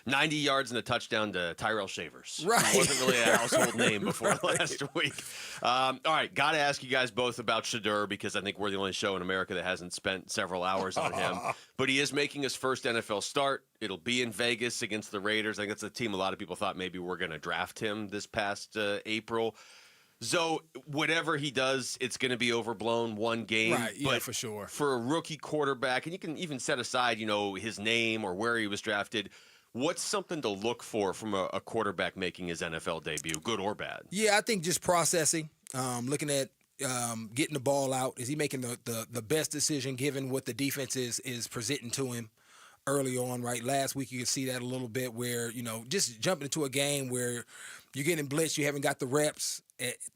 S6: 90 yards and a touchdown to Tyrell Shavers.
S2: Right.
S6: He wasn't really a household name before last week. All right, got to ask you guys both about Shedeur, because I think we're the only show in America that hasn't spent several hours on him. But he is making his first NFL start. It'll be in Vegas against the Raiders. I think that's a team a lot of people thought maybe we're going to draft him this past April. So whatever he does, it's going to be overblown one game.
S2: Right, yeah, for sure.
S6: For a rookie quarterback, and you can even set aside, his name or where he was drafted, what's something to look for from a quarterback making his NFL debut, good or bad?
S2: Yeah, I think just processing, looking at getting the ball out. Is he making the best decision given what the defense is presenting to him early on, right? Last week you could see that a little bit where, just jumping into a game where you're getting blitzed, you haven't got the reps,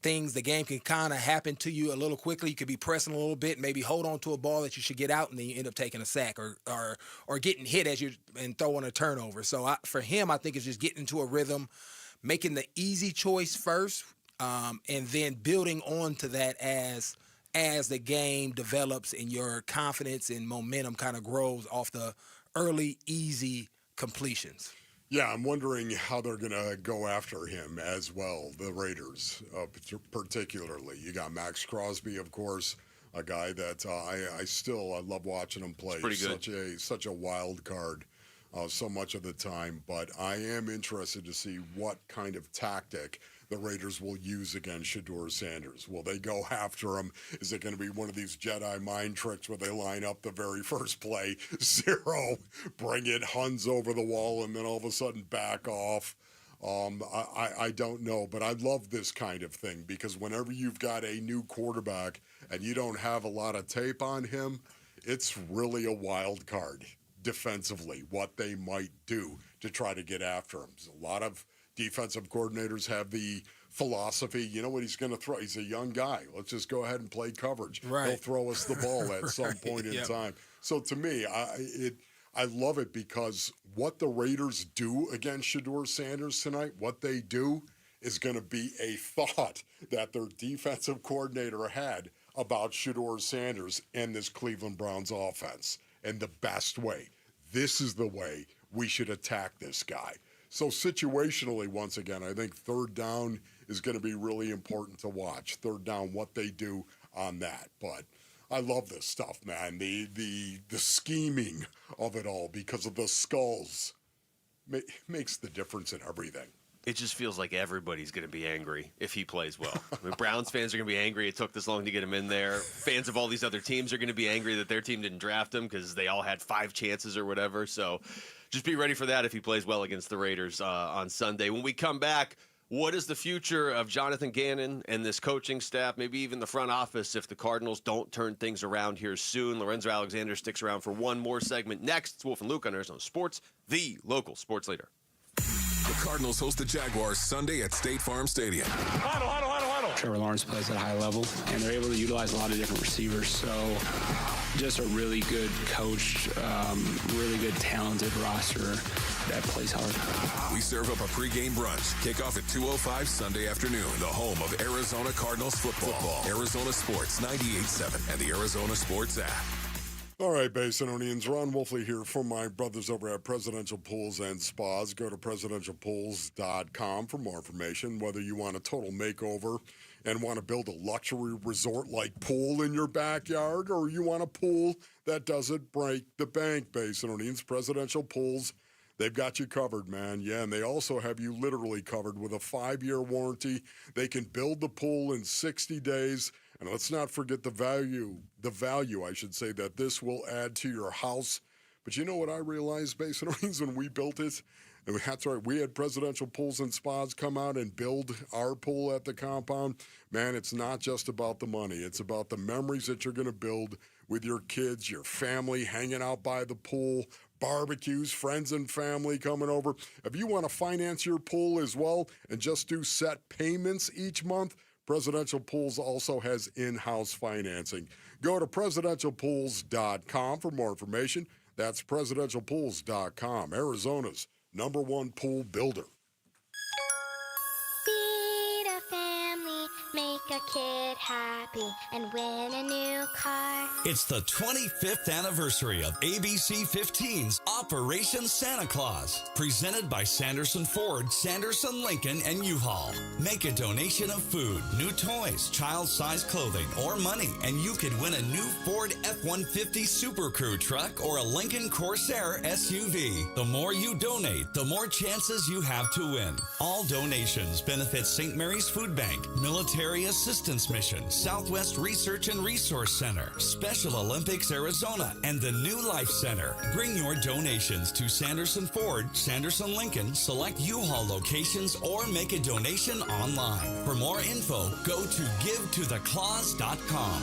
S2: the game can kind of happen to you a little quickly. You could be pressing a little bit, maybe hold on to a ball that you should get out, and then you end up taking a sack or getting hit and throwing a turnover. So for him, I think it's just getting into a rhythm, making the easy choice first, and then building on to that as the game develops and your confidence and momentum kind of grows off the early, easy completions.
S7: Yeah, I'm wondering how they're going to go after him as well, the Raiders particularly. You got Max Crosby, of course, a guy that I love watching him play.
S6: It's pretty good.
S7: Such a wild card so much of the time. But I am interested to see what kind of tactic the Raiders will use against Shedeur Sanders. Will they go after him? Is it going to be one of these Jedi mind tricks where they line up the very first play, 0, bring it, Huns over the wall, and then all of a sudden back off? I don't know, but I love this kind of thing, because whenever you've got a new quarterback and you don't have a lot of tape on him, it's really a wild card defensively, what they might do to try to get after him. There's a lot of defensive coordinators have the philosophy, you know what he's going to throw. He's a young guy. Let's just go ahead and play coverage.
S2: Right.
S7: He'll throw us the ball at some point in time. So to me, I love it, because what the Raiders do against Shedeur Sanders tonight, what they do is going to be a thought that their defensive coordinator had about Shedeur Sanders and this Cleveland Browns offense. And the best way, this is the way we should attack this guy. So situationally, once again, I think third down is going to be really important to watch. Third down, what they do on that. But I love this stuff, man. The scheming of it all, because of the skulls, makes the difference in everything.
S6: It just feels like everybody's going to be angry if he plays well. I mean, Browns fans are going to be angry it took this long to get him in there. Fans of all these other teams are going to be angry that their team didn't draft him because they all had 5 chances or whatever. So just be ready for that if he plays well against the Raiders on Sunday. When we come back, what is the future of Jonathan Gannon and this coaching staff, maybe even the front office, if the Cardinals don't turn things around here soon? Lorenzo Alexander sticks around for one more segment next. It's Wolf and Luke on Arizona Sports, the local sports leader.
S5: The Cardinals host the Jaguars Sunday at State Farm Stadium.
S10: Trevor Lawrence plays at a high level, and they're able to utilize a lot of different receivers. So just a really good coached, really good talented roster that plays hard.
S5: We serve up a pregame brunch. Kickoff at 2:05 Sunday afternoon. The home of Arizona Cardinals football. Arizona Sports 98.7 and the Arizona Sports app.
S7: All right, Basinonians, Ron Wolfley here from my brothers over at Presidential Pools and Spas. Go to presidentialpools.com for more information. Whether you want a total makeover and want to build a luxury resort-like pool in your backyard, or you want a pool that doesn't break the bank, Basinonians, Presidential Pools, they've got you covered, man. Yeah, and they also have you literally covered with a 5-year warranty. They can build the pool in 60 days. And let's not forget the value, I should say, that this will add to your house. But you know what I realized, Basinonians, when we built it? And that's right, we had Presidential Pools and Spas come out and build our pool at the compound. Man, it's not just about the money. It's about the memories that you're going to build with your kids, your family, hanging out by the pool, barbecues, friends and family coming over. If you want to finance your pool as well and just do set payments each month, Presidential Pools also has in-house financing. Go to presidentialpools.com for more information. That's presidentialpools.com, Arizona's #1 pool builder.
S4: Feed a family, make a kid happy, and win a new car.
S17: It's the 25th anniversary of ABC 15's Operation Santa Claus, presented by Sanderson Ford, Sanderson Lincoln, and U-Haul. Make a donation of food, new toys, child-sized clothing, or money, and you could win a new Ford F-150 Super Crew truck or a Lincoln Corsair SUV. The more you donate, the more chances you have to win. All donations benefit St. Mary's Food Bank, Military Assistance Mission, Southwest Research and Resource Center, Special Olympics Arizona, and the New Life Center. Bring your donations to Sanderson Ford, Sanderson Lincoln, select U-Haul locations, or make a donation online. For more info, go to givetotheclaus.com.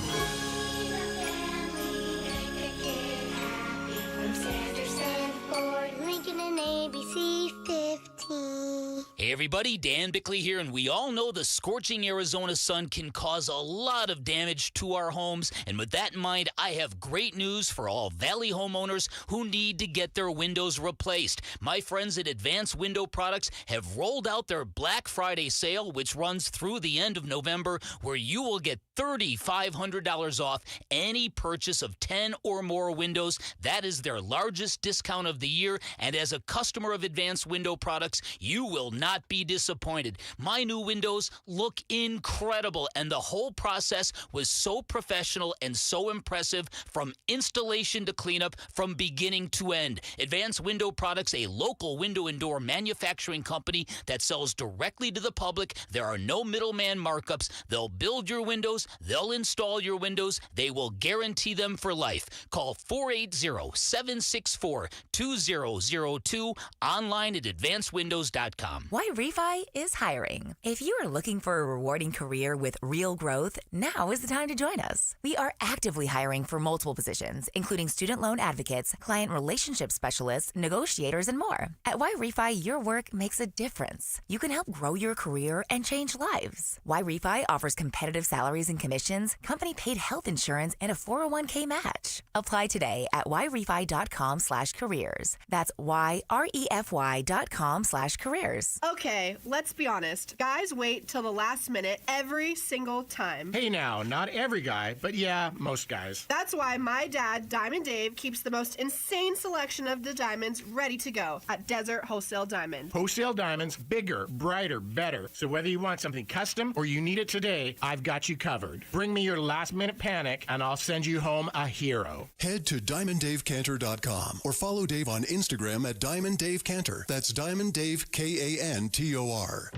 S4: Sanderson Ford, Lincoln, and ABC 15.
S11: Hey everybody, Dan Bickley here, and we all know the scorching Arizona sun can cause a lot of damage to our homes, and with that in mind, I have great news for all Valley homeowners who need to get their windows replaced. My friends at Advanced Window Products have rolled out their Black Friday sale, which runs through the end of November, where you will get $3,500 off any purchase of 10 or more windows. That is their largest discount of the year, and as a customer of Advanced Window Products, you will not be disappointed. My new windows look incredible, and the whole process was so professional and so impressive, from installation to cleanup, from beginning to end. Advanced Window Products, a local window and door manufacturing company that sells directly to the public. There are no middleman markups. They'll build your windows. They'll install your windows. They will guarantee them for life. Call 480-764-2002, online at advancedwindows.com.
S21: Why Refi is hiring. If you are looking for a rewarding career with real growth, now is the time to join us. We are actively hiring for multiple positions, including student loan advocates, client relationship specialists, negotiators, and more. At Why Refi, your work makes a difference. You can help grow your career and change lives. Why Refi offers competitive salaries and commissions, company-paid health insurance, and a 401k match. Apply today at whyrefi.com/careers. That's whyrefi.com/careers.
S22: Okay, let's be honest. Guys wait till the last minute every single time.
S23: Hey now, not every guy, but yeah, most guys.
S22: That's why my dad, Diamond Dave, keeps the most insane selection of the diamonds ready to go at Desert Wholesale Diamond.
S23: Wholesale diamonds, bigger, brighter, better. So whether you want something custom or you need it today, I've got you covered. Bring me your last-minute panic, and I'll send you home a hero.
S24: Head to DiamondDaveCantor.com or follow Dave on Instagram at Diamond Dave Cantor. That's Diamond Dave, Kantor.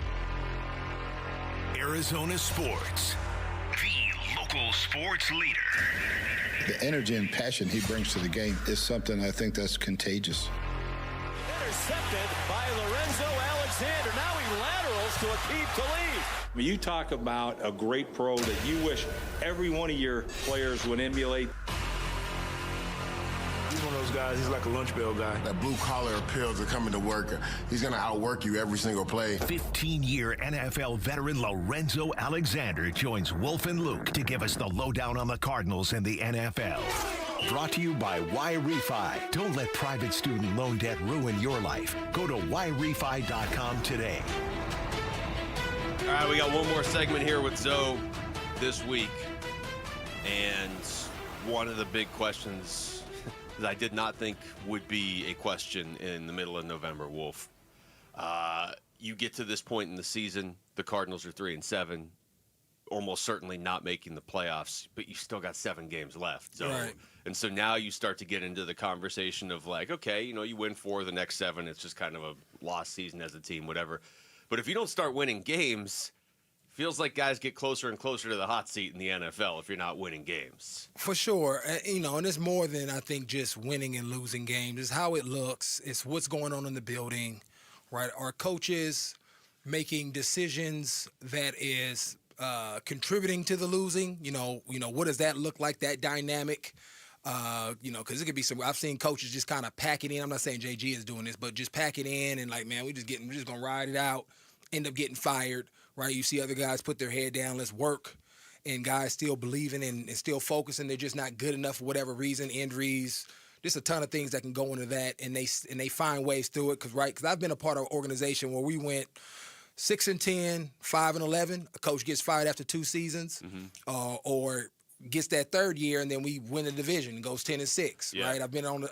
S3: Arizona Sports, the local sports leader.
S25: The energy and passion he brings to the game is something I think that's contagious.
S29: Intercepted by Lorenzo Alexander. Now he laterals to Aqib Talib.
S26: When you talk about a great pro that you wish every one of your players would emulate.
S27: He's one of those guys, he's like a lunch bell guy. That blue-collar appeal to coming to work. He's going to outwork you every single play.
S3: 15-year NFL veteran Lorenzo Alexander joins Wolf and Luke to give us the lowdown on the Cardinals and the NFL. Brought to you by YRefi. Don't let private student loan debt ruin your life. Go to YRefi.com today.
S6: All right, we got one more segment here with Zoe this week. And one of the big questions that I did not think would be a question in the middle of November, Wolf. You get to this point in the season, the Cardinals are 3-7, almost certainly not making the playoffs, but you still got 7 games left. So,
S2: right.
S6: And so now you start to get into the conversation of like, okay, you win 4 of the next 7. It's just kind of a lost season as a team, whatever. But if you don't start winning games, feels like guys get closer and closer to the hot seat in the NFL if you're not winning games.
S2: For sure. And it's more than, I think, just winning and losing games. It's how it looks. It's what's going on in the building, right? Are coaches making decisions that is contributing to the losing? What does that look like, that dynamic? Because it could be I've seen coaches just kind of pack it in. I'm not saying JG is doing this, but just pack it in and like, man, we're just going to ride it out, end up getting fired. Right, you see other guys put their head down, let's work, and guys still believing and still focusing. They're just not good enough for whatever reason, injuries, just a ton of things that can go into that, and they find ways through it. Because I've been a part of an organization where we went 6-10, 5-11. A coach gets fired after 2 seasons, or gets that 3rd year, and then we win the division and goes 10-6.
S6: Yeah.
S2: Right, I've been on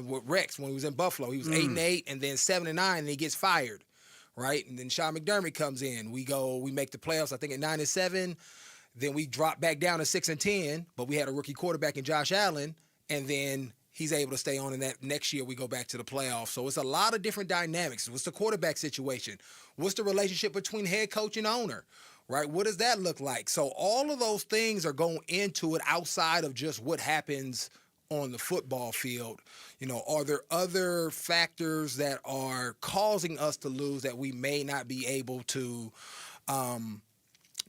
S2: with Rex when he was in Buffalo. He was 8-8, and then 7-9, and he gets fired. Right, and then Sean McDermott comes in. We make the playoffs, I think, at 9-7. Then we drop back down to 6-10, but we had a rookie quarterback in Josh Allen, and then he's able to stay on in that next year we go back to the playoffs. So it's a lot of different dynamics. What's the quarterback situation? What's the relationship between head coach and owner? Right, what does that look like? So all of those things are going into it outside of just what happens on the football field. Are there other factors that are causing us to lose that we may not be able to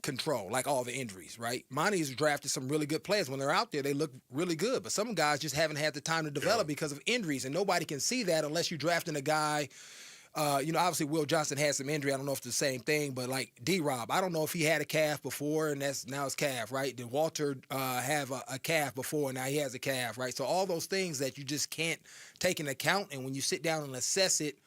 S2: control, like all the injuries, right? Monty's drafted some really good players. When they're out there, they look really good, but some guys just haven't had the time to develop because of injuries, and nobody can see that unless you're drafting a guy. Obviously Will Johnson had some injury. I don't know if it's the same thing, but like D-Rob, I don't know if he had a calf before and now it's calf, right? Did Walter have a calf before and now he has a calf, right? So all those things that you just can't take into account, and when you sit down and assess it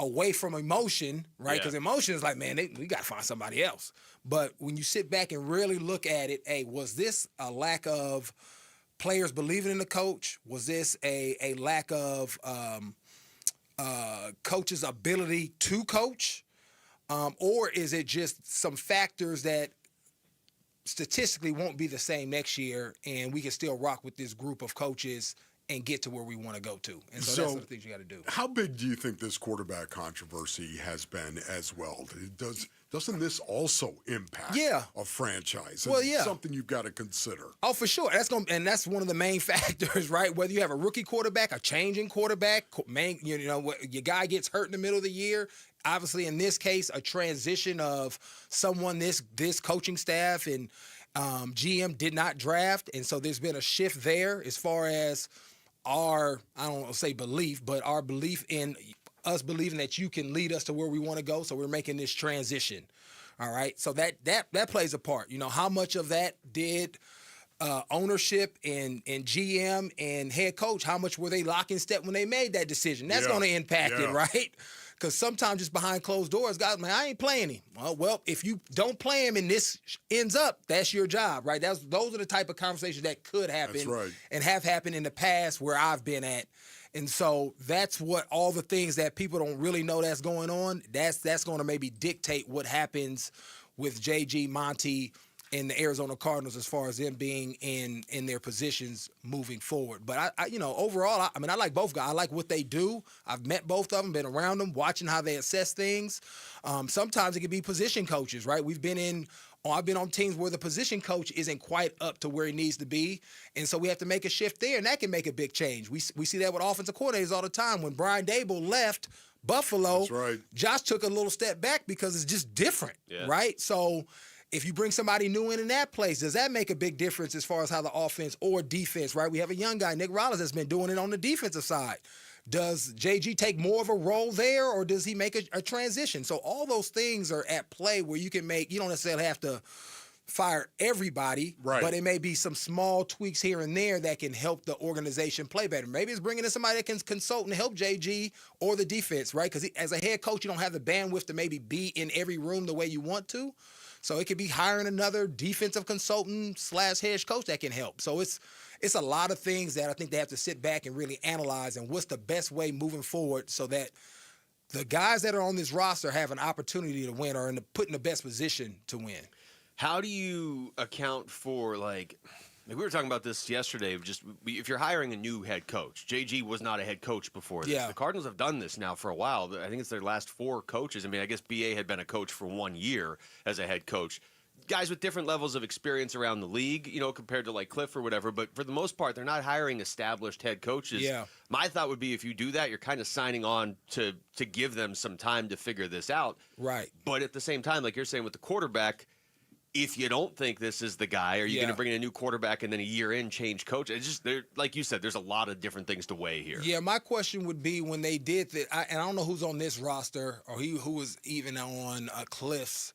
S2: away from emotion, right? Because emotion is like, man, we got to find somebody else. But when you sit back and really look at it, hey, was this a lack of players believing in the coach? Was this a lack of coach's ability to coach, or is it just some factors that statistically won't be the same next year, and we can still rock with this group of coaches and get to where we want to go to? And so that's the things you got to do.
S7: How big do you think this quarterback controversy has been as well? Doesn't this also impact a franchise?
S2: Well,
S7: It's something you've got to consider.
S2: Oh, for sure. That's one of the main factors, right? Whether you have a rookie quarterback, a changing quarterback, your guy gets hurt in the middle of the year. Obviously, in this case, a transition of someone this coaching staff and GM did not draft, and so there's been a shift there as far as our, I don't want to say belief, but our belief in us believing that you can lead us to where we want to go. So we're making this transition. All right. So that plays a part. How much of that did ownership and GM and head coach, how much were they lock in step when they made that decision? That's going to impact it, right? Because sometimes just behind closed doors, guys, man, I ain't playing him. Well, if you don't play him and this ends up, that's your job, right? Those are the type of conversations that could happen and have happened in the past where I've been at. And so that's what all the things that people don't really know that's going on, that's going to maybe dictate what happens with JG, Monty, and the Arizona Cardinals as far as them being in their positions moving forward. But overall, I like both guys. I like what they do. I've met both of them, been around them, watching how they assess things. Sometimes it can be position coaches, right? I've been on teams where the position coach isn't quite up to where he needs to be, and so we have to make a shift there, and that can make a big change. We see that with offensive coordinators all the time. When Brian Daboll left Buffalo, Josh took a little step back because it's just different, right? So if you bring somebody new in that place, does that make a big difference as far as how the offense or defense, right? We have a young guy, Nick Rollins, that's been doing it on the defensive side. Does JG take more of a role there, or does he make a transition? So all those things are at play where you don't necessarily have to fire everybody,
S7: Right.
S2: but it may be some small tweaks here and there that can help the organization play better. Maybe it's bringing in somebody that can consult and help JG or the defense, right? Because as a head coach, you don't have the bandwidth to maybe be in every room the way you want to. So it could be hiring another defensive consultant / head coach that can help. So it's a lot of things that I think they have to sit back and really analyze, and what's the best way moving forward so that the guys that are on this roster have an opportunity to win or put in the best position to win.
S6: How do you account for, like we were talking about this yesterday, if you're hiring a new head coach, JG was not a head coach before this.
S2: Yeah.
S6: The Cardinals have done this now for a while. I think it's their last 4 coaches. I mean, I guess BA had been a coach for 1 year as a head coach. Guys with different levels of experience around the league, compared to like Cliff or whatever. But for the most part, they're not hiring established head coaches.
S2: Yeah.
S6: My thought would be if you do that, you're kind of signing on to give them some time to figure this out.
S2: Right.
S6: But at the same time, like you're saying with the quarterback, if you don't think this is the guy, are you going to bring in a new quarterback and then a year in change coach? It's just, like you said, there's a lot of different things to weigh here.
S2: Yeah, my question would be when they did that, and I don't know who's on this roster or who was even on Cliff's.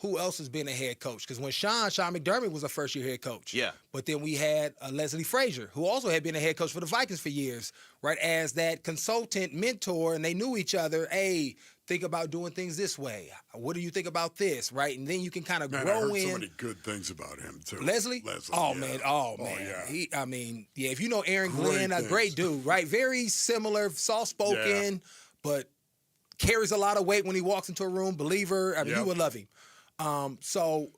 S2: Who else has been a head coach? Because when Sean McDermott was a first-year head coach.
S6: Yeah.
S2: But then we had Leslie Frazier, who also had been a head coach for the Vikings for years, right, as that consultant mentor, and they knew each other. Hey, think about doing things this way. What do you think about this, right? And then you can kind of grow
S7: I heard
S2: in.
S7: so many good things about him, too.
S2: Leslie? Oh,
S7: yeah.
S2: man.
S7: Yeah.
S2: If you know Aaron Glenn, a great dude, right? Very similar, soft-spoken, but carries a lot of weight when he walks into a room. Believer. I mean, you would love him. So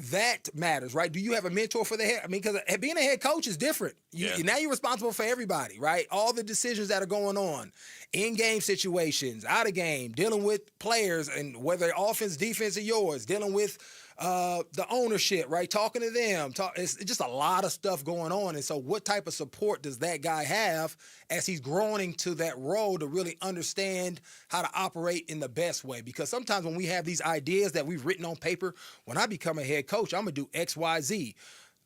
S2: that matters, right? Do you have a mentor for the head? I mean, because being a head coach is different. Now you're responsible for everybody, right? All the decisions that are going on, in-game situations, out of game, dealing with players, and whether offense, defense, or yours, dealing with the ownership, right? Talking to them. It's just a lot of stuff going on. And so what type of support does that guy have as he's growing into that role to really understand how to operate in the best way? Because sometimes when we have these ideas that we've written on paper, when I become a head coach, I'm going to do X, Y, Z.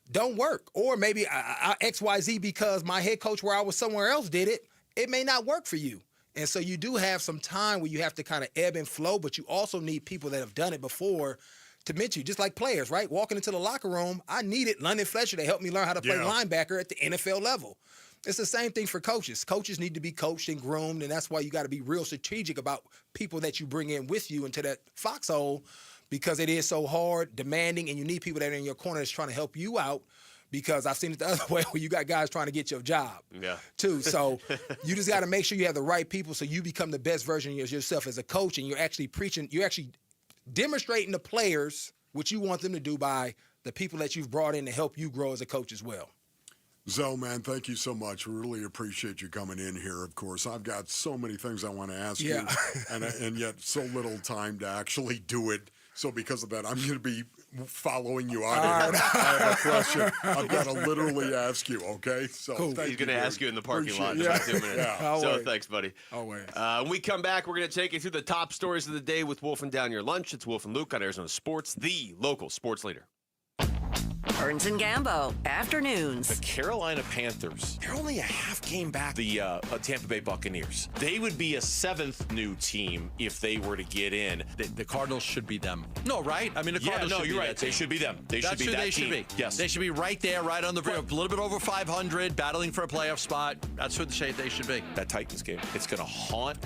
S2: Don't work. Or maybe I X, Y, Z because my head coach where I was somewhere else did it. It may not work for you. And so you do have some time where you have to kind of ebb and flow, but you also need people that have done it before to mentor you, just like players, right? Walking into the locker room, I needed London Fletcher to help me learn how to play linebacker at the NFL level. It's the same thing for coaches. Coaches need to be coached and groomed, and that's why you got to be real strategic about people that you bring in with you into that foxhole, because it is so hard, demanding, and you need people that are in your corner that's trying to help you out, because I've seen it the other way where you got guys trying to get your job too. So you just got to make sure you have the right people so you become the best version of yourself as a coach, and you're actually demonstrating the players what you want them to do by the people that you've brought in to help you grow as a coach as well.
S7: Zoe, man, thank you so much. We really appreciate you coming in here, of course. I've got so many things I want to ask you, and yet so little time to actually do it. So because of that, I'm going to be following you out of here. I have a question I've got to literally ask you, okay? So
S6: He's going to ask you in the parking lot in about 2 minutes. So thanks, buddy.
S2: Always.
S6: When we come back, we're going to take you through the top stories of the day with Wolf and Down Your Lunch. It's Wolf and Luke on Arizona Sports, the local sports leader.
S1: Burns and Gambo, afternoons.
S8: The Carolina Panthers, they're only a half game back. The Tampa Bay Buccaneers, they would be a 7th new team if they were to get in.
S9: The Cardinals should be them. No, right? I mean, the Cardinals should be
S8: you're right.
S9: that team.
S8: They should be them.
S9: That's
S8: should be
S9: who
S8: that
S9: they
S8: team.
S9: should be.
S8: Yes.
S9: They should be right there, right on the a little bit over 500, battling for a playoff spot. That's who they should be.
S8: That Titans game, it's going to haunt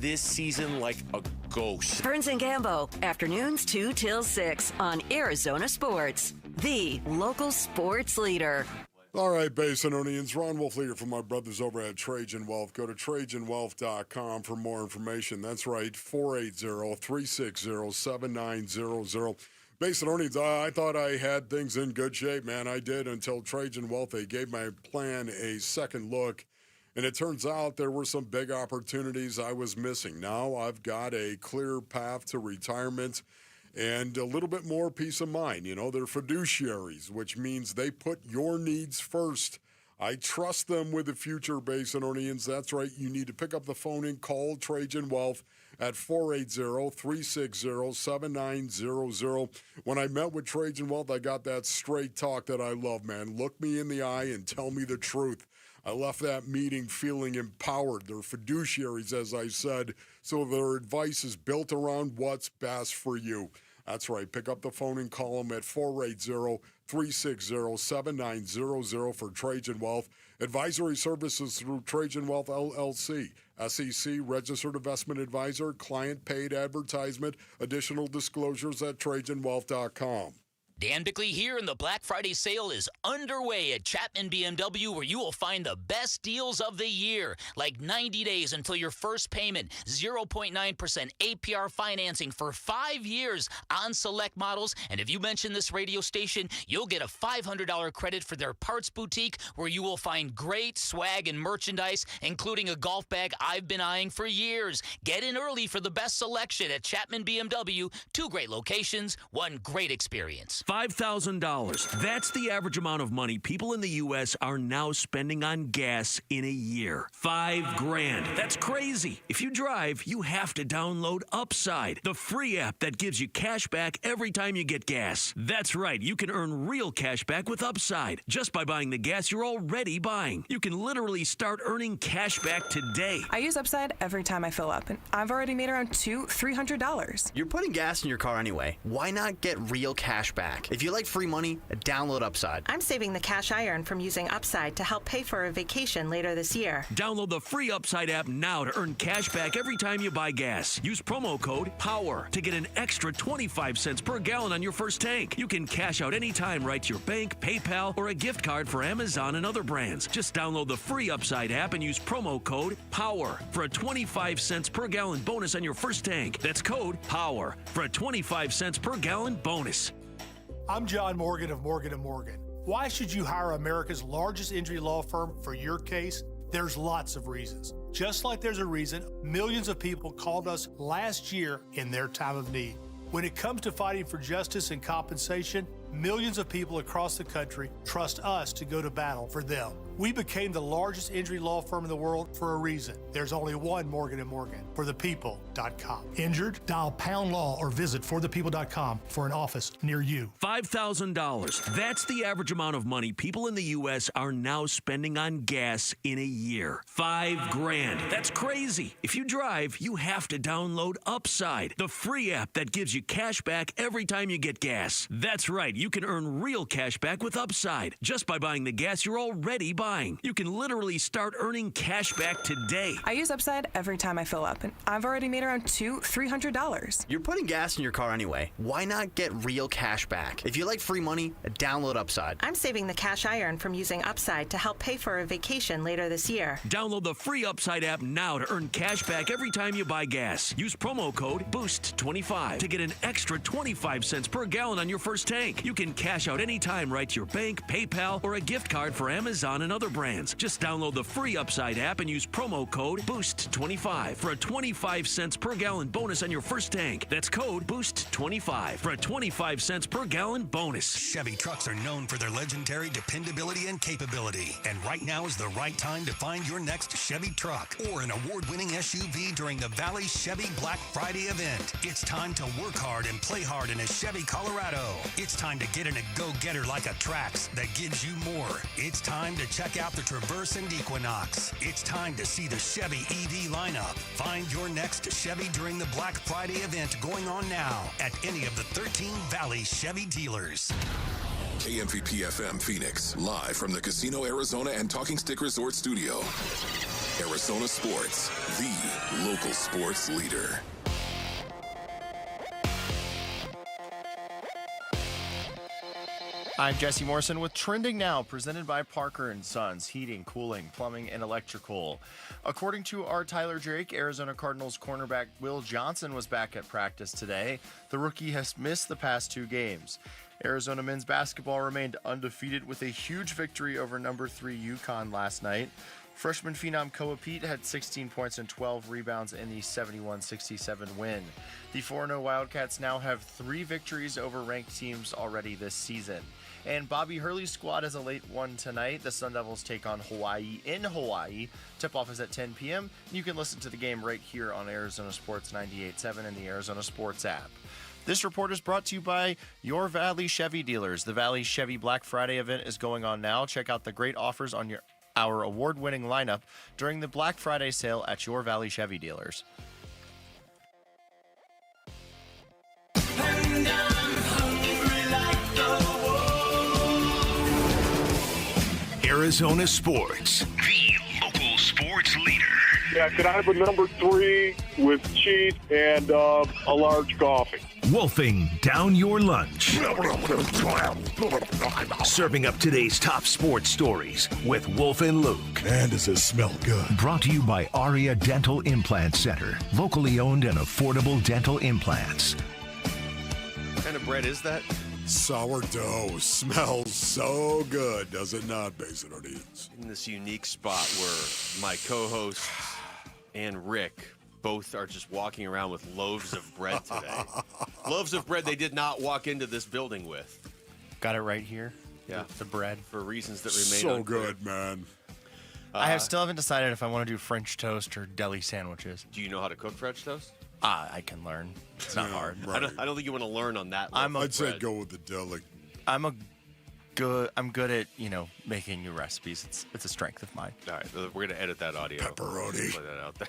S8: this season like a ghost.
S1: Burns and Gambo, afternoons 2 till 6 on Arizona Sports, the local sports leader.
S7: All right, Basinonians, Ron Wolf leader from my brothers over at Trajan Wealth. Go to TrajanWealth.com for more information. That's right, 480-360-7900. Basinonians, I thought I had things in good shape, man. I did until Trajan Wealth. They gave my plan a second look, and it turns out there were some big opportunities I was missing. Now I've got a clear path to retirement and a little bit more peace of mind. You know, they're fiduciaries, which means they put your needs first. I trust them with the future, Basinonians. That's right. You need to pick up the phone and call Trajan Wealth at 480-360-7900. When I met with Trajan Wealth, I got that straight talk that I love, man. Look me in the eye and tell me the truth. I left that meeting feeling empowered. They're fiduciaries, as I said, so their advice is built around what's best for you. That's right. Pick up the phone and call them at 480-360-7900 for Trajan Wealth. Advisory services through Trajan Wealth LLC. SEC Registered Investment Advisor. Client paid advertisement. Additional disclosures at TrajanWealth.com.
S11: Dan Bickley here, and the Black Friday sale is underway at Chapman BMW, where you will find the best deals of the year, like 90 days until your first payment, 0.9% APR financing for 5 years on select models. And if you mention this radio station, you'll get a $500 credit for their parts boutique, where you will find great swag and merchandise, including a golf bag I've been eyeing for years. Get in early for the best selection at Chapman BMW. 2 great locations, 1 great experience.
S12: $5,000. That's the average amount of money people in the U.S. are now spending on gas in a year. $5,000. That's crazy. If you drive, you have to download Upside, the free app that gives you cash back every time you get gas. That's right. You can earn real cash back with Upside just by buying the gas you're already buying. You can literally start earning cash back today.
S13: I use Upside every time I fill up, and I've already made around $300.
S14: You're putting gas in your car anyway. Why not get real cash back? If you like free money, download Upside.
S15: I'm saving the cash I earn from using Upside to help pay for a vacation later this year.
S12: Download the free Upside app now to earn cash back every time you buy gas. Use promo code POWER to get an extra 25 cents per gallon on your first tank. You can cash out anytime right to your bank, PayPal, or a gift card for Amazon and other brands. Just download the free Upside app and use promo code POWER for a 25 cents per gallon bonus on your first tank. That's code POWER for a 25 cents per gallon bonus.
S16: I'm John Morgan of Morgan & Morgan. Why should you hire America's largest injury law firm for your case? There's lots of reasons. Just like there's a reason millions of people called us last year in their time of need. When it comes to fighting for justice and compensation, millions of people across the country trust us to go to battle for them. We became the largest injury law firm in the world for a reason. There's only one Morgan & Morgan, forthepeople.com. Injured? Dial #law or visit forthepeople.com for an office near you.
S12: $5,000. That's the average amount of money people in the U.S. are now spending on gas in a year. $5,000. That's crazy. If you drive, you have to download Upside, the free app that gives you cash back every time you get gas. That's right. You can earn real cash back with Upside just by buying the gas you're already buying. You can literally start earning cash back today.
S13: I use Upside every time I fill up, and I've already made around $300.
S14: You're putting gas in your car anyway. Why not get real cash back? If you like free money, download Upside.
S15: I'm saving the cash I earn from using Upside to help pay for a vacation later this year.
S12: Download the free Upside app now to earn cash back every time you buy gas. Use promo code BOOST25 to get an extra 25 cents per gallon on your first tank. You can cash out anytime right to your bank, PayPal, or a gift card for Amazon and other brands. Just download the free Upside app and use promo code BOOST25 for a 25 cents per gallon bonus on your first tank. That's code BOOST25 for a 25 cents per gallon bonus.
S18: Chevy trucks are known for their legendary dependability and capability. And right now is the right time to find your next Chevy truck or an award-winning SUV during the Valley Chevy Black Friday event. It's time to work hard and play hard in a Chevy Colorado. It's time to get in a go-getter like a Trax that gives you more. It's time to check out the Traverse and Equinox. It's time to see the Chevy EV lineup. Find your next Chevy during the Black Friday event going on now at any of the 13 Valley Chevy dealers.
S5: KMVP FM Phoenix, live from the Casino Arizona and Talking Stick Resort Studio. Arizona Sports, the local sports leader.
S19: I'm Jesse Morrison with Trending Now, presented by Parker & Sons, heating, cooling, plumbing, and electrical. According to our Tyler Drake, Arizona Cardinals cornerback Will Johnson was back at practice today. The rookie has missed the past 2 games. Arizona men's basketball remained undefeated with a huge victory over number 3 UConn last night. Freshman phenom Koa Pete had 16 points and 12 rebounds in the 71-67 win. The 4-0 Wildcats now have 3 victories over ranked teams already this season. And Bobby Hurley's squad has a late one tonight. The Sun Devils take on Hawaii in Hawaii. Tip-off is at 10 p.m. You can listen to the game right here on Arizona Sports 98.7 and the Arizona Sports app. This report is brought to you by your Valley Chevy dealers. The Valley Chevy Black Friday event is going on now. Check out the great offers on our award-winning lineup during the Black Friday sale at your Valley Chevy dealers.
S4: and I'm hungry like the wolves.
S3: Arizona Sports, the local sports leader.
S10: Yeah, could I have a number 3 with cheese and a large coffee?
S3: Wolfing down your lunch. Serving up today's top sports stories with Wolf and Luke.
S17: Man, does this smell good.
S3: Brought to you by Aria Dental Implant Center. Locally owned and affordable dental implants.
S6: What kind of bread is that?
S7: Sourdough smells so good, does it not, Basin Ortiz?
S6: In this unique spot where my co-host and Rick both are just walking around with loaves of bread today. Loaves of bread they did not walk into this building with.
S19: Got it right here.
S6: Yeah.
S19: The bread.
S6: For reasons that remain
S7: So
S6: unclear.
S7: good, man.
S19: I still haven't decided if I want to do French toast or deli sandwiches.
S6: Do you know how to cook French toast?
S19: I can learn. It's not hard.
S6: Right. I don't think you want to learn on that level.
S7: I'd say go with the deli.
S19: I'm good at, making new recipes. It's a strength of mine.
S6: All right, we're going to edit that audio.
S7: Pepperoni.
S6: Put that out there.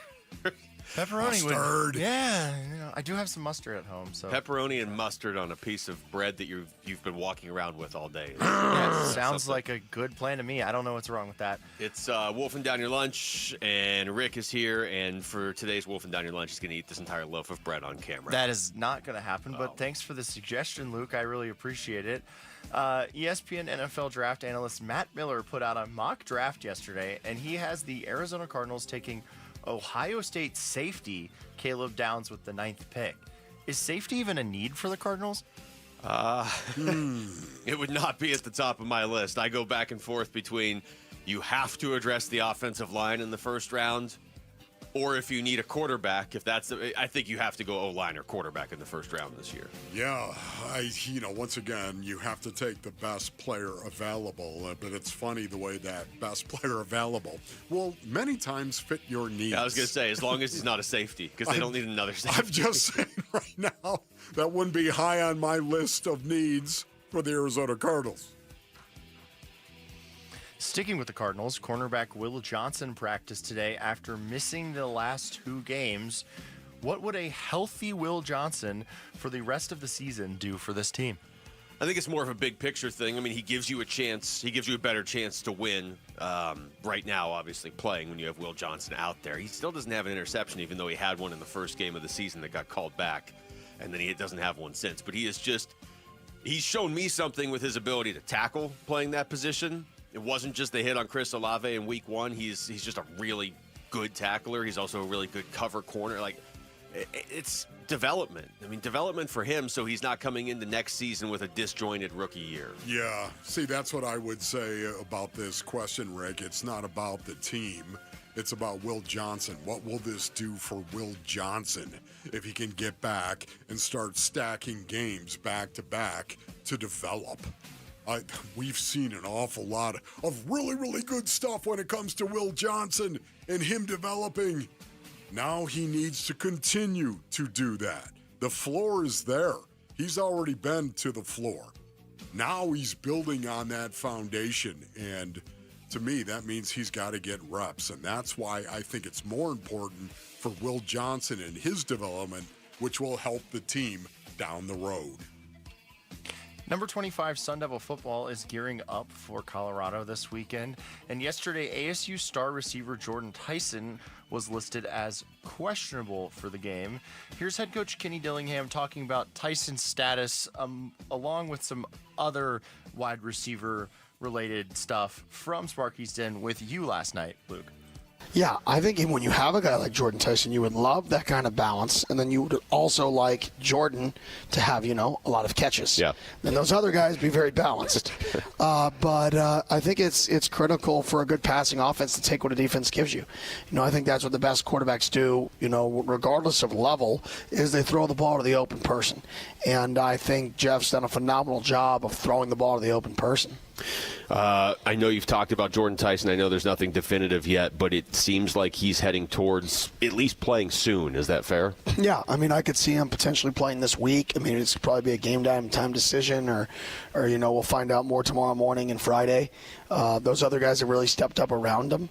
S19: Pepperoni
S7: Mustard.
S19: Yeah, I do have some mustard at home. So
S6: Pepperoni and mustard on a piece of bread that you've been walking around with all day.
S19: Yeah, it sounds like a good plan to me. I don't know what's wrong with that.
S6: It's Wolfing Down Your Lunch, and Rick is here, and for today's Wolfing Down Your Lunch, he's going to eat this entire loaf of bread on camera.
S19: That is not going to happen, but thanks for the suggestion, Luke. I really appreciate it. ESPN NFL draft analyst Matt Miller put out a mock draft yesterday, and he has the Arizona Cardinals taking Ohio State safety Caleb Downs with the 9th pick. Is safety even a need for the Cardinals?
S6: It would not be at the top of my list. I go back and forth between you have to address the offensive line in the first round, or if you need a quarterback, I think you have to go O-line or quarterback in the first round this year.
S7: Yeah, once again, you have to take the best player available, but it's funny the way that best player available will many times fit your needs.
S6: Yeah, I was going to say, as long as he's not a safety, because they don't need another safety.
S7: I'm just saying right now, that wouldn't be high on my list of needs for the Arizona Cardinals.
S19: Sticking with the Cardinals, cornerback Will Johnson practiced today after missing the last 2 games. What would a healthy Will Johnson for the rest of the season do for this team?
S6: I think it's more of a big picture thing. I mean, he gives you a chance. He gives you a better chance to win right now, obviously, playing when you have Will Johnson out there. He still doesn't have an interception, even though he had one in the first game of the season that got called back, and then he doesn't have one since. But he's shown me something with his ability to tackle playing that position. It wasn't just the hit on Chris Olave in week 1. He's just a really good tackler. He's also a really good cover corner. It's development. I mean, development for him so he's not coming into next season with a disjointed rookie year.
S7: Yeah. See, that's what I would say about this question, Rick. It's not about the team. It's about Will Johnson. What will this do for Will Johnson if he can get back and start stacking games back to back to develop? We've seen an awful lot of really, really good stuff when it comes to Will Johnson and him developing. Now he needs to continue to do that. The floor is there. He's already been to the floor. Now he's building on that foundation. And to me, that means he's got to get reps. And that's why I think it's more important for Will Johnson and his development, which will help the team down the road.
S19: Number 25 Sun Devil football is gearing up for Colorado this weekend. And yesterday, ASU star receiver Jordan Tyson was listed as questionable for the game. Here's head coach Kenny Dillingham talking about Tyson's status along with some other wide receiver related stuff from Sparky's Den with you last night, Luke.
S20: Yeah, I think when you have a guy like Jordan Tyson, you would love that kind of balance, and then you would also like Jordan to have, a lot of catches.
S6: Yeah.
S20: And those other guys be very balanced. But I think it's critical for a good passing offense to take what a defense gives you. I think that's what the best quarterbacks do, regardless of level, is they throw the ball to the open person. And I think Jeff's done a phenomenal job of throwing the ball to the open person.
S6: I know you've talked about Jordan Tyson. I know there's nothing definitive yet, but it seems like he's heading towards at least playing soon. Is that fair?
S20: Yeah, I could see him potentially playing this week. It's probably be a game time decision, or we'll find out more tomorrow morning and Friday. Those other guys have really stepped up around him,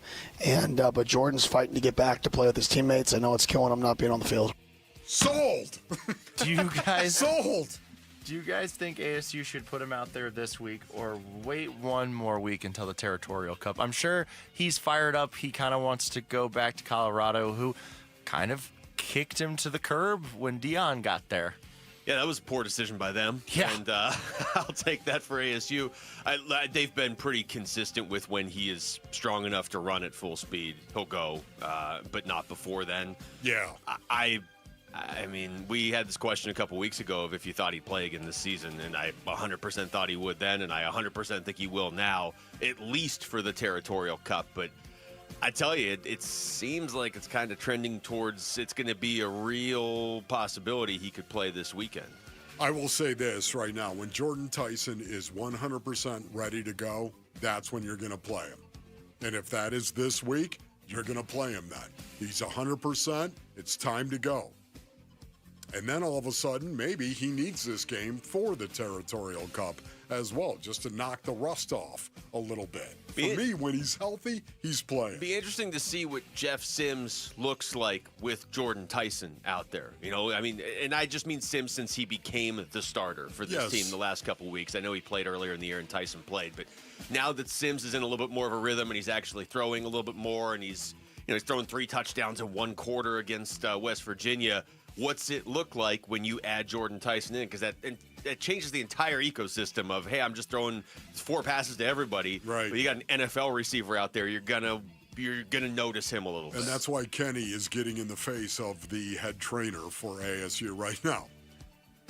S20: but Jordan's fighting to get back to play with his teammates. I know it's killing him not being on the field.
S7: Sold.
S19: Do you guys
S7: sold?
S19: Do you guys think ASU should put him out there this week or wait one more week until the Territorial Cup? I'm sure he's fired up. He kind of wants to go back to Colorado, who kind of kicked him to the curb when Dion got there.
S6: Yeah, that was a poor decision by them.
S19: Yeah.
S6: And I'll take that for ASU. They've been pretty consistent with when he is strong enough to run at full speed, he'll go, but not before then.
S7: Yeah.
S6: I mean, we had this question a couple weeks ago of if you thought he'd play again this season, and I 100% thought he would then, and I 100% think he will now, at least for the Territorial Cup. But I tell you, it seems like it's kind of trending towards it's going to be a real possibility he could play this weekend.
S7: I will say this right now. When Jordan Tyson is 100% ready to go, that's when you're going to play him. And if that is this week, you're going to play him then. He's 100%. It's time to go. And then all of a sudden, maybe he needs this game for the Territorial Cup as well, just to knock the rust off a little bit. For me, when he's healthy, he's playing.
S6: It'd be interesting to see what Jeff Sims looks like with Jordan Tyson out there. You know, I mean, and I just mean Sims since he became the starter for this team the last couple of weeks. I know he played earlier in the year and Tyson played, but now that Sims is in a little bit more of a rhythm and he's actually throwing a little bit more and he's throwing 3 touchdowns in one quarter against West Virginia. What's it look like when you add Jordan Tyson in? Because that changes the entire ecosystem of, hey, I'm just throwing 4 passes to everybody.
S7: Right.
S6: But you got an NFL receiver out there. You're gonna notice him a little bit.
S7: And that's why Kenny is getting in the face of the head trainer for ASU right now.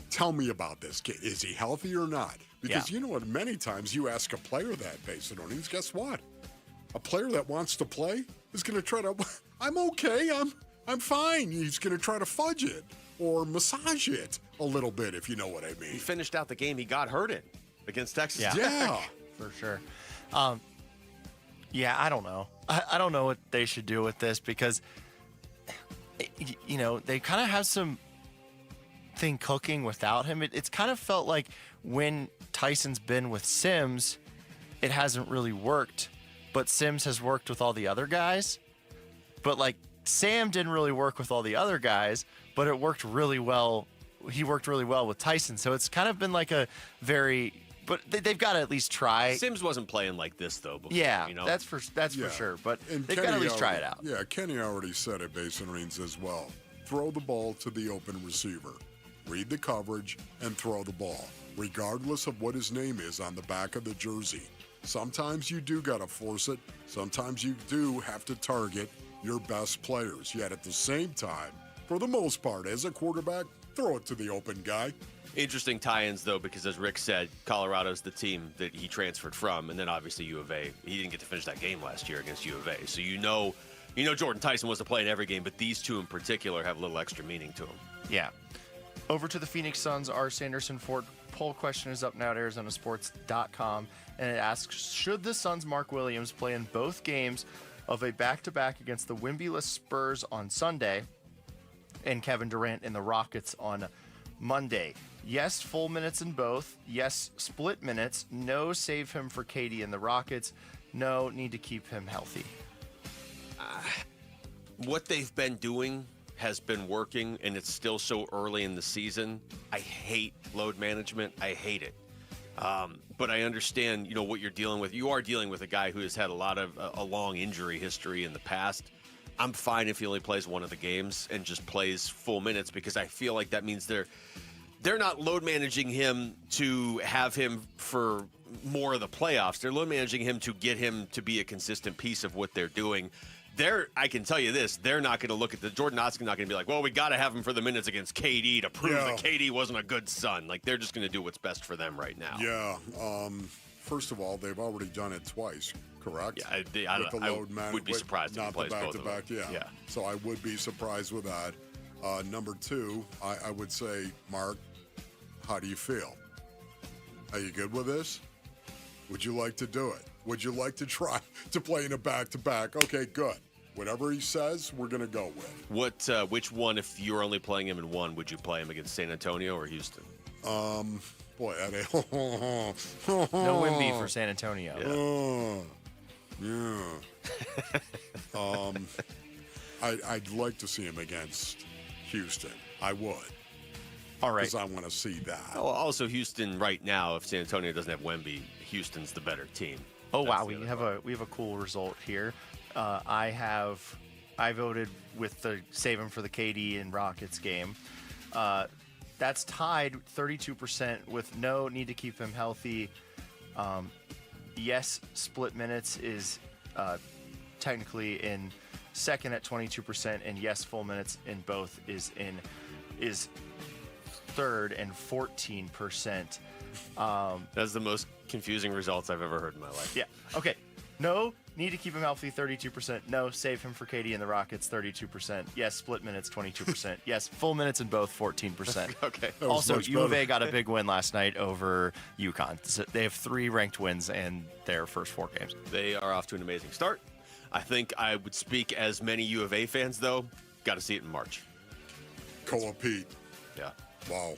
S7: Tell me about this. Is he healthy or not? Because you know what? Many times you ask a player that based on things. Guess what? A player that wants to play is going to try to. I'm okay. I'm fine. He's going to try to fudge it or massage it a little bit, if you know what I mean.
S6: He finished out the game he got hurt in against Texas Tech.
S7: Yeah.
S19: For sure. I don't know. I don't know what they should do with this because, they kind of have some thing cooking without him. It's kind of felt like when Tyson's been with Sims, it hasn't really worked, but Sims has worked with all the other guys. But, Sam didn't really work with all the other guys, but it worked really well. He worked really well with Tyson. So it's kind of been like a very, but they've got to at least try.
S6: Sims wasn't playing like this though before.
S19: Yeah, that's for sure. But they've got to at least try it out.
S7: Yeah, Kenny already said it, Basin Reeds, as well. Throw the ball to the open receiver. Read the coverage and throw the ball, regardless of what his name is on the back of the jersey. Sometimes you do got to force it. Sometimes you do have to target your best players. Yet at the same time, for the most part, as a quarterback, throw it to the open guy.
S6: Interesting tie-ins, though, because as Rick said, Colorado's the team that he transferred from, and then obviously U of A. He didn't get to finish that game last year against U of A. So you know Jordan Tyson wasn't playing every game, but these two in particular have a little extra meaning to them.
S19: Yeah. Over to the Phoenix Suns, our Sanderson Ford poll question is up now at ArizonaSports.com, and it asks, should the Suns' Mark Williams play in both games of a back-to-back against the Wimby-less Spurs on Sunday and Kevin Durant and the Rockets on Monday? Yes, full minutes in both. Yes, split minutes. No, save him for KD and the Rockets. No, need to keep him healthy.
S6: What they've been doing has been working, and it's still so early in the season. I hate load management. I hate it. But I understand, what you're dealing with. You are dealing with a guy who has had a long injury history in the past. I'm fine if he only plays one of the games and just plays full minutes, because I feel like that means they're not load managing him to have him for more of the playoffs. They're load managing him to get him to be a consistent piece of what they're doing. I can tell you this, they're not going to look at Jordan Knott's not going to be like, well, we got to have him for the minutes against KD to prove that KD wasn't a good son. Like, they're just going to do what's best for them right now.
S7: Yeah. First of all, they've already done it twice, correct?
S6: Yeah, I would be surprised if he plays both of them.
S7: Yeah. So I would be surprised with that. Number two, I would say, Mark, how do you feel? Are you good with this? Would you like to do it? Would you like to try to play in a back-to-back? Okay, good. Whatever he says, we're going to go with.
S6: Which one, if you were only playing him in one, would you play him against San Antonio or Houston?
S19: No Wimby for San Antonio.
S7: I'd like to see him against Houston. I would.
S9: All right.
S7: Because I want to see that.
S6: Oh, also, Houston right now, if San Antonio doesn't have Wemby, Houston's the better team.
S19: Oh, wow. We have a cool result here. I voted with the save him for the KD and Rockets game. That's tied 32% with no need to keep him healthy. Yes, split minutes is technically in second at 22%, and yes, full minutes in both is third and 14%.
S6: That's the most confusing results I've ever heard in my life.
S19: Yeah. Okay. No need to keep him healthy, 32%. No, save him for KD and the Rockets, 32%. Yes, split minutes, 22%. Yes, full minutes in both, 14%.
S6: Okay.
S19: Also, U of A got a big win last night over UConn. So they have 3 ranked wins in their first 4 games.
S6: They are off to an amazing start. I think I would speak as many U of A fans, though. Got to see it in March.
S7: Co-Pete.
S6: Yeah.
S7: Wow.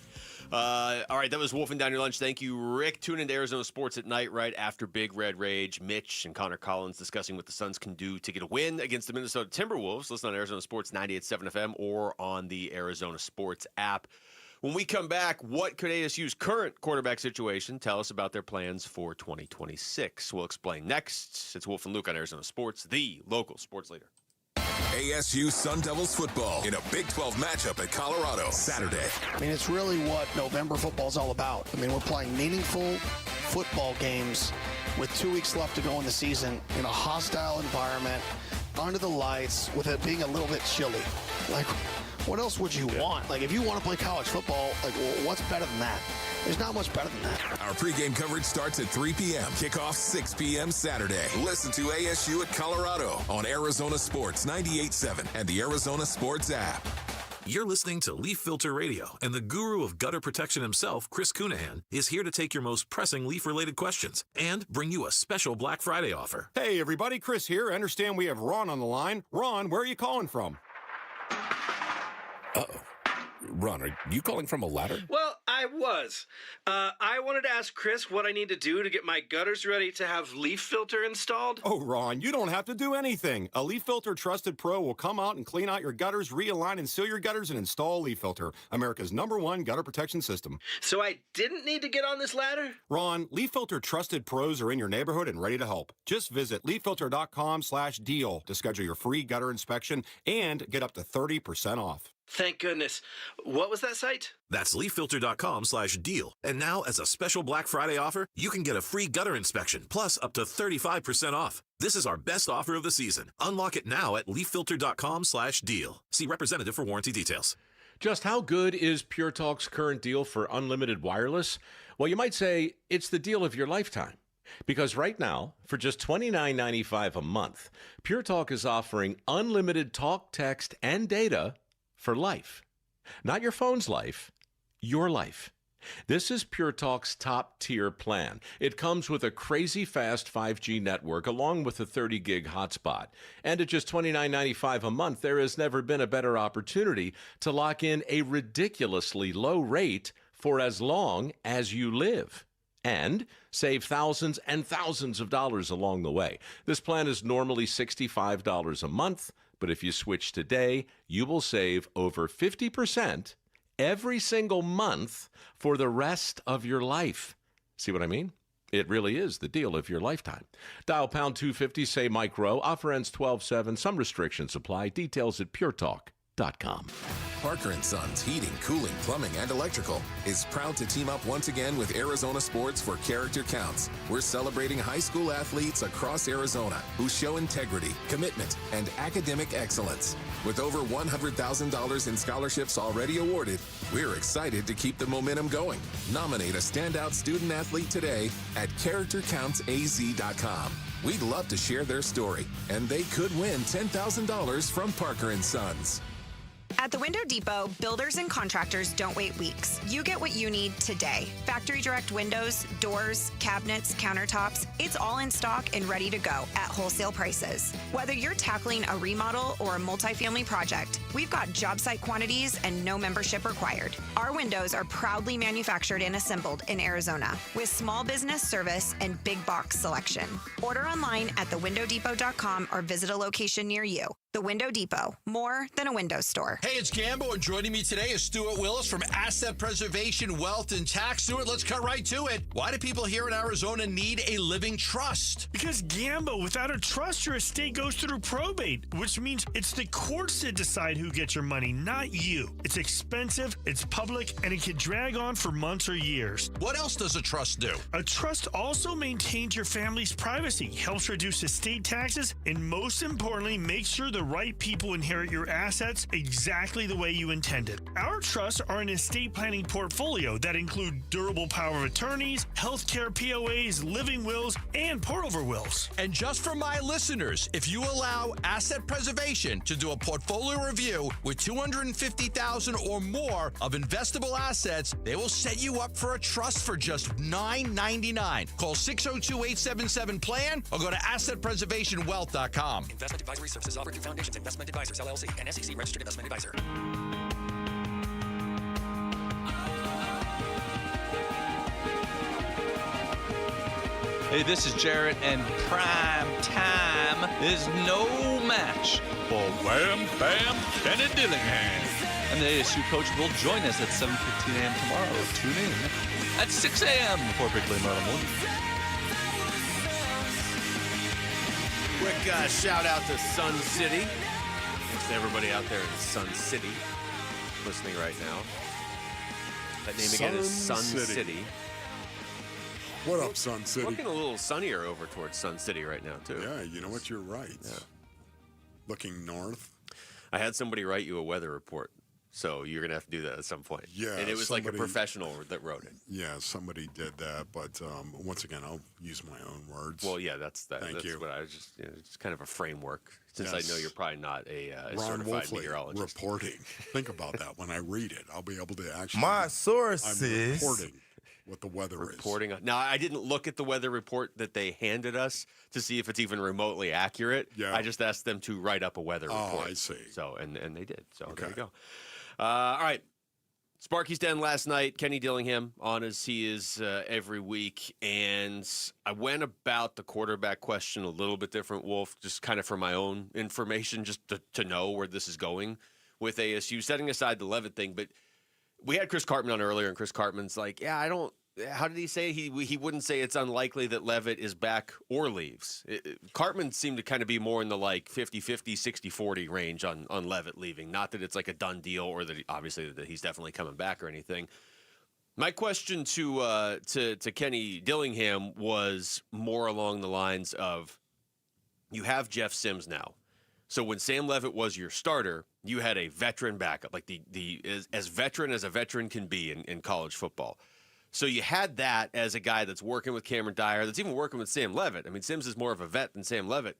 S6: All right, that was Wolfing Down Your Lunch. Thank you, Rick. Tune into Arizona Sports at night right after Big Red Rage. Mitch and Connor Collins discussing what the Suns can do to get a win against the Minnesota Timberwolves. Listen on Arizona Sports 98.7 FM or on the Arizona Sports app. When we come back, what could ASU's current quarterback situation tell us about their plans for 2026? We'll explain next. It's Wolf and Luke on Arizona Sports, the local sports leader.
S5: ASU Sun Devils football in a Big 12 matchup at Colorado Saturday.
S20: I mean, it's really what November football is all about. I mean, we're playing meaningful football games with 2 weeks left to go in the season in a hostile environment, under the lights, with it being a little bit chilly. Like, what else would you want? Like, if you want to play college football, like, what's better than that? There's not much better than that.
S5: Our pregame coverage starts at 3 p.m. Kickoff 6 p.m. Saturday. Listen to ASU at Colorado on Arizona Sports 98.7 and the Arizona Sports app.
S17: You're listening to Leaf Filter Radio, and the guru of gutter protection himself, Chris Cunahan, is here to take your most pressing leaf-related questions and bring you a special Black Friday offer.
S21: Hey, everybody, Chris here. I understand we have Ron on the line. Ron, where are you calling from?
S22: Uh-oh. Ron, are you calling from a ladder?
S23: Well, I was. I wanted to ask Chris what I need to do to get my gutters ready to have leaf filter installed.
S21: Oh, Ron, you don't have to do anything. A Leaf Filter Trusted Pro will come out and clean out your gutters, realign and seal your gutters, and install Leaf Filter, America's #1 gutter protection system.
S23: So I didn't need to get on this ladder?
S21: Ron, Leaf Filter Trusted Pros are in your neighborhood and ready to help. Just visit leaffilter.com/deal to schedule your free gutter inspection and get up to 30% off.
S23: Thank goodness. What was that site?
S17: That's leaffilter.com/deal. And now, as a special Black Friday offer, you can get a free gutter inspection, plus up to 35% off. This is our best offer of the season. Unlock it now at leaffilter.com/deal. See representative for warranty details.
S24: Just how good is Pure Talk's current deal for unlimited wireless? Well, you might say it's the deal of your lifetime. Because right now, for just $29.95 a month, Pure Talk is offering unlimited talk, text, and data for life. Not your phone's life, your life. This is Pure Talk's top-tier plan. It comes with a crazy fast 5G network along with a 30-gig hotspot. And at just $29.95 a month, there has never been a better opportunity to lock in a ridiculously low rate for as long as you live. And save thousands and thousands of dollars along the way. This plan is normally $65 a month, but if you switch today, you will save over 50% every single month for the rest of your life. See what I mean? It really is the deal of your lifetime. Dial pound 250, say Mike Rowe. Offer ends 12/7. Some restrictions apply. Details at puretalk.com.
S5: Parker & Sons Heating, Cooling, Plumbing, and Electrical is proud to team up once again with Arizona Sports for Character Counts. We're celebrating high school athletes across Arizona who show integrity, commitment, and academic excellence. With over $100,000 in scholarships already awarded, we're excited to keep the momentum going. Nominate a standout student athlete today at CharacterCountsAZ.com. We'd love to share their story, and they could win $10,000 from Parker & Sons.
S25: At the Window Depot, builders and contractors don't wait weeks. You get what you need today. Factory direct windows, doors, cabinets, countertops, it's all in stock and ready to go at wholesale prices. Whether you're tackling a remodel or a multifamily project, we've got job site quantities and no membership required. Our windows are proudly manufactured and assembled in Arizona with small business service and big box selection. Order online at thewindowdepot.com or visit a location near you. The Window Depot, more than a window store.
S9: Hey, it's Gambo, and joining me today is Stuart Willis from Asset Preservation, Wealth, and Tax. Stuart, let's cut right to it. Why do people here in Arizona need a living trust?
S1: Because, Gambo, without a trust, your estate goes through probate, which means it's the courts that decide who gets your money, not you. It's expensive, it's public, and it can drag on for months or years.
S9: What else does a trust do?
S1: A trust also maintains your family's privacy, helps reduce estate taxes, and most importantly, makes sure the right people inherit your assets exactly the way you intended. Our trusts are an estate planning portfolio that include durable power of attorneys, healthcare POAs, living wills, and pour-over wills.
S9: And just for my listeners, if you allow Asset Preservation to do a portfolio review with $250,000 or more of investable assets, they will set you up for a trust for just $9.99. Call 602-877-PLAN or go to AssetPreservationWealth.com.
S2: Investment advisory services offered through Foundations Investment Advisors, LLC, and SEC Registered Investment Advisor.
S8: Hey, this is Jarrett, and prime time is no match for Wham Bam Kenny Dillingham. And the ASU coach will join us at 7:15 a.m. tomorrow. Tune in at 6 a.m. for Big Monday morning.
S6: Quick shout out to Sun City. Thanks to everybody out there in Sun City listening right now. That name again is Sun City.
S7: What up, Sun City?
S6: Looking a little sunnier over towards Sun City right now, too.
S7: Yeah, you know what? You're right. Yeah. Looking north.
S6: I had somebody write you a weather report, so you're going to have to do that at some point.
S7: Yeah.
S6: And it was like a professional that wrote it.
S7: Yeah, somebody did that, but once again, I'll use my own words.
S6: Well, yeah, that's
S7: Thank you.
S6: what I was just, it's kind of a framework, since
S7: Yes.
S6: I know you're probably not a
S7: Ron
S6: certified
S7: Wolfley
S6: meteorologist.
S7: reporting. Think about that. When I read it, I'll be able to actually.
S11: My sources.
S7: I'm reporting what the weather
S6: reporting. Now, I didn't look at the weather report that they handed us to see if it's even remotely accurate.
S7: Yeah.
S6: I just asked them to write up a weather report.
S7: Oh, I see.
S6: So, and they did. So there you go. All right. Sparky's Den last night. Kenny Dillingham on as he is every week. And I went about the quarterback question a little bit different, Wolf, just kind of for my own information, just to know where this is going with ASU, setting aside the Levit thing. But we had Chris Cartman on earlier, and Chris Cartman's like, yeah, I don't – how did he say? He wouldn't say it's unlikely that Levit is back or leaves. Cartman seemed to kind of be more in the like 50-50, 60-40 range on Levit leaving. Not that it's like a done deal or that obviously that he's definitely coming back or anything. My question to Kenny Dillingham was more along the lines of you have Jeff Sims now. So when Sam Levit was your starter, you had a veteran backup, like as veteran as a veteran can be in college football. So you had that as a guy that's working with Cameron Dyer, that's even working with Sam Levit. I mean, Sims is more of a vet than Sam Levit.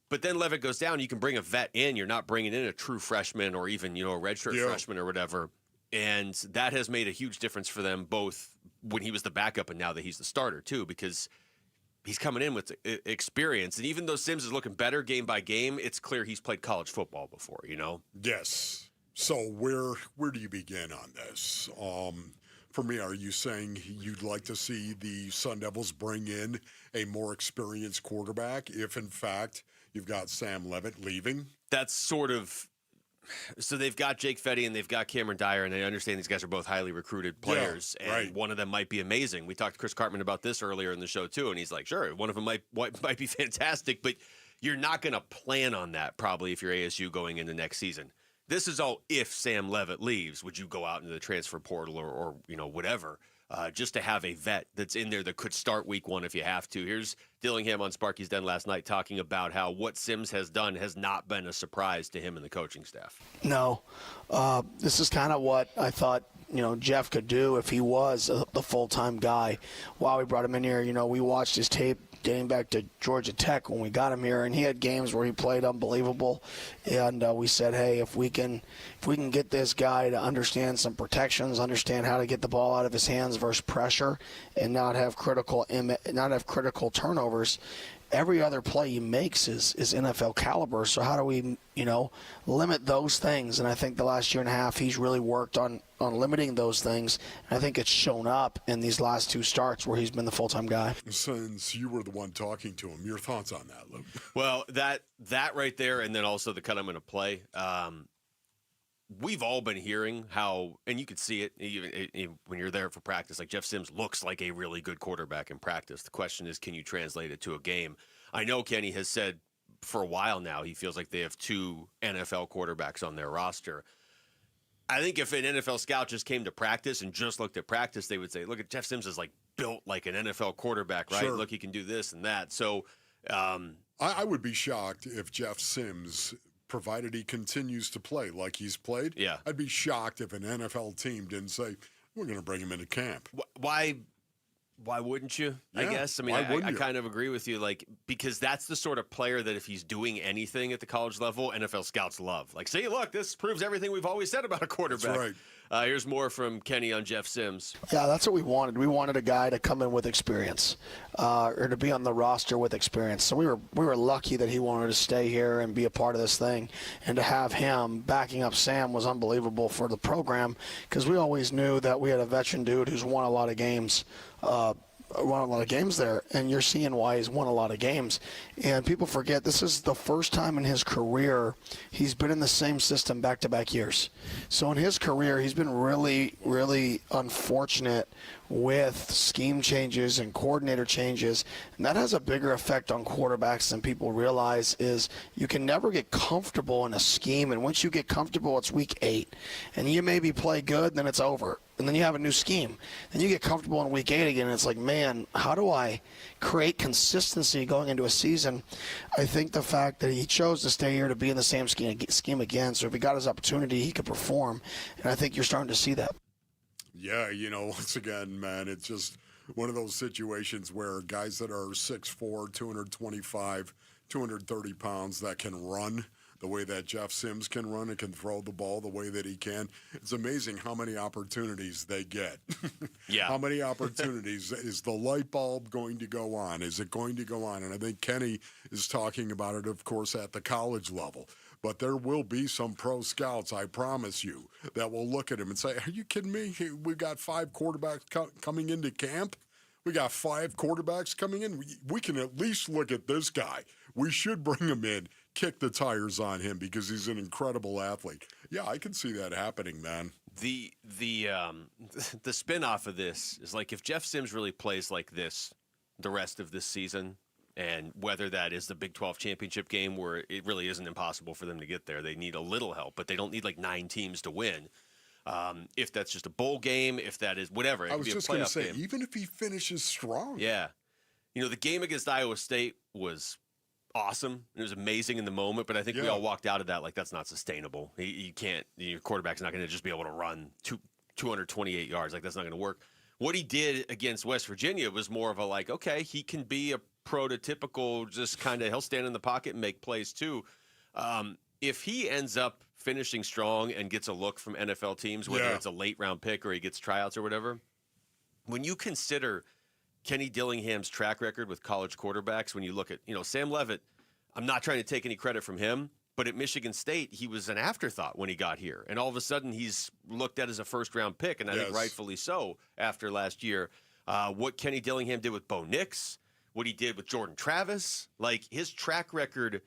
S6: But then Levit goes down, you can bring a vet in. You're not bringing in a true freshman or even, a redshirt freshman or whatever. And that has made a huge difference for them, both when he was the backup and now that he's the starter, too, because he's coming in with experience. And even though Sims is looking better game by game, it's clear he's played college football before,
S7: Yes. So where do you begin on this? For me, are you saying you'd like to see the Sun Devils bring in a more experienced quarterback if, in fact, you've got Sam Levit leaving?
S6: That's sort of – so they've got Jake Fetty and they've got Cameron Dyer, and I understand these guys are both highly recruited players, and one of them might be amazing. We talked to Chris Cartman about this earlier in the show, too, and he's like, sure, one of them might be fantastic, but you're not going to plan on that probably if you're ASU going into next season. This is all if Sam Levit leaves. Would you go out into the transfer portal or whatever, just to have a vet that's in there that could start week one if you have to? Here's Dillingham on Sparky's Den last night talking about how what Sims has done has not been a surprise to him and the coaching staff.
S20: No. This is kind of what I thought, Jeff could do if he was the full-time guy. While we brought him in here, we watched his tape dating back to Georgia Tech when we got him here, and he had games where he played unbelievable. And we said, hey, if we can get this guy to understand some protections, understand how to get the ball out of his hands versus pressure, and not have critical turnovers, every other play he makes is NFL caliber. So how do we, limit those things? And I think the last year and a half he's really worked on limiting those things. And I think it's shown up in these last 2 starts where he's been the full-time guy.
S7: Since you were the one talking to him, your thoughts on that, Luke?
S6: Well, that right there, and then also the cut I'm going to play. We've all been hearing how, and you could see it even when you're there for practice, like Jeff Sims looks like a really good quarterback in practice. The question is, can you translate it to a game? I know Kenny has said for a while now he feels like they have 2 NFL quarterbacks on their roster. I think if an NFL scout just came to practice and just looked at practice, they would say, look, at Jeff Sims is like built like an NFL quarterback, right?
S7: Sure.
S6: Look, he can do this and that. So
S7: I would be shocked if Jeff Sims, provided he continues to play like he's played, I'd be shocked if an NFL team didn't say, we're going to bring him into camp.
S6: Why wouldn't you?
S7: Yeah,
S6: I guess. I mean, I kind of agree with you, like, because that's the sort of player that if he's doing anything at the college level, NFL scouts love. Like, see, look, this proves everything we've always said about a quarterback.
S7: That's right.
S6: Here's more from Kenny on Jeff Sims.
S20: Yeah, that's what we wanted. We wanted a guy to come in with experience, or to be on the roster with experience. So we were lucky that he wanted to stay here and be a part of this thing, and to have him backing up Sam was unbelievable for the program, because we always knew that we had a veteran dude who's won a lot of games. There, and you're seeing why he's won a lot of games. And people forget this is the first time in his career he's been in the same system back-to-back years. So in his career, he's been really, really unfortunate with scheme changes and coordinator changes, and that has a bigger effect on quarterbacks than people realize. Is you can never get comfortable in a scheme, and once you get comfortable, it's week 8, and you maybe play good, then it's over, and then you have a new scheme. Then you get comfortable in week 8 again, and it's like, man, how do I create consistency going into a season? I think the fact that he chose to stay here to be in the same scheme again, so if he got his opportunity, he could perform, and I think you're starting to see that.
S7: Yeah, once again, man, it's just one of those situations where guys that are 6'4", 225, 230 pounds that can run the way that Jeff Sims can run and can throw the ball the way that he can. It's amazing how many opportunities they get.
S6: Yeah.
S7: How many opportunities? Is the light bulb going to go on? Is it going to go on? And I think Kenny is talking about it, of course, at the college level. But there will be some pro scouts, I promise you, that will look at him and say, are you kidding me? We've got 5 quarterbacks coming into camp. We got 5 quarterbacks coming in. We can at least look at this guy. We should bring him in, kick the tires on him because he's an incredible athlete. Yeah, I can see that happening, man.
S6: The spin-off of this is like if Jeff Sims really plays like this the rest of this season, and whether that is the Big 12 championship game where it really isn't impossible for them to get there. They need a little help, but they don't need like 9 teams to win. If that's just a bowl game, if that is whatever. It
S7: I was just
S6: going to
S7: say, even if he finishes strong.
S6: Yeah. The game against Iowa State was awesome. It was amazing in the moment, but I think we all walked out of that like that's not sustainable. You can't, your quarterback's not going to just be able to run 228 yards. Like that's not going to work. What he did against West Virginia was more of a like, okay, he can be a prototypical, just kind of, he'll stand in the pocket and make plays too. If he ends up finishing strong and gets a look from NFL teams, whether it's a late round pick or he gets tryouts or whatever, when you consider Kenny Dillingham's track record with college quarterbacks, when you look at, Sam Levit, I'm not trying to take any credit from him, but at Michigan State, he was an afterthought when he got here. And all of a sudden, he's looked at as a first-round pick, and I think rightfully so after last year. What Kenny Dillingham did with Bo Nix, what he did with Jordan Travis, like his track record.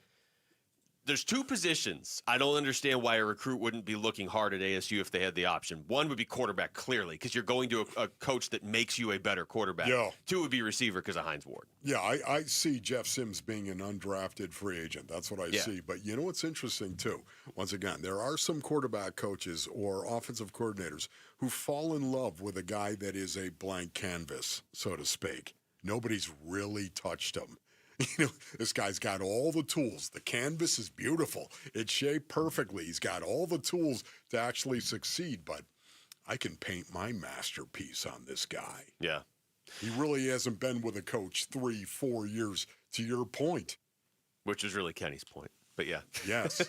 S6: There's 2 positions I don't understand why a recruit wouldn't be looking hard at ASU if they had the option. One would be quarterback, clearly, because you're going to a coach that makes you a better quarterback.
S7: Yeah.
S6: 2 would be receiver because of Hines Ward.
S7: Yeah, I see Jeff Sims being an undrafted free agent. That's what I see. But you know what's interesting, too? Once again, there are some quarterback coaches or offensive coordinators who fall in love with a guy that is a blank canvas, so to speak. Nobody's really touched him. This guy's got all the tools. The canvas is beautiful. It's shaped perfectly. He's got all the tools to actually succeed, but I can paint my masterpiece on this guy.
S6: Yeah.
S7: He really hasn't been with a coach 3-4 years, to your point.
S6: Which is really Kenny's point. But yeah.
S7: Yes.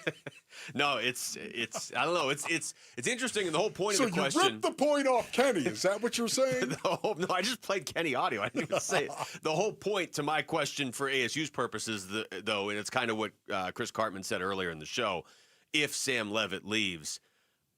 S6: No, it's I don't know. It's interesting, and the whole point
S7: So
S6: of the
S7: you
S6: question.
S7: ripped the point off Kenny. Is that what you're saying?
S6: No, I just played Kenny audio. I didn't even say it. The whole point to my question for ASU's purposes, though, and it's kind of what Chris Cartman said earlier in the show, if Sam Levit leaves,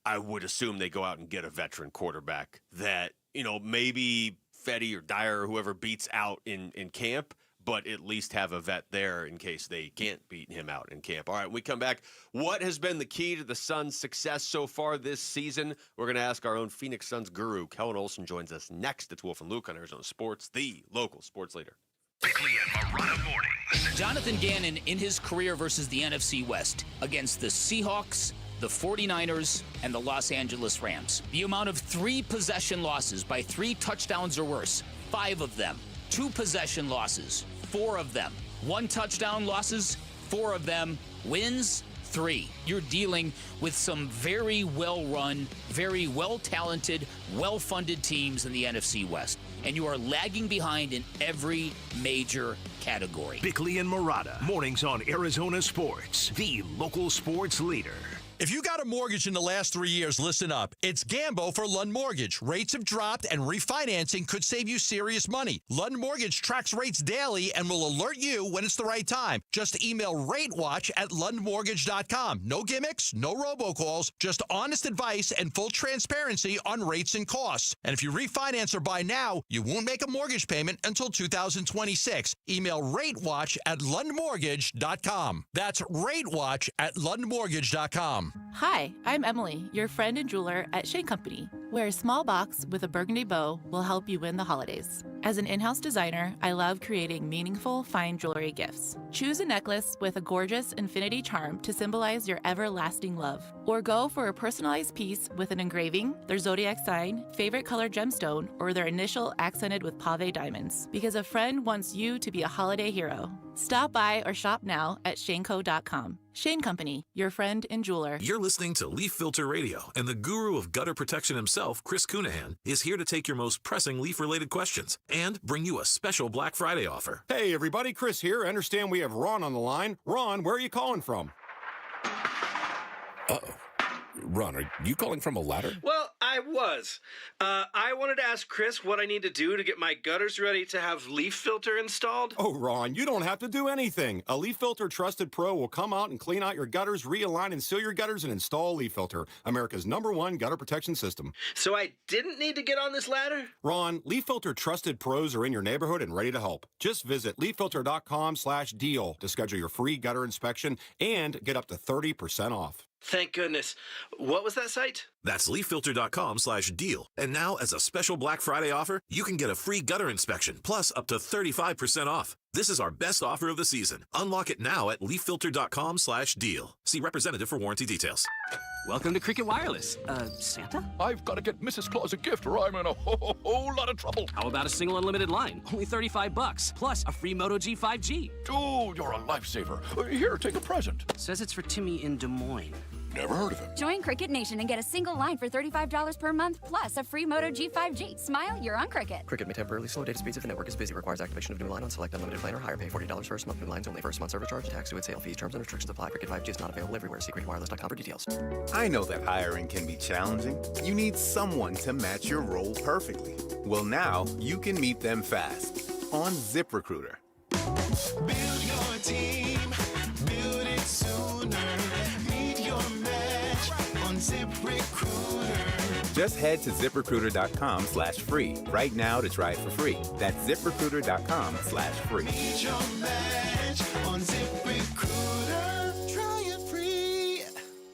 S6: I would assume they go out and get a veteran quarterback that, maybe Fetty or Dyer or whoever beats out in camp, but at least have a vet there in case they can't beat him out in camp. All right, when we come back, what has been the key to the Suns' success so far this season? We're going to ask our own Phoenix Suns guru. Kellen Olson joins us next. It's Wolf and Luke on Arizona Sports, the local sports leader.
S11: Bickley and Marotta mornings. Jonathan Gannon in his career versus the NFC West against the Seahawks, the 49ers, and the Los Angeles Rams. The amount of 3 possession losses by 3 touchdowns or worse, 5 of them. 2 possession losses, 4 of them. 1 touchdown losses, 4 of them. Wins, 3. You're dealing with some very well-run, very well-talented, well-funded teams in the NFC West. And you are lagging behind in every major category.
S3: Bickley and Marotta, mornings on Arizona Sports, the local sports leader.
S9: If you got a mortgage in the last 3 years, listen up. It's Gambo for Lund Mortgage. Rates have dropped and refinancing could save you serious money. Lund Mortgage tracks rates daily and will alert you when it's the right time. Just email ratewatch@lundmortgage.com. No gimmicks, no robocalls, just honest advice and full transparency on rates and costs. And if you refinance or buy now, you won't make a mortgage payment until 2026. Email ratewatch@lundmortgage.com. That's ratewatch@lundmortgage.com.
S13: Hi, I'm Emily, your friend and jeweler at Shane Company, where a small box with a burgundy bow will help you win the holidays. As an in-house designer, I love creating meaningful, fine jewelry gifts. Choose a necklace with a gorgeous infinity charm to symbolize your everlasting love. Or go for a personalized piece with an engraving, their zodiac sign, favorite color gemstone, or their initial accented with pave diamonds. Because a friend wants you to be a holiday hero. Stop by or shop now at shaneco.com. Shane Company, your friend and jeweler.
S17: You're listening to Leaf Filter Radio, and the guru of gutter protection himself, Chris Cunahan, is here to take your most pressing leaf-related questions and bring you a special Black Friday offer.
S21: Hey, everybody, Chris here. I understand we have Ron on the line. Ron, where are you calling from?
S22: Uh-oh. Ron, are you calling from a ladder?
S23: Well, I was. I wanted to ask Chris what I need to do to get my gutters ready to have leaf filter installed.
S21: Oh, Ron, you don't have to do anything. A Leaf Filter Trusted Pro will come out and clean out your gutters, realign and seal your gutters, and install Leaf Filter, America's #1 gutter protection system.
S23: So I didn't need to get on this ladder?
S21: Ron, Leaf Filter Trusted Pros are in your neighborhood and ready to help. Just visit leaffilter.com/deal to schedule your free gutter inspection and get up to 30% off.
S23: Thank goodness. What was that site?
S17: That's leaffilter.com/deal. And now, as a special Black Friday offer, you can get a free gutter inspection, plus up to 35% off. This is our best offer of the season. Unlock it now at leaffilter.com/deal. See representative for warranty details.
S2: Welcome to Cricket Wireless. Santa?
S14: I've got to get Mrs. Claus a gift or I'm in a whole lot of trouble.
S2: How about a single unlimited line? Only $35, plus a free Moto G 5G.
S14: Dude, you're a lifesaver. Here, take a present.
S2: Says it's for Timmy in Des Moines.
S14: Never heard of him.
S15: Join Cricket Nation and get a single line for $35 per month, plus a free Moto G 5G. Smile, you're on Cricket.
S16: Cricket may temporarily slow data speeds if the network is busy. Requires activation of new line on select unlimited plan or higher. Pay $40 first month. New lines only. First month service charge. Tax due at sale fees. Terms and restrictions apply. Cricket 5G is not available everywhere. See cricketwireless.com for details.
S26: I know that hiring can be challenging. You need someone to match your role perfectly. Well, now you can meet them fast on ZipRecruiter.
S4: Build your team, build it sooner. Meet your match on ZipRecruiter.
S26: Just head to ZipRecruiter.com/free right now to try it for free. That's ZipRecruiter.com/free.
S4: Meet your match on ZipRecruiter. Try it free.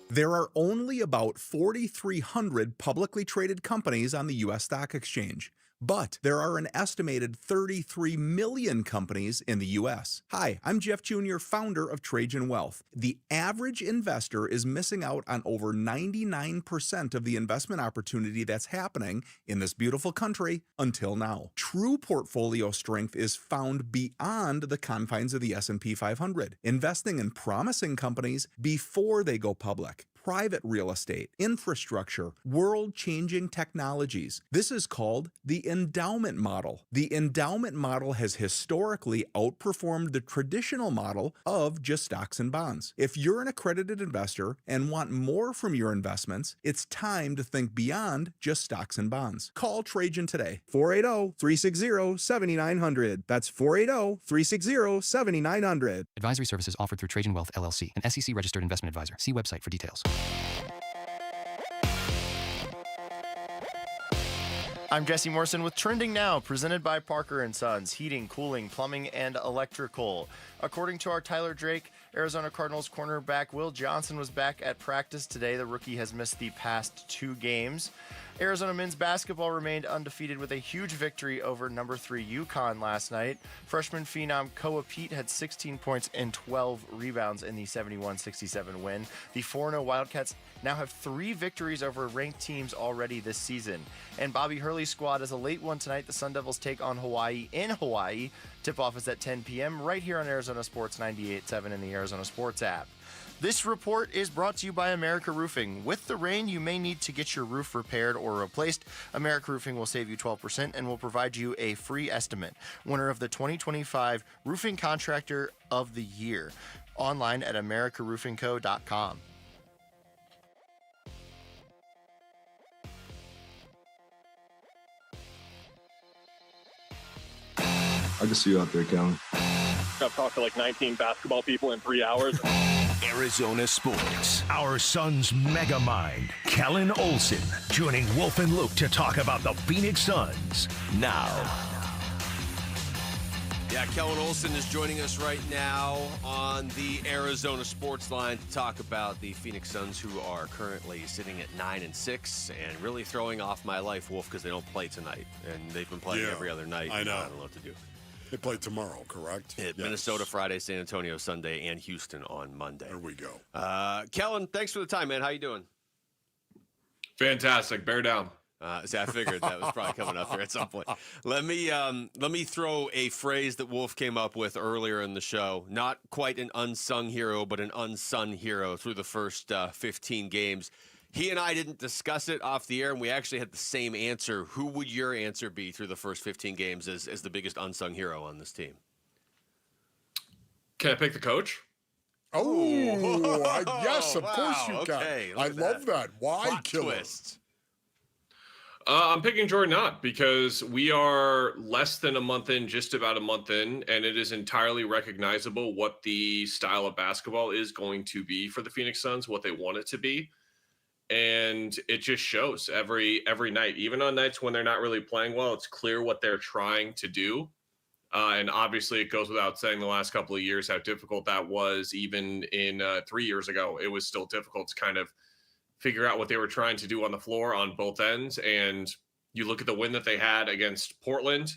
S27: There are only about 4,300 publicly traded companies on the U.S. stock exchange. But there are an estimated 33 million companies in the U.S. Hi, I'm Jeff Jr., founder of Trajan Wealth. The average investor is missing out on over 99% of the investment opportunity that's happening in this beautiful country until now. True portfolio strength is found beyond the confines of the S&P 500, investing in promising companies before they go public. private real estate, infrastructure, world-changing technologies. This is called the endowment model. The endowment model has historically outperformed the traditional model of just stocks and bonds. If you're an accredited investor and want more from your investments, it's time to think beyond just stocks and bonds. Call Trajan today, 480-360-7900. That's 480-360-7900.
S5: Advisory services offered through Trajan Wealth, LLC, an SEC-registered investment advisor. See website for details.
S10: I'm Jesse Morrison with Trending Now, presented by Parker & Sons, heating, cooling, plumbing, and electrical. According to our Tyler Drake, Arizona Cardinals cornerback Will Johnson was back at practice today. The rookie has missed the past 2 games. Arizona men's basketball remained undefeated with a huge victory over number 3 UConn last night. Freshman phenom Koa Pete had 16 points and 12 rebounds in the 71-67 win. The 4-0 Wildcats now have 3 victories over ranked teams already this season. And Bobby Hurley's squad is a late one tonight. The Sun Devils take on Hawaii in Hawaii. Tip-off is at 10 p.m. right here on Arizona Sports 98.7 in the Arizona Sports app. This report is brought to you by America Roofing. With the rain, you may need to get your roof repaired or replaced. America Roofing will save you 12% and will provide you a free estimate. Winner of the 2025 Roofing Contractor of the Year. Online at americaroofingco.com.
S12: I can see you out there, Kellen.
S18: I've talked to like 19 basketball people in 3 hours.
S3: Arizona Sports. Our son's mega mind, Kellen Olson, joining Wolf and Luke to talk about the Phoenix Suns. Now.
S6: Yeah, Kellen Olson is joining us right now on the Arizona Sports Line to talk about the Phoenix Suns, who are currently sitting at 9-6 and really throwing off my life, Wolf, because they don't play tonight. And they've been playing every other night.
S7: I know.
S6: I don't know what to do.
S7: They play tomorrow, correct?
S6: Yes. Minnesota Friday, San Antonio Sunday, and Houston on Monday.
S7: There we go.
S6: Kellen, thanks for the time, man. How you doing?
S18: Fantastic. Bear down.
S6: So I figured that was probably coming up here at some point. Let me throw a phrase that Wolf came up with earlier in the show. Not quite an unsung hero, but an unsung hero through the first 15 games. He and I didn't discuss it off the air, and we actually had the same answer. Who would your answer be through the first 15 games as the biggest unsung hero on this team?
S18: Can I pick the coach?
S7: Oh, yes, of course you can. I love that. Why,
S6: Plot
S7: killer?
S6: twist.
S18: I'm picking Jordan Knott because we are less than a month in, just about a month in, and it is entirely recognizable what the style of basketball is going to be for the Phoenix Suns, what they want it to be. And it just shows every night, even on nights when they're not really playing well, it's clear what they're trying to do. And obviously it goes without saying the last couple of years how difficult that was. Even in 3 years ago, it was still difficult to kind of figure out what they were trying to do on the floor on both ends. And you look at the win that they had against Portland.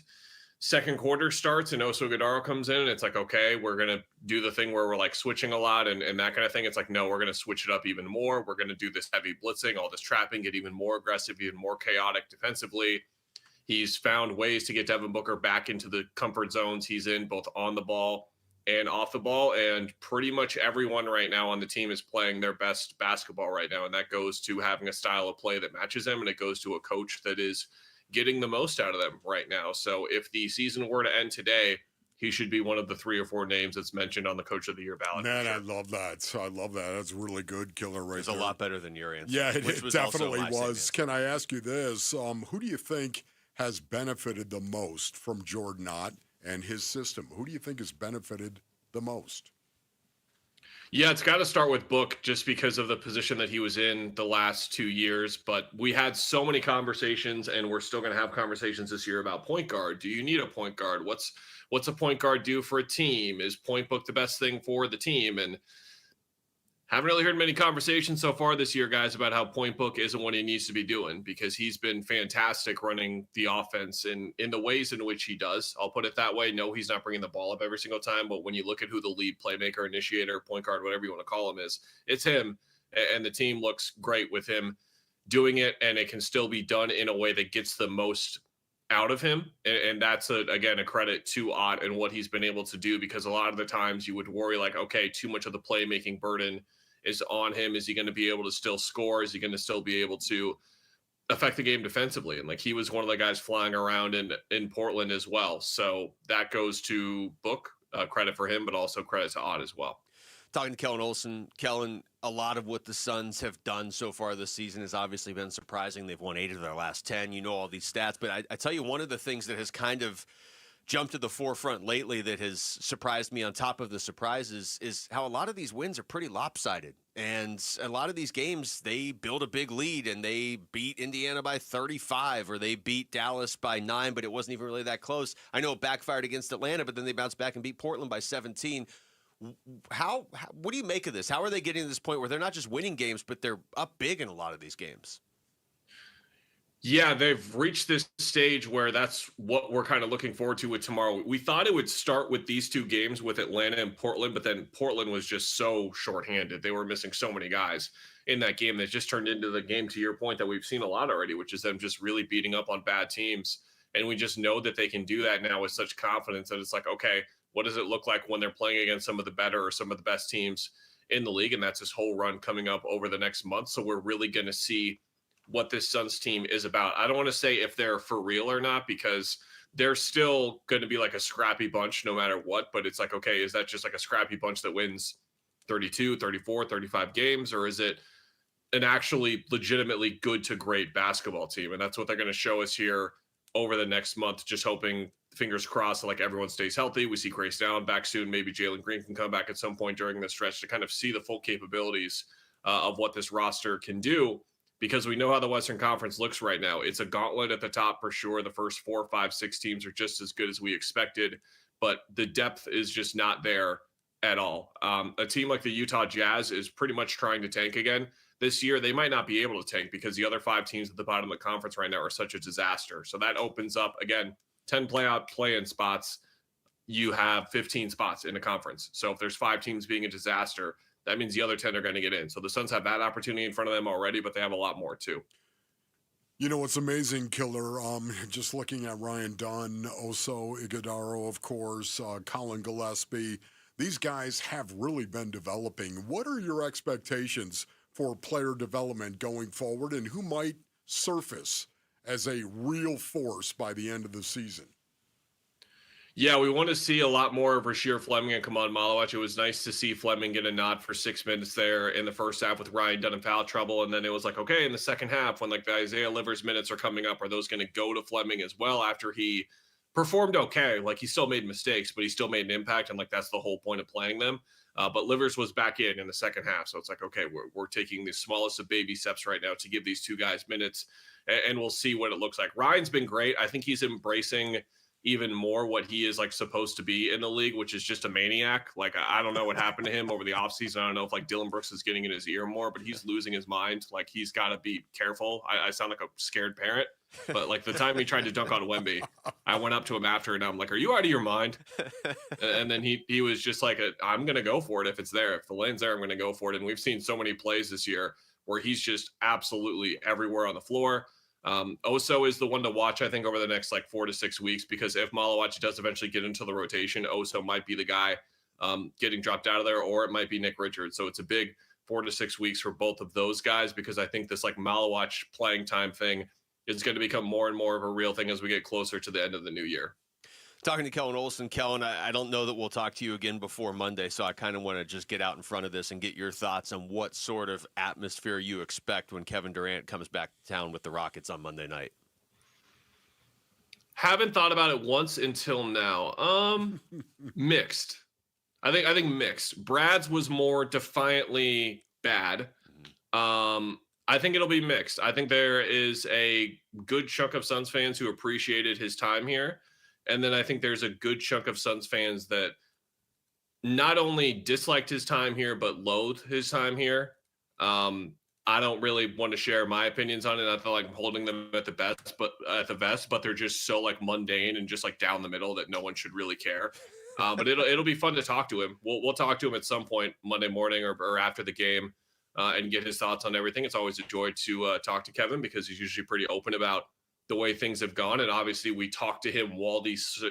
S18: Second quarter starts and Oso Godaro comes in and it's like, okay, we're going to do the thing where we're like switching a lot and that kind of thing. It's like, no, we're going to switch it up even more. We're going to do this heavy blitzing, all this trapping, get even more aggressive, even more chaotic defensively. He's found ways to get Devin Booker back into the comfort zones he's in, both on the ball and off the ball. And pretty much everyone right now on the team is playing their best basketball right now. And that goes to having a style of play that matches them. And it goes to a coach that is getting the most out of them right now. So if the season were to end today, he should be one of the 3 or 4 names that's mentioned on the Coach of the Year ballot.
S7: Man, I love that. I love that. That's really good, killer right
S6: It's
S7: there.
S6: a lot better than your answer.
S7: Yeah, it
S6: was
S7: definitely
S6: also my
S7: was. Can I ask you this? Who do you think has benefited the most from Jordan Knott and his system? Who do you think has benefited the most?
S18: Yeah, it's got to start with Book just because of the position that he was in the last 2 years. But we had so many conversations, and we're still going to have conversations this year about point guard. Do you need a point guard? What's a point guard do for a team? Is point book the best thing for the team? And haven't really heard many conversations so far this year, guys, about how point book isn't what he needs to be doing, because he's been fantastic running the offense in the ways in which he does. I'll put it that way. No, he's not bringing the ball up every single time, but when you look at who the lead playmaker, initiator, point guard, whatever you want to call him is, it's him. And the team looks great with him doing it, and it can still be done in a way that gets the most out of him. And that's, again, a credit to Ott and what he's been able to do, because a lot of the times you would worry like, okay, too much of the playmaking burden is on him. Is he going to be able to still score? Is he going to still be able to affect the game defensively? And like, he was one of the guys flying around in Portland as well. So that goes to Book, credit for him, but also credit to Ott as well.
S6: Talking to Kellen Olson. Kellen, a lot of what the Suns have done so far this season has obviously been surprising. They've won 8 of their last 10. You know all these stats. But I tell you, one of the things that has kind of jumped to the forefront lately that has surprised me on top of the surprises is how a lot of these wins are pretty lopsided. And a lot of these games, they build a big lead and they beat Indiana by 35 or they beat Dallas by 9, but it wasn't even really that close. I know it backfired against Atlanta, but then they bounced back and beat Portland by 17. What do you make of this? How are they getting to this point where they're not just winning games, but they're up big in a lot of these games?
S18: Yeah, they've reached this stage where that's what we're kind of looking forward to with tomorrow. We thought it would start with these 2 games with Atlanta and Portland, but then Portland was just so shorthanded. They were missing so many guys in that game that just turned into the game, to your point, that we've seen a lot already, which is them just really beating up on bad teams. And we just know that they can do that now with such confidence that it's like, okay, what does it look like when they're playing against some of the better or some of the best teams in the league? And that's this whole run coming up over the next month. So we're really going to see what this Suns team is about. I don't want to say if they're for real or not, because they're still going to be like a scrappy bunch no matter what. But it's like, okay, is that just like a scrappy bunch that wins 32, 34, 35 games? Or is it an actually legitimately good to great basketball team? And that's what they're going to show us here over the next month, just hoping, fingers crossed, that like everyone stays healthy. We see Grace Allen back soon. Maybe Jalen Green can come back at some point during this stretch to kind of see the full capabilities of what this roster can do. Because we know how the Western Conference looks right now. It's a gauntlet at the top for sure. The first 4, 5, 6 teams are just as good as we expected, but the depth is just not there at all. A team like the Utah Jazz is pretty much trying to tank again. This year, they might not be able to tank because the other 5 teams at the bottom of the conference right now are such a disaster. So that opens up, again, 10 playoff play-in spots. You have 15 spots in the conference. So if there's 5 teams being a disaster, that means the other 10 are going to get in. So the Suns have that opportunity in front of them already, but they have a lot more too.
S7: You know, what's amazing, Killer, just looking at Ryan Dunn, Oso Ighodaro, of course, Colin Gillespie, these guys have really been developing. What are your expectations for player development going forward, and who might surface as a real force by the end of the season?
S18: Yeah, we want to see a lot more of Rasheer Fleming and Kaman Malawach. It was nice to see Fleming get a nod for 6 minutes there in the first half with Ryan Dunn in foul trouble. And then it was like, okay, in the second half, when like the Isaiah Livers minutes are coming up, are those going to go to Fleming as well after he performed okay? Like, he still made mistakes, but he still made an impact. And like, that's the whole point of playing them. But Livers was back in the second half. So it's like, okay, we're taking the smallest of baby steps right now to give these 2 guys minutes, and we'll see what it looks like. Ryan's been great. I think he's embracing even more what he is like supposed to be in the league, which is just a maniac. Like, I don't know what happened to him over the offseason. I don't know if like Dylan Brooks is getting in his ear more, but he's losing his mind. Like, he's got to be careful. I sound like a scared parent, but like the time he tried to dunk on Wemby, I went up to him after and I'm like, are you out of your mind? And then he was just like, I'm going to go for it. If it's there, if the lane's there, I'm going to go for it. And we've seen so many plays this year where he's just absolutely everywhere on the floor. Oso is the one to watch, I think, over the next like 4 to 6 weeks, because if Malawach does eventually get into the rotation, Oso might be the guy getting dropped out of there, or it might be Nick Richards. So it's a big 4 to 6 weeks for both of those guys, because I think this like Malawach playing time thing is going to become more and more of a real thing as we get closer to the end of the new year.
S6: Talking to Kellen Olson. Kellen, I don't know that we'll talk to you again before Monday, so I kind of want to just get out in front of this and get your thoughts on what sort of atmosphere you expect when Kevin Durant comes back to town with the Rockets on Monday night.
S18: Haven't thought about it once until now. Mixed. I think mixed. Brad's was more defiantly bad. I think it'll be mixed. I think there is a good chunk of Suns fans who appreciated his time here. And then I think there's a good chunk of Suns fans that not only disliked his time here, but loathed his time here. I don't really want to share my opinions on it. I feel like I'm holding them at the vest, but they're just so like mundane and just like down the middle that no one should really care. But it'll be fun to talk to him. We'll talk to him at some point Monday morning or after the game and get his thoughts on everything. It's always a joy to talk to Kevin, because he's usually pretty open about the way things have gone. And obviously we talked to him while these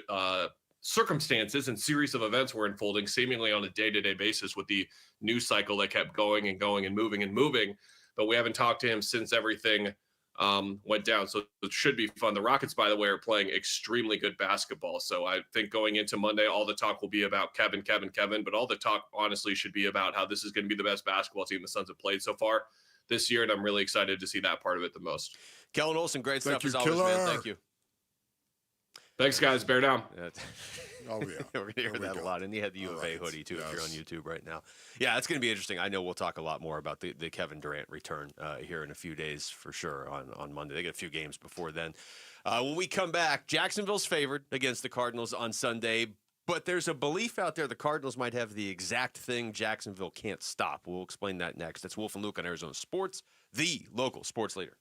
S18: circumstances and series of events were unfolding seemingly on a day-to-day basis with the news cycle that kept going and going and moving. But we haven't talked to him since everything went down. So it should be fun. The Rockets, by the way, are playing extremely good basketball. So I think going into Monday, all the talk will be about Kevin, but all the talk honestly should be about how this is going to be the best basketball team the Suns have played so far this year. And I'm really excited to see that part of it the most.
S6: Kellen Olson, great
S7: Thank
S6: stuff
S7: you,
S6: as always, man. Thank you.
S18: Thanks, guys. Bear down.
S7: Oh, yeah.
S6: We're going to hear that a lot. And you had the U of A hoodie, too, if you're on YouTube right now. Yeah, it's going to be interesting. I know we'll talk a lot more about the Kevin Durant return here in a few days for sure on Monday. They got a few games before then. When we come back, Jacksonville's favored against the Cardinals on Sunday, but there's a belief out there the Cardinals might have the exact thing Jacksonville can't stop. We'll explain that next. That's Wolf and Luke on Arizona Sports, the local sports leader.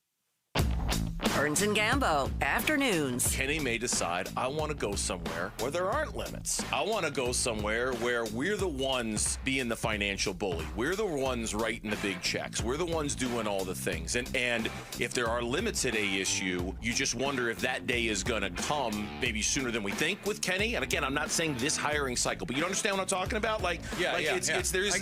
S1: Burns and Gambo, afternoons.
S8: Kenny may decide, I want to go somewhere where there aren't limits. I want to go somewhere where we're the ones being the financial bully. We're the ones writing the big checks. We're the ones doing all the things. And if there are limits at ASU, you just wonder if that day is going to come maybe sooner than we think with Kenny. And again, I'm not saying this hiring cycle, but you understand what I'm talking about? There's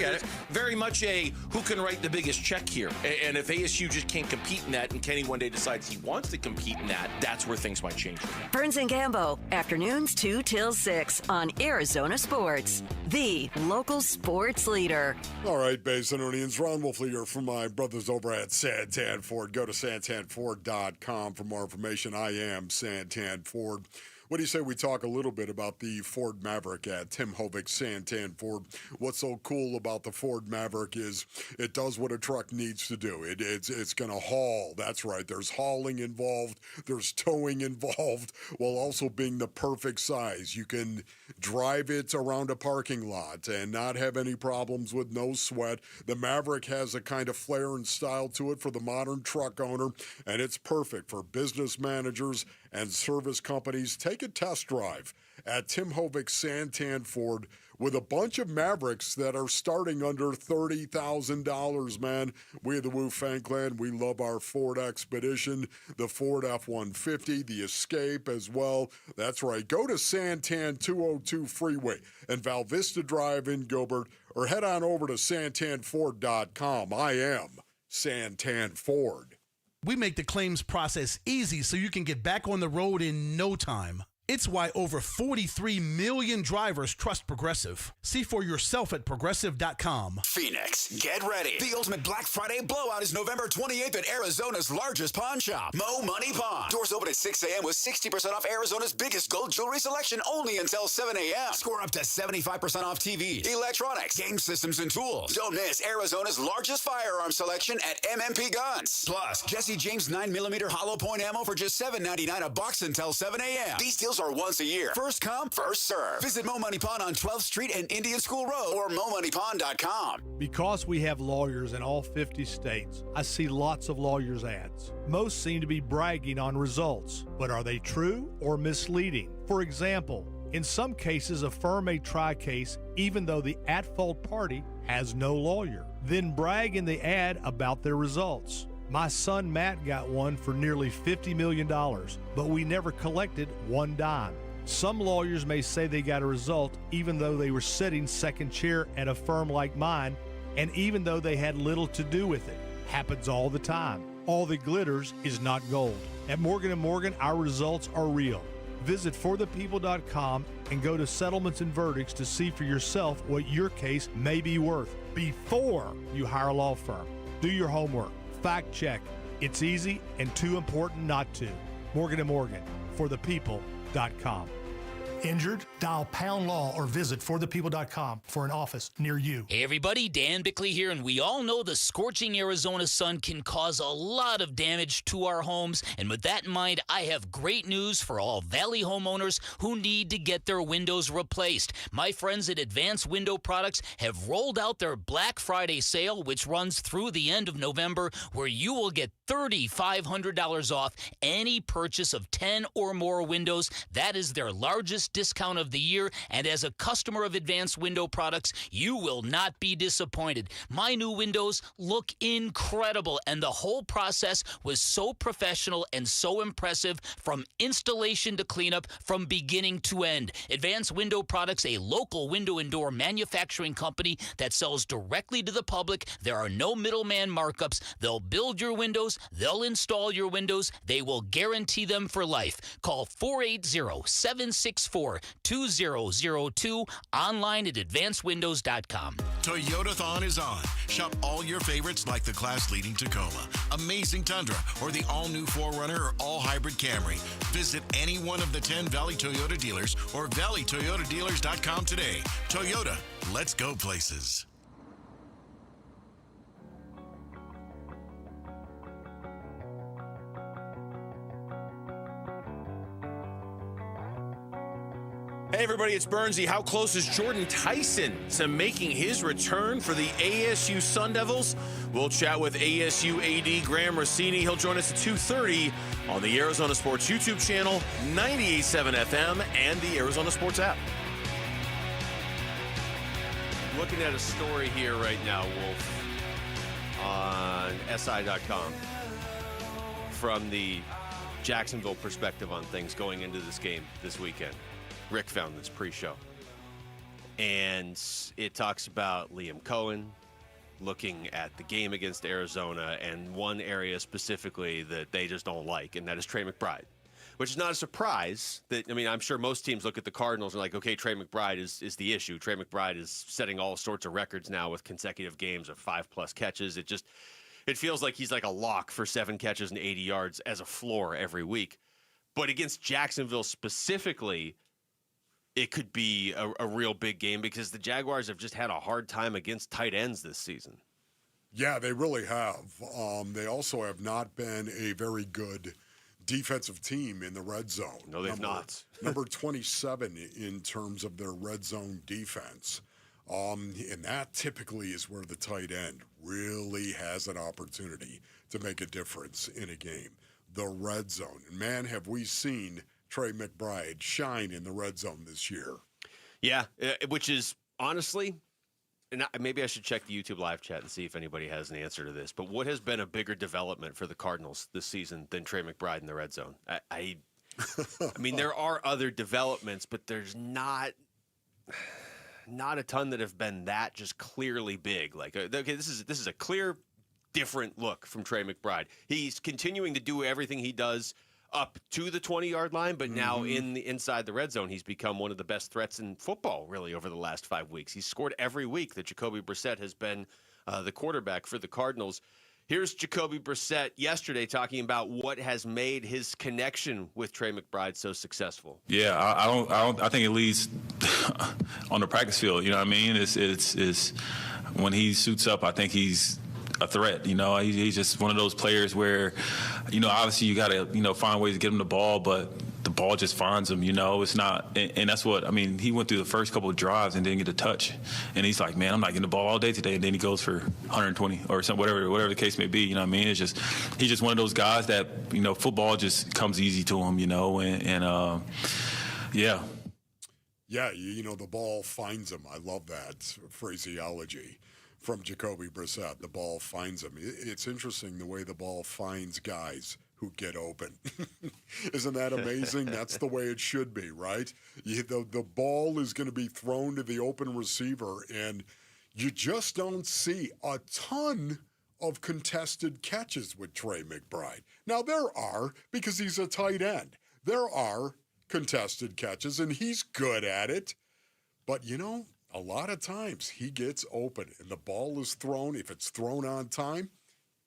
S8: very much a who can write the biggest check here. And if ASU just can't compete in that and Kenny one day decides he wants to compete in that, that's where things might change.
S1: Burns and Gambo, afternoons 2 till 6 on Arizona Sports, the local sports leader.
S7: All right, Basinonians, Ron Wolf here from my brothers over at Santan Ford. Go to santanford.com for more information. I am Santan Ford. What do you say we talk a little bit about the Ford Maverick at Tim Hovik Santan Ford? What's so cool about the Ford Maverick is it does what a truck needs to do. It's going to haul. That's right. There's hauling involved. There's towing involved while also being the perfect size. You can drive it around a parking lot and not have any problems with no sweat. The Maverick has a kind of flair and style to it for the modern truck owner, and it's perfect for business managers and service companies. Take a test drive at Tim Hovik Santan Ford with a bunch of Mavericks that are starting under $30,000, man. We the Woo Fan Clan, we love our Ford Expedition, the Ford F-150, the Escape as well. That's right. Go to Santan 202 Freeway and Val Vista Drive in Gilbert, or head on over to santanford.com. I am Santan Ford.
S11: We make the claims process easy so you can get back on the road in no time. It's why over 43 million drivers trust Progressive. See for yourself at Progressive.com.
S19: Phoenix, get ready. The ultimate Black Friday blowout is November 28th at Arizona's largest pawn shop, Mo Money Pawn. Doors open at 6 a.m. with 60% off Arizona's biggest gold jewelry selection only until 7 a.m. Score up to 75% off TVs, electronics, game systems, and tools. Don't miss Arizona's largest firearm selection at MMP Guns. Plus, Jesse James 9mm hollow point ammo for just $7.99 a box until 7 a.m. These deals are once a year. First come, first serve. Visit Mo Money Pawn on 12th Street and Indian School Road or MoMoneyPawn.com.
S20: Because we have lawyers in all 50 states, I see lots of lawyers' ads. Most seem to be bragging on results, but are they true or misleading? For example, in some cases, a firm may try a case even though the at-fault party has no lawyer, then brag in the ad about their results. My son Matt got one for nearly $50 million, but we never collected one dime. Some lawyers may say they got a result even though they were sitting second chair at a firm like mine, and even though they had little to do with it. Happens all the time. All that glitters is not gold. At Morgan & Morgan, our results are real. Visit forthepeople.com and go to settlements and verdicts to see for yourself what your case may be worth before you hire a law firm. Do your homework. Fact check. It's easy and too important not to. Morgan & Morgan, forthepeople.com.
S24: Injured? Dial pound law or visit forthepeople.com for an office near you.
S25: Hey everybody, Dan Bickley here, and we all know the scorching Arizona sun can cause a lot of damage to our homes. And with that in mind, I have great news for all Valley homeowners who need to get their windows replaced. My friends at Advanced Window Products have rolled out their Black Friday sale, which runs through the end of November, where you will get $3,500 off any purchase of 10 or more windows. That is their largest biggest discount of the year, and as a customer of Advanced Window Products, you will not be disappointed. My new windows look incredible, and the whole process was so professional and so impressive from installation to cleanup from beginning to end. Advanced Window Products, a local window and door manufacturing company that sells directly to the public. There are no middleman markups. They'll build your windows. They'll install your windows. They will guarantee them for life. Call 480-764-2002, online at advancedwindows.com.
S2: Toyotathon is on. Shop all your favorites like the class-leading Tacoma, amazing Tundra, or the all-new 4Runner or all-hybrid Camry. Visit any one of the 10 Valley Toyota dealers or valleytoyotadealers.com today. Toyota, let's go places.
S8: Hey everybody, it's Bernsey. How close is Jordan Tyson to making his return for the ASU Sun Devils? We'll chat with ASU AD Graham Rossini. He'll join us at 2:30 on the Arizona Sports YouTube channel, 98.7 FM, and the Arizona Sports app.
S6: Looking at a story here right now, Wolf, on SI.com from the Jacksonville perspective on things going into this game this weekend. Rick found this pre-show. And it talks about Liam Cohen looking at the game against Arizona and one area specifically that they just don't like, and that is Trey McBride. Which is not a surprise. I'm sure most teams look at the Cardinals and are like, okay, Trey McBride is the issue. Trey McBride is setting all sorts of records now with consecutive games of 5+ catches. It feels like he's like a lock for 7 catches and 80 yards as a floor every week. But against Jacksonville specifically, it could be a real big game because the Jaguars have just had a hard time against tight ends this season.
S7: Yeah, they really have. They also have not been a very good defensive team in the red zone.
S6: No, they've not.
S7: Number 27 in terms of their red zone defense. And that typically is where the tight end really has an opportunity to make a difference in a game. The red zone. And man, have we seen Trey McBride shine in the red zone this year.
S6: Yeah, which is honestly, and maybe I should check the YouTube live chat and see if anybody has an answer to this, but what has been a bigger development for the Cardinals this season than Trey McBride in the red zone? I mean, there are other developments, but there's not a ton that have been that just clearly big. Like, okay, this is a clear, different look from Trey McBride. He's continuing to do everything he does up to the 20-yard line, but now inside the red zone, he's become one of the best threats in football, really, over the last 5 weeks. He's scored every week that Jacoby Brissett has been the quarterback for the Cardinals. Here's Jacoby Brissett yesterday talking about what has made his connection with Trey McBride so successful.
S9: Yeah, I think it leads on the practice field. You know what I mean? It's when he suits up, I think he's a threat. He's just one of those players where, obviously you got to, find ways to get him the ball, but the ball just finds him, it's not, and that's what, he went through the first couple of drives and didn't get a touch, and he's like, man, I'm not getting the ball all day today, and then he goes for 120 or something, whatever the case may be, it's just, he's just one of those guys that, football just comes easy to him, yeah.
S7: Yeah, the ball finds him. I love that phraseology from Jacoby Brissett. The ball finds him. It's interesting the way the ball finds guys who get open. Isn't that amazing? That's the way it should be, right? The ball is going to be thrown to the open receiver, and you just don't see a ton of contested catches with Trey McBride. Now, there are, because he's a tight end. There are contested catches, and he's good at it. But, a lot of times he gets open and the ball is thrown. If it's thrown on time,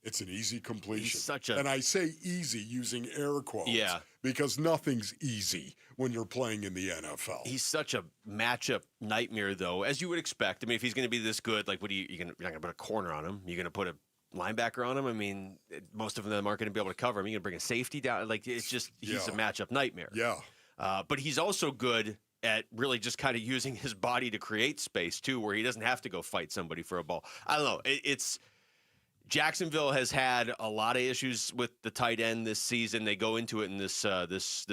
S7: it's an easy completion. And I say easy using air quotes.
S6: Yeah.
S7: Because nothing's easy when you're playing in the NFL.
S6: He's such a matchup nightmare, though, as you would expect. If he's going to be this good, like, you're not going to put a corner on him. You're going to put a linebacker on him. Most of them aren't going to be able to cover him. You're going to bring a safety down. It's just, he's a matchup nightmare.
S7: Yeah.
S6: But he's also good at really just kind of using his body to create space, too, where he doesn't have to go fight somebody for a ball. I don't know. It's Jacksonville has had a lot of issues with the tight end this season. They go into it in this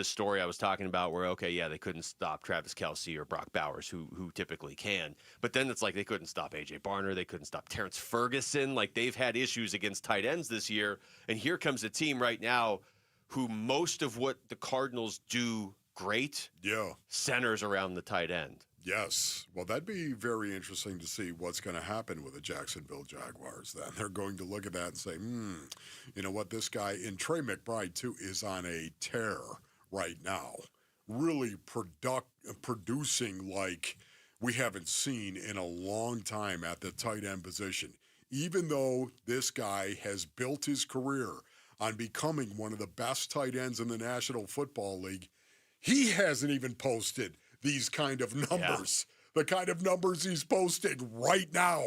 S6: story I was talking about where, okay, yeah, they couldn't stop Travis Kelce or Brock Bowers, who typically can. But then it's like they couldn't stop A.J. Barner. They couldn't stop Terrence Ferguson. Like, they've had issues against tight ends this year. And here comes a team right now who most of what the Cardinals do great centers around the tight end.
S7: Yes. Well, that'd be very interesting to see what's going to happen with the Jacksonville Jaguars then. They're going to look at that and say, you know what, this guy, and Trey McBride, too, is on a tear right now. Really producing like we haven't seen in a long time at the tight end position. Even though this guy has built his career on becoming one of the best tight ends in the National Football League, he hasn't even posted these kind of numbers. The kind of numbers he's posting right now.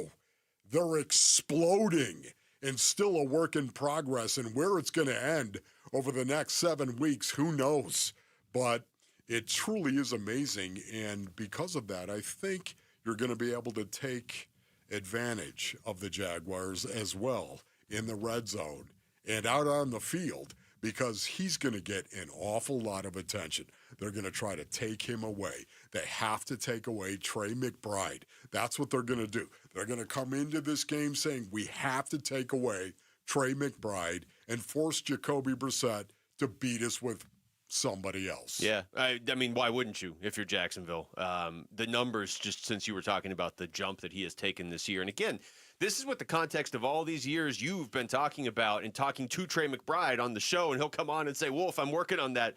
S7: They're exploding and still a work in progress. And where it's going to end over the next 7 weeks, who knows? But it truly is amazing. And because of that, I think you're going to be able to take advantage of the Jaguars as well in the red zone and out on the field, because he's going to get an awful lot of attention. They're going to try to take him away. They have to take away Trey McBride. That's what they're going to do. They're going to come into this game saying, we have to take away Trey McBride and force Jacoby Brissett to beat us with somebody else.
S6: Yeah. I mean, why wouldn't you if you're Jacksonville? The numbers, just since you were talking about the jump that he has taken this year. And again, this is what the context of all these years you've been talking about and talking to Trey McBride on the show, and he'll come on and say, Wolf, I'm working on that,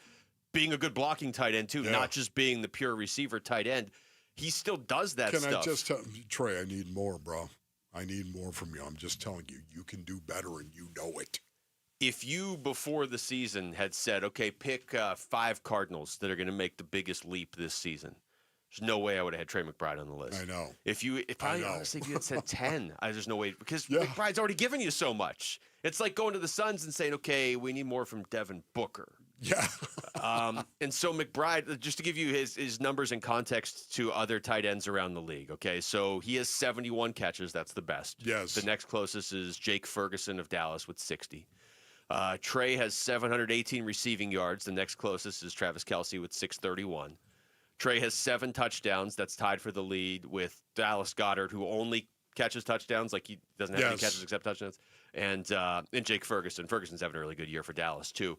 S6: being a good blocking tight end too, not just being the pure receiver tight end. He still does that stuff.
S7: Can I just tell Trey, I need more, bro. I need more from you. I'm just telling you, you can do better, and you know it.
S6: If you, before the season, had said, okay, pick 5 Cardinals that are going to make the biggest leap this season, there's no way I would have had Trey McBride on the list.
S7: I know.
S6: Honestly, if you had said 10, there's no way, because McBride's already given you so much. It's like going to the Suns and saying, okay, we need more from Devin Booker.
S7: Yeah.
S6: And so McBride, just to give you his numbers in context to other tight ends around the league, okay, so he has 71 catches. That's the best.
S7: Yes.
S6: The next closest is Jake Ferguson of Dallas with 60. Trey has 718 receiving yards. The next closest is Travis Kelce with 631. Trey has 7 touchdowns. That's tied for the lead with Dallas Goedert, who only catches touchdowns. Like, he doesn't have any catches except touchdowns. And Jake Ferguson. Ferguson's having a really good year for Dallas, too.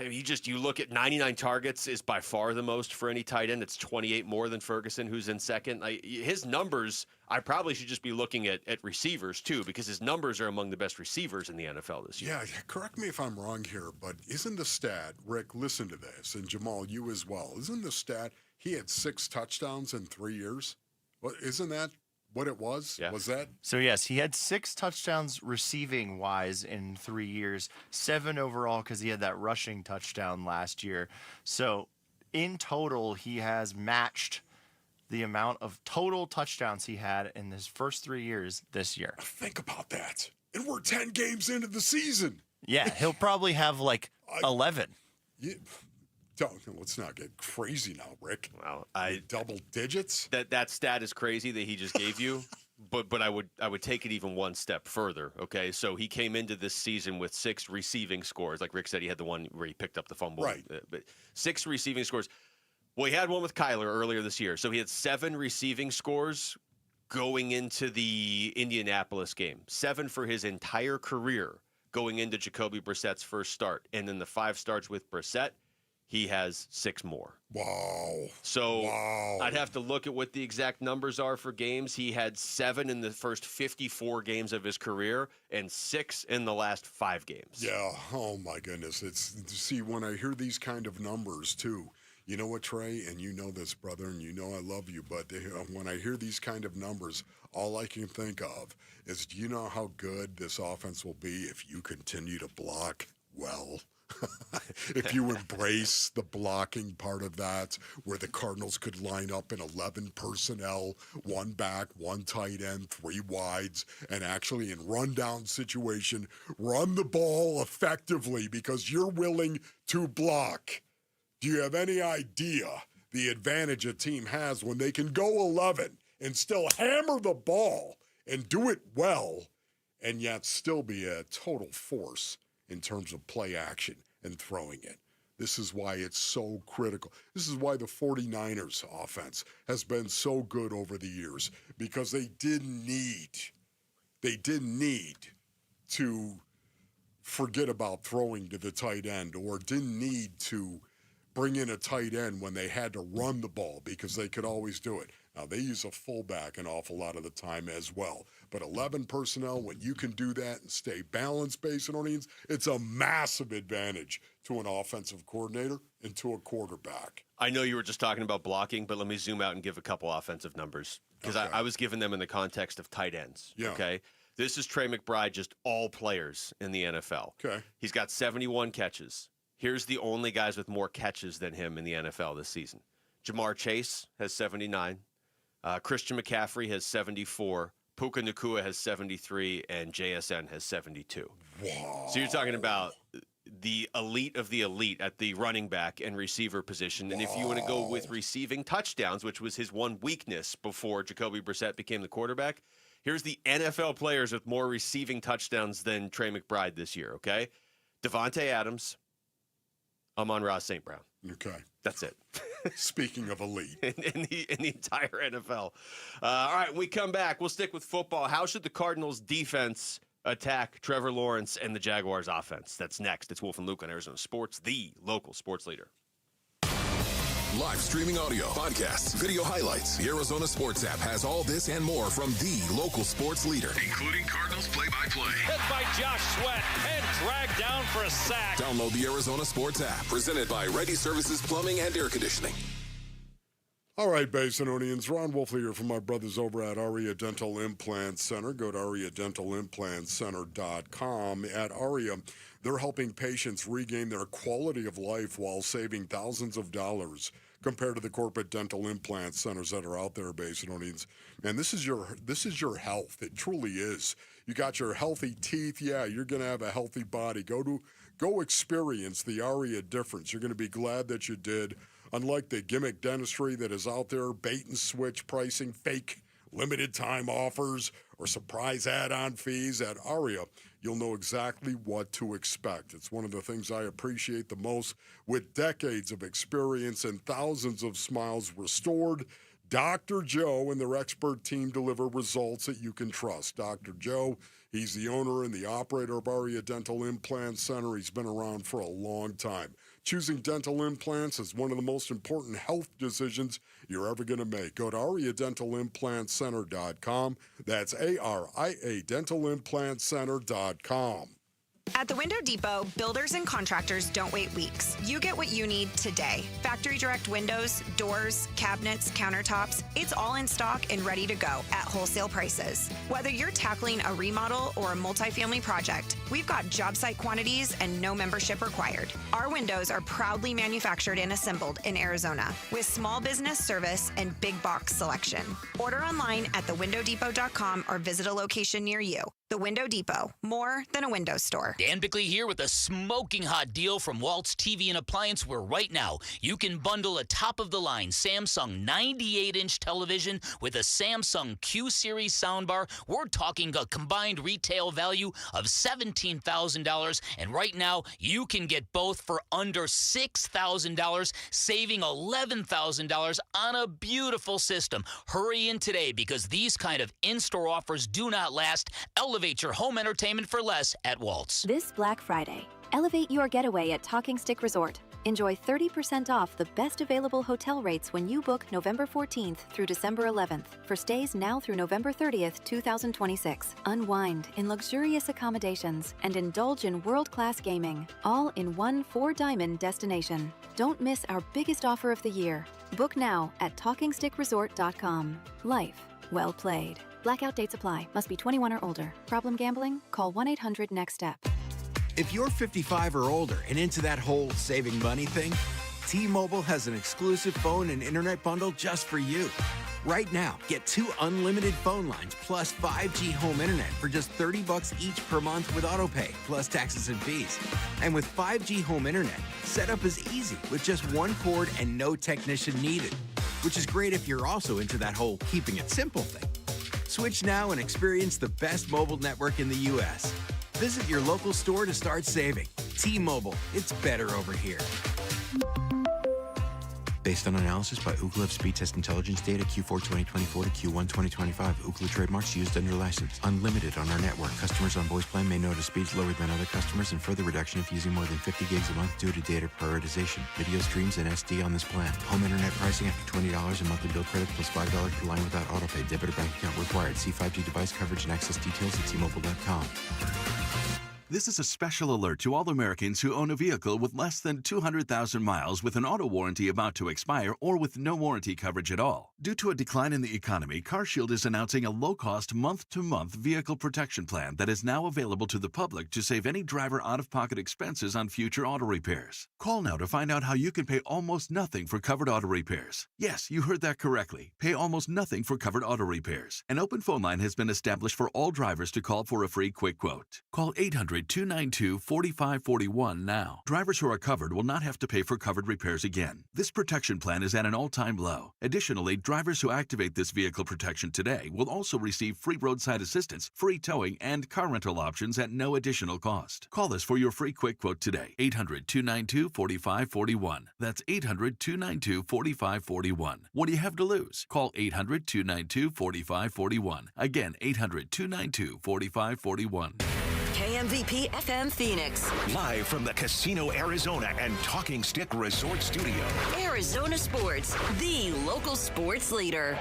S6: You look at 99 targets is by far the most for any tight end. It's 28 more than Ferguson, who's in second. His numbers, I probably should just be looking at receivers too, because his numbers are among the best receivers in the NFL this year.
S7: Yeah, correct me if I'm wrong here, but isn't the stat, Rick, listen to this, and Jamal, you as well, isn't the stat he had 6 touchdowns in 3 years? Well, isn't that what it was?
S6: Yeah.
S7: Was that?
S10: So, yes, he had 6 touchdowns receiving-wise in 3 years, 7 overall because he had that rushing touchdown last year. So, in total, he has matched the amount of total touchdowns he had in his first 3 years this year.
S7: Think about that. And we're 10 games into the season.
S10: Yeah, he'll probably have like 11.
S7: Yeah. Let's not get crazy now, Rick.
S6: Wow,
S7: double digits.
S6: That stat is crazy that he just gave you, but I would take it even one step further. Okay, so he came into this season with 6 receiving scores. Like Rick said, he had the one where he picked up the fumble.
S7: Right.
S6: But 6 receiving scores. Well, he had one with Kyler earlier this year, so he had 7 receiving scores going into the Indianapolis game. 7 for his entire career going into Jacoby Brissett's first start, and then the 5 starts with Brissett. He has 6 more.
S7: Wow.
S6: So I'd have to look at what the exact numbers are for games. He had 7 in the first 54 games of his career and 6 in the last 5 games.
S7: Yeah. Oh, my goodness. See, when I hear these kind of numbers, too, you know what, Trey? And you know this, brother, and you know I love you, but when I hear these kind of numbers, all I can think of is, do you know how good this offense will be if you continue to block well? If you embrace the blocking part of that, where the Cardinals could line up in 11 personnel, 1 back, 1 tight end, 3 wides, and actually in rundown situation, run the ball effectively because you're willing to block. Do you have any idea the advantage a team has when they can go 11 and still hammer the ball and do it well and yet still be a total force in terms of play action and throwing it. This is why it's so critical. This is why the 49ers offense has been so good over the years, because they didn't need to forget about throwing to the tight end, or didn't need to bring in a tight end when they had to run the ball, because they could always do it. Now, they use a fullback an awful lot of the time as well. But 11 personnel, when you can do that and stay balanced, Basin Orleans, it's a massive advantage to an offensive coordinator and to a quarterback.
S6: I know you were just talking about blocking, but let me zoom out and give a couple offensive numbers, because I was giving them in the context of tight ends.
S7: Yeah.
S6: Okay. This is Trey McBride, just all players in the NFL.
S7: Okay.
S6: He's got 71 catches. Here's the only guys with more catches than him in the NFL this season. Jamar Chase has 79. Christian McCaffrey has 74. Puka Nacua has 73, and JSN has 72.
S7: Wow.
S6: So you're talking about the elite of the elite at the running back and receiver position. And if you want to go with receiving touchdowns, which was his one weakness before Jacoby Brissett became the quarterback, here's the NFL players with more receiving touchdowns than Trey McBride this year, okay? Devontae Adams, Amon-Ra St. Brown.
S7: Okay.
S6: That's it.
S7: Speaking of elite.
S6: in the entire NFL. All right, when we come back, we'll stick with football. How should the Cardinals defense attack Trevor Lawrence and the Jaguars offense? That's next. It's Wolf and Luke on Arizona Sports, the local sports leader.
S13: Live streaming audio, podcasts, video highlights. The Arizona Sports app has all this and more from the local sports leader,
S19: including Cardinals play-by-play.
S14: Hit by Josh Sweat and dragged down for a sack.
S13: Download the Arizona Sports app, presented by Ready Services Plumbing and Air Conditioning.
S7: All right, Basinonians, Ron Wolfley here from my brothers over at Aria Dental Implant Center. Go to ariadentalimplantcenter.com. At Aria, they're helping patients regain their quality of life while saving thousands of dollars compared to the corporate dental implant centers that are out there, Basinonians. And this is your health. It truly is. You got your healthy teeth. Yeah, you're going to have a healthy body. Go experience the Aria difference. You're going to be glad that you did. Unlike the gimmick dentistry that is out there, bait and switch pricing, fake limited time offers, or surprise add-on fees, at Aria, you'll know exactly what to expect. It's one of the things I appreciate the most. With decades of experience and thousands of smiles restored, Dr. Joe and their expert team deliver results that you can trust. Dr. Joe, he's the owner and the operator of Aria Dental Implant Center. He's been around for a long time. Choosing dental implants is one of the most important health decisions you're ever going to make. Go to ariadentalimplantcenter.com. That's ARIA dentalimplantcenter.com.
S15: At the Window Depot, builders and contractors don't wait weeks. You get what you need today. Factory direct windows, doors, cabinets, countertops, it's all in stock and ready to go at wholesale prices. Whether you're tackling a remodel or a multifamily project, we've got job site quantities and no membership required. Our windows are proudly manufactured and assembled in Arizona with small business service and big box selection. Order online at thewindowdepot.com or visit a location near you. The Window Depot, more than a window store.
S25: Dan Bickley here with a smoking hot deal from Waltz TV and Appliance, where right now you can bundle a top-of-the-line Samsung 98-inch television with a Samsung Q-Series soundbar. We're talking a combined retail value of $17,000, and right now you can get both for under $6,000, saving $11,000 on a beautiful system. Hurry in today, because these kind of in-store offers do not last. Elevate your home entertainment for less at Waltz.
S17: This Black Friday, elevate your getaway at Talking Stick Resort. Enjoy 30% off the best available hotel rates when you book November 14th through December 11th for stays now through November 30th, 2026. Unwind in luxurious accommodations and indulge in world-class gaming, all in one 4-diamond destination. Don't miss our biggest offer of the year. Book now at TalkingStickResort.com. Life well played. Blackout dates apply. Must be 21 or older. Problem gambling? Call 1-800-NEXT-STEP.
S21: If you're 55 or older and into that whole saving money thing, T-Mobile has an exclusive phone and internet bundle just for you. Right now, get 2 unlimited phone lines plus 5G home internet for just $30 each per month with autopay, plus taxes and fees. And with 5G home internet, setup is easy with just 1 cord and no technician needed, which is great if you're also into that whole keeping it simple thing. Switch now and experience the best mobile network in the U.S. Visit your local store to start saving. T-Mobile, it's better over here.
S4: Based on analysis by Ookla of speed test intelligence data Q4 2024 to Q1 2025. Ookla trademarks used under license. Unlimited on our network. Customers on voice plan may notice speeds lower than other customers and further reduction if using more than 50 gigs a month due to data prioritization. Video streams and SD on this plan. Home internet pricing after $20 a monthly bill credit plus $5 per line without autopay. Debit or bank account required. See 5G device coverage and access details at T-Mobile.com.
S5: This is a special alert to all Americans who own a vehicle with less than 200,000 miles with an auto warranty about to expire or with no warranty coverage at all. Due to a decline in the economy, CarShield is announcing a low-cost month-to-month vehicle protection plan that is now available to the public to save any driver out-of-pocket expenses on future auto repairs. Call now to find out how you can pay almost nothing for covered auto repairs. Yes, you heard that correctly. Pay almost nothing for covered auto repairs. An open phone line has been established for all drivers to call for a free quick quote. Call 800-292-4541 now. Drivers who are covered will not have to pay for covered repairs again. This protection plan is at an all-time low. Additionally, drivers who activate this vehicle protection today will also receive free roadside assistance, free towing, and car rental options at no additional cost. Call us for your free quick quote today. 800-292-4541. That's 800-292-4541. What do you have to lose? Call 800-292-4541. Again, 800-292-4541.
S1: KMVP FM Phoenix.
S3: Live from the Casino Arizona and Talking Stick Resort Studio.
S1: Arizona Sports, the local sports leader.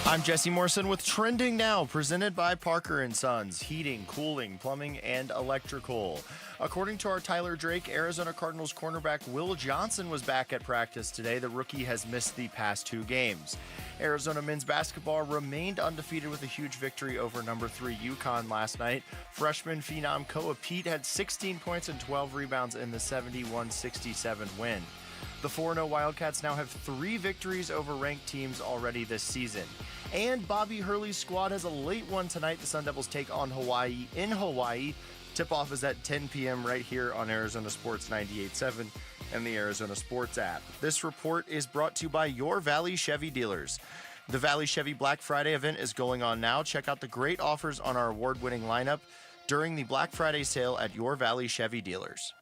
S10: I'm Jesse Morrison with Trending Now, presented by Parker & Sons, heating, cooling, plumbing, and electrical. According to our Tyler Drake, Arizona Cardinals cornerback Will Johnson was back at practice today. The rookie has missed the past 2 games. Arizona men's basketball remained undefeated with a huge victory over number 3 UConn last night. Freshman phenom Koa Pete had 16 points and 12 rebounds in the 71-67 win. The 4-0 Wildcats now have 3 victories over ranked teams already this season. And Bobby Hurley's squad has a late one tonight. The Sun Devils take on Hawaii in Hawaii. Tip-off is at 10 p.m. right here on Arizona Sports 98.7 and the Arizona Sports app. This report is brought to you by Your Valley Chevy dealers. The Valley Chevy Black Friday event is going on now. Check out the great offers on our award-winning lineup during the Black Friday sale at Your Valley Chevy dealers.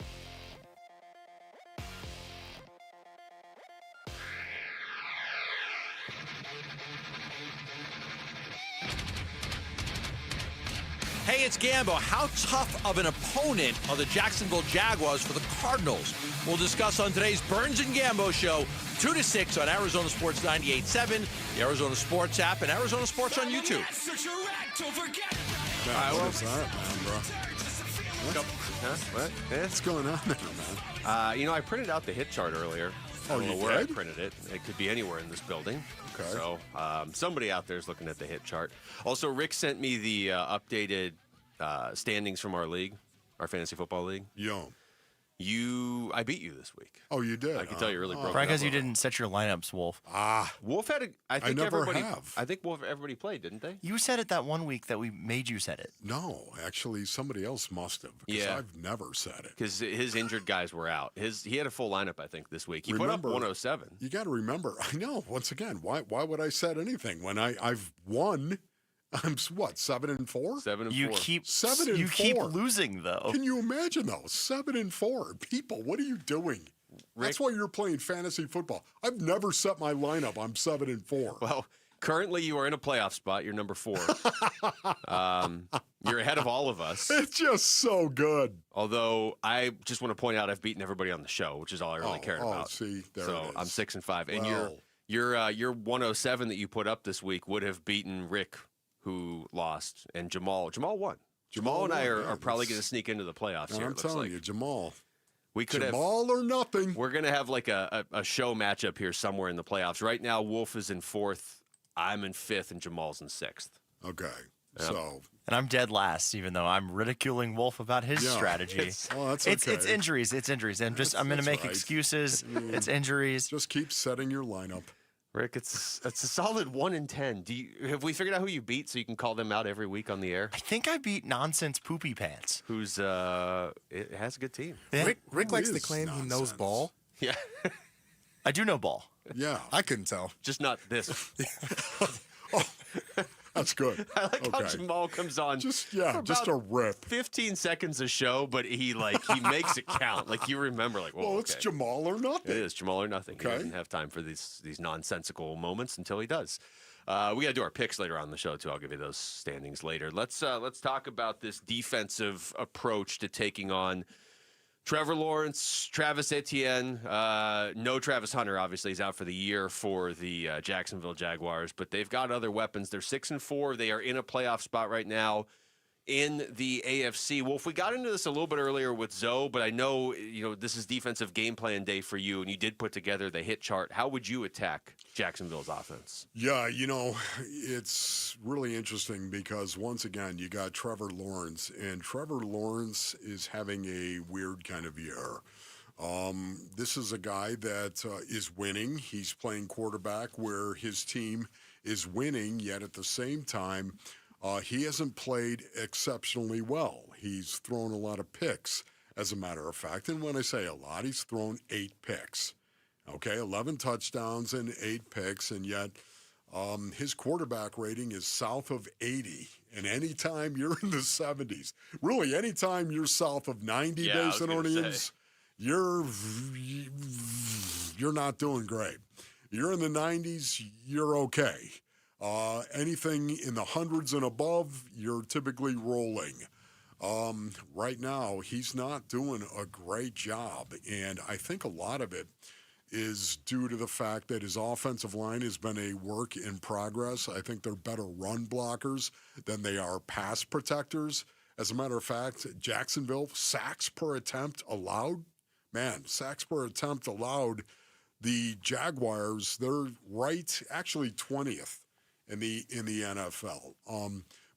S16: Hey, it's Gambo. How tough of an opponent are the Jacksonville Jaguars for the Cardinals? We'll discuss on today's Burns and Gambo show, 2 to 6 on Arizona Sports 98.7, the Arizona Sports app, and Arizona Sports on YouTube.
S7: What's that, man, bro?
S6: What?
S7: What's going on there, man?
S6: I printed out the hit chart earlier. I don't know where I printed it. It could be anywhere in this building.
S7: Okay.
S6: So somebody out there is looking at the hit chart. Also, Rick sent me the updated standings from our league, our fantasy football league.
S7: Yo.
S6: I beat you this week.
S7: Oh, you did?
S6: I can tell you really broke.
S10: Probably because you didn't set your lineups, Wolf.
S6: Wolf had
S7: I never have.
S6: I think everybody played, didn't they?
S10: You said it that one week that we made you set it.
S7: No, actually, somebody else must have. Because I've never said it.
S6: Because his injured guys were out. He had a full lineup, I think, this week. He put up 107.
S7: You got to remember. I know. Once again, why would I set anything when I've won? I'm what, 7-4?
S6: 7-4.
S10: You keep
S7: 7-4.
S10: You keep losing though.
S7: Can you imagine though? 7-4. People, what are you doing?
S6: Rick,
S7: that's why you're playing fantasy football. I've never set my lineup. I'm 7-4.
S6: Well, currently you are in a playoff spot. You're number 4. You're ahead of all of us.
S7: It's just so good.
S6: Although I just want to point out I've beaten everybody on the show, which is all I really care about.
S7: See, there
S6: so
S7: it is.
S6: I'm 6-5, and
S7: Well.
S6: your 107 that you put up this week would have beaten Rick, who lost, and Jamal. Jamal won. Jamal and I are probably going to sneak into the playoffs here.
S7: I'm telling you, Jamal.
S6: We could
S7: Jamal or nothing.
S6: We're going to have like a show matchup here somewhere in the playoffs. Right now, Wolf is in 4th, I'm in 5th, and Jamal's in 6th.
S7: Okay.
S6: Yep.
S7: So.
S10: And I'm dead last, even though I'm ridiculing Wolf about his strategy.
S7: That's okay.
S10: It's injuries. It's injuries. I'm going to make excuses. It's injuries.
S7: Just keep setting your lineup.
S6: Rick, it's a solid 1 in 10. Have we figured out who you beat so you can call them out every week on the air?
S10: I think I beat Nonsense Poopy Pants.
S6: Who's it has a good team.
S10: Yeah.
S11: Rick likes to claim he knows ball.
S6: Yeah.
S10: I do know ball.
S7: Yeah.
S11: I couldn't tell.
S6: Just not this.
S7: That's good.
S6: I like how Jamal comes on.
S7: Just a rip.
S6: 15 seconds a show, but he makes it count. Like you remember, like, well,
S7: it's Jamal or nothing.
S6: It is Jamal or nothing.
S7: Okay.
S6: He doesn't have time for these nonsensical moments until he does. We got to do our picks later on in the show too. I'll give you those standings later. Let's talk about this defensive approach to taking on Trevor Lawrence, Travis Etienne, no Travis Hunter, obviously, he's out for the year for the Jacksonville Jaguars, but they've got other weapons. They're 6-4. They are in a playoff spot right now in the AFC. Wolf, we got into this a little bit earlier with Zoe, but I know this is defensive game plan day for you, and you did put together the hit chart. How would you attack Jacksonville's offense?
S7: Yeah, it's really interesting because once again, you got Trevor Lawrence, and Trevor Lawrence is having a weird kind of year. This is a guy that is winning. He's playing quarterback where his team is winning, yet at the same time, he hasn't played exceptionally well. He's thrown a lot of picks, as a matter of fact. And when I say a lot, he's thrown 8 picks. Okay, 11 touchdowns and 8 picks, and yet his quarterback rating is south of 80. And anytime you're in the 70s, really anytime you're south of 90 Basinonians, you're not doing great. You're in the 90s, you're okay. Anything in the hundreds and above, you're typically rolling. Right now, he's not doing a great job, and I think a lot of it is due to the fact that his offensive line has been a work in progress. I think they're better run blockers than they are pass protectors. As a matter of fact, Jacksonville, sacks per attempt allowed. Sacks per attempt allowed. The Jaguars, they're actually 20th in the NFL.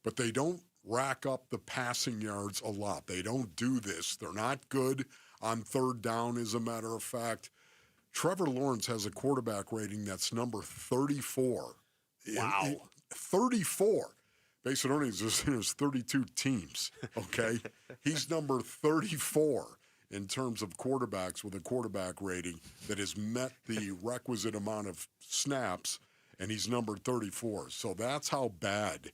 S7: But they don't rack up the passing yards a lot. They don't do this. They're not good on third down, as a matter of fact. Trevor Lawrence has a quarterback rating that's number 34.
S6: Wow.
S7: 34. Basinonians, there's 32 teams, okay? He's number 34 in terms of quarterbacks with a quarterback rating that has met the requisite amount of snaps, and he's number 34. So that's how bad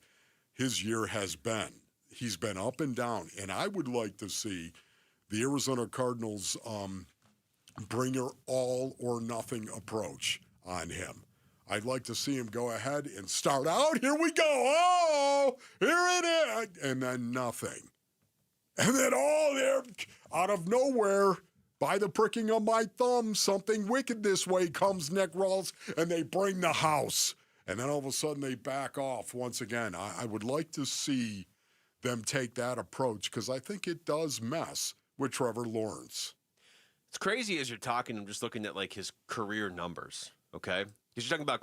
S7: his year has been. He's been up and down, and I would like to see the Arizona Cardinals bring your all-or-nothing approach on him. I'd like to see him go ahead and start out. Here we go. Oh, here it is. And then nothing. And then, there, out of nowhere, by the pricking of my thumb, something wicked this way comes, Nick Rawls, and they bring the house. And then all of a sudden they back off once again. I would like to see them take that approach because I think it does mess with Trevor Lawrence.
S6: It's crazy as you're talking. I'm just looking at his career numbers. Okay, because you're talking about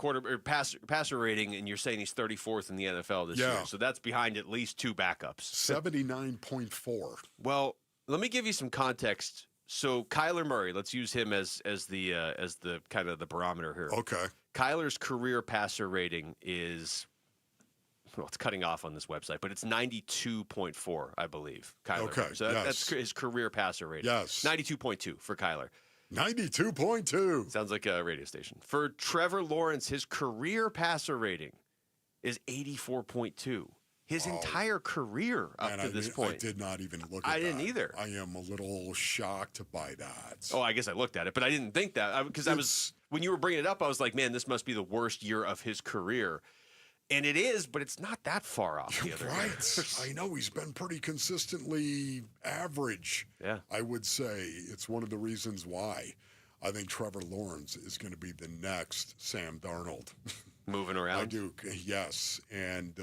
S6: passer rating, and you're saying he's 34th in the NFL this year. So that's behind at least 2 backups.
S7: 79.4.
S6: Well, let me give you some context. So Kyler Murray, let's use him as the kind of the barometer here.
S7: Okay.
S6: Kyler's career passer rating is, it's cutting off on this website, but it's 92.4, I believe. Kyler.
S7: Okay.
S6: So that's his career passer rating.
S7: Yes.
S6: 92.2 for Kyler.
S7: 92.2.
S6: Sounds like a radio station. For Trevor Lawrence, his career passer rating is 84.2. His entire career up to this point.
S7: I did not even look at that.
S6: I didn't either.
S7: I am a little shocked by that.
S6: Oh, I guess I looked at it, but I didn't think that. Because when you were bringing it up, I was like, man, this must be the worst year of his career. And it is, but it's not that far off the other
S7: right. I know he's been pretty consistently average.
S6: Yeah.
S7: I would say it's one of the reasons why I think Trevor Lawrence is going to be the next Sam Darnold.
S6: Moving around?
S7: I do, yes. And,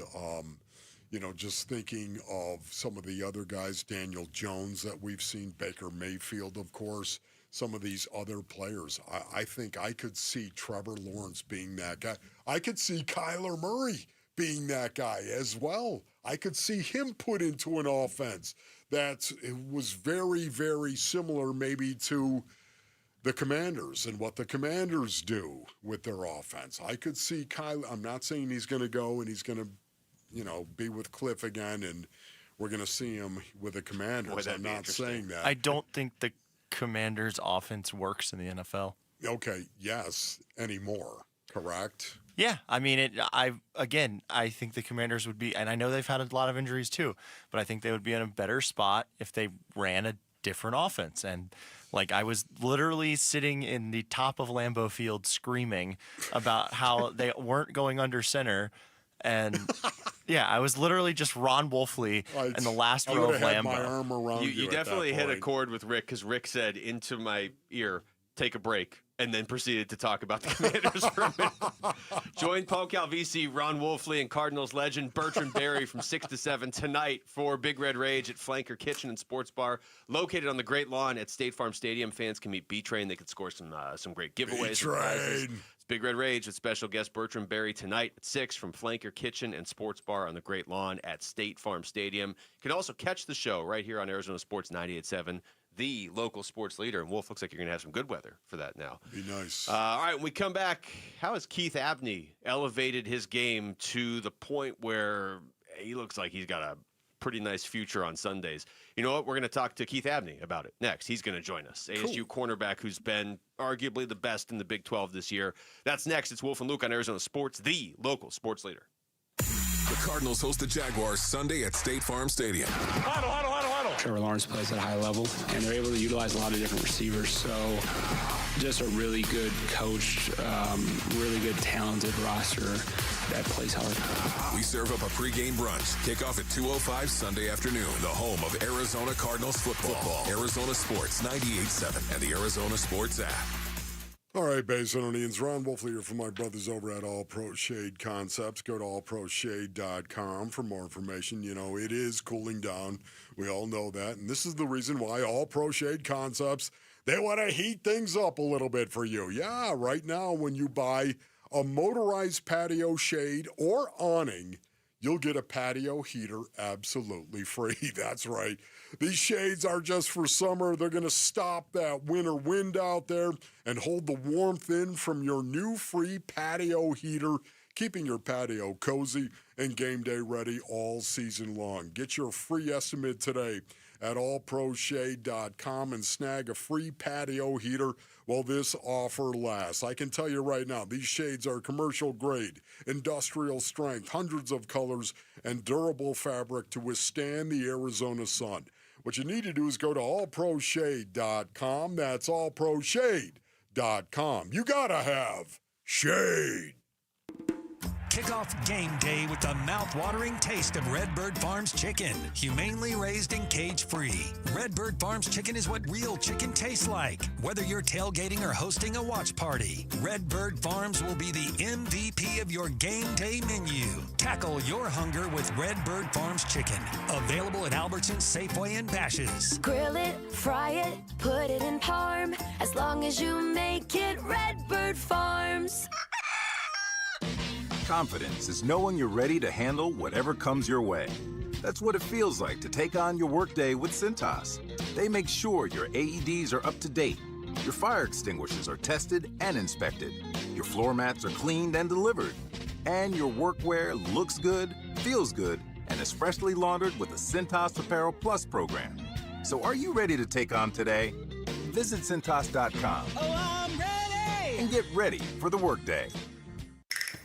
S7: just thinking of some of the other guys, Daniel Jones that we've seen, Baker Mayfield, of course, some of these other players. I think I could see Trevor Lawrence being that guy. I could see Kyler Murray being that guy as well. I could see him put into an offense that was very, very similar maybe to the Commanders and what the Commanders do with their offense. I could see Kyle. I'm not saying he's going to go and he's going to, be with Cliff again and we're going to see him with the Commanders. I'm not saying that.
S10: I don't think the Commanders' offense works in the NFL.
S7: Okay, yes, anymore, correct?
S10: Yeah, I mean, I think the Commanders would be, and I know they've had a lot of injuries too, but I think they would be in a better spot if they ran a different offense. And I was literally sitting in the top of Lambeau Field screaming about how they weren't going under center. And yeah, I was literally just Ron Wolfley in the last row of Lambeau.
S7: My arm around
S6: you definitely hit a chord with Rick because Rick said into my ear, take a break, and then proceeded to talk about the Commanders for a minute. Join Paul Calvisi, Ron Wolfley, and Cardinals legend Bertrand Berry from 6 to 7 tonight for Big Red Rage at Flanker Kitchen and Sports Bar, located on the Great Lawn at State Farm Stadium. Fans can meet B-Train. They could score some great giveaways and prizes. It's Big Red Rage with special guest Bertrand Berry tonight at 6 from Flanker Kitchen and Sports Bar on the Great Lawn at State Farm Stadium. You can also catch the show right here on Arizona Sports 98.7. The local sports leader. And Wolf, looks like you're going to have some good weather for that now.
S7: Be nice.
S6: All right, when we come back, how has Keith Abney elevated his game to the point where he looks like he's got a pretty nice future on Sundays? You know what? We're going to talk to Keith Abney about it next. He's going to join us. ASU cornerback who's been arguably the best in the Big 12 this year. That's next. It's Wolf and Luke on Arizona Sports, the local sports leader.
S13: The Cardinals host the Jaguars Sunday at State Farm Stadium.
S12: Huddle. Trevor Lawrence plays at a high level, and they're able to utilize a lot of different receivers. So just a really good coached, really good talented roster that plays hard.
S13: We serve up a pregame brunch. Kickoff at 2:05 Sunday afternoon. The home of Arizona Cardinals football. Arizona Sports 98.7 and the Arizona Sports app.
S7: All right, Basinonians, Ron Wolfley here from my brothers over at All Pro Shade Concepts. Go to allproshade.com for more information. You know, it is cooling down. We all know that. And this is the reason why All Pro Shade Concepts, they want to heat things up a little bit for you. Yeah, right now when you buy a motorized patio shade or awning, you'll get a patio heater absolutely free. That's right. These shades are just for summer. They're going to stop that winter wind out there and hold the warmth in from your new free patio heater, keeping your patio cozy and game day ready all season long. Get your free estimate today at allproshade.com and snag a free patio heater while this offer lasts. I can tell you right now, these shades are commercial grade, industrial strength, hundreds of colors, and durable fabric to withstand the Arizona sun. What you need to do is go to allproshade.com. That's allproshade.com. You gotta have shade.
S18: Kick off game day with the mouth-watering taste of Redbird Farms chicken. Humanely raised and cage-free. Redbird Farms chicken is what real chicken tastes like. Whether you're tailgating or hosting a watch party, Redbird Farms will be the MVP of your game day menu. Tackle your hunger with Redbird Farms chicken. Available at Albertsons, Safeway, and Bash's'.
S20: Grill it, fry it, put it in parm. As long as you make it Redbird Farms.
S22: Confidence is knowing you're ready to handle whatever comes your way. That's what it feels like to take on your workday with Cintas. They make sure your AEDs are up to date, your fire extinguishers are tested and inspected, your floor mats are cleaned and delivered, and your workwear looks good, feels good, and is freshly laundered with the Cintas Apparel Plus program. So are you ready to take on today? Visit Cintas.com.
S18: Oh, I'm ready!
S22: And get ready for the workday.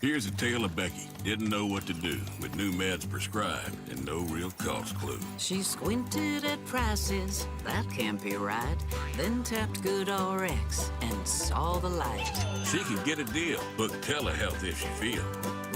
S23: Here's a tale of Becky. Didn't know what to do with new meds prescribed and no real cost clue.
S26: She squinted at prices, that can't be right. Then tapped GoodRx and saw the light.
S23: She can get a deal. Book telehealth if she feels.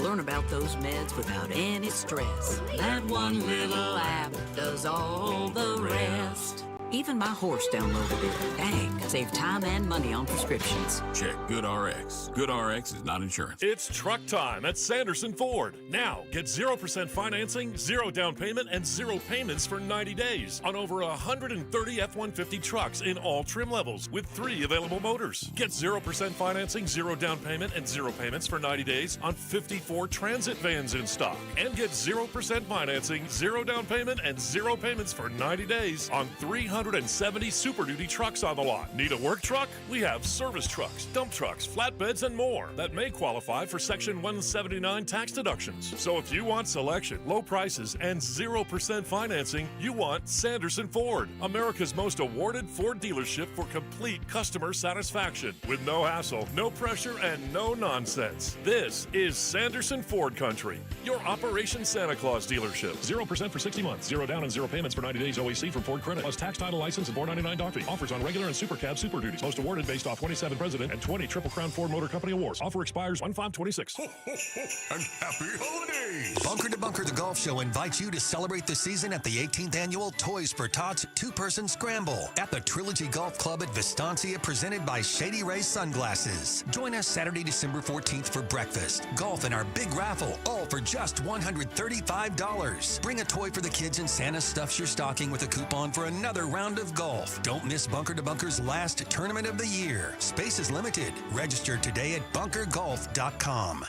S26: Learn about those meds without any stress. That one little app does all the rest. Even my horse downloaded it. Dang, save time and money on prescriptions.
S23: Check GoodRx. GoodRx is not insurance.
S27: It's truck time at Sanderson Ford. Now, get 0% financing, 0 down payment, and 0 payments for 90 days on over 130 F-150 trucks in all trim levels with 3 available motors. Get 0% financing, 0 down payment, and 0 payments for 90 days on 54 Transit vans in stock. And get 0% financing, 0 down payment, and 0 payments for 90 days on 300 170 Super Duty trucks on the lot. Need a work truck? We have service trucks, dump trucks, flatbeds, and more that may qualify for Section 179 tax deductions. So if you want selection, low prices, and 0% financing, you want Sanderson Ford, America's most awarded Ford dealership for complete customer satisfaction. With no hassle, no pressure, and no nonsense. This is Sanderson Ford Country, your Operation Santa Claus dealership. 0% for 60 months, 0 down and 0 payments for 90 days OAC from Ford Credit, plus tax, title, license, and $4.99 doc fee. Offers on regular and super cab Super Duties. Most awarded based off 27 President and 20 Triple Crown Ford Motor Company awards. Offer expires 1/5/26.
S2: And happy holidays! Bunker to Bunker, the golf show, invites you to celebrate the season at the 18th annual Toys for Tots two-person scramble at the Trilogy Golf Club at Vistancia, presented by Shady Ray Sunglasses. Join us Saturday, December 14th for breakfast, golf, and our big raffle, all for just $135. Bring a toy for the kids and Santa stuffs your stocking with a coupon for another round of golf. Don't miss Bunker to Bunker's last tournament of the year. Space is limited. Register today at bunkergolf.com.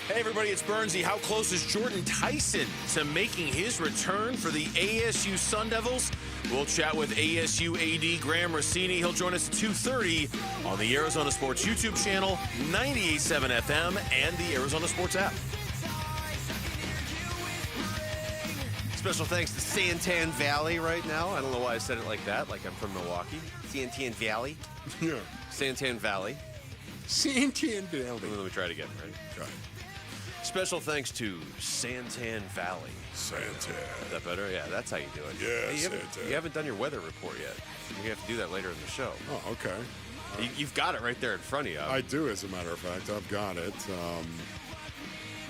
S6: Hey everybody, it's Bernsey. How close is Jordan Tyson to making his return for the ASU Sun Devils? We'll chat with ASU AD Graham Rossini. He'll join us at 2:30 on the Arizona Sports YouTube channel, 98.7 FM, and the Arizona Sports app. Special thanks to Santan Valley right now. I don't know why I said it like that, like I'm from Milwaukee. Santan Valley.
S7: Yeah.
S6: Santan Valley.
S7: Santan Valley.
S6: Let me try it again. Ready?
S7: Try it.
S6: Special thanks to Santan Valley.
S7: Santan.
S6: Is that better? Yeah, that's how you do it.
S7: Yeah,
S6: hey,
S7: Santan.
S6: You haven't done your weather report yet. You have to do that later in the show.
S7: Oh, okay.
S6: You've got it right there in front of you.
S7: I do, as a matter of fact. I've got it.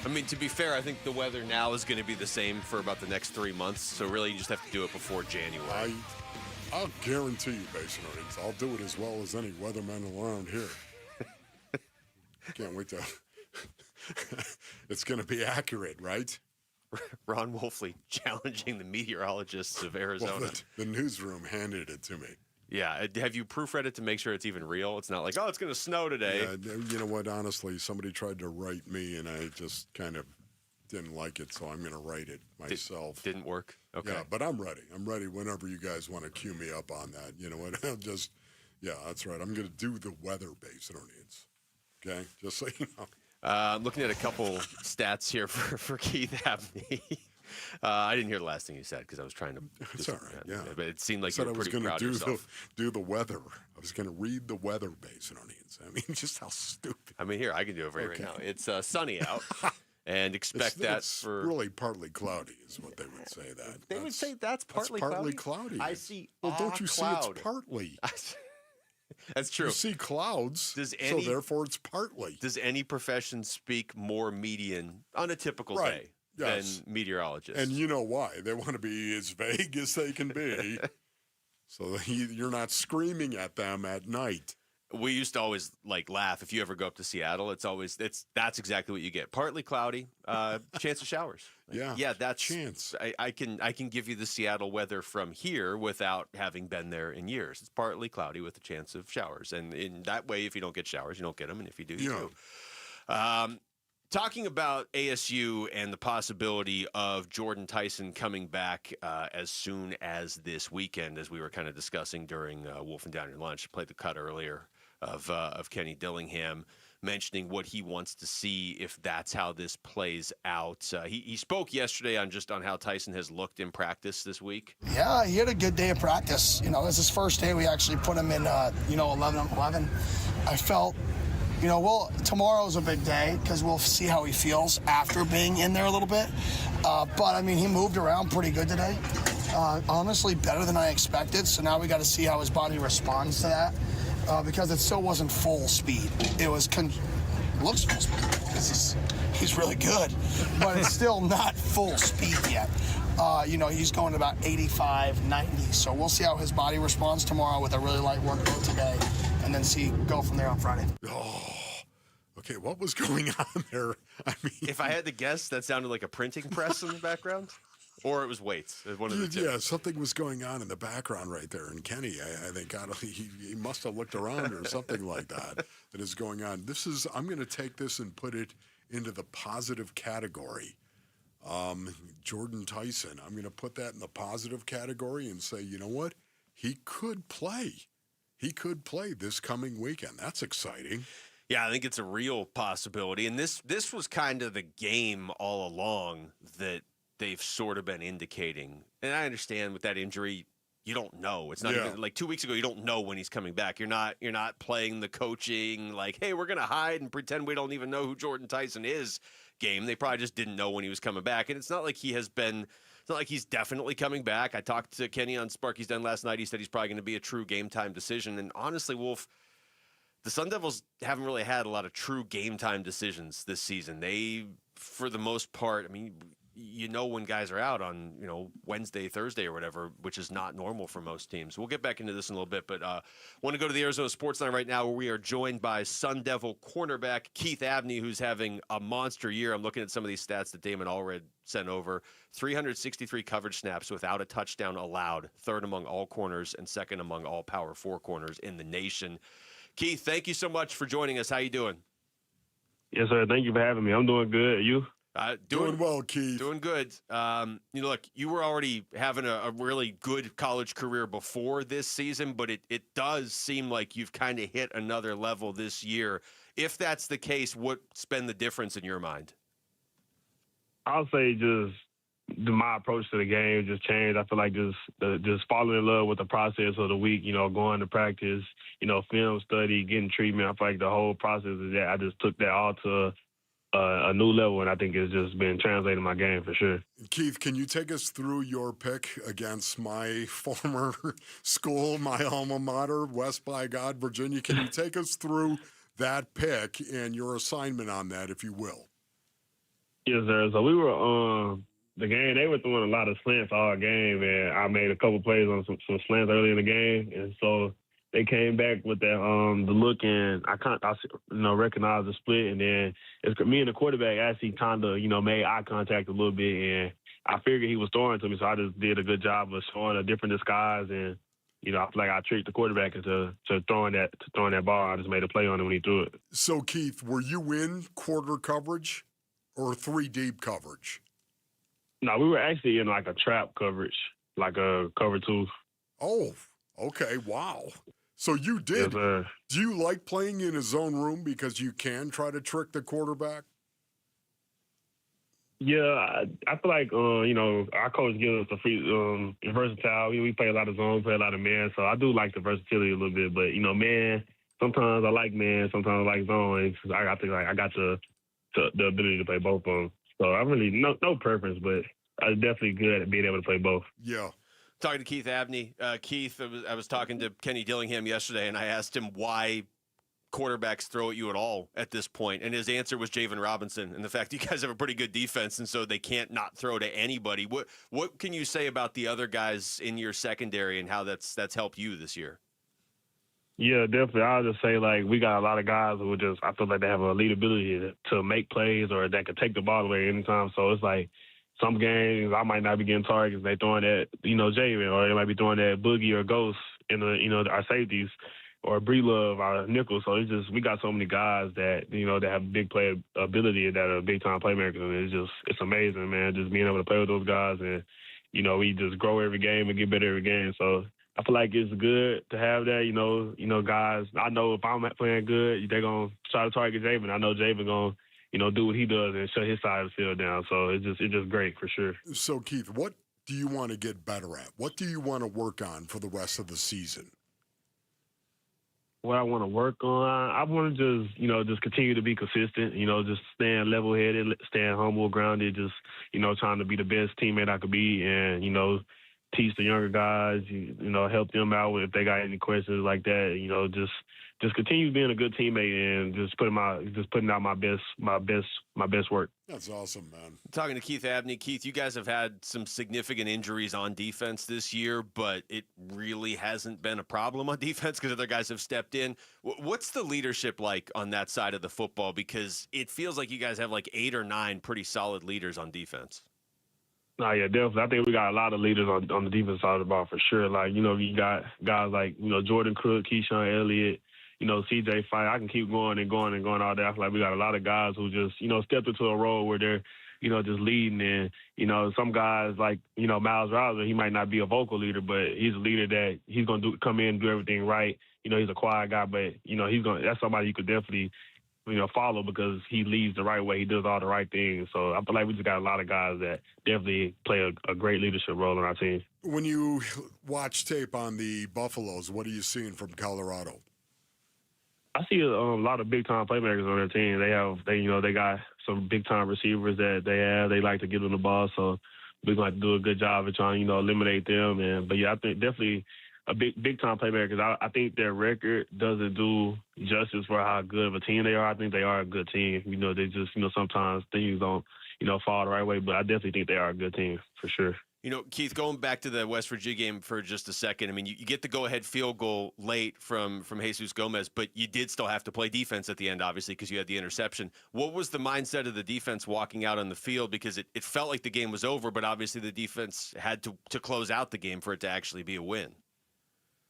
S6: I mean, to be fair, I think the weather now is going to be the same for about the next 3 months. So really, you just have to do it before January.
S7: I'll guarantee you, Basin Earnings, I'll do it as well as any weatherman around here. Can't wait to... It's going to be accurate, right?
S6: Ron Wolfley challenging the meteorologists of Arizona.
S7: Well, the newsroom handed it to me.
S6: Yeah. Have you proofread it to make sure it's even real? It's not like, oh, it's going to snow today.
S7: Yeah, you know what? Honestly, somebody tried to write me, and I just kind of didn't like it, so I'm going to write it myself.
S6: Didn't work? Okay.
S7: Yeah, but I'm ready. I'm ready whenever you guys want to cue me up on that. You know what? Yeah, that's right. I'm going to do the weather, Basin Earnings. Okay? Just so you know.
S6: Looking at a couple stats here for Keith Abney. I didn't hear the last thing you said because I was trying to.
S7: It's all right, yeah.
S6: But it seemed like you were pretty proud of yourself.
S7: do the weather. I was going to read the weather, Basin Earnings. I mean, just how stupid.
S6: I mean, here, I can do it for you right now. It's sunny out, and expect
S7: it's really partly cloudy is what they would say that.
S6: They would say that's partly
S7: cloudy.
S6: I see
S7: Well, don't you
S6: cloud.
S7: see it's partly?
S6: That's true.
S7: You see clouds, so therefore it's partly.
S6: Does any profession speak more median on a typical day than meteorologists?
S7: And you know why. They want to be as vague as they can be so that you're not screaming at them at night.
S6: We used to always laugh. If you ever go up to Seattle, that's exactly what you get. Partly cloudy, chance of showers. That's
S7: chance.
S6: I can give you the Seattle weather from here without having been there in years. It's partly cloudy with a chance of showers, and in that way, if you don't get showers, you don't get them, and if you do, you do. Talking about ASU and the possibility of Jordan Tyson coming back as soon as this weekend, as we were kind of discussing during Wolf and Down Your Lunch, played the cut earlier of Kenny Dillingham mentioning what he wants to see if that's how this plays out. He spoke yesterday on how Tyson has looked in practice this week.
S8: Yeah, he had a good day of practice. You know, it was his first day. We actually put him in, 11-11. I felt, tomorrow's a big day because we'll see how he feels after being in there a little bit. But, I mean, he moved around pretty good today. Honestly, better than I expected. So now we got to see how his body responds to that. Because it still wasn't full speed. It was looks full speed because he's really good, but it's still not full speed yet. He's going about 85, 90. So we'll see how his body responds tomorrow with a really light workload today, and then go from there on Friday.
S7: Oh, okay. What was going on there? I mean,
S6: if I had to guess, that sounded like a printing press in the background. Or it was weights. One of the two.
S7: Yeah, something was going on in the background right there. And Kenny, I think, he must have looked around or something like that is going on. I'm going to take this and put it into the positive category. Jordan Tyson, I'm going to put that in the positive category and say, you know what? He could play. He could play this coming weekend. That's exciting.
S6: Yeah, I think it's a real possibility. And this was kind of the game all along that they've sort of been indicating. And I understand with that injury, you don't know. It's not even like 2 weeks ago, you don't know when he's coming back. You're not playing the coaching like, hey, we're going to hide and pretend we don't even know who Jordan Tyson is game. They probably just didn't know when he was coming back. And it's not like it's not like he's definitely coming back. I talked to Kenny on Sparky's Den last night. He said he's probably going to be a true game time decision. And honestly, Wolf, the Sun Devils haven't really had a lot of true game time decisions this season. They, for the most part, I mean, you know when guys are out on, Wednesday, Thursday or whatever, which is not normal for most teams. We'll get back into this in a little bit, but want to go to the Arizona Sports Line right now where we are joined by Sun Devil cornerback Keith Abney, who's having a monster year. I'm looking at some of these stats that Damon Allred sent over. 363 coverage snaps without a touchdown allowed, third among all corners and second among all Power 4 corners in the nation. Keith, thank you so much for joining us. How you doing?
S9: Yes, sir. Thank you for having me. I'm doing good. You?
S7: Doing well, Keith.
S6: Doing good. Look, you were already having a really good college career before this season, but it does seem like you've kind of hit another level this year. If that's the case, what's been the difference in your mind?
S9: I'll say just my approach to the game just changed. I feel like just falling in love with the process of the week, going to practice, film study, getting treatment. I feel like the whole process is that I just took that all to a new level, and I think it's just been translating my game for sure.
S7: Keith, can you take us through your pick against my former school, my alma mater, West by God, Virginia? Can you take us through that pick and your assignment on that, if you will?
S9: Yes, sir. So we were the game. They were throwing a lot of slants all game, and I made a couple plays on some slants early in the game, and so they came back with that the look, and I recognized the split, and then it's me and the quarterback actually kind of made eye contact a little bit, and I figured he was throwing to me, so I just did a good job of showing a different disguise, and I feel like I tricked the quarterback into throwing that ball. I just made a play on it when he threw it.
S7: So Keith, were you in quarter coverage or 3 deep coverage?
S9: No, we were actually in like a trap coverage, like a cover 2.
S7: Oh, okay, wow. So you did.
S9: Yes, sir.
S7: Do you like playing in a zone room because you can try to trick the quarterback?
S9: Yeah, I feel like, our coach gives us a free versatile. We play a lot of zone, play a lot of man, so I do like the versatility a little bit. But, man, sometimes I like man, sometimes I like zone. I think I got the ability to play both of them. So I really, no preference, but I'm definitely good at being able to play both.
S7: Yeah.
S6: Talking to Keith Abney. Keith, I was talking to Kenny Dillingham yesterday, and I asked him why quarterbacks throw at you at all at this point, and his answer was Javen Robinson and the fact you guys have a pretty good defense, and so they can't not throw to anybody. What can you say about the other guys in your secondary and how that's helped you this year?
S9: Yeah, definitely. I'll just say, we got a lot of guys who I feel like they have a lead ability to make plays or that can take the ball away anytime. So it's like, some games I might not be getting targets. They throwing that, Javen, or they might be throwing that Boogie or Ghost in the, our safeties, or Breelove, our nickel. So it's just we got so many guys that that have big play ability that are big time playmakers, and it's amazing, man. Just being able to play with those guys, and we just grow every game and get better every game. So I feel like it's good to have that. Guys. I know if I'm playing good, they're gonna try to target Javen. I know Javen gonna do what he does and shut his side of the field down. So it's just great for sure.
S7: So, Keith, what do you want to get better at? What do you want to work on for the rest of the season?
S9: What I want to work on, I want to just continue to be consistent, just staying level-headed, staying humble, grounded, just, trying to be the best teammate I could be and, teach the younger guys, help them out if they got any questions like that, just continue being a good teammate and just putting out my best work.
S7: That's awesome, man.
S6: Talking to Keith Abney. Keith, you guys have had some significant injuries on defense this year, but it really hasn't been a problem on defense because other guys have stepped in. What's the leadership like on that side of the football? Because it feels like you guys have 8 or 9 pretty solid leaders on defense.
S9: No, yeah, definitely. I think we got a lot of leaders on the defense side of the ball for sure. Like, you got guys like, Jordan Crook, Keyshawn Elliott, CJ Fight. I can keep going and going and going all day. I feel like we got a lot of guys who just, stepped into a role where they're, just leading. And, some guys like, Miles Rouser, he might not be a vocal leader, but he's a leader that he's going to come in and do everything right. He's a quiet guy, but, that's somebody you could definitely, follow because he leads the right way. He does all the right things. So I feel like we just got a lot of guys that definitely play a great leadership role on our team.
S7: When you watch tape on the Buffaloes, what are you seeing from Colorado?
S9: I see a lot of big-time playmakers on their team. They got some big-time receivers that they have. They like to get on the ball, so we're going to have to do a good job of trying, eliminate them. But, yeah, I think definitely a big-time playmakers. I think their record doesn't do justice for how good of a team they are. I think they are a good team. They just, sometimes things don't, fall the right way. But I definitely think they are a good team for sure.
S6: Keith, going back to the West Virginia game for just a second, I mean, you get the go-ahead field goal late from Jesus Gomez, but you did still have to play defense at the end, obviously, because you had the interception. What was the mindset of the defense walking out on the field? Because it felt like the game was over, but obviously the defense had to close out the game for it to actually be a win.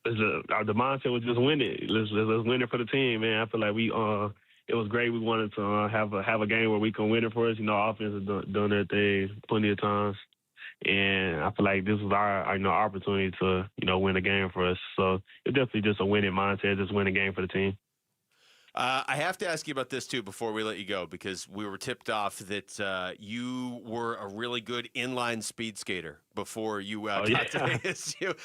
S9: The mindset was just win it. Let's win it for the team, man. I feel like it was great. We wanted to have a game where we can win it for us. Offense has done their thing plenty of times. And I feel like this was our opportunity to, win a game for us. So it's definitely just a winning mindset, just win a game for the team.
S6: I have to ask you about this, too, before we let you go, because we were tipped off that you were a really good inline speed skater before you got to ASU.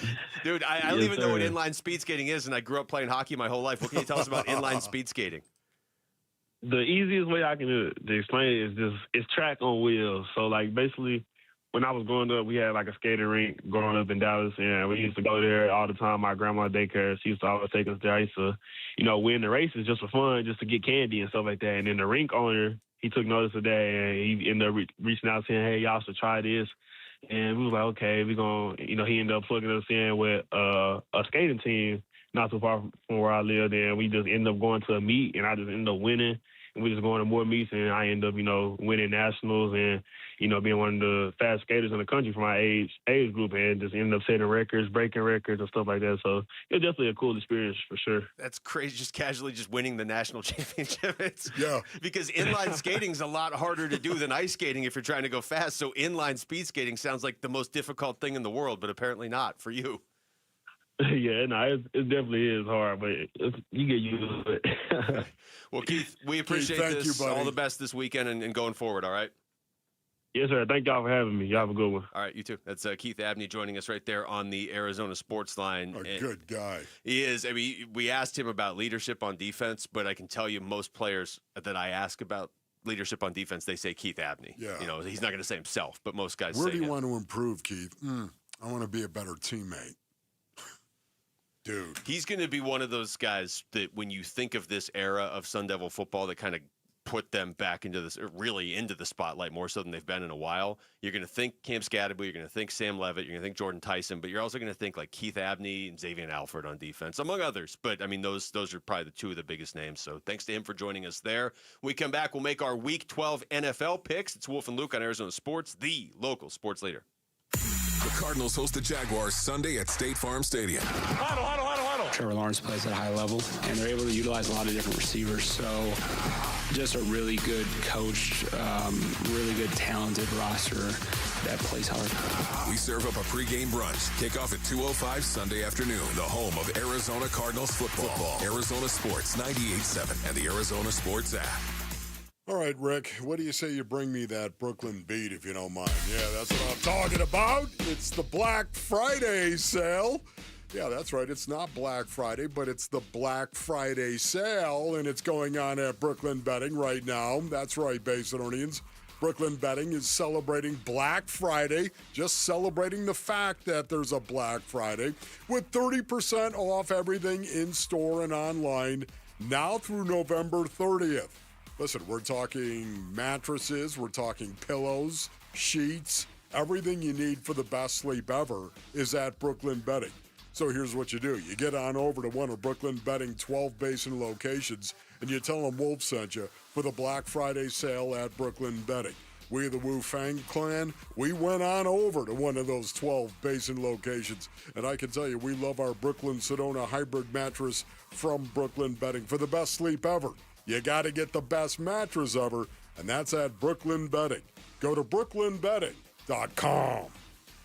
S6: Dude, I don't even know what inline speed skating is, and I grew up playing hockey my whole life. What can you tell us about inline speed skating?
S9: The easiest way I can to explain it is it's track on wheels. So, like, basically, when I was growing up, we had like a skating rink growing up in Dallas, and we used to go there all the time. My grandma's daycare, she used to always take us there. I used to, win the races just for fun, just to get candy and stuff like that. And then the rink owner, he took notice of that, and he ended up reaching out saying, hey, y'all should try this. And we was like, okay, we're going to, he ended up plugging us in with a skating team not too far from where I lived. And we just ended up going to a meet, and I just ended up winning. And we just going to more meets, and I ended up, winning nationals and, being one of the fast skaters in the country for my age group, and just ended up setting records, breaking records and stuff like that. So it's definitely a cool experience for sure.
S6: That's crazy, just casually just winning the national championship.
S7: Yeah.
S6: Because inline skating is a lot harder to do than ice skating if you're trying to go fast. So inline speed skating sounds like the most difficult thing in the world, but apparently not for you.
S9: Yeah, no, it definitely is hard, but you get used to it.
S6: Well, Keith, we appreciate
S7: Keith,
S6: this.
S7: you,
S6: All the best this weekend and going forward, all right?
S9: Yes, sir. Thank y'all for having me. Y'all have a good one.
S6: All right, you too. That's Keith Abney joining us right there on the Arizona Sports Line.
S7: Good guy.
S6: He is. I mean, we asked him about leadership on defense, but I can tell you most players that I ask about leadership on defense, they say Keith Abney.
S7: Yeah.
S6: He's not going to say himself, but most guys
S7: Where
S6: say
S7: do you
S6: him.
S7: want to improve, Keith? I want to be a better teammate. Dude.
S6: He's going to be one of those guys that when you think of this era of Sun Devil football that kind of put them back into this, really into the spotlight more so than they've been in a while. You're going to think Cam Scataboo, you're going to think Sam Levit, you're going to think Jordan Tyson, but you're also going to think like Keith Abney and Xavier Alford on defense, among others. But, I mean, those are probably the two of the biggest names. So thanks to him for joining us there. When we come back, we'll make our Week 12 NFL picks. It's Wolf and Luke on Arizona Sports, the local sports leader.
S13: The Cardinals host the Jaguars Sunday at State Farm Stadium.
S23: Huddle.
S12: Trevor Lawrence plays at a high level, and they're able to utilize a lot of different receivers. So just a really good coached, really good talented roster that plays hard.
S13: We serve up a pregame brunch. Kickoff at 2:05 Sunday afternoon. The home of Arizona Cardinals football. Arizona Sports 98.7 and the Arizona Sports app.
S7: All right, Rick, what do you say you bring me that Brooklyn beat, if you don't mind? Yeah, that's what I'm talking about. It's the Black Friday sale. Yeah, that's right. It's not Black Friday, but it's the Black Friday sale, and it's going on at Brooklyn Betting right now. That's right, Basinonians. Brooklyn Betting is celebrating Black Friday, just celebrating the fact that there's a Black Friday, with 30% off everything in-store and online now through November 30th. Listen, we're talking mattresses, we're talking pillows, sheets, everything you need for the best sleep ever is at Brooklyn Betting. So here's what you do. You get on over to one of Brooklyn Betting 12 Basin locations, and you tell them Wolf sent you for the Black Friday sale at Brooklyn Betting. We, the Wu Fang clan, we went on over to one of those 12 Basin locations. And I can tell you, we love our Brooklyn Sedona hybrid mattress from Brooklyn Bedding. For the best sleep ever, you got to get the best mattress ever, and that's at Brooklyn Bedding. Go to brooklynbedding.com.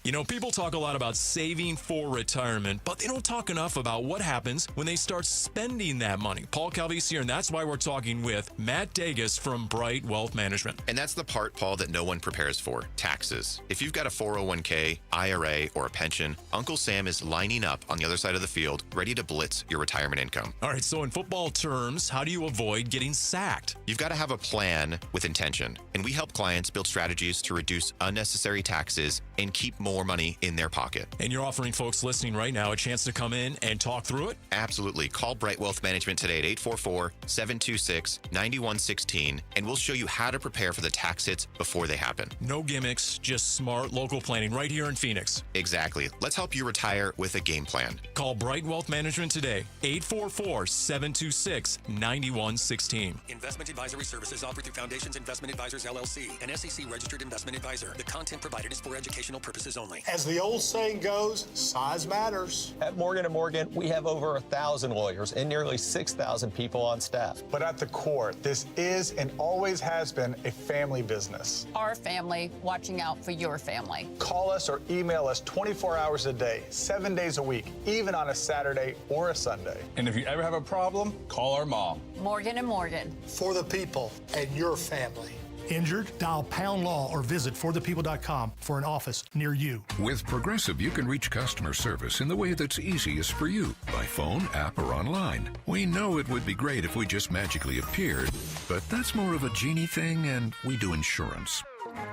S14: You know, people talk a lot about saving for retirement, but they don't talk enough about what happens when they start spending that money. Paul Calvise here, and that's why we're talking with Matt Dagus from Bright Wealth Management.
S15: And that's the part, Paul, that no one prepares for, taxes. If you've got a 401k, IRA, or a pension, Uncle Sam is lining up on the other side of the field, ready to blitz your retirement income.
S14: All right, so in football terms, how do you avoid getting sacked?
S15: You've got to have a plan with intention, and we help clients build strategies to reduce unnecessary taxes and keep more money in their pocket.
S14: And you're offering folks listening right now a chance to come in and talk through it?
S15: Absolutely. Call Bright Wealth Management today at 844-726-9116, and we'll show you how to prepare for the tax hits before they happen.
S14: No gimmicks, just smart local planning right here in Phoenix.
S15: Exactly. Let's help you retire with a game plan.
S14: Call Bright Wealth Management today, 844-726-9116.
S18: Investment advisory services offered through Foundations Investment Advisors, LLC, an SEC-registered investment advisor. The content provided is for educational purposes only.
S17: As the old saying goes, size matters.
S19: At Morgan & Morgan, we have over 1,000 lawyers and nearly 6,000 people on staff.
S17: But at the core, this is and always has been a family business.
S21: Our family watching out for your family.
S17: Call us or email us 24 hours a day, 7 days a week, even on a Saturday or a Sunday.
S24: And if you ever have a problem, call our mom.
S21: Morgan & Morgan.
S17: For the people and your family.
S25: Injured? Dial Pound Law or visit forthepeople.com for an office near you.
S13: With Progressive, you can reach customer service in the way that's easiest for you, by phone, app, or online. We know it would be great if we just magically appeared, but that's more of a genie thing, and we do insurance.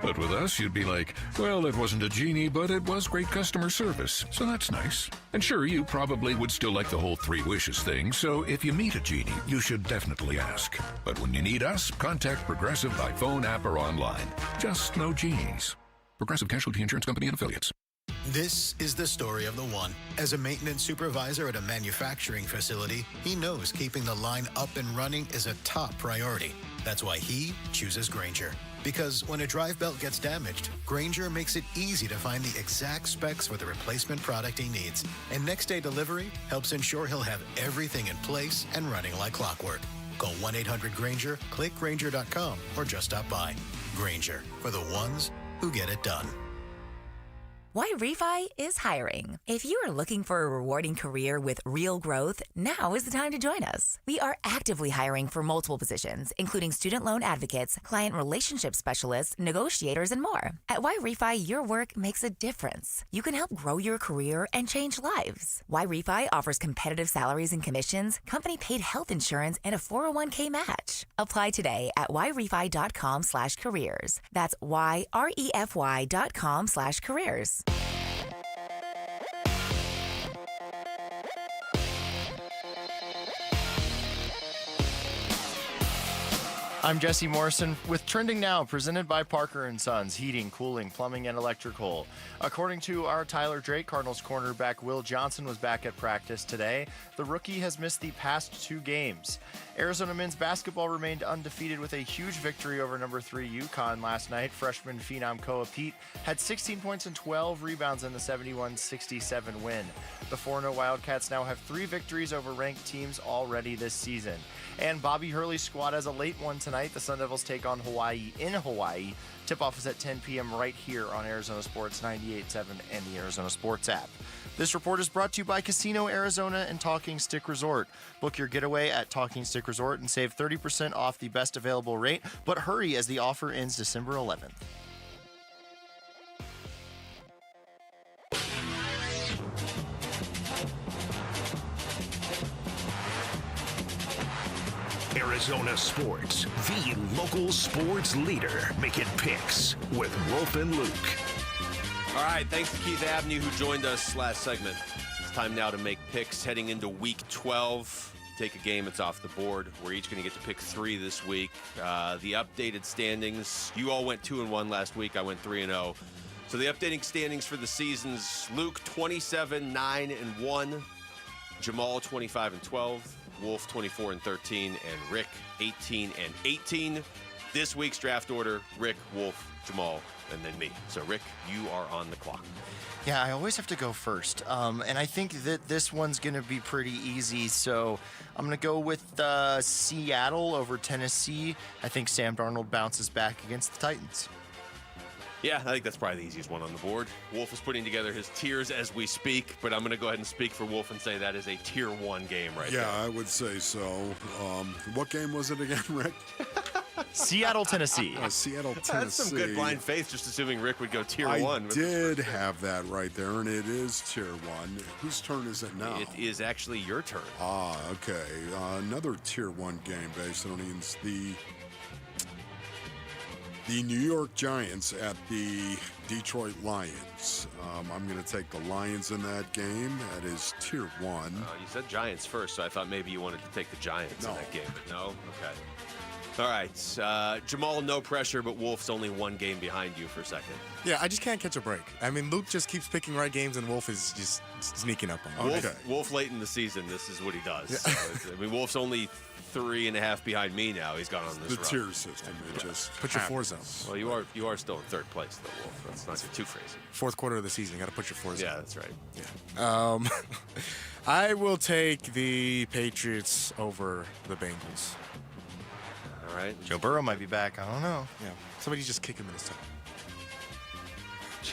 S13: But with us, you'd be like, well, it wasn't a genie, but it was great customer service, so that's nice. And sure, you probably would still like the whole 3 wishes thing, so if you meet a genie, you should definitely ask. But when you need us, contact Progressive by phone, app, or online. Just no genies. Progressive Casualty Insurance Company and Affiliates.
S28: This is the story of the one. As a maintenance supervisor at a manufacturing facility, he knows keeping the line up and running is a top priority. That's why he chooses Grainger. Because when a drive belt gets damaged, Grainger makes it easy to find the exact specs for the replacement product he needs. And next day delivery helps ensure he'll have everything in place and running like clockwork. Call 1-800-GRAINGER, click Grainger.com, or just stop by. Grainger, for the ones who get it done.
S29: Refi is hiring. If you are looking for a rewarding career with real growth, now is the time to join us. We are actively hiring for multiple positions, including student loan advocates, client relationship specialists, negotiators, and more. At Refi, your work makes a difference. You can help grow your career and change lives. Refi offers competitive salaries and commissions, company-paid health insurance, and a 401k match. Apply today at yrefy.com/careers. That's yrefy.com/careers.
S10: I'm Jesse Morrison with Trending Now, presented by Parker & Sons, heating, cooling, plumbing, and electrical. According to our Tyler Drake, Cardinals cornerback Will Johnson was back at practice today. The rookie has missed the past 2 games. Arizona men's basketball remained undefeated with a huge victory over number 3 UConn last night. Freshman phenom Koa Pete had 16 points and 12 rebounds in the 71-67 win. The 4-0 Wildcats now have 3 victories over ranked teams already this season. And Bobby Hurley's squad has a late one tonight. The Sun Devils take on Hawaii in Hawaii. Tip-off is at 10 p.m. right here on Arizona Sports 98.7 and the Arizona Sports app. This report is brought to you by Casino Arizona and Talking Stick Resort. Book your getaway at Talking Stick Resort and save 30% off the best available rate, but hurry as the offer ends December 11th.
S3: Arizona Sports, the local sports leader, making picks with Wolf and Luke.
S6: All right, thanks to Keith Abney, who joined us last segment. It's time now to make picks heading into Week 12. Take a game that's off the board. We're each going to get to pick 3 this week. The updated standings, you all went 2-1 last week. I went 3-0. So the updating standings for the seasons, Luke 27-9-1, Jamal 25-12, Wolf 24-13, and Rick 18-18. This week's draft order, Rick, Wolf, Jamal, and then me. So, Rick, you are on the clock.
S10: Yeah, I always have to go first. And I think that this one's going to be pretty easy. So I'm going to go with Seattle over Tennessee. I think Sam Darnold bounces back against the Titans.
S6: Yeah, I think that's probably the easiest one on the board. Wolf is putting together his tiers as we speak, but I'm going to go ahead and speak for Wolf and say that is a tier 1 game right there.
S7: Yeah, I would say so. What game was it again, Rick?
S10: Seattle, Tennessee.
S7: Seattle, Tennessee.
S6: That's some good blind faith, just assuming Rick would go tier 1.
S7: I did have that right there, and it is tier 1. Whose turn is it now?
S6: It is actually your turn.
S7: Okay. Another tier 1 game, Basinonians. The New York Giants at the Detroit Lions. I'm going to take the Lions in that game. That is tier 1.
S6: You said Giants first, so I thought maybe you wanted to take the Giants in that game. But no? Okay. All right. Jamal, no pressure, but Wolf's only 1 game behind you for a second.
S1: Yeah, I just can't catch a break. I mean, Luke just keeps picking right games, and Wolf is just sneaking up on me.
S6: Wolf late in the season, this is what he does. Yeah. So I mean, Wolf's only 3.5 behind me now. He's gone on this run.
S7: The tier system. It just
S1: put your 4s up.
S6: Well, you are still in 3rd place, though, Wolf. That's not too crazy.
S1: 4th quarter of the season. You got to put your 4s up.
S6: Yeah, that's right.
S1: Yeah. I will take the Patriots over the Bengals.
S6: All right.
S10: Joe Burrow might be back. I don't know.
S1: Yeah. Somebody just kick him in his toe.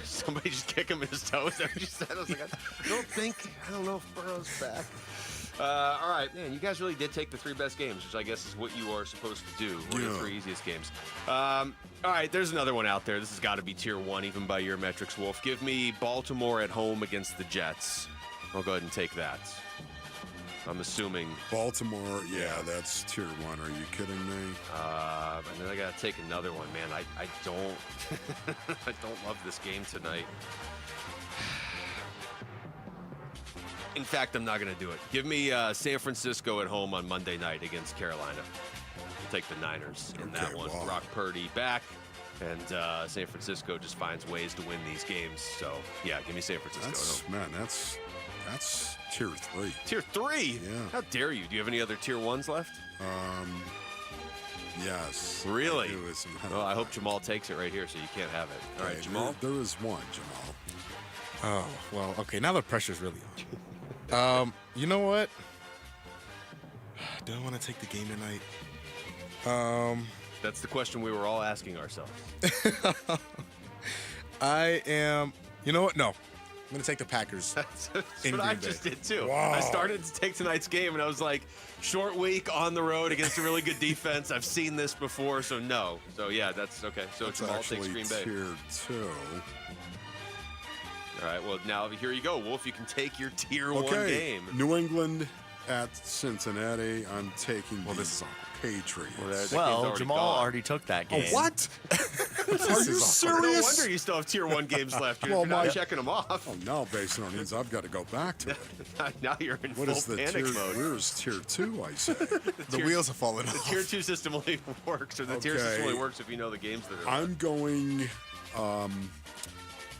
S6: Somebody just kick him in his toe. Is that what you said? I was like, I don't know if Burrow's back. All right, man, you guys really did take the 3 best games, which I guess is what you are supposed to do, or the 3 easiest games. All right, there's another one out there. This has got to be tier 1, even by your metrics, Wolf. Give me Baltimore at home against the Jets. I'll go ahead and take that. I'm assuming.
S7: Baltimore, yeah, that's tier 1. Are you kidding me?
S6: And then I got to take another one, man. I don't I don't love this game tonight. In fact, I'm not going to do it. Give me San Francisco at home on Monday night against Carolina. I'll take the Niners in that one.
S7: Wow.
S6: Brock Purdy back, and San Francisco just finds ways to win these games. So, yeah, give me San Francisco at home.
S7: That's tier 3.
S6: Tier 3?
S7: Yeah.
S6: How dare you? Do you have any other tier 1s left?
S7: Yes.
S6: Really? Well, I hope Jamal takes it right here, so you can't have it. All right, Jamal?
S7: There is one, Jamal.
S1: Oh, well, okay. Now the pressure's really on. You know what? Do I want to take the game tonight?
S6: That's the question we were all asking ourselves.
S1: I am. You know what? No. I'm going to take the Packers.
S6: That's what I just did, too. Wow. I started to take tonight's game, and I was like, short week on the road against a really good defense. I've seen this before, so no. So, yeah, that's okay. So, Jamal takes Green Bay.
S7: Tier 2.
S6: All right, well, now here you go, Wolf. You can take your tier 1 game.
S7: New England at Cincinnati. I'm taking the Patriots.
S10: Well, Jamal already took that game.
S7: Oh, what? Are you serious?
S6: No wonder you still have tier 1 games left. You're not checking them off.
S7: Oh, now, based on these, I've got to go back to it.
S6: Now you're in
S7: what
S6: full panic mode.
S7: Where's tier 2, I say?
S1: The wheels have fallen off.
S6: The tier 2 system only works, or the tier system only works if you know the games that are
S7: I'm going...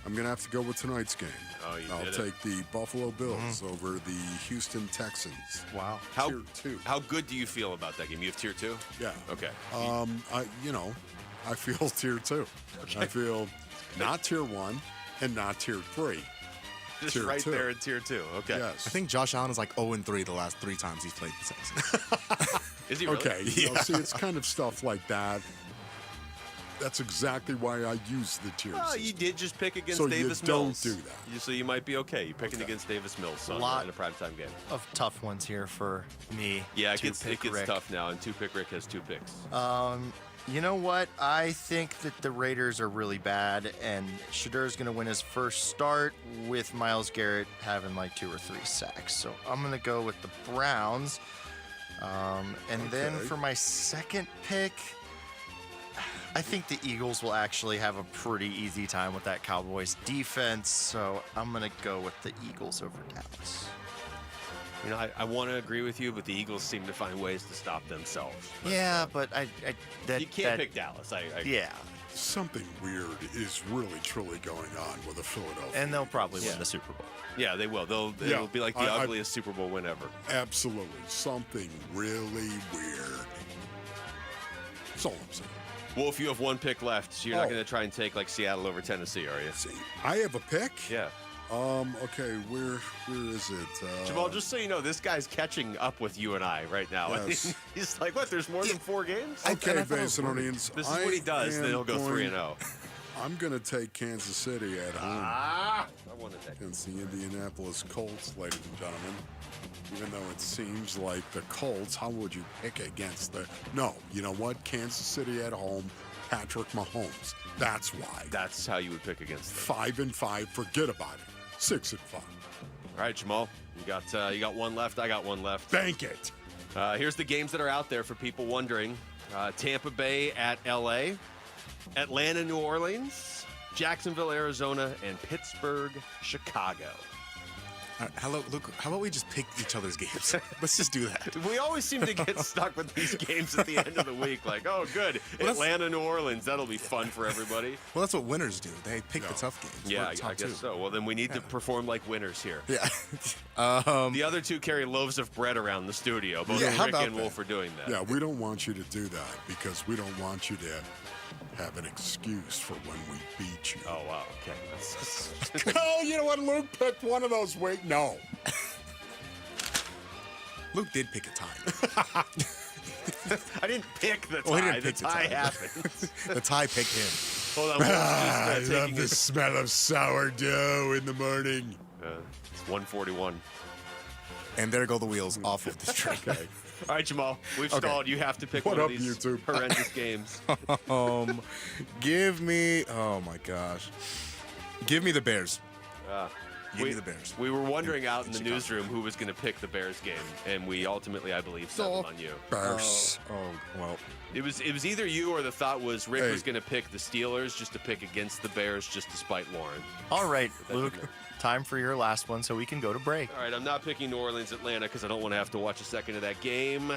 S7: I'm going to have to go with tonight's game.
S6: Oh,
S7: I'll take the Buffalo Bills over the Houston Texans.
S10: Wow.
S7: Tier 2.
S6: How good do you feel about that game? You have tier 2?
S7: Yeah.
S6: Okay.
S7: I feel tier 2.
S6: Okay.
S7: I feel not tier 1 and not tier 3.
S6: Just
S7: tier
S6: right
S7: 2.
S6: there in tier 2. Okay.
S7: Yes.
S1: I think Josh Allen is like 0-3 the last 3 times he's played the Texans.
S6: Is he really?
S7: Okay. See, it's kind of stuff like that. That's exactly why I use the tiers.
S6: Oh, you did just pick against
S7: so
S6: Davis
S7: you
S6: Mills.
S7: Don't do that.
S6: So you might be okay. You're picking against Davis Mills in a primetime game.
S10: Of tough ones here for me.
S6: Yeah, it gets
S10: Rick.
S6: tough now, and 2-pick Rick has 2 picks.
S10: You know what? I think that the Raiders are really bad, and Shedur's going to win his first start with Myles Garrett having like 2 or 3 sacks. So I'm going to go with the Browns. Then for my second pick, I think the Eagles will actually have a pretty easy time with that Cowboys defense, so I'm going to go with the Eagles over Dallas.
S6: You know, I want to agree with you, but the Eagles seem to find ways to stop themselves.
S10: Yeah, but
S6: you can't pick Dallas.
S10: Yeah.
S7: Something weird is really, truly going on with the Philadelphia.
S10: And they'll probably win the Super Bowl.
S6: Yeah, they will. It'll be like the ugliest Super Bowl win ever.
S7: Absolutely. Something really weird. That's all I'm saying.
S6: Wolf, you have one pick left, so you're not going to try and take like Seattle over Tennessee, are you?
S7: See, I have a pick?
S6: Yeah.
S7: Okay, where is it?
S6: Jamal, just so you know, this guy's catching up with you and I right now.
S7: Yes.
S6: He's like, what, there's more than 4 games?
S7: Okay, Basinonians.
S6: This is what he does, then he'll go 3-0.
S7: I'm going to take Kansas City at home.
S6: I wanted that.
S7: Against the Indianapolis Colts, ladies and gentlemen. Even though it seems like the Colts, how would you pick against the... No, you know what? Kansas City at home, Patrick Mahomes. That's why.
S6: That's how you would pick against them.
S7: 5-5, forget about it. 6-5.
S6: All right, Jamal, you got one left. I got one left.
S7: Bank it.
S6: Here's the games that are out there for people wondering. Tampa Bay at LA, Atlanta, New Orleans, Jacksonville, Arizona, and Pittsburgh, Chicago.
S1: Hello, Luke. How about we just pick each other's games? Let's just do that.
S6: We always seem to get stuck with these games at the end of the week. Like, oh, good.
S1: Well,
S6: Atlanta, New Orleans. That'll be fun for everybody.
S1: Well, that's what winners do. They pick the tough games.
S6: Yeah, I guess so. Well, then we need to perform like winners here.
S1: Yeah.
S6: The other two carry loaves of bread around the studio. Both Rick and Wolf are doing that.
S7: Yeah, we don't want you to do that because we don't want you to have an excuse for when we beat you.
S6: Oh, wow. Okay.
S7: Oh, you know what? Luke picked one of those. Wait, no.
S1: Luke did pick a tie.
S6: I didn't pick the tie.
S1: Well, he didn't pick
S6: the tie happened.
S1: The tie picked him.
S6: Hold on.
S7: I love the smell of sourdough in the morning.
S6: It's 1:41.
S1: And there go the wheels off of this train.
S7: Okay.
S6: All right, Jamal, we've stalled. You have to pick one of these horrendous games.
S1: Give me, oh my gosh. Give me the Bears. Give me the Bears.
S6: We were wondering out in the newsroom who was going to pick the Bears game, and we ultimately, I believe, settled on you.
S7: Bears.
S6: Well. It was either you or the thought was Rick was going to pick the Steelers just to pick against the Bears just to spite Lauren.
S10: All right, Luke. Time for your last one so we can go to break.
S6: All right, I'm not picking New Orleans, Atlanta because I don't want to have to watch a second of that game.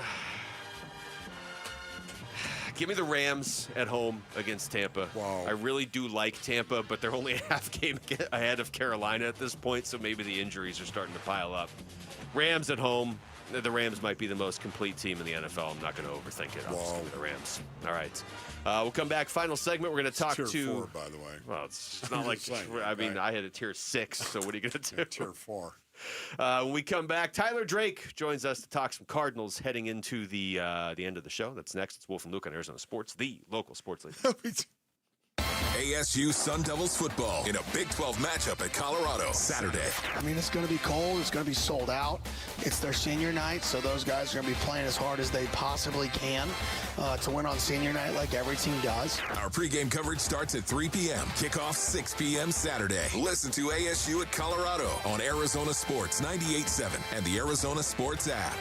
S6: Give me the Rams at home against Tampa.
S7: Wow.
S6: I really do like Tampa, but they're only a half game ahead of Carolina at this point, so maybe the injuries are starting to pile up. Rams at home. The Rams might be the most complete team in the NFL. I'm not going to overthink it. I'll just give me the Rams. All right. We'll come back. Final segment. We're going to talk
S7: tier
S6: to...
S7: 4, by the way.
S6: Well, it's not like... I mean, I had a tier 6, so what are you going to do?
S7: Tier 4.
S6: When we come back, Tyler Drake joins us to talk some Cardinals heading into the end of the show. That's next. It's Wolf and Luke on Arizona Sports, the local sports league.
S2: ASU Sun Devils football in a Big 12 matchup at Colorado Saturday.
S8: I mean, it's going to be cold. It's going to be sold out. It's their senior night, so those guys are going to be playing as hard as they possibly can to win on senior night like every team does.
S2: Our pregame coverage starts at 3 p.m. Kickoff 6 p.m. Saturday. Listen to ASU at Colorado on Arizona Sports 98.7 and the Arizona Sports app.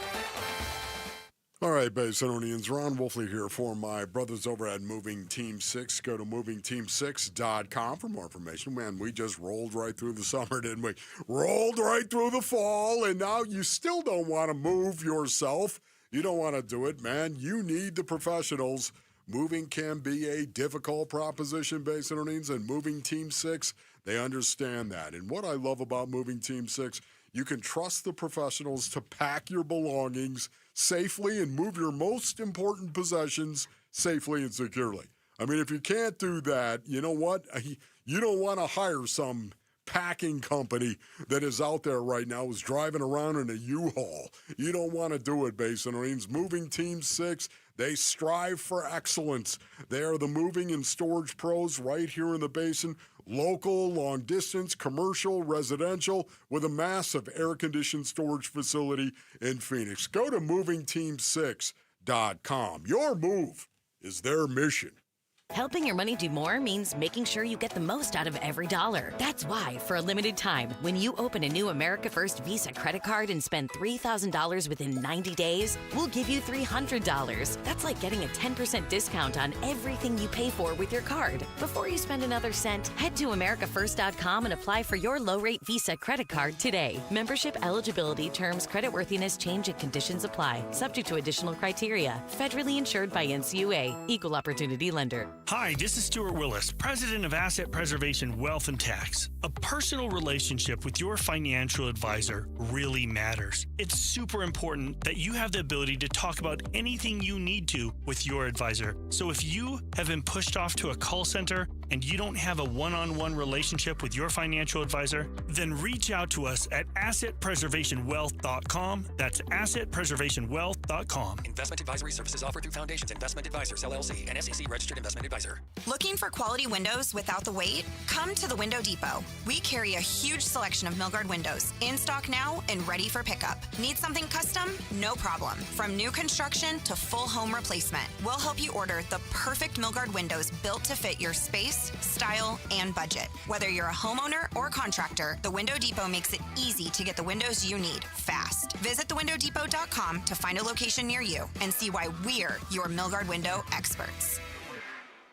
S7: All right, Basinonians, Ron Wolfley here for my brothers over at Moving Team 6. Go to movingteam6.com for more information. Man, we just rolled right through the summer, didn't we? Rolled right through the fall, and now you still don't want to move yourself. You don't want to do it, man. You need the professionals. Moving can be a difficult proposition, Basinonians, and Moving Team 6, they understand that. And what I love about Moving Team 6, you can trust the professionals to pack your belongings safely and move your most important possessions safely and securely. I mean, if you can't do that, you know what? You don't want to hire some packing company that is out there right now is driving around in a U-Haul. You don't want to do it, Basinonians. Moving Team 6, they strive for excellence. They are the moving and storage pros right here in the Basin. Local, long distance, commercial, residential, with a massive air-conditioned storage facility in Phoenix. Go to movingteam6.com. Your move is their mission.
S4: Helping your money do more means making sure you get the most out of every dollar. That's why, for a limited time, when you open a new America First Visa credit card and spend $3,000 within 90 days, we'll give you $300. That's like getting a 10% discount on everything you pay for with your card. Before you spend another cent, head to AmericaFirst.com and apply for your low-rate Visa credit card today. Membership eligibility, terms, creditworthiness, change, and conditions apply. Subject to additional criteria. Federally insured by NCUA. Equal Opportunity Lender.
S5: Hi, this is Stuart Willis, President of Asset Preservation Wealth and Tax. A personal relationship with your financial advisor really matters. It's super important that you have the ability to talk about anything you need to with your advisor. So if you have been pushed off to a call center and you don't have a one-on-one relationship with your financial advisor, then reach out to us at assetpreservationwealth.com. That's assetpreservationwealth.com.
S18: Investment advisory services offered through Foundations Investment Advisors, LLC, an SEC-registered investment advisor.
S29: Looking for quality windows without the wait? Come to the Window Depot. We carry a huge selection of Milgard windows, in stock now and ready for pickup. Need something custom? No problem. From new construction to full home replacement, we'll help you order the perfect Milgard windows built to fit your space, style, and budget. Whether you're a homeowner or contractor, the Window Depot makes it easy to get the windows you need fast. Visit thewindowdepot.com to find a location near you and see why we're your Milgard window experts.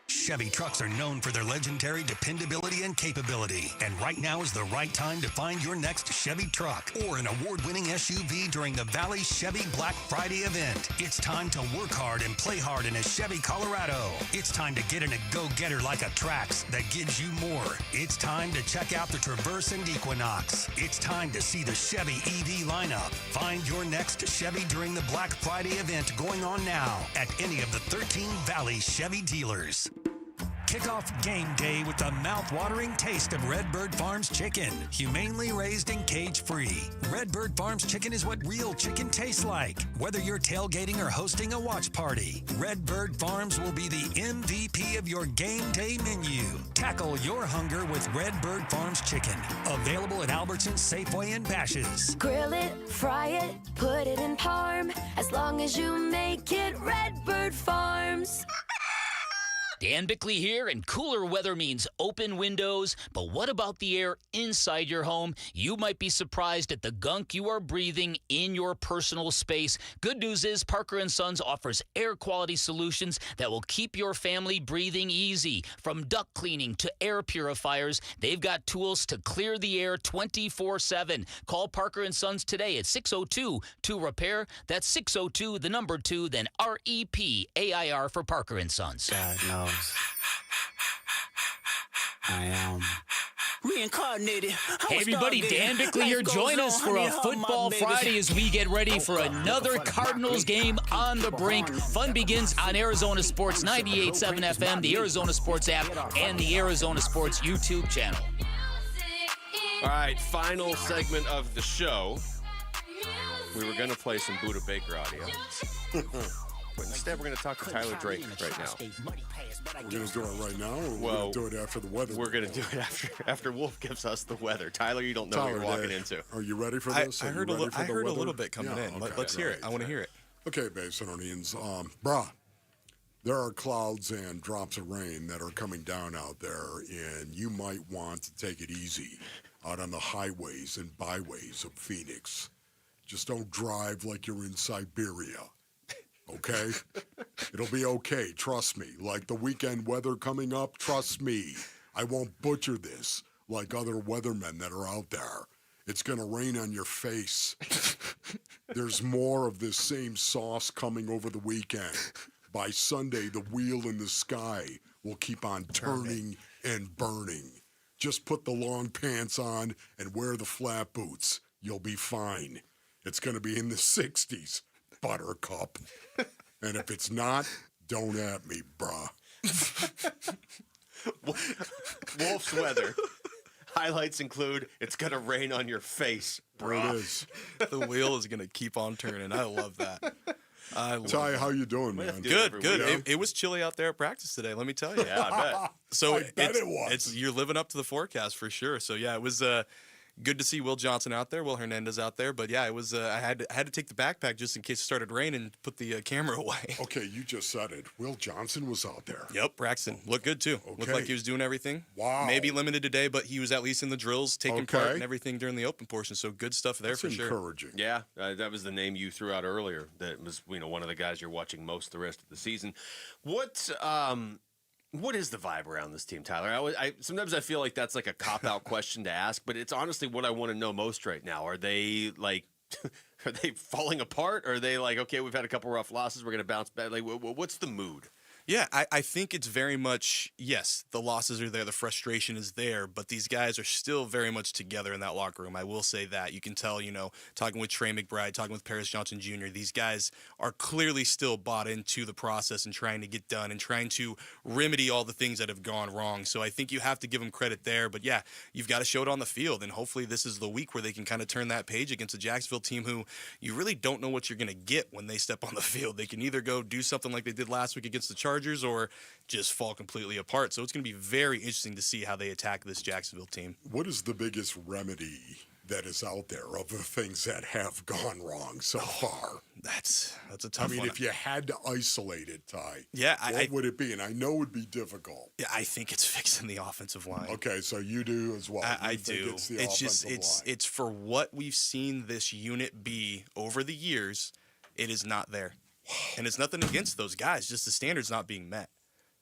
S18: Chevy trucks are known for their legendary dependability and capability. And right now is the right time to find your next Chevy truck or an award-winning SUV during the Valley Chevy Black Friday event. It's time to work hard and play hard in a Chevy Colorado. It's time to get in a go-getter like a Trax that gives you more. It's time to check out the Traverse and Equinox. It's time to see the Chevy EV lineup. Find your next Chevy during the Black Friday event going on now at any of the 13 Valley Chevy dealers. Kick off game day with the mouth-watering taste of Redbird Farms chicken, humanely raised and cage-free. Redbird Farms chicken is what real chicken tastes like. Whether you're tailgating or hosting a watch party, Redbird Farms will be the MVP of your game day menu. Tackle your hunger with Redbird Farms chicken. Available at Albertsons, Safeway, and Bash's'.
S9: Grill it, fry it, put it in parm. As long as you make it Redbird Farms.
S11: Dan Bickley here, and cooler weather means open windows. But what about the air inside your home? You might be surprised at the gunk you are breathing in your personal space. Good news is Parker & Sons offers air quality solutions that will keep your family breathing easy. From duct cleaning to air purifiers, they've got tools to clear the air 24/7. Call Parker & Sons today at 602-2-REPAIR. That's 602, the number 2, then REPAIR for Parker & Sons.
S16: God knows. I am reincarnated.
S11: Hey everybody, Dan Bickley here. Join us for a Football Friday as we get ready for another Cardinals game on the brink. Fun begins on Arizona Sports 98.7 FM, the Arizona Sports app, and the Arizona Sports YouTube channel.
S6: All right, final segment of the show. We were going to play some Buda Baker audio. But instead, we're going to talk to Tyler Drake right now.
S7: We're going to do it right now, or we're going to do it after the weather?
S6: We're going to do it after Wolf gives us the weather. Tyler, you don't know what you're walking into.
S7: Are you ready for this?
S1: I heard a little bit coming in. Okay, let's hear it. I want to hear it.
S7: Okay, Basinonians. Brah, there are clouds and drops of rain that are coming down out there, and you might want to take it easy out on the highways and byways of Phoenix. Just don't drive like you're in Siberia. Okay? It'll be okay. Trust me. Like the weekend weather coming up, trust me. I won't butcher this like other weathermen that are out there. It's going to rain on your face. There's more of this same sauce coming over the weekend. By Sunday, the wheel in the sky will keep on turning and burning. Just put the long pants on and wear the flat boots. You'll be fine. It's going to be in the 60s. Buttercup. And if it's not, don't at me, brah.
S6: Wolf's weather. Highlights include, it's going to rain on your face, brah.
S7: There it is.
S1: The wheel is going to keep on turning. I love that.
S7: Ty, how you doing, man?
S1: Good. It was chilly out there at practice today, let me tell you.
S6: Yeah, I bet.
S1: So
S7: I bet it was.
S1: You're living up to the forecast for sure. So, yeah, it was good to see Will Johnson out there, Will Hernandez out there. But, yeah, it was. I had to take the backpack just in case it started raining and put the camera away.
S7: Okay, you just said it. Will Johnson was out there.
S1: Yep, Braxton. Looked good, too.
S7: Okay.
S1: Looked like he was doing everything.
S7: Wow.
S1: Maybe limited today, but he was at least in the drills, taking part and everything during the open portion. So, good stuff there.
S7: That's
S1: for sure.
S7: Encouraging.
S6: Yeah, that was the name you threw out earlier. That was, one of the guys you're watching most the rest of the season. What is the vibe around this team, Tyler? Sometimes I feel like that's like a cop-out question to ask, but it's honestly what I want to know most right now. Are they like, are they falling apart? Or are they like, okay, we've had a couple rough losses, we're going to bounce back? Like, what's the mood?
S1: Yeah, I think it's very much, yes, the losses are there, the frustration is there, but these guys are still very much together in that locker room. I will say that. You can tell, talking with Trey McBride, talking with Paris Johnson Jr., these guys are clearly still bought into the process and trying to get done and trying to remedy all the things that have gone wrong. So I think you have to give them credit there. But yeah, you've got to show it on the field, and hopefully this is the week where they can kind of turn that page against a Jacksonville team who you really don't know what you're going to get when they step on the field. They can either go do something like they did last week against the Chargers or just fall completely apart. So it's going to be very interesting to see how they attack this Jacksonville team.
S7: What is the biggest remedy that is out there of the things that have gone wrong so far?
S1: That's a tough one.
S7: I mean, if you had to isolate it, Ty,
S1: what
S7: would it be? And I know it would be difficult.
S1: Yeah, I think it's fixing the offensive line.
S7: Okay, so you do as well.
S1: I do. It's for what we've seen this unit be over the years, it is not there. And it's nothing against those guys, just the standard's not being met.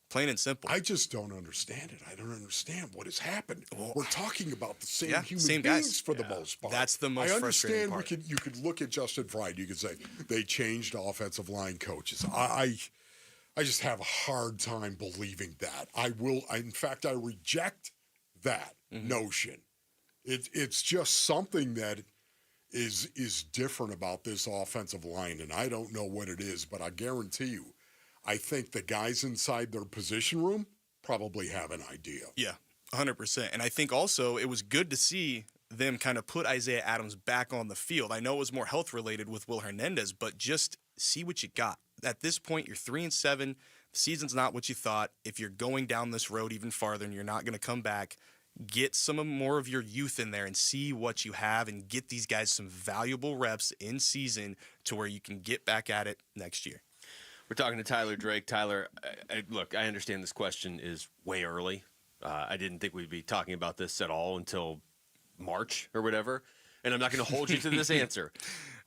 S1: Plain and simple.
S7: I just don't understand it. I don't understand what has happened. We're talking about the same human
S1: same
S7: beings
S1: guys.
S7: for the most part.
S1: That's the most frustrating part.
S7: You could look at Justin Fried. You could say they changed offensive line coaches. I just have a hard time believing that. In fact, I reject that notion. It's just something that is different about this offensive line, and I don't know what it is, but I guarantee you, I think the guys inside their position room probably have an idea.
S1: Yeah, 100%. And I think also it was good to see them kind of put Isaiah Adams back on the field. I know it was more health-related with Will Hernandez, but just see what you got. At this point, you're 3-7. The season's not what you thought. If you're going down this road even farther and you're not going to come back, get some more of your youth in there and see what you have and get these guys some valuable reps in season to where you can get back at it next year.
S6: We're talking to Tyler Drake. Tyler, look, I understand this question is way early. I didn't think we'd be talking about this at all until March or whatever, and I'm not going to hold you to this answer.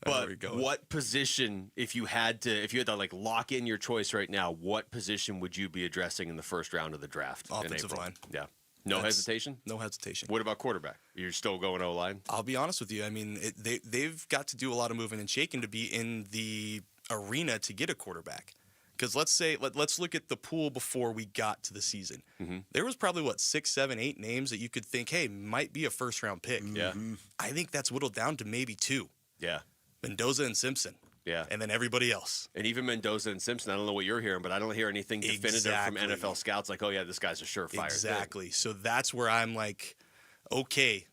S6: But what position, if you had to like lock in your choice right now, what position would you be addressing in the first round of the draft?
S1: Offensive line.
S6: Yeah. No hesitation?
S1: No hesitation.
S6: What about quarterback? You're still going O-line?
S1: I'll be honest with you. I mean, they've got to do a lot of moving and shaking to be in the arena to get a quarterback. Because let's look at the pool before we got to the season. Mm-hmm. There was probably, 6, 7, 8 names that you could think, hey, might be a first-round pick.
S6: Yeah.
S1: I think that's whittled down to maybe 2.
S6: Yeah.
S1: Mendoza and Simpson.
S6: Yeah.
S1: And then everybody else.
S6: And even Mendoza and Simpson, I don't know what you're hearing, but I don't hear anything definitive from NFL scouts like, oh, yeah, this guy's a surefire.
S1: Exactly.
S6: Thing.
S1: So that's where I'm like, okay,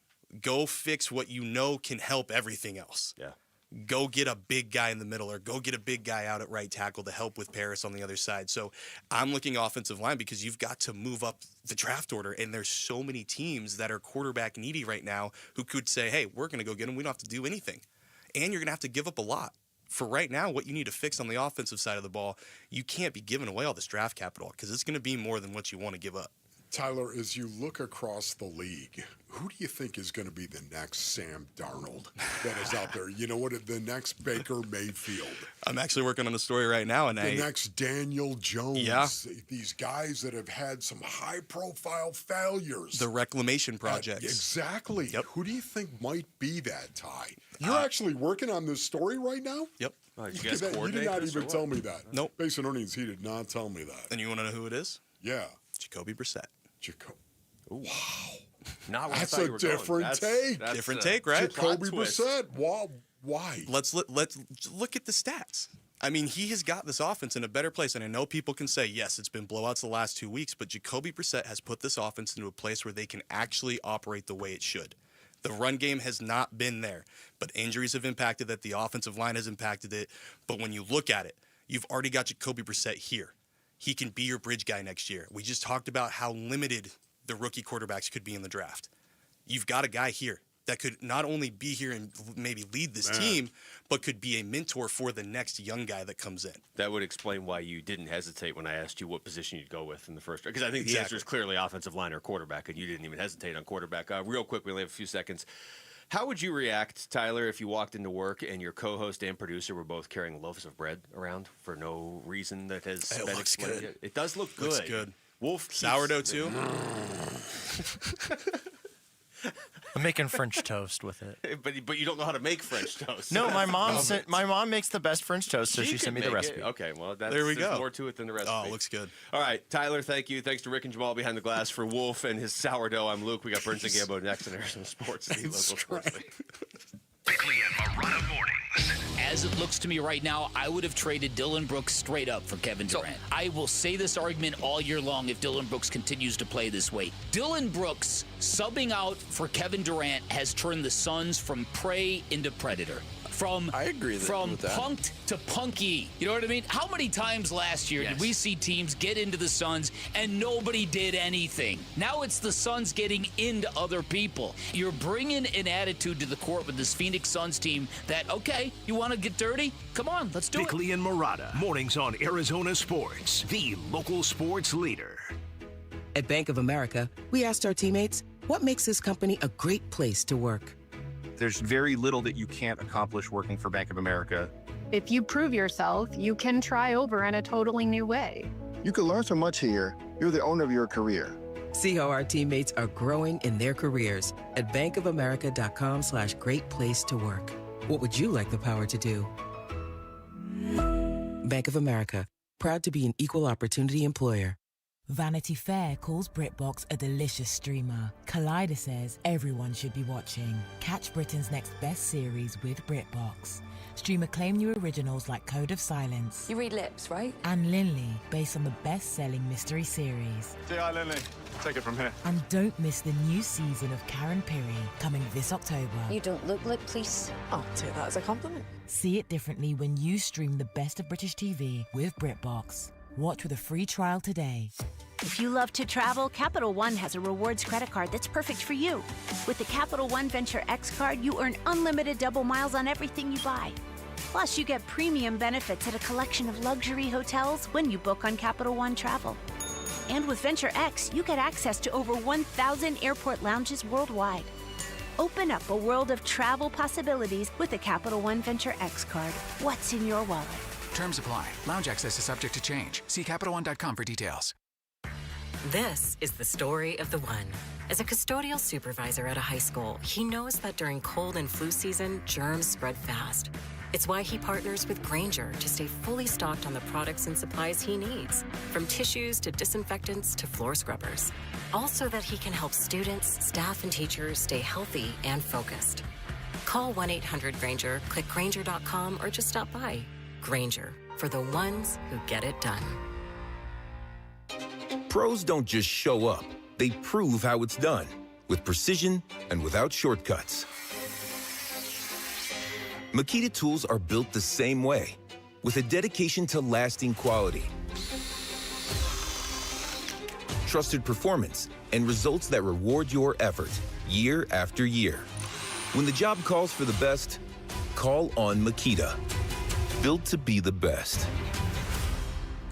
S1: go fix what you know can help everything else.
S6: Yeah.
S1: Go get a big guy in the middle or go get a big guy out at right tackle to help with Paris on the other side. So I'm looking offensive line because you've got to move up the draft order, and there's so many teams that are quarterback needy right now who could say, hey, we're going to go get him. We don't have to do anything. And you're going to have to give up a lot. For right now, what you need to fix on the offensive side of the ball, you can't be giving away all this draft capital because it's going to be more than what you want to give up.
S7: Tyler, as you look across the league, who do you think is going to be the next Sam Darnold that is out there? You know what? The next Baker Mayfield.
S1: I'm actually working on a story right now. And
S7: the next Daniel Jones.
S1: Yeah.
S7: These guys that have had some high-profile failures.
S1: The reclamation projects.
S7: Exactly.
S1: Yep.
S7: Who do you think might be that, Ty? You're actually working on this story right now?
S1: Yep.
S6: Oh, you guys
S7: you did not even tell me that.
S1: Nope.
S7: Based on earnings, he did not tell me that.
S1: And you want to know who it is?
S7: Yeah.
S1: Jacoby Brissett.
S7: Wow.
S6: Not
S7: that's a different take.
S1: Different take, right?
S7: Jacoby Brissett. Wow. Why?
S1: Let's look at the stats. I mean, he has got this offense in a better place, and I know people can say, yes, it's been blowouts the last 2 weeks, but Jacoby Brissett has put this offense into a place where they can actually operate the way it should. The run game has not been there, but injuries have impacted it. The offensive line has impacted it. But when you look at it, you've already got Jacoby Brissett here. He can be your bridge guy next year. We just talked about how limited the rookie quarterbacks could be in the draft. You've got a guy here that could not only be here and maybe lead this team, but could be a mentor for the next young guy that comes in.
S6: That would explain why you didn't hesitate when I asked you what position you'd go with in the first round. Because I think the answer is clearly offensive line or quarterback, and you didn't even hesitate on quarterback. Real quick, we only have a few seconds. How would you react, Tyler, if you walked into work and your co-host and producer were both carrying loaves of bread around for no reason that has been explained yet? It does look good.
S1: Looks good.
S6: Wolf
S1: sourdough too.
S10: I'm making French toast with it.
S6: But you don't know how to make French toast.
S10: No, my mom makes the best French toast, so she sent me the recipe.
S6: Okay, well,
S1: There we
S6: there's
S1: go.
S6: more to it than the recipe.
S1: Oh, looks good.
S6: All right, Tyler, thank you. Thanks to Rick and Jamal behind the glass for Wolf and his sourdough. I'm Luke. We got Burns and Gambo next in Arizona Sports, the local sports league.
S12: Bickley and Marotta mornings.
S11: As it looks to me right now, I would have traded Dillon Brooks straight up for Kevin Durant. I will say this argument all year long if Dillon Brooks continues to play this way. Dillon Brooks subbing out for Kevin Durant has turned the Suns from prey into predator. I agree from punked to punky. You know what I mean? How many times last year did we see teams get into the Suns and nobody did anything? Now it's the Suns getting into other people. You're bringing an attitude to the court with this Phoenix Suns team that, okay, you want to get dirty? Come on, let's do
S12: Bickley and Marotta, mornings on Arizona Sports, the local sports leader.
S14: At Bank of America, we asked our teammates, what makes this company a great place to work?
S15: There's very little that you can't accomplish working for Bank of America.
S19: If you prove yourself, you can try over in a totally new way.
S20: You can learn so much here. You're the owner of your career.
S14: See how our teammates are growing in their careers at bankofamerica.com/great place to work. What would you like the power to do? Bank of America, proud to be an equal opportunity employer.
S22: Vanity Fair calls BritBox a delicious streamer. Collider says everyone should be watching. Catch Britain's next best series with BritBox. Stream acclaimed new originals like Code of Silence.
S23: You read lips, right?
S22: And Linley, based on the best-selling mystery series.
S24: Say hi, Linley. Take it from here.
S22: And don't miss the new season of Karen Piri, coming this October.
S23: You don't look like police. I'll take that as a compliment.
S22: See it differently when you stream the best of British TV with BritBox. Watch with a free trial today.
S26: If you love to travel, Capital One has a rewards credit card that's perfect for you. With the Capital One Venture X card, you earn unlimited double miles on everything you buy. Plus, you get premium benefits at a collection of luxury hotels when you book on Capital One Travel. And with Venture X, you get access to over 1,000 airport lounges worldwide. Open up a world of travel possibilities with the Capital One Venture X card. What's in your wallet?
S27: Terms apply. Lounge access is subject to change. See CapitalOne.com for details.
S30: This is the story of the one. As a custodial supervisor at a high school, he knows that during cold and flu season, germs spread fast. It's why he partners with Grainger to stay fully stocked on the products and supplies he needs, from tissues to disinfectants to floor scrubbers. All so that he can help students, staff, and teachers stay healthy and focused. Call 1-800-GRAINGER, click Grainger.com, or just stop by. Grainger, for the ones who get it done.
S31: Pros don't just show up. They prove how it's done, with precision and without shortcuts. Makita tools are built the same way, with a dedication to lasting quality, trusted performance, and results that reward your effort year after year. When the job calls for the best, call on Makita. Built to be the best.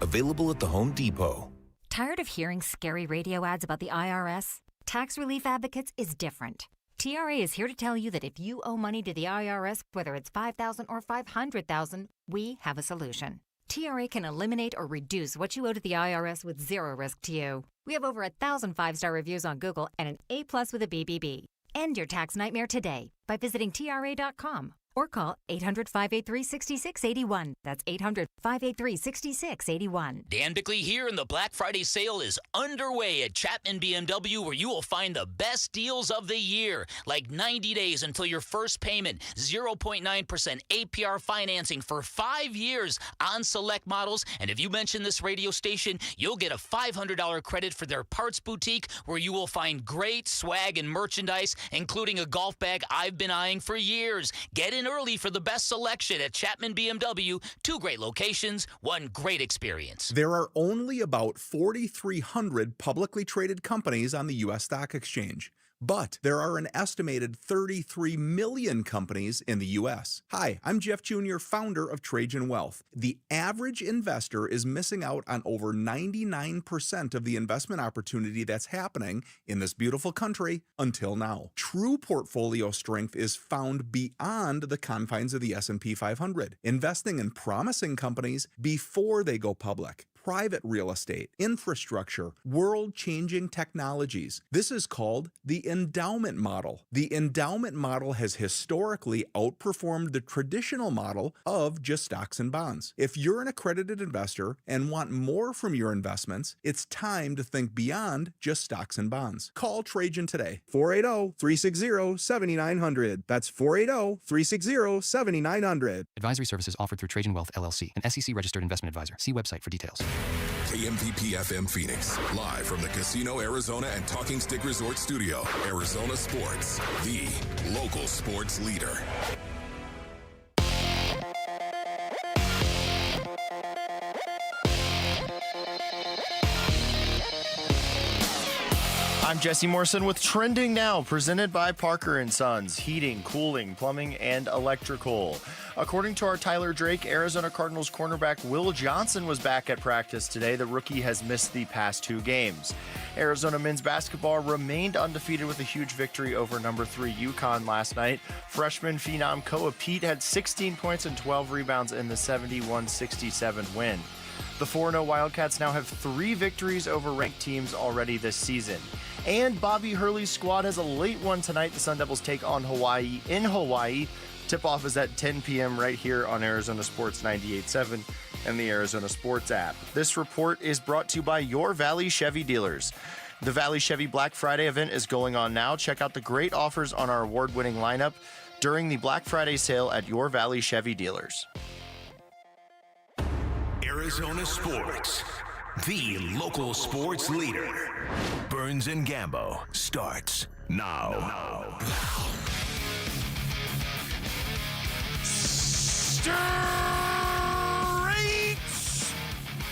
S31: Available at the Home Depot.
S32: Tired of hearing scary radio ads about the IRS? Tax Relief Advocates is different. TRA is here to tell you that if you owe money to the IRS, whether it's $5,000 or $500,000, we have a solution. TRA can eliminate or reduce what you owe to the IRS with zero risk to you. We have over 1,000 5-star reviews on Google and an A+ with a BBB. End your tax nightmare today by visiting TRA.com or call 800-583-6681. That's 800-583-6681.
S11: Dan Bickley here, and the Black Friday sale is underway at Chapman BMW, where you will find the best deals of the year, like 90 days until your first payment, 0.9% APR financing for 5 years on select models. And if you mention this radio station, you'll get a $500 credit for their parts boutique, where you will find great swag and merchandise, including a golf bag I've been eyeing for years. Get in early for the best selection at Chapman BMW. 2 great locations, 1 great experience.
S33: There are only about 4,300 publicly traded companies on the U.S. Stock Exchange. But there are an estimated 33 million companies in the U.S. Hi, I'm Jeff Jr., founder of Trajan Wealth. The average investor is missing out on over 99% of the investment opportunity that's happening in this beautiful country until now. True portfolio strength is found beyond the confines of the S&P 500, investing in promising companies before they go public. private real estate, infrastructure, world-changing technologies. This is called the endowment model. The endowment model has historically outperformed the traditional model of just stocks and bonds. If you're an accredited investor and want more from your investments, it's time to think beyond just stocks and bonds. Call Trajan today. 480-360-7900. That's 480-360-7900.
S27: Advisory services offered through Trajan Wealth, LLC, an SEC-registered investment advisor. See website for details.
S2: KMPP FM Phoenix, live from the Casino Arizona and Talking Stick Resort Studio. Arizona Sports, the local sports leader.
S10: I'm Jesse Morrison with Trending Now, presented by Parker & Sons, heating, cooling, plumbing, and electrical. According to our Tyler Drake, Arizona Cardinals cornerback Will Johnson was back at practice today. The rookie has missed the past 2 games. Arizona men's basketball remained undefeated with a huge victory over number 3 UConn last night. Freshman phenom Koa Pete had 16 points and 12 rebounds in the 71-67 win. The 4-0 Wildcats now have 3 victories over ranked teams already this season. And Bobby Hurley's squad has a late one tonight. The Sun Devils take on Hawaii in Hawaii. Tip-off is at 10 p.m. right here on Arizona Sports 98.7 and the Arizona Sports app. This report is brought to you by Your Valley Chevy dealers. The Valley Chevy Black Friday event is going on now. Check out the great offers on our award-winning lineup during the Black Friday sale at Your Valley Chevy dealers.
S12: Arizona Sports, the local sports leader. Burns and Gambo starts now.
S6: Straight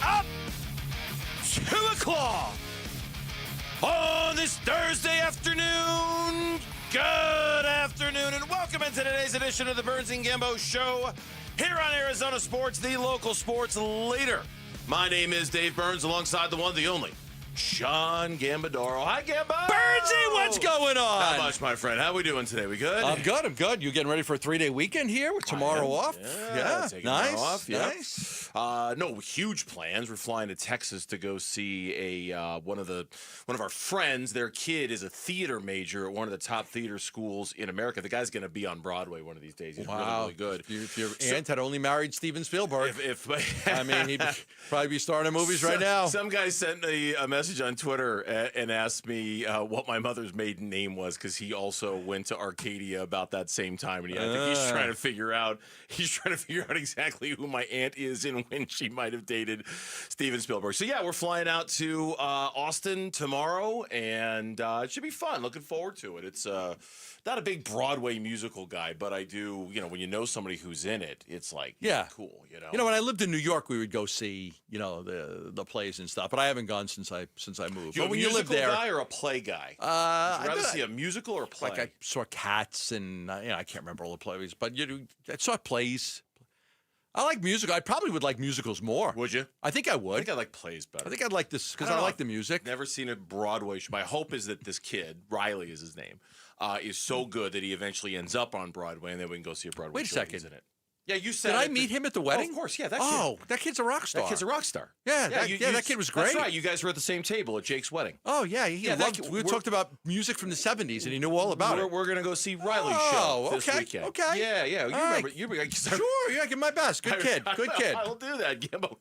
S6: up 2 o'clock on this Thursday afternoon. Good afternoon and welcome into today's edition of the Burns and Gambo Show here on Arizona Sports, the local sports leader. My name is Dave Burns, alongside the one, the only, Sean Gambadoro. Hi, Gambo.
S3: Burnsy, what's going on?
S6: Not much, my friend. How we doing today? We good?
S3: I'm good. You getting ready for a 3-day weekend here with tomorrow off?
S6: Yeah, taking
S3: nice.
S6: tomorrow off. Yep.
S3: Nice.
S6: No huge plans. We're flying to Texas to go see one of our friends. Their kid is a theater major at one of the top theater schools in America. The guy's going to be on Broadway one of these days. He's really good.
S3: If your aunt had only married Steven Spielberg, I mean, he'd probably be starring in movies right now.
S6: Some guy sent me a message on Twitter and asked me what my mother's maiden name was, because he also went to Arcadia about that same time, and I think he's trying to figure out exactly who my aunt is and when she might have dated Steven Spielberg. So yeah, we're flying out to Austin tomorrow, and it should be fun. Looking forward to it. It's not a big Broadway musical guy, but I do, when you know somebody who's in it, it's like, cool,
S3: when I lived in New York, we would go see, the plays and stuff, but I haven't gone since I moved.
S6: You're
S3: but when
S6: a
S3: you live there,
S6: guy or a play guy? Would you rather see a musical or a play?
S3: Like I saw Cats and, I can't remember all the plays, but I saw plays. I like music. I probably would like musicals more.
S6: Would you?
S3: I think I would.
S6: I think I like plays better.
S3: I think I'd like this because I like the music.
S6: Never seen a Broadway show. My hope is that this kid, Riley is his name, is so good that he eventually ends up on Broadway, and then we can go see a Broadway
S3: Wait a
S6: show.
S3: second.
S6: He's in it. Yeah, you said.
S3: Did I meet him at the wedding?
S6: Oh, of course, yeah. That kid.
S3: That kid's a rock star.
S6: That kid's a rock star.
S3: Yeah, that kid was great.
S6: That's right. You guys were at the same table at Jake's wedding.
S3: Oh yeah, we talked about music from the '70s, and he knew all about it.
S6: We're gonna go see Riley's show this weekend.
S3: Okay.
S6: Yeah. You remember?
S3: Sure. Yeah, give my best. Good kid. Good kid.
S6: I'll do that. Gambo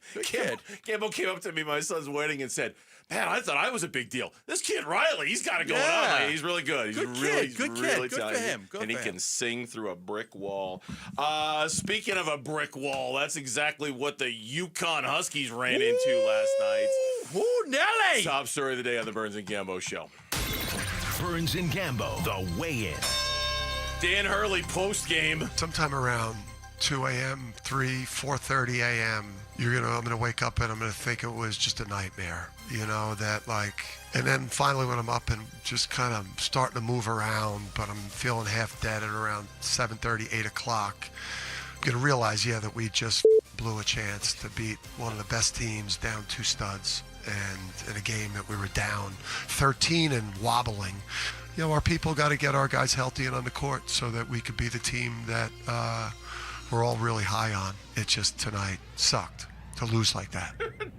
S6: came up to me at my son's wedding and said, "Man, I thought I was a big deal. This kid Riley, he's got it going on. Like, he's really good. He's
S3: good
S6: really
S3: kid. Good
S6: talented.
S3: Good for him.
S6: And he can sing through a brick wall. Speaking of a brick wall, that's exactly what the UConn Huskies ran into last night.
S3: Ooh, Nelly!
S6: Top story of the day on the Burns and Gambo Show.
S12: Burns and Gambo, the weigh-in.
S6: Dan Hurley post-game.
S4: Sometime around 2 a.m., 4:30 a.m., I'm gonna wake up and I'm gonna think it was just a nightmare, and then finally when I'm up and just kind of starting to move around, but I'm feeling half dead at around 7:30, 8 o'clock, I'm gonna realize, that we just blew a chance to beat one of the best teams down 2 studs, and in a game that we were down 13 and wobbling. Our people got to get our guys healthy and on the court so that we could be the team that we're all really high on. It just tonight sucked to lose like that.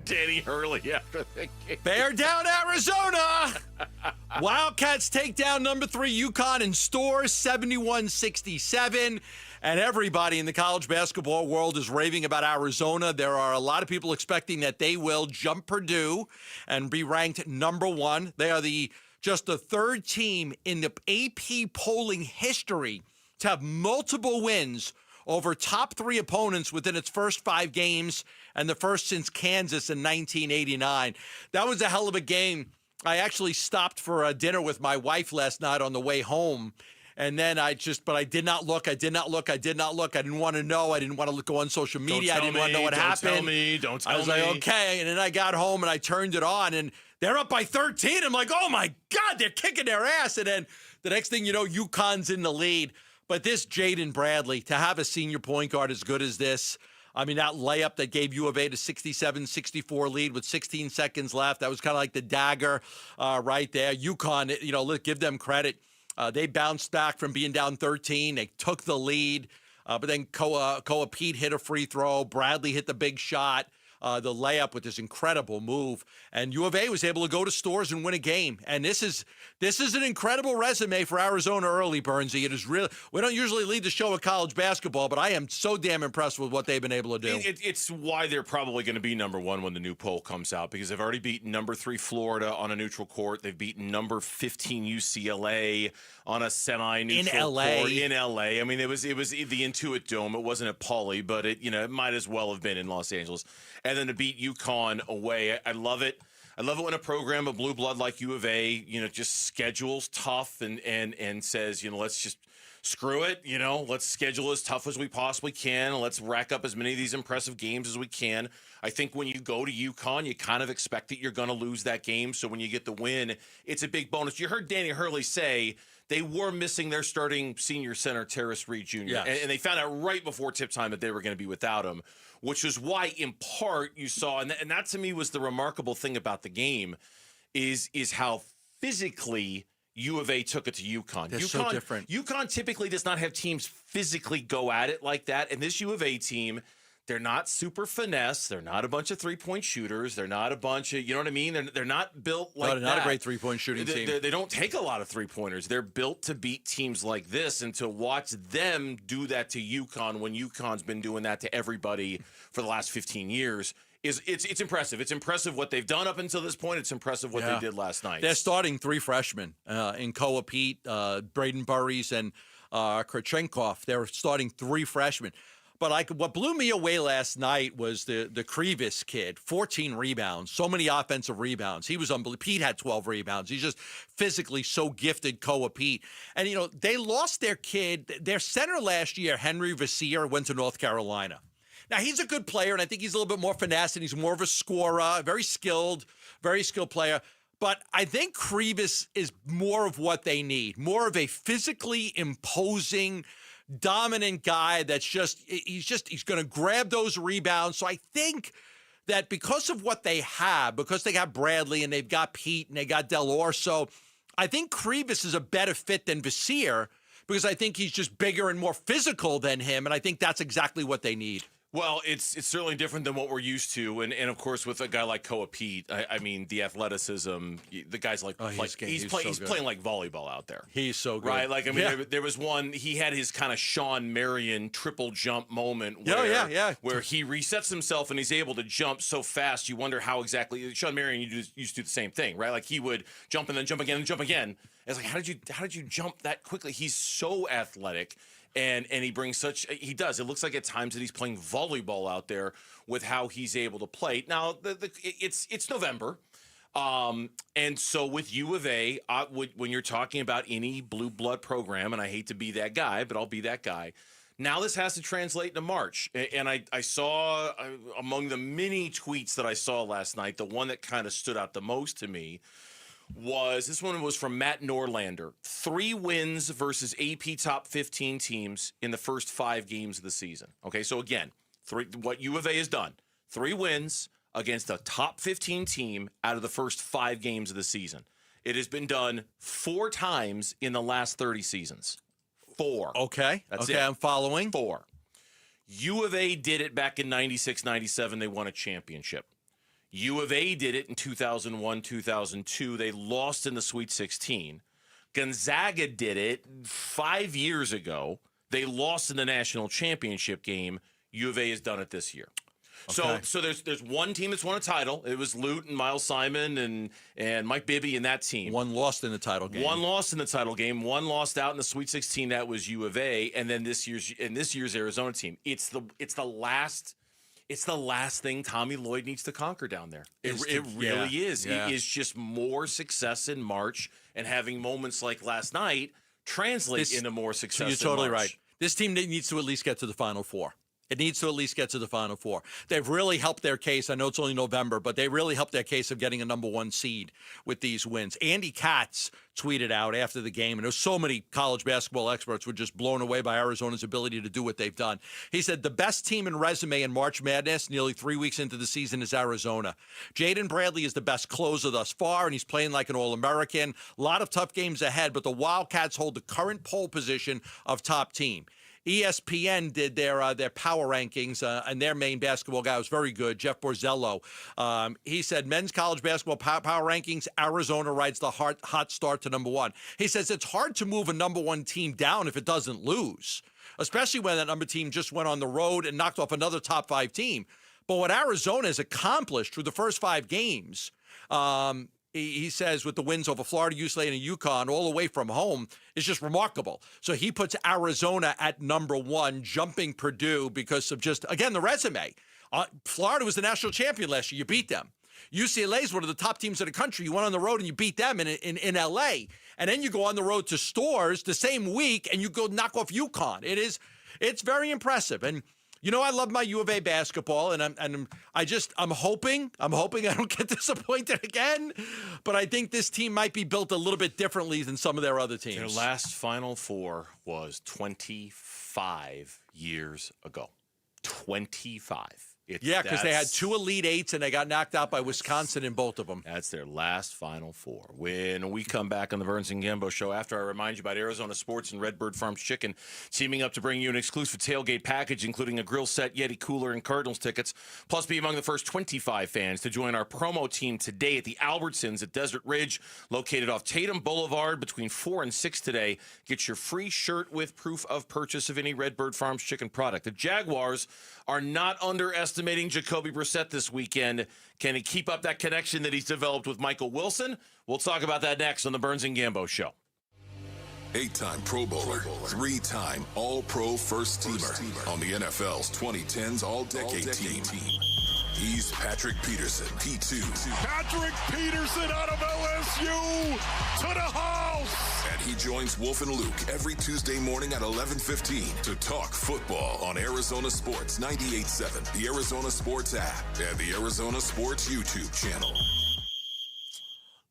S6: Danny Hurley after the game.
S3: Bear down, Arizona. Wildcats take down number 3 UConn in Stores 71-67. And everybody in the college basketball world is raving about Arizona. There are a lot of people expecting that they will jump Purdue and be ranked number 1. They are just the 3rd team in the AP polling history to have multiple wins over top 3 opponents within its first 5 games, and the first since Kansas in 1989. That was a hell of a game. I actually stopped for dinner with my wife last night on the way home. And then but I did not look. I didn't want to know. I didn't want to go on social media. I didn't want to know what happened.
S6: Don't tell me.
S3: I was like, okay. And then I got home and I turned it on and they're up by 13. I'm like, oh my God, they're kicking their ass. And then the next thing you know, UConn's in the lead. But this Jaden Bradley, to have a senior point guard as good as this, I mean, that layup that gave U of A the 67-64 lead with 16 seconds left, that was kind of like the dagger right there. UConn, give them credit. They bounced back from being down 13. They took the lead, but then Koa Pete hit a free throw. Bradley hit the big shot, the layup with this incredible move. And U of A was able to go to Stores and win a game. And this is an incredible resume for Arizona early, Bernsey. It is really, we don't usually lead the show with college basketball, but I am so damn impressed with what they've been able to do.
S1: It's why they're probably going to be number 1 when the new poll comes out, because they've already beaten number 3 Florida on a neutral court. They've beaten number 15 UCLA on a semi-neutral court in LA. I mean, it was the Intuit Dome. It wasn't at Pauley, but it might as well have been in Los Angeles. And then to beat UConn away, I love it. I love it when a program of blue blood like U of A, just schedules tough and says, let's just screw it. Let's schedule as tough as we possibly can. And let's rack up as many of these impressive games as we can. I think when you go to UConn, you kind of expect that you're going to lose that game. So when you get the win, it's a big bonus. You heard Danny Hurley say they were missing their starting senior center, Terrace Reed Jr.
S3: Yes.
S1: And they found out right before tip time that they were going to be without him, which is why, in part, you saw, and that to me was the remarkable thing about the game, is how physically U of A took it to UConn.
S3: They're so different.
S1: UConn typically does not have teams physically go at it like that, and this U of A team, they're not super finesse. They're not a bunch of three-point shooters. They're not a bunch of, you know what I mean? They're not built like that.
S3: They're not a great three-point shooting team.
S1: They don't take a lot of three-pointers. They're built to beat teams like this, and to watch them do that to UConn when UConn's been doing that to everybody for the last 15 years it's impressive. It's impressive what they've done up until this point. It's impressive what they did last night.
S3: They're starting 3 freshmen in Koa Pete, Braden Burries, and Kurchenkov. They're starting 3 freshmen. But what blew me away last night was the Krivas kid, 14 rebounds, so many offensive rebounds. He was unbelievable. Pete had 12 rebounds. He's just physically so gifted, Koa Pete. And, they lost their kid. Their center last year, Henry Vassier, went to North Carolina. Now, he's a good player, and I think he's a little bit more finesse, and he's more of a scorer, very skilled player. But I think Krivas is more of what they need, more of a physically imposing, dominant guy he's going to grab those rebounds. So I think that because of what they have, because they got Bradley and they've got Pete and they got Del Orso, I think Krivas is a better fit than Vassier because I think he's just bigger and more physical than him, and I think that's exactly what they need.
S1: Well, it's certainly different than what we're used to, and of course with a guy like Koa Pete, I mean the athleticism. The guy's he's playing like volleyball out there.
S3: He's so good,
S1: right? Like I mean, there was one. He had his kind of Sean Marion triple jump moment where where he resets himself and he's able to jump so fast. You wonder how exactly Sean Marion used to do the same thing, right? Like he would jump and then jump again and jump again. It's like how did you jump that quickly? He's so athletic. And he brings he does. It looks like at times that he's playing volleyball out there with how he's able to play. Now, it's November. And so with U of A, when you're talking about any blue blood program, and I hate to be that guy, but I'll be that guy. Now this has to translate into March. And I saw among the many tweets that I saw last night, the one that kind of stood out the most to me this one was from Matt Norlander. 3 wins versus AP top 15 teams in the first 5 games of the season. Okay, so again, what U of A has done, 3 wins against a top 15 team out of the first 5 games of the season. It has been done 4 times in the last 30 seasons. 4.
S3: Okay,
S1: That's
S3: okay,
S1: it.
S3: I'm following.
S1: 4. U of A did it back in 96, 97. They won a championship. U of A did it in 2001, 2002. They lost in the Sweet 16. Gonzaga did it 5 years ago. They lost in the national championship game. U of A has done it this year. Okay. So there's one team that's won a title. It was Lute and Miles Simon and Mike Bibby and that team.
S3: One lost in the title game. One lost
S1: out in the Sweet 16. That was U of A. And then this year's Arizona team. It's the last thing Tommy Lloyd needs to conquer down there. It really is.
S3: Yeah.
S1: It is just more success in March, and having moments like last night translate into more success.
S3: So you're totally
S1: in March.
S3: right. This team needs to at least get to the Final Four. It needs to at least get to the Final Four. They've really helped their case. I know it's only November, but they really helped their case of getting a number 1 seed with these wins. Andy Katz tweeted out after the game, and there's so many college basketball experts were just blown away by Arizona's ability to do what they've done. He said, the best team in resume in March Madness, nearly 3 weeks into the season, is Arizona. Jaden Bradley is the best closer thus far, and he's playing like an All-American. A lot of tough games ahead, but the Wildcats hold the current pole position of top team. ESPN did their power rankings, and their main basketball guy was very good, Jeff Borzello. He said, men's college basketball power rankings, Arizona rides the hot start to number 1. He says it's hard to move a number 1 team down if it doesn't lose, especially when that number team just went on the road and knocked off another top 5 team. But what Arizona has accomplished through the first 5 games, he says with the wins over Florida, UCLA, and UConn all the way from home is just remarkable. So he puts Arizona at number 1, jumping Purdue because of just, again, the resume. Florida was the national champion last year. You beat them. UCLA is one of the top teams in the country. You went on the road and you beat them in L.A. And then you go on the road to Stores the same week and you go knock off UConn. It's very impressive. And you know, I love my U of A basketball, and I'm hoping I don't get disappointed again. But I think this team might be built a little bit differently than some of their other teams.
S1: Their last Final Four was 25 years ago. 25.
S3: Because they had 2 Elite Eights, and they got knocked out by Wisconsin in both of them.
S1: That's their last Final Four. When we come back on the Burns and Gambo Show, after I remind you about Arizona Sports and Redbird Farms Chicken, teaming up to bring you an exclusive tailgate package, including a grill set, Yeti cooler, and Cardinals tickets. Plus, be among the first 25 fans to join our promo team today at the Albertsons at Desert Ridge, located off Tatum Boulevard between 4 and 6 today. Get your free shirt with proof of purchase of any Redbird Farms Chicken product. The Jaguars are not underestimating Jacoby Brissett this weekend. Can he keep up that connection that he's developed with Michael Wilson? We'll talk about that next on the Burns and Gambo Show.
S2: 8-time Pro Bowler, 3-time All-Pro First Teamer on the NFL's 2010s All-Decade Team. He's Patrick Peterson, P2.
S5: Patrick Peterson out of LSU to the house.
S2: And he joins Wolf and Luke every Tuesday morning at 11:15 to talk football on Arizona Sports 98.7, the Arizona Sports app, and the Arizona Sports YouTube channel.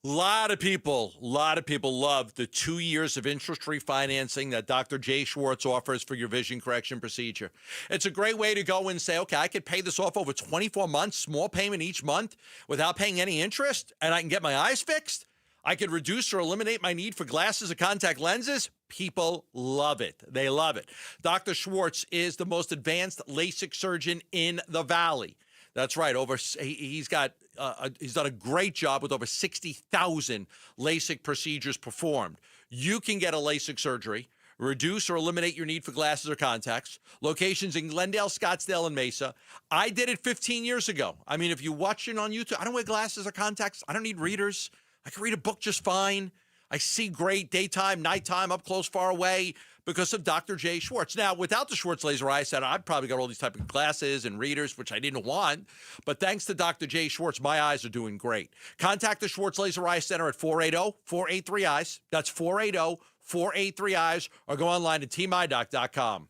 S3: A lot of people love the 2 years of interest-free financing that Dr. Jay Schwartz offers for your vision correction procedure. It's a great way to go and say, okay, I could pay this off over 24 months, small payment each month without paying any interest, and I can get my eyes fixed. I could reduce or eliminate my need for glasses or contact lenses. People love it. They love it. Dr. Schwartz is the most advanced LASIK surgeon in the Valley. That's right. He's done a great job with over 60,000 LASIK procedures performed. You can get a LASIK surgery, reduce or eliminate your need for glasses or contacts. Locations in Glendale, Scottsdale, and Mesa. I did it 15 years ago. I mean, if you watch it on YouTube, I don't wear glasses or contacts. I don't need readers. I can read a book just fine. I see great daytime, nighttime, up close, far away because of Dr. Jay Schwartz. Now, without the Schwartz laser eye set, I'd probably got all these type of glasses and readers, which I didn't want. But thanks to Dr. Jay Schwartz, my eyes are doing great. Contact the Schwartz Laser Eye Center at 480-483-EYES. That's 480-483-EYES, or go online to teamidoc.com.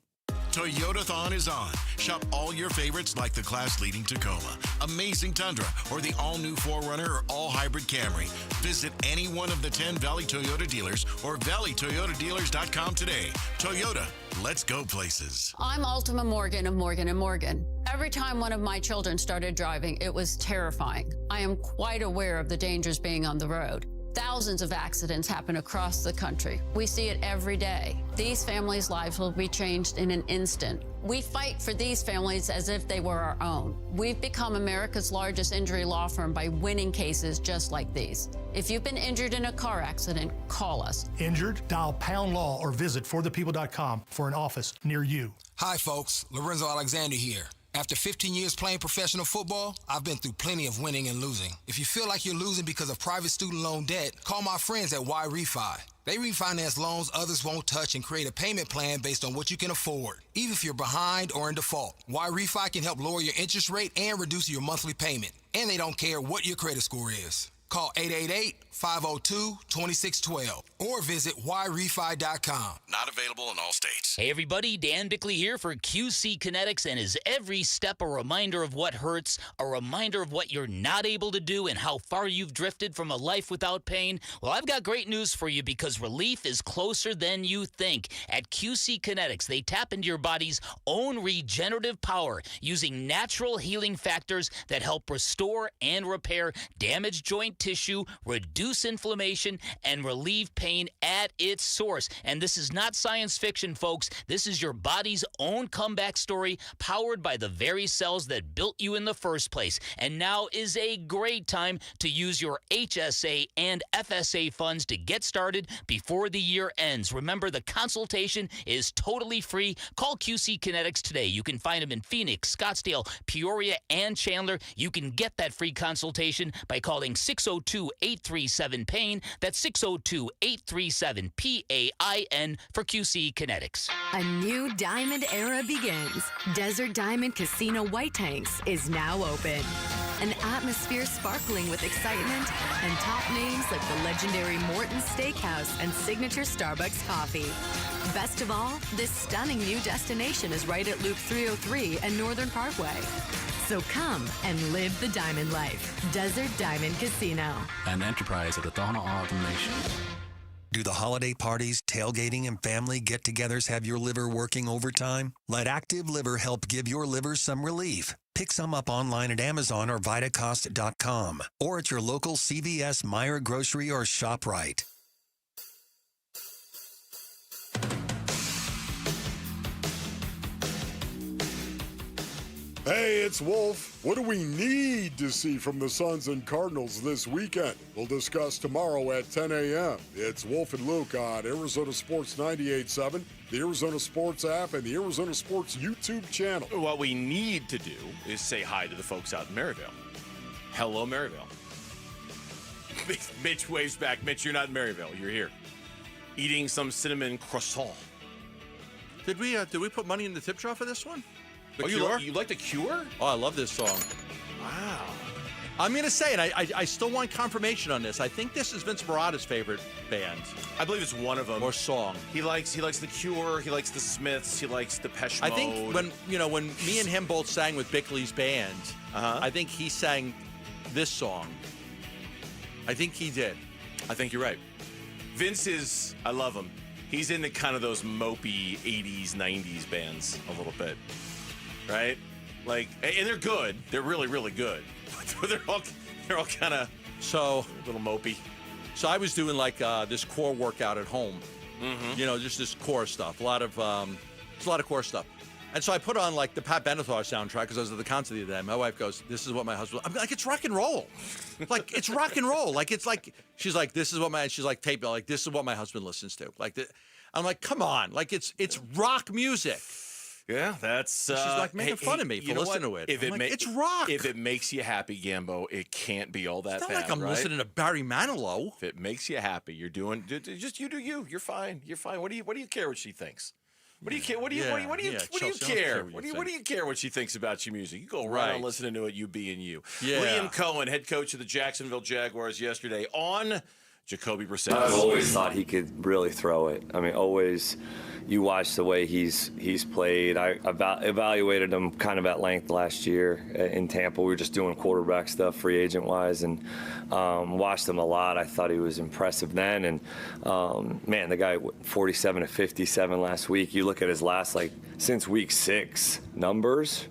S5: Toyotathon is on. Shop all your favorites like the class-leading Tacoma, amazing Tundra, or the all-new 4Runner or all-hybrid Camry. Visit any one of the 10 Valley Toyota dealers or valleytoyotadealers.com today. Toyota, let's go places.
S7: I'm Ultima Morgan of Morgan & Morgan. Every time one of my children started driving, it was terrifying. I am quite aware of the dangers being on the road. Thousands of accidents happen across the country. We see it every day. These families' lives will be changed in an instant. We fight for these families as if they were our own. We've become America's largest injury law firm by winning cases just like these. If you've been injured in a car accident, call us.
S8: Injured? Dial pound law or visit forthepeople.com for an office near you.
S9: Hi, folks. Lorenzo Alexander here. After 15 years playing professional football, I've been through plenty of winning and losing. If you feel like you're losing because of private student loan debt, call my friends at Y-Refi. They refinance loans others won't touch and create a payment plan based on what you can afford, even if you're behind or in default. Y-Refi can help lower your interest rate and reduce your monthly payment. And they don't care what your credit score is. Call 888-502-2612 or visit yrefi.com.
S5: Not available in all states.
S11: Hey everybody, Dan Bickley here for QC Kinetics, and is every step a reminder of what hurts, a reminder of what you're not able to do and how far you've drifted from a life without pain? Well, I've got great news for you, because relief is closer than you think. At QC Kinetics, they tap into your body's own regenerative power using natural healing factors that help restore and repair damaged joint tissue, reduce inflammation, and relieve pain at its source. And this is not science fiction, folks. This is your body's own comeback story, powered by the very cells that built you in the first place. And now is a great time to use your HSA and FSA funds to get started before the year ends. Remember, the consultation is totally free. Call QC Kinetics today. You can find them in Phoenix, Scottsdale, Peoria, and Chandler. You can get that free consultation by calling 602-837-PAIN. That's 602-837-PAIN for QC Kinetics.
S13: A new diamond era begins. Desert Diamond Casino White Tanks is now open. An atmosphere sparkling with excitement and top names like the legendary Morton's Steakhouse and signature Starbucks coffee. Best of all, this stunning new destination is right at Loop 303 and Northern Parkway. So come and live the diamond life. Desert Diamond Casino.
S27: An enterprise of the Donna Autumn Nation.
S15: Do the holiday parties, tailgating, and family get-togethers have your liver working overtime? Let Active Liver help give your liver some relief. Pick some up online at Amazon or Vitacost.com, or at your local CVS, Meijer Grocery, or ShopRite.
S16: Hey, it's Wolf. What do we need to see from the Suns and Cardinals this weekend? We'll discuss tomorrow at 10 a.m. It's Wolf and Luke on Arizona Sports 98.7, the Arizona Sports app, and the Arizona Sports YouTube channel.
S1: What we need to do is say hi to the folks out in Maryvale. Hello, Maryvale. Mitch waves back. Mitch, you're not in Maryvale. You're here. Eating some cinnamon croissant.
S3: Did we put money in the tip jar for this one?
S1: You like The Cure?
S3: Oh, I love this song.
S1: Wow.
S3: I'm going to say, and I still want confirmation on this, I think this is Vince Marotta's favorite band.
S1: I believe it's one of them.
S3: Or song.
S1: He likes The Cure, he likes The Smiths, he likes Depeche Mode.
S3: I think when me and him both sang with Bickley's band, I think he sang this song. I think he did.
S1: I think you're right. Vince is, I love him. He's into kind of those mopey 80s, 90s bands a little bit. Right? Like, and they're good. They're really, really good. But they're all kind of a little mopey.
S3: So I was doing like this core workout at home.
S1: Mm-hmm.
S3: Just this core stuff. A lot of core stuff. And so I put on like the Pat Benatar soundtrack because I was at the concert the other day. My wife goes, "This is what my husband." I'm like, "It's rock and roll." Like it's rock and roll. Like it's like she's like, "This is what my," she's like, "Tape." Like this is what my husband listens to. Like I'm like, "Come on!" Like it's rock music.
S1: Yeah, that's.
S3: She's like making fun of me for listening to it. It's rock.
S1: If it makes you happy, Gambo, it can't be all that
S3: it's not
S1: bad.
S3: Like I'm listening to Barry Manilow.
S1: If it makes you happy, you're doing just you do you. You're fine. You're fine. What do you care what she thinks? What do you care? What do you care? What do you care what she thinks about your music? You go right on listening to it. You being you.
S3: Yeah.
S1: Liam Cohen, head coach of the Jacksonville Jaguars, yesterday on Jacoby Brissett.
S17: I've always thought he could really throw it. I mean, always. You watch the way he's played. I evaluated him kind of at length last year in Tampa. We were just doing quarterback stuff, free agent wise, and watched him a lot. I thought he was impressive then. And man, the guy 47 to 57 last week. You look at his last since week 6 numbers.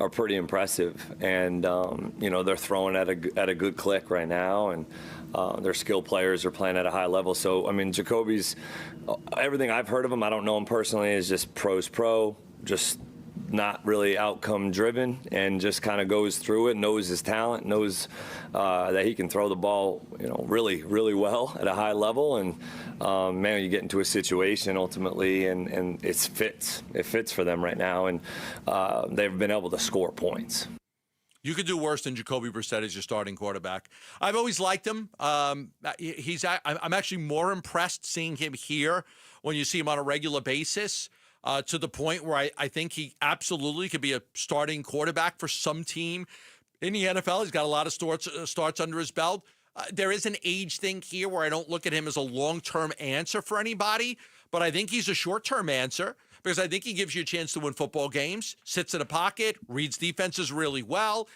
S17: are pretty impressive, and they're throwing at a good click right now, and their skill players are playing at a high level. So I mean, Jacoby's everything I've heard of him, I don't know him personally, is just pro's pro, just not really outcome driven, and just kind of goes through it, knows his talent, knows that he can throw the ball, really, really well at a high level. And man, you get into a situation ultimately, and it fits for them right now, and they've been able to score points.
S3: You could do worse than Jacoby Brissett as your starting quarterback. I've always liked him. I'm actually more impressed seeing him here when you see him on a regular basis. To the point where I think he absolutely could be a starting quarterback for some team in the NFL. He's got a lot of starts under his belt. There is an age thing here where I don't look at him as a long-term answer for anybody, but I think he's a short-term answer because I think he gives you a chance to win football games, sits in a pocket, reads defenses really well,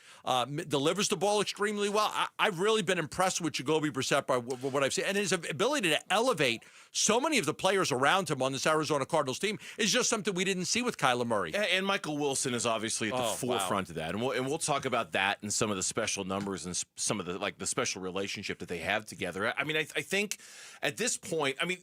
S3: delivers the ball extremely well. I've really been impressed with Jacoby Brissett by what I've seen. And his ability to elevate so many of the players around him on this Arizona Cardinals team is just something we didn't see with Kyler Murray.
S1: And Michael Wilson is obviously at the forefront of that. And we'll talk about that and some of the special numbers and some of the special relationship that they have together. I mean, I think at this point, I mean,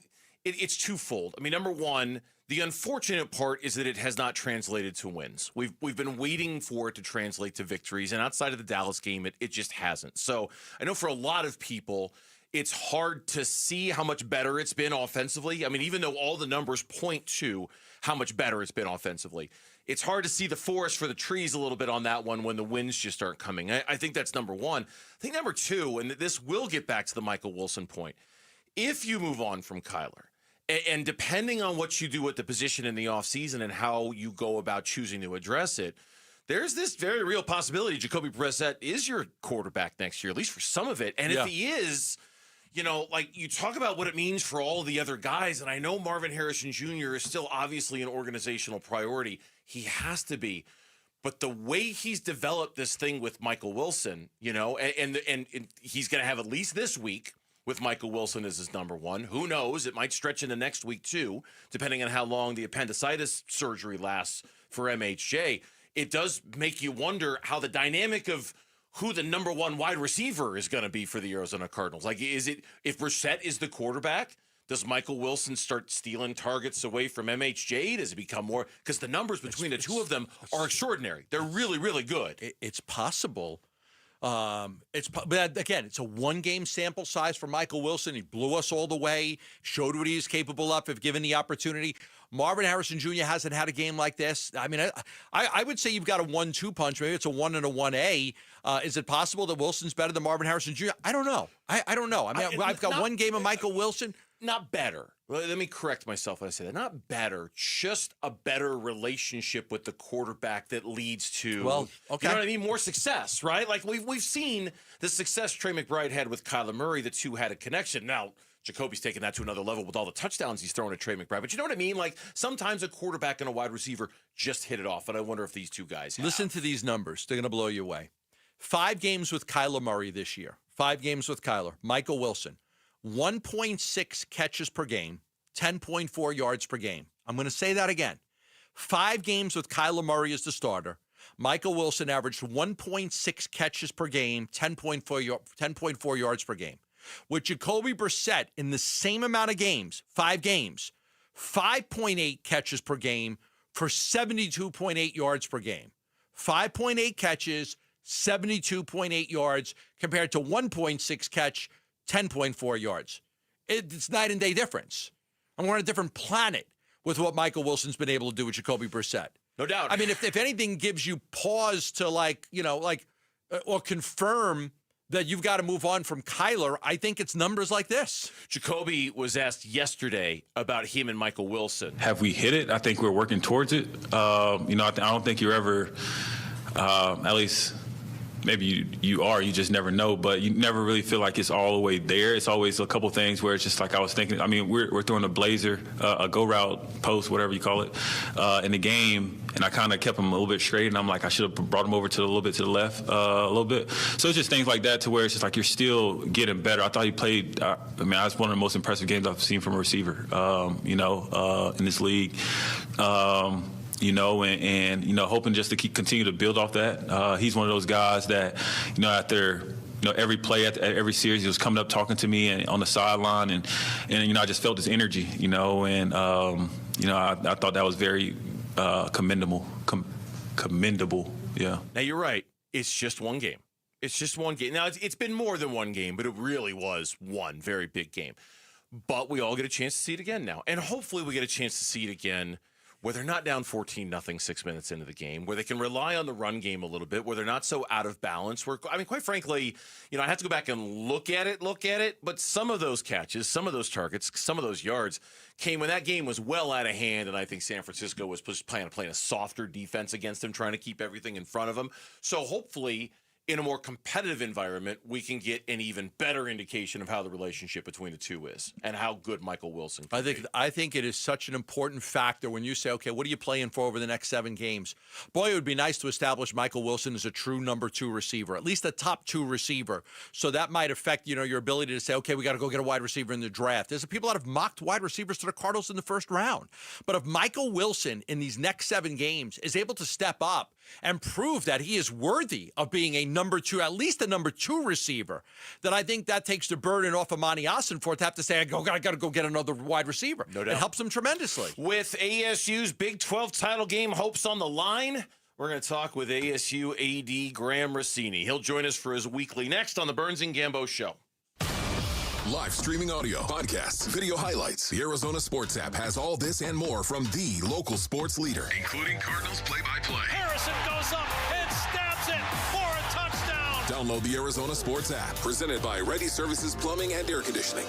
S1: it's twofold. I mean, number one, the unfortunate part is that it has not translated to wins. We've been waiting for it to translate to victories, and outside of the Dallas game, it just hasn't. So I know for a lot of people, it's hard to see how much better it's been offensively. I mean, even though all the numbers point to how much better it's been offensively, it's hard to see the forest for the trees a little bit on that one when the wins just aren't coming. I think that's number one. I think number two, and this will get back to the Michael Wilson point, if you move on from Kyler, and depending on what you do with the position in the offseason and how you go about choosing to address it, there's this very real possibility Jacoby Brissett is your quarterback next year, at least for some of it. And if he is, you talk about what it means for all the other guys, and I know Marvin Harrison Jr. is still obviously an organizational priority. He has to be. But the way he's developed this thing with Michael Wilson, and he's going to have at least this week with Michael Wilson as his number one. Who knows? It might stretch into next week, too, depending on how long the appendicitis surgery lasts for MHJ. It does make you wonder how the dynamic of who the number one wide receiver is going to be for the Arizona Cardinals. Like, is it, if Brissett is the quarterback, does Michael Wilson start stealing targets away from MHJ? Does it become more? Because the numbers between the two of them are extraordinary. They're really, really good.
S3: It's possible. But again, it's a one-game sample size for Michael Wilson. He blew us all the way, showed what he's capable of if given the opportunity. Marvin Harrison Jr. hasn't had a game like this. I mean, I would say you've got a 1-2 punch. Maybe it's a 1 and a 1A. Is it possible that Wilson's better than Marvin Harrison Jr.? I don't know. I don't know. I mean, I've got one game of Michael Wilson.
S1: Not better. Let me correct myself when I say that. Not better, just a better relationship with the quarterback that leads to, you know what I mean, more success, right? Like we've seen the success Trey McBride had with Kyler Murray. The two had a connection. Now, Jacoby's taken that to another level with all the touchdowns he's thrown at Trey McBride. But you know what I mean? Like sometimes a quarterback and a wide receiver just hit it off. And I wonder if these two guys have.
S3: Listen to these numbers. They're going to blow you away. 5 games with Kyler Murray this year. 5 games with Kyler. Michael Wilson. 1.6 catches per game, 10.4 yards per game. I'm going to say that again. 5 games with Kyler Murray as the starter. Michael Wilson averaged 1.6 catches per game, 10.4 yards per game. With Jacoby Brissett in the same amount of games, 5 games, 5.8 catches per game for 72.8 yards per game. 5.8 catches, 72.8 yards compared to 1.6 catch, 10.4 yards. It's night and day difference. And we're on a different planet with what Michael Wilson's been able to do with Jacoby Brissett.
S1: No doubt.
S3: I mean, if anything gives you pause to or confirm that you've got to move on from Kyler, I think it's numbers like this.
S1: Jacoby was asked yesterday about him and Michael Wilson.
S14: Have we hit it? I think we're working towards it. I don't think you're ever, at least maybe you are, you just never know, but you never really feel like it's all the way there. It's always a couple things where it's just like I was thinking. I mean, we're throwing a blazer, a go route, post, whatever you call it, in the game, and I kind of kept him a little bit straight, and I'm like, I should have brought him over to a little bit to the left a little bit. So it's just things like that to where it's just like you're still getting better. I thought he played, that's one of the most impressive games I've seen from a receiver, in this league. and hoping just to continue to build off that. He's one of those guys that, after every play at every series, he was coming up talking to me and on the sideline, and I just felt his energy, and I thought that was very commendable. Yeah.
S1: Now you're right. It's just one game. It's just one game. Now it's been more than one game, but it really was one very big game. But we all get a chance to see it again now, and hopefully we get a chance to see it again where they're not down 14-0 6 minutes into the game, where they can rely on the run game a little bit, where they're not so out of balance. Quite frankly, I have to go back and look at it, but some of those catches, some of those targets, some of those yards came when that game was well out of hand, and I think San Francisco was playing a softer defense against them, trying to keep everything in front of them. So hopefully, in a more competitive environment, we can get an even better indication of how the relationship between the two is and how good Michael Wilson can be.
S3: I think it is such an important factor when you say, okay, what are you playing for over the next 7 games? Boy, it would be nice to establish Michael Wilson as a true number 2 receiver, at least a top 2 receiver. So that might affect, your ability to say, okay, we got to go get a wide receiver in the draft. There's people that have mocked wide receivers to the Cardinals in the first round. But if Michael Wilson in these next 7 games is able to step up and prove that he is worthy of being a number 2, at least a number 2 receiver, then I think that takes the burden off of Monty Ossenfort to have to say, I got to go get another wide receiver.
S1: No doubt.
S3: It helps him tremendously.
S1: With ASU's Big 12 title game hopes on the line, we're going to talk with ASU AD Graham Rossini. He'll join us for his weekly next on the Burns and Gambo Show.
S2: Live streaming audio, podcasts, video highlights. The Arizona Sports app has all this and more from the local sports leader, including Cardinals play-by-play.
S18: Harrison goes up and stabs it for a touchdown.
S2: Download the Arizona Sports app, presented by Ready Services Plumbing and Air Conditioning.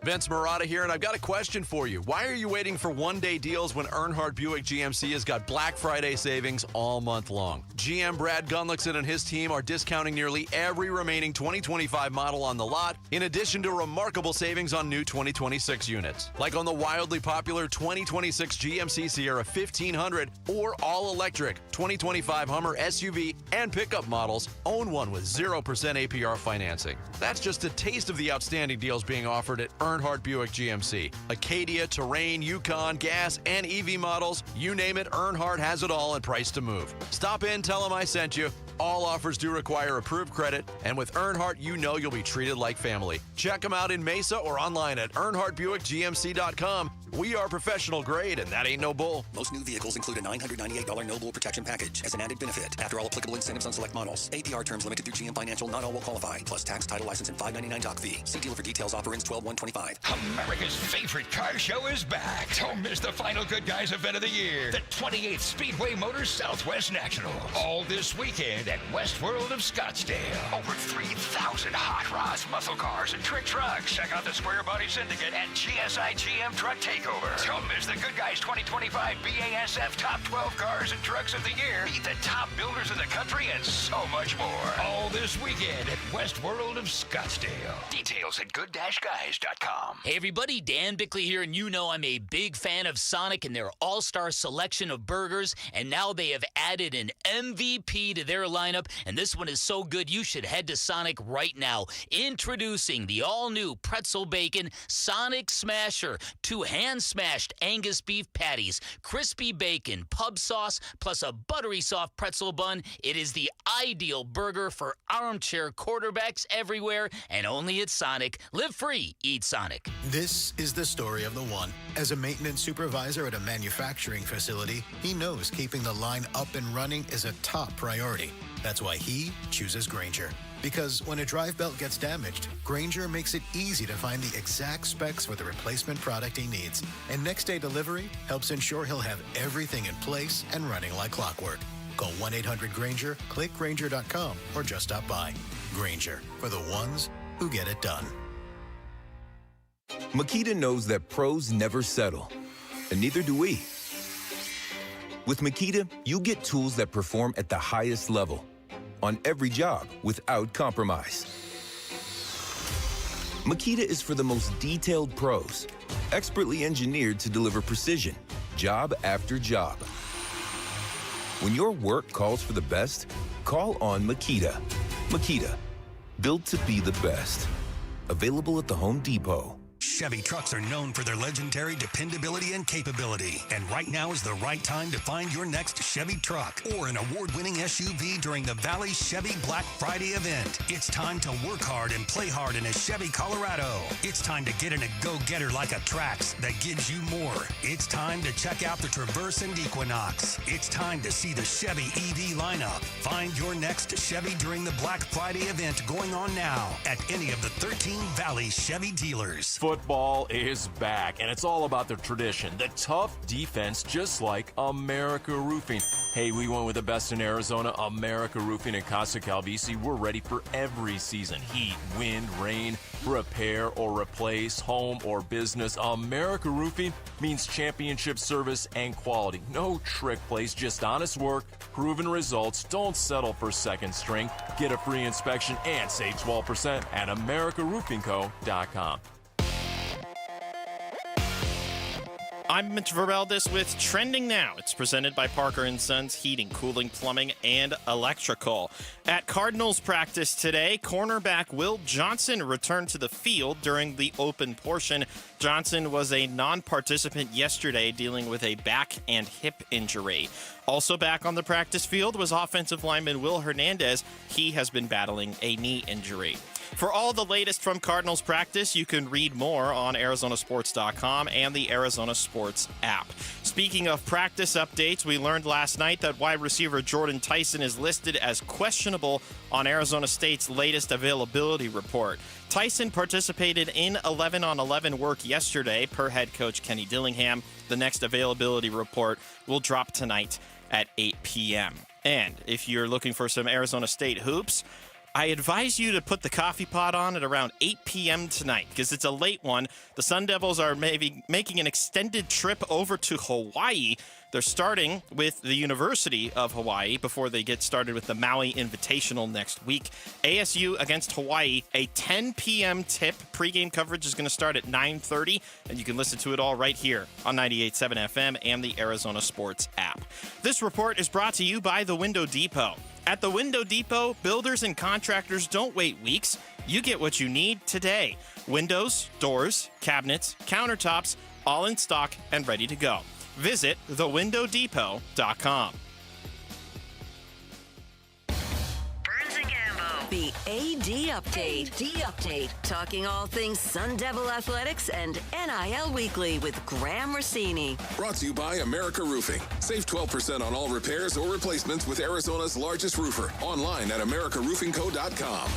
S19: Vince Marotta here, and I've got a question for you. Why are you waiting for one-day deals when Earnhardt Buick GMC has got Black Friday savings all month long? GM Brad Gunlickson and his team are discounting nearly every remaining 2025 model on the lot, in addition to remarkable savings on new 2026 units. Like on the wildly popular 2026 GMC Sierra 1500 or all-electric 2025 Hummer SUV and pickup models. Own one with 0% APR financing. That's just a taste of the outstanding deals being offered at Earnhardt Buick GMC. Acadia, Terrain, Yukon, gas, and EV models. You name it, Earnhardt has it all and price to move. Stop in, tell them I sent you. All offers do require approved credit, and with Earnhardt, you'll be treated like family. Check them out in Mesa or online at EarnhardtBuickGMC.com. We are professional grade, and that ain't no bull.
S15: Most new vehicles include a $998 no bull protection package as an added benefit. After all applicable incentives on select models. APR terms limited through GM Financial. Not all will qualify. Plus tax, title, license, and $599 doc fee. See dealer for details. Offer ends 12/1/25.
S20: America's favorite car show is back. Don't miss the final Good Guys event of the year. The 28th Speedway Motors Southwest National. All this weekend at West World of Scottsdale. Over 3,000 hot rods, muscle cars, and trick trucks. Check out the Square Body Syndicate and GSI GM Truck Takeover. Don't miss the Good Guys 2025 BASF Top 12 Cars and Trucks of the Year. Meet the top builders in the country and so much more. All this weekend at West World of Scottsdale. Details at good-guys.com.
S11: Hey everybody, Dan Bickley here, and I'm a big fan of Sonic and their all-star selection of burgers, and now they have added an MVP to their lineup, and this one is so good you should head to Sonic right now. Introducing the all-new Pretzel Bacon Sonic Smasher. 2 hand-smashed Angus beef patties, crispy bacon, pub sauce, plus a buttery soft pretzel bun. It is the ideal burger for armchair quarterbacks everywhere, and only at Sonic. Live free, eat Sonic.
S21: This is the story of the one. As a maintenance supervisor at a manufacturing facility, he knows keeping the line up and running is a top priority. That's why he chooses Grainger. Because when a drive belt gets damaged, Grainger makes it easy to find the exact specs for the replacement product he needs. And next day delivery helps ensure he'll have everything in place and running like clockwork. Call 1-800-GRAINGER, click Grainger.com, or just stop by. Grainger, for the ones who get it done.
S22: Makita knows that pros never settle, and neither do we. With Makita, you get tools that perform at the highest level on every job without compromise. Makita is for the most detailed pros, expertly engineered to deliver precision, job after job. When your work calls for the best, call on Makita. Makita, built to be the best. Available at the Home Depot.
S15: Chevy trucks are known for their legendary dependability and capability. And right now is the right time to find your next Chevy truck or an award-winning SUV during the Valley Chevy Black Friday event. It's time to work hard and play hard in a Chevy Colorado. It's time to get in a go-getter like a Trax that gives you more. It's time to check out the Traverse and Equinox. It's time to see the Chevy EV lineup. Find your next Chevy during the Black Friday event going on now at any of the 13 Valley Chevy dealers.
S4: Football is back, and it's all about the tradition, the tough defense, just like America Roofing. Hey, we went with the best in Arizona, America Roofing and Casa Calvisi. We're ready for every season. Heat, wind, rain, repair or replace, home or business. America Roofing means championship service and quality. No trick plays, just honest work, proven results. Don't settle for second string. Get a free inspection and save 12% at AmericaRoofingCo.com.
S10: I'm Mitch Verbeldis with Trending Now. It's presented by Parker & Sons Heating, Cooling, Plumbing, and Electrical. At Cardinals practice today, cornerback Will Johnson returned to the field during the open portion. Johnson was a non-participant yesterday dealing with a back and hip injury. Also back on the practice field was offensive lineman Will Hernandez. He has been battling a knee injury. For all the latest from Cardinals practice, you can read more on ArizonaSports.com and the Arizona Sports app. Speaking of practice updates, we learned last night that wide receiver Jordan Tyson is listed as questionable on Arizona State's latest availability report. Tyson participated in 11-on-11 work yesterday, per head coach Kenny Dillingham. The next availability report will drop tonight at 8 p.m. And if you're looking for some Arizona State hoops, I advise you to put the coffee pot on at around 8 p.m. tonight because it's a late one. The Sun Devils are maybe making an extended trip over to Hawaii. They're starting with the University of Hawaii before they get started with the Maui Invitational next week. ASU against Hawaii, a 10 p.m. tip. Pre-game coverage is going to start at 9:30, and you can listen to it all right here on 98.7 FM and the Arizona Sports app. This report is brought to you by The Window Depot. At The Window Depot, builders and contractors don't wait weeks. You get what you need today. Windows, doors, cabinets, countertops, all in stock and ready to go. Visit thewindowdepot.com.
S12: The AD Update. Talking all things Sun Devil Athletics and NIL Weekly with Graham Rossini.
S2: Brought to you by America Roofing. Save 12% on all repairs or replacements with Arizona's largest roofer. Online at AmericaRoofingCo.com.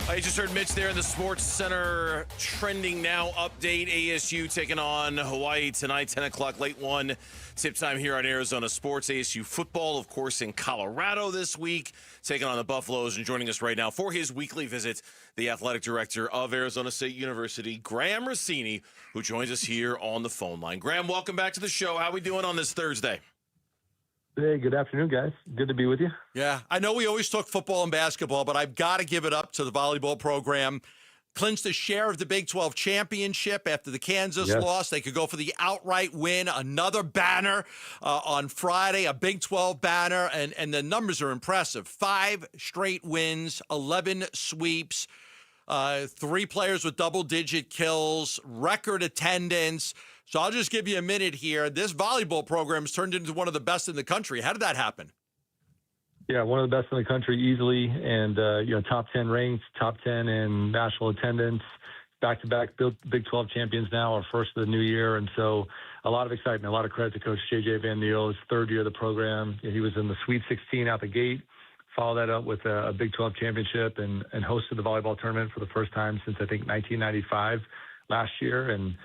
S1: I just heard Mitch there in the Sports Center Trending Now update. ASU taking on Hawaii tonight, 10 o'clock, late one. Tip time here on Arizona Sports. ASU football, of course, in Colorado this week, taking on the Buffaloes. And joining us right now for his weekly visit, the athletic director of Arizona State University, Graham Rossini, who joins us here on the phone line. Graham, welcome back to the show. How are we doing on this Thursday?
S23: Hey, good afternoon, guys. Good to be with you.
S3: Yeah, I know we always talk football and basketball, but I've got to give it up to the volleyball program. Clinched a share of the Big 12 championship after the Kansas loss. They could go for the outright win. Another banner on Friday, a Big 12 banner, and the numbers are impressive. 5 straight wins, 11 sweeps, 3 players with double-digit kills, record attendance. So I'll just give you a minute here. This volleyball program has turned into one of the best in the country. How did that happen?
S23: Yeah, one of the best in the country easily, and top 10 ranked, top 10 in national attendance, back-to-back Big 12 champions now, our first of the new year, and so a lot of excitement, a lot of credit to Coach J.J. Van Niel, his third year of the program. He was in the Sweet 16 out the gate, followed that up with a Big 12 championship, and hosted the volleyball tournament for the first time since, I think, 1995 last year, and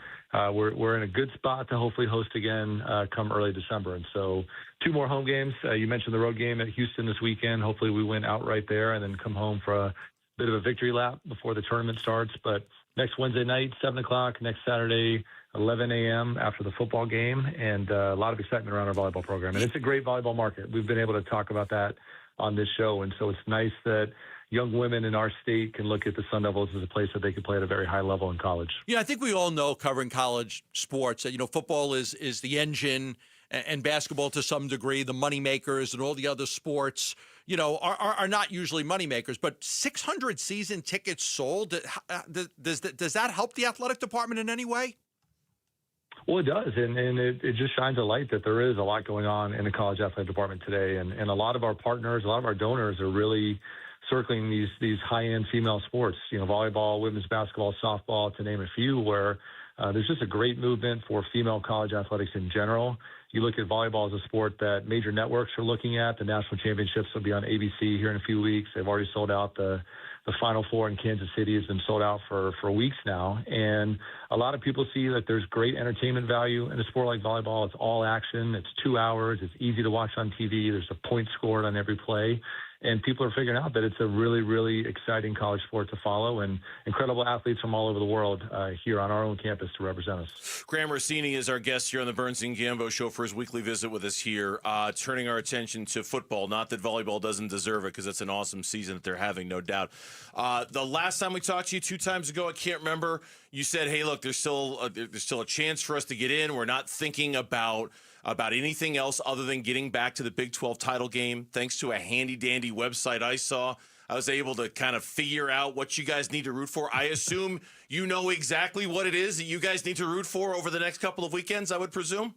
S23: we're in a good spot to hopefully host again come early December. And so 2 more home games. You mentioned the road game at Houston this weekend. Hopefully we win outright there and then come home for a bit of a victory lap before the tournament starts. But next Wednesday night, 7 o'clock, next Saturday, 11 a.m. after the football game, and a lot of excitement around our volleyball program. And it's a great volleyball market. We've been able to talk about that on this show, and so it's nice that young women in our state can look at the Sun Devils as a place that they can play at a very high level in college.
S3: Yeah, I think we all know, covering college sports, that, football is the engine, and basketball to some degree, the money makers, and all the other sports, are not usually moneymakers. But 600 season tickets sold, does that help the athletic department in any way?
S23: Well, it does, and it just shines a light that there is a lot going on in the college athletic department today, and a lot of our partners, a lot of our donors are really circling these high-end female sports, volleyball, women's basketball, softball, to name a few, where there's just a great movement for female college athletics in general. You look at volleyball as a sport that major networks are looking at. The national championships will be on ABC here in a few weeks. They've already sold out. The Final Four in Kansas City has been sold out for weeks now. And a lot of people see that there's great entertainment value in a sport like volleyball. It's all action. It's 2 hours. It's easy to watch on TV. There's a point scored on every play. And people are figuring out that it's a really, really exciting college sport to follow, and incredible athletes from all over the world here on our own campus to represent us.
S1: Graham Rossini is our guest here on the Burns and Gambo Show for his weekly visit with us here, turning our attention to football. Not that volleyball doesn't deserve it, because it's an awesome season that they're having, no doubt. The last time we talked to you 2 times ago, I can't remember, you said, hey, look, there's still a chance for us to get in. We're not thinking about anything else other than getting back to the Big 12 title game. Thanks to a handy-dandy website I saw, I was able to kind of figure out what you guys need to root for. I assume you know exactly what it is that you guys need to root for over the next couple of weekends, I would presume?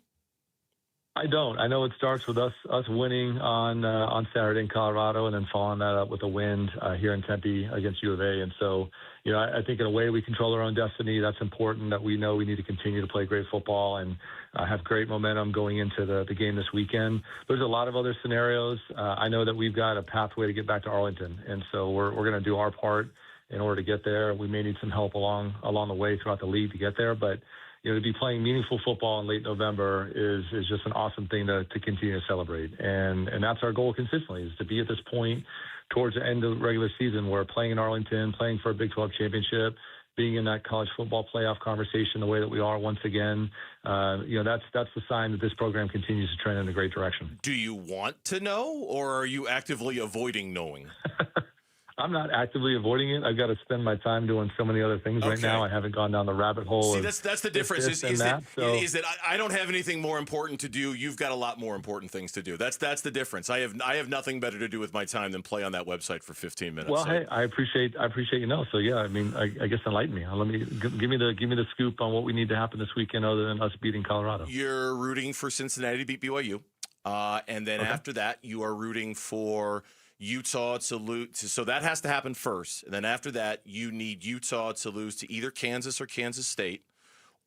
S23: I don't. I know it starts with us winning on Saturday in Colorado, and then following that up with a win here in Tempe against U of A. And so, I think in a way we control our own destiny. That's important, that we know we need to continue to play great football and have great momentum going into the game this weekend. There's a lot of other scenarios. I know that we've got a pathway to get back to Arlington, and so we're going to do our part in order to get there. We may need some help along the way throughout the league to get there, but to be playing meaningful football in late November is just an awesome thing to continue to celebrate. And that's our goal consistently, is to be at this point towards the end of the regular season where playing in Arlington, playing for a Big 12 championship, being in that college football playoff conversation the way that we are once again, that's the sign that this program continues to trend in a great direction.
S1: Do you want to know, or are you actively avoiding knowing?
S23: I'm not actively avoiding it. I've got to spend my time doing so many other things right now. I haven't gone down the rabbit hole.
S1: See, that's the difference. Is that I don't have anything more important to do. You've got a lot more important things to do. That's the difference. I have nothing better to do with my time than play on that website for 15 minutes.
S23: Well, hey, I appreciate So yeah, I guess enlighten me. Let me give me the scoop on what we need to happen this weekend, other than us beating Colorado.
S1: You're rooting for Cincinnati to beat BYU, and then after that, you are rooting for Utah to lose. So that has to happen first. And then after that, you need Utah to lose to either Kansas or Kansas State,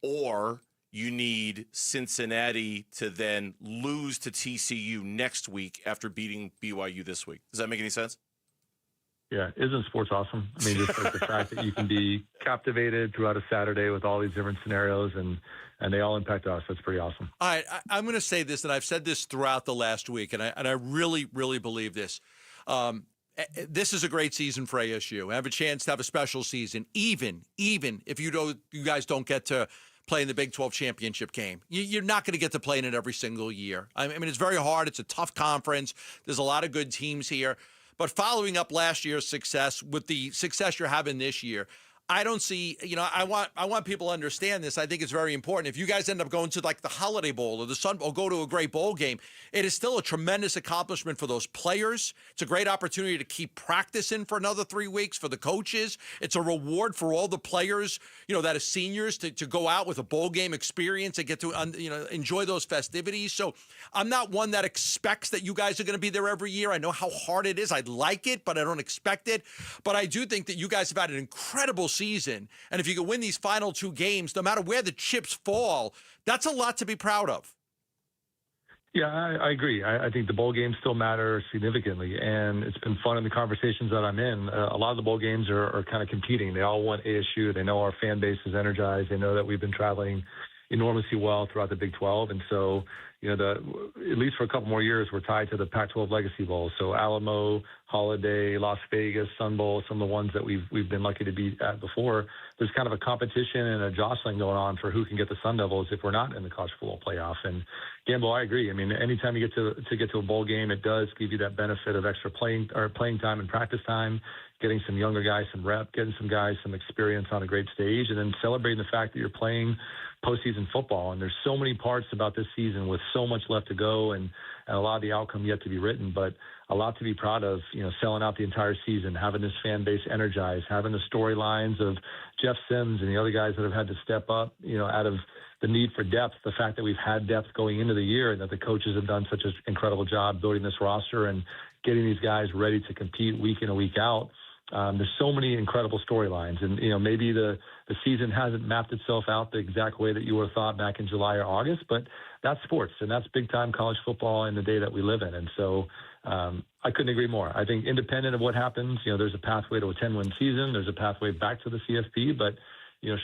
S1: or you need Cincinnati to then lose to TCU next week after beating BYU this week. Does that make any sense?
S23: Yeah. Isn't sports awesome? Just like the fact that you can be captivated throughout a Saturday with all these different scenarios, and they all impact us. That's pretty awesome.
S3: All right. I'm going to say this, and I've said this throughout the last week, and I really, really believe this. This is a great season for ASU. I have a chance to have a special season, even if you guys don't get to play in the Big 12 championship game. You're not going to get to play in it every single year. It's very hard. It's a tough conference. There's a lot of good teams here. But following up last year's success with the success you're having this year, I don't see, I want people to understand this. I think it's very important. If you guys end up going to like the Holiday Bowl or the Sun Bowl, go to a great bowl game, it is still a tremendous accomplishment for those players. It's a great opportunity to keep practicing for another 3 weeks for the coaches. It's a reward for all the players, that are seniors to go out with a bowl game experience and get to, enjoy those festivities. So I'm not one that expects that you guys are going to be there every year. I know how hard it is. I like it, but I don't expect it. But I do think that you guys have had an incredible season, and if you can win these final 2 games, no matter where the chips fall, that's a lot to be proud of.
S23: Yeah, I agree. I think the bowl games still matter significantly, and it's been fun in the conversations that I'm in. A lot of the bowl games are kind of competing. They all want ASU. They know our fan base is energized. They know that we've been traveling enormously well throughout the Big 12, and so at least for a couple more years, we're tied to the Pac-12 Legacy Bowl. So Alamo, Holiday, Las Vegas, Sun Bowl, some of the ones that we've been lucky to be at before. There's kind of a competition and a jostling going on for who can get the Sun Devils if we're not in the college football playoff. And Gambo, I agree. Anytime you get to a bowl game, it does give you that benefit of extra playing time and practice time. getting some younger guys some rep, getting some guys some experience on a great stage, and then celebrating the fact that you're playing postseason football. And there's so many parts about this season with so much left to go and a lot of the outcome yet to be written, but a lot to be proud of, selling out the entire season, having this fan base energized, having the storylines of Jeff Sims and the other guys that have had to step up, out of the need for depth, the fact that we've had depth going into the year and that the coaches have done such an incredible job building this roster and getting these guys ready to compete week in and week out. There's so many incredible storylines, and maybe the season hasn't mapped itself out the exact way that you would have thought back in July or August, but that's sports, and that's big time college football in the day that we live in. And so I couldn't agree more. I think independent of what happens, there's a pathway to a 10-win season. There's a pathway back to the CFP, but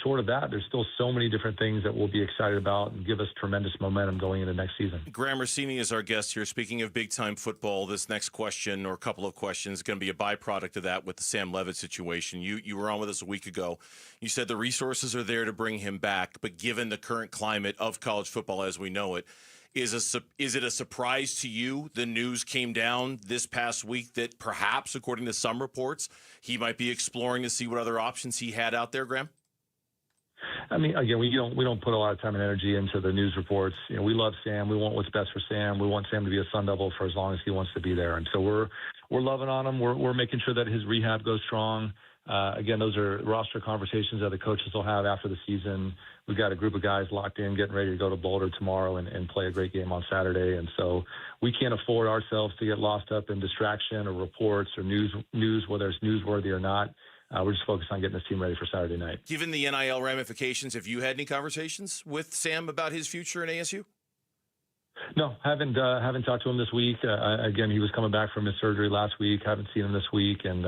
S23: short of that, there's still so many different things that we'll be excited about and give us tremendous momentum going into next season.
S1: Graham Rossini is our guest here. Speaking of big-time football, this next question or a couple of questions is going to be a byproduct of that with the Sam Levit situation. You were on with us a week ago. You said the resources are there to bring him back, but given the current climate of college football as we know it, is it a surprise to you the news came down this past week that perhaps, according to some reports, he might be exploring to see what other options he had out there, Graham?
S23: I mean, again, we don't put a lot of time and energy into the news reports. We love Sam. We want what's best for Sam. We want Sam to be a Sun Devil for as long as he wants to be there. And so we're loving on him. We're making sure that his rehab goes strong. Again, those are roster conversations that the coaches will have after the season. We've got a group of guys locked in, getting ready to go to Boulder tomorrow and play a great game on Saturday. And so we can't afford ourselves to get lost up in distraction or reports or news, whether it's newsworthy or not. We're just focused on getting this team ready for Saturday night.
S1: Given the NIL ramifications, have you had any conversations with Sam about his future in ASU?
S23: No, haven't talked to him this week. Again, he was coming back from his surgery last week. Haven't seen him this week, and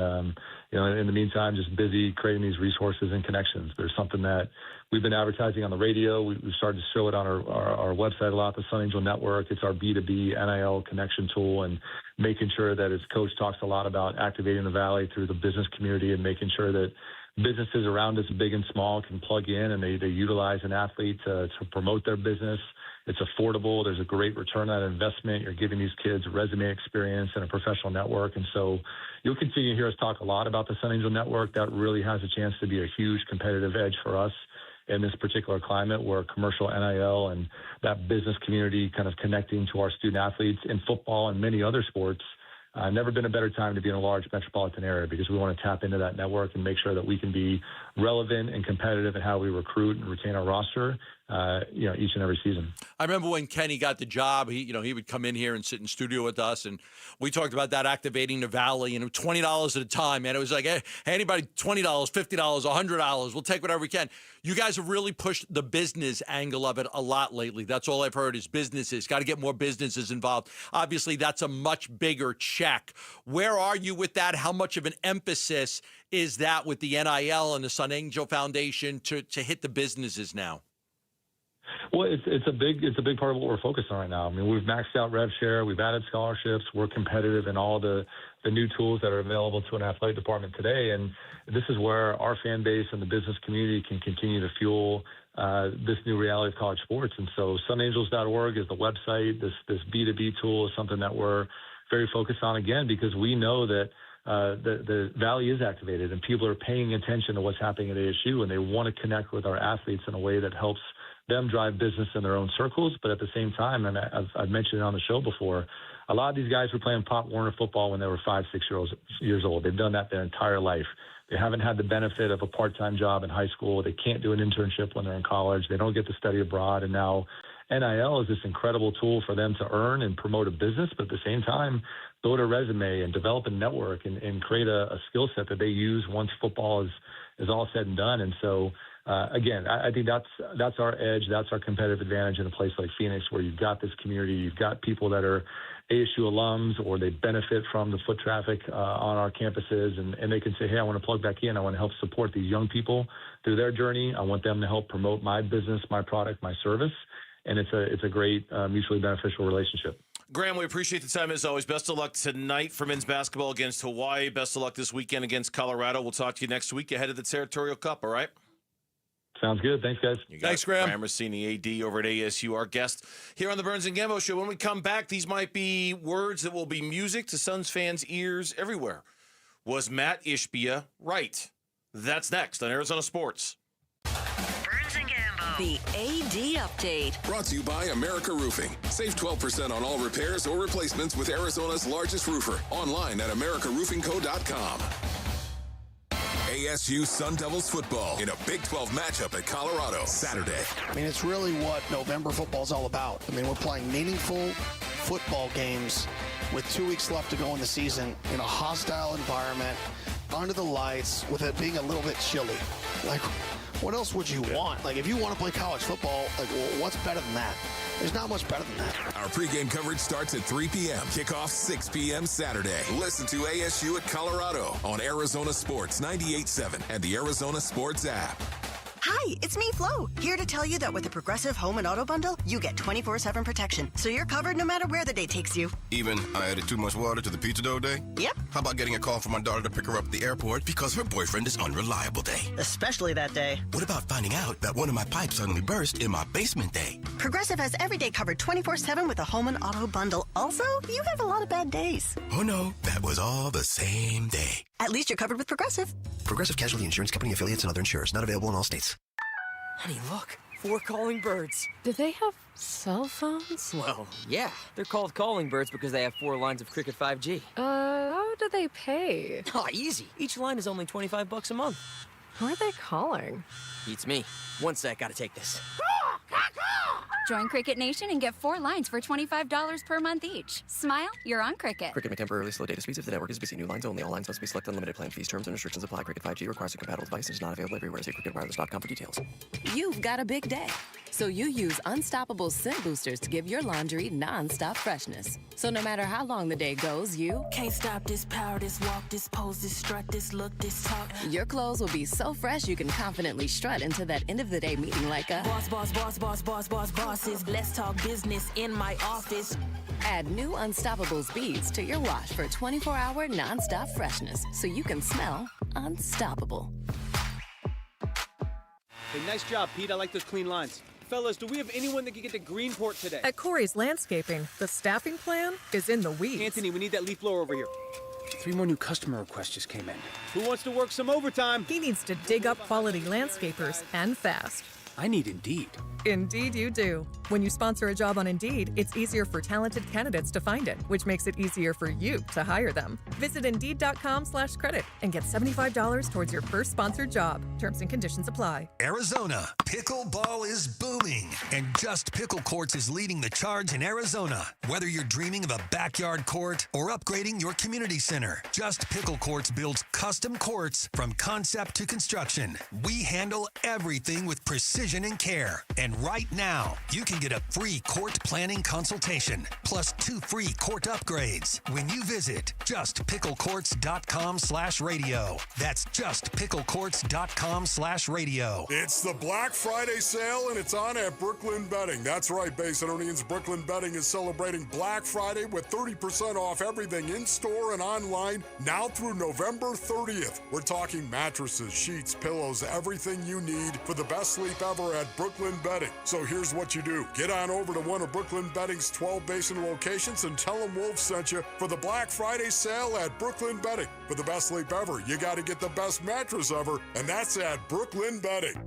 S23: in the meantime, just busy creating these resources and connections. There's something that we've been advertising on the radio. We've started to show it on our website a lot, the Sun Angel Network. It's our B2B NIL connection tool, and making sure that his coach talks a lot about activating the Valley through the business community and making sure that businesses around us, big and small, can plug in and they utilize an athlete to promote their business. It's affordable. There's a great return on investment. You're giving these kids resume experience and a professional network. And so you'll continue to hear us talk a lot about the Sun Angel Network. That really has a chance to be a huge competitive edge for us in this particular climate where commercial NIL and that business community kind of connecting to our student athletes in football and many other sports. Never been a better time to be in a large metropolitan area because we want to tap into that network and make sure that we can be relevant and competitive in how we recruit and retain our roster, each and every season.
S3: I remember when Kenny got the job, he would come in here and sit in studio with us, and we talked about that activating the Valley, and $20 at a time, and it was like, hey, anybody, $20, $50, $100, we'll take whatever we can. You guys have really pushed the business angle of it a lot lately. That's all I've heard is businesses. Got to get more businesses involved. Obviously, that's a much bigger check. Where are you with that? How much of an emphasis is that with the NIL and the Sun Angel Foundation to hit the businesses now?
S23: Well, it's a big part of what we're focused on right now. I mean, we've maxed out rev share, we've added scholarships, we're competitive in all the new tools that are available to an athletic department today, and this is where our fan base and the business community can continue to fuel this new reality of college sports. And so sunangels.org is the website. This B2B tool is something that we're very focused on, again, because we know that the Valley is activated and people are paying attention to what's happening at ASU, and they want to connect with our athletes in a way that helps them drive business in their own circles. But at the same time, and I've mentioned it on the show before, a lot of these guys were playing Pop Warner football when they were 5-6 years old. They've done that their entire life. They haven't had the benefit of a part-time job in high school. They can't do an internship when they're in college. They don't get to study abroad. And now NIL is this incredible tool for them to earn and promote a business, but at the same time, build a resume and develop a network and create a skill set that they use once football is all said and done. And so, again, I think that's our edge. That's our competitive advantage in a place like Phoenix, where you've got this community. You've got people that are ASU alums, or they benefit from the foot traffic on our campuses, and they can say, hey, I want to plug back in. I want to help support these young people through their journey. I want them to help promote my business, my product, my service. And it's a great mutually beneficial relationship.
S1: Graham, we appreciate the time as always. Best of luck tonight for men's basketball against Hawaii. Best of luck this weekend against Colorado. We'll talk to you next week ahead of the Territorial Cup, all right?
S23: Sounds good. Thanks, guys.
S1: Thanks, Graham. Graham Rossini, AD over at ASU, our guest here on the Burns and Gambo Show. When we come back, these might be words that will be music to Suns fans' ears everywhere. Was Matt Ishbia right? That's next on Arizona Sports.
S12: Burns and Gambo. The AD Update.
S2: Brought to you by America Roofing. Save 12% on all repairs or replacements with Arizona's largest roofer. Online at americaroofingco.com. ASU Sun Devils football in a Big 12 matchup at Colorado Saturday.
S6: I mean, it's really what November football is all about. I mean, we're playing meaningful football games with 2 weeks left to go in the season in a hostile environment, under the lights, with it being a little bit chilly. Like, what else would you want? Like, if you want to play college football, like, what's better than that? There's not much better than that.
S2: Our pregame coverage starts at 3 p.m. Kickoff 6 p.m. Saturday. Listen to ASU at Colorado on Arizona Sports 98.7 and the Arizona Sports app.
S7: Hi, it's me, Flo, here to tell you that with the Progressive Home and Auto Bundle, you get 24/7 protection, so you're covered no matter where the day takes you.
S8: Even I added too much water to the pizza dough day?
S7: Yep.
S8: How about getting a call from my daughter to pick her up at the airport because her boyfriend is unreliable day?
S7: Especially that day.
S8: What about finding out that one of my pipes suddenly burst in my basement day?
S7: Progressive has every day covered 24/7 with a Home and Auto Bundle. Also, you have a lot of bad days.
S8: Oh no, that was all the same day.
S7: At least you're covered with Progressive.
S9: Progressive Casualty Insurance Company affiliates and other insurers. Not available in all states.
S24: Honey, look. 4 calling birds.
S25: Do they have cell phones?
S24: Well, yeah. They're called calling birds because they have 4 lines of Cricket 5G.
S25: How do they pay?
S24: Oh, easy. Each line is only $25 a month.
S25: Who are they calling?
S24: Beats me. One sec, gotta take this.
S26: Join Cricket Nation and get 4 lines for $25 per month each. Smile, you're on Cricket.
S24: Cricket may temporarily slow data speeds if the network is busy. New lines only. All lines must be selected. Unlimited plan fees. Terms and restrictions apply. Cricket 5G requires a compatible device and is not available everywhere. See cricketwireless.com for details.
S13: You've got a big day, so you use Unstoppable Scent Boosters to give your laundry non-stop freshness. So no matter how long the day goes, you
S28: can't stop this power, this walk, this pose, this strut, this look, this talk.
S13: Your clothes will be so fresh you can confidently strut into that end of the day meeting like a
S28: boss, boss, boss, boss, boss, boss, bosses. Let's talk business in my office.
S13: Add new Unstoppable beads to your wash for 24-hour non-stop freshness so you can smell unstoppable.
S29: Hey, nice job, Pete. I like those clean lines. Fellas, do we have anyone that can get to Greenport today?
S30: At Corey's Landscaping, the staffing plan is in the weeds.
S29: Anthony, we need that leaf blower over here. 3 more new customer requests just came in. Who wants to work some overtime?
S30: He needs to dig up quality landscapers, and fast.
S29: I need Indeed.
S30: Indeed you do. When you sponsor a job on Indeed, it's easier for talented candidates to find it, which makes it easier for you to hire them. Visit Indeed.com/credit and get $75 towards your first sponsored job. Terms and conditions apply.
S15: Arizona, pickleball is booming, and Just Pickle Courts is leading the charge in Arizona. Whether you're dreaming of a backyard court or upgrading your community center, Just Pickle Courts builds custom courts from concept to construction. We handle everything with precision and care. And right now, you can get a free court planning consultation, plus 2 free court upgrades when you visit justpicklecourts.com/radio. That's justpicklecourts.com/radio.
S16: It's the Black Friday sale, and it's on at Brooklyn Bedding. That's right, Basinonians. Brooklyn Bedding is celebrating Black Friday with 30% off everything in-store and online now through November 30th. We're talking mattresses, sheets, pillows, everything you need for the best sleep ever at Brooklyn Bedding. So here's what you do. Get on over to one of Brooklyn Bedding's 12 Basin locations and tell them Wolf sent you for the Black Friday sale at Brooklyn Bedding. For the best sleep ever, you got to get the best mattress ever, and that's at Brooklyn Bedding.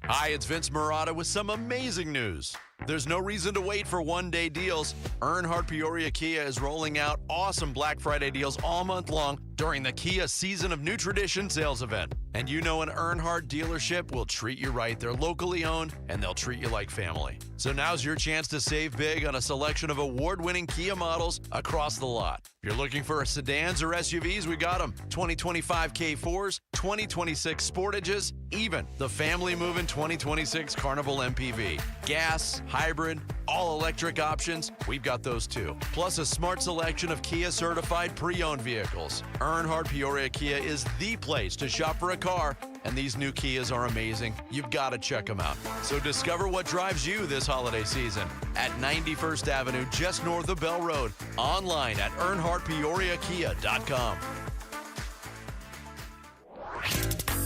S19: Hi, it's Vince Marotta with some amazing news. There's no reason to wait for one-day deals. Earnhardt Peoria Kia is rolling out awesome Black Friday deals all month long during the Kia Season of New Tradition sales event. And you know an Earnhardt dealership will treat you right. They're locally owned, and they'll treat you like family. So now's your chance to save big on a selection of award-winning Kia models across the lot. If you're looking for sedans or SUVs, we got them. 2025 K4s, 2026 Sportages, even the family-moving 2026 Carnival MPV. Gas, hybrid, all-electric options, we've got those too. Plus a smart selection of Kia-certified pre-owned vehicles. Earnhardt Peoria Kia is the place to shop for a car, and these new Kias are amazing. You've got to check them out. So discover what drives you this holiday season at 91st Avenue, just north of Bell Road. Online at EarnhardtPeoriaKia.com.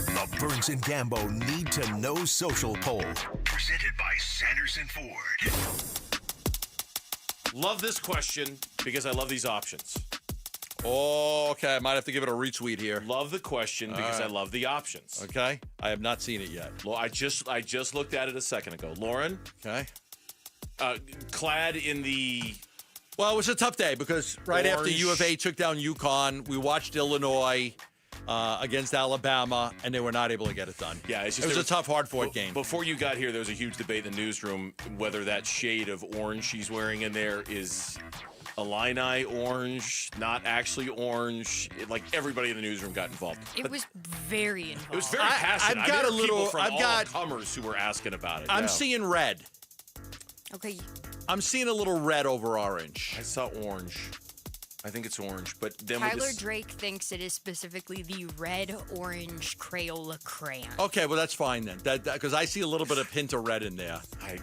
S29: The Burns and Gambo Need to Know Social Poll.
S20: Presented by Sanderson Ford.
S1: Love this question because I love these options.
S3: Oh, okay. I might have to give it a retweet here.
S1: Love the question because I love the options.
S3: Okay. I have not seen it yet.
S1: I just looked at it a second ago. Lauren?
S3: Okay.
S1: Clad in the...
S3: Well, it was a tough day because right after U of A took down UConn, we watched Illinois against Alabama, and they were not able to get it done.
S1: Yeah,
S3: it was a tough, hard-fought game.
S1: Before you got here, there was a huge debate in the newsroom whether that shade of orange she's wearing in there is Illini orange, not actually orange. Everybody in the newsroom got involved.
S4: It was very involved.
S1: It was very passionate.
S3: I've got
S1: people from all comers who were asking about it.
S3: I'm seeing red.
S4: Okay.
S3: I'm seeing a little red over orange.
S1: I saw orange. I think it's orange, but then
S4: Tyler Drake thinks it is specifically the red-orange Crayola crayon.
S3: Okay, well that's fine then. Because I see a little bit of hint of red in there.
S1: I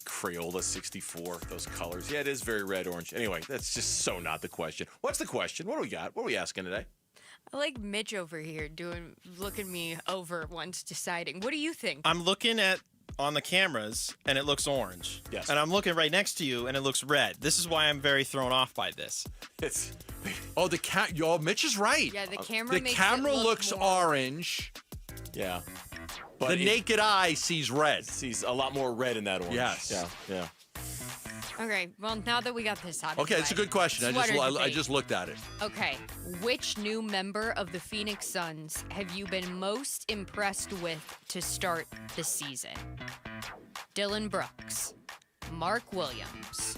S1: Crayola 64, those colors. Yeah, it is very red-orange. Anyway, that's just so not the question. What's the question? What do we got? What are we asking today?
S4: I like Mitch over here looking me over once deciding. What do you think?
S5: I'm looking at on the cameras, and it looks orange.
S1: Yes.
S5: And I'm looking right next to you, and it looks red. This is why I'm very thrown off by this.
S3: Mitch is right.
S4: Yeah, the camera makes
S3: camera
S4: it look
S3: looks
S4: more
S3: orange.
S1: Yeah.
S3: But the naked eye sees red.
S1: Sees a lot more red in that orange.
S3: Yes.
S1: Yeah.
S4: Okay, well, now that we got this out of
S3: Okay,
S4: the
S3: it's a
S4: way,
S3: good question. I just looked at it.
S4: Okay, which new member of the Phoenix Suns have you been most impressed with to start the season? Dylan Brooks, Mark Williams,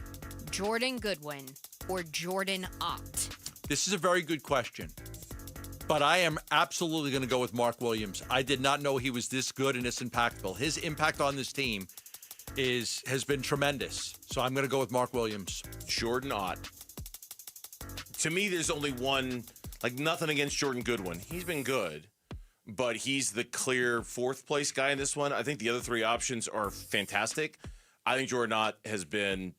S4: Jordan Goodwin, or Jordan Ott?
S3: This is a very good question. But I am absolutely going to go with Mark Williams. I did not know he was this good and this impactful. His impact on this team has been tremendous. So I'm going to go with Mark Williams.
S1: Jordan Ott. To me, there's only one, nothing against Jordan Goodwin. He's been good, but he's the clear fourth place guy in this one. I think the other three options are fantastic. I think Jordan Ott has been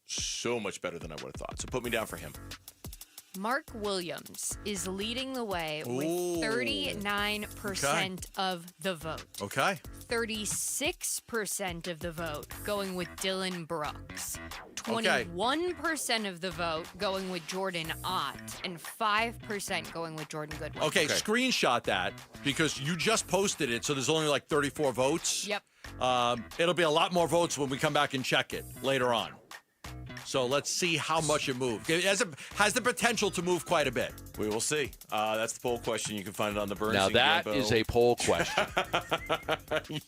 S1: so much better than I would have thought. So put me down for him.
S4: Mark Williams is leading the way with 39% of the vote.
S3: Okay.
S4: 36% of the vote going with Dylan Brooks. 21% of the vote going with Jordan Ott. And 5% going with Jordan Goodwin.
S3: Okay, screenshot that because you just posted it, so there's only 34 votes.
S4: Yep.
S3: It'll be a lot more votes when we come back and check it later on. So let's see how much it moved. It has the potential to move quite a bit.
S1: We will see. That's the poll question. You can find it on the Burns.
S19: Now that is a poll question.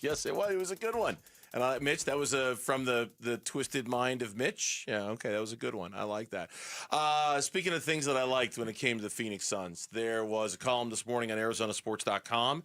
S1: Yes, it was a good one. And Mitch, that was from the twisted mind of Mitch. Yeah, okay, that was a good one. I like that. Speaking of things that I liked when it came to the Phoenix Suns, there was a column this morning on ArizonaSports.com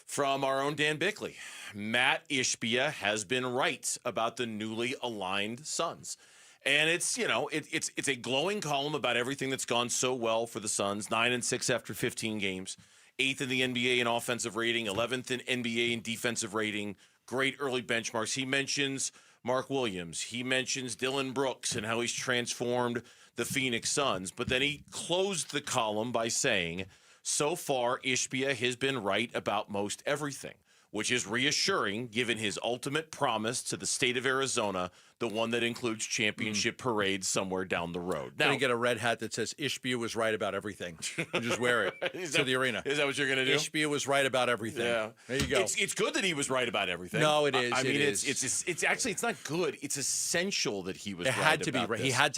S1: from our own Dan Bickley. Matt Ishbia has been right about the newly aligned Suns. And it's a glowing column about everything that's gone so well for the Suns. 9-6 after 15 games, 8th in the NBA in offensive rating, 11th in NBA in defensive rating. Great early benchmarks. He mentions Mark Williams. He mentions Dylan Brooks and how he's transformed the Phoenix Suns. But then he closed the column by saying, so far, Ishbia has been right about most everything, which is reassuring given his ultimate promise to the state of Arizona, the one that includes championship parades somewhere down the road.
S3: Now, you get a red hat that says Ishbia was right about everything. You just wear it to the arena.
S1: Is that what you're going to do?
S3: Ishbia was right about everything.
S1: Yeah.
S3: There you go.
S1: It's good that he was right about everything.
S3: No, it is.
S1: I mean, it's actually, it's not good. It's essential that he was right about this.
S3: He had to be right.
S1: He had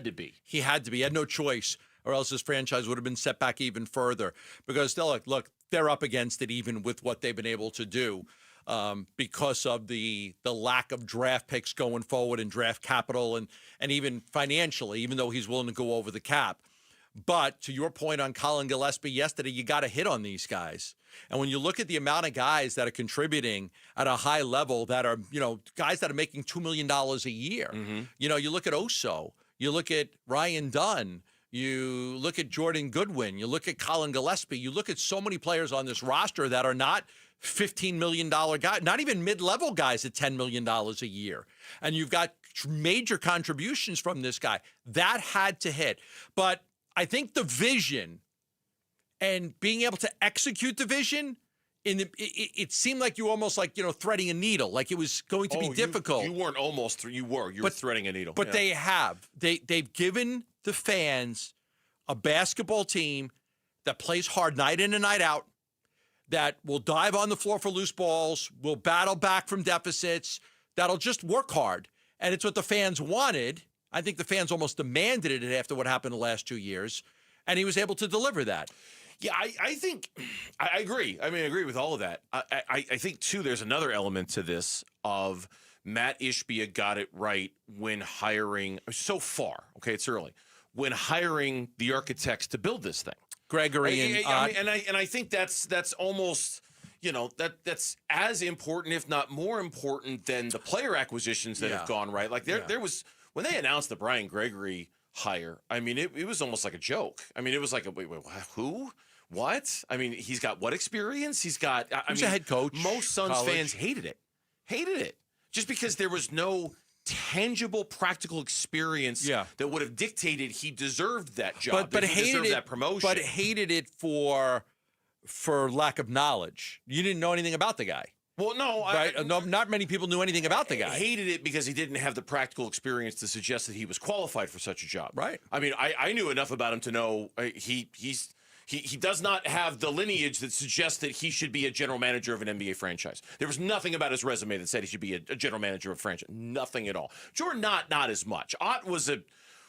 S1: to be.
S3: He had to be. He had no choice, or else his franchise would have been set back even further. Because, look, they're up against it even with what they've been able to do. Because of the lack of draft picks going forward and draft capital and even financially, even though he's willing to go over the cap. But to your point on Colin Gillespie yesterday, you got to hit on these guys. And when you look at the amount of guys that are contributing at a high level that are, guys that are making $2 million a year, you look at Oso, you look at Ryan Dunn, you look at Jordan Goodwin, you look at Colin Gillespie, you look at so many players on this roster that are not $15 million guys, not even mid-level guys at $10 million a year. And you've got major contributions from this guy. That had to hit. But I think the vision and being able to execute the vision, it seemed like you were almost threading a needle, like it was going to be difficult.
S1: You weren't almost, you were threading a needle.
S3: But they have. They've given the fans a basketball team that plays hard night in and night out, that will dive on the floor for loose balls, will battle back from deficits, that'll just work hard. And it's what the fans wanted. I think the fans almost demanded it after what happened the last 2 years, and he was able to deliver that.
S1: Yeah, I think I agree. I mean, I agree with all of that. I think, too, there's another element to this of Matt Ishbia got it right when hiring, so far, okay, it's early, when hiring the architects to build this thing.
S3: Gregory and
S1: I think that's almost, that's as important, if not more important, than the player acquisitions that have gone right. Like there was, when they announced the Brian Gregory hire, I mean, it was almost like a joke. I mean, it was like, wait, who? What? I mean, he's got what experience? He's got,
S3: he's a head coach.
S1: Most Suns fans hated it. Just because there was no tangible, practical experience that would have dictated he deserved that job,
S3: but
S1: he
S3: hated
S1: deserved
S3: it,
S1: that promotion.
S3: But hated it for lack of knowledge. You didn't know anything about the guy.
S1: Well, no,
S3: not many people knew anything about the guy.
S1: Hated it because he didn't have the practical experience to suggest that he was qualified for such a job.
S3: Right.
S1: I mean, I knew enough about him to know he does not have the lineage that suggests that he should be a general manager of an NBA franchise. There was nothing about his resume that said he should be a general manager of a franchise. Nothing at all. Jordan not as much. Ott was a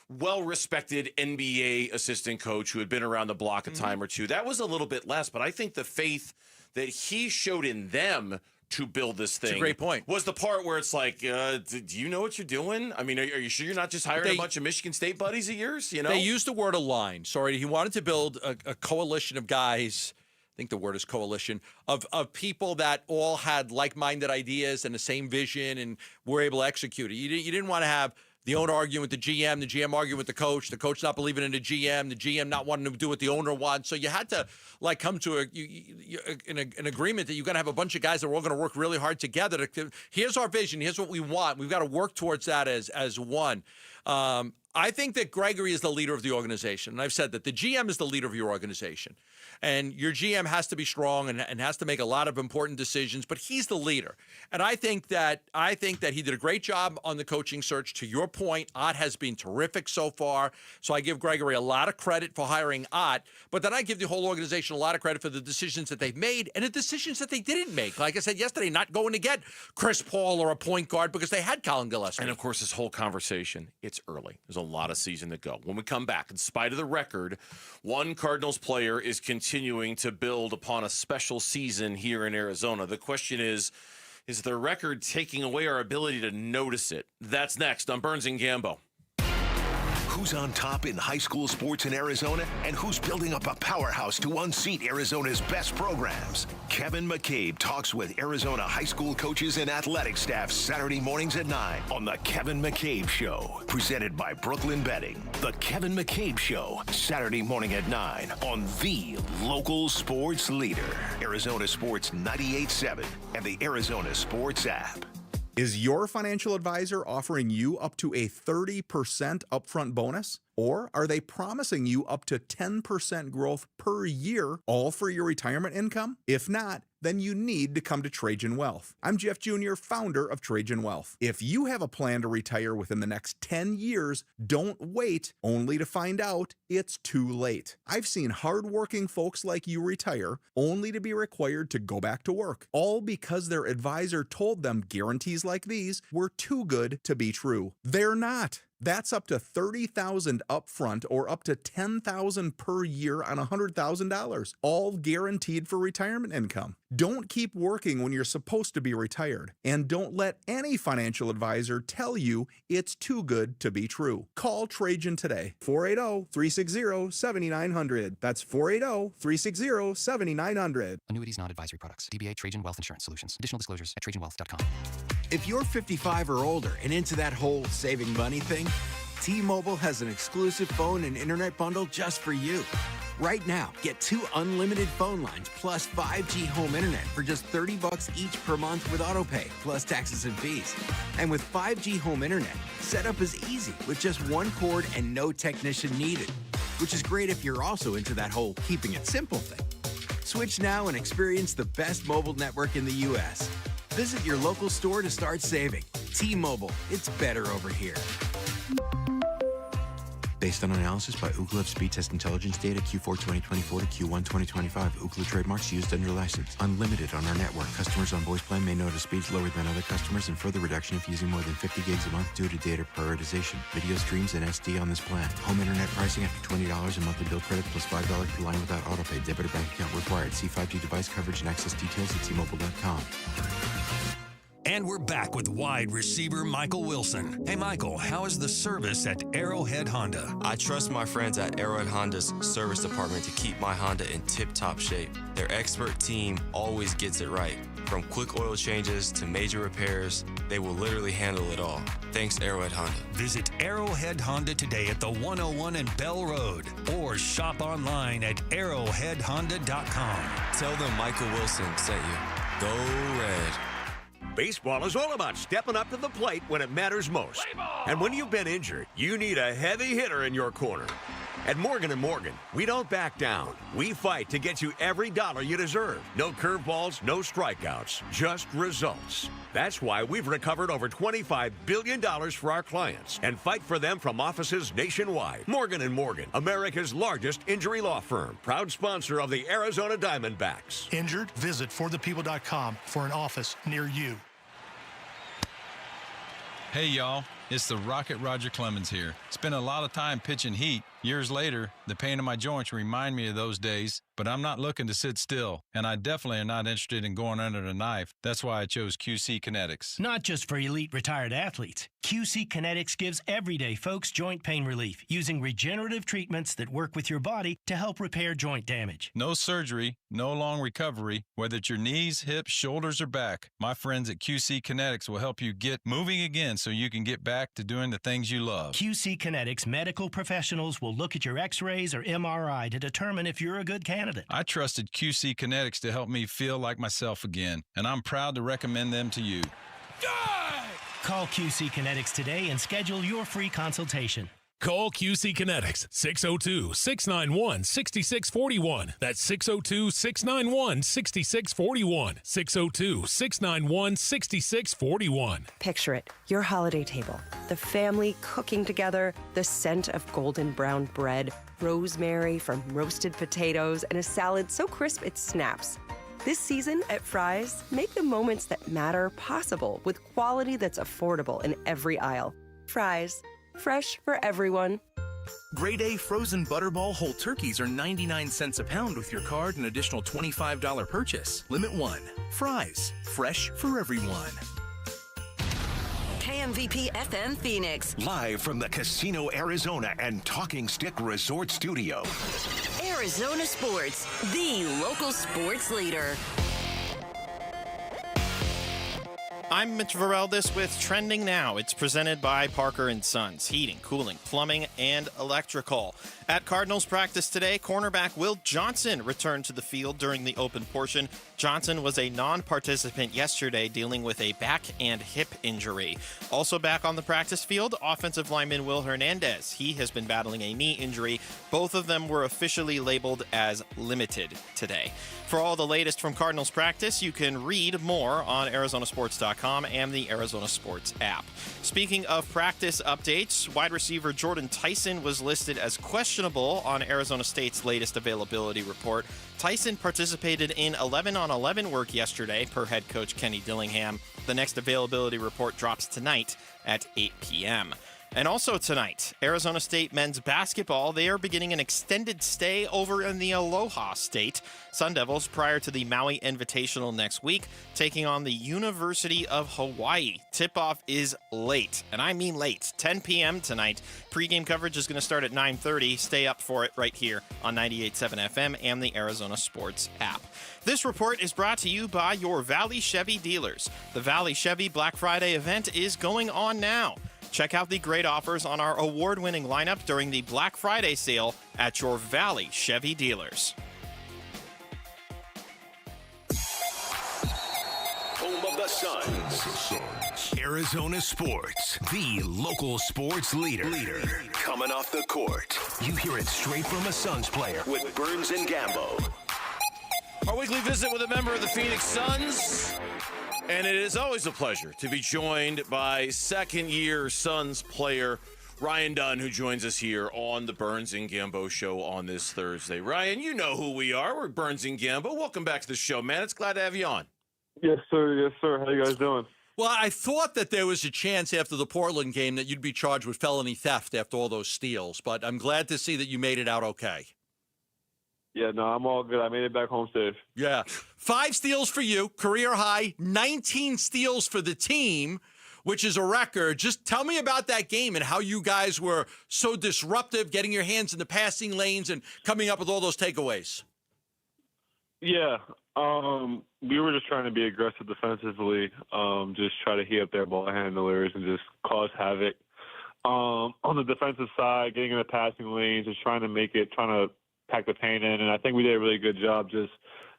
S1: well-respected NBA assistant coach who had been around the block a time or two. That was a little bit less, but I think the faith that he showed in them to build this thing.
S3: That's a great point.
S1: Was the part where it's like, do you know what you're doing? I mean, are you sure you're not just hiring a bunch of Michigan State buddies of yours?
S3: They used the word align. Sorry, he wanted to build a coalition of guys. I think the word is coalition of people that all had like-minded ideas and the same vision and were able to execute it. You didn't want to have the owner arguing with the GM arguing with the coach not believing in the GM not wanting to do what the owner wants. So you had to come to an agreement that you're going to have a bunch of guys that are all going to work really hard together. Here's our vision. Here's what we want. We've got to work towards that as one. I think that Gregory is the leader of the organization. And I've said that the GM is the leader of your organization. And your GM has to be strong and has to make a lot of important decisions, but he's the leader. And I think that he did a great job on the coaching search. To your point, Ott has been terrific so far. So I give Gregory a lot of credit for hiring Ott, but then I give the whole organization a lot of credit for the decisions that they've made and the decisions that they didn't make. Like I said yesterday, not going to get Chris Paul or a point guard because they had Colin Gillespie.
S1: And of course, this whole conversation, it's early. There's a lot of season to go. When we come back, in spite of the record, one Cardinals player is continuing to build upon a special season here in Arizona. The question is the record taking away our ability to notice it? That's next on Burns and Gambo.
S10: Who's on top in high school sports in Arizona and who's building up a powerhouse to unseat Arizona's best programs? Kevin McCabe talks with Arizona high school coaches and athletic staff Saturday mornings at 9 on The Kevin McCabe Show. Presented by Brooklyn Betting. The Kevin McCabe Show, Saturday morning at 9 on the local sports leader. Arizona Sports 98.7 and the Arizona Sports app.
S11: Is your financial advisor offering you up to a 30% upfront bonus? Or are they promising you up to 10% growth per year, all for your retirement income? If not, then you need to come to Trajan Wealth. I'm Jeff Jr., founder of Trajan Wealth. If you have a plan to retire within the next 10 years, don't wait only to find out it's too late. I've seen hardworking folks like you retire only to be required to go back to work, all because their advisor told them guarantees like these were too good to be true. They're not. That's up to $30,000 upfront or up to $10,000 per year on $100,000, all guaranteed for retirement income. Don't keep working when you're supposed to be retired, and don't let any financial advisor tell you it's too good to be true. Call Trajan today, 480-360-7900. That's 480-360-7900.
S24: Annuities, not advisory products. DBA Trajan Wealth Insurance Solutions. Additional disclosures at TrajanWealth.com.
S12: If you're 55 or older and into that whole saving money thing, T-Mobile has an exclusive phone and internet bundle just for you. Right now, get 2 unlimited phone lines plus 5G home internet for just $30 each per month with autopay, plus taxes and fees. And with 5G home internet, setup is easy with just 1 cord and no technician needed, which is great if you're also into that whole keeping it simple thing. Switch now and experience the best mobile network in the U.S. Visit your local store to start saving. T-Mobile, it's better over here. Based on analysis by Ookla of speed test intelligence data Q4 2024 to Q1 2025. Ookla trademarks used under license. Unlimited on our network. Customers on voice plan may notice speeds lower than other customers and further reduction if using more than 50 gigs a month due to data prioritization. Video streams and SD on this plan. Home internet pricing after $20 a monthly bill credit plus $5 per line without autopay. Debit or bank account required. See 5G device coverage and access details at T-Mobile.com.
S15: And we're back with wide receiver Michael Wilson. Hey, Michael, how is the service at Arrowhead Honda?
S2: I trust my friends at Arrowhead Honda's service department to keep my Honda in tip-top shape. Their expert team always gets it right. From quick oil changes to major repairs, they will literally handle it all. Thanks, Arrowhead Honda.
S15: Visit Arrowhead Honda today at the 101 and Bell Road or shop online at arrowheadhonda.com.
S2: Tell them Michael Wilson sent you. Go Red.
S6: Baseball is all about stepping up to the plate when it matters most. And when you've been injured, you need a heavy hitter in your corner. At Morgan & Morgan, we don't back down. We fight to get you every dollar you deserve. No curveballs, no strikeouts, just results. That's why we've recovered over $25 billion for our clients and fight for them from offices nationwide. Morgan & Morgan, America's largest injury law firm, proud sponsor of the Arizona Diamondbacks.
S8: Injured? Visit forthepeople.com for an office near you.
S14: Hey, y'all. It's the Rocket Roger Clemens here. Spent a lot of time pitching heat. Years later, the pain in my joints remind me of those days, but I'm not looking to sit still, and I definitely am not interested in going under the knife. That's why I chose QC Kinetics.
S17: Not just for elite retired athletes. QC Kinetics gives everyday folks joint pain relief using regenerative treatments that work with your body to help repair joint damage.
S14: No surgery, no long recovery, whether it's your knees, hips, shoulders, or back. My friends at QC Kinetics will help you get moving again so you can get back to doing the things you love.
S17: QC Kinetics medical professionals will look at your x-rays or MRI to determine if you're a good candidate.
S14: I trusted QC Kinetics to help me feel like myself again, and I'm proud to recommend them to you.
S17: Call QC Kinetics today and schedule your free consultation.
S18: Call QC Kinetics, 602-691-6641. That's 602-691-6641. 602-691-6641.
S21: Picture it, your holiday table, the family cooking together, the scent of golden brown bread, rosemary from roasted potatoes, and a salad so crisp it snaps. This season at Fry's, make the moments that matter possible with quality that's affordable in every aisle. Fry's. Fresh for everyone.
S22: Grade A frozen Butterball whole turkeys are 99 cents a pound with your card and additional $25 purchase. Limit 1. Fry's. Fresh for everyone.
S7: KMVP FM Phoenix.
S10: Live from the Casino Arizona and Talking Stick Resort Studio.
S7: Arizona Sports, the local sports leader.
S5: I'm Mitch Vareldis with Trending Now. It's presented by Parker & Sons, heating, cooling, plumbing, and electrical. At Cardinals practice today, cornerback Will Johnson returned to the field during the open portion. Johnson was a non-participant yesterday dealing with a back and hip injury. Also back on the practice field, offensive lineman Will Hernandez. He has been battling a knee injury. Both of them were officially labeled as limited today. For all the latest from Cardinals practice, you can read more on ArizonaSports.com and the Arizona Sports app. Speaking of practice updates, wide receiver Jordan Tyson was listed as questionable on Arizona State's latest availability report. Tyson participated in 11-on-11 work yesterday, per head coach Kenny Dillingham. The next availability report drops tonight at 8 p.m. And also tonight, Arizona State men's basketball, they are beginning an extended stay over in the Aloha State. Sun Devils, prior to the Maui Invitational next week, taking on the University of Hawaii. Tip-off is late, and I mean late, 10 p.m. tonight. Pre-game coverage is going to start at 9:30. Stay up for it right here on 98.7 FM and the Arizona Sports app. This report is brought to you by your Valley Chevy dealers. The Valley Chevy Black Friday event is going on now. Check out the great offers on our award-winning lineup during the Black Friday sale at your Valley Chevy dealers.
S10: Home of the Suns. Arizona Sports, the local sports leader. Coming off the court, you hear it straight from a Suns player with Burns and Gambo.
S1: Our weekly visit with a member of the Phoenix Suns. And it is always a pleasure to be joined by second-year Suns player Ryan Dunn, who joins us here on the Burns and Gambo show on this Thursday. Ryan, you know who we are. We're Burns and Gambo. Welcome back to the show, man. It's glad to have you on.
S9: Yes, sir. Yes, sir. How you guys doing?
S3: Well, I thought that there was a chance after the Portland game that you'd be charged with felony theft after all those steals, but I'm glad to see that you made it out okay.
S9: Yeah, no, I'm all good. I made it back home safe.
S3: Yeah. 5 steals for you, career high, 19 steals for the team, which is a record. Just tell me about that game and how you guys were so disruptive, getting your hands in the passing lanes and coming up with all those takeaways.
S9: Yeah, we were just trying to be aggressive defensively, just try to heat up their ball handlers and just cause havoc. On the defensive side, getting in the passing lanes, just trying to pack the paint in, and I think we did a really good job just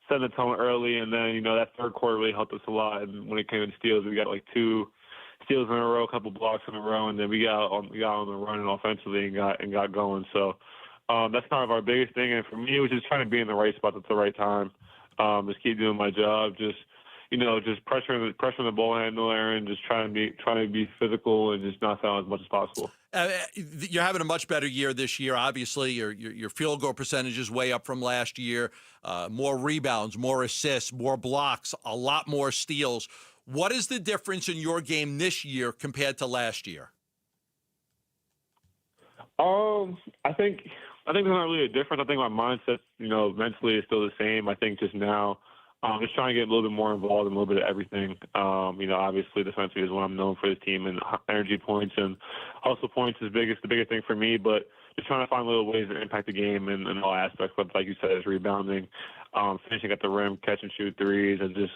S9: setting the tone early, and then, that third quarter really helped us a lot. And when it came to steals, we got like 2 steals in a row, a couple blocks in a row, and then we got on the run and offensively and got going. So that's kind of our biggest thing. And for me, it was just trying to be in the right spot at the right time. Just keep doing my job. Just pressuring the ball handler and just trying to be physical and just not foul as much as possible.
S3: You're having a much better year this year. Obviously, your field goal percentage is way up from last year. More rebounds, more assists, more blocks, a lot more steals. What is the difference in your game this year compared to last year?
S9: I think there's not really a difference. I think my mindset, mentally is still the same. I think just now, just trying to get a little bit more involved in a little bit of everything. Obviously defensively is what I'm known for this team, and energy points and hustle points is the biggest thing for me. But just trying to find little ways to impact the game in all aspects. But like you said, is rebounding, finishing at the rim, catch and shoot threes, and just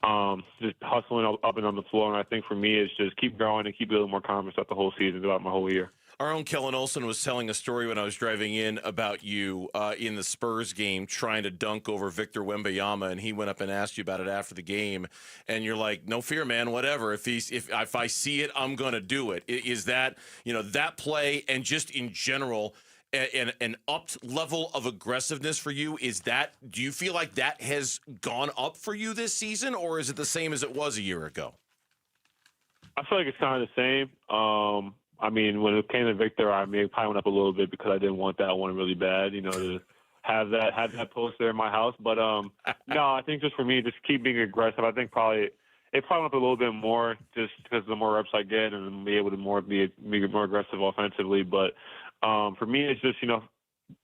S9: hustling up and on the floor. And I think for me, it's just keep growing and keep building more confidence throughout the whole season, throughout my whole year.
S1: Our own Kellen Olson was telling a story when I was driving in about you in the Spurs game trying to dunk over Victor Wembanyama, and he went up and asked you about it after the game, and you're like, "No fear, man. Whatever. If I see it, I'm gonna do it." Is that that play and just in general an upped level of aggressiveness for you? Do you feel like that has gone up for you this season, or is it the same as it was a year ago?
S9: I feel like it's kind of the same. When it came to Victor, probably went up a little bit because I didn't want that one really bad, to have that post there in my house. But no, I think just for me, just keep being aggressive. I think it probably went up a little bit more just because the more reps I get and be able to be more aggressive offensively. But for me, it's just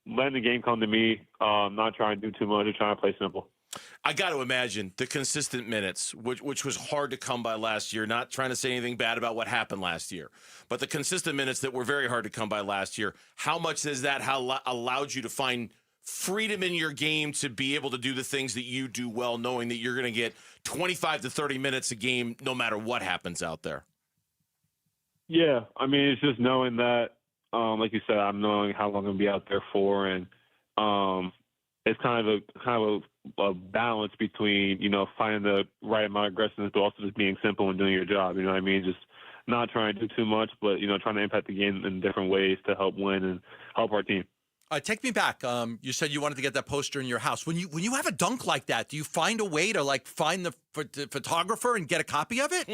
S9: letting the game come to me, not trying to do too much, just trying to play simple.
S1: I got to imagine the consistent minutes, which was hard to come by last year, not trying to say anything bad about what happened last year, but the consistent minutes that were very hard to come by last year, how much has that allowed you to find freedom in your game to be able to do the things that you do well, knowing that you're going to get 25 to 30 minutes a game no matter what happens out there?
S9: Yeah, it's just knowing that, like you said, I'm knowing how long I'm going to be out there for, and it's kind of a balance between, finding the right amount of aggressiveness, but also just being simple and doing your job. You know what I mean? Just not trying to do too much, but, trying to impact the game in different ways to help win and help our team.
S3: All right, take me back. You said you wanted to get that poster in your house. When you have a dunk like that, do you find a way to find the photographer and get a copy of it?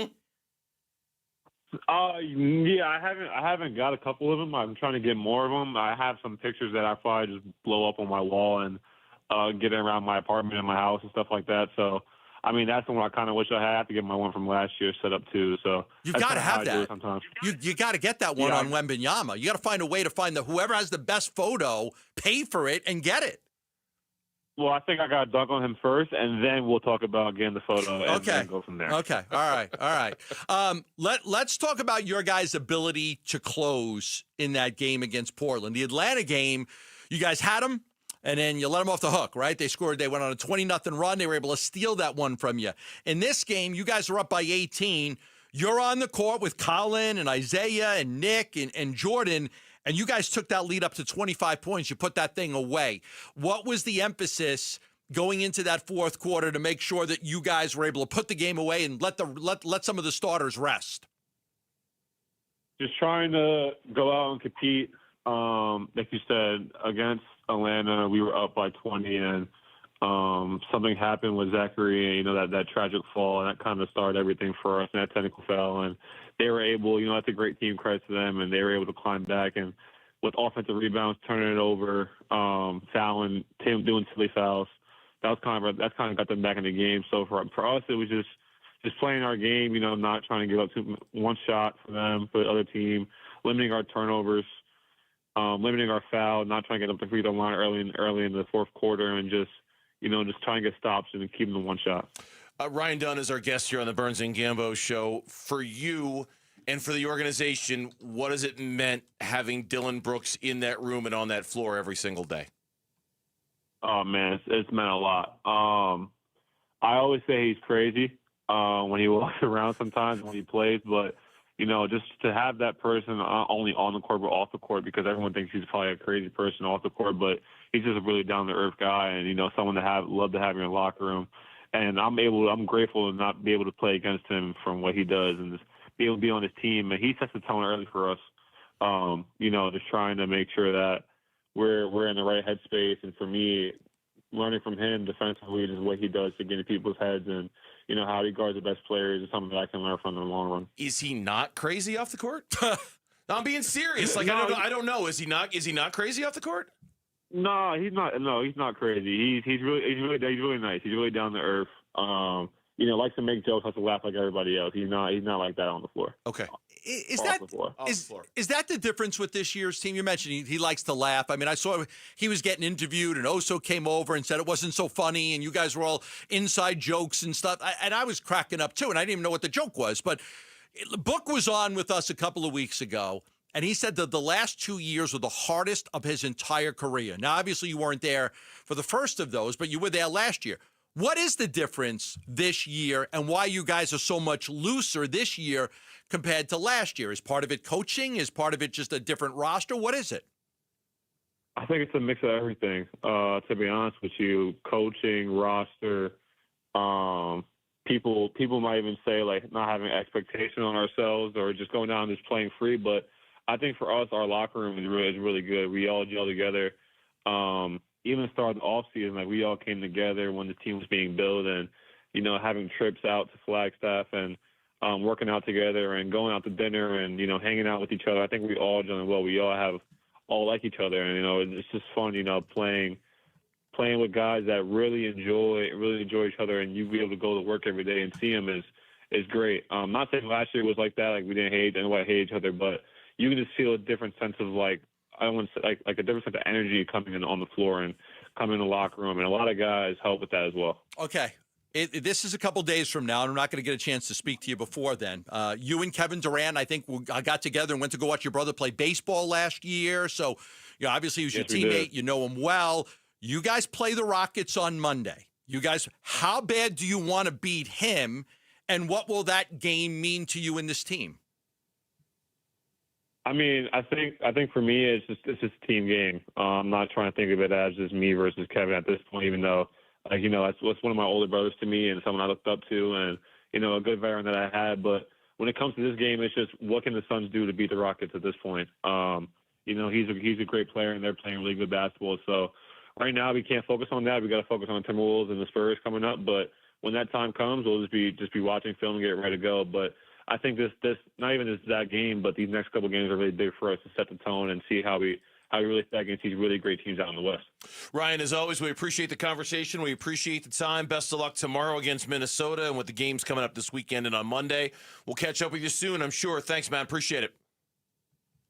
S9: Yeah, I haven't got a couple of them. I'm trying to get more of them. I have some pictures that I probably just blow up on my wall and get it around my apartment and my house and stuff like that. So, that's the one I kind of wish I had. I have to get my one from last year set up too. So
S3: you've got to have that. You got to get that one on Wembanyama. You got to find a way to find whoever has the best photo, pay for it, and get it.
S9: Well, I think I got to dunk on him first, and then we'll talk about getting the photo and then go from there.
S3: Okay. All right. Let's talk about your guys' ability to close in that game against Portland. The Atlanta game, you guys had them, and then you let them off the hook, right? They went on a 20-0 run. They were able to steal that one from you. In this game, you guys are up by 18. You're on the court with Colin and Isaiah and Nick and Jordan, and you guys took that lead up to 25 points. You put that thing away. What was the emphasis going into that fourth quarter to make sure that you guys were able to put the game away and let some of the starters rest?
S9: Just trying to go out and compete. Like you said, against Atlanta, we were up by 20, and something happened with Zachary, and, that tragic fall, and that kind of started everything for us, and that technical foul. And they were able, that's a great team, credit to them, and they were able to climb back. And with offensive rebounds, turning it over, fouling, doing silly fouls, that's kind of got them back in the game. So for us, it was just playing our game, not trying to give up one shot for them, for the other team, limiting our turnovers, limiting our foul, not trying to get up the free throw line early in the fourth quarter, and just trying to get stops and keep them to one shot.
S1: Ryan Dunn is our guest here on the Burns and Gambo show. For you and for the organization, what has it meant having Dillon Brooks in that room and on that floor every single day?
S9: Oh, man, it's meant a lot. I always say he's crazy when he walks around sometimes when he plays, but, just to have that person not only on the court but off the court, because everyone thinks he's probably a crazy person off the court, but he's just a really down-to-earth guy and, someone to love to have in your locker room. And I'm grateful to not be able to play against him from what he does and just be able to be on his team. And he sets the tone early for us, just trying to make sure that we're in the right headspace. And for me, learning from him defensively, just what he does to get in people's heads and, how he guards the best players is something that I can learn from in the long run.
S1: Is he not crazy off the court? No, I'm being serious. Like,
S9: No,
S1: I don't know. Is he not crazy off the court?
S9: No, he's not. No, he's not crazy. He's really nice. He's really down to earth. Likes to make jokes, has to laugh like everybody else. He's not like that on the floor.
S1: Okay.
S3: Is that the difference with this year's team? You mentioned he likes to laugh. I mean, I saw he was getting interviewed, and Oso came over and said it wasn't so funny, and you guys were all inside jokes and stuff. And I was cracking up too, and I didn't even know what the joke was. But Book was on with us a couple of weeks ago, and he said that the last 2 years were the hardest of his entire career. Now, obviously, you weren't there for the first of those, but you were there last year. What is the difference this year, and why you guys are so much looser this year compared to last year? Is part of it coaching? Is part of it just a different roster? What is it?
S9: I think it's a mix of everything, to be honest with you. Coaching, roster, people might even say, like, not having expectation on ourselves or just going down and just playing free. But I think for us, our locker room is really good. We all gel together. Even starting the offseason, like, we all came together when the team was being built and, having trips out to Flagstaff and working out together and going out to dinner and, hanging out with each other. I think we all done well. We all like each other. And, it's just fun, playing with guys that really enjoy each other, and you be able to go to work every day and see them is great. Not saying last year was like that, like we didn't hate each other, but you can just feel a different sense of, like, I don't want to say, like a different sense of energy coming in on the floor and coming in the locker room, and a lot of guys help with that as well.
S3: Okay. This is a couple days from now, and I'm not going to get a chance to speak to you before then. You and Kevin Durant, I think, got together and went to go watch your brother play baseball last year. So, obviously he was your teammate. You know him well. You guys play the Rockets on Monday. You guys, how bad do you want to beat him, and what will that game mean to you and this team?
S9: I mean, I think for me, it's just a team game. I'm not trying to think of it as just me versus Kevin at this point, even though, like, that's one of my older brothers to me and someone I looked up to and, a good veteran that I had. But when it comes to this game, it's just what can the Suns do to beat the Rockets at this point? He's a great player, and they're playing really good basketball. So right now we can't focus on that. We got to focus on the Timberwolves and the Spurs coming up. But when that time comes, we'll just be watching film and get ready to go. But I think this not even that game, but these next couple games are really big for us to set the tone and see how we really stack against these really great teams out in the West.
S1: Ryan, as always, we appreciate the conversation. We appreciate the time. Best of luck tomorrow against Minnesota and with the games coming up this weekend and on Monday. We'll catch up with you soon, I'm sure. Thanks, man. Appreciate it.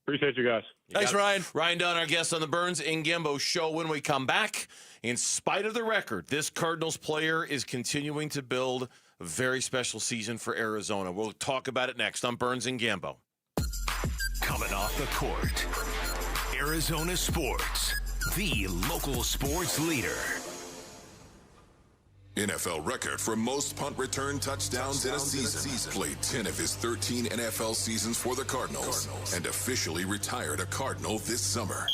S9: Appreciate you guys.
S3: Thanks, Ryan.
S1: Ryan Dunn, our guest on the Burns and Gambo show. When we come back, in spite of the record, this Cardinals player is continuing to build a very special season for Arizona. We'll talk about it next on Burns and Gambo.
S10: Coming off the court, Arizona Sports, the local sports leader.
S13: NFL record for most punt return touchdowns in a season. Played 10 of his 13 NFL seasons for the Cardinals and officially retired a Cardinal this summer.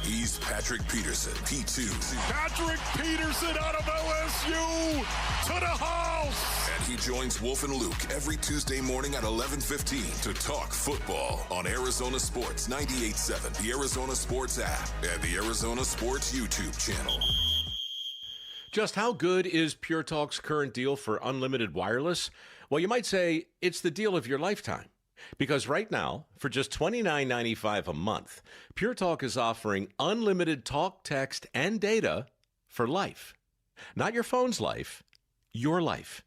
S13: He's Patrick Peterson, P2.
S16: Patrick Peterson out of LSU to the house.
S13: And he joins Wolf and Luke every Tuesday morning at 11:15 to talk football on Arizona Sports 98.7, the Arizona Sports app, and the Arizona Sports YouTube channel.
S4: Just how good is Pure Talk's current deal for unlimited wireless? Well, you might say it's the deal of your lifetime. Because right now, for just $29.95 a month, Pure Talk is offering unlimited talk, text, and data for life. Not your phone's life, your life.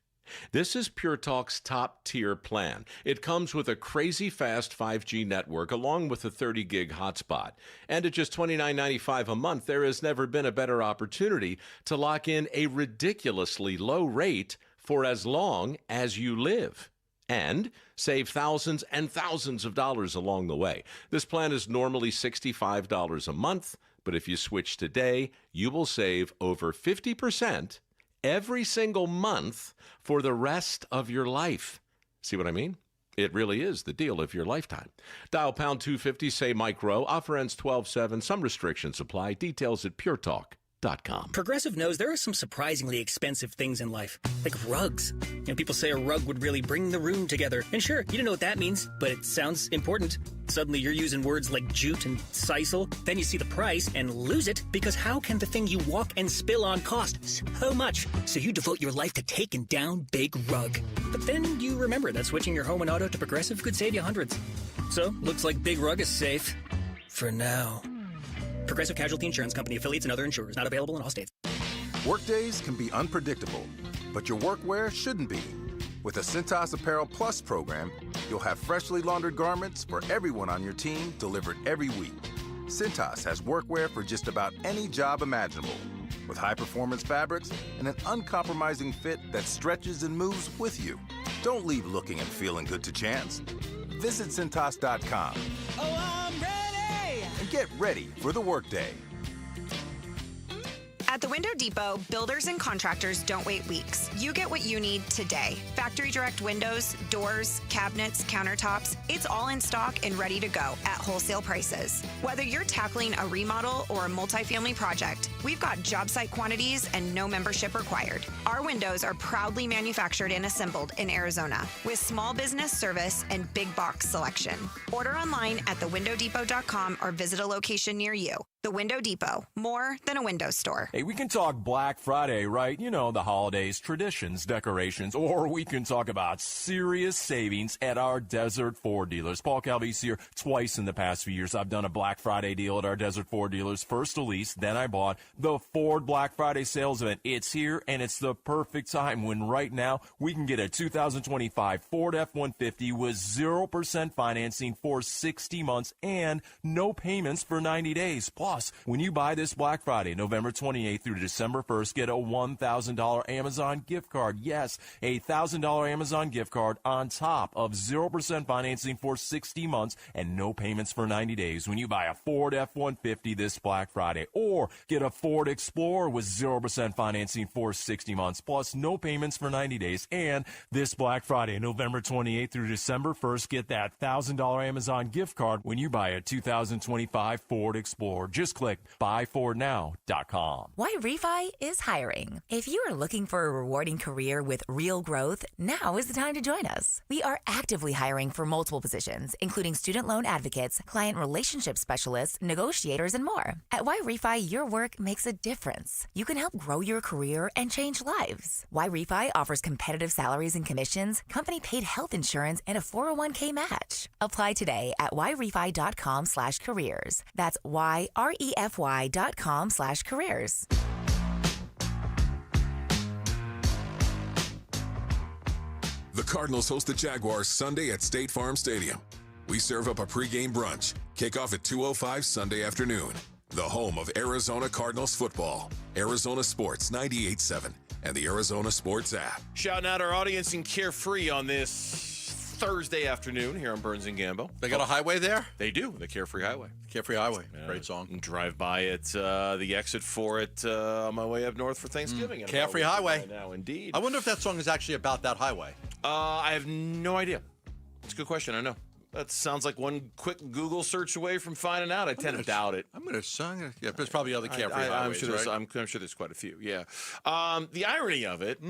S4: This is Pure Talk's top-tier plan. It comes with a crazy fast 5G network along with a 30-gig hotspot. And at just $29.95 a month, there has never been a better opportunity to lock in a ridiculously low rate for as long as you live. And save thousands and thousands of dollars along the way. This plan is normally $65 a month, but if you switch today, you will save over 50% every single month for the rest of your life. See what I mean? It really is the deal of your lifetime. Dial pound 250, say Mike Rowe. Offer ends 12/7. Some restrictions apply. Details at puretalk.com.
S19: Progressive knows there are some surprisingly expensive things in life, like rugs. People say a rug would really bring the room together. And sure, you don't know what that means, but it sounds important. Suddenly you're using words like jute and sisal. Then you see the price and lose it, because how can the thing you walk and spill on cost so much? So you devote your life to taking down Big Rug. But then you remember that switching your home and auto to Progressive could save you hundreds. So, looks like Big Rug is safe. For now. Progressive Casualty Insurance Company, affiliates, and other insurers. Not available in all states.
S20: Workdays can be unpredictable, but your workwear shouldn't be. With the Cintas Apparel Plus program, you'll have freshly laundered garments for everyone on your team delivered every week. Cintas has workwear for just about any job imaginable, with high-performance fabrics and an uncompromising fit that stretches and moves with you. Don't leave looking and feeling good to chance. Visit Cintas.com.
S23: Oh, I'm ready!
S20: And get ready for the workday.
S25: At the Window Depot, builders and contractors don't wait weeks. You get what you need today. Factory direct windows, doors, cabinets, countertops, it's all in stock and ready to go at wholesale prices. Whether you're tackling a remodel or a multifamily project, we've got job site quantities and no membership required. Our windows are proudly manufactured and assembled in Arizona with small business service and big box selection. Order online at thewindowdepot.com or visit a location near you. The Window Depot, more than a window store.
S26: Hey, we can talk Black Friday, right? You know, the holidays, traditions, decorations, or we can talk about serious savings at our Desert Ford dealers. Paul Calvi's here twice in the past few years. I've done a Black Friday deal at our Desert Ford dealers. First a lease, then I bought the Ford Black Friday sales event. It's here, and it's the perfect time when right now we can get a 2025 Ford F-150 with 0% financing for 60 months and no payments for 90 days. Plus, when you buy this Black Friday, November 28th through December 1st, get a $1,000 Amazon gift card. Yes, a $1,000 Amazon gift card on top of 0% financing for 60 months and no payments for 90 days when you buy a Ford F-150 this Black Friday. Or get a Ford Explorer with 0% financing for 60 months, plus no payments for 90 days. And this Black Friday, November 28th through December 1st, get that $1,000 Amazon gift card when you buy a 2025 Ford Explorer. Just click buyfordnow.com.
S27: Why Refi is hiring. If you are looking for a rewarding career with real growth, now is the time to join us. We are actively hiring for multiple positions, including student loan advocates, client relationship specialists, negotiators, and more. At Why Refi, your work makes a difference. You can help grow your career and change lives. Why Refi offers competitive salaries and commissions, company-paid health insurance, and a 401k match. Apply today at whyrefi.com/careers. That's YREFY.com/careers.
S13: The Cardinals host the Jaguars Sunday at State Farm Stadium. We serve up a pregame brunch. Kickoff at 2:05 Sunday afternoon. The home of Arizona Cardinals football. Arizona Sports 98.7 and the Arizona Sports app.
S1: Shouting out our audience in Carefree on this Thursday afternoon here on Burns and Gambo.
S3: They got a highway there?
S1: They do, the Carefree Highway.
S3: Carefree Highway, great song.
S1: Drive by it, the exit for it on my way up north for Thanksgiving.
S3: Carefree Highway.
S1: Now, indeed.
S3: I wonder if that song is actually about that highway.
S1: I have no idea. It's a good question, I know. That sounds like one quick Google search away from finding out. I tend to doubt it.
S3: I'm going to sing. Yeah, there's probably other Carefree highways,
S1: right?
S3: I'm
S1: sure there's quite a few, yeah. The irony of it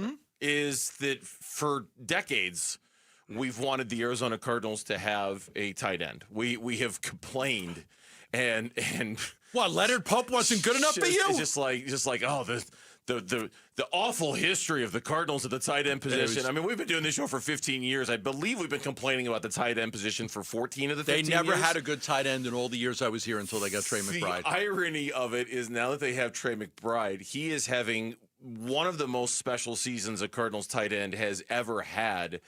S1: is that for decades, we've wanted the Arizona Cardinals to have a tight end. We have
S3: complained and what, Leonard Pope wasn't good enough for you?
S1: It's just like oh, the the awful history of the Cardinals at the tight end position. I mean, we've been doing this show for 15 years. I believe we've been complaining about the tight end position for 14 of the 15
S3: They never
S1: years.
S3: had a good tight end in all the years I was here until they got Trey McBride.
S1: The irony of it is now that they have Trey McBride, he is having one of the most special seasons a Cardinals tight end has ever had.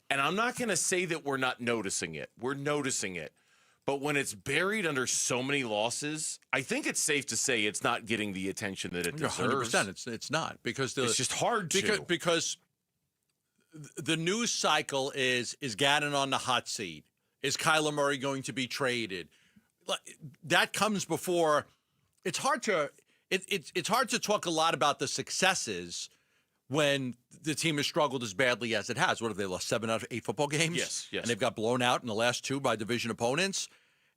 S1: And I'm not going to say that we're not noticing it. We're noticing it. But when it's buried under so many losses, I think it's safe to say it's not getting the attention that it deserves.
S3: 100%. It's not because
S1: it's just hard to.
S3: Because the news cycle is Gannon on the hot seat? Is Kyler Murray going to be traded? That comes before. It's hard to it's hard to talk a lot about the successes when the team has struggled as badly as it has. What have they lost 7 out of 8 football games?
S1: Yes.
S3: And they've got blown out in the last 2 by division opponents.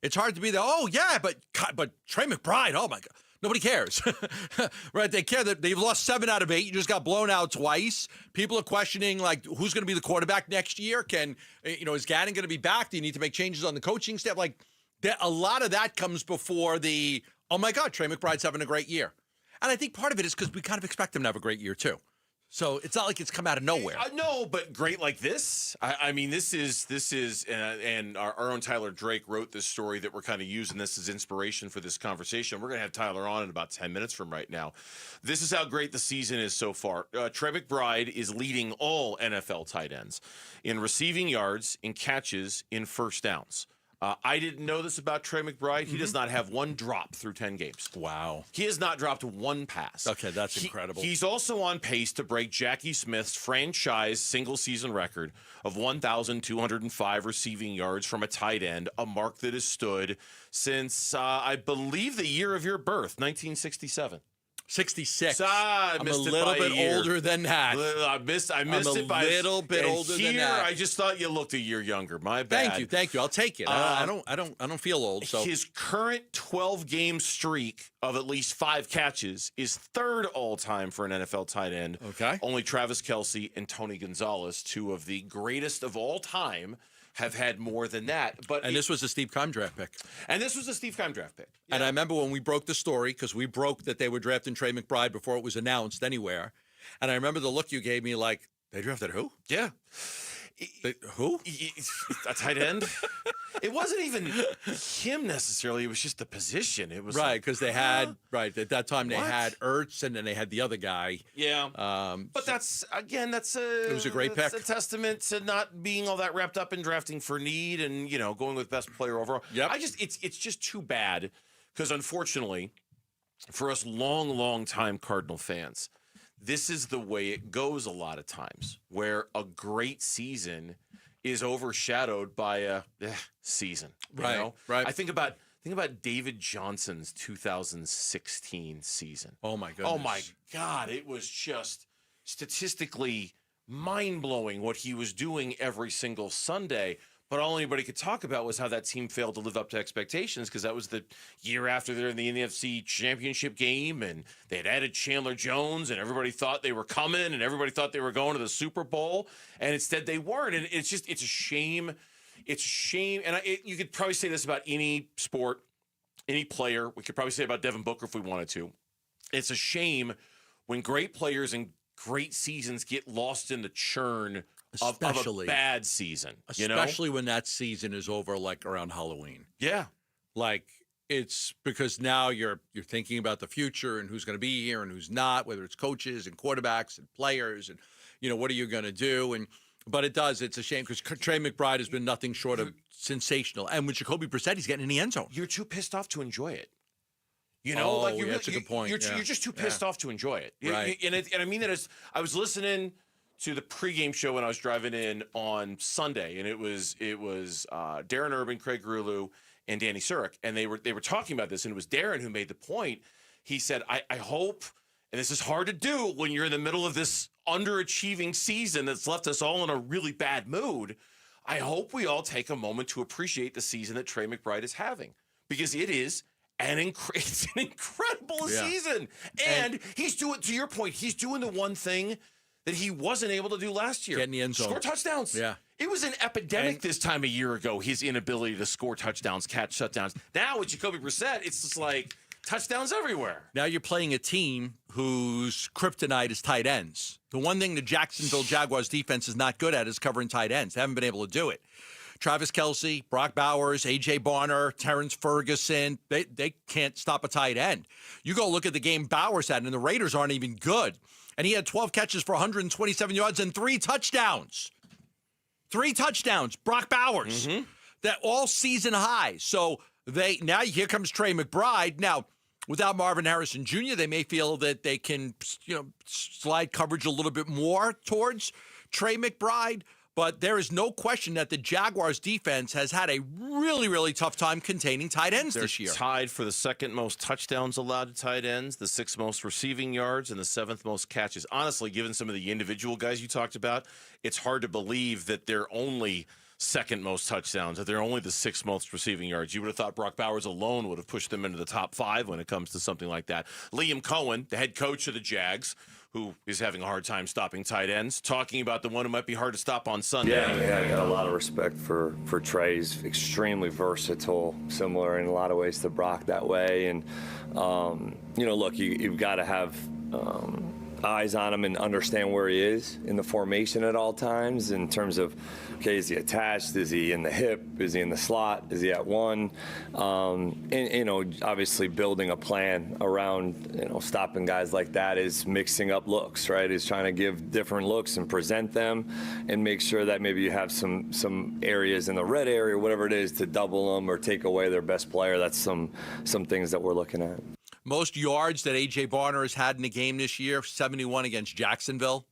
S3: It's hard to be there. Oh yeah, but Trey McBride. Oh my God, nobody cares, right? They care that they've lost 7 out of 8. You just got blown out twice. People are questioning like who's going to be the quarterback next year. Is Gannon going to be back? Do you need to make changes on the coaching staff? Like a lot of that comes before the oh my God, Trey McBride's having a great year. And I think part of it is because we kind of expect him to have a great year too. So it's not like it's come out of nowhere.
S1: No, but great like this. I mean, this is, and our own Tyler Drake wrote this story that we're kind of using this as inspiration for this conversation. We're going to have Tyler on in about 10 minutes from right now. This is how great the season is so far. Trey McBride is leading all NFL tight ends in receiving yards, in catches, in first downs. I didn't know this about Trey McBride. He does not have 1 drop through 10 games.
S3: Wow.
S1: He has not dropped 1 pass.
S3: Okay, that's incredible.
S1: He's also on pace to break Jackie Smith's franchise single-season record of 1,205 receiving yards from a tight end, a mark that has stood since, I believe, the year of your birth, 1967.
S3: 66.
S1: I'm
S3: a little bit older than that.
S1: I missed it by
S3: a little bit older than that.
S1: I just thought you looked a year younger. My bad.
S3: Thank you. I'll take it. I don't feel old. So
S1: his current 12-game streak of at least 5 catches is 3rd all time for an NFL tight end.
S3: Okay.
S1: Only Travis Kelce and Tony Gonzalez, 2 of the greatest of all time, have had more than that.
S3: And this was a Steve Keim draft pick.
S1: And this was a Steve Keim draft pick.
S3: Yeah. And I remember when we broke the story, because we broke that they were drafting Trey McBride before it was announced anywhere. And I remember the look you gave me like, they drafted who?
S1: Yeah.
S3: Who?
S1: A tight end? It wasn't even him necessarily. It was just the position. It was
S3: right, because they had at that time they had Ertz and then they had the other guy.
S1: Yeah. But it
S3: was a great pick.
S1: It's a testament to not being all that wrapped up in drafting for need and going with best player overall.
S3: Yep.
S1: It's just too bad because unfortunately, for us long time Cardinal fans, this is the way it goes a lot of times, where a great season is overshadowed by a season.
S3: Right.
S1: I think about David Johnson's 2016 season.
S3: Oh my goodness.
S1: Oh my God! It was just statistically mind-blowing what he was doing every single Sunday. But all anybody could talk about was how that team failed to live up to expectations because that was the year after they're in the NFC Championship game and they had added Chandler Jones and everybody thought they were coming and everybody thought they were going to the Super Bowl and instead they weren't. And it's a shame. It's a shame. And you could probably say this about any sport, any player. We could probably say about Devin Booker if we wanted to. It's a shame when great players and great seasons get lost in the churn of a bad season,
S3: especially when that season is over, like around Halloween.
S1: Yeah,
S3: like it's because now you're thinking about the future and who's going to be here and who's not, whether it's coaches and quarterbacks and players, and what are you going to do? But it's a shame because Trey McBride has been nothing short of sensational, and with Jacoby Brissett, he's getting in the end zone.
S1: You're too pissed off to enjoy it.
S3: That's a good point.
S1: You're just too pissed off to enjoy it.
S3: Right.
S1: And I mean that as I was listening to the pregame show when I was driving in on Sunday, and it was Darren Urban, Craig Grulu, and Danny Surik, and they were talking about this, and it was Darren who made the point. He said, I hope, and this is hard to do when you're in the middle of this underachieving season that's left us all in a really bad mood. I hope we all take a moment to appreciate the season that Trey McBride is having because it is it's an incredible season, and he's doing. To your point, he's doing the one thing that he wasn't able to do last year.
S3: Get in the end zone.
S1: Score touchdowns.
S3: Yeah.
S1: It was an epidemic this time a year ago, his inability to score touchdowns, catch shutdowns. Now with Jacoby Brissett, it's just like, touchdowns everywhere.
S3: Now you're playing a team whose kryptonite is tight ends. The one thing the Jacksonville Jaguars defense is not good at is covering tight ends. They haven't been able to do it. Travis Kelce, Brock Bowers, A.J. Barner, Terrence Ferguson, they can't stop a tight end. You go look at the game Bowers had, and the Raiders aren't even good. And he had 12 catches for 127 yards and 3 touchdowns. 3 touchdowns, Brock Bowers. That all season high. So now here comes Trey McBride. Now, without Marvin Harrison Jr., they may feel that they can, slide coverage a little bit more towards Trey McBride. But there is no question that the Jaguars defense has had a really, really tough time containing tight ends this year.
S1: Tied for the 2nd most touchdowns allowed to tight ends, the 6th most receiving yards, and the 7th most catches. Honestly, given some of the individual guys you talked about, it's hard to believe that they're only 2nd most touchdowns, that they're only the 6th most receiving yards. You would have thought Brock Bowers alone would have pushed them into the top 5 when it comes to something like that. Liam Cohen, the head coach of the Jags, who is having a hard time stopping tight ends, talking about the one who might be hard to stop on Sunday.
S2: Yeah, I got a lot of respect for Trey. He's extremely versatile, similar in a lot of ways to Brock that way. And, look, you've got to have eyes on him and understand where he is in the formation at all times in terms of, okay, is he attached? Is he in the hip? Is he in the slot? Is he at 1? Obviously building a plan around, stopping guys like that is mixing up looks, right? Is trying to give different looks and present them and make sure that maybe you have some areas in the red area, whatever it is, to double them or take away their best player. That's some things that we're looking at.
S3: Most yards that A.J. Barner has had in the game this year, 71 against Jacksonville.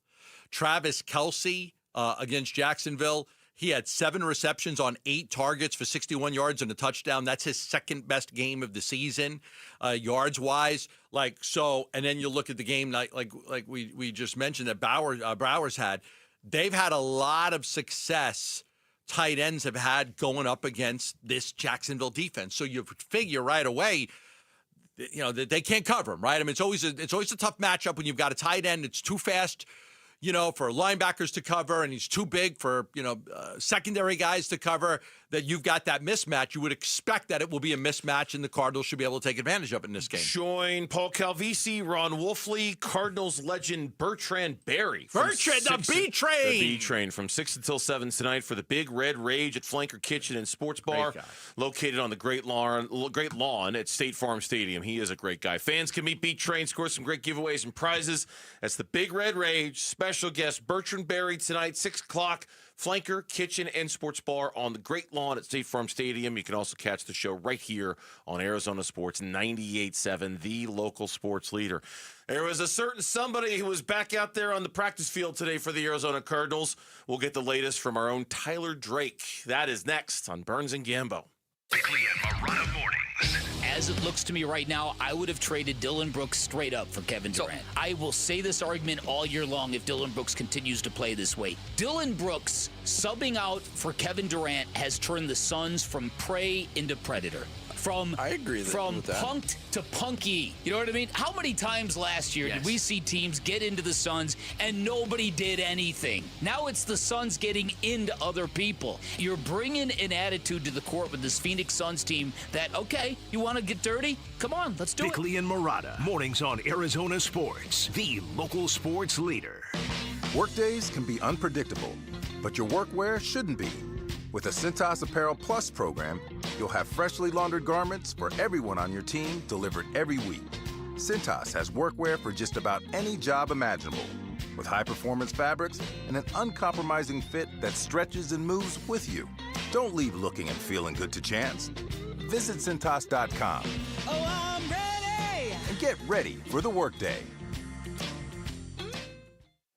S3: Travis Kelce against Jacksonville, he had 7 receptions on 8 targets for 61 yards and a touchdown. That's his 2nd best game of the season, yards-wise. And then you look at the game like we just mentioned that Bowers had. They've had a lot of success tight ends have had going up against this Jacksonville defense. So you figure right away, that they can't cover him, right? I mean, it's always a tough matchup when you've got a tight end that's too fast, for linebackers to cover, and he's too big for, secondary guys to cover, that you've got that mismatch. You would expect that it will be a mismatch, and the Cardinals should be able to take advantage of it in this game.
S1: Join Paul Calvisi, Ron Wolfley, Cardinals legend Bertrand Berry.
S3: The B-Train!
S1: The B-Train from 6 until 7 tonight for the Big Red Rage at Flanker Kitchen and Sports Bar, located on the Great Lawn at State Farm Stadium. He is a great guy. Fans can meet B-Train, score some great giveaways and prizes. That's the Big Red Rage. Special guest Bertrand Berry tonight, 6 o'clock. Flanker Kitchen and Sports Bar on the Great Lawn at State Farm Stadium. You can also catch the show right here on Arizona Sports 98.7, the local sports leader. There was a certain somebody who was back out there on the practice field today for the Arizona Cardinals. We'll get the latest from our own Tyler Drake. That is next on Burns and Gambo.
S10: Bickley and Marotta mornings.
S6: As it looks to me right now, I would have traded Dillon Brooks straight up for Kevin Durant. I will say this argument all year long if Dillon Brooks continues to play this way. Dillon Brooks subbing out for Kevin Durant has turned the Suns from prey into predator. I agree from punked to punky. You know what I mean? How many times last year did we see teams get into the Suns and nobody did anything? Now it's the Suns getting into other people. You're bringing an attitude to the court with this Phoenix Suns team that, okay, you want to get dirty? Come on, let's do
S10: Bickley and Marotta, mornings on Arizona Sports, the local sports leader.
S20: Workdays can be unpredictable, but your workwear shouldn't be. With the Cintas Apparel Plus program, you'll have freshly laundered garments for everyone on your team delivered every week. Cintas has workwear for just about any job imaginable, with high-performance fabrics and an uncompromising fit that stretches and moves with you. Don't leave looking and feeling good to chance. Visit Cintas.com.
S23: Oh, I'm ready!
S20: And get ready for the workday.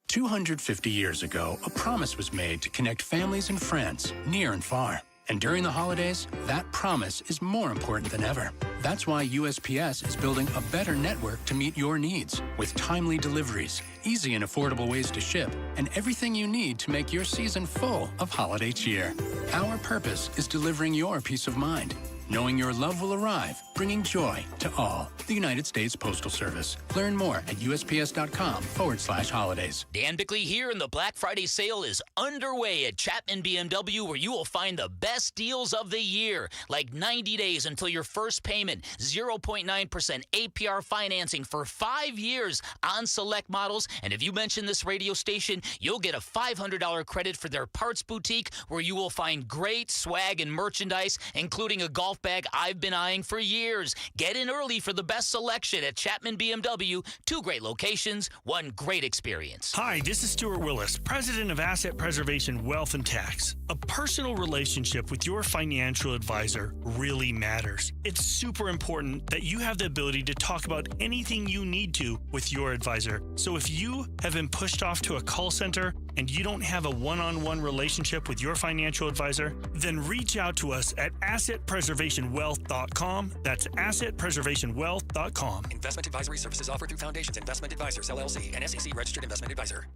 S8: 250 years ago, a promise was made to connect families and friends near and far. And during the holidays, that promise is more important than ever. That's why USPS is building a better network to meet your needs, with timely deliveries, easy and affordable ways to ship, and everything you need to make your season full of holiday cheer. Our purpose is delivering your peace of mind, knowing your love will arrive bringing joy to all. The United States Postal Service. Learn more at USPS.com/holidays.
S6: Dan Bickley here, and the Black Friday sale is underway at Chapman BMW, where you will find the best deals of the year, like 90 days until your first payment, 0.9% APR financing for 5 years on select models. And if you mention this radio station, you'll get a $500 credit for their parts boutique, where you will find great swag and merchandise, including a golf bag I've been eyeing for years. Get in early for the best selection at Chapman BMW. 2 great locations, 1 great experience.
S11: Hi, this is Stuart Willis, president of Asset Preservation Wealth and Tax. A personal relationship with your financial advisor really matters. It's super important that you have the ability to talk about anything you need to with your advisor. So if you have been pushed off to a call center and you don't have a one-on-one relationship with your financial advisor, then reach out to us at assetpreservationwealth.com. That's assetpreservationwealth.com.
S12: Investment advisory services offered through Foundations Investment Advisors, LLC, an SEC registered investment advisor.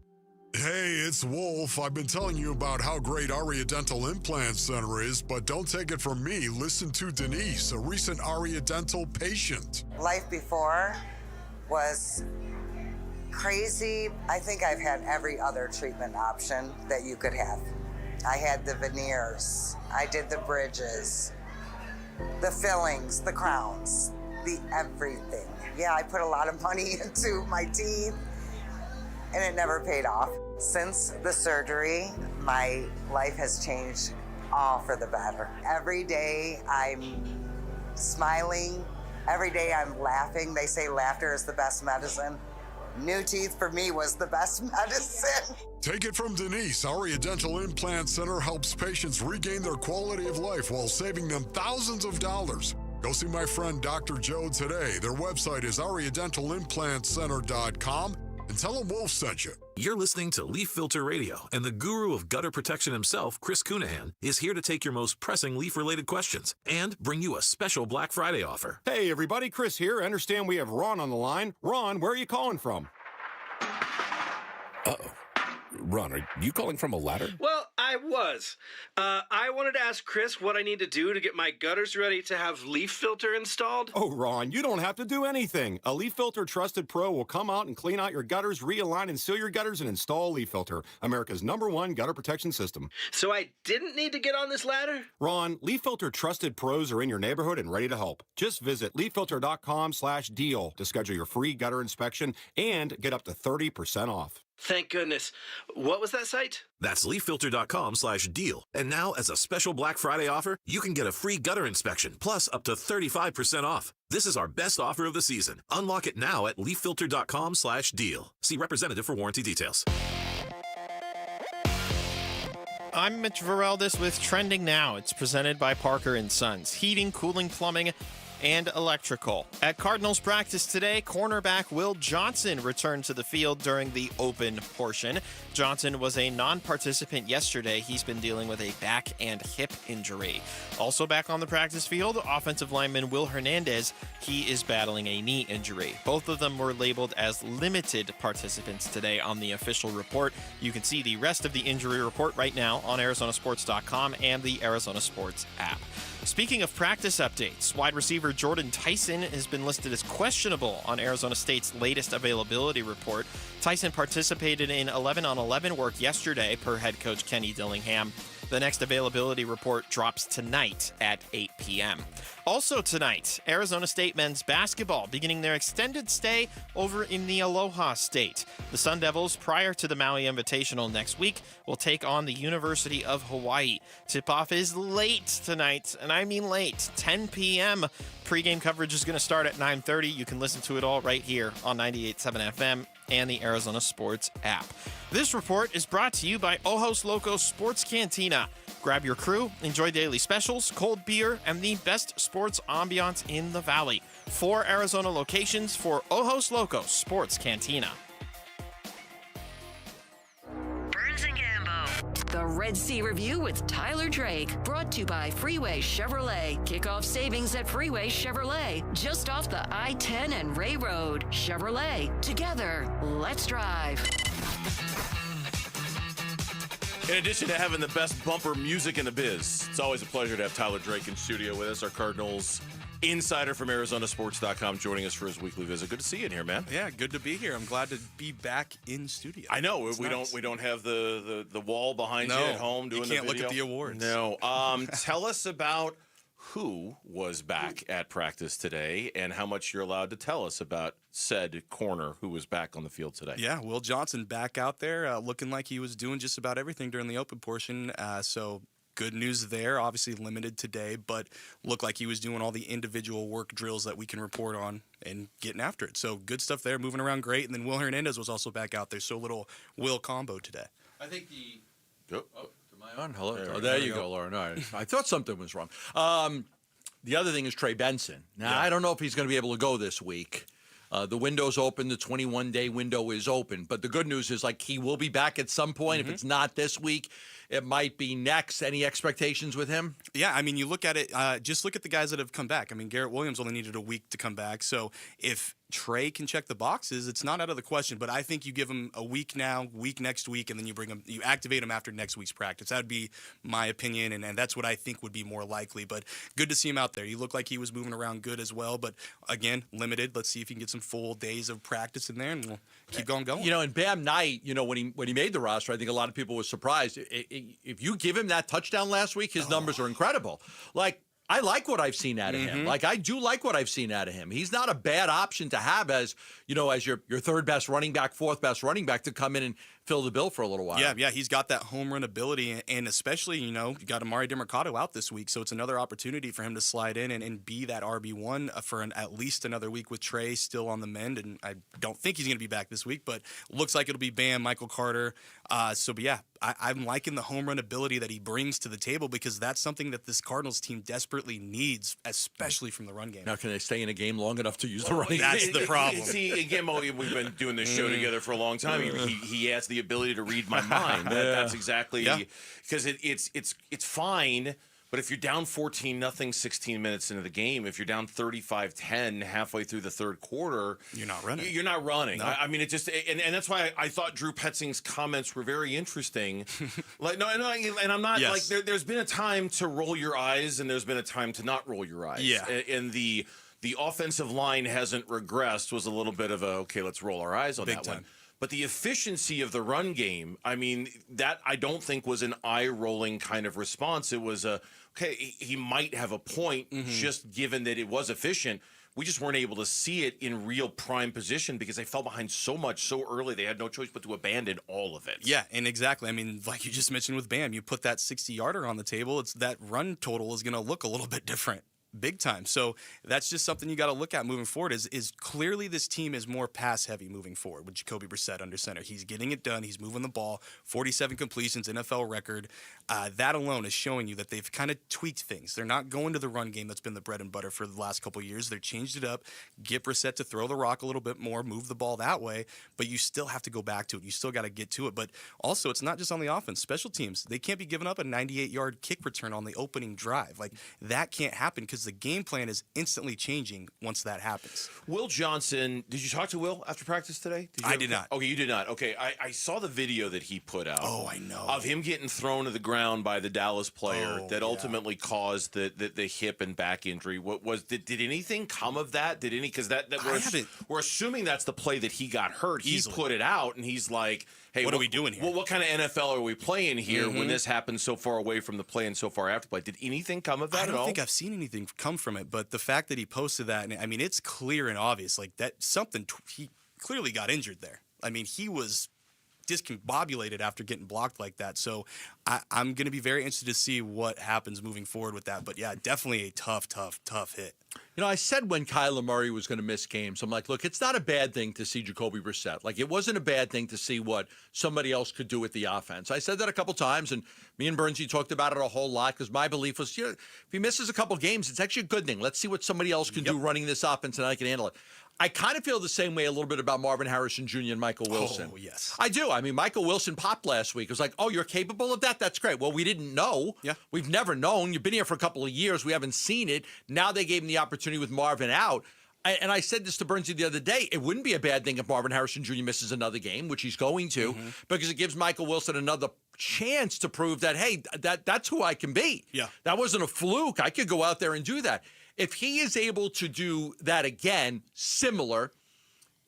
S16: Hey, it's Wolf. I've been telling you about how great Aria Dental Implant Center is, but don't take it from me. Listen to Denise, a recent Aria Dental patient.
S14: Life before was crazy. I think I've had every other treatment option that you could have. I had the veneers, I did the bridges, the fillings, the crowns, the everything. Yeah, I put a lot of money into my teeth, and it never paid off. Since the surgery, my life has changed all for the better. Every day I'm smiling. Every day I'm laughing. They say laughter is the best medicine. New teeth for me was the best medicine.
S16: Take it from Denise. Aria Dental Implant Center helps patients regain their quality of life while saving them thousands of dollars. Go see my friend Dr. Joe today. Their website is ariadentalimplantcenter.com, and tell them Wolf sent you.
S15: You're listening to Leaf Filter Radio, and the guru of gutter protection himself, Chris Cunahan, is here to take your most pressing leaf-related questions and bring you a special Black Friday offer.
S17: Hey, everybody, Chris here. I understand we have Ron on the line. Ron, where are you calling from?
S18: Uh-oh. Ron, are you calling from a ladder?
S24: Well, I was. I wanted to ask Chris what I need to do to get my gutters ready to have Leaf Filter installed.
S17: Oh, Ron, you don't have to do anything. A Leaf Filter Trusted Pro will come out and clean out your gutters, realign and seal your gutters, and install Leaf Filter, America's #1 gutter protection system.
S24: So I didn't need to get on this ladder?
S17: Ron, Leaf Filter Trusted Pros are in your neighborhood and ready to help. Just visit leaffilter.com/deal to schedule your free gutter inspection and get up to 30% off.
S24: Thank goodness. What was that site?
S15: That's leaffilter.com/deal. And now, as a special Black Friday offer, you can get a free gutter inspection, plus up to 35% off. This is our best offer of the season. Unlock it now at leaffilter.com/deal. See representative for warranty details.
S5: I'm Mitch Vareldis with Trending Now. It's presented by Parker & Sons. Heating, cooling, plumbing, and electrical. At Cardinals practice today, cornerback Will Johnson returned to the field during the open portion. Johnson was a non-participant yesterday. He's been dealing with a back and hip injury. Also back on the practice field, offensive lineman Will Hernandez. He is battling a knee injury. Both of them were labeled as limited participants today on the official report. You can see the rest of the injury report right now on ArizonaSports.com and the Arizona Sports app. Speaking of practice updates, wide receiver Jordan Tyson has been listed as questionable on Arizona State's latest availability report. Tyson participated in 11-on-11 work yesterday, per head coach Kenny Dillingham. The next availability report drops tonight at 8 p.m. Also tonight, Arizona State men's basketball beginning their extended stay over in the Aloha State. The Sun Devils, prior to the Maui Invitational next week, will take on the University of Hawaii. Tip-off is late tonight, and I mean late, 10 p.m. Pre-game coverage is going to start at 9:30. You can listen to it all right here on 98.7 FM and the Arizona Sports app. This report is brought to you by Ojos Locos Sports Cantina. Grab your crew, enjoy daily specials, cold beer, and the best sports ambiance in the Valley. 4 Arizona locations for Ojos Locos Sports Cantina.
S28: The Red Sea Review with Tyler Drake, brought to you by Freeway Chevrolet. Kickoff savings at Freeway Chevrolet, just off the I-10 and Ray Road. Chevrolet, together, let's drive.
S1: In addition to having the best bumper music in the biz, it's always a pleasure to have Tyler Drake in studio with us, our Cardinals Insider from ArizonaSports.com joining us for his weekly visit. Good to see you in here, man.
S4: Yeah, good to be here. I'm glad to be back in studio.
S1: I know we don't have the wall behind you at home doing the video.
S4: You can't look at the awards.
S1: No. Tell us about who was back at practice today and how much you're allowed to tell us about said corner who was back on the field today.
S4: Yeah, Will Johnson back out there looking like he was doing just about everything during the open portion. So good news there. Obviously limited today, but looked like he was doing all the individual work drills that we can report on and getting after it. So good stuff there, moving around great. And then Will Hernandez was also back out there. So a little Will combo today.
S3: I think the...
S1: Go.
S3: Oh, am I on? Hello. There you go, Lauren. All right. I thought something was wrong. The other thing is Trey Benson. Now, I don't know if he's going to be able to go this week. The window's open. The 21-day window is open. But the good news is, like, he will be back at some point. If it's not this week, it might be next. Any expectations with him?
S4: Yeah, I mean, you look at it, just look at the guys that have come back. I mean, Garrett Williams only needed a week to come back. So if Trey can check the boxes, it's not out of the question. But I think you give him a week now, week next week, and then you activate him after next week's practice. That would be my opinion, and that's what I think would be more likely. But good to see him out there. He looked like he was moving around good as well. But again, limited. Let's see if he can get some full days of practice in there, and we'll keep going.
S3: You know, and Bam Knight, you know, when he made the roster, I think a lot of people were surprised. If you give him that touchdown last week, his numbers are incredible. Like, I like what I've seen out of him. Like, I do like what I've seen out of him. He's not a bad option to have as, you know, as your third best running back, fourth best running back to come in and fill the bill for a little while.
S4: Yeah, he's got that home run ability, and especially, you know, you got Amari DeMercado out this week, so it's another opportunity for him to slide in and be that RB1 for at least another week with Trey still on the mend, and I don't think he's going to be back this week, but looks like it'll be Bam, Michael Carter. But yeah, I'm liking the home run ability that he brings to the table because that's something that this Cardinals team desperately needs, especially from the run game.
S3: Now, can they stay in a game long enough to use the running game?
S4: That's the problem.
S1: See, again, Mo, we've been doing this show together for a long time. He has the ability to read my mind. That's exactly because it's fine. But if you're down 14-0, 16 minutes into the game, if you're down 35-10 halfway through the third quarter,
S4: you're not running.
S1: You're not running. No. I mean, it just and that's why I thought Drew Petzing's comments were very interesting. And I'm not like there's been a time to roll your eyes, and there's been a time to not roll your eyes.
S4: Yeah,
S1: and the offensive line hasn't regressed was a little bit of a okay, let's roll our eyes on
S4: Big
S1: that
S4: time.
S1: one. But the efficiency of the run game, I mean, that I don't think was an eye-rolling kind of response. It was okay, he might have a point just given that it was efficient. We just weren't able to see it in real prime position because they fell behind so much so early. They had no choice but to abandon all of it.
S4: Yeah, and exactly. I mean, like you just mentioned with Bam, you put that 60-yarder on the table, it's that run total is going to look a little bit different. Big time. So that's just something you got to look at moving forward is clearly this team is more pass heavy moving forward with Jacoby Brissett under center. He's getting it done. He's moving the ball. 47 completions, NFL record. That alone is showing you that they've kind of tweaked things. They're not going to the run game that's been the bread and butter for the last couple of years. They've changed it up. Get Brissett to throw the rock a little bit more, move the ball that way, but you still have to go back to it. You still got to get to it. But also, it's not just on the offense. Special teams, they can't be giving up a 98-yard kick return on the opening drive. Like, that can't happen because the game plan is instantly changing once that happens.
S1: Will Johnson, did you talk to Will after practice today?
S4: I did not.
S1: Okay, you did not. Okay, I saw the video that he put out.
S4: Oh, I know.
S1: Of him getting thrown to the ground by the Dallas player that ultimately caused the hip and back injury. What was did anything come of that? Did any because that we're assuming that's the play that he got hurt.
S4: Easily.
S1: He put it out and he's like, hey,
S4: what are we doing here?
S1: Well, what kind of NFL are we playing here when this happens so far away from the play and so far after play? Did anything come of that at all?
S4: I don't think I've seen anything come from it, but the fact that he posted that, and I mean, it's clear and obvious, like that he clearly got injured there. I mean, he was discombobulated after getting blocked like that. So I'm going to be very interested to see what happens moving forward with that. But yeah, definitely a tough hit.
S3: You know, I said when Kyler Murray was going to miss games, I'm like, look, it's not a bad thing to see Jacoby Brissett. Like, it wasn't a bad thing to see what somebody else could do with the offense. I said that a couple times, and me and Bernsey talked about it a whole lot because my belief was, if he misses a couple games, it's actually a good thing. Let's see what somebody else can do running this offense, and I can handle it. I kind of feel the same way a little bit about Marvin Harrison Jr. and Michael Wilson.
S4: Oh, yes.
S3: I do. I mean, Michael Wilson popped last week. It was like, oh, you're capable of that? That's great. Well, we didn't know.
S4: Yeah.
S3: We've never known. You've been here for a couple of years. We haven't seen it. Now they gave him the opportunity with Marvin out. And I said this to Bernsey the other day. It wouldn't be a bad thing if Marvin Harrison Jr. misses another game, which he's going to, because it gives Michael Wilson another chance to prove that, hey, that's who I can be.
S4: Yeah.
S3: That wasn't a fluke. I could go out there and do that. if he is able to do that again, similar,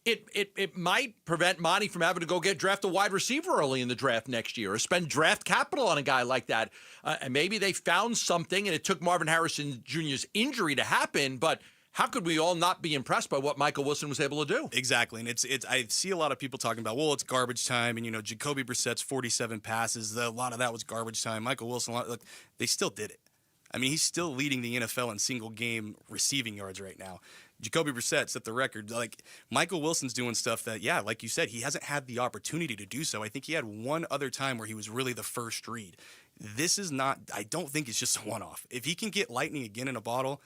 S3: it might prevent Monty from having to draft a wide receiver early in the draft next year or spend draft capital on a guy like that. And maybe they found something, and it took Marvin Harrison Jr.'s injury to happen, but how could we all not be impressed by what Michael Wilson was able to do?
S4: Exactly. And it's I see a lot of people talking about, well, it's garbage time. And, Jacoby Brissett's 47 passes, a lot of that was garbage time. Michael Wilson, look, they still did it. I mean, he's still leading the NFL in single game receiving yards right now. Jacoby Brissett set the record. Like, Michael Wilson's doing stuff that, yeah, like you said, he hasn't had the opportunity to do so. I think he had one other time where he was really the first read. This is not, I don't think it's just a one-off. If he can get lightning again in a bottle,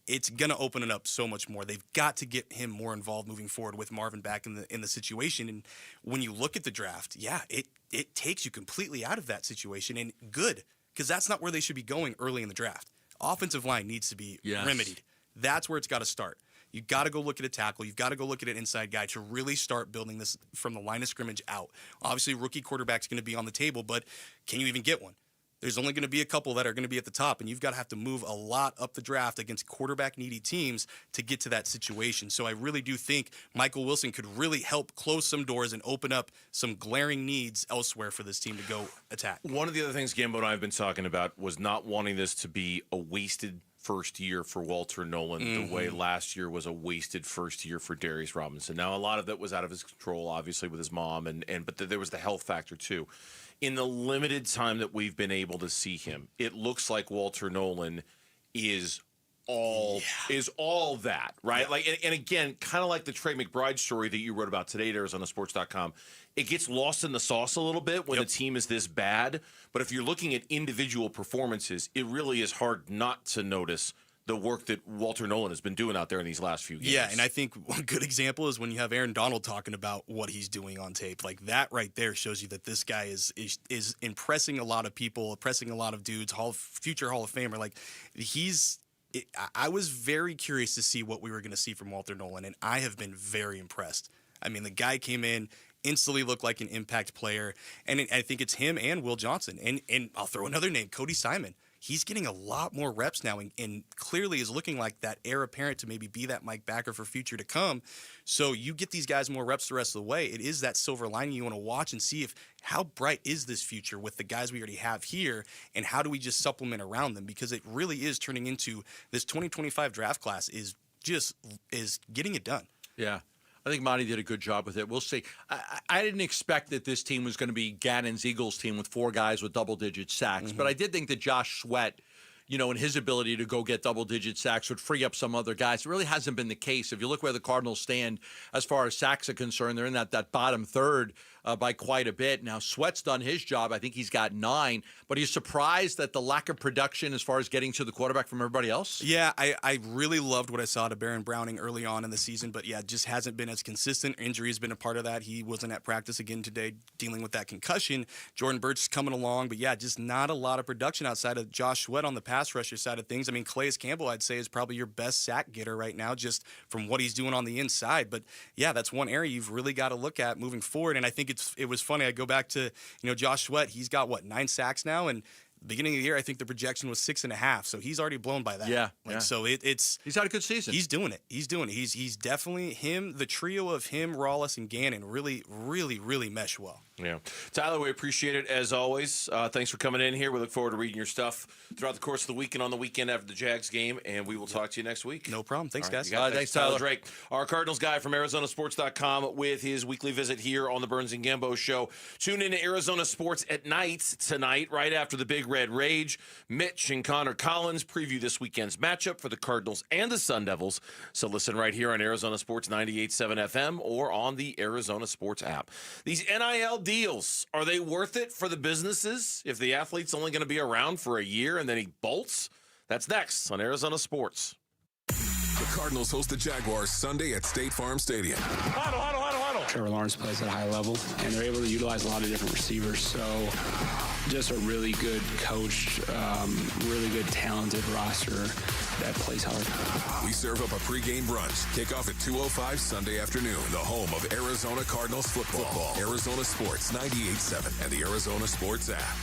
S4: it's going to open it up so much more. They've got to get him more involved moving forward with Marvin back in the situation. And when you look at the draft, yeah, it takes you completely out of that situation. And good, because that's not where they should be going early in the draft. Offensive line needs to be remedied. That's where it's got to start. You've got to go look at a tackle. You've got to go look at an inside guy to really start building this from the line of scrimmage out. Obviously, rookie quarterback's going to be on the table, but can you even get one? There's only going to be a couple that are going to be at the top, and you've got to have to move a lot up the draft against quarterback-needy teams to get to that situation. So I really do think Michael Wilson could really help close some doors and open up some glaring needs elsewhere for this team to go attack.
S1: One of the other things Gambo and I have been talking about was not wanting this to be a wasted first year for Walter Nolan, the way last year was a wasted first year for Darius Robinson. Now, a lot of that was out of his control, obviously, with his mom, but there was the health factor, too. In the limited time that we've been able to see him, it looks like Walter Nolan is all that, right? Like, and again, kind of like the Trey McBride story that you wrote about today at ArizonaSports.com. It gets lost in the sauce a little bit when the team is this bad. But if you're looking at individual performances, it really is hard not to notice the work that Walter Nolan has been doing out there in these last few games.
S4: Yeah, and I think one good example is when you have Aaron Donald talking about what he's doing on tape. Like, that right there shows you that this guy is impressing a lot of people, impressing a lot of dudes, future Hall of Famer. Like, I was very curious to see what we were going to see from Walter Nolan, and I have been very impressed. I mean, the guy came in, instantly looked like an impact player, and I think it's him and Will Johnson. And I'll throw another name, Cody Simon. He's getting a lot more reps now and clearly is looking like that heir apparent to maybe be that Mike Backer for future to come. So you get these guys more reps the rest of the way. It is that silver lining you want to watch and see how bright is this future with the guys we already have here, and how do we just supplement around them, because it really is turning into this 2025 draft class is getting it done.
S3: Yeah. I think Monty did a good job with it. We'll see. I didn't expect that this team was going to be Gannon's Eagles team with 4 guys with double-digit sacks, but I did think that Josh Sweat, and his ability to go get double-digit sacks would free up some other guys. It really hasn't been the case. If you look where the Cardinals stand as far as sacks are concerned, they're in that bottom third by quite a bit. Now, Sweat's done his job. I think he's got 9. But are you surprised at the lack of production as far as getting to the quarterback from everybody else?
S4: Yeah, I really loved what I saw to Baron Browning early on in the season. But, yeah, just hasn't been as consistent. Injury has been a part of that. He wasn't at practice again today dealing with that concussion. Jordan Birch is coming along. But, yeah, just not a lot of production outside of Josh Sweat on the pass rusher side of things. I mean, Calais Campbell, I'd say, is probably your best sack getter right now just from what he's doing on the inside. But, yeah, that's one area you've really got to look at moving forward. And I think it was funny. I go back to, Josh Sweat. He's got, 9 sacks now? And beginning of the year, I think the projection was 6.5. So he's already blown by that.
S3: Yeah.
S4: So it's
S3: he's had a good season.
S4: He's doing it. He's definitely the trio of him, Rawless, and Gannon really, really, really mesh well.
S1: Yeah. Tyler, we appreciate it as always. Thanks for coming in here. We look forward to reading your stuff throughout the course of the week and on the weekend after the Jags game, and we will talk to you next week.
S4: No problem. Thanks, guys.
S1: Thanks, Tyler Drake. Our Cardinals guy from ArizonaSports.com with his weekly visit here on the Burns and Gambo Show. Tune in to Arizona Sports at night tonight, right after the Big Red Rage. Mitch and Connor Collins preview this weekend's matchup for the Cardinals and the Sun Devils. So listen right here on Arizona Sports 98.7 FM or on the Arizona Sports app. These NIL deals, are they worth it for the businesses if the athlete's only going to be around for a year and then he bolts? That's next on Arizona Sports.
S13: The Cardinals host the Jaguars Sunday at State Farm Stadium.
S7: Huddle. Trevor Lawrence plays at a high level, and they're able to utilize a lot of different receivers. So just a really good coached, really good talented roster that plays hard.
S13: We serve up a pregame brunch. Kickoff at 2:05 Sunday afternoon. The home of Arizona Cardinals football. Arizona Sports 98.7 and the Arizona Sports app.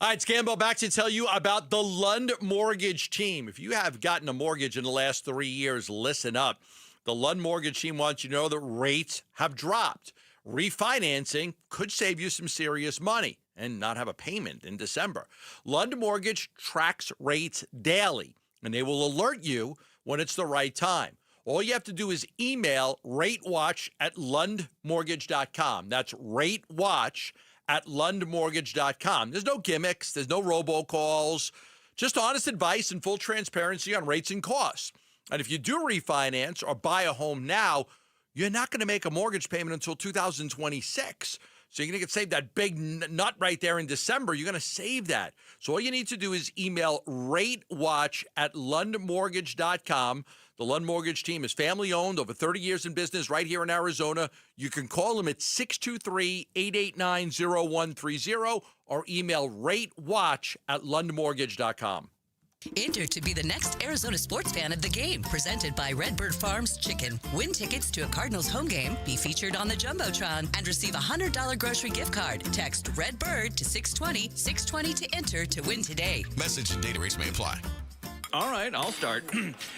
S3: Hi, it's Gambo back to tell you about the Lund Mortgage Team. If you have gotten a mortgage in the last 3 years, listen up. The Lund Mortgage Team wants you to know that rates have dropped. Refinancing could save you some serious money and not have a payment in December. Lund Mortgage tracks rates daily, and they will alert you when it's the right time. All you have to do is email ratewatch@lundmortgage.com. That's ratewatch@lundmortgage.com. There's no gimmicks. There's no robocalls. Just honest advice and full transparency on rates and costs. And if you do refinance or buy a home now, you're not going to make a mortgage payment until 2026. So you're going to save that big nut right there in December. You're going to save that. So all you need to do is email ratewatch@lundmortgage.com. The Lund Mortgage Team is family-owned, over 30 years in business right here in Arizona. You can call them at 623-889-0130 or email ratewatch@lundmortgage.com.
S2: Enter to be the next Arizona sports fan of the game, presented by Redbird Farms Chicken. Win tickets to a Cardinals home game, be featured on the Jumbotron, and receive a $100 grocery gift card. Text Redbird to 620-620 to enter to win today.
S9: Message and data rates may apply.
S19: All right, I'll start.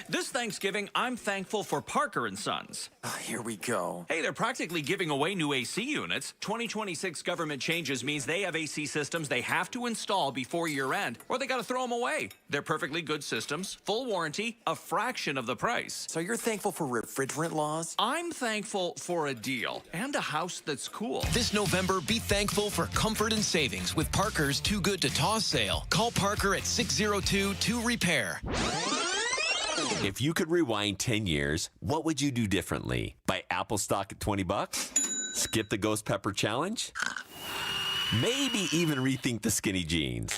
S19: This Thanksgiving, I'm thankful for Parker & Sons.
S9: Here we go.
S19: Hey, they're practically giving away new AC units. 2026 government changes means they have AC systems they have to install before year end, or they got to throw them away. They're perfectly good systems, full warranty, a fraction of the price.
S9: So you're thankful for refrigerant laws?
S19: I'm thankful for a deal and a house that's cool.
S12: This November, be thankful for comfort and savings with Parker's Too Good to Toss sale. Call Parker at 602-2REPAIR.
S21: If you could rewind 10 years, what would you do differently? Buy Apple stock at $20? Skip the Ghost Pepper Challenge? Maybe even rethink the skinny jeans.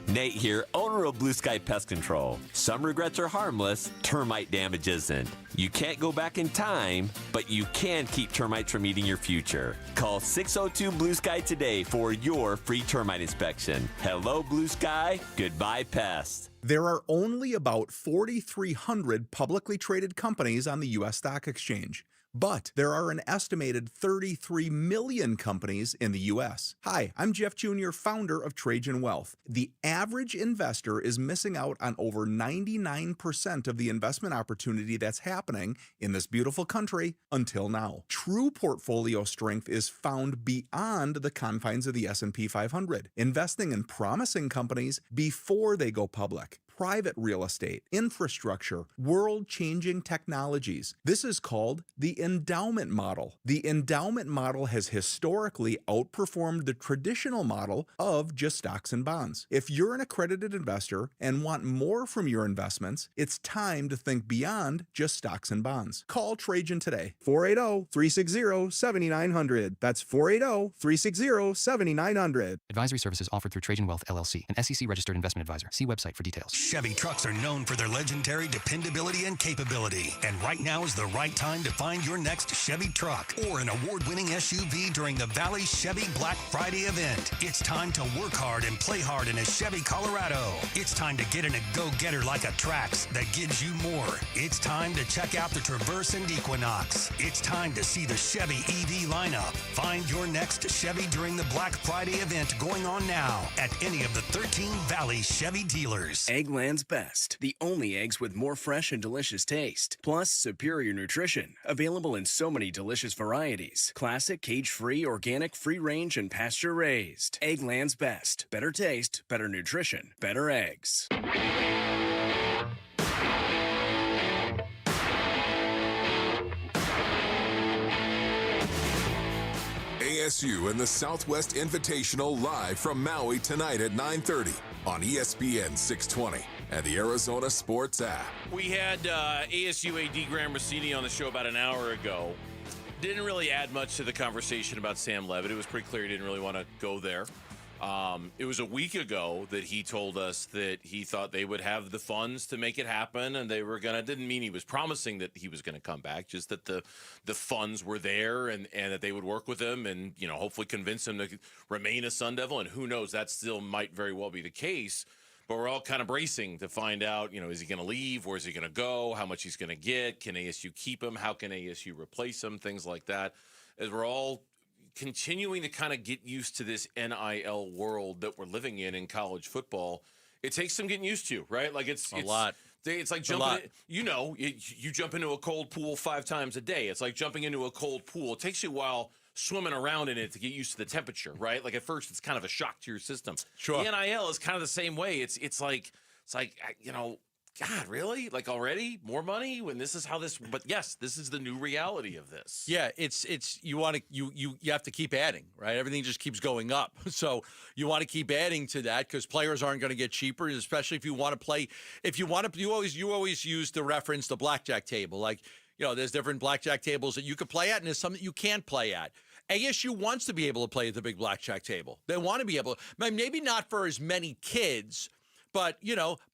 S21: Nate here, owner of Blue Sky Pest Control. Some regrets are harmless, termite damage isn't. You can't go back in time, but you can keep termites from eating your future. Call 602-BLUE-SKY today for your free termite inspection. Hello, Blue Sky. Goodbye, pests.
S22: There are only about 4,300 publicly traded companies on the U.S. Stock Exchange. But there are an estimated 33 million companies in the U.S. Hi, I'm Jeff Jr., founder of Trajan Wealth. The average investor is missing out on over 99% of the investment opportunity that's happening in this beautiful country until now. True portfolio strength is found beyond the confines of the S&P 500, investing in promising companies before they go public. Private real estate, infrastructure, world-changing technologies. This is called the endowment model. The endowment model has historically outperformed the traditional model of just stocks and bonds. If you're an accredited investor and want more from your investments, it's time to think beyond just stocks and bonds. Call Trajan today. 480-360-7900. That's 480-360-7900.
S12: Advisory services offered through Trajan Wealth, LLC, an SEC-registered investment advisor. See website for details.
S25: Chevy trucks are known for their legendary dependability and capability. And right now is the right time to find your next Chevy truck or an award-winning SUV during the Valley Chevy Black Friday event. It's time to work hard and play hard in a Chevy Colorado. It's time to get in a go-getter like a Trax that gives you more. It's time to check out the Traverse and Equinox. It's time to see the Chevy EV lineup. Find your next Chevy during the Black Friday event going on now at any of the 13 Valley Chevy dealers.
S26: Eggland's Best, the only eggs with more fresh and delicious taste, plus superior nutrition, available in so many delicious varieties. Classic, cage-free, organic, free-range, and pasture-raised. Eggland's Best. Better taste, better nutrition, better eggs.
S13: ASU and the Southwest Invitational live from Maui tonight at 9:30 on ESPN 620 and the Arizona Sports app.
S1: We had ASU AD Graham Rossini on the show about an hour ago. Didn't really add much to the conversation about Sam Levit. It was pretty clear he didn't really want to go there. It was a week ago that he told us that he thought they would have the funds to make it happen, and they were gonna. Didn't mean he was promising that he was gonna come back, just that the funds were there and that they would work with him and hopefully convince him to remain a Sun Devil. And who knows, that still might very well be the case. But we're all kind of bracing to find out, is he going to leave? Where's he going to go? How much he's going to get? Can ASU keep him? How can ASU replace him? Things like that. As we're all continuing to kind of get used to this NIL world that we're living in college football, it takes some getting used to, right? Like it's
S3: a lot.
S1: It's like jumping, you jump into a cold pool 5 times a day. It's like jumping into a cold pool. It takes you a while swimming around in it to get used to the temperature, right? Like at first, it's kind of a shock to your system.
S3: Sure.
S1: The NIL is kind of the same way. It's like God, really? Like already more money when this is how this? But yes, this is the new reality of this.
S3: Yeah, it's you want to you have to keep adding, right? Everything just keeps going up, so you want to keep adding to that because players aren't going to get cheaper, especially if you want to play. If you want to, you always use the reference the blackjack table, like there's different blackjack tables that you could play at, and there's some that you can't play at. ASU wants to be able to play at the big blackjack table. They want to be able, maybe not for as many kids. But,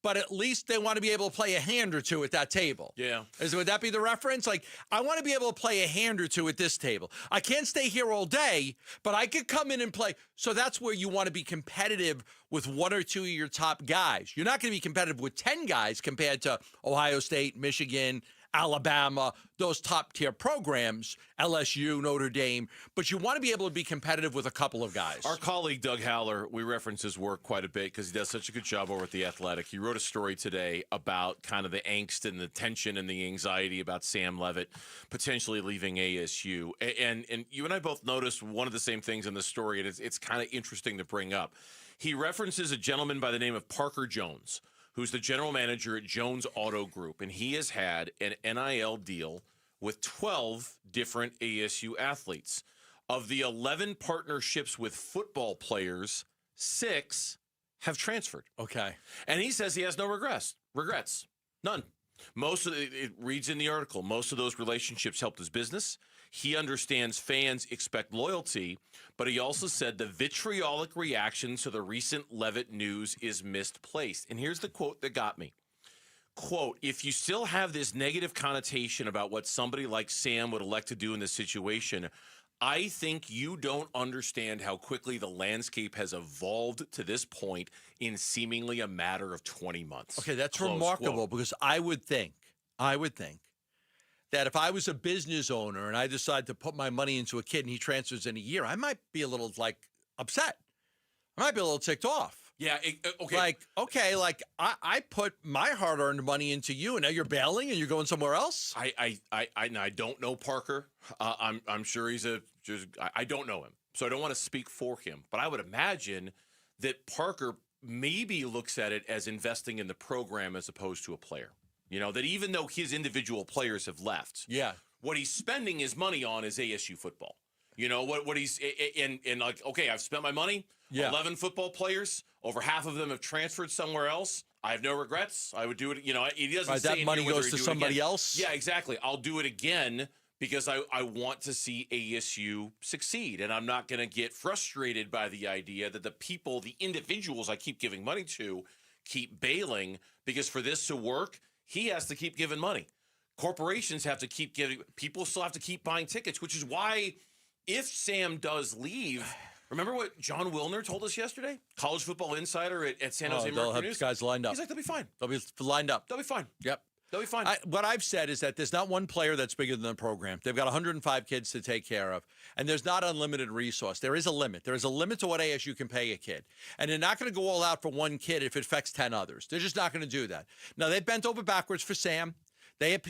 S3: but at least they want to be able to play a hand or two at that table.
S1: Yeah.
S3: Would that be the reference? Like, I want to be able to play a hand or two at this table. I can't stay here all day, but I could come in and play. So that's where you want to be competitive with 1 or 2 of your top guys. You're not going to be competitive with 10 guys compared to Ohio State, Michigan, Alabama, those top-tier programs, LSU, Notre Dame, but you want to be able to be competitive with a couple of guys.
S1: Our colleague, Doug Haller, we reference his work quite a bit because he does such a good job over at The Athletic. He wrote a story today about kind of the angst and the tension and the anxiety about Sam Levit potentially leaving ASU. And you and I both noticed one of the same things in the story, and it's kind of interesting to bring up. He references a gentleman by the name of Parker Jones, who's the general manager at Jones Auto Group, and he has had an NIL deal with 12 different ASU athletes. Of the 11 partnerships with football players, 6 have transferred.
S3: Okay.
S1: And he says he has no regrets. None. It reads in the article, most of those relationships helped his business. He understands fans expect loyalty, but he also said the vitriolic reaction to the recent Levit news is misplaced. And here's the quote that got me. Quote, if you still have this negative connotation about what somebody like Sam would elect to do in this situation, I think you don't understand how quickly the landscape has evolved to this point in seemingly a matter of 20 months.
S3: Okay, that's
S1: Close
S3: remarkable
S1: quote.
S3: because I would think that if I was a business owner and I decide to put my money into a kid and he transfers in a year, I might be a little upset. I might be a little ticked off.
S1: Yeah. Okay.
S3: I put my hard-earned money into you, and now you're bailing and you're going somewhere else.
S1: I don't know Parker. I'm sure I don't know him, so I don't want to speak for him. But I would imagine that Parker maybe looks at it as investing in the program as opposed to a player. That even though his individual players have left, what he's spending his money on is ASU football. What he's okay, I've spent my money. 11 football players, over half of them have transferred somewhere else. I have no regrets. I would do it. He doesn't say
S3: that money goes to somebody else.
S1: Yeah, exactly. I'll do it again because I want to see ASU succeed, and I'm not going to get frustrated by the idea that the individuals I keep giving money to, keep bailing because for this to work, he has to keep giving money. Corporations have to keep giving. People still have to keep buying tickets, which is why if Sam does leave, remember what John Wilner told us yesterday? College Football Insider at San Jose
S3: they'll
S1: Mercury
S3: have
S1: News.
S3: guys lined up.
S1: He's like, they'll be fine.
S3: They'll be lined up.
S1: They'll be fine.
S3: Yep.
S1: They'll be fine.
S3: What I've said is that there's not one player that's bigger than the program. They've got 105 kids to take care of, and there's not unlimited resource. There is a limit. There is a limit to what ASU can pay a kid, and they're not going to go all out for one kid if it affects 10 others. They're just not going to do that. Now, they've bent over backwards for Sam.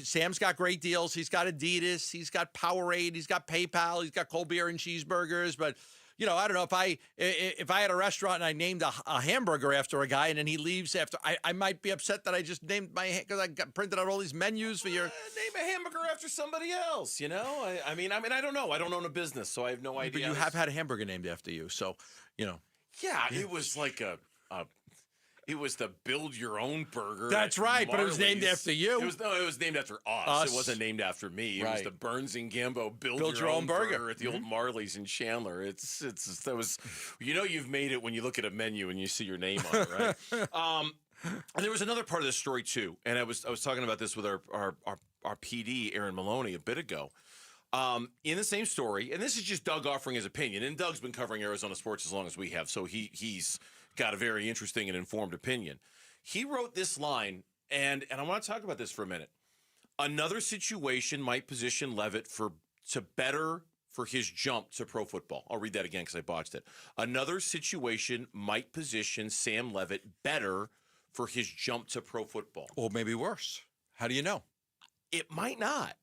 S3: Sam's got great deals. He's got Adidas. He's got Powerade. He's got PayPal. He's got cold beer and cheeseburgers. But, I don't know if I had a restaurant and I named a hamburger after a guy and then he leaves after, I might be upset that I just named because I printed out all these menus for your.
S1: Name a hamburger after somebody else. I mean, I don't know. I don't own a business, so I have no idea.
S3: But you have had a hamburger named after you, so
S1: Yeah, it was like It was the build your own burger.
S3: That's right, but it was named after you.
S1: It was named after us. It wasn't named after me. It was the Burns and Gambo build your own burger at the old Marley's in Chandler. That was you've made it when you look at a menu and you see your name on it, right? And there was another part of this story too, and I was talking about this with our PD Aaron Maloney a bit ago. In the same story, and this is just Doug offering his opinion, and Doug's been covering Arizona sports as long as we have, so he's got a very interesting and informed opinion. He wrote this line, and I want to talk about this for a minute. Another situation might position Levit to better for his jump to pro football. I'll read that again because I botched it. Another situation might position Sam Levit better for his jump to pro football.
S3: Or maybe worse. How do you know?
S1: It might not.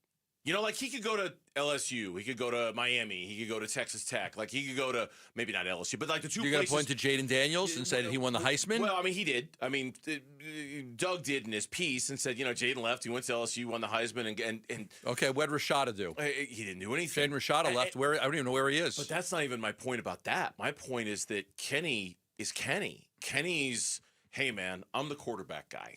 S1: You know, like he could go to LSU, he could go to Miami, he could go to Texas Tech. Like he could go to, maybe not LSU, but like the two places.
S3: You're going to point to Jaden Daniels and say that he won the Heisman?
S1: Well, I mean, he did. I mean, Doug did in his piece and said, you know, Jaden left, he went to LSU, won the Heisman, and
S3: okay, what'd Rashada do?
S1: He didn't do anything.
S3: Jaden Rashada left. I don't even know where he is.
S1: But that's not even my point about that. My point is that Kenny is Kenny. Kenny's, hey, man, I'm the quarterback guy.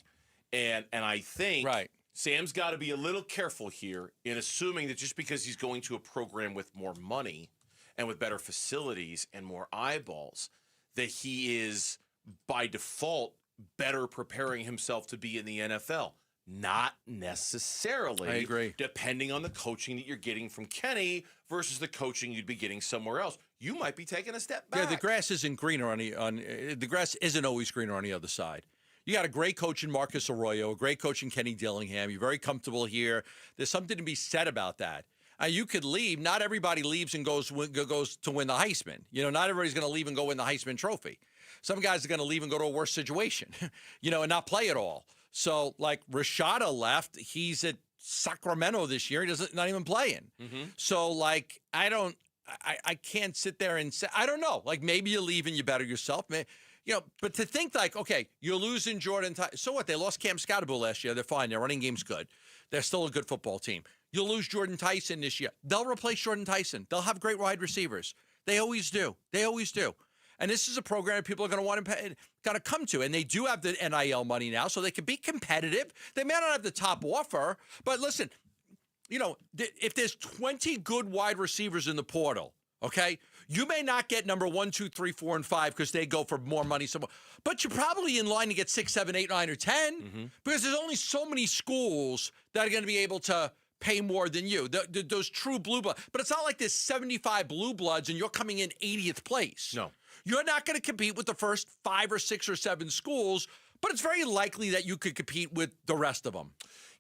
S1: And I think Sam's got to be a little careful here in assuming that just because he's going to a program with more money and with better facilities and more eyeballs, that he is by default better preparing himself to be in the NFL. Not necessarily.
S3: I agree.
S1: Depending on the coaching that you're getting from Kenny versus the coaching you'd be getting somewhere else. You might be taking a step back.
S3: Yeah, the grass isn't greener the grass isn't always greener on the other side. You got a great coach in Marcus Arroyo, a great coach in Kenny Dillingham. You're very comfortable here. There's something to be said about that. You could leave. Not everybody leaves and goes to win the Heisman. You know, not everybody's going to leave and go win the Heisman Trophy. Some guys are going to leave and go to a worse situation, you know, and not play at all. So, like, Rashada left. He's at Sacramento this year. Not even playing. Mm-hmm. So, like, I can't sit there and say, I don't know. Like, maybe you leave and you better yourself. You know, but to think like, okay, you're losing Jordan Tyson. So what? They lost Cam Scataboo last year. They're fine. Their running game's good. They're still a good football team. You'll lose Jordan Tyson this year. They'll replace Jordan Tyson. They'll have great wide receivers. They always do. They always do. And this is a program that people are going to want to come to. And they do have the NIL money now, so they can be competitive. They may not have the top offer, but listen, you know, if there's 20 good wide receivers in the portal, okay, you may not get number 1, 2, 3, 4, and 5 because they go for more money somewhere. But you're probably in line to get 6, 7, 8, 9, or 10 because there's only so many schools that are going to be able to pay more than you. Those true blue bloods. But it's not like there's 75 blue bloods and you're coming in 80th place.
S1: No.
S3: You're not going to compete with the first 5 or 6 or 7 schools, but it's very likely that you could compete with the rest of them.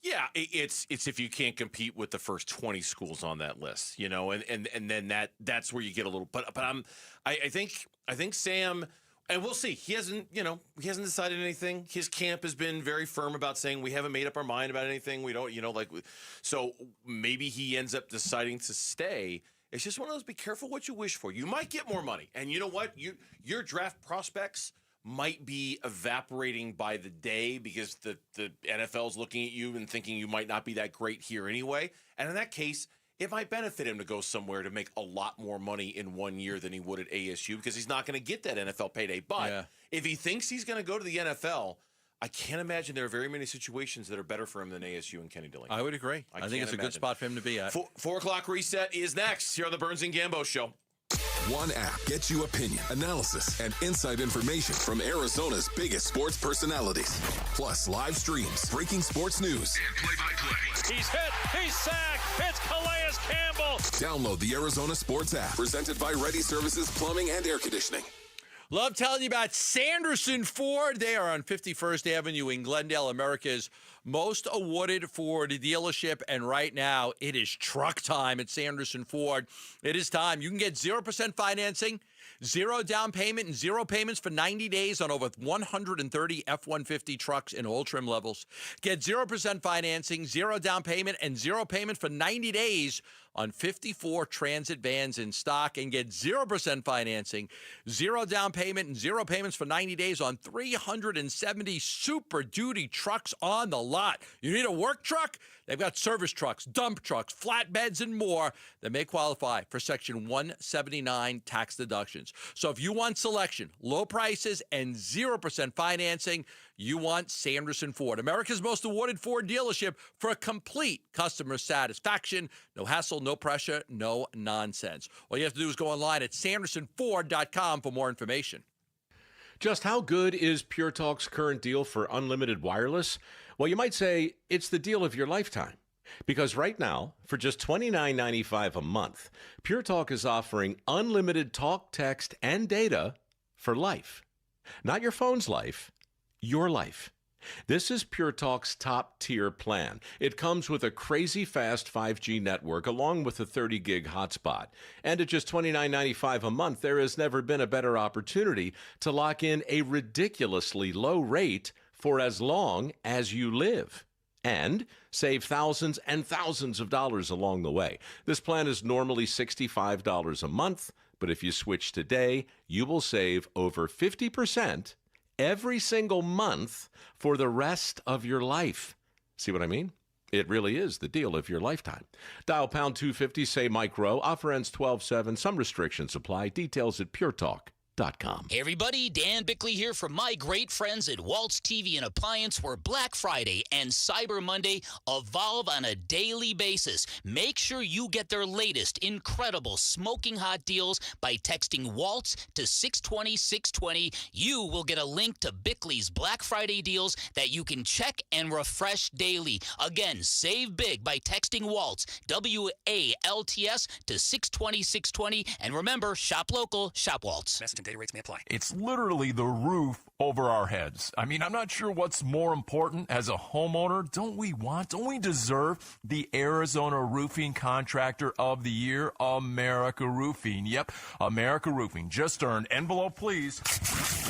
S1: Yeah, it's if you can't compete with the first 20 schools on that list, you know, and then that's where you get a little. But I think Sam, and we'll see. He hasn't decided anything. His camp has been very firm about saying we haven't made up our mind about anything. We don't, so maybe he ends up deciding to stay. It's just one of those. Be careful what you wish for. You might get more money, and you know what? Your draft prospects might be evaporating by the day because the NFL's looking at you and thinking you might not be that great here anyway. And in that case, it might benefit him to go somewhere to make a lot more money in 1 year than he would at ASU because he's not going to get that NFL payday. But if he thinks he's going to go to the NFL, I can't imagine there are very many situations that are better for him than ASU and Kenny Dillingham.
S3: I would agree. I think it's a good spot for him to be at.
S1: 4 o'clock reset is next here on the Burns and Gambo Show.
S13: One app gets you opinion, analysis, and inside information from Arizona's biggest sports personalities. Plus live streams, breaking sports news, and play-by-play.
S6: He's hit. He's sacked. It's Calais Campbell.
S13: Download the Arizona Sports app, presented by Ready Services Plumbing and Air Conditioning.
S3: Love telling you about Sanderson Ford. They are on 51st Avenue in Glendale, America's most awarded Ford dealership. And right now, it is truck time at Sanderson Ford. It is time. You can get 0% financing, 0 down payment, and 0 payments for 90 days on over 130 F-150 trucks in all trim levels. Get 0% financing, 0 down payment, and 0 payment for 90 days on 54 Transit vans in stock, and get 0% financing, 0 down payment, and 0 payments for 90 days on 370 Super Duty trucks on the lot. You need a work truck? They've got service trucks, dump trucks, flatbeds, and more that may qualify for Section 179 tax deductions. So if you want selection, low prices, and 0% financing, you want Sanderson Ford, America's most awarded Ford dealership for a complete customer satisfaction. No hassle, no pressure, no nonsense. All you have to do is go online at sandersonford.com for more information.
S18: Just how good is Pure Talk's current deal for unlimited wireless? Well, you might say it's the deal of your lifetime. Because right now, for just $29.95 a month, Pure Talk is offering unlimited talk, text, and data for life. Not your phone's life, your life. This is Pure Talk's top-tier plan. It comes with a crazy fast 5G network along with a 30-gig hotspot. And at just $29.95 a month, there has never been a better opportunity to lock in a ridiculously low rate for as long as you live. And save thousands and thousands of dollars along the way. This plan is normally $65 a month, but if you switch today, you will save over 50% every single month for the rest of your life. See what I mean? It really is the deal of your lifetime. Dial pound 250, say Mike Rowe. Offer ends 12/7. Some restrictions apply. Details at puretalk.com.
S8: Hey everybody, Dan Bickley here from my great friends at Waltz TV and Appliance, where Black Friday and Cyber Monday evolve on a daily basis. Make sure you get their latest incredible smoking hot deals by texting Waltz to 620-620. You will get a link to Bickley's Black Friday deals that you can check and refresh daily. Again, save big by texting Waltz, WALTS, to 620-620. And remember, shop local, shop Waltz.
S10: Message and data rates may apply.
S11: It's literally the roof over our heads. I mean, I'm not sure what's more important as a homeowner. Don't we deserve the Arizona Roofing Contractor of the Year? America Roofing. Yep, America Roofing just earned, envelope please,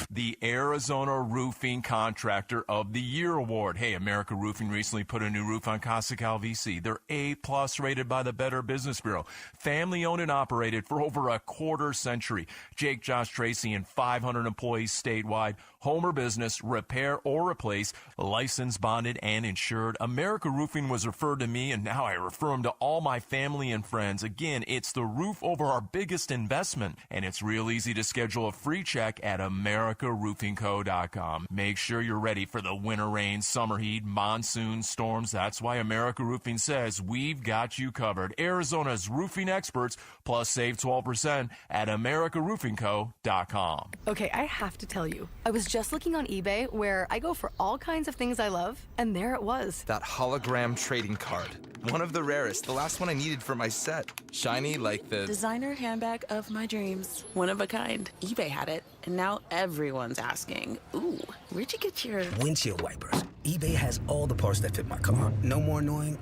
S11: the Arizona Roofing Contractor of the Year award. Hey, America Roofing recently put a new roof on Casa Calvisi. They're A+ rated by the Better Business Bureau. Family owned and operated for over a quarter century. Jake, Josh, Tracy, and 500 employees statewide. Home or business, repair or replace, licensed, bonded, and insured. America Roofing was referred to me, and now I refer them to all my family and friends. Again, it's the roof over our biggest investment, and it's real easy to schedule a free check at americaroofingco.com. Make sure you're ready for the winter rain, summer heat, monsoon storms. That's why America Roofing says we've got you covered. Arizona's roofing experts, plus save 12% at americaroofingco.com.
S14: Okay, I have to tell you, I was just looking on eBay where I go for all kinds of things I love, and there it was.
S16: That hologram trading card. One of the rarest, the last one I needed for my set. Shiny like the
S20: designer handbag of my dreams. One of a kind. eBay had it, and now everyone's asking, ooh, where'd you get your
S23: windshield wipers? eBay has all the parts that fit my car. No more annoying,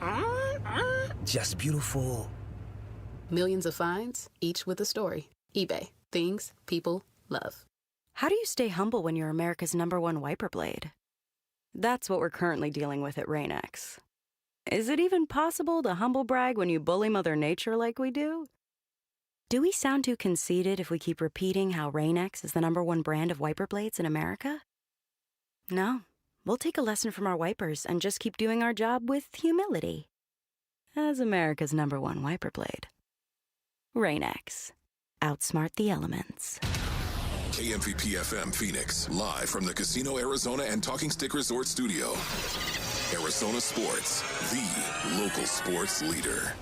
S23: just beautiful.
S27: Millions of finds, each with a story. eBay. Things people love.
S29: How do you stay humble when you're America's #1 wiper blade? That's what we're currently dealing with at Rain-X. Is it even possible to humble brag when you bully Mother Nature like we do? Do we sound too conceited if we keep repeating how Rain-X is the #1 brand of wiper blades in America? No, we'll take a lesson from our wipers and just keep doing our job with humility. As America's #1 wiper blade. Rain-X. Outsmart the elements.
S13: KMVP FM Phoenix, live from the Casino Arizona and Talking Stick Resort Studio. Arizona Sports, the local sports leader.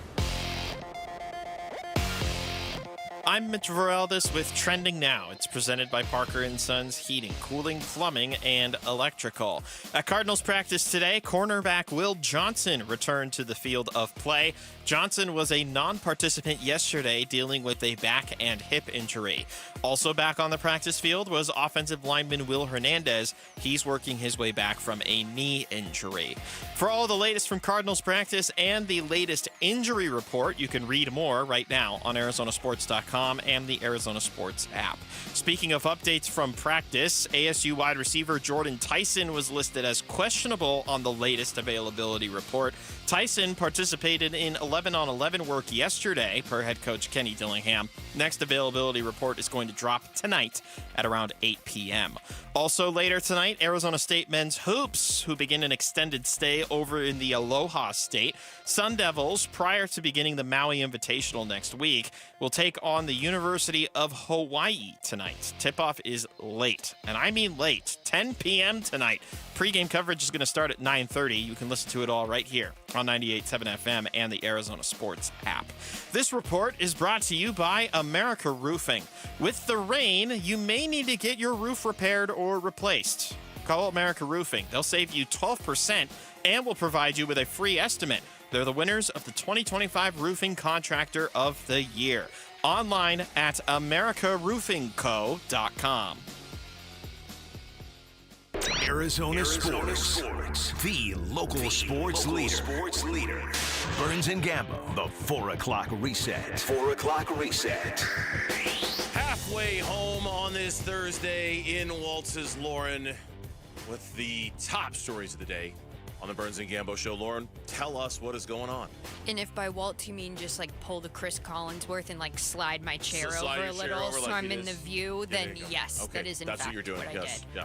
S5: I'm Mitch Vareldes with Trending Now. It's presented by Parker & Sons Heating, Cooling, Plumbing, and Electrical. At Cardinals practice today, cornerback Will Johnson returned to the field of play. Johnson was a non-participant yesterday, dealing with a back and hip injury. Also back on the practice field was offensive lineman Will Hernandez. He's working his way back from a knee injury. For all the latest from Cardinals practice and the latest injury report, you can read more right now on ArizonaSports.com and the Arizona Sports app. Speaking of updates from practice, ASU wide receiver Jordan Tyson was listed as questionable on the latest availability report. Tyson participated in 11-on-11 work yesterday, per head coach Kenny Dillingham. Next availability report is going to drop tonight at around 8 p.m. Also later tonight, Arizona State men's hoops, who begin an extended stay over in the Aloha State. Sun Devils, prior to beginning the Maui Invitational next week, will take on the University of Hawaii tonight. Tip-off is late, and I mean late, 10 p.m. tonight. Pre-game coverage is going to start at 9:30. You can listen to it all right here on 98.7 FM and the Arizona Sports app. This report is brought to you by America Roofing. With the rain, you may need to get your roof repaired or replaced. Call America Roofing. They'll save you 12% and will provide you with a free estimate. They're the winners of the 2025 Roofing Contractor of the Year. Online at americaroofingco.com.
S25: Arizona Sports. The local sports leader. Burns and Gambo, the 4 o'clock reset.
S1: Halfway home on this Thursday in Waltz's Lauren with the top stories of the day on the Burns and Gambo Show. Lauren, tell us what is going on.
S2: And if by Waltz you mean just like pull the Chris Collinsworth and like slide my chair
S1: So slide
S2: over
S1: your
S2: a
S1: chair
S2: little
S1: over
S2: so
S1: like
S2: I'm
S1: it
S2: in
S1: is.
S2: the view,
S1: Yeah,
S2: then
S1: there you go.
S2: yes,
S1: Okay,
S2: that is in
S1: that's
S2: fact
S1: what you're doing,
S2: I
S1: yes.
S2: did.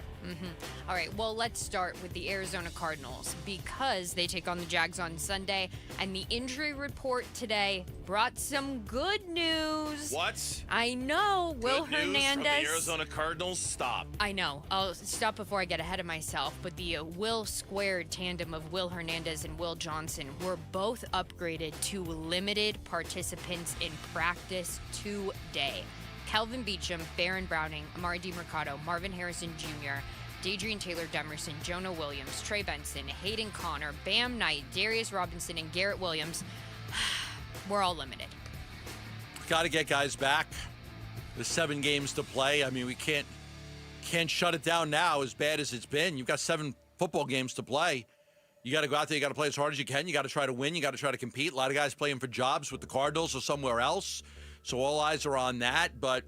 S2: All right, well, let's start with the Arizona Cardinals because they take on the Jags on Sunday, and the injury report today brought some good news.
S1: What?
S2: I know. Will
S1: Good news
S2: Hernandez.
S1: from the Arizona Cardinals? Stop.
S2: I know. I'll stop before I get ahead of myself. But the Will squared tandem of Will Hernandez and Will Johnson were both upgraded to limited participants in practice today. Calvin Beachum, Baron Browning, Amari DiMercado, Marvin Harrison Jr., Dadrian Taylor Demerson, Jonah Williams, Trey Benson, Hayden Connor, Bam Knight, Darius Robinson, and Garrett Williams. We're all limited.
S3: Got to get guys back. There's 7 games to play. I mean, we can't shut it down now as bad as it's been. You've got 7 football games to play. You got to go out there. You got to play as hard as you can. You got to try to win. You got to try to compete. A lot of guys playing for jobs with the Cardinals or somewhere else. So all eyes are on that. But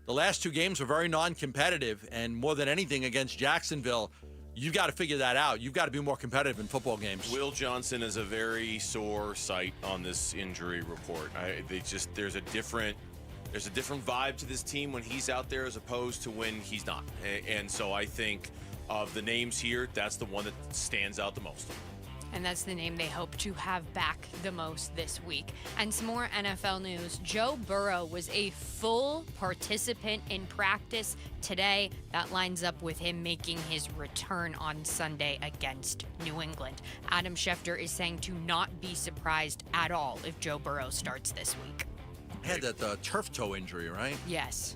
S3: the last 2 games were very non-competitive. And more than anything against Jacksonville, you've got to figure that out. You've got to be more competitive in football games.
S1: Will Johnson is a very sore sight on this injury report. There's a different vibe to this team when he's out there as opposed to when he's not. And so I think of the names here, that's the one that stands out the most.
S2: And that's the name they hope to have back the most this week. And some more NFL news. Joe Burrow was a full participant in practice today. That lines up with him making his return on Sunday against New England. Adam Schefter is saying to not be surprised at all if Joe Burrow starts this week.
S3: He had that turf toe injury, right?
S2: Yes.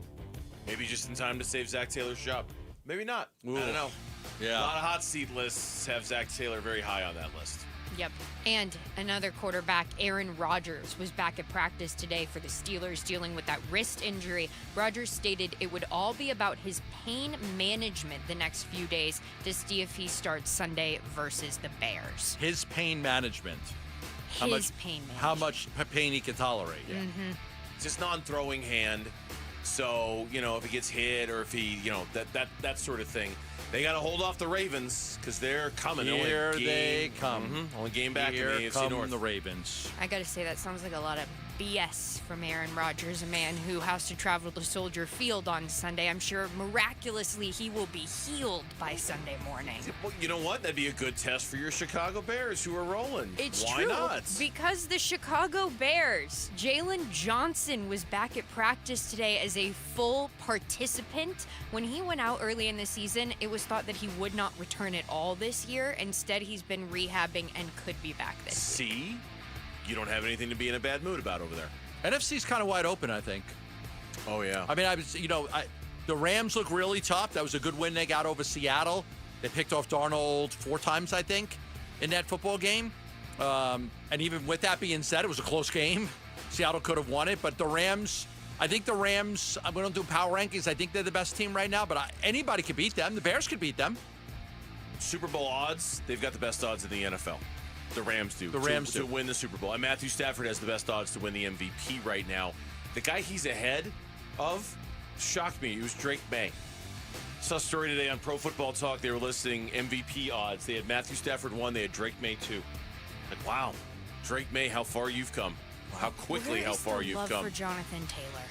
S1: Maybe just in time to save Zach Taylor's job. Maybe not.
S3: Ooh.
S1: I don't know.
S3: Yeah.
S1: A lot of hot seat lists have Zach Taylor very high on that list.
S2: Yep. And another quarterback, Aaron Rodgers, was back at practice today for the Steelers dealing with that wrist injury. Rodgers stated it would all be about his pain management the next few days to see if he starts Sunday versus the Bears.
S3: His pain management.
S2: Pain management.
S3: How much pain he can tolerate. Yeah.
S2: Mm-hmm.
S1: Just non-throwing hand. So, if he gets hit or if he, that sort of thing. They got to hold off the Ravens because they're coming.
S3: Here they come.
S1: Only game back
S3: Here
S1: in the AFC
S3: come
S1: North.
S3: the Ravens.
S2: I got to say, that sounds like a lot of BS from Aaron Rodgers, a man who has to travel to Soldier Field on Sunday. I'm sure miraculously he will be healed by Sunday morning.
S1: Well, you know what? That'd be a good test for your Chicago Bears who are rolling.
S2: It's
S1: Why
S2: true.
S1: not?
S2: Because the Chicago Bears, Jalen Johnson was back at practice today as a full participant. When he went out early in the season, it was thought that he would not return at all this year. Instead, he's been rehabbing and could be back this week.
S1: See? You don't have anything to be in a bad mood about over there.
S3: NFC's kind of wide open, I think.
S1: Oh, yeah.
S3: I mean, the Rams look really tough. That was a good win they got over Seattle. They picked off Darnold 4 times, I think, in that football game. And even with that being said, it was a close game. Seattle could have won it. But the Rams, we don't do power rankings. I think they're the best team right now. But anybody could beat them. The Bears could beat them.
S1: Super Bowl odds, they've got the best odds in the NFL. The Rams do. To win the Super Bowl. And Matthew Stafford has the best odds to win the MVP right now. The guy he's ahead of shocked me. It was Drake May. Saw a story today on Pro Football Talk. They were listing MVP odds. They had Matthew Stafford 1. They had Drake May 2. Like, wow. Drake May, how far you've come. How quickly, how far you've
S2: love
S1: come.
S2: for Jonathan Taylor.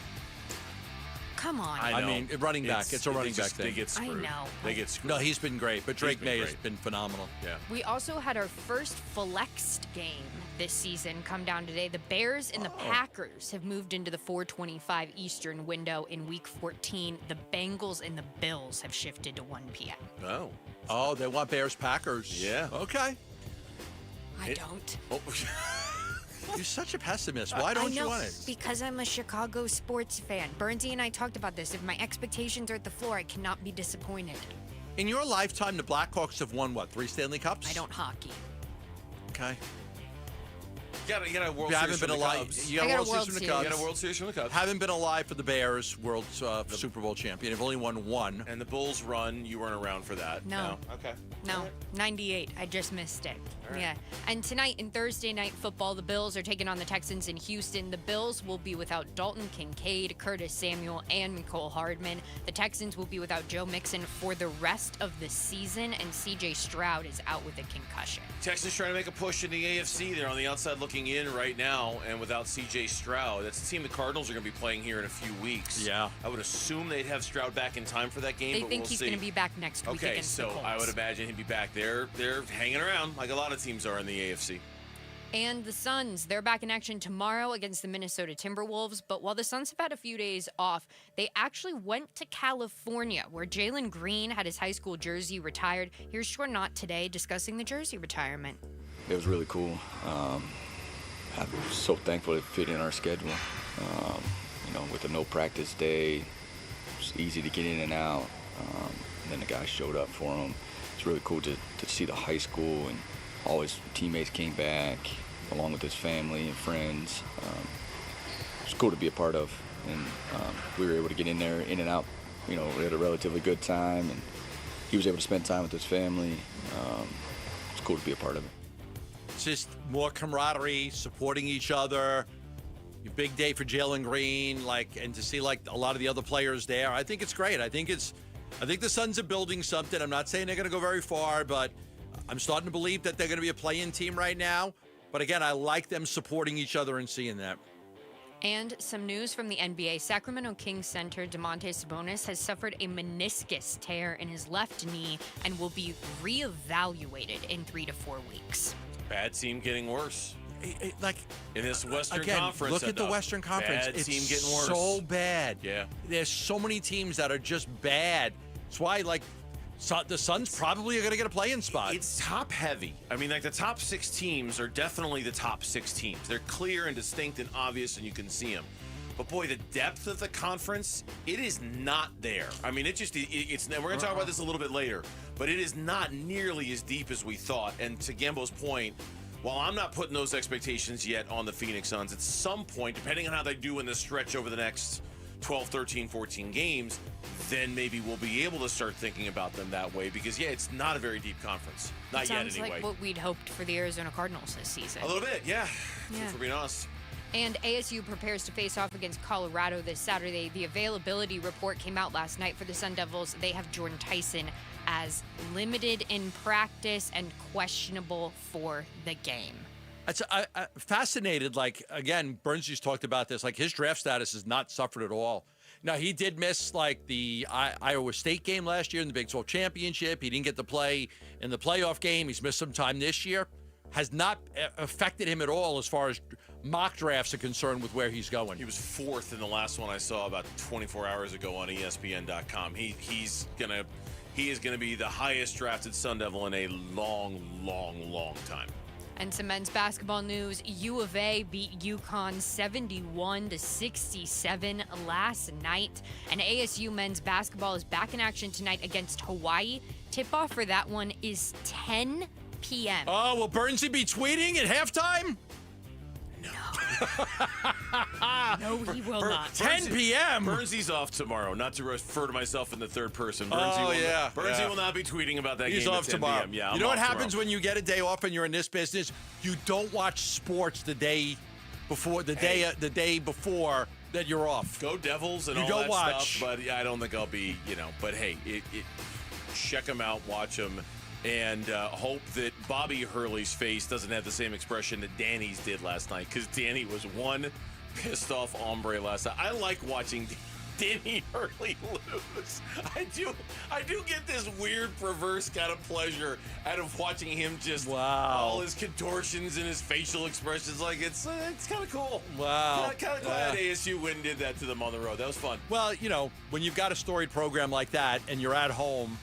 S2: Come on.
S3: I mean, running back. It's a running back thing.
S1: They get screwed.
S2: I know.
S1: They get screwed.
S3: No, he's been great. But Drake May has been phenomenal.
S1: Yeah.
S2: We also had our first flexed game this season come down today. The Bears and the Packers have moved into the 4:25 Eastern window in Week 14. The Bengals and the Bills have shifted to 1 p.m.
S3: Oh, they want Bears-Packers.
S1: Yeah.
S3: Okay.
S2: I don't.
S1: Oh.
S3: You're such a pessimist. Why don't you want it?
S2: Because I'm a Chicago sports fan. Bernsey and I talked about this. If my expectations are at the floor, I cannot be disappointed.
S3: In your lifetime, the Blackhawks have won, 3 Stanley Cups?
S2: I don't hockey.
S3: Okay.
S1: You got a World
S3: You
S1: Series
S3: haven't been
S1: from the
S3: alive.
S1: Cubs.
S3: You got a World Series from the Cubs.
S1: You got a World Series from the Cubs.
S3: Haven't been alive for the Bears World Super Bowl champion. You've only won one.
S1: And the Bulls run, you weren't around for that.
S2: No.
S1: Okay.
S2: No, 98. I just missed it.
S1: All right.
S2: Yeah. And tonight in Thursday Night Football, the Bills are taking on the Texans in Houston. The Bills will be without Dalton Kincaid, Curtis Samuel, and Mecole Hardman. The Texans will be without Joe Mixon for the rest of the season, and C.J. Stroud is out with a concussion.
S1: Texans trying to make a push in the AFC. They're on the outside looking in right now, and without C.J. Stroud. That's the team the Cardinals are going to be playing here in a few weeks.
S3: Yeah.
S1: I would assume they'd have Stroud back in time for that game,
S2: They
S1: but
S2: think
S1: we'll
S2: he's
S1: see.
S2: going to be back next week
S1: Okay,
S2: against the
S1: so
S2: Colts.
S1: I would imagine he'd be back there. They're hanging around like a lot of teams are in the AFC.
S2: And the Suns, they're back in action tomorrow against the Minnesota Timberwolves. But while the Suns have had a few days off, they actually went to California, where Jalen Green had his high school jersey retired. Here's Shornot today discussing the jersey retirement.
S4: It was really cool. I'm so thankful it fit in our schedule. With the no practice day, it's easy to get in and out. And then the guys showed up for him. It's really cool to see the high school and all his teammates came back, along with his family and friends. It's cool to be a part of, and we were able to get in there, in and out. We had a relatively good time, and he was able to spend time with his family. It's cool to be a part of it.
S3: It's just more camaraderie, supporting each other. Big day for Jalen Green, and to see a lot of the other players there. I think it's great. I think the Suns are building something. I'm not saying they're going to go very far, but I'm starting to believe that they're going to be a play-in team right now. But again, I like them supporting each other and seeing that.
S2: And some news from the NBA. Sacramento Kings center Domantas Sabonis has suffered a meniscus tear in his left knee and will be reevaluated in 3 to 4 weeks.
S1: Bad team getting worse. In this Western
S3: again,
S1: Conference.
S3: Look at the Western Conference.
S1: Bad
S3: It's
S1: team getting worse.
S3: So bad.
S1: Yeah.
S3: There's so many teams that are just bad. That's why, the Suns probably are going to get a play-in spot.
S1: It's top-heavy. I mean, the top 6 teams are definitely the top 6 teams. They're clear and distinct and obvious, and you can see them. But, boy, the depth of the conference, it is not there. I mean, it's we're going to talk about this a little bit later, but it is not nearly as deep as we thought. And to Gambo's point, while I'm not putting those expectations yet on the Phoenix Suns, at some point, depending on how they do in this stretch over the next 12, 13, 14 games, then maybe we'll be able to start thinking about them that way because, it's not a very deep conference. Not yet, anyway.
S2: Sounds like what we'd hoped for the Arizona Cardinals this season.
S1: A little bit, yeah. For being honest.
S2: And ASU prepares to face off against Colorado this Saturday. The availability report came out last night for the Sun Devils. They have Jordan Tyson as limited in practice and questionable for the game.
S3: I'm fascinated. Again, Burnsy's talked about this. His draft status has not suffered at all. Now, he did miss, the Iowa State game last year in the Big 12 Championship. He didn't get to play in the playoff game. He's missed some time this year. Has not affected him at all as far as mock drafts are concerned with where he's going.
S1: He was 4th in the last one I saw about 24 hours ago on ESPN.com. He is going to be the highest drafted Sun Devil in a long, long, long time.
S2: And some men's basketball news. U of A beat UConn 71-67 last night. And ASU men's basketball is back in action tonight against Hawaii. Tip-off for that one is 10 p.m.
S3: Oh, will Burnsy be tweeting at halftime?
S2: No, he will not.
S3: 10 p.m.
S1: Burnsy's off tomorrow. Not to refer to myself in the third person.
S3: Burnsy
S1: will not be tweeting about that
S3: He's
S1: game
S3: off
S1: at 10
S3: tomorrow.
S1: p.m. Yeah,
S3: you know what happens when you get a day off and you're in this business? You don't watch sports the day before the day before that you're off.
S1: Go Devils and
S3: you
S1: all
S3: don't
S1: that
S3: watch.
S1: stuff. But I don't think I'll be. But hey, check them out, watch them. And hope that Bobby Hurley's face doesn't have the same expression that Danny's did last night, because Danny was one pissed off hombre last night. I like watching Danny Hurley lose. I do get this weird, perverse kind of pleasure out of watching him just all his contortions and his facial expressions. It's kind of cool.
S3: Wow.
S1: Kind of glad ASU went and did that to them on the road. That was fun.
S3: Well, when you've got a storied program like that and you're at home,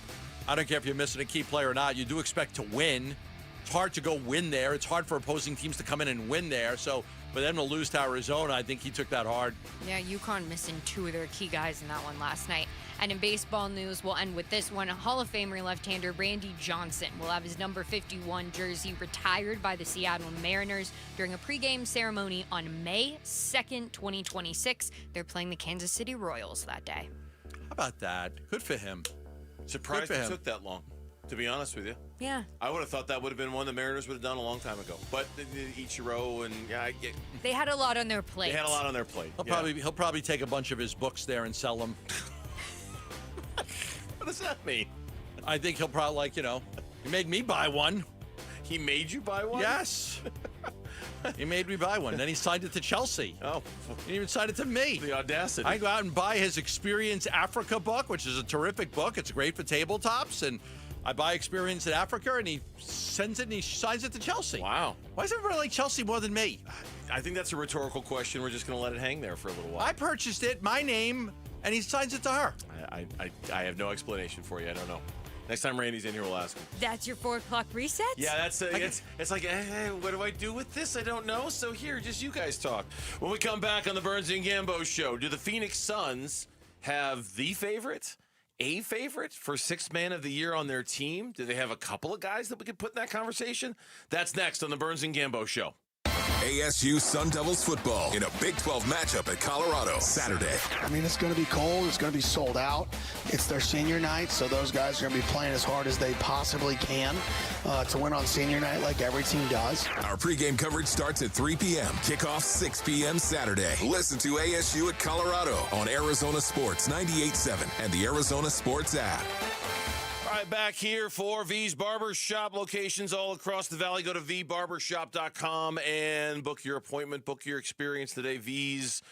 S3: I don't care if you're missing a key player or not, you do expect to win. It's hard to go win there. It's hard for opposing teams to come in and win there. So for them to lose to Arizona, I think he took that hard.
S2: Yeah, UConn missing 2 of their key guys in that one last night. And in baseball news, we'll end with this one. Hall of Famer left-hander Randy Johnson will have his number 51 jersey retired by the Seattle Mariners during a pregame ceremony on May 2nd, 2026. They're playing the Kansas City Royals that day.
S3: How about that? Good for him.
S1: Surprised it took that long, to be honest with you.
S2: Yeah.
S1: I would have thought that would have been one the Mariners would have done a long time ago. But Ichiro and
S2: they had a lot on their plate.
S1: They had a lot on their plate.
S3: He'll probably take a bunch of his books there and sell them.
S1: What does that mean?
S3: I think he'll probably, he made me buy one.
S1: He made you buy one?
S3: Yes. He made me buy one. Then he signed it to Chelsea.
S1: Oh.
S3: He didn't even signed it to me.
S1: The audacity.
S3: I go out and buy his Experience Africa book, which is a terrific book. It's great for tabletops. And I buy Experience in Africa, and he sends it and he signs it to Chelsea.
S1: Wow.
S3: Why does everybody like Chelsea more than me?
S1: I think that's a rhetorical question. We're just going to let it hang there for a little while.
S3: I purchased it, my name, and he signs it to her.
S1: I have no explanation for you. I don't know. Next time Randy's in here, we'll ask him.
S2: That's your 4 o'clock reset?
S1: Yeah, that's it's like, hey, what do I do with this? I don't know. So here, just you guys talk. When we come back on the Burns and Gambo show, do the Phoenix Suns have the favorite, a favorite for Sixth Man of the Year on their team? Do they have a couple of guys that we could put in that conversation? That's next on the Burns and Gambo show.
S13: ASU Sun Devils football in a Big 12 matchup at Colorado Saturday.
S7: I mean, it's going to be cold. It's going to be sold out. It's their senior night, so those guys are going to be playing as hard as they possibly can to win on senior night like every team does.
S13: Our pregame coverage starts at 3 p.m. Kickoff 6 p.m. Saturday. Listen to ASU at Colorado on Arizona Sports 98.7 and the Arizona Sports app.
S1: All right, back here for V's Barbershop, locations all across the valley. Go to vbarbershop.com and book your appointment, book your experience today. V's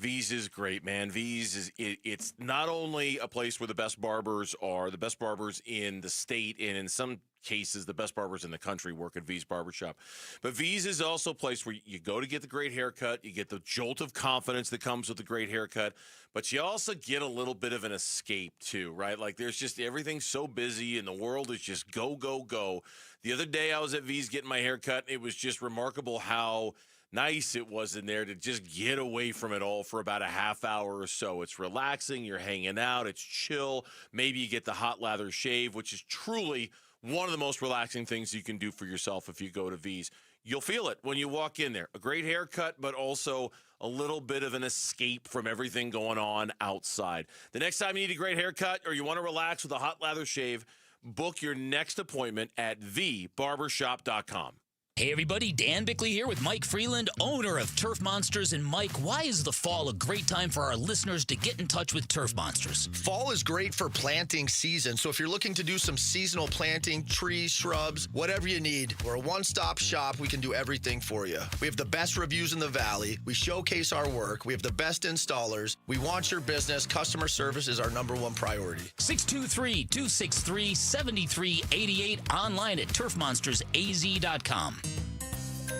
S1: is great, man. V's is it's not only a place where the best barbers are, the best barbers in the state, and in some cases, the best barbers in the country work at V's Barbershop. But V's is also a place where you go to get the great haircut. You get the jolt of confidence that comes with the great haircut. But you also get a little bit of an escape, too, right? Like, there's just everything's so busy and the world is just go, go, go. The other day I was at V's getting my haircut. It was just remarkable how nice it was in there to just get away from it all for about a half hour or so. It's relaxing. You're hanging out. It's chill. Maybe you get the hot lather shave, which is truly one of the most relaxing things you can do for yourself if you go to V's. You'll feel it when you walk in there. A great haircut, but also a little bit of an escape from everything going on outside. The next time you need a great haircut or you want to relax with a hot lather shave, book your next appointment at vbarbershop.com.
S8: Hey everybody, Dan Bickley here with Mike Freeland, owner of Turf Monsters. And Mike, why is the fall a great time for our listeners to get in touch with Turf Monsters?
S9: Fall is great for planting season. So if you're looking to do some seasonal planting, trees, shrubs, whatever you need, we're a one-stop shop. We can do everything for you. We have the best reviews in the valley. We showcase our work. We have the best installers. We want your business. Customer service is our #1 priority.
S8: 623-263-7388, online at turfmonstersaz.com.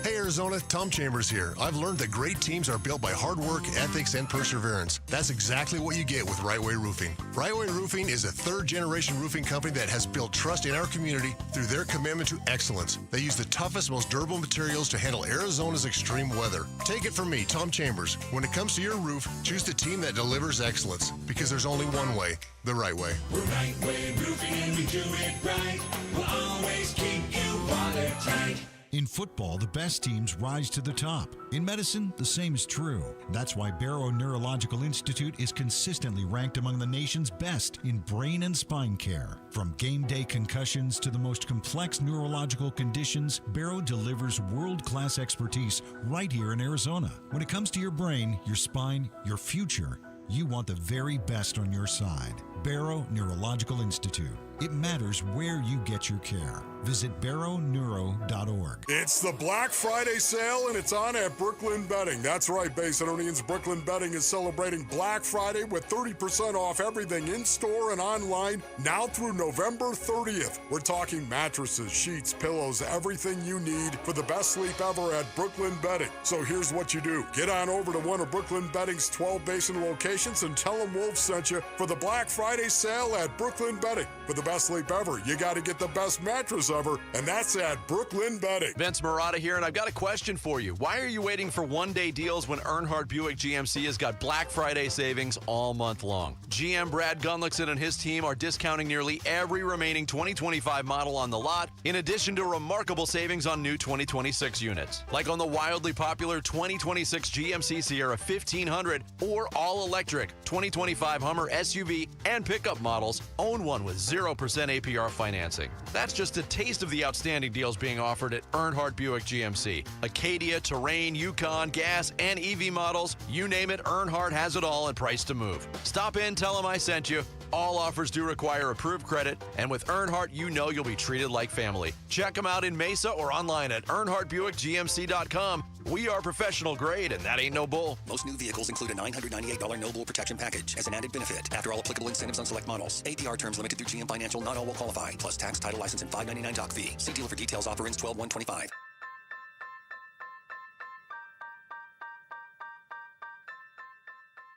S10: Hey Arizona, Tom Chambers here. I've learned that great teams are built by hard work, ethics, and perseverance. That's exactly what you get with Right Way Roofing. Right Way Roofing is a third-generation roofing company that has built trust in our community through their commitment to excellence. They use the toughest, most durable materials to handle Arizona's extreme weather. Take it from me, Tom Chambers. When it comes to your roof, choose the team that delivers excellence, because there's only one way, the right way.
S15: We're Right Way Roofing and we do it right. We'll always keep you watertight.
S17: In football, the best teams rise to the top. In medicine, the same is true. That's why Barrow Neurological Institute is consistently ranked among the nation's best in brain and spine care. From game day concussions to the most complex neurological conditions, Barrow delivers world-class expertise right here in Arizona. When it comes to your brain, your spine, your future, you want the very best on your side. Barrow Neurological Institute. It matters where you get your care. Visit barrowneuro.org.
S19: It's the Black Friday sale, and it's on at Brooklyn Bedding. That's right, Basinonians. Brooklyn Bedding is celebrating Black Friday with 30% off everything in-store and online now through November 30th. We're talking mattresses, sheets, pillows, everything you need for the best sleep ever at Brooklyn Bedding. So here's what you do. Get on over to one of Brooklyn Bedding's 12 Basin locations and tell them Wolf sent you for the Black Friday Friday sale at Brooklyn Bedding. For the best sleep ever, you got to get the best mattress ever, and that's at Brooklyn Bedding.
S6: Vince Marotta here, and I've got a question for you. Why are you waiting for one-day deals when Earnhardt Buick GMC has got Black Friday savings all month long? GM Brad Gunlickson and his team are discounting nearly every remaining 2025 model on the lot, in addition to remarkable savings on new 2026 units. Like on the wildly popular 2026 GMC Sierra 1500 or all-electric 2025 Hummer SUV and pickup models. Own one with 0% APR financing. That's just a taste of the outstanding deals being offered at Earnhardt Buick GMC. Acadia, Terrain, Yukon, gas, and EV models. You name it, Earnhardt has it all and price to move. Stop in, tell them I sent you. All offers do require approved credit, and with Earnhardt, you know you'll be treated like family. Check them out in Mesa or online at EarnhardtBuickGMC.com. We are professional grade, and that ain't no bull.
S11: Most new vehicles include a $998 no bull protection package as an added benefit. After all applicable incentives on select models. APR terms limited through GM Financial. Not all will qualify. Plus tax, title, license, and $599 doc fee. See dealer for details. Offer ends 12/1/25.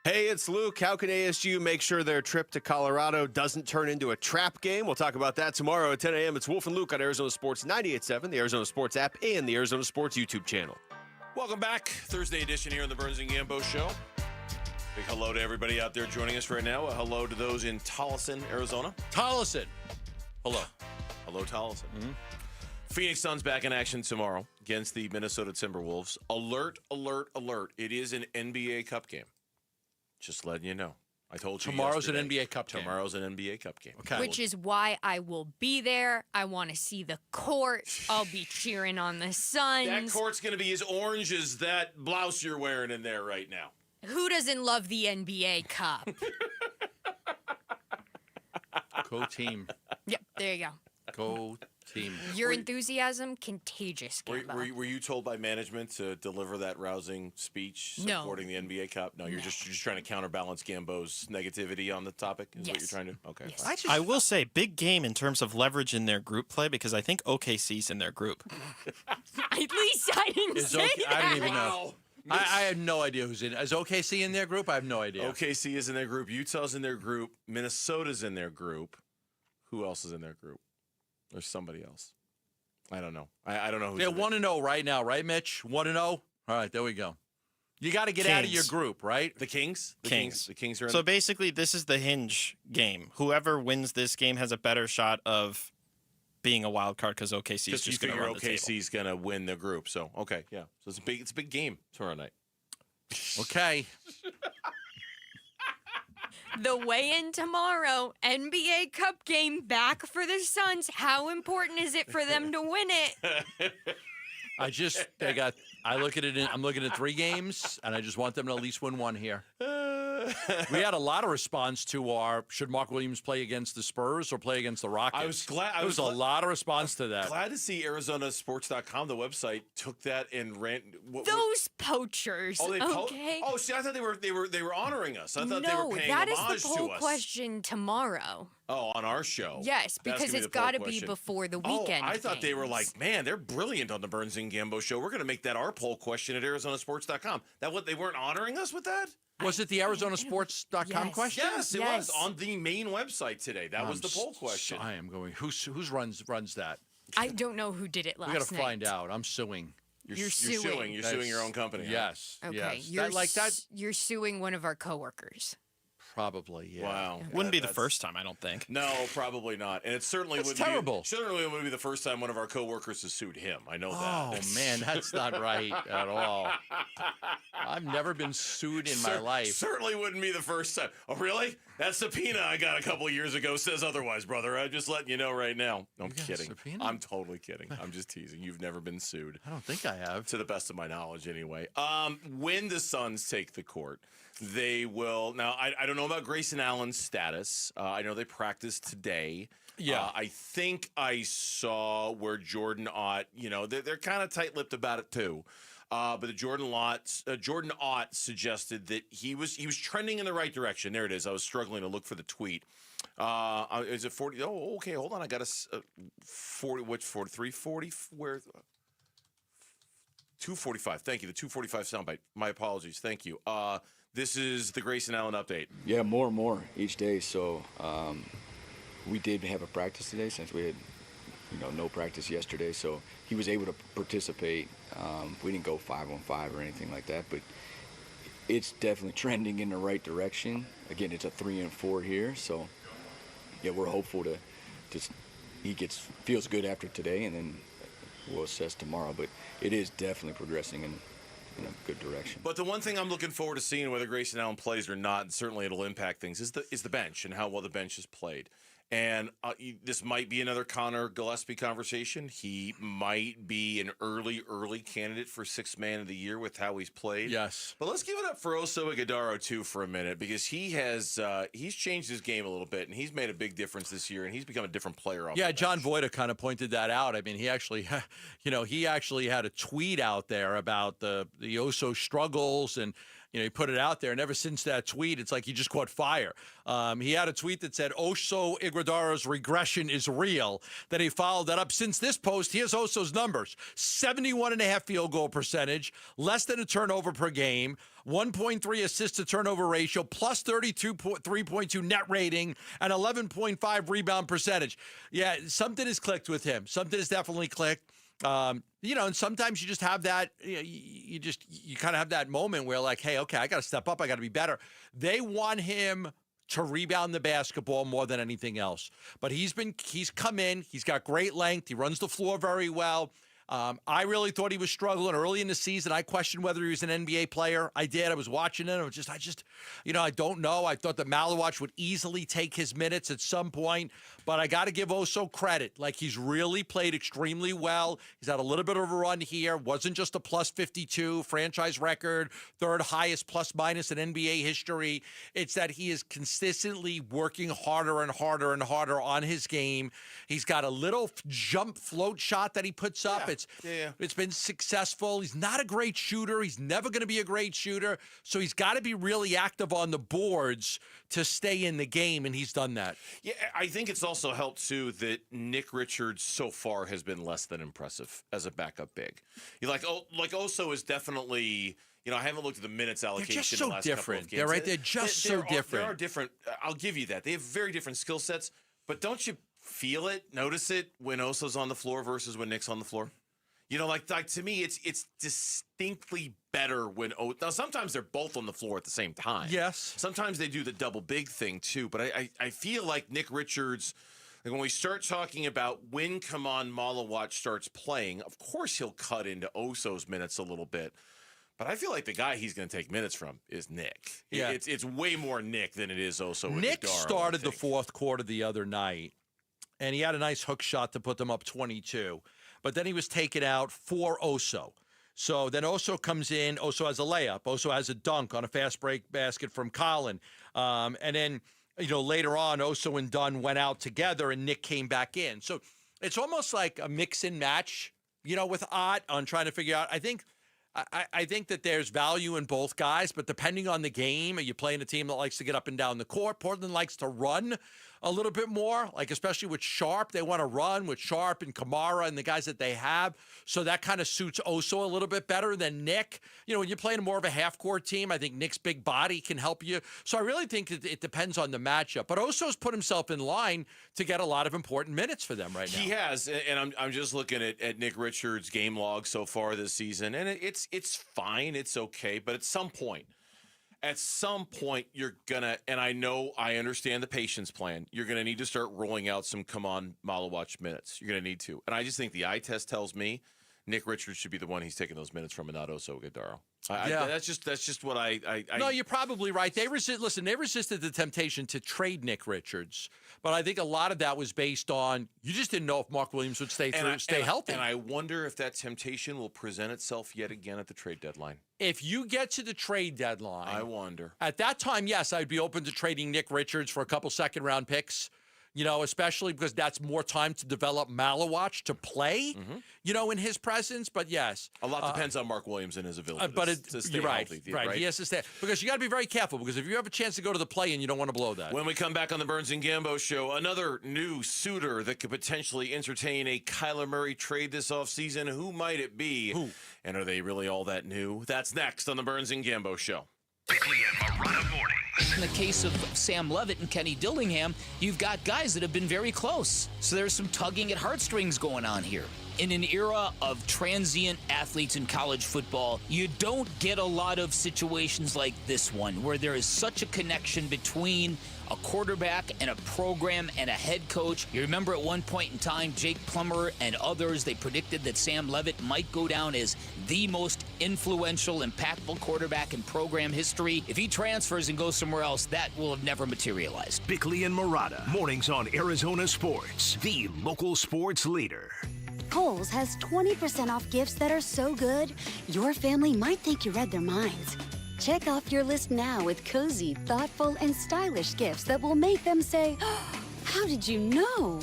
S12: Hey, it's Luke. How can ASU make sure their trip to Colorado doesn't turn into a trap game? We'll talk about that tomorrow at 10 a.m. It's Wolf and Luke on Arizona Sports 98.7, the Arizona Sports app, and the Arizona Sports YouTube channel.
S1: Welcome back. Thursday edition here on the Burns and Gambo Show. Big hello to everybody out there joining us right now. A hello to those in Tolleson, Arizona.
S3: Tolleson. Hello.
S1: Hello, Tolleson. Mm-hmm. Phoenix Suns back in action tomorrow against the Minnesota Timberwolves. Alert, alert, alert. It is an NBA Cup game. Just letting you know. I told you
S3: Tomorrow's
S1: yesterday.
S3: an NBA Cup game.
S1: Tomorrow's an NBA Cup game.
S3: Okay.
S2: Which is why I will be there. I want to see the court. I'll be cheering on the Suns.
S1: That court's going to be as orange as that blouse you're wearing in there right now.
S2: Who doesn't love the NBA Cup?
S3: Go team.
S2: Yep, there you go.
S3: Go team.
S2: Your enthusiasm, contagious.
S1: Were you told by management to deliver that rousing speech
S2: No.
S1: supporting the NBA Cup? No, you're just trying to counterbalance Gambo's negativity on the topic. Is what you're trying to? Okay.
S2: Yes.
S1: Fine.
S5: I will say, big game in terms of leverage in their group play because I think OKC's in their group.
S2: At least I didn't say that.
S3: I don't even know. I have no idea who's in. Is OKC in their group? I have no idea.
S1: OKC is in their group. Utah's in their group. Minnesota's in their group. Who else is in their group? There's somebody else. I don't know. I don't know who's
S3: They're
S1: in it.
S3: 1-0 right now, right, Mitch? 1-0? All right, there we go. You got to get out of your group, right?
S1: The Kings? The Kings are in
S5: So basically, this is the hinge game. Whoever wins this game has a better shot of being a wild card because OKC is just going to run the table.
S1: OKC's going to win the group. So, okay, yeah. So it's a big game tomorrow night.
S3: Okay.
S2: The weigh-in tomorrow, NBA Cup game back for the Suns. How important is it for them to win it?
S3: I'm looking at 3 games, and I just want them to at least win one here. We had a lot of response to should Mark Williams play against the Spurs or play against the Rockets?
S1: I was glad.
S3: There was a lot of response to that.
S1: Glad to see ArizonaSports.com, the website, took that and ran.
S2: Those poachers. Okay.
S1: Oh, see, I thought they were honoring us. I thought they were paying
S2: that
S1: homage
S2: is the
S1: to
S2: poll
S1: us.
S2: question tomorrow.
S1: Oh, on our show.
S2: Yes, because it's got to be before the weekend.
S1: Oh, I thought they were
S2: games.
S1: like, man, they're brilliant on the Burns and Gambo show. We're going to make that our poll question at ArizonaSports.com. That what they weren't honoring us with that?
S3: Was it the ArizonaSports.com question?
S1: Yes, it was on the main website today. That was the poll question.
S3: I am going. Who's runs that?
S2: I don't know who did it last night.
S3: We got to find out. I'm suing.
S1: You're suing. You're suing your own company.
S3: Yes.
S2: Okay.
S3: Yes.
S2: You're suing one of our coworkers.
S3: Probably, yeah.
S1: Wow.
S5: Wouldn't be the first time, I don't think.
S1: No, probably not. And it certainly
S3: That's
S1: wouldn't
S3: terrible.
S1: Certainly be the first time one of our coworkers has sued him. I know that.
S3: Oh, man, that's not right at all. I've never been sued in my life.
S1: Certainly wouldn't be the first time. Oh, really? That subpoena I got a couple of years ago says otherwise, brother. I'm just letting you know right now. No, I'm kidding. I'm totally kidding. I'm just teasing. You've never been sued.
S3: I don't think I have.
S1: To the best of my knowledge, anyway. When the Suns take the court, they will. Now, I don't know about Grayson Allen's status. I know they practiced today.
S3: Yeah.
S1: I think I saw where Jordan Ott, they're kind of tight-lipped about it too. But the Jordan Ott suggested that he was trending in the right direction. There it is. I was struggling to look for the tweet. Is it 40? Oh, okay. Hold on. I got a 40. Which 43? 40? Where? 245. Thank you. The 245 soundbite. My apologies. Thank you. This is the Grayson Allen update.
S4: Yeah, more and more each day. So we did have a practice today since we had, no practice yesterday. So he was able to participate. We didn't go 5-on-5 or anything like that, but it's definitely trending in the right direction. Again, it's a 3-4 here. So yeah, we're hopeful to he feels good after today, and then we'll assess tomorrow. But it is definitely progressing in a good direction.
S1: But the one thing I'm looking forward to seeing, whether Grayson Allen plays or not, and certainly it'll impact things, is the bench and how well the bench has played. And this might be another Connor Gillespie conversation. He might be an early candidate for Sixth Man of the Year with how he's played.
S3: Yes.
S1: But let's give it up for Oso Ighodaro, too, for a minute, because he's changed his game a little bit, and he's made a big difference this year, and he's become a different player.
S3: Yeah, John Voida kind of pointed that out. I mean, he actually, he actually had a tweet out there about the Oso struggles, and he put it out there, and ever since that tweet, it's like he just caught fire. He had a tweet that said, Oso Iguodaro's regression is real. Then he followed that up. Since this post, here's Oso's numbers. 71.5 field goal percentage, less than a turnover per game, 1.3 assist to turnover ratio, plus 3.2 net rating, and 11.5 rebound percentage. Yeah, something has clicked with him. Something has definitely clicked. And sometimes you just have that, you kind of have that moment where like, hey, okay, I got to step up. I got to be better. They want him to rebound the basketball more than anything else. But he's come in. He's got great length. He runs the floor very well. I really thought he was struggling early in the season. I questioned whether he was an NBA player. I did. I was watching it. I don't know. I thought that Malawach would easily take his minutes at some point, but I got to give Oso credit. Like, he's really played extremely well. He's had a little bit of a run here. Wasn't just a plus 52 franchise record, third highest plus minus in NBA history. It's that he is consistently working harder and harder and harder on his game. He's got a little jump float shot that he puts up. It's been successful. He's not a great shooter. He's never going to be a great shooter. So he's got to be really active on the boards to stay in the game, and he's done that.
S1: Yeah, I think it's also helped, too, that Nick Richards so far has been less than impressive as a backup big. Oso is definitely... I haven't looked at the minutes allocation.
S3: They're just
S1: in
S3: so
S1: the last
S3: different.
S1: Couple of games.
S3: They're just so different.
S1: There are different. I'll give you that. They have very different skill sets. But don't you feel it, notice it when Oso's on the floor versus when Nick's on the floor? Like to me, it's distinctly better when now sometimes they're both on the floor at the same time.
S3: Yes.
S1: Sometimes they do the double big thing too. But I feel like Nick Richards, like when we start talking about when Kaman Malawach starts playing, of course he'll cut into Oso's minutes a little bit. But I feel like the guy he's going to take minutes from is Nick.
S3: Yeah.
S1: It's way more Nick than it is Oso.
S3: Nick started the fourth quarter the other night, and he had a nice hook shot to put them up 22. But then he was taken out for Oso. So then Oso comes in. Oso has a layup. Oso has a dunk on a fast break basket from Colin. And then, later on, Oso and Dunn went out together, and Nick came back in. So it's almost like a mix and match, with Ott on trying to figure out. I think that there's value in both guys, but depending on the game, are you playing a team that likes to get up and down the court? Portland likes to run a little bit more, like especially with Sharp. They want to run with Sharp and Kamara and the guys that they have. So that kind of suits Oso a little bit better than Nick. When you're playing more of a half-court team, I think Nick's big body can help you. So I really think it depends on the matchup. But Oso's put himself in line to get a lot of important minutes for them right now.
S1: He has, and I'm just looking at Nick Richards' game log so far this season, and it's fine, it's okay, but at some point you're gonna, and I understand the patience plan, you're gonna need to start rolling out some Kaman Malawach minutes. You're gonna need to, and I just think the eye test tells me Nick Richards should be the one he's taking those minutes from, and not Oso Ighodaro. That's just what I.
S3: No, you're probably right. They resisted the temptation to trade Nick Richards, but I think a lot of that was based on you just didn't know if Mark Williams would stay healthy.
S1: And I wonder if that temptation will present itself yet again at the trade deadline.
S3: If you get to the trade deadline,
S1: I wonder.
S3: At that time, yes, I'd be open to trading Nick Richards for a couple second-round picks. Especially because that's more time to develop Malawach to play, in his presence. But yes.
S1: A lot depends on Mark Williams and his ability to stay
S3: you're right,
S1: healthy.
S3: Right, he has to stay. Because you got to be very careful, because if you have a chance to go to the play-in, you don't want to blow that.
S1: When we come back on the Burns and Gambo show, another new suitor that could potentially entertain a Kyler Murray trade this offseason. Who might it be?
S3: Who?
S1: And are they really all that new? That's next on the Burns and Gambo show.
S11: Bickley and Marotta mornings.
S8: In the case of Sam Levit and Kenny Dillingham, you've got guys that have been very close. So there's some tugging at heartstrings going on here. In an era of transient athletes in college football, you don't get a lot of situations like this one where there is such a connection between a quarterback and a program and a head coach. You remember at one point in time, Jake Plummer and others, they predicted that Sam Levit might go down as the most influential, impactful quarterback in program history. If he transfers and goes somewhere else, that will have never materialized.
S11: Bickley and Marotta, mornings on Arizona Sports, the local sports leader.
S14: Kohl's has 20% off gifts that are so good, your family might think you read their minds. Check off your list now with cozy, thoughtful, and stylish gifts that will make them say, oh, how did you know?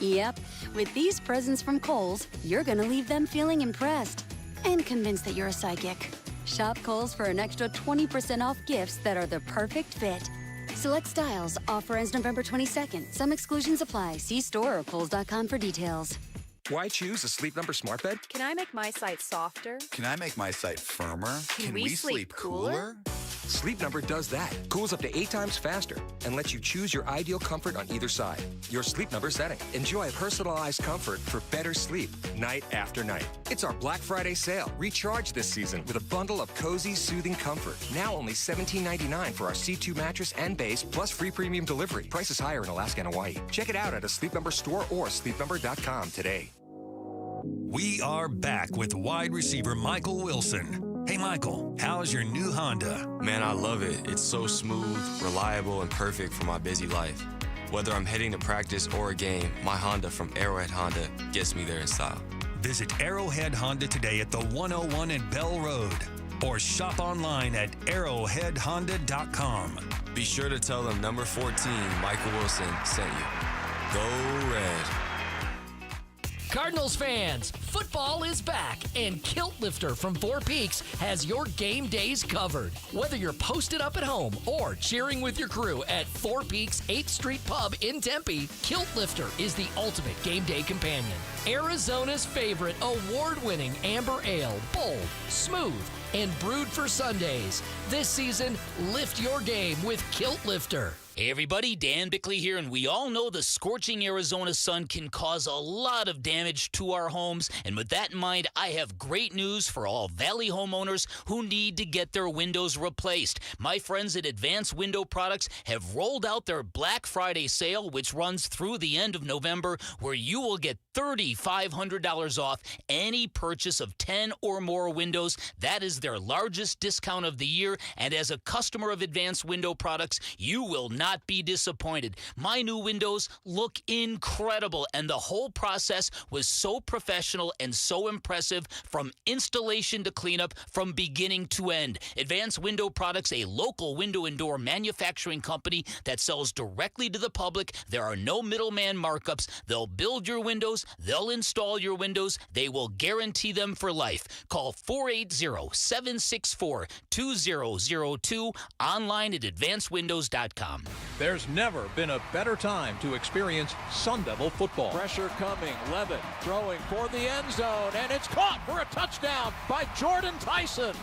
S14: Yep, with these presents from Kohl's, you're gonna leave them feeling impressed and convinced that you're a psychic. Shop Kohl's for an extra 20% off gifts that are the perfect fit. Select styles, offer ends November 22nd. Some exclusions apply. See store or Kohls.com for details.
S16: Why choose a Sleep Number smart bed?
S18: Can I make my site softer?
S16: Can I make my site firmer?
S18: Can we sleep cooler?
S16: Sleep Number does that. Cools up to 8 times faster and lets you choose your ideal comfort on either side. Your Sleep Number setting. Enjoy personalized comfort for better sleep night after night. It's our Black Friday sale. Recharge this season with a bundle of cozy, soothing comfort. Now only $17.99 for our C2 mattress and base, plus free premium delivery. Prices higher in Alaska and Hawaii. Check it out at a Sleep Number store or sleepnumber.com today.
S25: We are back with wide receiver Michael Wilson. Hey, Michael, how's your new Honda?
S20: Man, I love it. It's so smooth, reliable, and perfect for my busy life. Whether I'm heading to practice or a game, my Honda from Arrowhead Honda gets me there in style.
S25: Visit Arrowhead Honda today at the 101 and Bell Road, or shop online at arrowheadhonda.com.
S20: Be sure to tell them number 14, Michael Wilson, sent you. Go Red.
S21: Cardinals fans, football is back, and Kilt Lifter from Four Peaks has your game days covered. Whether you're posted up at home or cheering with your crew at Four Peaks 8th Street Pub in Tempe, Kilt Lifter is the ultimate game day companion. Arizona's favorite award-winning amber ale, bold, smooth, and brewed for Sundays. This season, lift your game with Kilt Lifter.
S8: Hey everybody, Dan Bickley here, and we all know the scorching Arizona sun can cause a lot of damage to our homes. And with that in mind, I have great news for all Valley homeowners who need to get their windows replaced. My friends at Advanced Window Products have rolled out their Black Friday sale, which runs through the end of November, where you will get $3,500 off any purchase of 10 or more windows. That is their largest discount of the year, and as a customer of Advanced Window Products, you will not be disappointed. My new windows look incredible, and the whole process was so professional and so impressive from installation to cleanup from beginning to end. Advanced Window Products, a local window and door manufacturing company that sells directly to the public. There are no middleman markups. They'll build your windows. They'll install your windows. They will guarantee them for life. Call 480-764-2002, online at advancedwindows.com.
S22: There's never been a better time to experience Sun Devil football.
S24: Pressure coming. Levit throwing for the end zone, and it's caught for a touchdown by Jordan Tyson.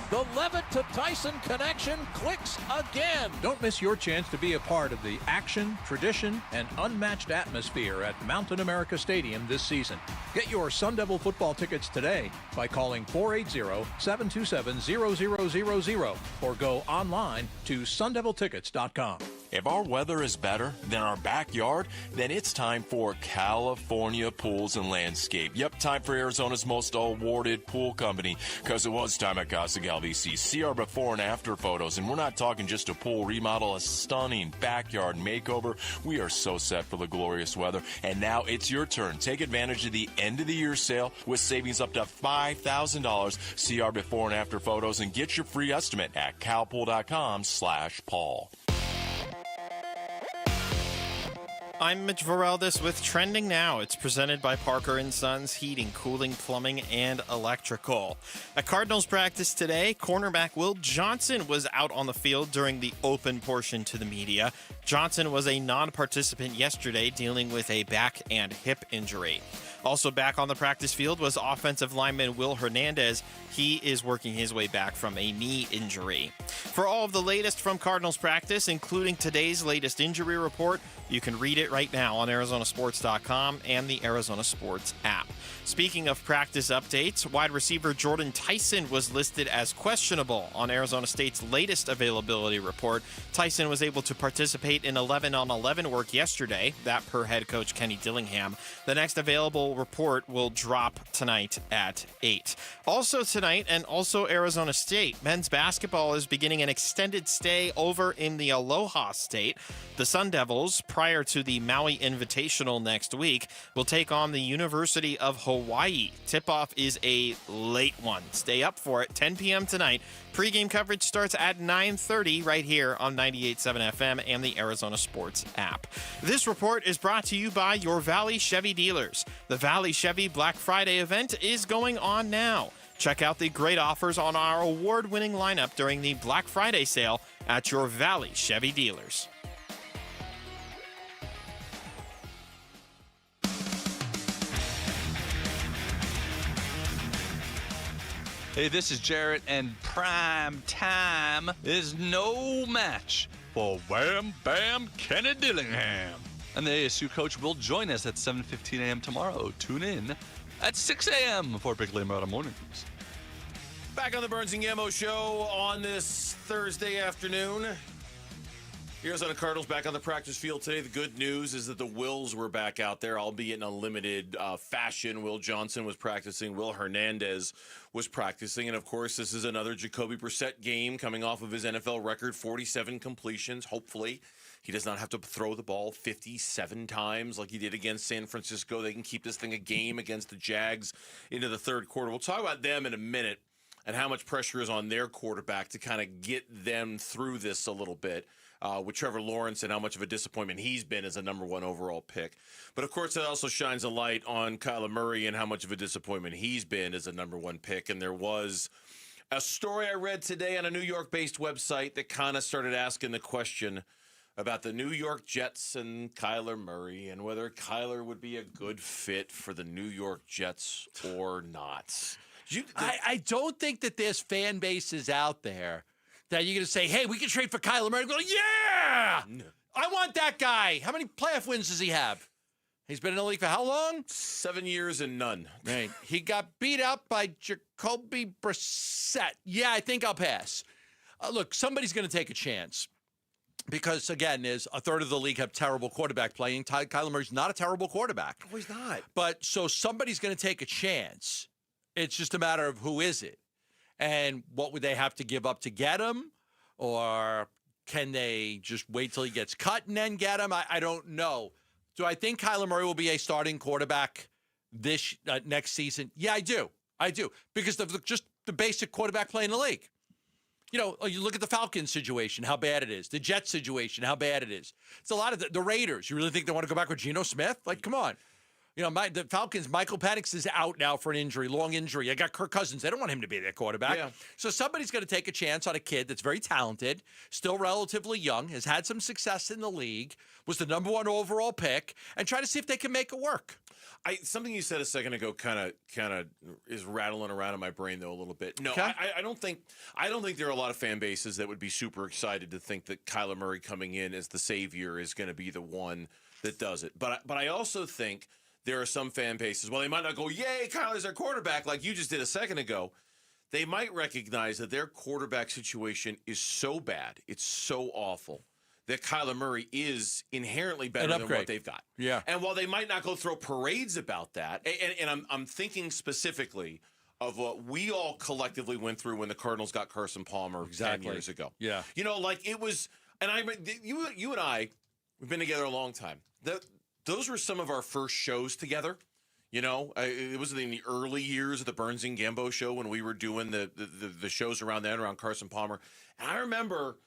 S24: The Levit to Tyson connection clicks again.
S22: Don't miss your chance to be a part of the action, tradition, and unmatched atmosphere at Mountain America Stadium this season. Get your Sun Devil football tickets today by calling 480-727-0000 or go online to sundeviltickets.com.
S26: If our weather is better than our backyard, then it's time for California Pools and Landscape. Yep, time for Arizona's most awarded pool company, because it was time at Casa Galvisi. See our before and after photos, and we're not talking just a pool remodel, a stunning backyard makeover. We are so set for the glorious weather, and now it's your turn. Take advantage of the end of the year sale with savings up to $5,000. See our before and after photos and get your free estimate at calpool.com/Paul.
S5: I'm Mitch Vareldis with Trending Now. It's presented by Parker & Sons Heating, Cooling, Plumbing, and Electrical. At Cardinals practice today, cornerback Will Johnson was out on the field during the open portion to the media. Johnson was a non-participant yesterday, dealing with a back and hip injury. Also back on the practice field was offensive lineman Will Hernandez. He is working his way back from a knee injury. For all of the latest from Cardinals practice, including today's latest injury report, you can read it right now on ArizonaSports.com and the Arizona Sports app. Speaking of practice updates, wide receiver Jordan Tyson was listed as questionable on Arizona State's latest availability report. Tyson was able to participate in 11-on-11 work yesterday, that per head coach Kenny Dillingham. The next available report will drop tonight at 8. Also tonight, and also Arizona State, men's basketball is beginning an extended stay over in the Aloha State. The Sun Devils, prior to the Maui Invitational next week, will take on the University of Hawaii. Tip-off is a late one. Stay up for it, 10 p.m. tonight. Pre-game coverage starts at 9:30 right here on 98.7 FM and the Arizona Sports app. This report is brought to you by your Valley Chevy dealers. The Valley Chevy Black Friday event is going on now. Check out the great offers on our award-winning lineup during the Black Friday sale at your Valley Chevy dealers.
S7: Hey, this is Jarrett, and prime time is no match for Wham Bam Kenny Dillingham. And the ASU coach will join us at 7:15 a.m. tomorrow. Tune in at 6 a.m. for Big Lame Rowdy Mornings.
S1: Back on the Burns and Gambo show on this Thursday afternoon. Arizona Cardinals back on the practice field today. The good news is that the Wills were back out there, albeit in a limited fashion. Will Johnson was practicing. Will Hernandez was practicing. And, of course, this is another Jacoby Brissett game coming off of his NFL record, 47 completions. Hopefully, he does not have to throw the ball 57 times like he did against San Francisco. They can keep this thing a game against the Jags into the third quarter. We'll talk about them in a minute and how much pressure is on their quarterback to kind of get them through this a little bit. With Trevor Lawrence and how much of a disappointment he's been as a number 1 overall pick. But, of course, it also shines a light on Kyler Murray and how much of a disappointment he's been as a number 1 pick. And there was a story I read today on a New York-based website that kind of started asking the question about the New York Jets and Kyler Murray and whether Kyler would be a good fit for the New York Jets or not.
S3: I don't think that there's fan bases out there that you're going to say, hey, we can trade for Kyler Murray. Go, yeah! No. I want that guy. How many playoff wins does he have? He's been in the league for how long?
S1: 7 years and none.
S3: Right. He got beat up by Jacoby Brissett. Yeah, I think I'll pass. Look, somebody's going to take a chance. Because, again, there's a third of the league have terrible quarterback play, and Kyler Murray's not a terrible quarterback.
S1: No, he's not.
S3: But so somebody's going to take a chance. It's just a matter of who is it. And what would they have to give up to get him? Or can they just wait till he gets cut and then get him? I don't know. Do I think Kyler Murray will be a starting quarterback this next season? Yeah, I do. I do. Because of just the basic quarterback play in the league. You know, you look at the Falcons situation, how bad it is. The Jets situation, how bad it is. It's a lot of the Raiders. You really think they want to go back with Geno Smith? Like, come on. You know, the Falcons, Michael Penix is out now for an injury, long injury. I got Kirk Cousins. They don't want him to be their quarterback. Yeah. So somebody's going to take a chance on a kid that's very talented, still relatively young, has had some success in the league, was the number 1 overall pick, and try to see if they can make it work.
S1: Something you said a second ago kind of is rattling around in my brain though a little bit. No,
S3: okay.
S1: I don't think there are a lot of fan bases that would be super excited to think that Kyler Murray coming in as the savior is going to be the one that does it. But I also think there are some fan bases, while they might not go, yay, Kyler's our quarterback, like you just did a second ago, they might recognize that their quarterback situation is so bad, it's so awful, that Kyler Murray is inherently better than what they've got.
S3: Yeah.
S1: And while they might not go throw parades about that, and I'm thinking specifically of what we all collectively went through when the Cardinals got Carson Palmer 10 years ago.
S3: Yeah.
S1: You know, like it was, and you and I, we've been together a long time. Those were some of our first shows together. You know, it was in the early years of the Burns and Gambo show when we were doing the shows around then, around Carson Palmer. And I remember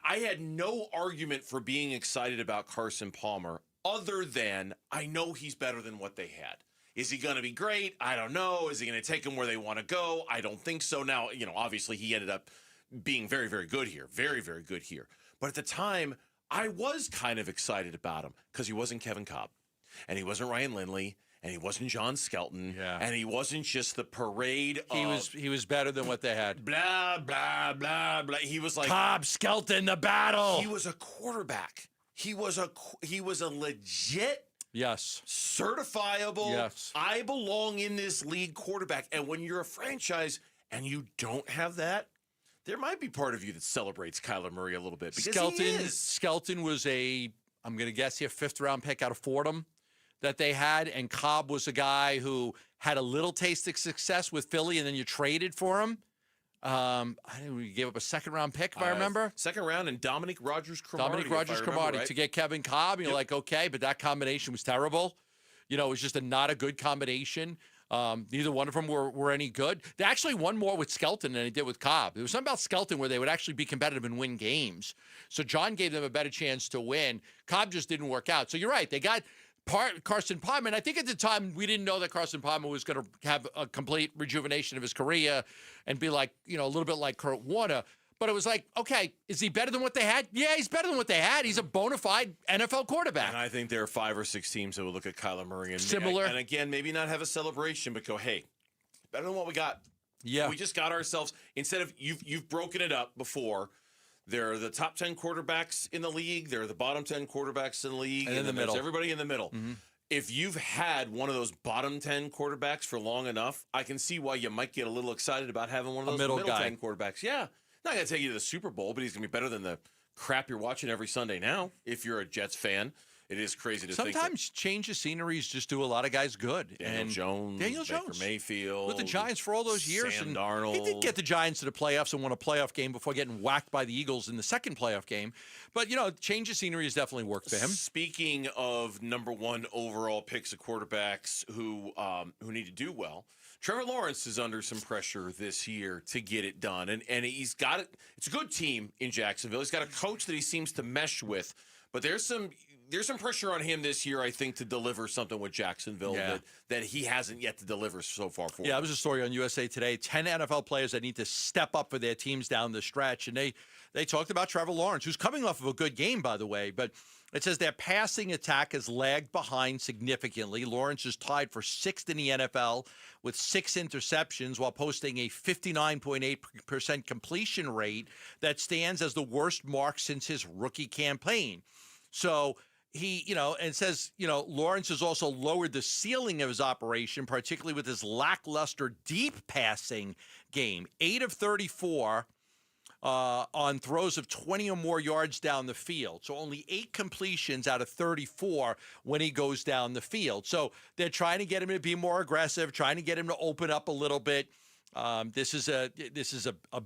S1: I had no argument for being excited about Carson Palmer other than I know he's better than what they had. Is he going to be great? I don't know. Is he going to take them where they want to go? I don't think so. Now, you know, obviously he ended up being very, very good here. Very, very good here. But at the time, I was kind of excited about him because he wasn't Kevin Kolb and he wasn't Ryan Lindley and he wasn't John Skelton, and he wasn't just the parade
S3: He was better than what they had.
S1: Blah, blah, blah, blah. He was like
S3: Cobb, Skelton, the battle.
S1: He was a quarterback. He was a legit, certifiable, I belong in this league quarterback. And when you're a franchise and you don't have that, there might be part of you that celebrates Kyler Murray a little bit. Because
S3: Skelton was I'm going to guess here, 5th-round pick out of Fordham that they had. And Cobb was a guy who had a little taste of success with Philly, and then you traded for him. I think we gave up a 2nd-round pick, if I remember.
S1: 2nd round, and Dominic Rodgers-Cromartie.
S3: Right? To get Kevin Cobb. And you're like, okay, but that combination was terrible. You know, it was just not a good combination. Neither one of them were any good. They actually won more with Skelton than they did with Cobb. There was something about Skelton where they would actually be competitive and win games. So John gave them a better chance to win. Cobb just didn't work out. So you're right. They got Carson Palmer. And I think at the time we didn't know that Carson Palmer was going to have a complete rejuvenation of his career and be like, a little bit like Kurt Warner. But it was like, okay, is he better than what they had? Yeah, he's better than what they had. He's a bona fide NFL quarterback.
S1: And I think there are 5 or 6 teams that would look at Kyler Murray and
S3: similar.
S1: And again, maybe not have a celebration, but go, hey, better than what we got.
S3: Yeah.
S1: We just got ourselves, instead of, you've broken it up before. There are the top 10 quarterbacks in the league. There are the bottom 10 quarterbacks in the league.
S3: And in the middle.
S1: Everybody in the middle.
S3: Mm-hmm.
S1: If you've had one of those bottom 10 quarterbacks for long enough, I can see why you might get a little excited about having one of those middle 10 quarterbacks. Yeah. Not going to take you to the Super Bowl, but he's going to be better than the crap you're watching every Sunday now if you're a Jets fan. It is crazy to think.
S3: Sometimes change of sceneries just do a lot of guys good.
S1: Daniel Jones, Baker Mayfield.
S3: With the Giants for all those years.
S1: Sam Darnold.
S3: He did get the Giants to the playoffs and won a playoff game before getting whacked by the Eagles in the second playoff game. But, change of scenery has definitely worked for him.
S1: Speaking of number 1 overall picks of quarterbacks who need to do well, Trevor Lawrence is under some pressure this year to get it done. And he's got it. It's a good team in Jacksonville. He's got a coach that he seems to mesh with. But there's some pressure on him this year, I think, to deliver something with Jacksonville that he hasn't yet to deliver so far forward.
S3: Yeah, it was a story on USA Today. 10 NFL players that need to step up for their teams down the stretch. And they talked about Trevor Lawrence, who's coming off of a good game, by the way. But it says their passing attack has lagged behind significantly. Lawrence is tied for 6th in the NFL with 6 interceptions while posting a 59.8% completion rate that stands as the worst mark since his rookie campaign. So he, and it says, Lawrence has also lowered the ceiling of his operation, particularly with his lackluster deep passing game. 8 of 34 on throws of 20 or more yards down the field. So only 8 completions out of 34 when he goes down the field. So they're trying to get him to be more aggressive, trying to get him to open up a little bit. This is a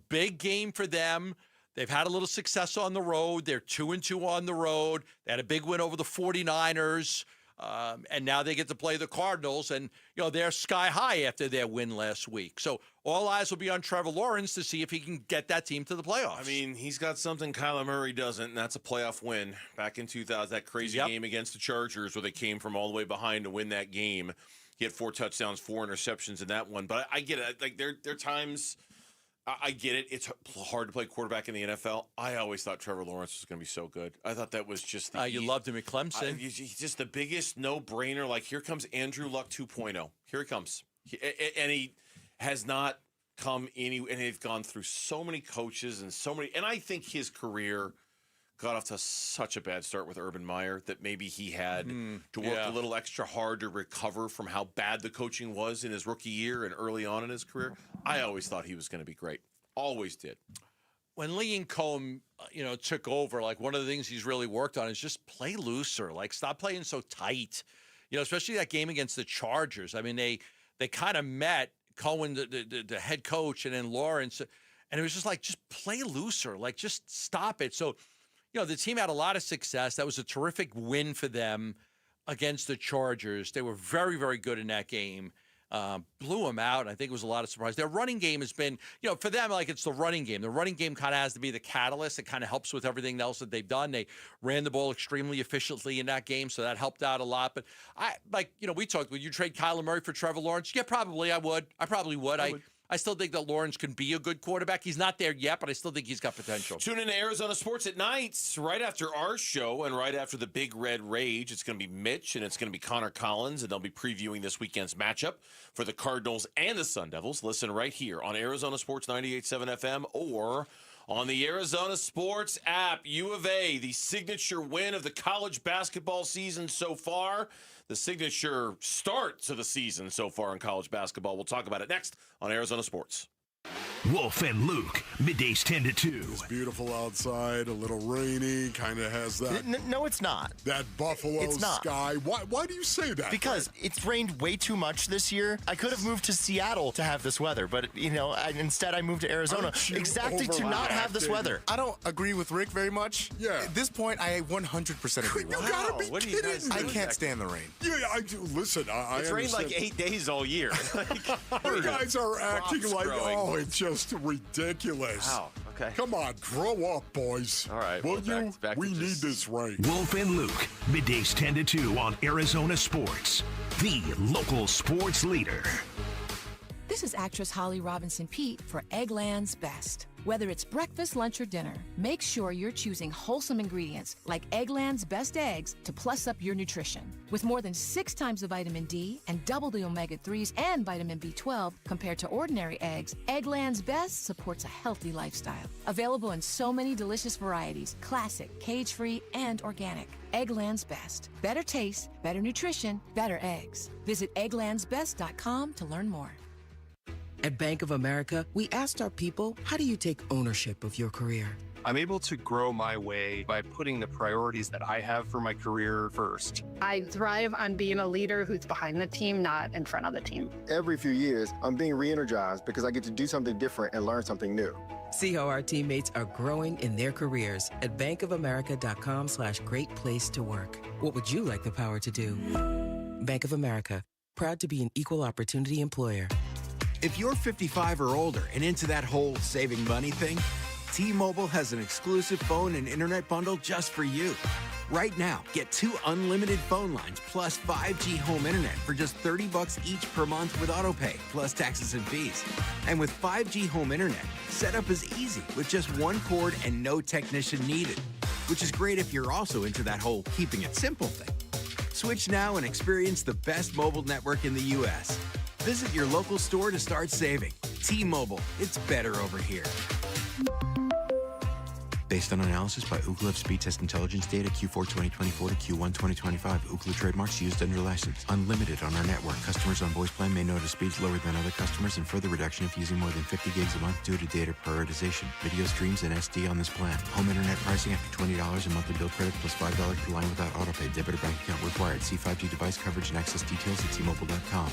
S3: big game for them. They've had a little success on the road. They're 2-2 on the road. They had a big win over the 49ers. And now they get to play the Cardinals. And, they're sky high after their win last week. So all eyes will be on Trevor Lawrence to see if he can get that team to the playoffs.
S1: I mean, he's got something Kyler Murray doesn't, and that's a playoff win. Back in 2000, that crazy game against the Chargers where they came from all the way behind to win that game. He had 4 touchdowns, 4 interceptions in that one. But I get it. Like, there are times... I get it. It's hard to play quarterback in the NFL. I always thought Trevor Lawrence was going to be so good. I thought that was just
S3: you loved him at Clemson.
S1: He's just the biggest no-brainer. Like, here comes Andrew Luck 2.0. Here he comes. And he has not come and they've gone through so many coaches and so many. And I think his career got off to such a bad start with Urban Meyer that maybe he had to work a little extra hard to recover from how bad the coaching was in his rookie year and early on in his career. I always thought he was going to be great. Always did.
S3: When Lee and Combe, took over, like one of the things he's really worked on is just play looser. Like stop playing so tight. Especially that game against the Chargers. I mean, they kind of met Cohen, the head coach, and then Lawrence, and it was just like, just play looser. Like just stop it. So, the team had a lot of success. That was a terrific win for them against the Chargers. They were very, very good in that game. Blew them out. I think it was a lot of surprise. Their running game has been, for them, like it's the running game. The running game kind of has to be the catalyst. It kind of helps with everything else that they've done. They ran the ball extremely efficiently in that game, so that helped out a lot. But we talked, would you trade Kyler Murray for Trevor Lawrence? Yeah, probably I would. I probably would. I still think that Lawrence can be a good quarterback. He's not there yet, but I still think he's got potential.
S1: Tune in to Arizona Sports at nights, right after our show and right after the Big Red Rage. It's going to be Mitch and it's going to be Connor Collins, and they'll be previewing this weekend's matchup for the Cardinals and the Sun Devils. Listen right here on Arizona Sports 98.7 FM or on the Arizona Sports app. U of A, the signature win of the college basketball season so far. The signature start to the season so far in college basketball. We'll talk about it next on Arizona Sports.
S9: Wolf and Luke, middays 10 to 2.
S19: It's beautiful outside, a little rainy, kind of has that.
S10: No, it's not.
S19: That buffalo sky. Why do you say that?
S10: Because it's rained way too much this year. I could have moved to Seattle to have this weather, but, instead I moved to Arizona exactly to not have this weather.
S13: I don't agree with Rick very much.
S19: Yeah.
S13: At this point, I 100% agree with him.
S19: You gotta be kidding me.
S13: I can't stand the rain.
S19: Yeah, I do. Listen, I
S12: It's rained like 8 days all year.
S19: You guys are acting like, it's just ridiculous.
S12: Wow. Okay.
S19: Come on, grow up, boys.
S12: All right.
S19: Will
S12: well,
S19: you?
S12: Back
S19: we need this rain.
S9: Wolf and Luke, middays 10 to 2 on Arizona Sports, the local sports leader.
S15: This is actress Holly Robinson Peete for Eggland's Best. Whether it's breakfast, lunch, or dinner, make sure you're choosing wholesome ingredients like Eggland's Best Eggs to plus up your nutrition. With more than 6 times the vitamin D and double the omega-3s and vitamin B12 compared to ordinary eggs, Eggland's Best supports a healthy lifestyle. Available in so many delicious varieties, classic, cage-free, and organic. Eggland's Best. Better taste, better nutrition, better eggs. Visit egglandsbest.com to learn more.
S17: At Bank of America, we asked our people, how do you take ownership of your career?
S23: I'm able to grow my way by putting the priorities that I have for my career first.
S27: I thrive on being a leader who's behind the team, not in front of the team.
S28: Every few years, I'm being re-energized because I get to do something different and learn something new.
S17: See how our teammates are growing in their careers at bankofamerica.com/great place to work. What would you like the power to do? Bank of America, proud to be an equal opportunity employer.
S29: If you're 55 or older and into that whole saving money thing, T-Mobile has an exclusive phone and internet bundle just for you. Right now, get 2 unlimited phone lines plus 5G home internet for just $30 each per month with AutoPay, plus taxes and fees. And with 5G home internet, setup is easy with just 1 cord and no technician needed, which is great if you're also into that whole keeping it simple thing. Switch now and experience the best mobile network in the U.S. Visit your local store to start saving. T-Mobile, it's better over here.
S30: Based on analysis by Ookla of speed test intelligence data Q4 2024 to Q1 2025. Ookla trademarks used under license. Unlimited on our network. Customers on voice plan may notice speeds lower than other customers and further reduction if using more than 50 gigs a month due to data prioritization. Video streams and SD on this plan. Home internet pricing after $20 a monthly bill credit plus $5 per line without autopay. Debit or bank account required. See 5G device coverage and access details at T-Mobile.com.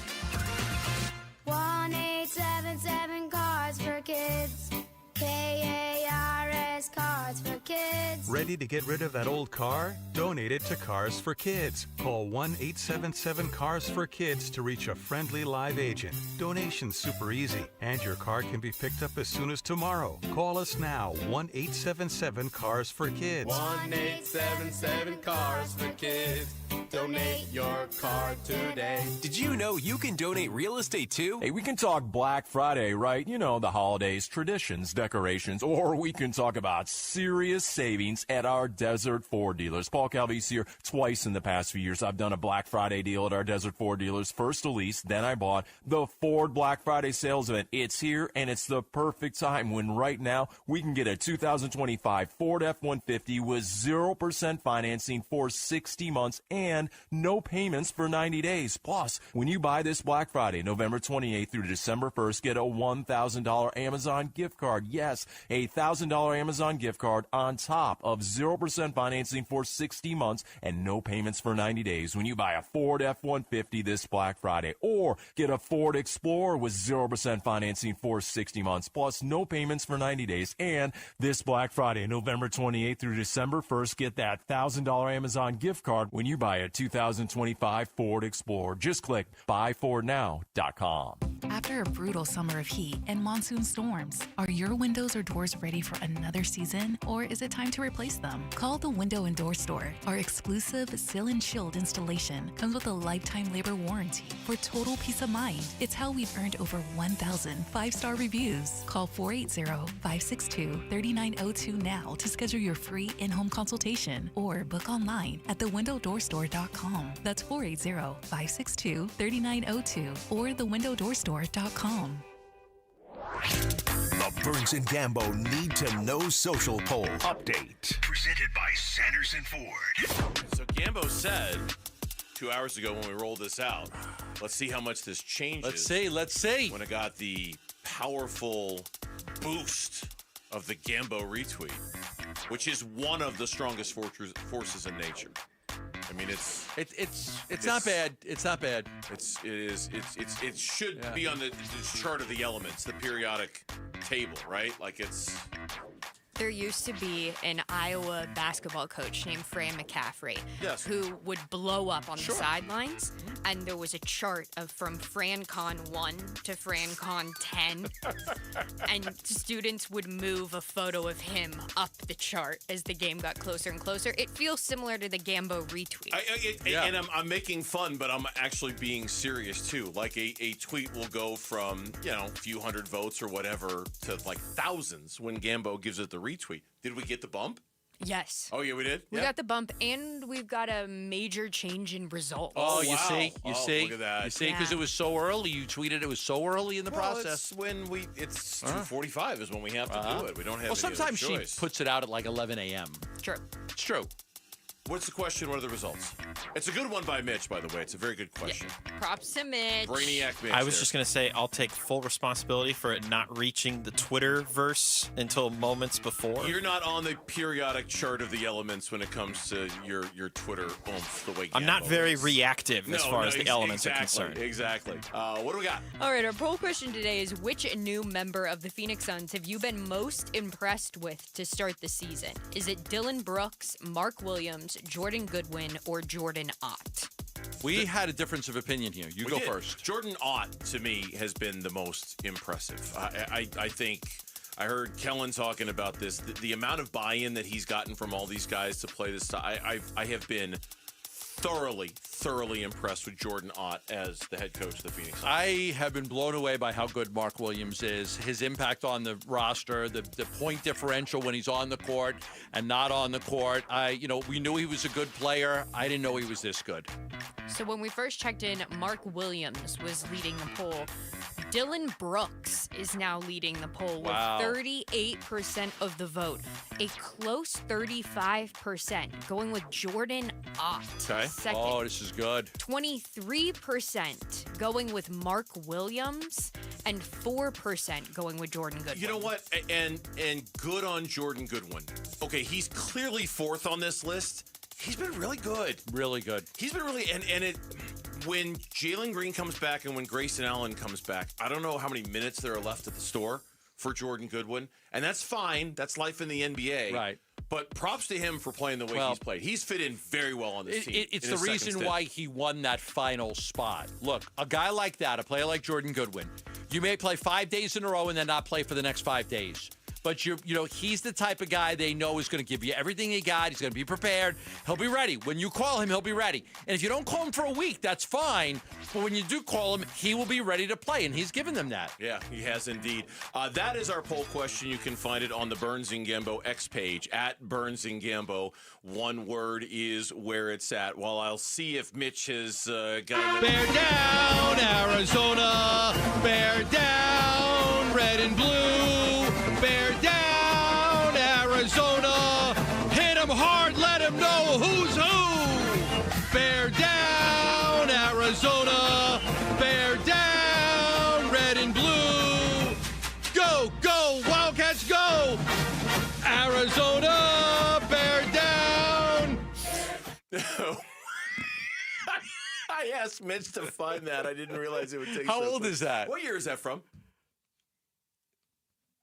S31: 1-877 Cards for Kids. KARS Cards for Kids.
S32: Ready to get rid of that old car? Donate it to Cars for Kids. Call 1-877-CARS-FOR-KIDS to reach a friendly live agent. Donation's super easy, and your car can be picked up as soon as tomorrow. Call us now, 1-877-CARS-FOR-KIDS.
S33: 1-877-CARS-FOR-KIDS. Donate your car today.
S6: Did you know you can donate real estate too? Hey, we can talk Black Friday, right? You know, the holidays, traditions, decorations, or we can talk about serious savings at our Desert Ford dealers. Paul Calvi's here twice in the past few years. I've done a Black Friday deal at our Desert Ford dealers. First a lease, then I bought the Ford Black Friday sales event. It's here, and it's the perfect time when right now we can get a 2025 Ford F-150 with 0% financing for 60 months and no payments for 90 days. Plus, when you buy this Black Friday, November 28th through December 1st, get a $1,000 Amazon gift card. Yes, a $1,000 Amazon gift card on top of 0% financing for 60 months and no payments for 90 days when you buy a Ford F-150 this Black Friday. Or get a Ford Explorer with 0% financing for 60 months plus no payments for 90 days. And this Black Friday, November 28th through December 1st, get that $1,000 Amazon gift card when you buy a 2025 Ford Explorer. Just click buyfordnow.com.
S2: After a brutal summer of heat and monsoon storms, are your windows or doors ready for another season, or is it time to replace them? Call the Window and Door Store. Our exclusive Seal and Shield installation comes with a lifetime labor warranty for total peace of mind. It's how we've earned over 1,000 5-star reviews. Call 480-562-3902 now to schedule your free in-home consultation or book online at thewindowdoorstore.com. That's 480-562-3902 or thewindowdoorstore.com.
S9: The Burns and Gambo Need to Know Social Poll Update. Presented by Sanderson Ford.
S1: So Gambo said 2 hours ago when we rolled this out, let's see how much this changes.
S3: Let's see.
S1: When it got the powerful boost of the Gambo retweet, which is one of the strongest forces in nature. I mean, it's
S3: not bad. It's not bad.
S1: It should be on the chart of the elements, the periodic table, right? Like it's.
S4: There used to be an Iowa basketball coach named Fran McCaffrey who would blow up on the sidelines, and there was a chart of from FranCon 1 to FranCon 10, and students would move a photo of him up the chart as the game got closer and closer. It feels similar to the Gambo retweet.
S1: And I'm making fun, but I'm actually being serious too. Like a tweet will go from, a few hundred votes or whatever to like thousands when Gambo gives it the retweet. Did we get the bump?
S4: Yes.
S1: Oh, yeah, we did?
S4: We got the bump, and we've got a major change in results.
S3: Oh, you see?
S1: Look at that.
S3: You see, because it was so early. You tweeted it was so early in the process.
S1: It's 2:45 is when we have to do it. We don't have any
S3: sometimes
S1: other
S3: she
S1: choice.
S3: puts it out at like 11 a.m.
S4: True.
S3: It's true.
S1: What's the question? What are the results? It's a good one by Mitch, by the way. It's a very good question.
S4: Yeah. Props to Mitch.
S1: Brainiac Mitch.
S5: I was just going to say I'll take full responsibility for it not reaching the Twitterverse until moments before.
S1: You're not on the periodic chart of the elements when it comes to your Twitter oomph, the way
S5: I'm not very
S1: is.
S5: reactive as far as the elements are concerned.
S1: Exactly. What do we got?
S4: All right, our poll question today is which new member of the Phoenix Suns have you been most impressed with to start the season? Is it Dylan Brooks, Mark Williams, Jordan Goodwin, or Jordan Ott?
S3: We had a difference of opinion here. You go first.
S1: Jordan Ott, to me, has been the most impressive. I think I heard Kellen talking about this. The amount of buy-in that he's gotten from all these guys to play this, I have been thoroughly impressed with Jordan Ott as the head coach of the Phoenix Suns.
S3: I have been blown away by how good Mark Williams is, his impact on the roster, the point differential when he's on the court and not on the court. We knew he was a good player. I didn't know he was this good.
S4: So when we first checked in, Mark Williams was leading the poll. Dylan Brooks is now leading the poll with 38% of the vote. A close 35% going with Jordan Ott.
S3: Okay.
S4: Second.
S3: Oh, this is good.
S4: 23% going with Mark Williams and 4% going with Jordan Goodwin.
S1: You know what? And good on Jordan Goodwin. Okay, he's clearly fourth on this list. He's been really good.
S3: Really good.
S1: He's been really when Jalen Green comes back and when Grayson Allen comes back, I don't know how many minutes there are left at the store for Jordan Goodwin, and that's fine. That's life in the NBA.
S3: Right.
S1: But props to him for playing the way he's played. He's fit in very well on this team.
S3: It's the reason why he won that final spot. Look, a guy like that, a player like Jordan Goodwin, you may play 5 days in a row and then not play for the next 5 days. But he's the type of guy they know is going to give you everything he got. He's going to be prepared. He'll be ready. When you call him, he'll be ready. And if you don't call him for a week, that's fine. But when you do call him, he will be ready to play, and he's given them that.
S1: Yeah, he has indeed. That is our poll question. You can find it on the Burns and Gambo X page, at Burns and Gambo. One word is where it's at. Well, I'll see if Mitch has got...
S3: Bear down, Arizona. Bear down, red and blue. Bear down, Arizona. Hit him hard, let him know who's who. Bear down, Arizona. Bear down, red and blue. Go, go, Wildcats, go. Arizona, bear down.
S1: I asked Mitch to find that. I didn't realize it would take
S3: How old is that?
S1: What year is that from?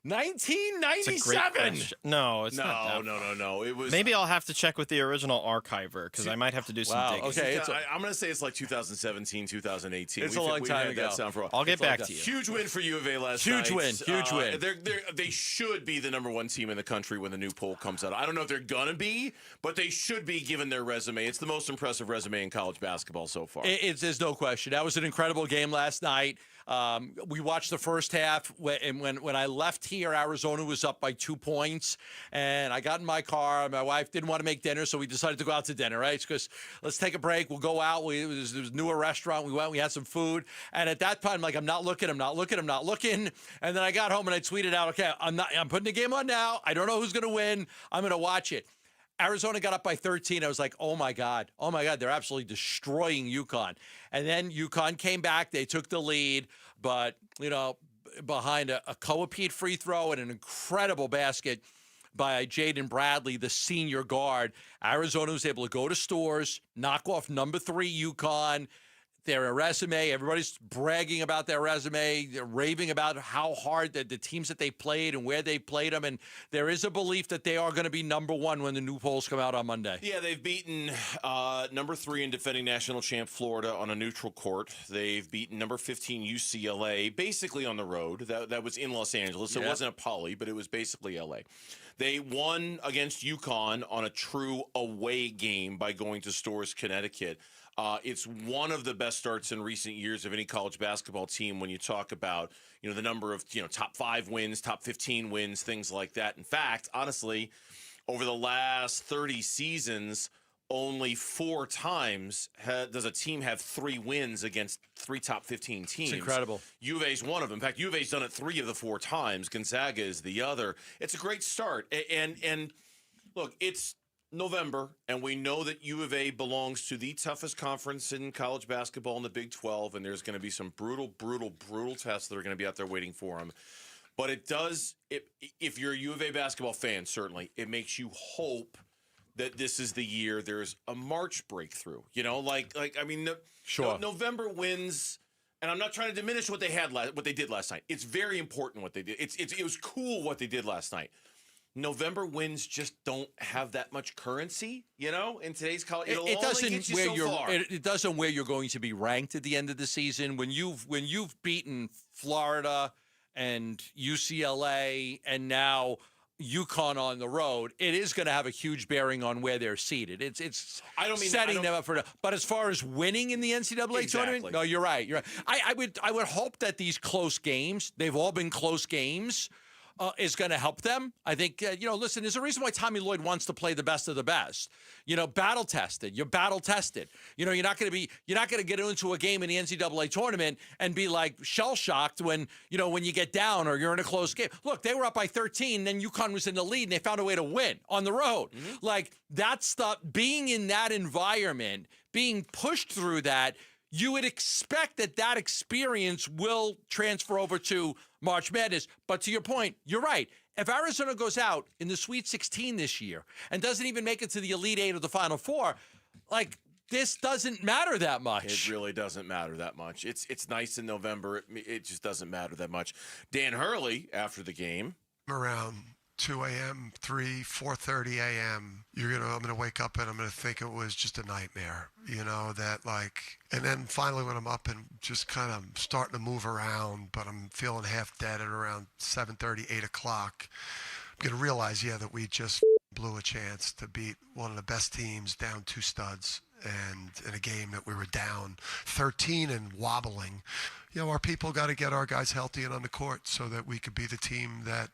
S3: 1997.
S5: No, it's not.
S1: No. It was.
S5: Maybe I'll have to check with the original archiver because I might have to do some digging.
S3: Okay,
S1: I'm going to say it's like 2017, 2018.
S3: It's a long time ago.
S1: That sound for a while.
S5: I'll get back to you.
S1: Huge win for U of A last night.
S3: Huge win.
S1: They should be the number one team in the country when the new poll comes out. I don't know if they're going to be, but they should be given their resume. It's the most impressive resume in college basketball so far.
S3: There's no question. That was an incredible game last night. We watched the first half, and when I left here, Arizona was up by 2 points, and I got in my car. My wife didn't want to make dinner, so we decided to go out to dinner, right? Because let's take a break. We'll go out. There was a newer restaurant. We went. We had some food, and at that time, I'm not looking. And then I got home and I tweeted out, okay, I'm putting the game on now. I don't know who's going to win. I'm going to watch it. Arizona got up by 13. I was like, oh, my God, they're absolutely destroying UConn. And then UConn came back. They took the lead, but, behind a Coapete free throw and an incredible basket by Jaden Bradley, the senior guard, Arizona was able to go to Stores, knock off number 3 UConn. Their resume, everybody's bragging about their resume. They're raving about how hard the teams that they played and where they played them. And there is a belief that they are going to be number 1 when the new polls come out on Monday.
S1: Yeah, they've beaten number 3 and defending national champ Florida on a neutral court. They've beaten number 15 UCLA basically on the road. That was in Los Angeles. So It wasn't a Poly, but it was basically LA. They won against UConn on a true away game by going to Stores, Connecticut. It's one of the best starts in recent years of any college basketball team when you talk about, the number of, top 5 wins, top 15 wins, things like that. In fact, honestly, over the last 30 seasons, only 4 times does a team have 3 wins against 3 top 15 teams.
S3: It's incredible.
S1: U of A's one of them. In fact, U of A's done it 3 of the 4 times. Gonzaga is the other. It's a great start. And look, it's November, and we know that U of A belongs to the toughest conference in college basketball in the Big 12, and there's going to be some brutal tests that are going to be out there waiting for them. But if you're a U of A basketball fan, certainly, it makes you hope that this is the year there's a March breakthrough. November wins, and I'm not trying to diminish what they did last night. It's very important what they did. It was cool what they did last night. November wins just don't have that much currency, in today's college. It
S3: doesn't where you're going to be ranked at the end of the season. When you've beaten Florida and UCLA and now UConn on the road, it is going to have a huge bearing on where they're seated. It's setting them up for. But as far as winning in the NCAA tournament, no, you're right. I would hope that these close games, they've all been close games, is going to help them. I think, listen, there's a reason why Tommy Lloyd wants to play the best of the best. Battle tested. You're battle tested. You're not going to get into a game in the NCAA tournament and be like shell shocked when you get down or you're in a close game. Look, they were up by 13, then UConn was in the lead and they found a way to win on the road. Mm-hmm. Like that stuff, being in that environment, being pushed through that, you would expect that experience will transfer over to March Madness. But to your point, you're right. If Arizona goes out in the Sweet 16 this year and doesn't even make it to the Elite 8 or the Final 4, this doesn't matter that much.
S1: It really doesn't matter that much. It's nice in November. It just doesn't matter that much. Dan Hurley, after the game.
S7: Around 2 a.m., 3, 4:30 a.m., I'm going to wake up and I'm going to think it was just a nightmare, and then finally when I'm up and just kind of starting to move around, but I'm feeling half dead at around 7:30, 8 o'clock, I'm going to realize, that we just blew a chance to beat one of the best teams down 2 studs. And in a game that we were down 13 and wobbling, our people got to get our guys healthy and on the court so that we could be the team that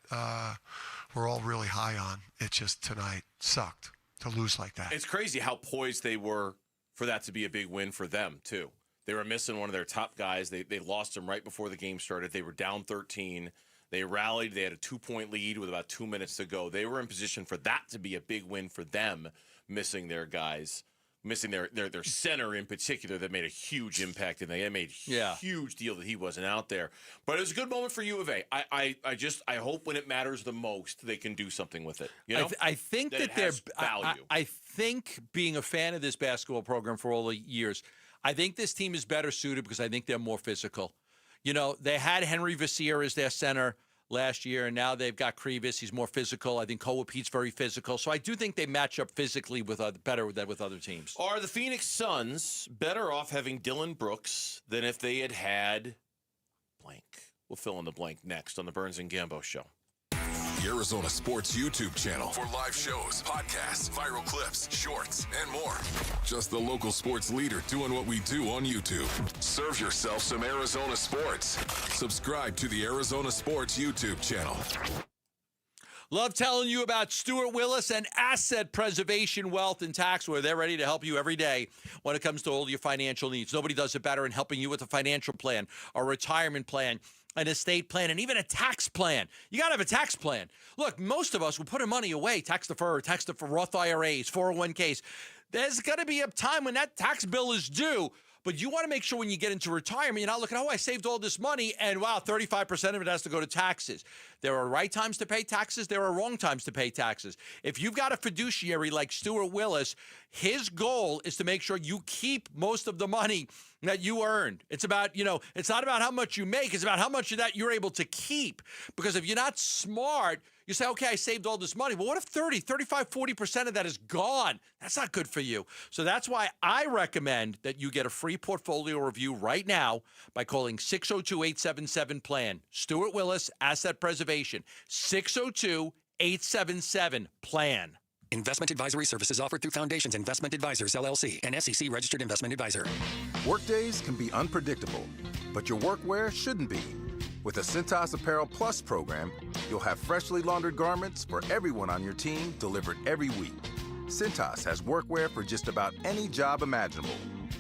S7: we're all really high on. It just tonight sucked to lose like that.
S1: It's crazy how poised they were for that to be a big win for them, too. They were missing one of their top guys. They lost him right before the game started. They were down 13. They rallied. They had a 2-point lead with about 2 minutes to go. They were in position for that to be a big win for them, missing their guys. Missing their center in particular that made a huge impact, and they made a huge deal that he wasn't out there. But it was a good moment for U of A. I hope when it matters the most, they can do something with it.
S3: I think that
S1: has value.
S3: I think being a fan of this basketball program for all the years, I think this team is better suited because I think they're more physical. They had Henry Vassier as their center last year, and now they've got Krivas. He's more physical. I think Koa Pete's very physical. So I do think they match up physically better than with other teams.
S1: Are the Phoenix Suns better off having Dylan Brooks than if they had blank? We'll fill in the blank next on the Burns and Gambo Show.
S8: The Arizona Sports YouTube channel for live shows, podcasts, viral clips, shorts, and more. Just the local sports leader doing what we do on YouTube. Serve yourself some Arizona sports. Subscribe to the Arizona Sports YouTube channel.
S3: Love telling you about Stuart Willis and Asset Preservation Wealth and Tax, where they're ready to help you every day when it comes to all your financial needs. Nobody does it better in helping you with a financial plan, a retirement plan, an estate plan, and even a tax plan. You got to have a tax plan. Look, most of us will put our money away, tax defer for Roth IRAs, 401ks. There's got to be a time when that tax bill is due. But you want to make sure when you get into retirement, you're not looking, I saved all this money, and wow, 35% of it has to go to taxes. There are right times to pay taxes. There are wrong times to pay taxes. If you've got a fiduciary like Stuart Willis, his goal is to make sure you keep most of the money that you earned. It's about, it's not about how much you make. It's about how much of that you're able to keep. Because if you're not smart, you say, okay, I saved all this money. Well, what if 30, 35, 40% of that is gone? That's not good for you. So that's why I recommend that you get a free portfolio review right now by calling 602-877-PLAN. Stuart Willis, Asset Preservation, 602-877-PLAN.
S10: Investment advisory services offered through Foundations Investment Advisors, LLC, an SEC-registered investment advisor.
S11: Workdays can be unpredictable, but your workwear shouldn't be. With the Cintas Apparel Plus program, you'll have freshly laundered garments for everyone on your team delivered every week. Cintas has workwear for just about any job imaginable,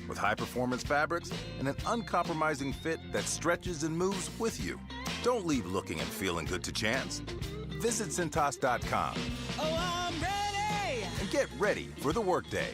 S11: with high-performance fabrics and an uncompromising fit that stretches and moves with you. Don't leave looking and feeling good to chance. Visit Cintas.com.
S13: Oh, I'm ready!
S11: And get ready for the workday.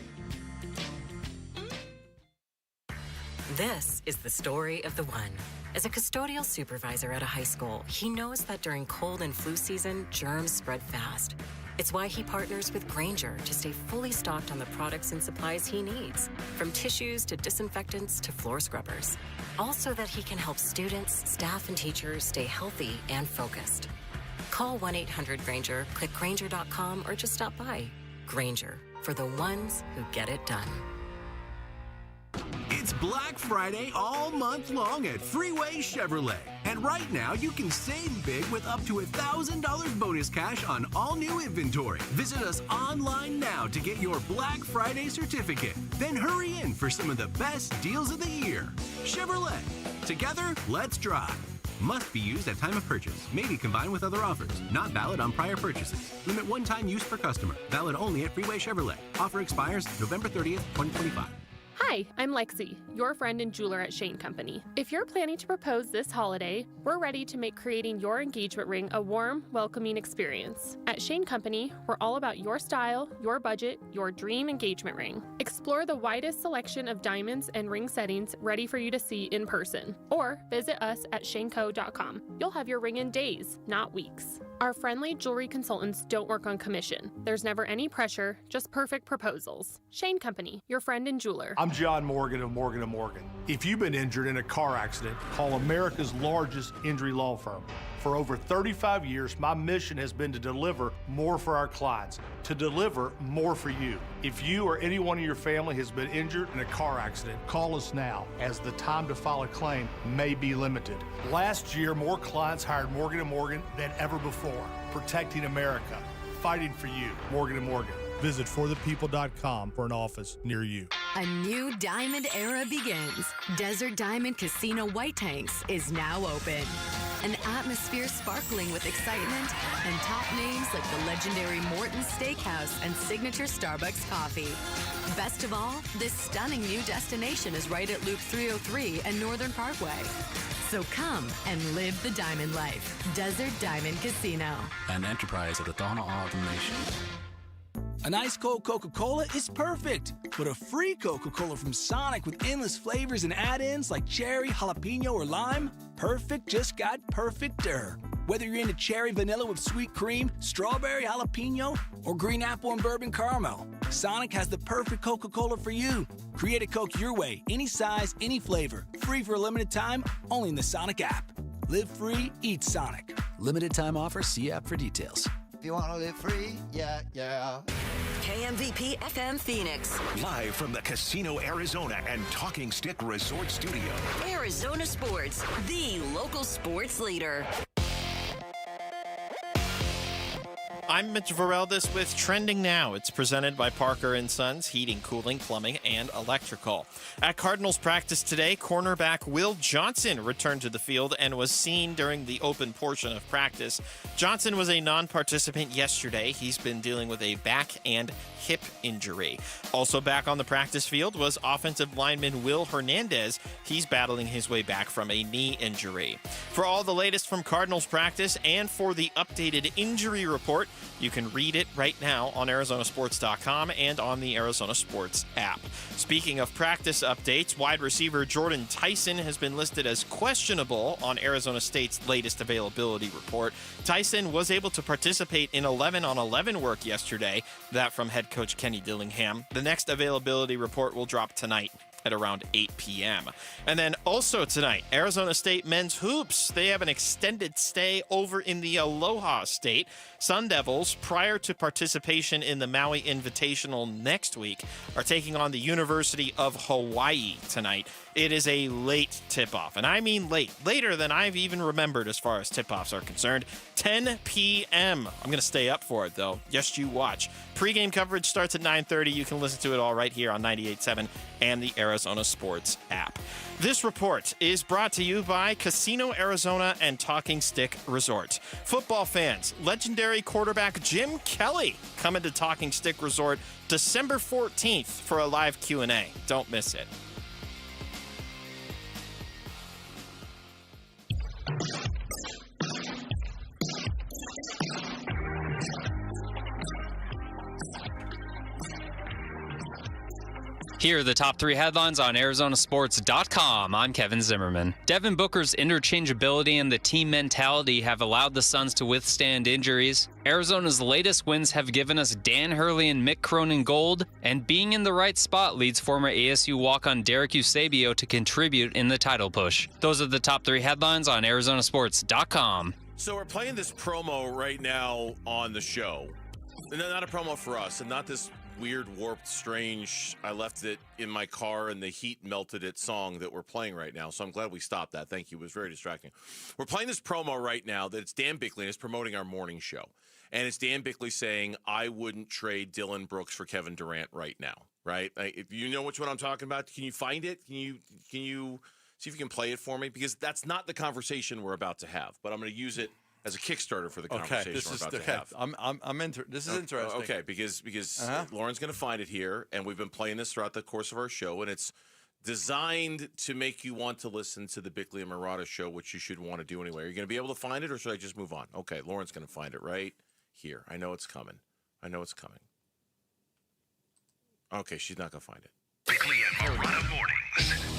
S14: This is the story of the one. As a custodial supervisor at a high school, he knows that during cold and flu season, germs spread fast. It's why he partners with Grainger to stay fully stocked on the products and supplies he needs, from tissues to disinfectants to floor scrubbers. All so that he can help students, staff, and teachers stay healthy and focused. Call 1-800-GRAINGER, click Grainger.com, or just stop by. Grainger, for the ones who get it done.
S16: It's Black Friday all month long at Freeway Chevrolet. And right now, you can save big with up to $1,000 bonus cash on all new inventory. Visit us online now to get your Black Friday certificate. Then hurry in for some of the best deals of the year. Chevrolet. Together, let's drive. Must be used at time of purchase. May be combined with other offers. Not valid on prior purchases. Limit one-time use per customer. Valid only at Freeway Chevrolet. Offer expires November 30th, 2025.
S18: Hi, I'm Lexi, your friend and jeweler at Shane Company. If you're planning to propose this holiday, we're ready to make creating your engagement ring a warm, welcoming experience. At Shane Company, we're all about your style, your budget, your dream engagement ring. Explore the widest selection of diamonds and ring settings ready for you to see in person, or visit us at shaneco.com. You'll have your ring in days, not weeks. Our friendly jewelry consultants don't work on commission. There's never any pressure, just perfect proposals. Shane Company, your friend and jeweler.
S20: I'm John Morgan of Morgan & Morgan. If you've been injured in a car accident, call America's largest injury law firm. For over 35 years, my mission has been to deliver more for our clients, to deliver more for you. If you or anyone in your family has been injured in a car accident, call us now, as the time to file a claim may be limited. Last year, more clients hired Morgan & Morgan than ever before, protecting America, fighting for you. Morgan & Morgan. Visit forthepeople.com for an office near you.
S21: A new diamond era begins. Desert Diamond Casino White Tanks is now open. An atmosphere sparkling with excitement and top names like the legendary Morton's Steakhouse and signature Starbucks coffee. Best of all, this stunning new destination is right at Loop 303 and Northern Parkway. So come and live the diamond life. Desert Diamond Casino.
S22: An enterprise of the Donna Alden Nation.
S24: An ice cold Coca-Cola is perfect, but a free Coca-Cola from Sonic with endless flavors and add-ins like cherry, jalapeno, or lime, perfect just got perfecter. Whether you're into cherry vanilla with sweet cream, strawberry jalapeno, or green apple and bourbon caramel, Sonic has the perfect Coca-Cola for you. Create a Coke your way, any size, any flavor, free for a limited time, only in the Sonic app. Live free, eat Sonic. Limited time offer, see app for details.
S12: If you want to live free, yeah.
S21: KMVP FM Phoenix.
S9: Live from the Casino Arizona and Talking Stick Resort Studio.
S21: Arizona Sports, the local sports leader.
S5: I'm Mitch Vareldis with Trending Now. It's presented by Parker & Sons, heating, cooling, plumbing, and electrical. At Cardinals practice today, cornerback Will Johnson returned to the field and was seen during the open portion of practice. Johnson was a non-participant yesterday. He's been dealing with a back and hip injury. Also back on the practice field was offensive lineman Will Hernandez. He's battling his way back from a knee injury. For all the latest from Cardinals practice and for the updated injury report, you can read it right now on ArizonaSports.com and on the Arizona Sports app. Speaking of practice updates, wide receiver Jordan Tyson has been listed as questionable on Arizona State's latest availability report. Tyson was able to participate in 11-on-11 work yesterday, that from head coach Kenny Dillingham. The next availability report will drop tonight at around 8 p.m. And then also tonight, Arizona State men's hoops. They have an extended stay over in the Aloha State. Sun Devils, prior to participation in the Maui Invitational next week, are taking on the University of Hawaii tonight. It is a late tip-off, and I mean late. Later than I've even remembered as far as tip-offs are concerned. 10 p.m. I'm going to stay up for it, though. Just you watch. Pre-game coverage starts at 9:30. You can listen to it all right here on 98.7 and the Arizona Sports app. This report is brought to you by Casino Arizona and Talking Stick Resort. Football fans, legendary quarterback Jim Kelly coming to Talking Stick Resort December 14th for a live Q&A. Don't miss it.
S15: Here are the top 3 headlines on Arizonasports.com. I'm Kevin Zimmerman. Devin Booker's interchangeability and the team mentality have allowed the Suns to withstand injuries. Arizona's latest wins have given us Dan Hurley and Mick Cronin gold, and being in the right spot leads former ASU walk-on Derek Eusebio to contribute in the title push. Those are the top 3 headlines on Arizonasports.com.
S1: So we're playing this promo right now on the show. Not a promo for us, and not this weird, warped, strange, I left it in my car and the heat melted it song that we're playing right now. So I'm glad we stopped that. Thank you. It was very distracting. We're playing this promo right now that it's Dan Bickley, and it's promoting our morning show. And it's Dan Bickley saying, I wouldn't trade Dillon Brooks for Kevin Durant right now, right? If you know which one I'm talking about, can you find it? Can you see if you can play it for me? Because that's not the conversation we're about to have, but I'm going to use it as a Kickstarter for the conversation we're about to have.
S3: This is interesting.
S1: Okay, because Lauren's going to find it here, and we've been playing this throughout the course of our show, and it's designed to make you want to listen to the Bickley and Murata show, which you should want to do anyway. Are you going to be able to find it, or should I just move on? Okay, Lauren's going to find it right here. I know it's coming. Okay, she's not going to find it.
S17: Bickley and Murata mornings.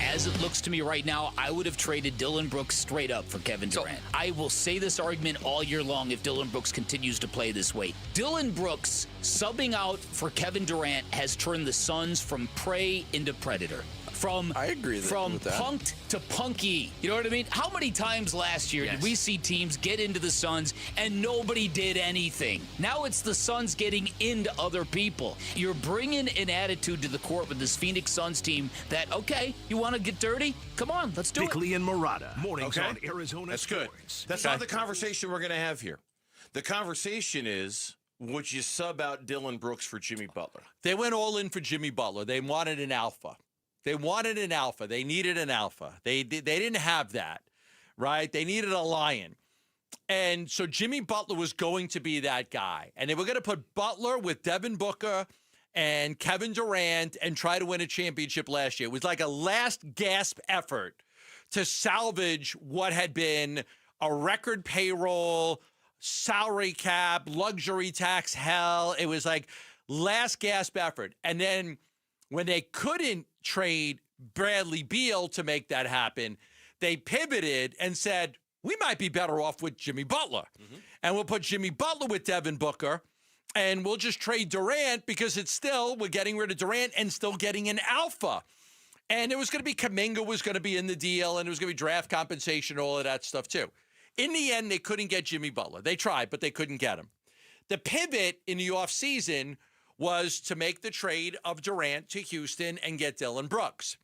S17: As it looks to me right now, I would have traded Dillon Brooks straight up for Kevin Durant. I will say this argument all year long if Dillon Brooks continues to play this way. Dillon Brooks subbing out for Kevin Durant has turned the Suns from prey into predator. I agree with that. Punked to punky. You know what I mean? How many times last year did we see teams get into the Suns and nobody did anything? Now it's the Suns getting into other people. You're bringing an attitude to the court with this Phoenix Suns team that, okay, you want to get dirty? Come on, let's do
S9: Bickley
S17: it.
S9: and Murata, mornings on Arizona
S1: That's good.
S9: Sports.
S1: That's not the conversation we're going to have here. The conversation is, would you sub out Dillon Brooks for Jimmy Butler?
S3: They went all in for Jimmy Butler. They wanted an alpha. They needed an alpha. They didn't have that, right? They needed a lion. And so Jimmy Butler was going to be that guy. And they were going to put Butler with Devin Booker and Kevin Durant and try to win a championship last year. It was like a last gasp effort to salvage what had been a record payroll, salary cap, luxury tax hell. It was like last gasp effort. And then when they couldn't trade Bradley Beal to make that happen, they pivoted and said, we might be better off with Jimmy Butler. Mm-hmm. And we'll put Jimmy Butler with Devin Booker, and we'll just trade Durant because it's still, we're getting rid of Durant and still getting an alpha. And it was going to be Kuminga was going to be in the deal, and it was going to be draft compensation, all of that stuff too. In the end, they couldn't get Jimmy Butler. They tried, but they couldn't get him. The pivot in the offseason was to make the trade of Durant to Houston and get Dillon Brooks.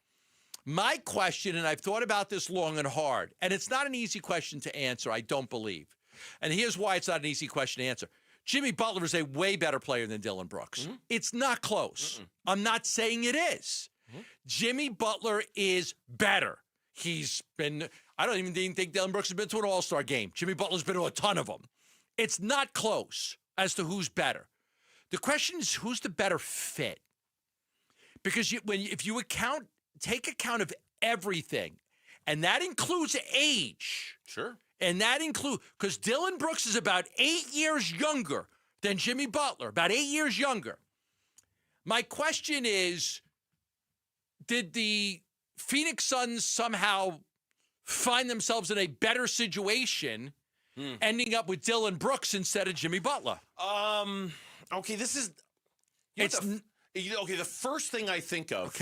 S3: My question, and I've thought about this long and hard, and it's not an easy question to answer, I don't believe. And here's why it's not an easy question to answer. Jimmy Butler is a way better player than Dillon Brooks. Mm-hmm. It's not close. I'm not saying it is. Mm-hmm. Jimmy Butler is better. He's been, I don't even think Dillon Brooks has been to an all-star game. Jimmy Butler's been to a ton of them. It's not close as to who's better. The question is, who's the better fit? Because if you take account of everything, and that includes age.
S1: Sure.
S3: And that includes, because Dillon Brooks is about 8 years younger than Jimmy Butler, about 8 years younger. My question is, did the Phoenix Suns somehow find themselves in a better situation ending up with Dillon Brooks instead of Jimmy Butler?
S1: Okay, this is... the first thing I think of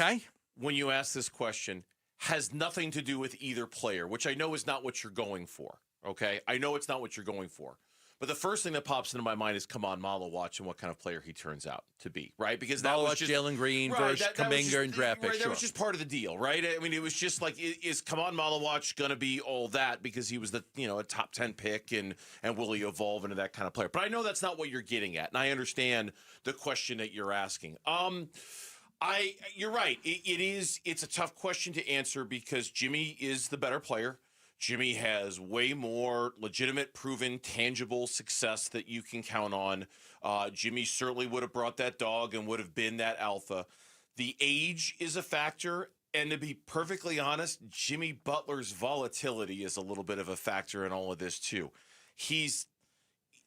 S1: when you ask this question has nothing to do with either player, which I know is not what you're going for. Okay, I know it's not what you're going for. But the first thing that pops into my mind is, come on, Malo watch and what kind of player he turns out to be, right? Because that was just
S3: Jalen Green versus Kuminga and draft picks.
S1: Right, that was just part of the deal, right? I mean, it was just like, is Kaman Malawatch going to be all that because he was a top 10 pick and will he evolve into that kind of player? But I know that's not what you're getting at, and I understand the question that you're asking. You're right. It's a tough question to answer because Jimmy is the better player. Jimmy has way more legitimate, proven, tangible success that you can count on. Jimmy certainly would have brought that dog and would have been that alpha. The age is a factor, and to be perfectly honest, Jimmy Butler's volatility is a little bit of a factor in all of this too. He's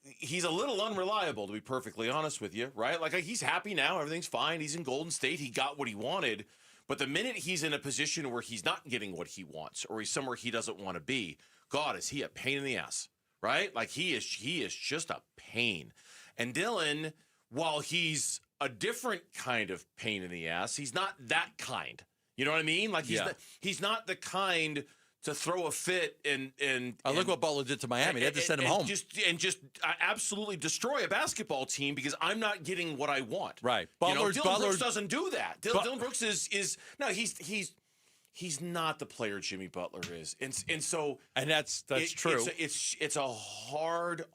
S1: a little unreliable, to be perfectly honest with you, right? Like, he's happy now, everything's fine. He's in Golden State, he got what he wanted. But the minute he's in a position where he's not getting what he wants, or he's somewhere he doesn't want to be, God, is he a pain in the ass, right? Like, he is just a pain. And Dillon, while he's a different kind of pain in the ass, he's not that kind. You know what I mean? Like, he's not the kind to throw a fit and
S3: look what Butler did to Miami. They had to send him home.
S1: Just absolutely destroy a basketball team because I'm not getting what I want.
S3: Right.
S1: Dillon Brooks doesn't do that. Dillon Brooks is no, he's not the player Jimmy Butler is. And so
S3: that's true.
S1: It's a hard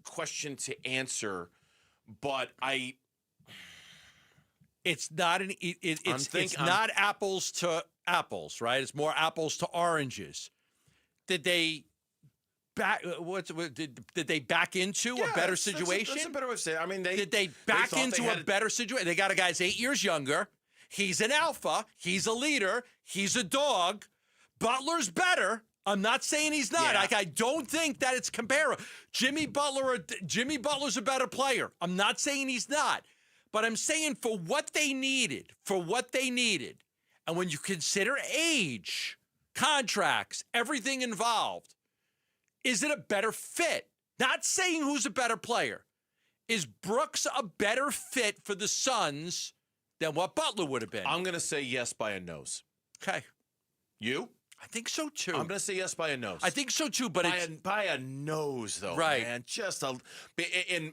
S1: question to answer, but
S3: it's not it's not apples to apples, right? It's more apples to oranges. Did they back into a better situation?
S1: That's a better way to say it. I mean,
S3: did they back into a better situation? They got a guy's 8 years younger. He's an alpha. He's a leader. He's a dog. Butler's better. I'm not saying he's not.
S1: Yeah.
S3: Like, I don't think that it's comparable. Jimmy Butler's a better player. I'm not saying he's not. But I'm saying for what they needed, and when you consider age, contracts, everything involved, is it a better fit? Not saying who's a better player. Is Brooks a better fit for the Suns than what Butler would have been?
S1: I'm going to say yes by a nose.
S3: Okay.
S1: You?
S3: I think so, too.
S1: I'm going to say yes by a nose.
S3: I think so, too, but
S1: by a nose, though,
S3: right.
S1: Man.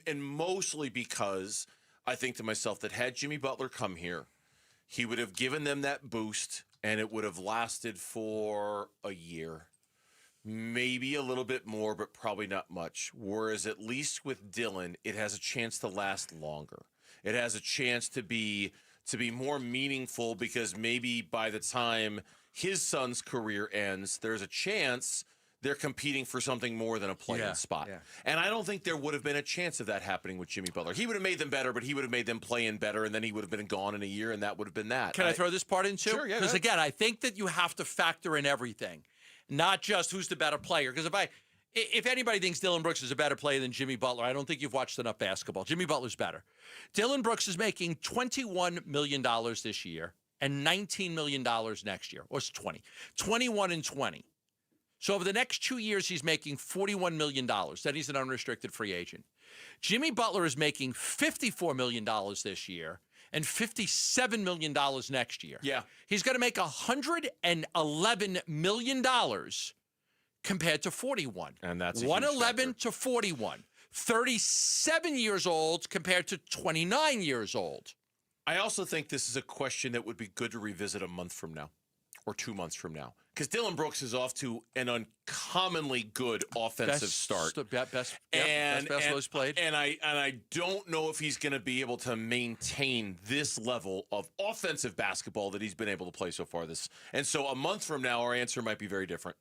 S1: And mostly because I think to myself that had Jimmy Butler come here, he would have given them that boost, and it would have lasted for a year. Maybe a little bit more, but probably not much. Whereas at least with Dillon, it has a chance to last longer. It has a chance to be more meaningful because maybe by the time his son's career ends, there's a chance they're competing for something more than a play-in spot. Yeah. And I don't think there would have been a chance of that happening with Jimmy Butler. He would have made them better, but he would have made them play in better, and then he would have been gone in a year, and that would have been that.
S3: Can I throw this part in, too?
S1: Sure, yeah.
S3: Because, again, I think that you have to factor in everything, not just who's the better player. Because if anybody thinks Dillon Brooks is a better player than Jimmy Butler, I don't think you've watched enough basketball. Jimmy Butler's better. Dillon Brooks is making $21 million this year and $19 million next year. Or it's 20. 21 and 20. So over the next 2 years, he's making $41 million. Then he's an unrestricted free agent. Jimmy Butler is making $54 million this year and $57 million next year.
S1: Yeah.
S3: He's going to make $111 million compared to 41.
S1: And that's
S3: 111 to 41. 37 years old compared to 29 years old.
S1: I also think this is a question that would be good to revisit a month from now or 2 months from now. Because Dillon Brooks is off to an uncommonly good offensive start.
S3: Best played.
S1: And I don't know if he's going to be able to maintain this level of offensive basketball that he's been able to play so far. And so a month from now, our answer might be very different.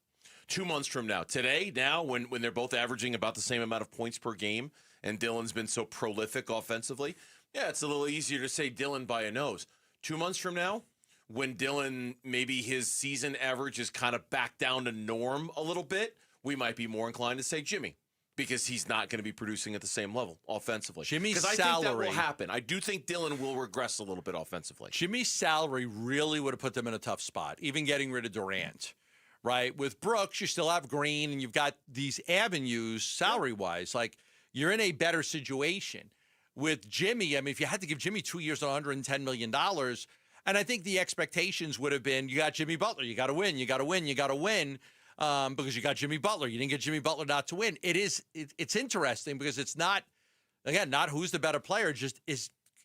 S1: 2 months from now. Today, now, when they're both averaging about the same amount of points per game, and Dillon's been so prolific offensively, yeah, it's a little easier to say Dillon by a nose. 2 months from now, when Dillon, maybe his season average is kind of back down to norm a little bit, we might be more inclined to say Jimmy, because he's not going to be producing at the same level offensively.
S3: Jimmy's salary.
S1: Because I think that will happen. I do think Dillon will regress a little bit offensively.
S3: Jimmy's salary really would have put them in a tough spot, even getting rid of Durant. Right? With Brooks, you still have Green, and you've got these avenues salary-wise. Like, you're in a better situation. With Jimmy, I mean, if you had to give Jimmy 2 years at $110 million, and I think the expectations would have been, you got Jimmy Butler, you got to win, because you got Jimmy Butler. You didn't get Jimmy Butler not to win. It's interesting because it's not, again, not who's the better player, just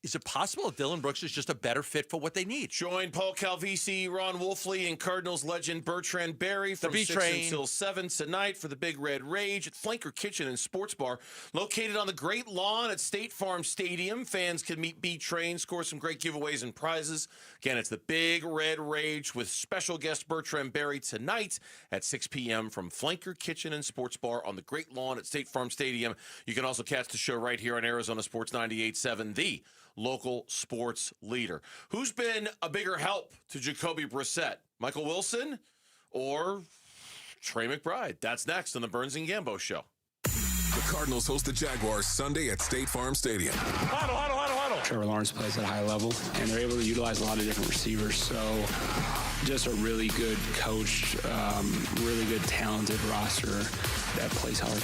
S3: is it possible that Dillon Brooks is just a better fit for what they need?
S1: Join Paul Calvisi, Ron Wolfley, and Cardinals legend Bertrand Berry from 6 until 7 tonight for the Big Red Rage at Flanker Kitchen and Sports Bar. Located on the Great Lawn at State Farm Stadium. Fans can meet B-Train, score some great giveaways and prizes. Again, it's the Big Red Rage with special guest Bertrand Berry tonight at 6 p.m. from Flanker Kitchen and Sports Bar on the Great Lawn at State Farm Stadium. You can also catch the show right here on Arizona Sports 98.7, the local sports leader. Who's been a bigger help to Jacoby Brissett, Michael Wilson or Trey McBride? That's next on the Burns and Gambo Show.
S8: The Cardinals host the Jaguars Sunday at State Farm Stadium.
S2: Huddle. Trevor Lawrence plays at a high level, and they're able to utilize a lot of different receivers. So just a really good coach, really good talented roster that plays hard.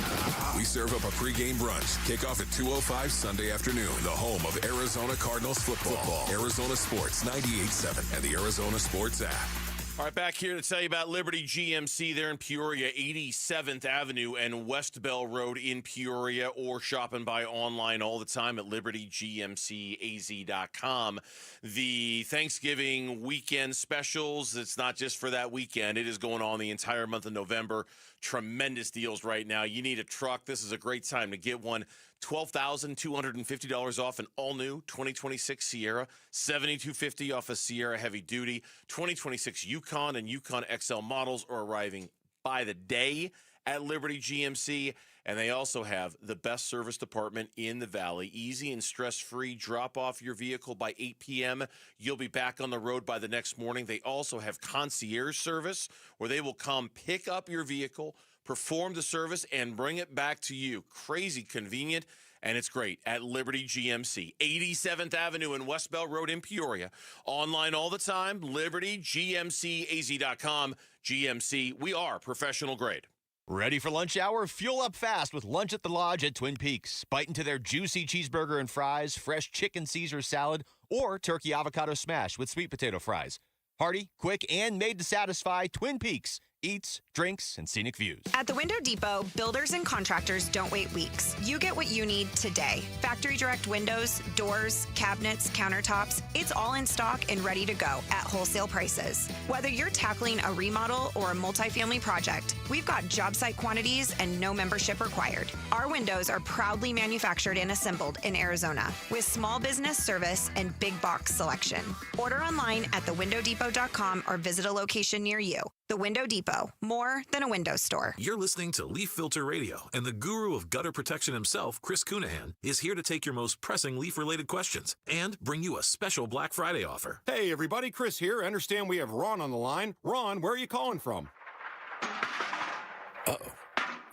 S8: We serve up a pregame brunch. Kickoff at 2:05 Sunday afternoon. The home of Arizona Cardinals football. Arizona Sports 98.7 and the Arizona Sports app.
S1: All right, back here to tell you about Liberty GMC there in Peoria, 87th Avenue and West Bell Road in Peoria, or shopping by online all the time at libertygmcaz.com. The Thanksgiving weekend specials, it's not just for that weekend. It is going on the entire month of November. Tremendous deals right now. You need a truck. This is a great time to get one. $12,250 off an all-new 2026 Sierra, $7,250 off a Sierra Heavy Duty. 2026 Yukon and Yukon XL models are arriving by the day at Liberty GMC, and they also have the best service department in the Valley. Easy and stress-free. Drop off your vehicle by 8 p.m. You'll be back on the road by the next morning. They also have concierge service where they will come pick up your vehicle, perform the service, and bring it back to you. Crazy convenient, and it's great at Liberty GMC. 87th Avenue and West Bell Road in Peoria. Online all the time, libertygmcaz.com. GMC, we are professional grade.
S6: Ready for lunch hour? Fuel up fast with Lunch at the Lodge at Twin Peaks. Bite into their juicy cheeseburger and fries, fresh chicken Caesar salad, or turkey avocado smash with sweet potato fries. Hearty, quick, and made to satisfy. Twin Peaks. Eats, drinks, and scenic views.
S19: At the Window Depot, builders and contractors don't wait weeks. You get what you need today. Factory direct windows, doors, cabinets, countertops. It's all in stock and ready to go at wholesale prices. Whether you're tackling a remodel or a multifamily project, we've got job site quantities and no membership required. Our windows are proudly manufactured and assembled in Arizona with small business service and big box selection. Order online at thewindowdepot.com or visit a location near you. The Window Depot, more than a window store.
S23: You're listening to Leaf Filter Radio, and the guru of gutter protection himself, Chris Cunahan, is here to take your most pressing leaf-related questions and bring you a special Black Friday offer.
S25: Hey, everybody, Chris here. I understand we have Ron on the line. Ron, where are you calling from?
S23: Uh-oh.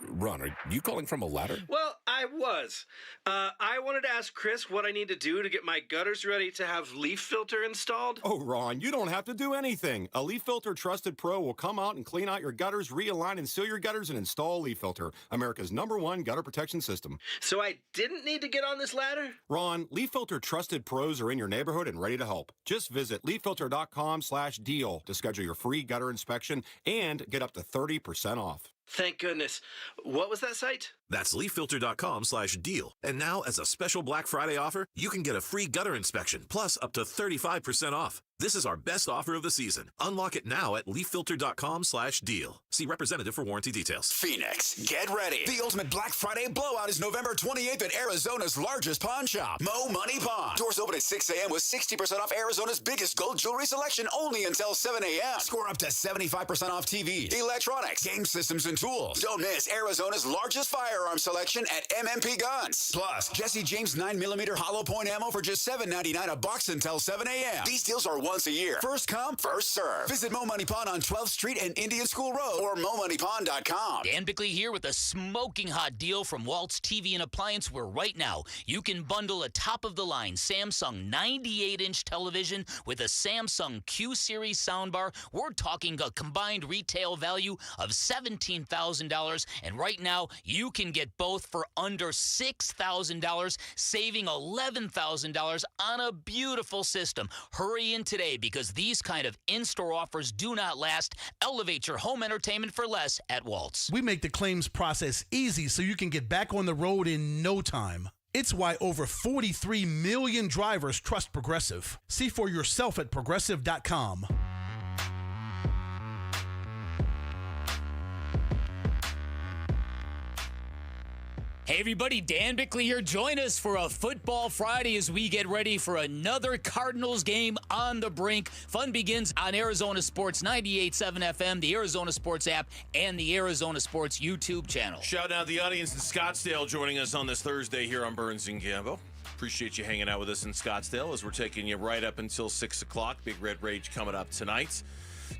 S23: Ron, are you calling from a ladder?
S26: Well,
S4: I was. I wanted to ask Chris what I need to do to get my gutters ready to have leaf filter installed.
S25: Oh, Ron, you don't have to do anything. A Leaf Filter Trusted Pro will come out and clean out your gutters, realign and seal your gutters, and install Leaf Filter, America's #1 gutter protection system.
S4: So I didn't need to get on this ladder?
S25: Ron, Leaf Filter Trusted Pros are in your neighborhood and ready to help. Just visit leaffilter.com/deal to schedule your free gutter inspection and get up to 30% off.
S4: Thank goodness. What was that site?
S23: That's leaffilter.com/deal. And now, as a special Black Friday offer, you can get a free gutter inspection, plus up to 35% off. This is our best offer of the season. Unlock it now at leaffilter.com/deal. See representative for warranty details.
S7: Phoenix, get ready. The ultimate Black Friday blowout is November 28th at Arizona's largest pawn shop, Mo Money Pawn. Doors open at 6 a.m. with 60% off Arizona's biggest gold jewelry selection only until 7 a.m. Score up to 75% off TVs, electronics, game systems, and tools. Don't miss Arizona's largest firearm selection at MMP Guns. Plus, Jesse James 9mm hollow point ammo for just $7.99 a box until 7 a.m. These deals are once a year. First come, first serve. Visit Mo Money Pawn on 12th Street and Indian School Road or momoneypawn.com.
S17: Dan Bickley here with a smoking hot deal from Waltz TV and Appliance, where right now you can bundle a top-of-the-line Samsung 98-inch television with a Samsung Q-Series soundbar. We're talking a combined retail value of $17,000, and right now you can get both for under $6,000, saving $11,000 on a beautiful system. Hurry in today, because these kind of in-store offers do not last. Elevate your home entertainment for less at Waltz.
S10: We make the claims process easy so you can get back on the road in no time. It's why over 43 million drivers trust Progressive. See for yourself at Progressive.com.
S17: Hey everybody, Dan Bickley here. Join us for a Football Friday as we get ready for another Cardinals game on the brink. Fun begins on Arizona Sports 98.7 FM, the Arizona Sports app, and the Arizona Sports YouTube channel.
S1: Shout out to the audience in Scottsdale joining us on this Thursday here on Burns and Gambo. Appreciate you hanging out with us in Scottsdale as we're taking you right up until 6 o'clock. Big Red Rage coming up tonight.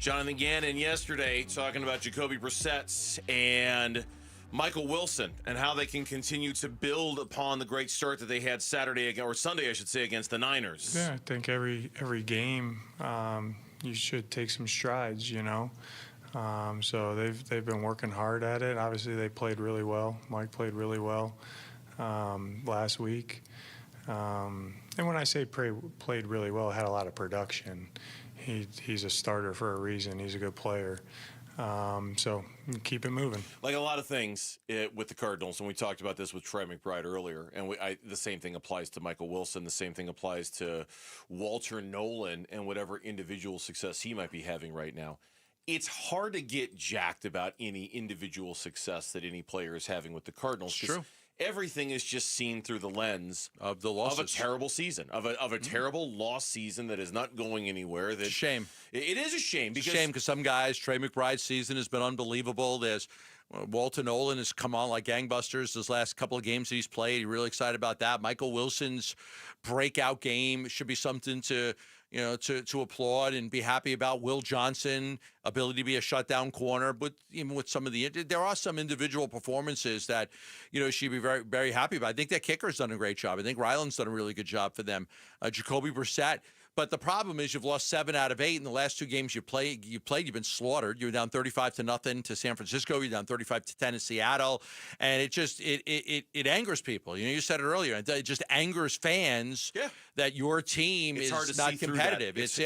S1: Jonathan Gannon yesterday talking about Jacoby Brissett and Michael Wilson and how they can continue to build upon the great start that they had Saturday, or Sunday, I should say, against the Niners.
S11: Yeah, I think every game you should take some strides, you know. So they've been working hard at it. Obviously, they played really well. Mike played really well last week. And when I say played really well, had a lot of production. He's a starter for a reason. He's a good player. So keep it moving.
S1: Like a lot of things with the Cardinals, and we talked about this with Trey McBride earlier, and the same thing applies to Michael Wilson. The same thing applies to Walter Nolan and whatever individual success he might be having right now. It's hard to get jacked about any individual success that any player is having with the Cardinals.
S3: True.
S1: Everything is just seen through the lens
S3: of the losses.
S1: Of a terrible season, of a terrible lost season that is not going anywhere. That
S3: shame.
S1: It is a shame
S3: because some guys. Trey McBride's season has been unbelievable. There's Walter Nolan has come on like gangbusters those last couple of games that he's played. You're really excited about that. Michael Wilson's breakout game should be something to applaud and be happy about. Will Johnson, ability to be a shutdown corner, but even with some of there are some individual performances that, she'd be very, very happy about. I think that kicker's done a great job. I think Ryland's done a really good job for them. Jacoby Brissett. But the problem is you've lost 7 out of 8 in the last 2 games you've played. You've been slaughtered. You were down 35-0 to San Francisco. You're down 35-10 to Seattle, and it angers people. You said it earlier. It just angers fans that your team is not competitive.
S1: It's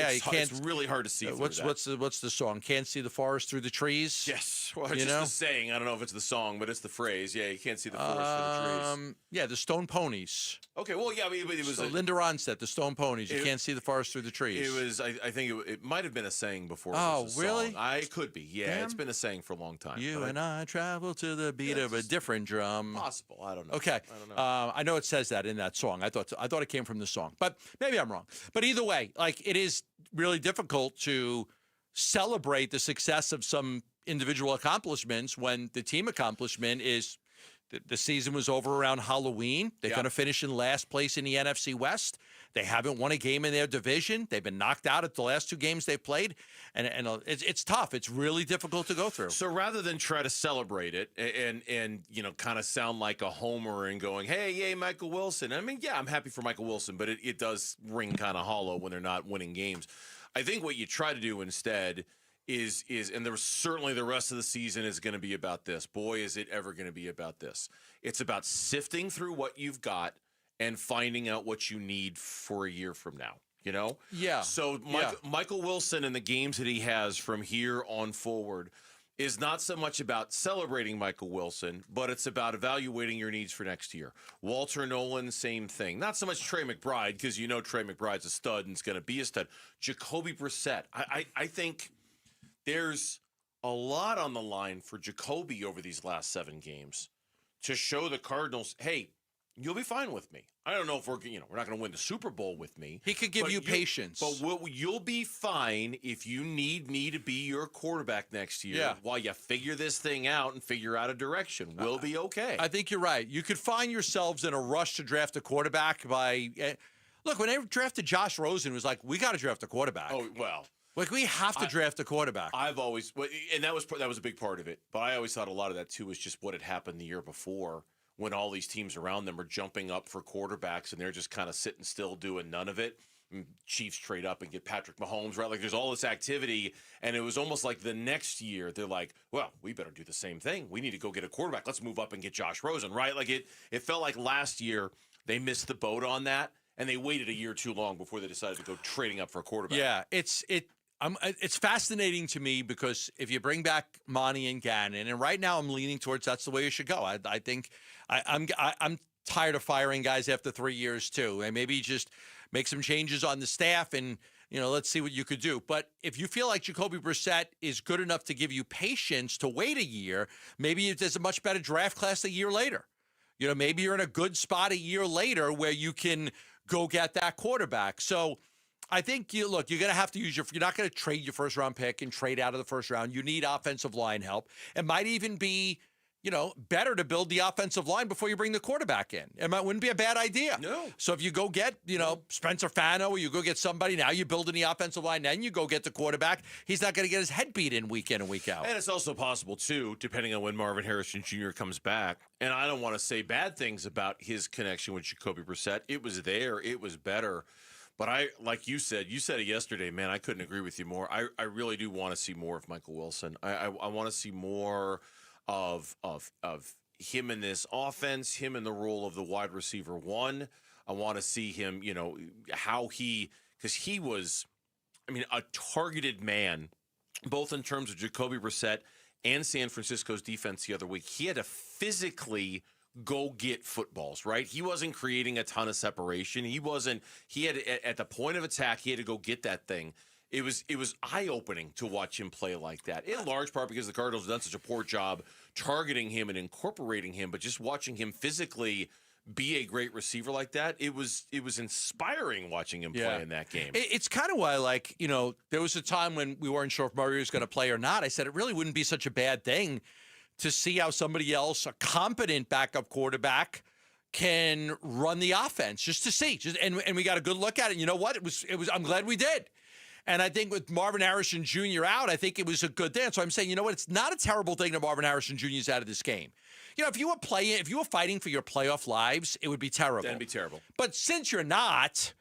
S1: really hard to see.
S3: What's the song? Can't see the forest through the trees.
S1: Yes, well, it's just the saying. I don't know if it's the song, but it's the phrase. Yeah, you can't see the forest through the trees.
S3: Yeah, the Stone Ponies.
S1: Okay, well, yeah, it was
S3: Linda Ronstadt, the Stone Ponies. You can't see the forest through the trees.
S1: It was. I think it might have been a saying before.
S3: Oh,
S1: really? I could be. Yeah, It's been a saying for a long time.
S3: You and I travel to the beat of a different drum.
S1: Possible. I don't know.
S3: Okay.
S1: I don't know.
S3: I know it says that in that song. I thought it came from the song, but maybe I'm wrong. But either way, it is really difficult to celebrate the success of some individual accomplishments when the team accomplishment is The season was over around Halloween. They're going to finish in last place in the NFC West. They haven't won a game in their division. They've been knocked out at the last 2 games they've played. And it's tough. It's really difficult to go through.
S1: So rather than try to celebrate it and kind of sound like a homer and going, hey, yay, Michael Wilson. I mean, yeah, I'm happy for Michael Wilson, but it does ring kind of hollow when they're not winning games. I think what you try to do instead is and there's certainly the rest of the season is going to be about this. Boy, is it ever going to be about this. It's about sifting through what you've got and finding out what you need for a year from now, Yeah. So Michael Wilson and the games that he has from here on forward is not so much about celebrating Michael Wilson, but it's about evaluating your needs for next year. Walter Nolan, same thing. Not so much Trey McBride, because Trey McBride's a stud and is going to be a stud. Jacoby Brissett. I think there's a lot on the line for Jacoby over these last 7 games to show the Cardinals, hey, you'll be fine with me. I don't know if we're not going to win the Super Bowl with me.
S3: He could give you patience.
S1: But you'll be fine if you need me to be your quarterback next year while you figure this thing out and figure out a direction. We'll be okay.
S3: I think you're right. You could find yourselves in a rush to draft a quarterback by look, when they drafted Josh Rosen, it was like, we got to draft a quarterback.
S1: Oh, well.
S3: Like, we have to draft a quarterback.
S1: I've always, and that was a big part of it. But I always thought a lot of that, too, was just what had happened the year before when all these teams around them are jumping up for quarterbacks and they're just kind of sitting still doing none of it. And Chiefs trade up and get Patrick Mahomes, right? Like, there's all this activity, and it was almost like the next year they're like, well, we better do the same thing. We need to go get a quarterback. Let's move up and get Josh Rosen, right? Like, it felt like last year they missed the boat on that, and they waited a year too long before they decided to go trading up for a quarterback.
S3: Yeah, it's fascinating to me because if you bring back Monty and Gannon, and right now I'm leaning towards that's the way you should go. I think I'm tired of firing guys after 3 years too, and maybe just make some changes on the staff and let's see what you could do. But if you feel like Jacoby Brissett is good enough to give you patience to wait a year, maybe there's a much better draft class a year later. Maybe you're in a good spot a year later where you can go get that quarterback. So I think you're going to have to you're not going to trade your first round pick and trade out of the first round. You need offensive line help. It might even be, better to build the offensive line before you bring the quarterback in. Wouldn't be a bad idea.
S1: No.
S3: So if you go get, Spencer Fano, or you go get somebody, now you're building the offensive line, then you go get the quarterback. He's not going to get his head beat in week and week out.
S1: And it's also possible, too, depending on when Marvin Harrison Jr. comes back. And I don't want to say bad things about his connection with Jacoby Brissett. It was there. It was better. But like you said it yesterday, man, I couldn't agree with you more. I really do want to see more of Michael Wilson. I want to see more of him in this offense, him in the role of the wide receiver 1. I want to see him, because he was, a targeted man, both in terms of Jacoby Brissett and San Francisco's defense the other week. He had to physically go get footballs, right? He wasn't creating a ton of separation. He had at the point of attack, he had to go get that thing. It was eye-opening to watch him play like that, in large part because the Cardinals have done such a poor job targeting him and incorporating him, but just watching him physically be a great receiver like that, it was inspiring watching him play in that game.
S3: It's kind of why, there was a time when we weren't sure if Murray was going to play or not. I said it really wouldn't be such a bad thing to see how somebody else, a competent backup quarterback, can run the offense, just to see. And we got a good look at it. You know what? It was. I'm glad we did. And I think with Marvin Harrison Jr. out, I think it was a good thing. So I'm saying, you know what? It's not a terrible thing that Marvin Harrison Jr. is out of this game. If you were fighting for your playoff lives, it would be terrible.
S1: That'd be terrible.
S3: But since you're not,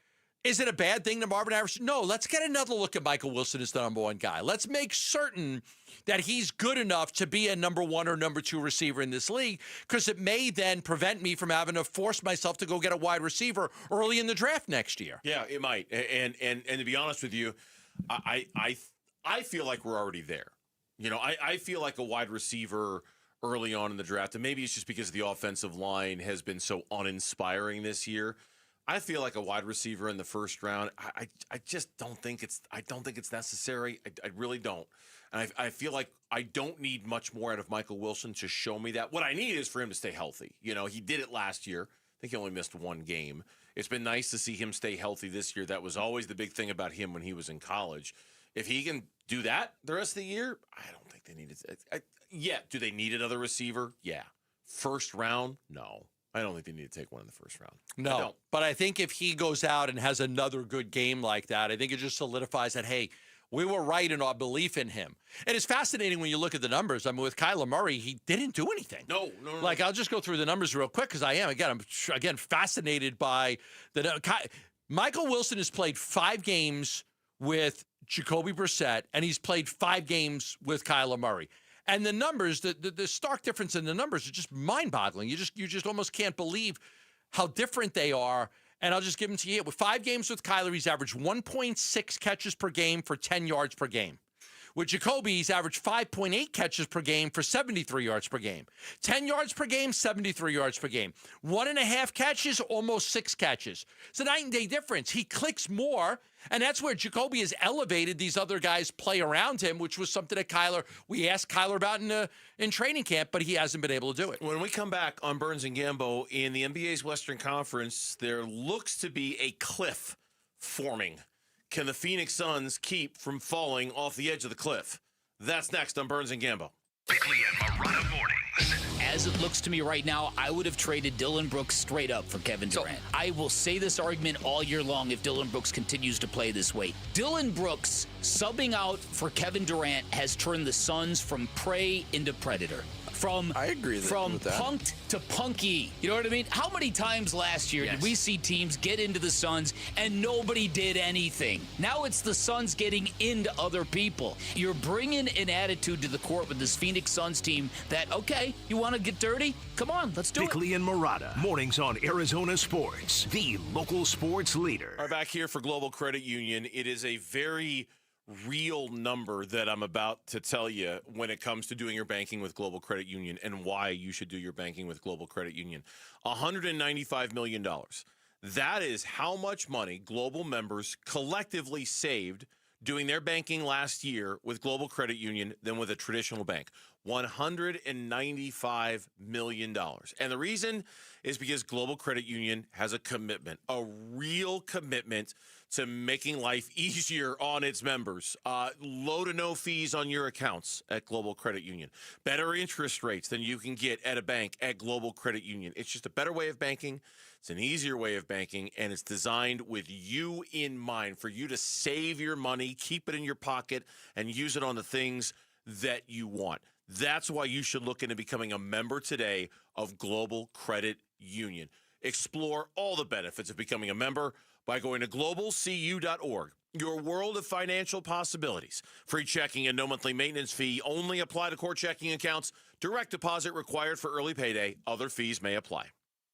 S3: is it a bad thing that Marvin Harrison? No, let's get another look at Michael Wilson as the number 1 guy. Let's make certain that he's good enough to be a number 1 or number 2 receiver in this league, because it may then prevent me from having to force myself to go get a wide receiver early in the draft next year.
S1: Yeah, it might. And to be honest with you, I feel like we're already there. I feel like a wide receiver early on in the draft, and maybe it's just because the offensive line has been so uninspiring this year. I feel like a wide receiver in the first round. I just don't think it's necessary. I really don't. And I feel like I don't need much more out of Michael Wilson to show me that. What I need is for him to stay healthy. He did it last year. I think he only missed 1 game. It's been nice to see him stay healthy this year. That was always the big thing about him when he was in college. If he can do that the rest of the year, I don't think they need it. Yeah. Do they need another receiver? Yeah. First round? No. I don't think they need to take one in the first round.
S3: No, but I think if he goes out and has another good game like that, I think it just solidifies that, hey, we were right in our belief in him. And it's fascinating when you look at the numbers. I mean, with Kyler Murray, he didn't do anything.
S1: No.
S3: Like, I'll just go through the numbers real quick because I'm fascinated by the Michael Wilson has played 5 games with Jacoby Brissett, and he's played 5 games with Kyler Murray. And the numbers, the stark difference in the numbers are just mind-boggling. You just almost can't believe how different they are. And I'll just give them to you. With 5 games with Kyler, he's averaged 1.6 catches per game for 10 yards per game. With Jacoby, he's averaged 5.8 catches per game for 73 yards per game. 10 yards per game, 73 yards per game. 1.5 catches, almost 6 catches. It's a night and day difference. He clicks more, and that's where Jacoby has elevated these other guys play around him, which was something that we asked Kyler about in training camp, but he hasn't been able to do it.
S1: When we come back on Burns and Gambo, in the NBA's Western Conference, there looks to be a cliff forming. Can the Phoenix Suns keep from falling off the edge of the cliff? That's next on Burns and Gambo.
S9: Bickley and Marotta mornings.
S17: As it looks to me right now, I would have traded Dillon Brooks straight up for Kevin Durant. I will say this argument all year long if Dillon Brooks continues to play this way. Dillon Brooks subbing out for Kevin Durant has turned the Suns from prey into predator. I agree from punked to punky. You know what I mean? How many times last year did we see teams get into the Suns and nobody did anything? Now it's the Suns getting into other people. You're bringing an attitude to the court with this Phoenix Suns team that, okay, you want to get dirty? Come on, let's do
S9: Bickley and Marotta, mornings on Arizona Sports, the local sports leader.
S1: All right, back here for Global Credit Union. It is a very real number that I'm about to tell you when it comes to doing your banking with Global Credit Union and why you should do your banking with Global Credit Union. $195 million. That is how much money Global members collectively saved doing their banking last year with Global Credit Union than with a traditional bank. $195 million. And the reason is because Global Credit Union has a commitment, a real commitment to making life easier on its members. Low to no fees on your accounts at Global Credit Union. Better interest rates than you can get at a bank at Global Credit Union. It's just a better way of banking. It's an easier way of banking, and it's designed with you in mind for you to save your money, keep it in your pocket, and use it on the things that you want. That's why you should look into becoming a member today of Global Credit Union. Explore all the benefits of becoming a member by going to globalcu.org. Your world of financial possibilities. Free checking and no monthly maintenance fee. Only apply to core checking accounts. Direct deposit required for early payday. Other fees may apply.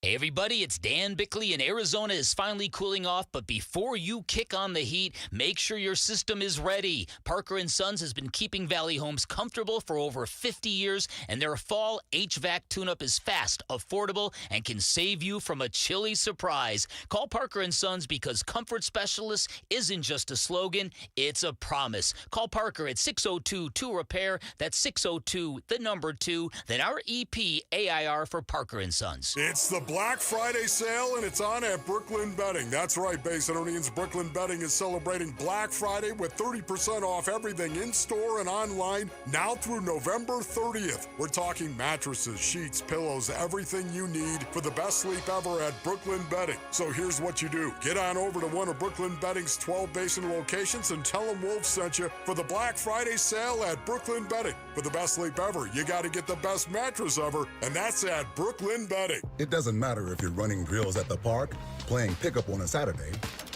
S17: Hey everybody, it's Dan Bickley, and Arizona is finally cooling off, but before you kick on the heat, make sure your system is ready. Parker & Sons has been keeping Valley Homes comfortable for over 50 years, and their fall HVAC tune-up is fast, affordable, and can save you from a chilly surprise. Call Parker & Sons because Comfort Specialist isn't just a slogan, it's a promise. Call Parker at 602-2REPAIR, that's 602-2, then REP AIR for Parker & Sons.
S13: It's the Black Friday sale, and it's on at Brooklyn Betting. That's right, Basinonians. Brooklyn Betting is celebrating Black Friday with 30% off everything in-store and online now through November 30th. We're talking mattresses, sheets, pillows, everything you need for the best sleep ever at Brooklyn Betting. So here's what you do. Get on over to one of Brooklyn Betting's 12 Basin locations and tell them Wolf sent you for the Black Friday sale at Brooklyn Betting. For the best sleep ever, you got to get the best mattress ever, and that's at Brooklyn Betting.
S14: It doesn't matter if you're running drills at the park, playing pickup on a Saturday,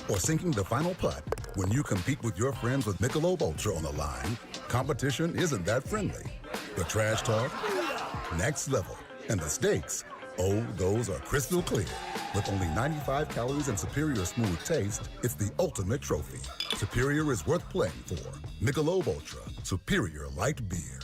S14: or sinking the final putt. When you compete with your friends with Michelob Ultra on the line, competition isn't that friendly. The trash talk, next level. And the stakes, oh, those are crystal clear. With only 95 calories and superior smooth taste, it's the ultimate trophy. Superior is worth playing for. Michelob Ultra, superior light beer.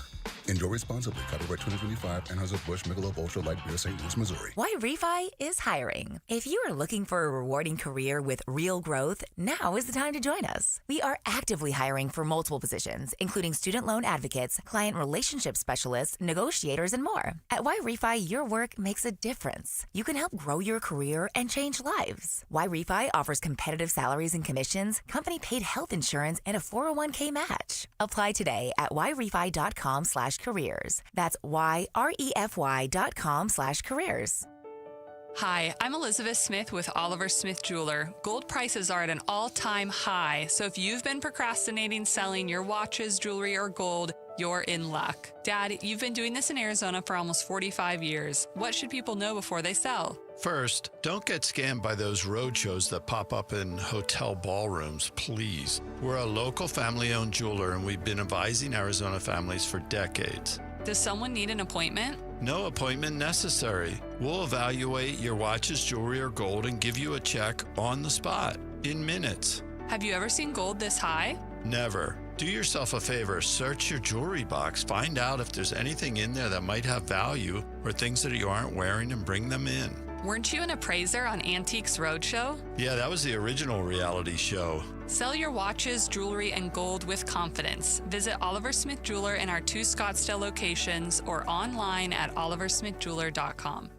S14: Enjoy responsibly. Copyright 2025, Anheuser-Busch Michelob Ultra Light Beer, St. Louis, Missouri.
S16: Why Refi is hiring. If you are looking for a rewarding career with real growth, now is the time to join us. We are actively hiring for multiple positions, including student loan advocates, client relationship specialists, negotiators, and more. At Why Refi, your work makes a difference. You can help grow your career and change lives. Why Refi offers competitive salaries and commissions, company-paid health insurance, and a 401k match. Apply today at whyrefi.com/ YREFY.com/careers. That's YREFY.com/careers.
S12: Hi, I'm Elizabeth Smith with Oliver Smith Jeweler. Gold prices are at an all-time high, so if you've been procrastinating selling your watches, jewelry, or gold, you're in luck. Dad, you've been doing this in Arizona for almost 45 years. What should people know before they sell?
S18: First, don't get scammed by those roadshows that pop up in hotel ballrooms, please. We're a local family-owned jeweler, and we've been advising Arizona families for decades.
S12: Does someone need an appointment?
S18: No appointment necessary. We'll evaluate your watches, jewelry, or gold and give you a check on the spot in minutes.
S12: Have you ever seen gold this high?
S18: Never. Do yourself a favor, search your jewelry box, find out if there's anything in there that might have value or things that you aren't wearing and bring them in.
S12: Weren't you an appraiser on Antiques Roadshow?
S18: Yeah, that was the original reality show.
S12: Sell your watches, jewelry, and gold with confidence. Visit Oliver Smith Jeweler in our 2 Scottsdale locations or online at oliversmithjeweler.com.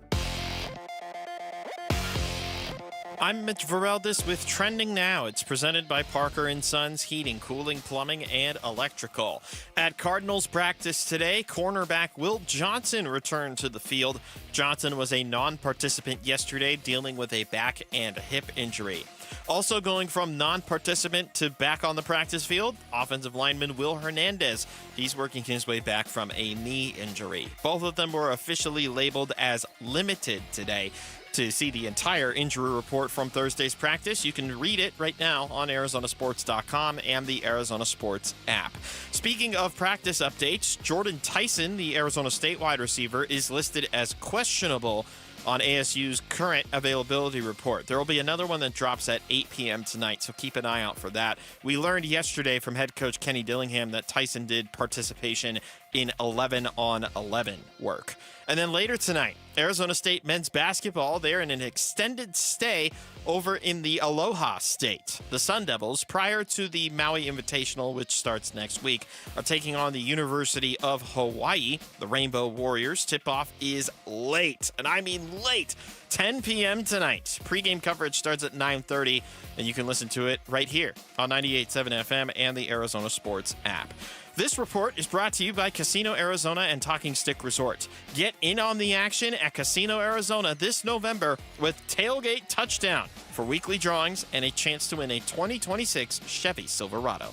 S5: I'm Mitch Vareldis with Trending Now. It's presented by Parker & Sons Heating, Cooling, Plumbing, and Electrical. At Cardinals practice today, cornerback Wilt Johnson returned to the field. Johnson was a non-participant yesterday, dealing with a back and hip injury. Also going from non-participant to back on the practice field, offensive lineman Will Hernandez. He's working his way back from a knee injury. Both of them were officially labeled as limited today. To see the entire injury report from Thursday's practice, you can read it right now on ArizonaSports.com and the Arizona Sports app. Speaking of practice updates, Jordan Tyson, the Arizona State wide receiver, is listed as questionable on ASU's current availability report. There will be another one that drops at 8 p.m. tonight, so keep an eye out for that. We learned yesterday from head coach Kenny Dillingham that Tyson did participation in 11-on-11 work. And then later tonight, Arizona State men's basketball, they're in an extended stay over in the Aloha State. The Sun Devils, prior to the Maui Invitational, which starts next week, are taking on the University of Hawaii. The Rainbow Warriors. Tip-off is late, and I mean late. 10 p.m. tonight. Pre-game coverage starts at 9:30, and you can listen to it right here on 98.7 FM and the Arizona Sports app. This report is brought to you by Casino Arizona and Talking Stick Resort. Get in on the action at Casino Arizona this November with Tailgate Touchdown for weekly drawings and a chance to win a 2026 Chevy Silverado.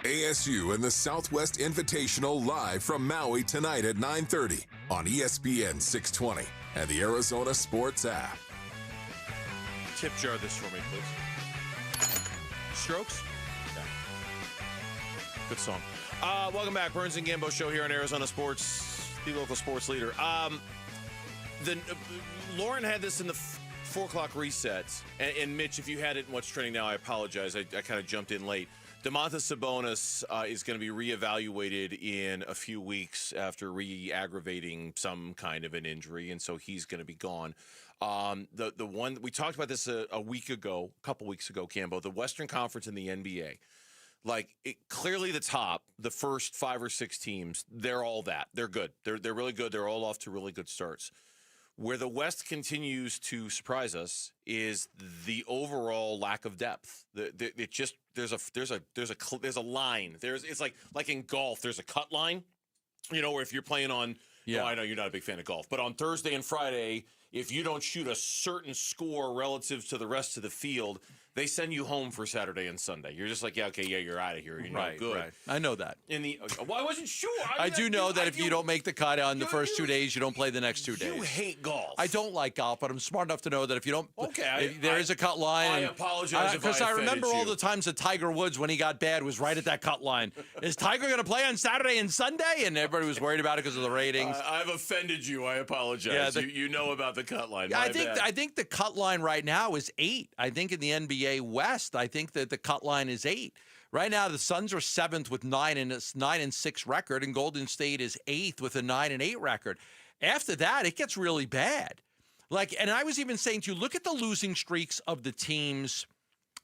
S8: ASU and the Southwest Invitational live from Maui tonight at 9:30 on ESPN 620 and the Arizona Sports app.
S1: Tip jar this for me, please. Strokes? Yeah. Good song. Welcome back. Burns and Gambo show here on Arizona Sports, the local sports leader. Lauren had this in the 4 o'clock resets. And Mitch, if you had it in What's Trending Now, I apologize. I kind of jumped in late. Domantas Sabonis is going to be reevaluated in a few weeks after re-aggravating some kind of an injury, and so he's going to be gone. The one we talked about this a couple weeks ago, Cambo, the Western Conference in the NBA. Clearly the top, the first 5 or 6 teams, they're all that. They're good. They're really good. They're all off to really good starts. Where the West continues to surprise us is the overall lack of depth. There's a line. It's like in golf, there's a cut line. You know, where if you're playing on, I know you're not a big fan of golf, but on Thursday and Friday, if you don't shoot a certain score relative to the rest of the field, they send you home for Saturday and Sunday. You're just like, you're out of here. You're not good.
S3: Right. I know that.
S1: Well, I wasn't sure.
S3: I do know that if you don't make the cut on the first 2 days, you don't play the next 2 days.
S1: You hate golf.
S3: I don't like golf, but I'm smart enough to know that if you don't, there is a cut line.
S1: I apologize
S3: because I remember all the times that Tiger Woods, when he got bad, was right at that cut line. Is Tiger going to play on Saturday and Sunday? And everybody was worried about it because of the ratings.
S1: I've offended you. I apologize. You know about the cut line.
S3: I think the cut line right now is 8. I think in the NBA West, I think that the cut line is 8. Right now, the Suns are 7th with 9-6 record, and Golden State is 8th with a 9-8 record. After that, it gets really bad. And I was even saying to you, look at the losing streaks of the teams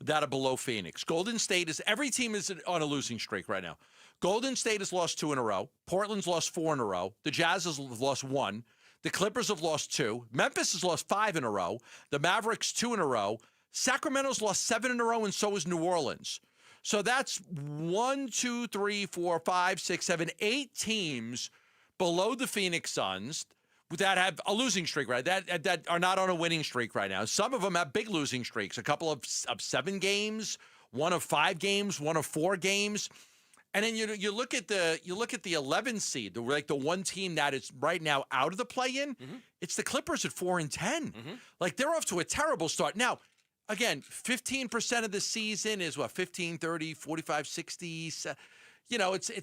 S3: that are below Phoenix. Golden State every team is on a losing streak right now. Golden State has lost 2 in a row. Portland's lost 4 in a row. The Jazz has lost 1. The Clippers have lost 2. Memphis has lost 5 in a row. The Mavericks 2 in a row. Sacramento's lost 7 in a row, and so is New Orleans. So that's 1, 2, 3, 4, 5, 6, 7, 8 teams below the Phoenix Suns that have a losing streak, right? That are not on a winning streak right now. Some of them have big losing streaks, a couple of 7 games, one of 5 games, one of 4 games. And then you look at the 11 seed, the one team that is right now out of the play-in. It's the Clippers at 4-10. Like, they're off to a terrible start. Now, again, 15% of the season is what, 15, 30, 45, 60. It's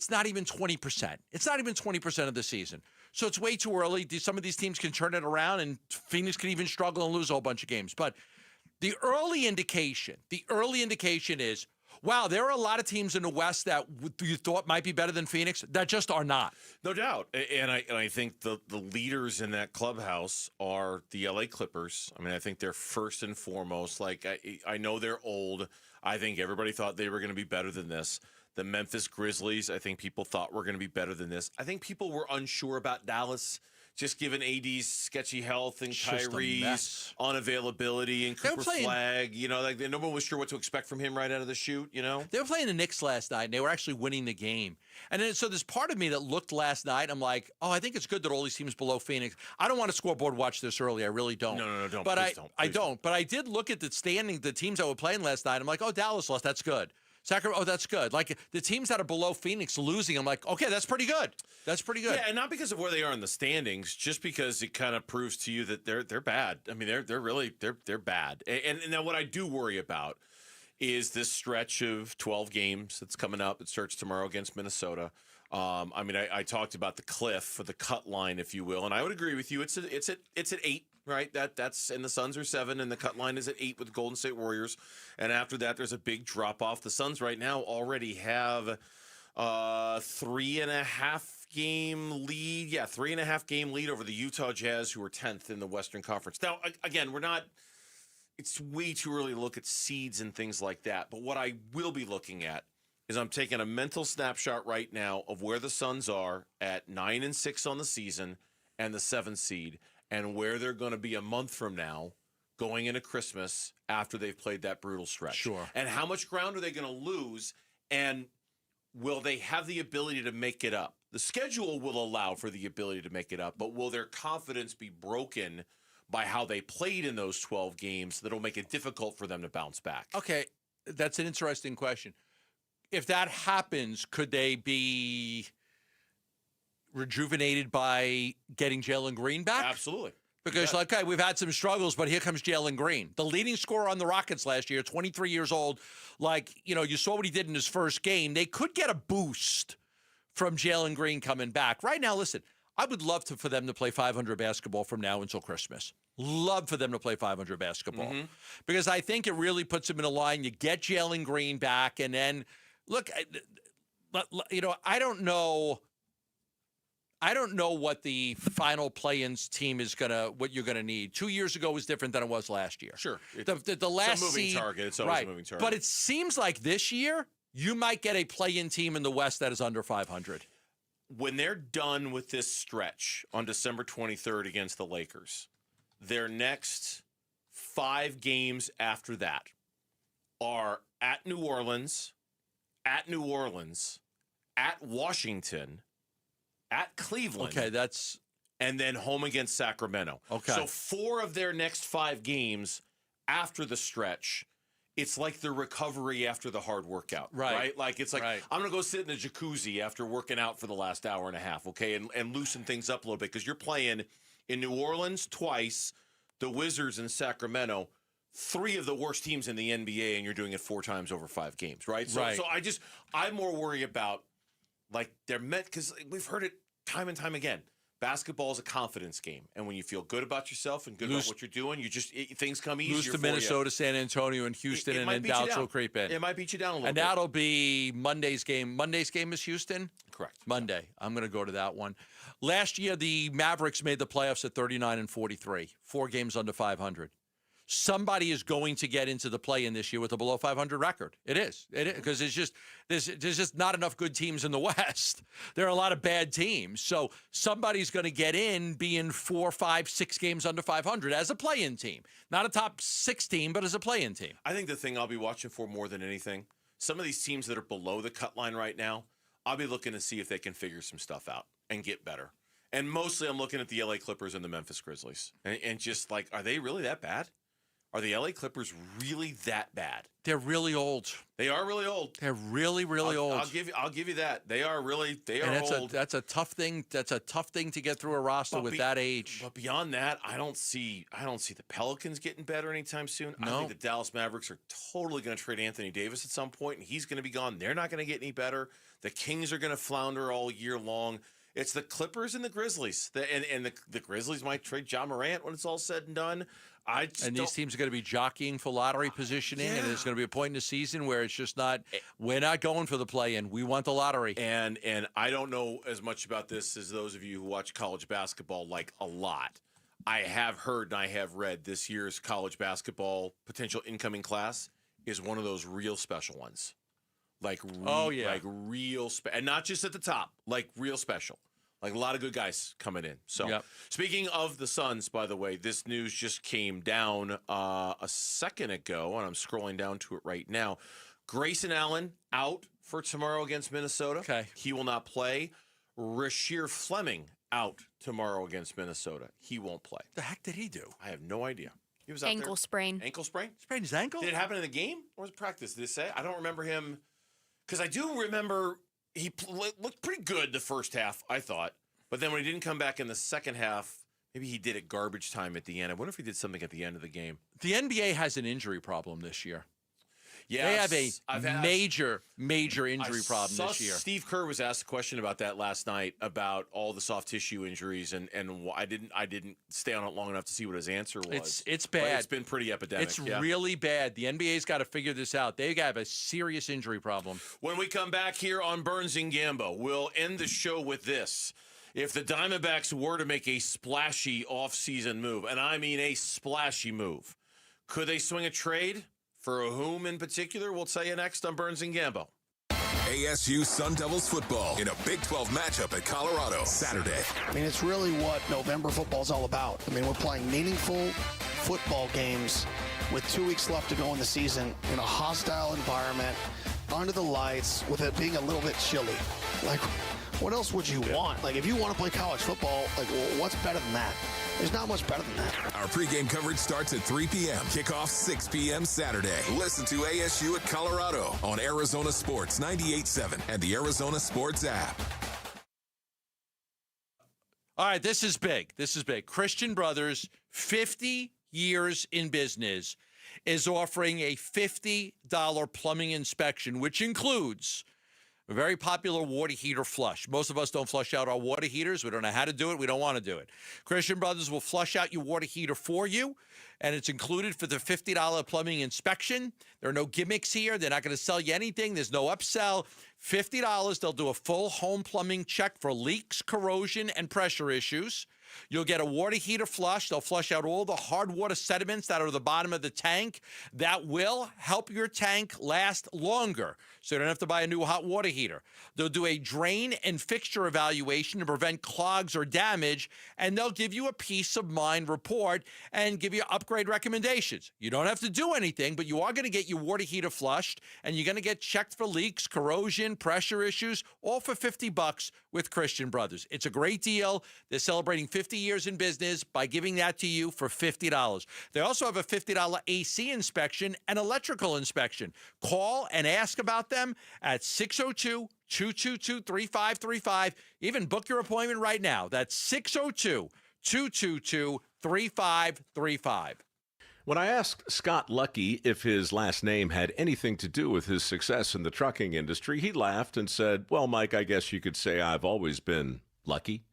S3: not even 20%. It's not even 20% of the season. So it's way too early. Some of these teams can turn it around, and Phoenix could even struggle and lose a whole bunch of games. But the early indication is, wow, there are a lot of teams in the West that you thought might be better than Phoenix that just are not.
S1: No doubt. And I think the leaders in that clubhouse are the LA Clippers. I mean, I think they're first and foremost. Like, I know they're old. I think everybody thought they were going to be better than this. The Memphis Grizzlies, I think people thought were going to be better than this. I think people were unsure about Dallas, just given AD's sketchy health and Kyrie's unavailability and Cooper Flag. No one was sure what to expect from him right out of the chute,
S3: They were playing the Knicks last night, and they were actually winning the game. And then, so there's part of me that looked last night, I'm like, I think it's good that all these teams below Phoenix. I don't want to scoreboard watch this early. I really don't.
S1: No, don't.
S3: But
S1: I don't.
S3: But I did look at the standing, the teams that were playing last night. I'm like, Dallas lost. That's good. Sacramento, that's good. Like, the teams that are below Phoenix losing, I'm like, okay, that's pretty good. That's pretty good.
S1: Yeah, and not because of where they are in the standings, just because it kind of proves to you that they're bad. I mean, they're really bad. And now what I do worry about is this stretch of 12 games that's coming up. It starts tomorrow against Minnesota. I talked about the cliff, or the cut line, if you will, and I would agree with you. It's at 8. Right, that's and the Suns are 7, and the cut line is at 8 with the Golden State Warriors, and after that, there's a big drop off. The Suns right now already have 3.5 game lead. Yeah, 3.5 game lead over the Utah Jazz, who are 10th in the Western Conference. Now, again, it's way too early to look at seeds and things like that. But what I will be looking at is I'm taking a mental snapshot right now of where the Suns are at 9-6 on the season and the 7th seed, and where they're going to be a month from now going into Christmas after they've played that brutal stretch.
S3: Sure.
S1: And how much ground are they going to lose, and will they have the ability to make it up? The schedule will allow for the ability to make it up, but will their confidence be broken by how they played in those 12 games that'll make it difficult for them to bounce back?
S3: Okay, that's an interesting question. If that happens, could they be rejuvenated by getting Jalen Green back?
S1: Absolutely.
S3: Because, okay, we've had some struggles, but here comes Jalen Green. The leading scorer on the Rockets last year, 23 years old. You saw what he did in his first game. They could get a boost from Jalen Green coming back. Right now, listen, I would love for them to play 500 basketball from now until Christmas. Love for them to play 500 basketball. Because I think it really puts them in a line. You get Jalen Green back, and then, look, I don't know what the final play-ins team is what you're gonna need. 2 years ago was different than it was last year.
S1: Sure,
S3: the last
S1: it's a moving
S3: seed,
S1: target. It's always a moving target.
S3: But it seems like this year you might get a play-in team in the West that is under 500.
S1: When they're done with this stretch on December 23rd against the Lakers, their next 5 games after that are at New Orleans, at Washington, at Cleveland.
S3: Okay,
S1: and then home against Sacramento.
S3: Okay.
S1: So 4 of their next 5 games after the stretch, it's like the recovery after the hard workout. Right? Like, it's like, I'm going to go sit in the jacuzzi after working out for the last hour and a half, okay, and loosen things up a little bit, because you're playing in New Orleans twice, the Wizards in Sacramento, 3 of the worst teams in the NBA, and you're doing it 4 times over 5 games, right? So I'm more worried about, like, they're meant, because we've heard it time and time again. Basketball is a confidence game, and when you feel good about yourself and good about what you're doing, things come easier.
S3: Lose to Minnesota, San Antonio, and Houston, and then doubts will creep in.
S1: It might beat you down a little
S3: bit. And that'll be Monday's game. Monday's game is Houston?
S1: Correct.
S3: Monday. I'm going to go to that one. Last year, the Mavericks made the playoffs at 39-43, 4 games under 500. somebody is going to get into the play-in this year with a below 500 record. It is because there's just not enough good teams in the West. There are a lot of bad teams, so somebody's going to get in being 4, 5, 6 games under 500 as a play-in team, not a top 6 team, but as a play-in team.
S1: I think the thing I'll be watching for more than anything, some of these teams that are below the cut line right now, I'll be looking to see if they can figure some stuff out and get better. And mostly I'm looking at the LA Clippers and the Memphis Grizzlies. And just like, are they really that bad? Are the LA Clippers really that bad?
S3: They're really old.
S1: They are really old.
S3: They're really, really old.
S1: I'll give you that. They are old.
S3: That's a tough thing. That's a tough thing to get through a roster with that age.
S1: But beyond that, I don't see the Pelicans getting better anytime soon.
S3: No.
S1: I think the Dallas Mavericks are totally going to trade Anthony Davis at some point, and he's going to be gone. They're not going to get any better. The Kings are going to flounder all year long. It's the Clippers and the Grizzlies. The Grizzlies might trade Ja Morant when it's all said and done.
S3: These teams are going to be jockeying for lottery positioning, and there's going to be a point in the season where it's just not, we're not going for the play-in. We want the lottery.
S1: And I don't know as much about this as those of you who watch college basketball like a lot. I have heard and I have read this year's college basketball potential incoming class is one of those real special ones. Like real and not just at the top, like real special. Like a lot of good guys coming in. So, Speaking of the Suns, by the way, this news just came down a second ago, and I'm scrolling down to it right now. Grayson Allen out for tomorrow against Minnesota.
S3: Okay.
S1: He will not play. Rasheer Fleming out tomorrow against Minnesota. He won't play.
S3: The heck did he do?
S1: I have no idea. He was out
S15: ankle
S1: there.
S15: sprain.
S1: Ankle sprain?
S3: Sprained his ankle?
S1: Did it happen in the game or was it practice? Did it say? I don't remember him. Because I do remember he looked pretty good the first half, I thought. But then when he didn't come back in the second half, maybe he did at garbage time at the end. I wonder if he did something at the end of the game.
S3: The NBA has an injury problem this year.
S1: Yes,
S3: they have a major injury problem this year.
S1: Steve Kerr was asked a question about that last night about all the soft tissue injuries, and I didn't stay on it long enough to see what his answer was.
S3: It's bad.
S1: But it's been pretty epidemic.
S3: It's really bad. The NBA's got to figure this out. They have a serious injury problem.
S1: When we come back here on Burns and Gambo, we'll end the show with this. If the Diamondbacks were to make a splashy offseason move, and I mean a splashy move, could they swing a trade? For whom in particular, we'll tell you next on Burns and Gambo.
S8: ASU Sun Devils football in a Big 12 matchup at Colorado Saturday.
S20: I mean, it's really what November football is all about. I mean, we're playing meaningful football games with 2 weeks left to go in the season in a hostile environment, under the lights, with it being a little bit chilly. Like, what else would you want? Like, if you want to play college football, like, what's better than that? There's not much better than that.
S8: Our pregame coverage starts at 3 p.m. Kickoff 6 p.m. Saturday. Listen to ASU at Colorado on Arizona Sports 98.7 and the Arizona Sports app.
S3: All right, this is big. Christian Brothers, 50 years in business, is offering a $50 plumbing inspection, which includes a very popular water heater flush. Most of us don't flush out our water heaters. We don't know how to do it. We don't want to do it. Christian Brothers will flush out your water heater for you, and it's included for the $50 plumbing inspection. There are no gimmicks here. They're not going to sell you anything. There's no upsell. $50, they'll do a full home plumbing check for leaks, corrosion, and pressure issues. You'll get a water heater flush. They'll flush out all the hard water sediments that are at the bottom of the tank. That will help your tank last longer, so you don't have to buy a new hot water heater. They'll do a drain and fixture evaluation to prevent clogs or damage, and they'll give you a peace of mind report and give you upgrade recommendations. You don't have to do anything, but you are going to get your water heater flushed, and you're going to get checked for leaks, corrosion, pressure issues, all for $50 with Christian Brothers. It's a great deal. They're celebrating 50 years in business by giving that to you for $50. They also have a $50 AC inspection and electrical inspection. Call and ask about them at 602-222-3535. Even book your appointment right now. That's 602-222-3535.
S21: When I asked Scott Lucky if his last name had anything to do with his success in the trucking industry, he laughed and said, "Well, Mike, I guess you could say I've always been lucky."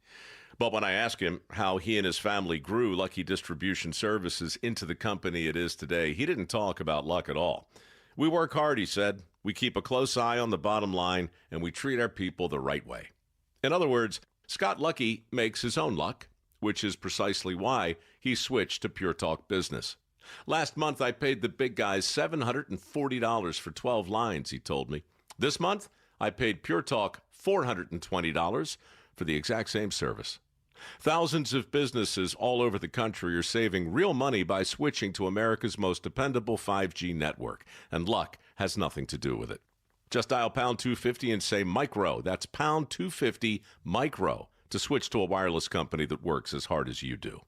S21: But when I asked him how he and his family grew Lucky Distribution Services into the company it is today, he didn't talk about luck at all. "We work hard," he said. "We keep a close eye on the bottom line, and we treat our people the right way." In other words, Scott Lucky makes his own luck, which is precisely why he switched to Pure Talk Business. Last month, I paid the big guys $740 for 12 lines, he told me. This month, I paid Pure Talk $420 for the exact same service. Thousands of businesses all over the country are saving real money by switching to America's most dependable 5G network, and luck has nothing to do with it. Just dial pound 250 and say micro. That's pound 250 micro to switch to a wireless company that works as hard as you do.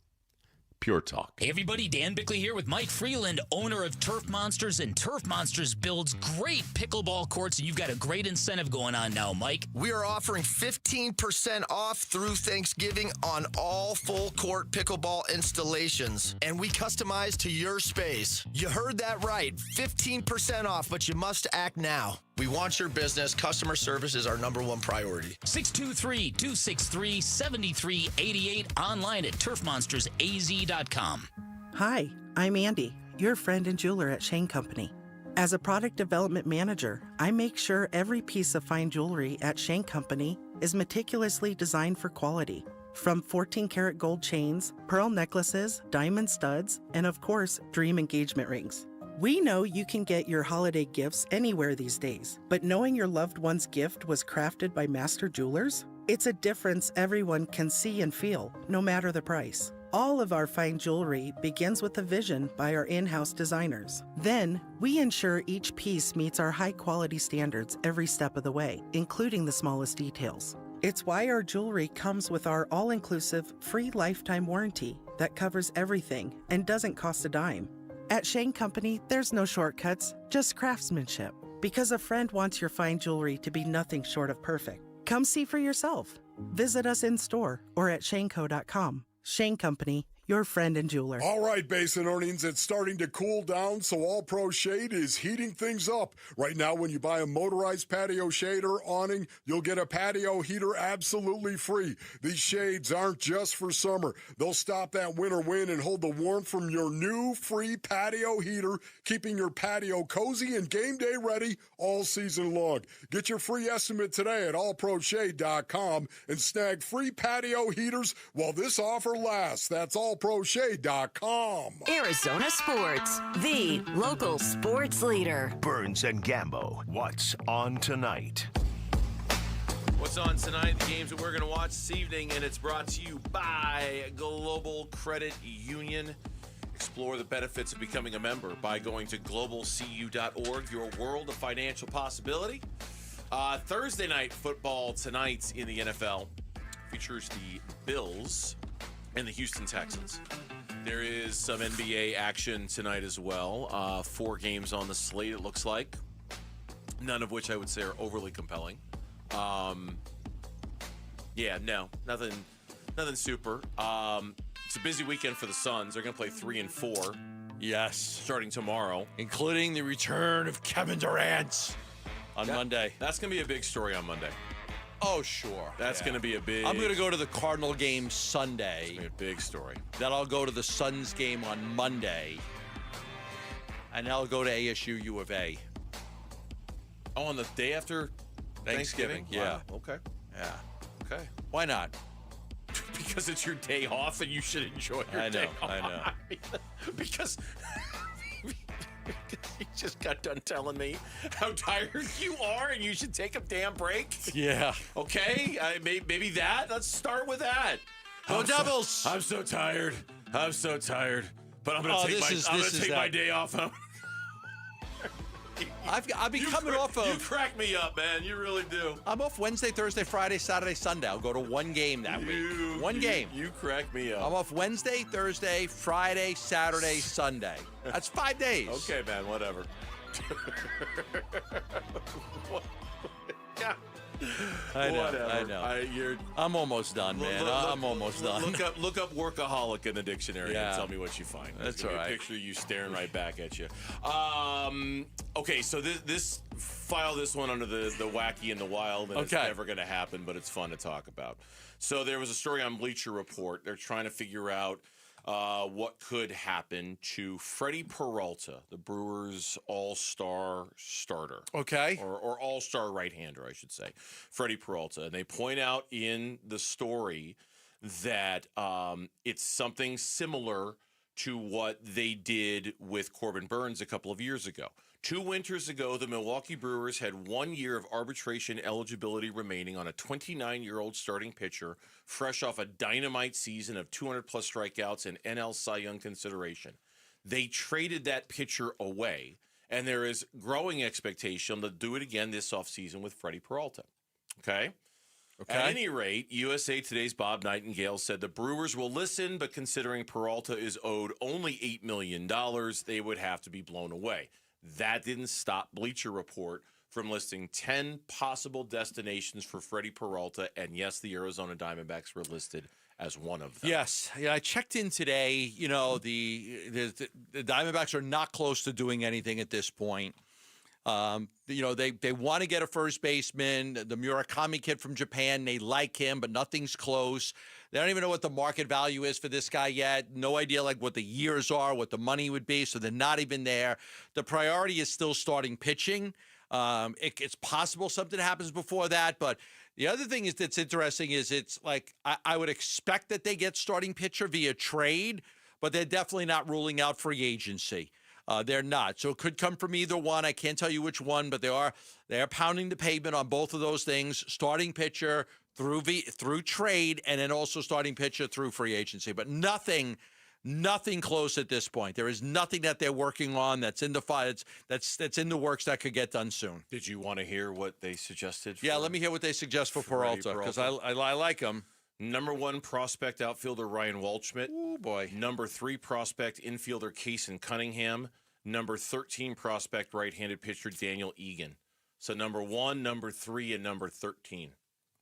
S21: Pure Talk.
S17: Hey everybody, Dan Bickley here with Mike Freeland, owner of Turf Monsters, and Turf Monsters builds great pickleball courts, and you've got a great incentive going on now, Mike.
S2: We are offering 15% off through Thanksgiving on all full court pickleball installations, and we customize to your space. You heard that right, 15% off, but you must act now. We want your business. Customer service is our number one priority.
S17: 623-263-7388, online at turfmonstersaz.com.
S6: Hi, I'm Andy, your friend and jeweler at Shane Company. As a product development manager, I make sure every piece of fine jewelry at Shane Company is meticulously designed for quality. From 14-karat gold chains, pearl necklaces, diamond studs, and of course, dream engagement rings. We know you can get your holiday gifts anywhere these days, but knowing your loved one's gift was crafted by master jewelers? It's a difference everyone can see and feel, no matter the price. All of our fine jewelry begins with a vision by our in-house designers. Then, we ensure each piece meets our high-quality standards every step of the way, including the smallest details. It's why our jewelry comes with our all-inclusive, free lifetime warranty that covers everything and doesn't cost a dime. At Shane Company, there's no shortcuts, just craftsmanship. Because a friend wants your fine jewelry to be nothing short of perfect. Come see for yourself. Visit us in store or at shaneco.com. Shane Company, your friend and jeweler.
S13: All right, Basinonians, it's starting to cool down, so All Pro Shade is heating things up. Right now, when you buy a motorized patio shade or awning, you'll get a patio heater absolutely free. These shades aren't just for summer. They'll stop that winter wind and hold the warmth from your new free patio heater, keeping your patio cozy and game day ready all season long. Get your free estimate today at allproshade.com and snag free patio heaters while this offer lasts. That's allproshade.com.
S15: Arizona Sports, the local sports leader.
S9: Burns and Gambo, what's on tonight?
S1: What's on tonight? The games that we're going to watch this evening, and it's brought to you by Global Credit Union. Explore the benefits of becoming a member by going to globalcu.org, your world of financial possibility. Thursday night football tonight in the NFL features the Bills and the Houston Texans. There is some NBA action tonight as well. 4 games on the slate, it looks like. None of which I would say are overly compelling. Nothing super. It's a busy weekend for the Suns. They're going to play 3 and 4.
S3: Yes.
S1: Starting tomorrow.
S3: Including the return of Kevin Durant on Monday.
S1: That's going to be a big story on Monday.
S3: Oh, sure.
S1: That's going to be a big...
S3: I'm going to go to the Cardinal game Sunday.
S1: It's going to be a big story.
S3: Then I'll go to the Suns game on Monday. And I'll go to ASU U of A.
S1: Oh, on the day after Thanksgiving?
S3: Yeah.
S1: Wow. Okay.
S3: Yeah.
S1: Okay.
S3: Why not?
S1: Because it's your day off and you should enjoy your day off.
S3: I know.
S1: Because you just got done telling me how tired you are and you should take a damn break.
S3: Yeah.
S1: Okay. Maybe that. Let's start with that.
S3: Go Devils!
S1: I'm so tired. But I'm going to take my day off.
S3: I'll be coming off of...
S1: You crack me up, man. You really do.
S3: I'm off Wednesday, Thursday, Friday, Saturday, Sunday. I'll go to one game that week. One game.
S1: You crack me up.
S3: I'm off Wednesday, Thursday, Friday, Saturday, Sunday. That's 5 days.
S1: Okay, man. Whatever.
S3: I know.
S1: Whatever.
S3: I know. I'm almost done, man. I'm almost done.
S1: Look up workaholic in the dictionary and tell me what you find.
S3: That's all right.
S1: A picture of you staring right back at you. Okay, so this file this one under the wacky and the wild, and it's never going to happen, but it's fun to talk about. So there was a story on Bleacher Report. They're trying to figure out what could happen to Freddie Peralta, the Brewers' all-star starter.
S3: Okay.
S1: Or all-star right-hander, I should say. Freddie Peralta. And they point out in the story that it's something similar to what they did with Corbin Burnes a couple of years ago. 2 winters ago, the Milwaukee Brewers had 1 year of arbitration eligibility remaining on a 29-year-old starting pitcher, fresh off a dynamite season of 200-plus strikeouts and NL Cy Young consideration. They traded that pitcher away, and there is growing expectation to do it again this offseason with Freddie Peralta. Okay? At any rate, USA Today's Bob Nightingale said the Brewers will listen, but considering Peralta is owed only $8 million, they would have to be blown away. That didn't stop Bleacher Report from listing 10 possible destinations for Freddie Peralta, and yes, the Arizona Diamondbacks were listed as one of them.
S3: Yes. Yeah, I checked in today. You know, the Diamondbacks are not close to doing anything at this point. You know, they want to get a first baseman. The Murakami kid from Japan, they like him, but nothing's close. They don't even know what the market value is for this guy yet. No idea like what the years are, what the money would be, so they're not even there. The priority is still starting pitching. It's possible something happens before that, but the other thing that's interesting is it's like I would expect that they get starting pitcher via trade, but they're definitely not ruling out free agency. They're not. So it could come from either one. I can't tell you which one, but they are pounding the pavement on both of those things. Starting pitcher through trade, and then also starting pitcher through free agency. But nothing close at this point. There is nothing that they're working on that's in the files, that's in the works that could get done soon.
S1: Did you want to hear what they suggested?
S3: Yeah, let me hear what they suggest for Peralta, because I like him.
S1: Number 1 prospect outfielder Ryan Waldschmidt.
S3: Oh, boy.
S1: Number 3 prospect infielder Kason Cunningham. Number 13 prospect right-handed pitcher Daniel Egan. So number 1, number 3, and number 13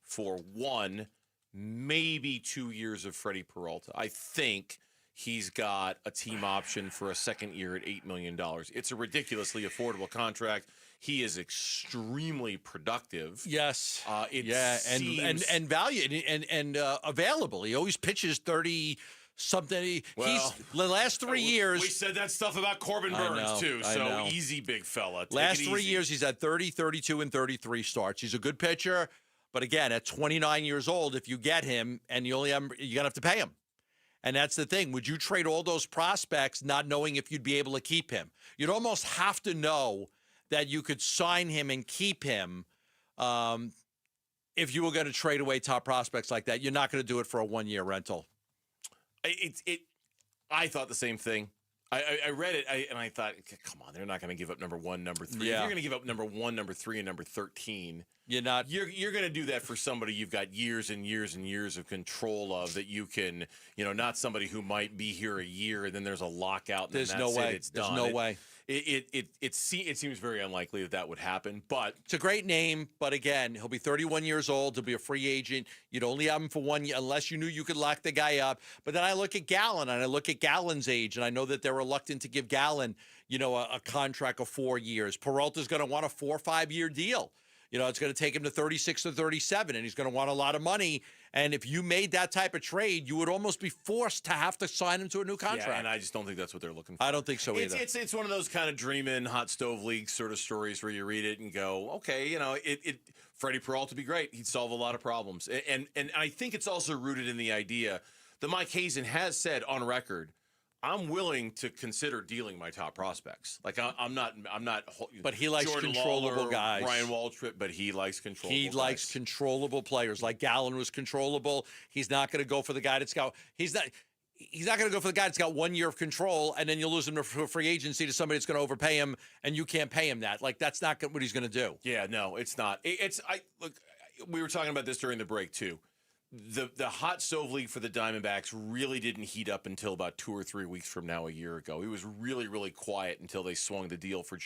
S1: for 1, maybe 2 years of Freddie Peralta. I think he's got a team option for a second year at $8 million. It's a ridiculously affordable contract. He is extremely productive.
S3: Yes.
S1: Seems...
S3: and value and available. He always pitches 30 something. He's the last 3 years.
S1: We said that stuff about Corbin Burnes too. So easy, big fella.
S3: Last 3 years, he's had 30, 32, and 33 starts. He's a good pitcher, but again, at 29 years old, if you get him and you're gonna have to pay him. And that's the thing. Would you trade all those prospects not knowing if you'd be able to keep him? You'd almost have to know that you could sign him and keep him if you were going to trade away top prospects like that. You're not going to do it for a 1-year rental.
S1: I thought the same thing. I read it and I thought, come on, they're not going to give up number 1, number 3.
S3: Yeah.
S1: If you're going to give up number 1, number 3, and number 13.
S3: You're not.
S1: You're going to do that for somebody you've got years and years and years of control of, that you can, not somebody who might be here a year and then there's a lockout. And
S3: There's
S1: then
S3: no
S1: that's
S3: way.
S1: It, it's done.
S3: There's no way.
S1: It seems very unlikely that would happen, but
S3: it's a great name. But again, he'll be 31 years old. He'll be a free agent. You'd only have him for 1 year unless you knew you could lock the guy up. But then I look at Gallen and I look at Gallen's age, and I know that they're reluctant to give Gallen, a contract of 4 years. Peralta's going to want a 4 or 5 year deal. It's going to take him to 36 or 37, and he's going to want a lot of money. And if you made that type of trade, you would almost be forced to have to sign him to a new contract.
S1: Yeah, and I just don't think that's what they're looking for.
S3: I don't think so either.
S1: It's one of those kind of dream-in, hot stove league sort of stories where you read it and go, okay, Freddie Peralta would be great. He'd solve a lot of problems. And I think it's also rooted in the idea that Mike Hazen has said on record, I'm willing to consider dealing my top prospects. Like I'm not.
S3: But he likes
S1: Jordan
S3: controllable
S1: Lawler,
S3: guys.
S1: Ryan Waldschmidt, but he likes controllable.
S3: He likes controllable players. Like Gallen was controllable. He's not going to go for the guy that's got. He's not going to go for the guy that's got 1 year of control, and then you'll lose him to free agency to somebody that's going to overpay him, and you can't pay him that. Like that's not what he's going to do.
S1: Yeah, no, it's not. Look. We were talking about this during the break too. The hot stove league for the Diamondbacks really didn't heat up until about 2 or 3 weeks from now a year ago. It was really, really quiet until they swung the deal for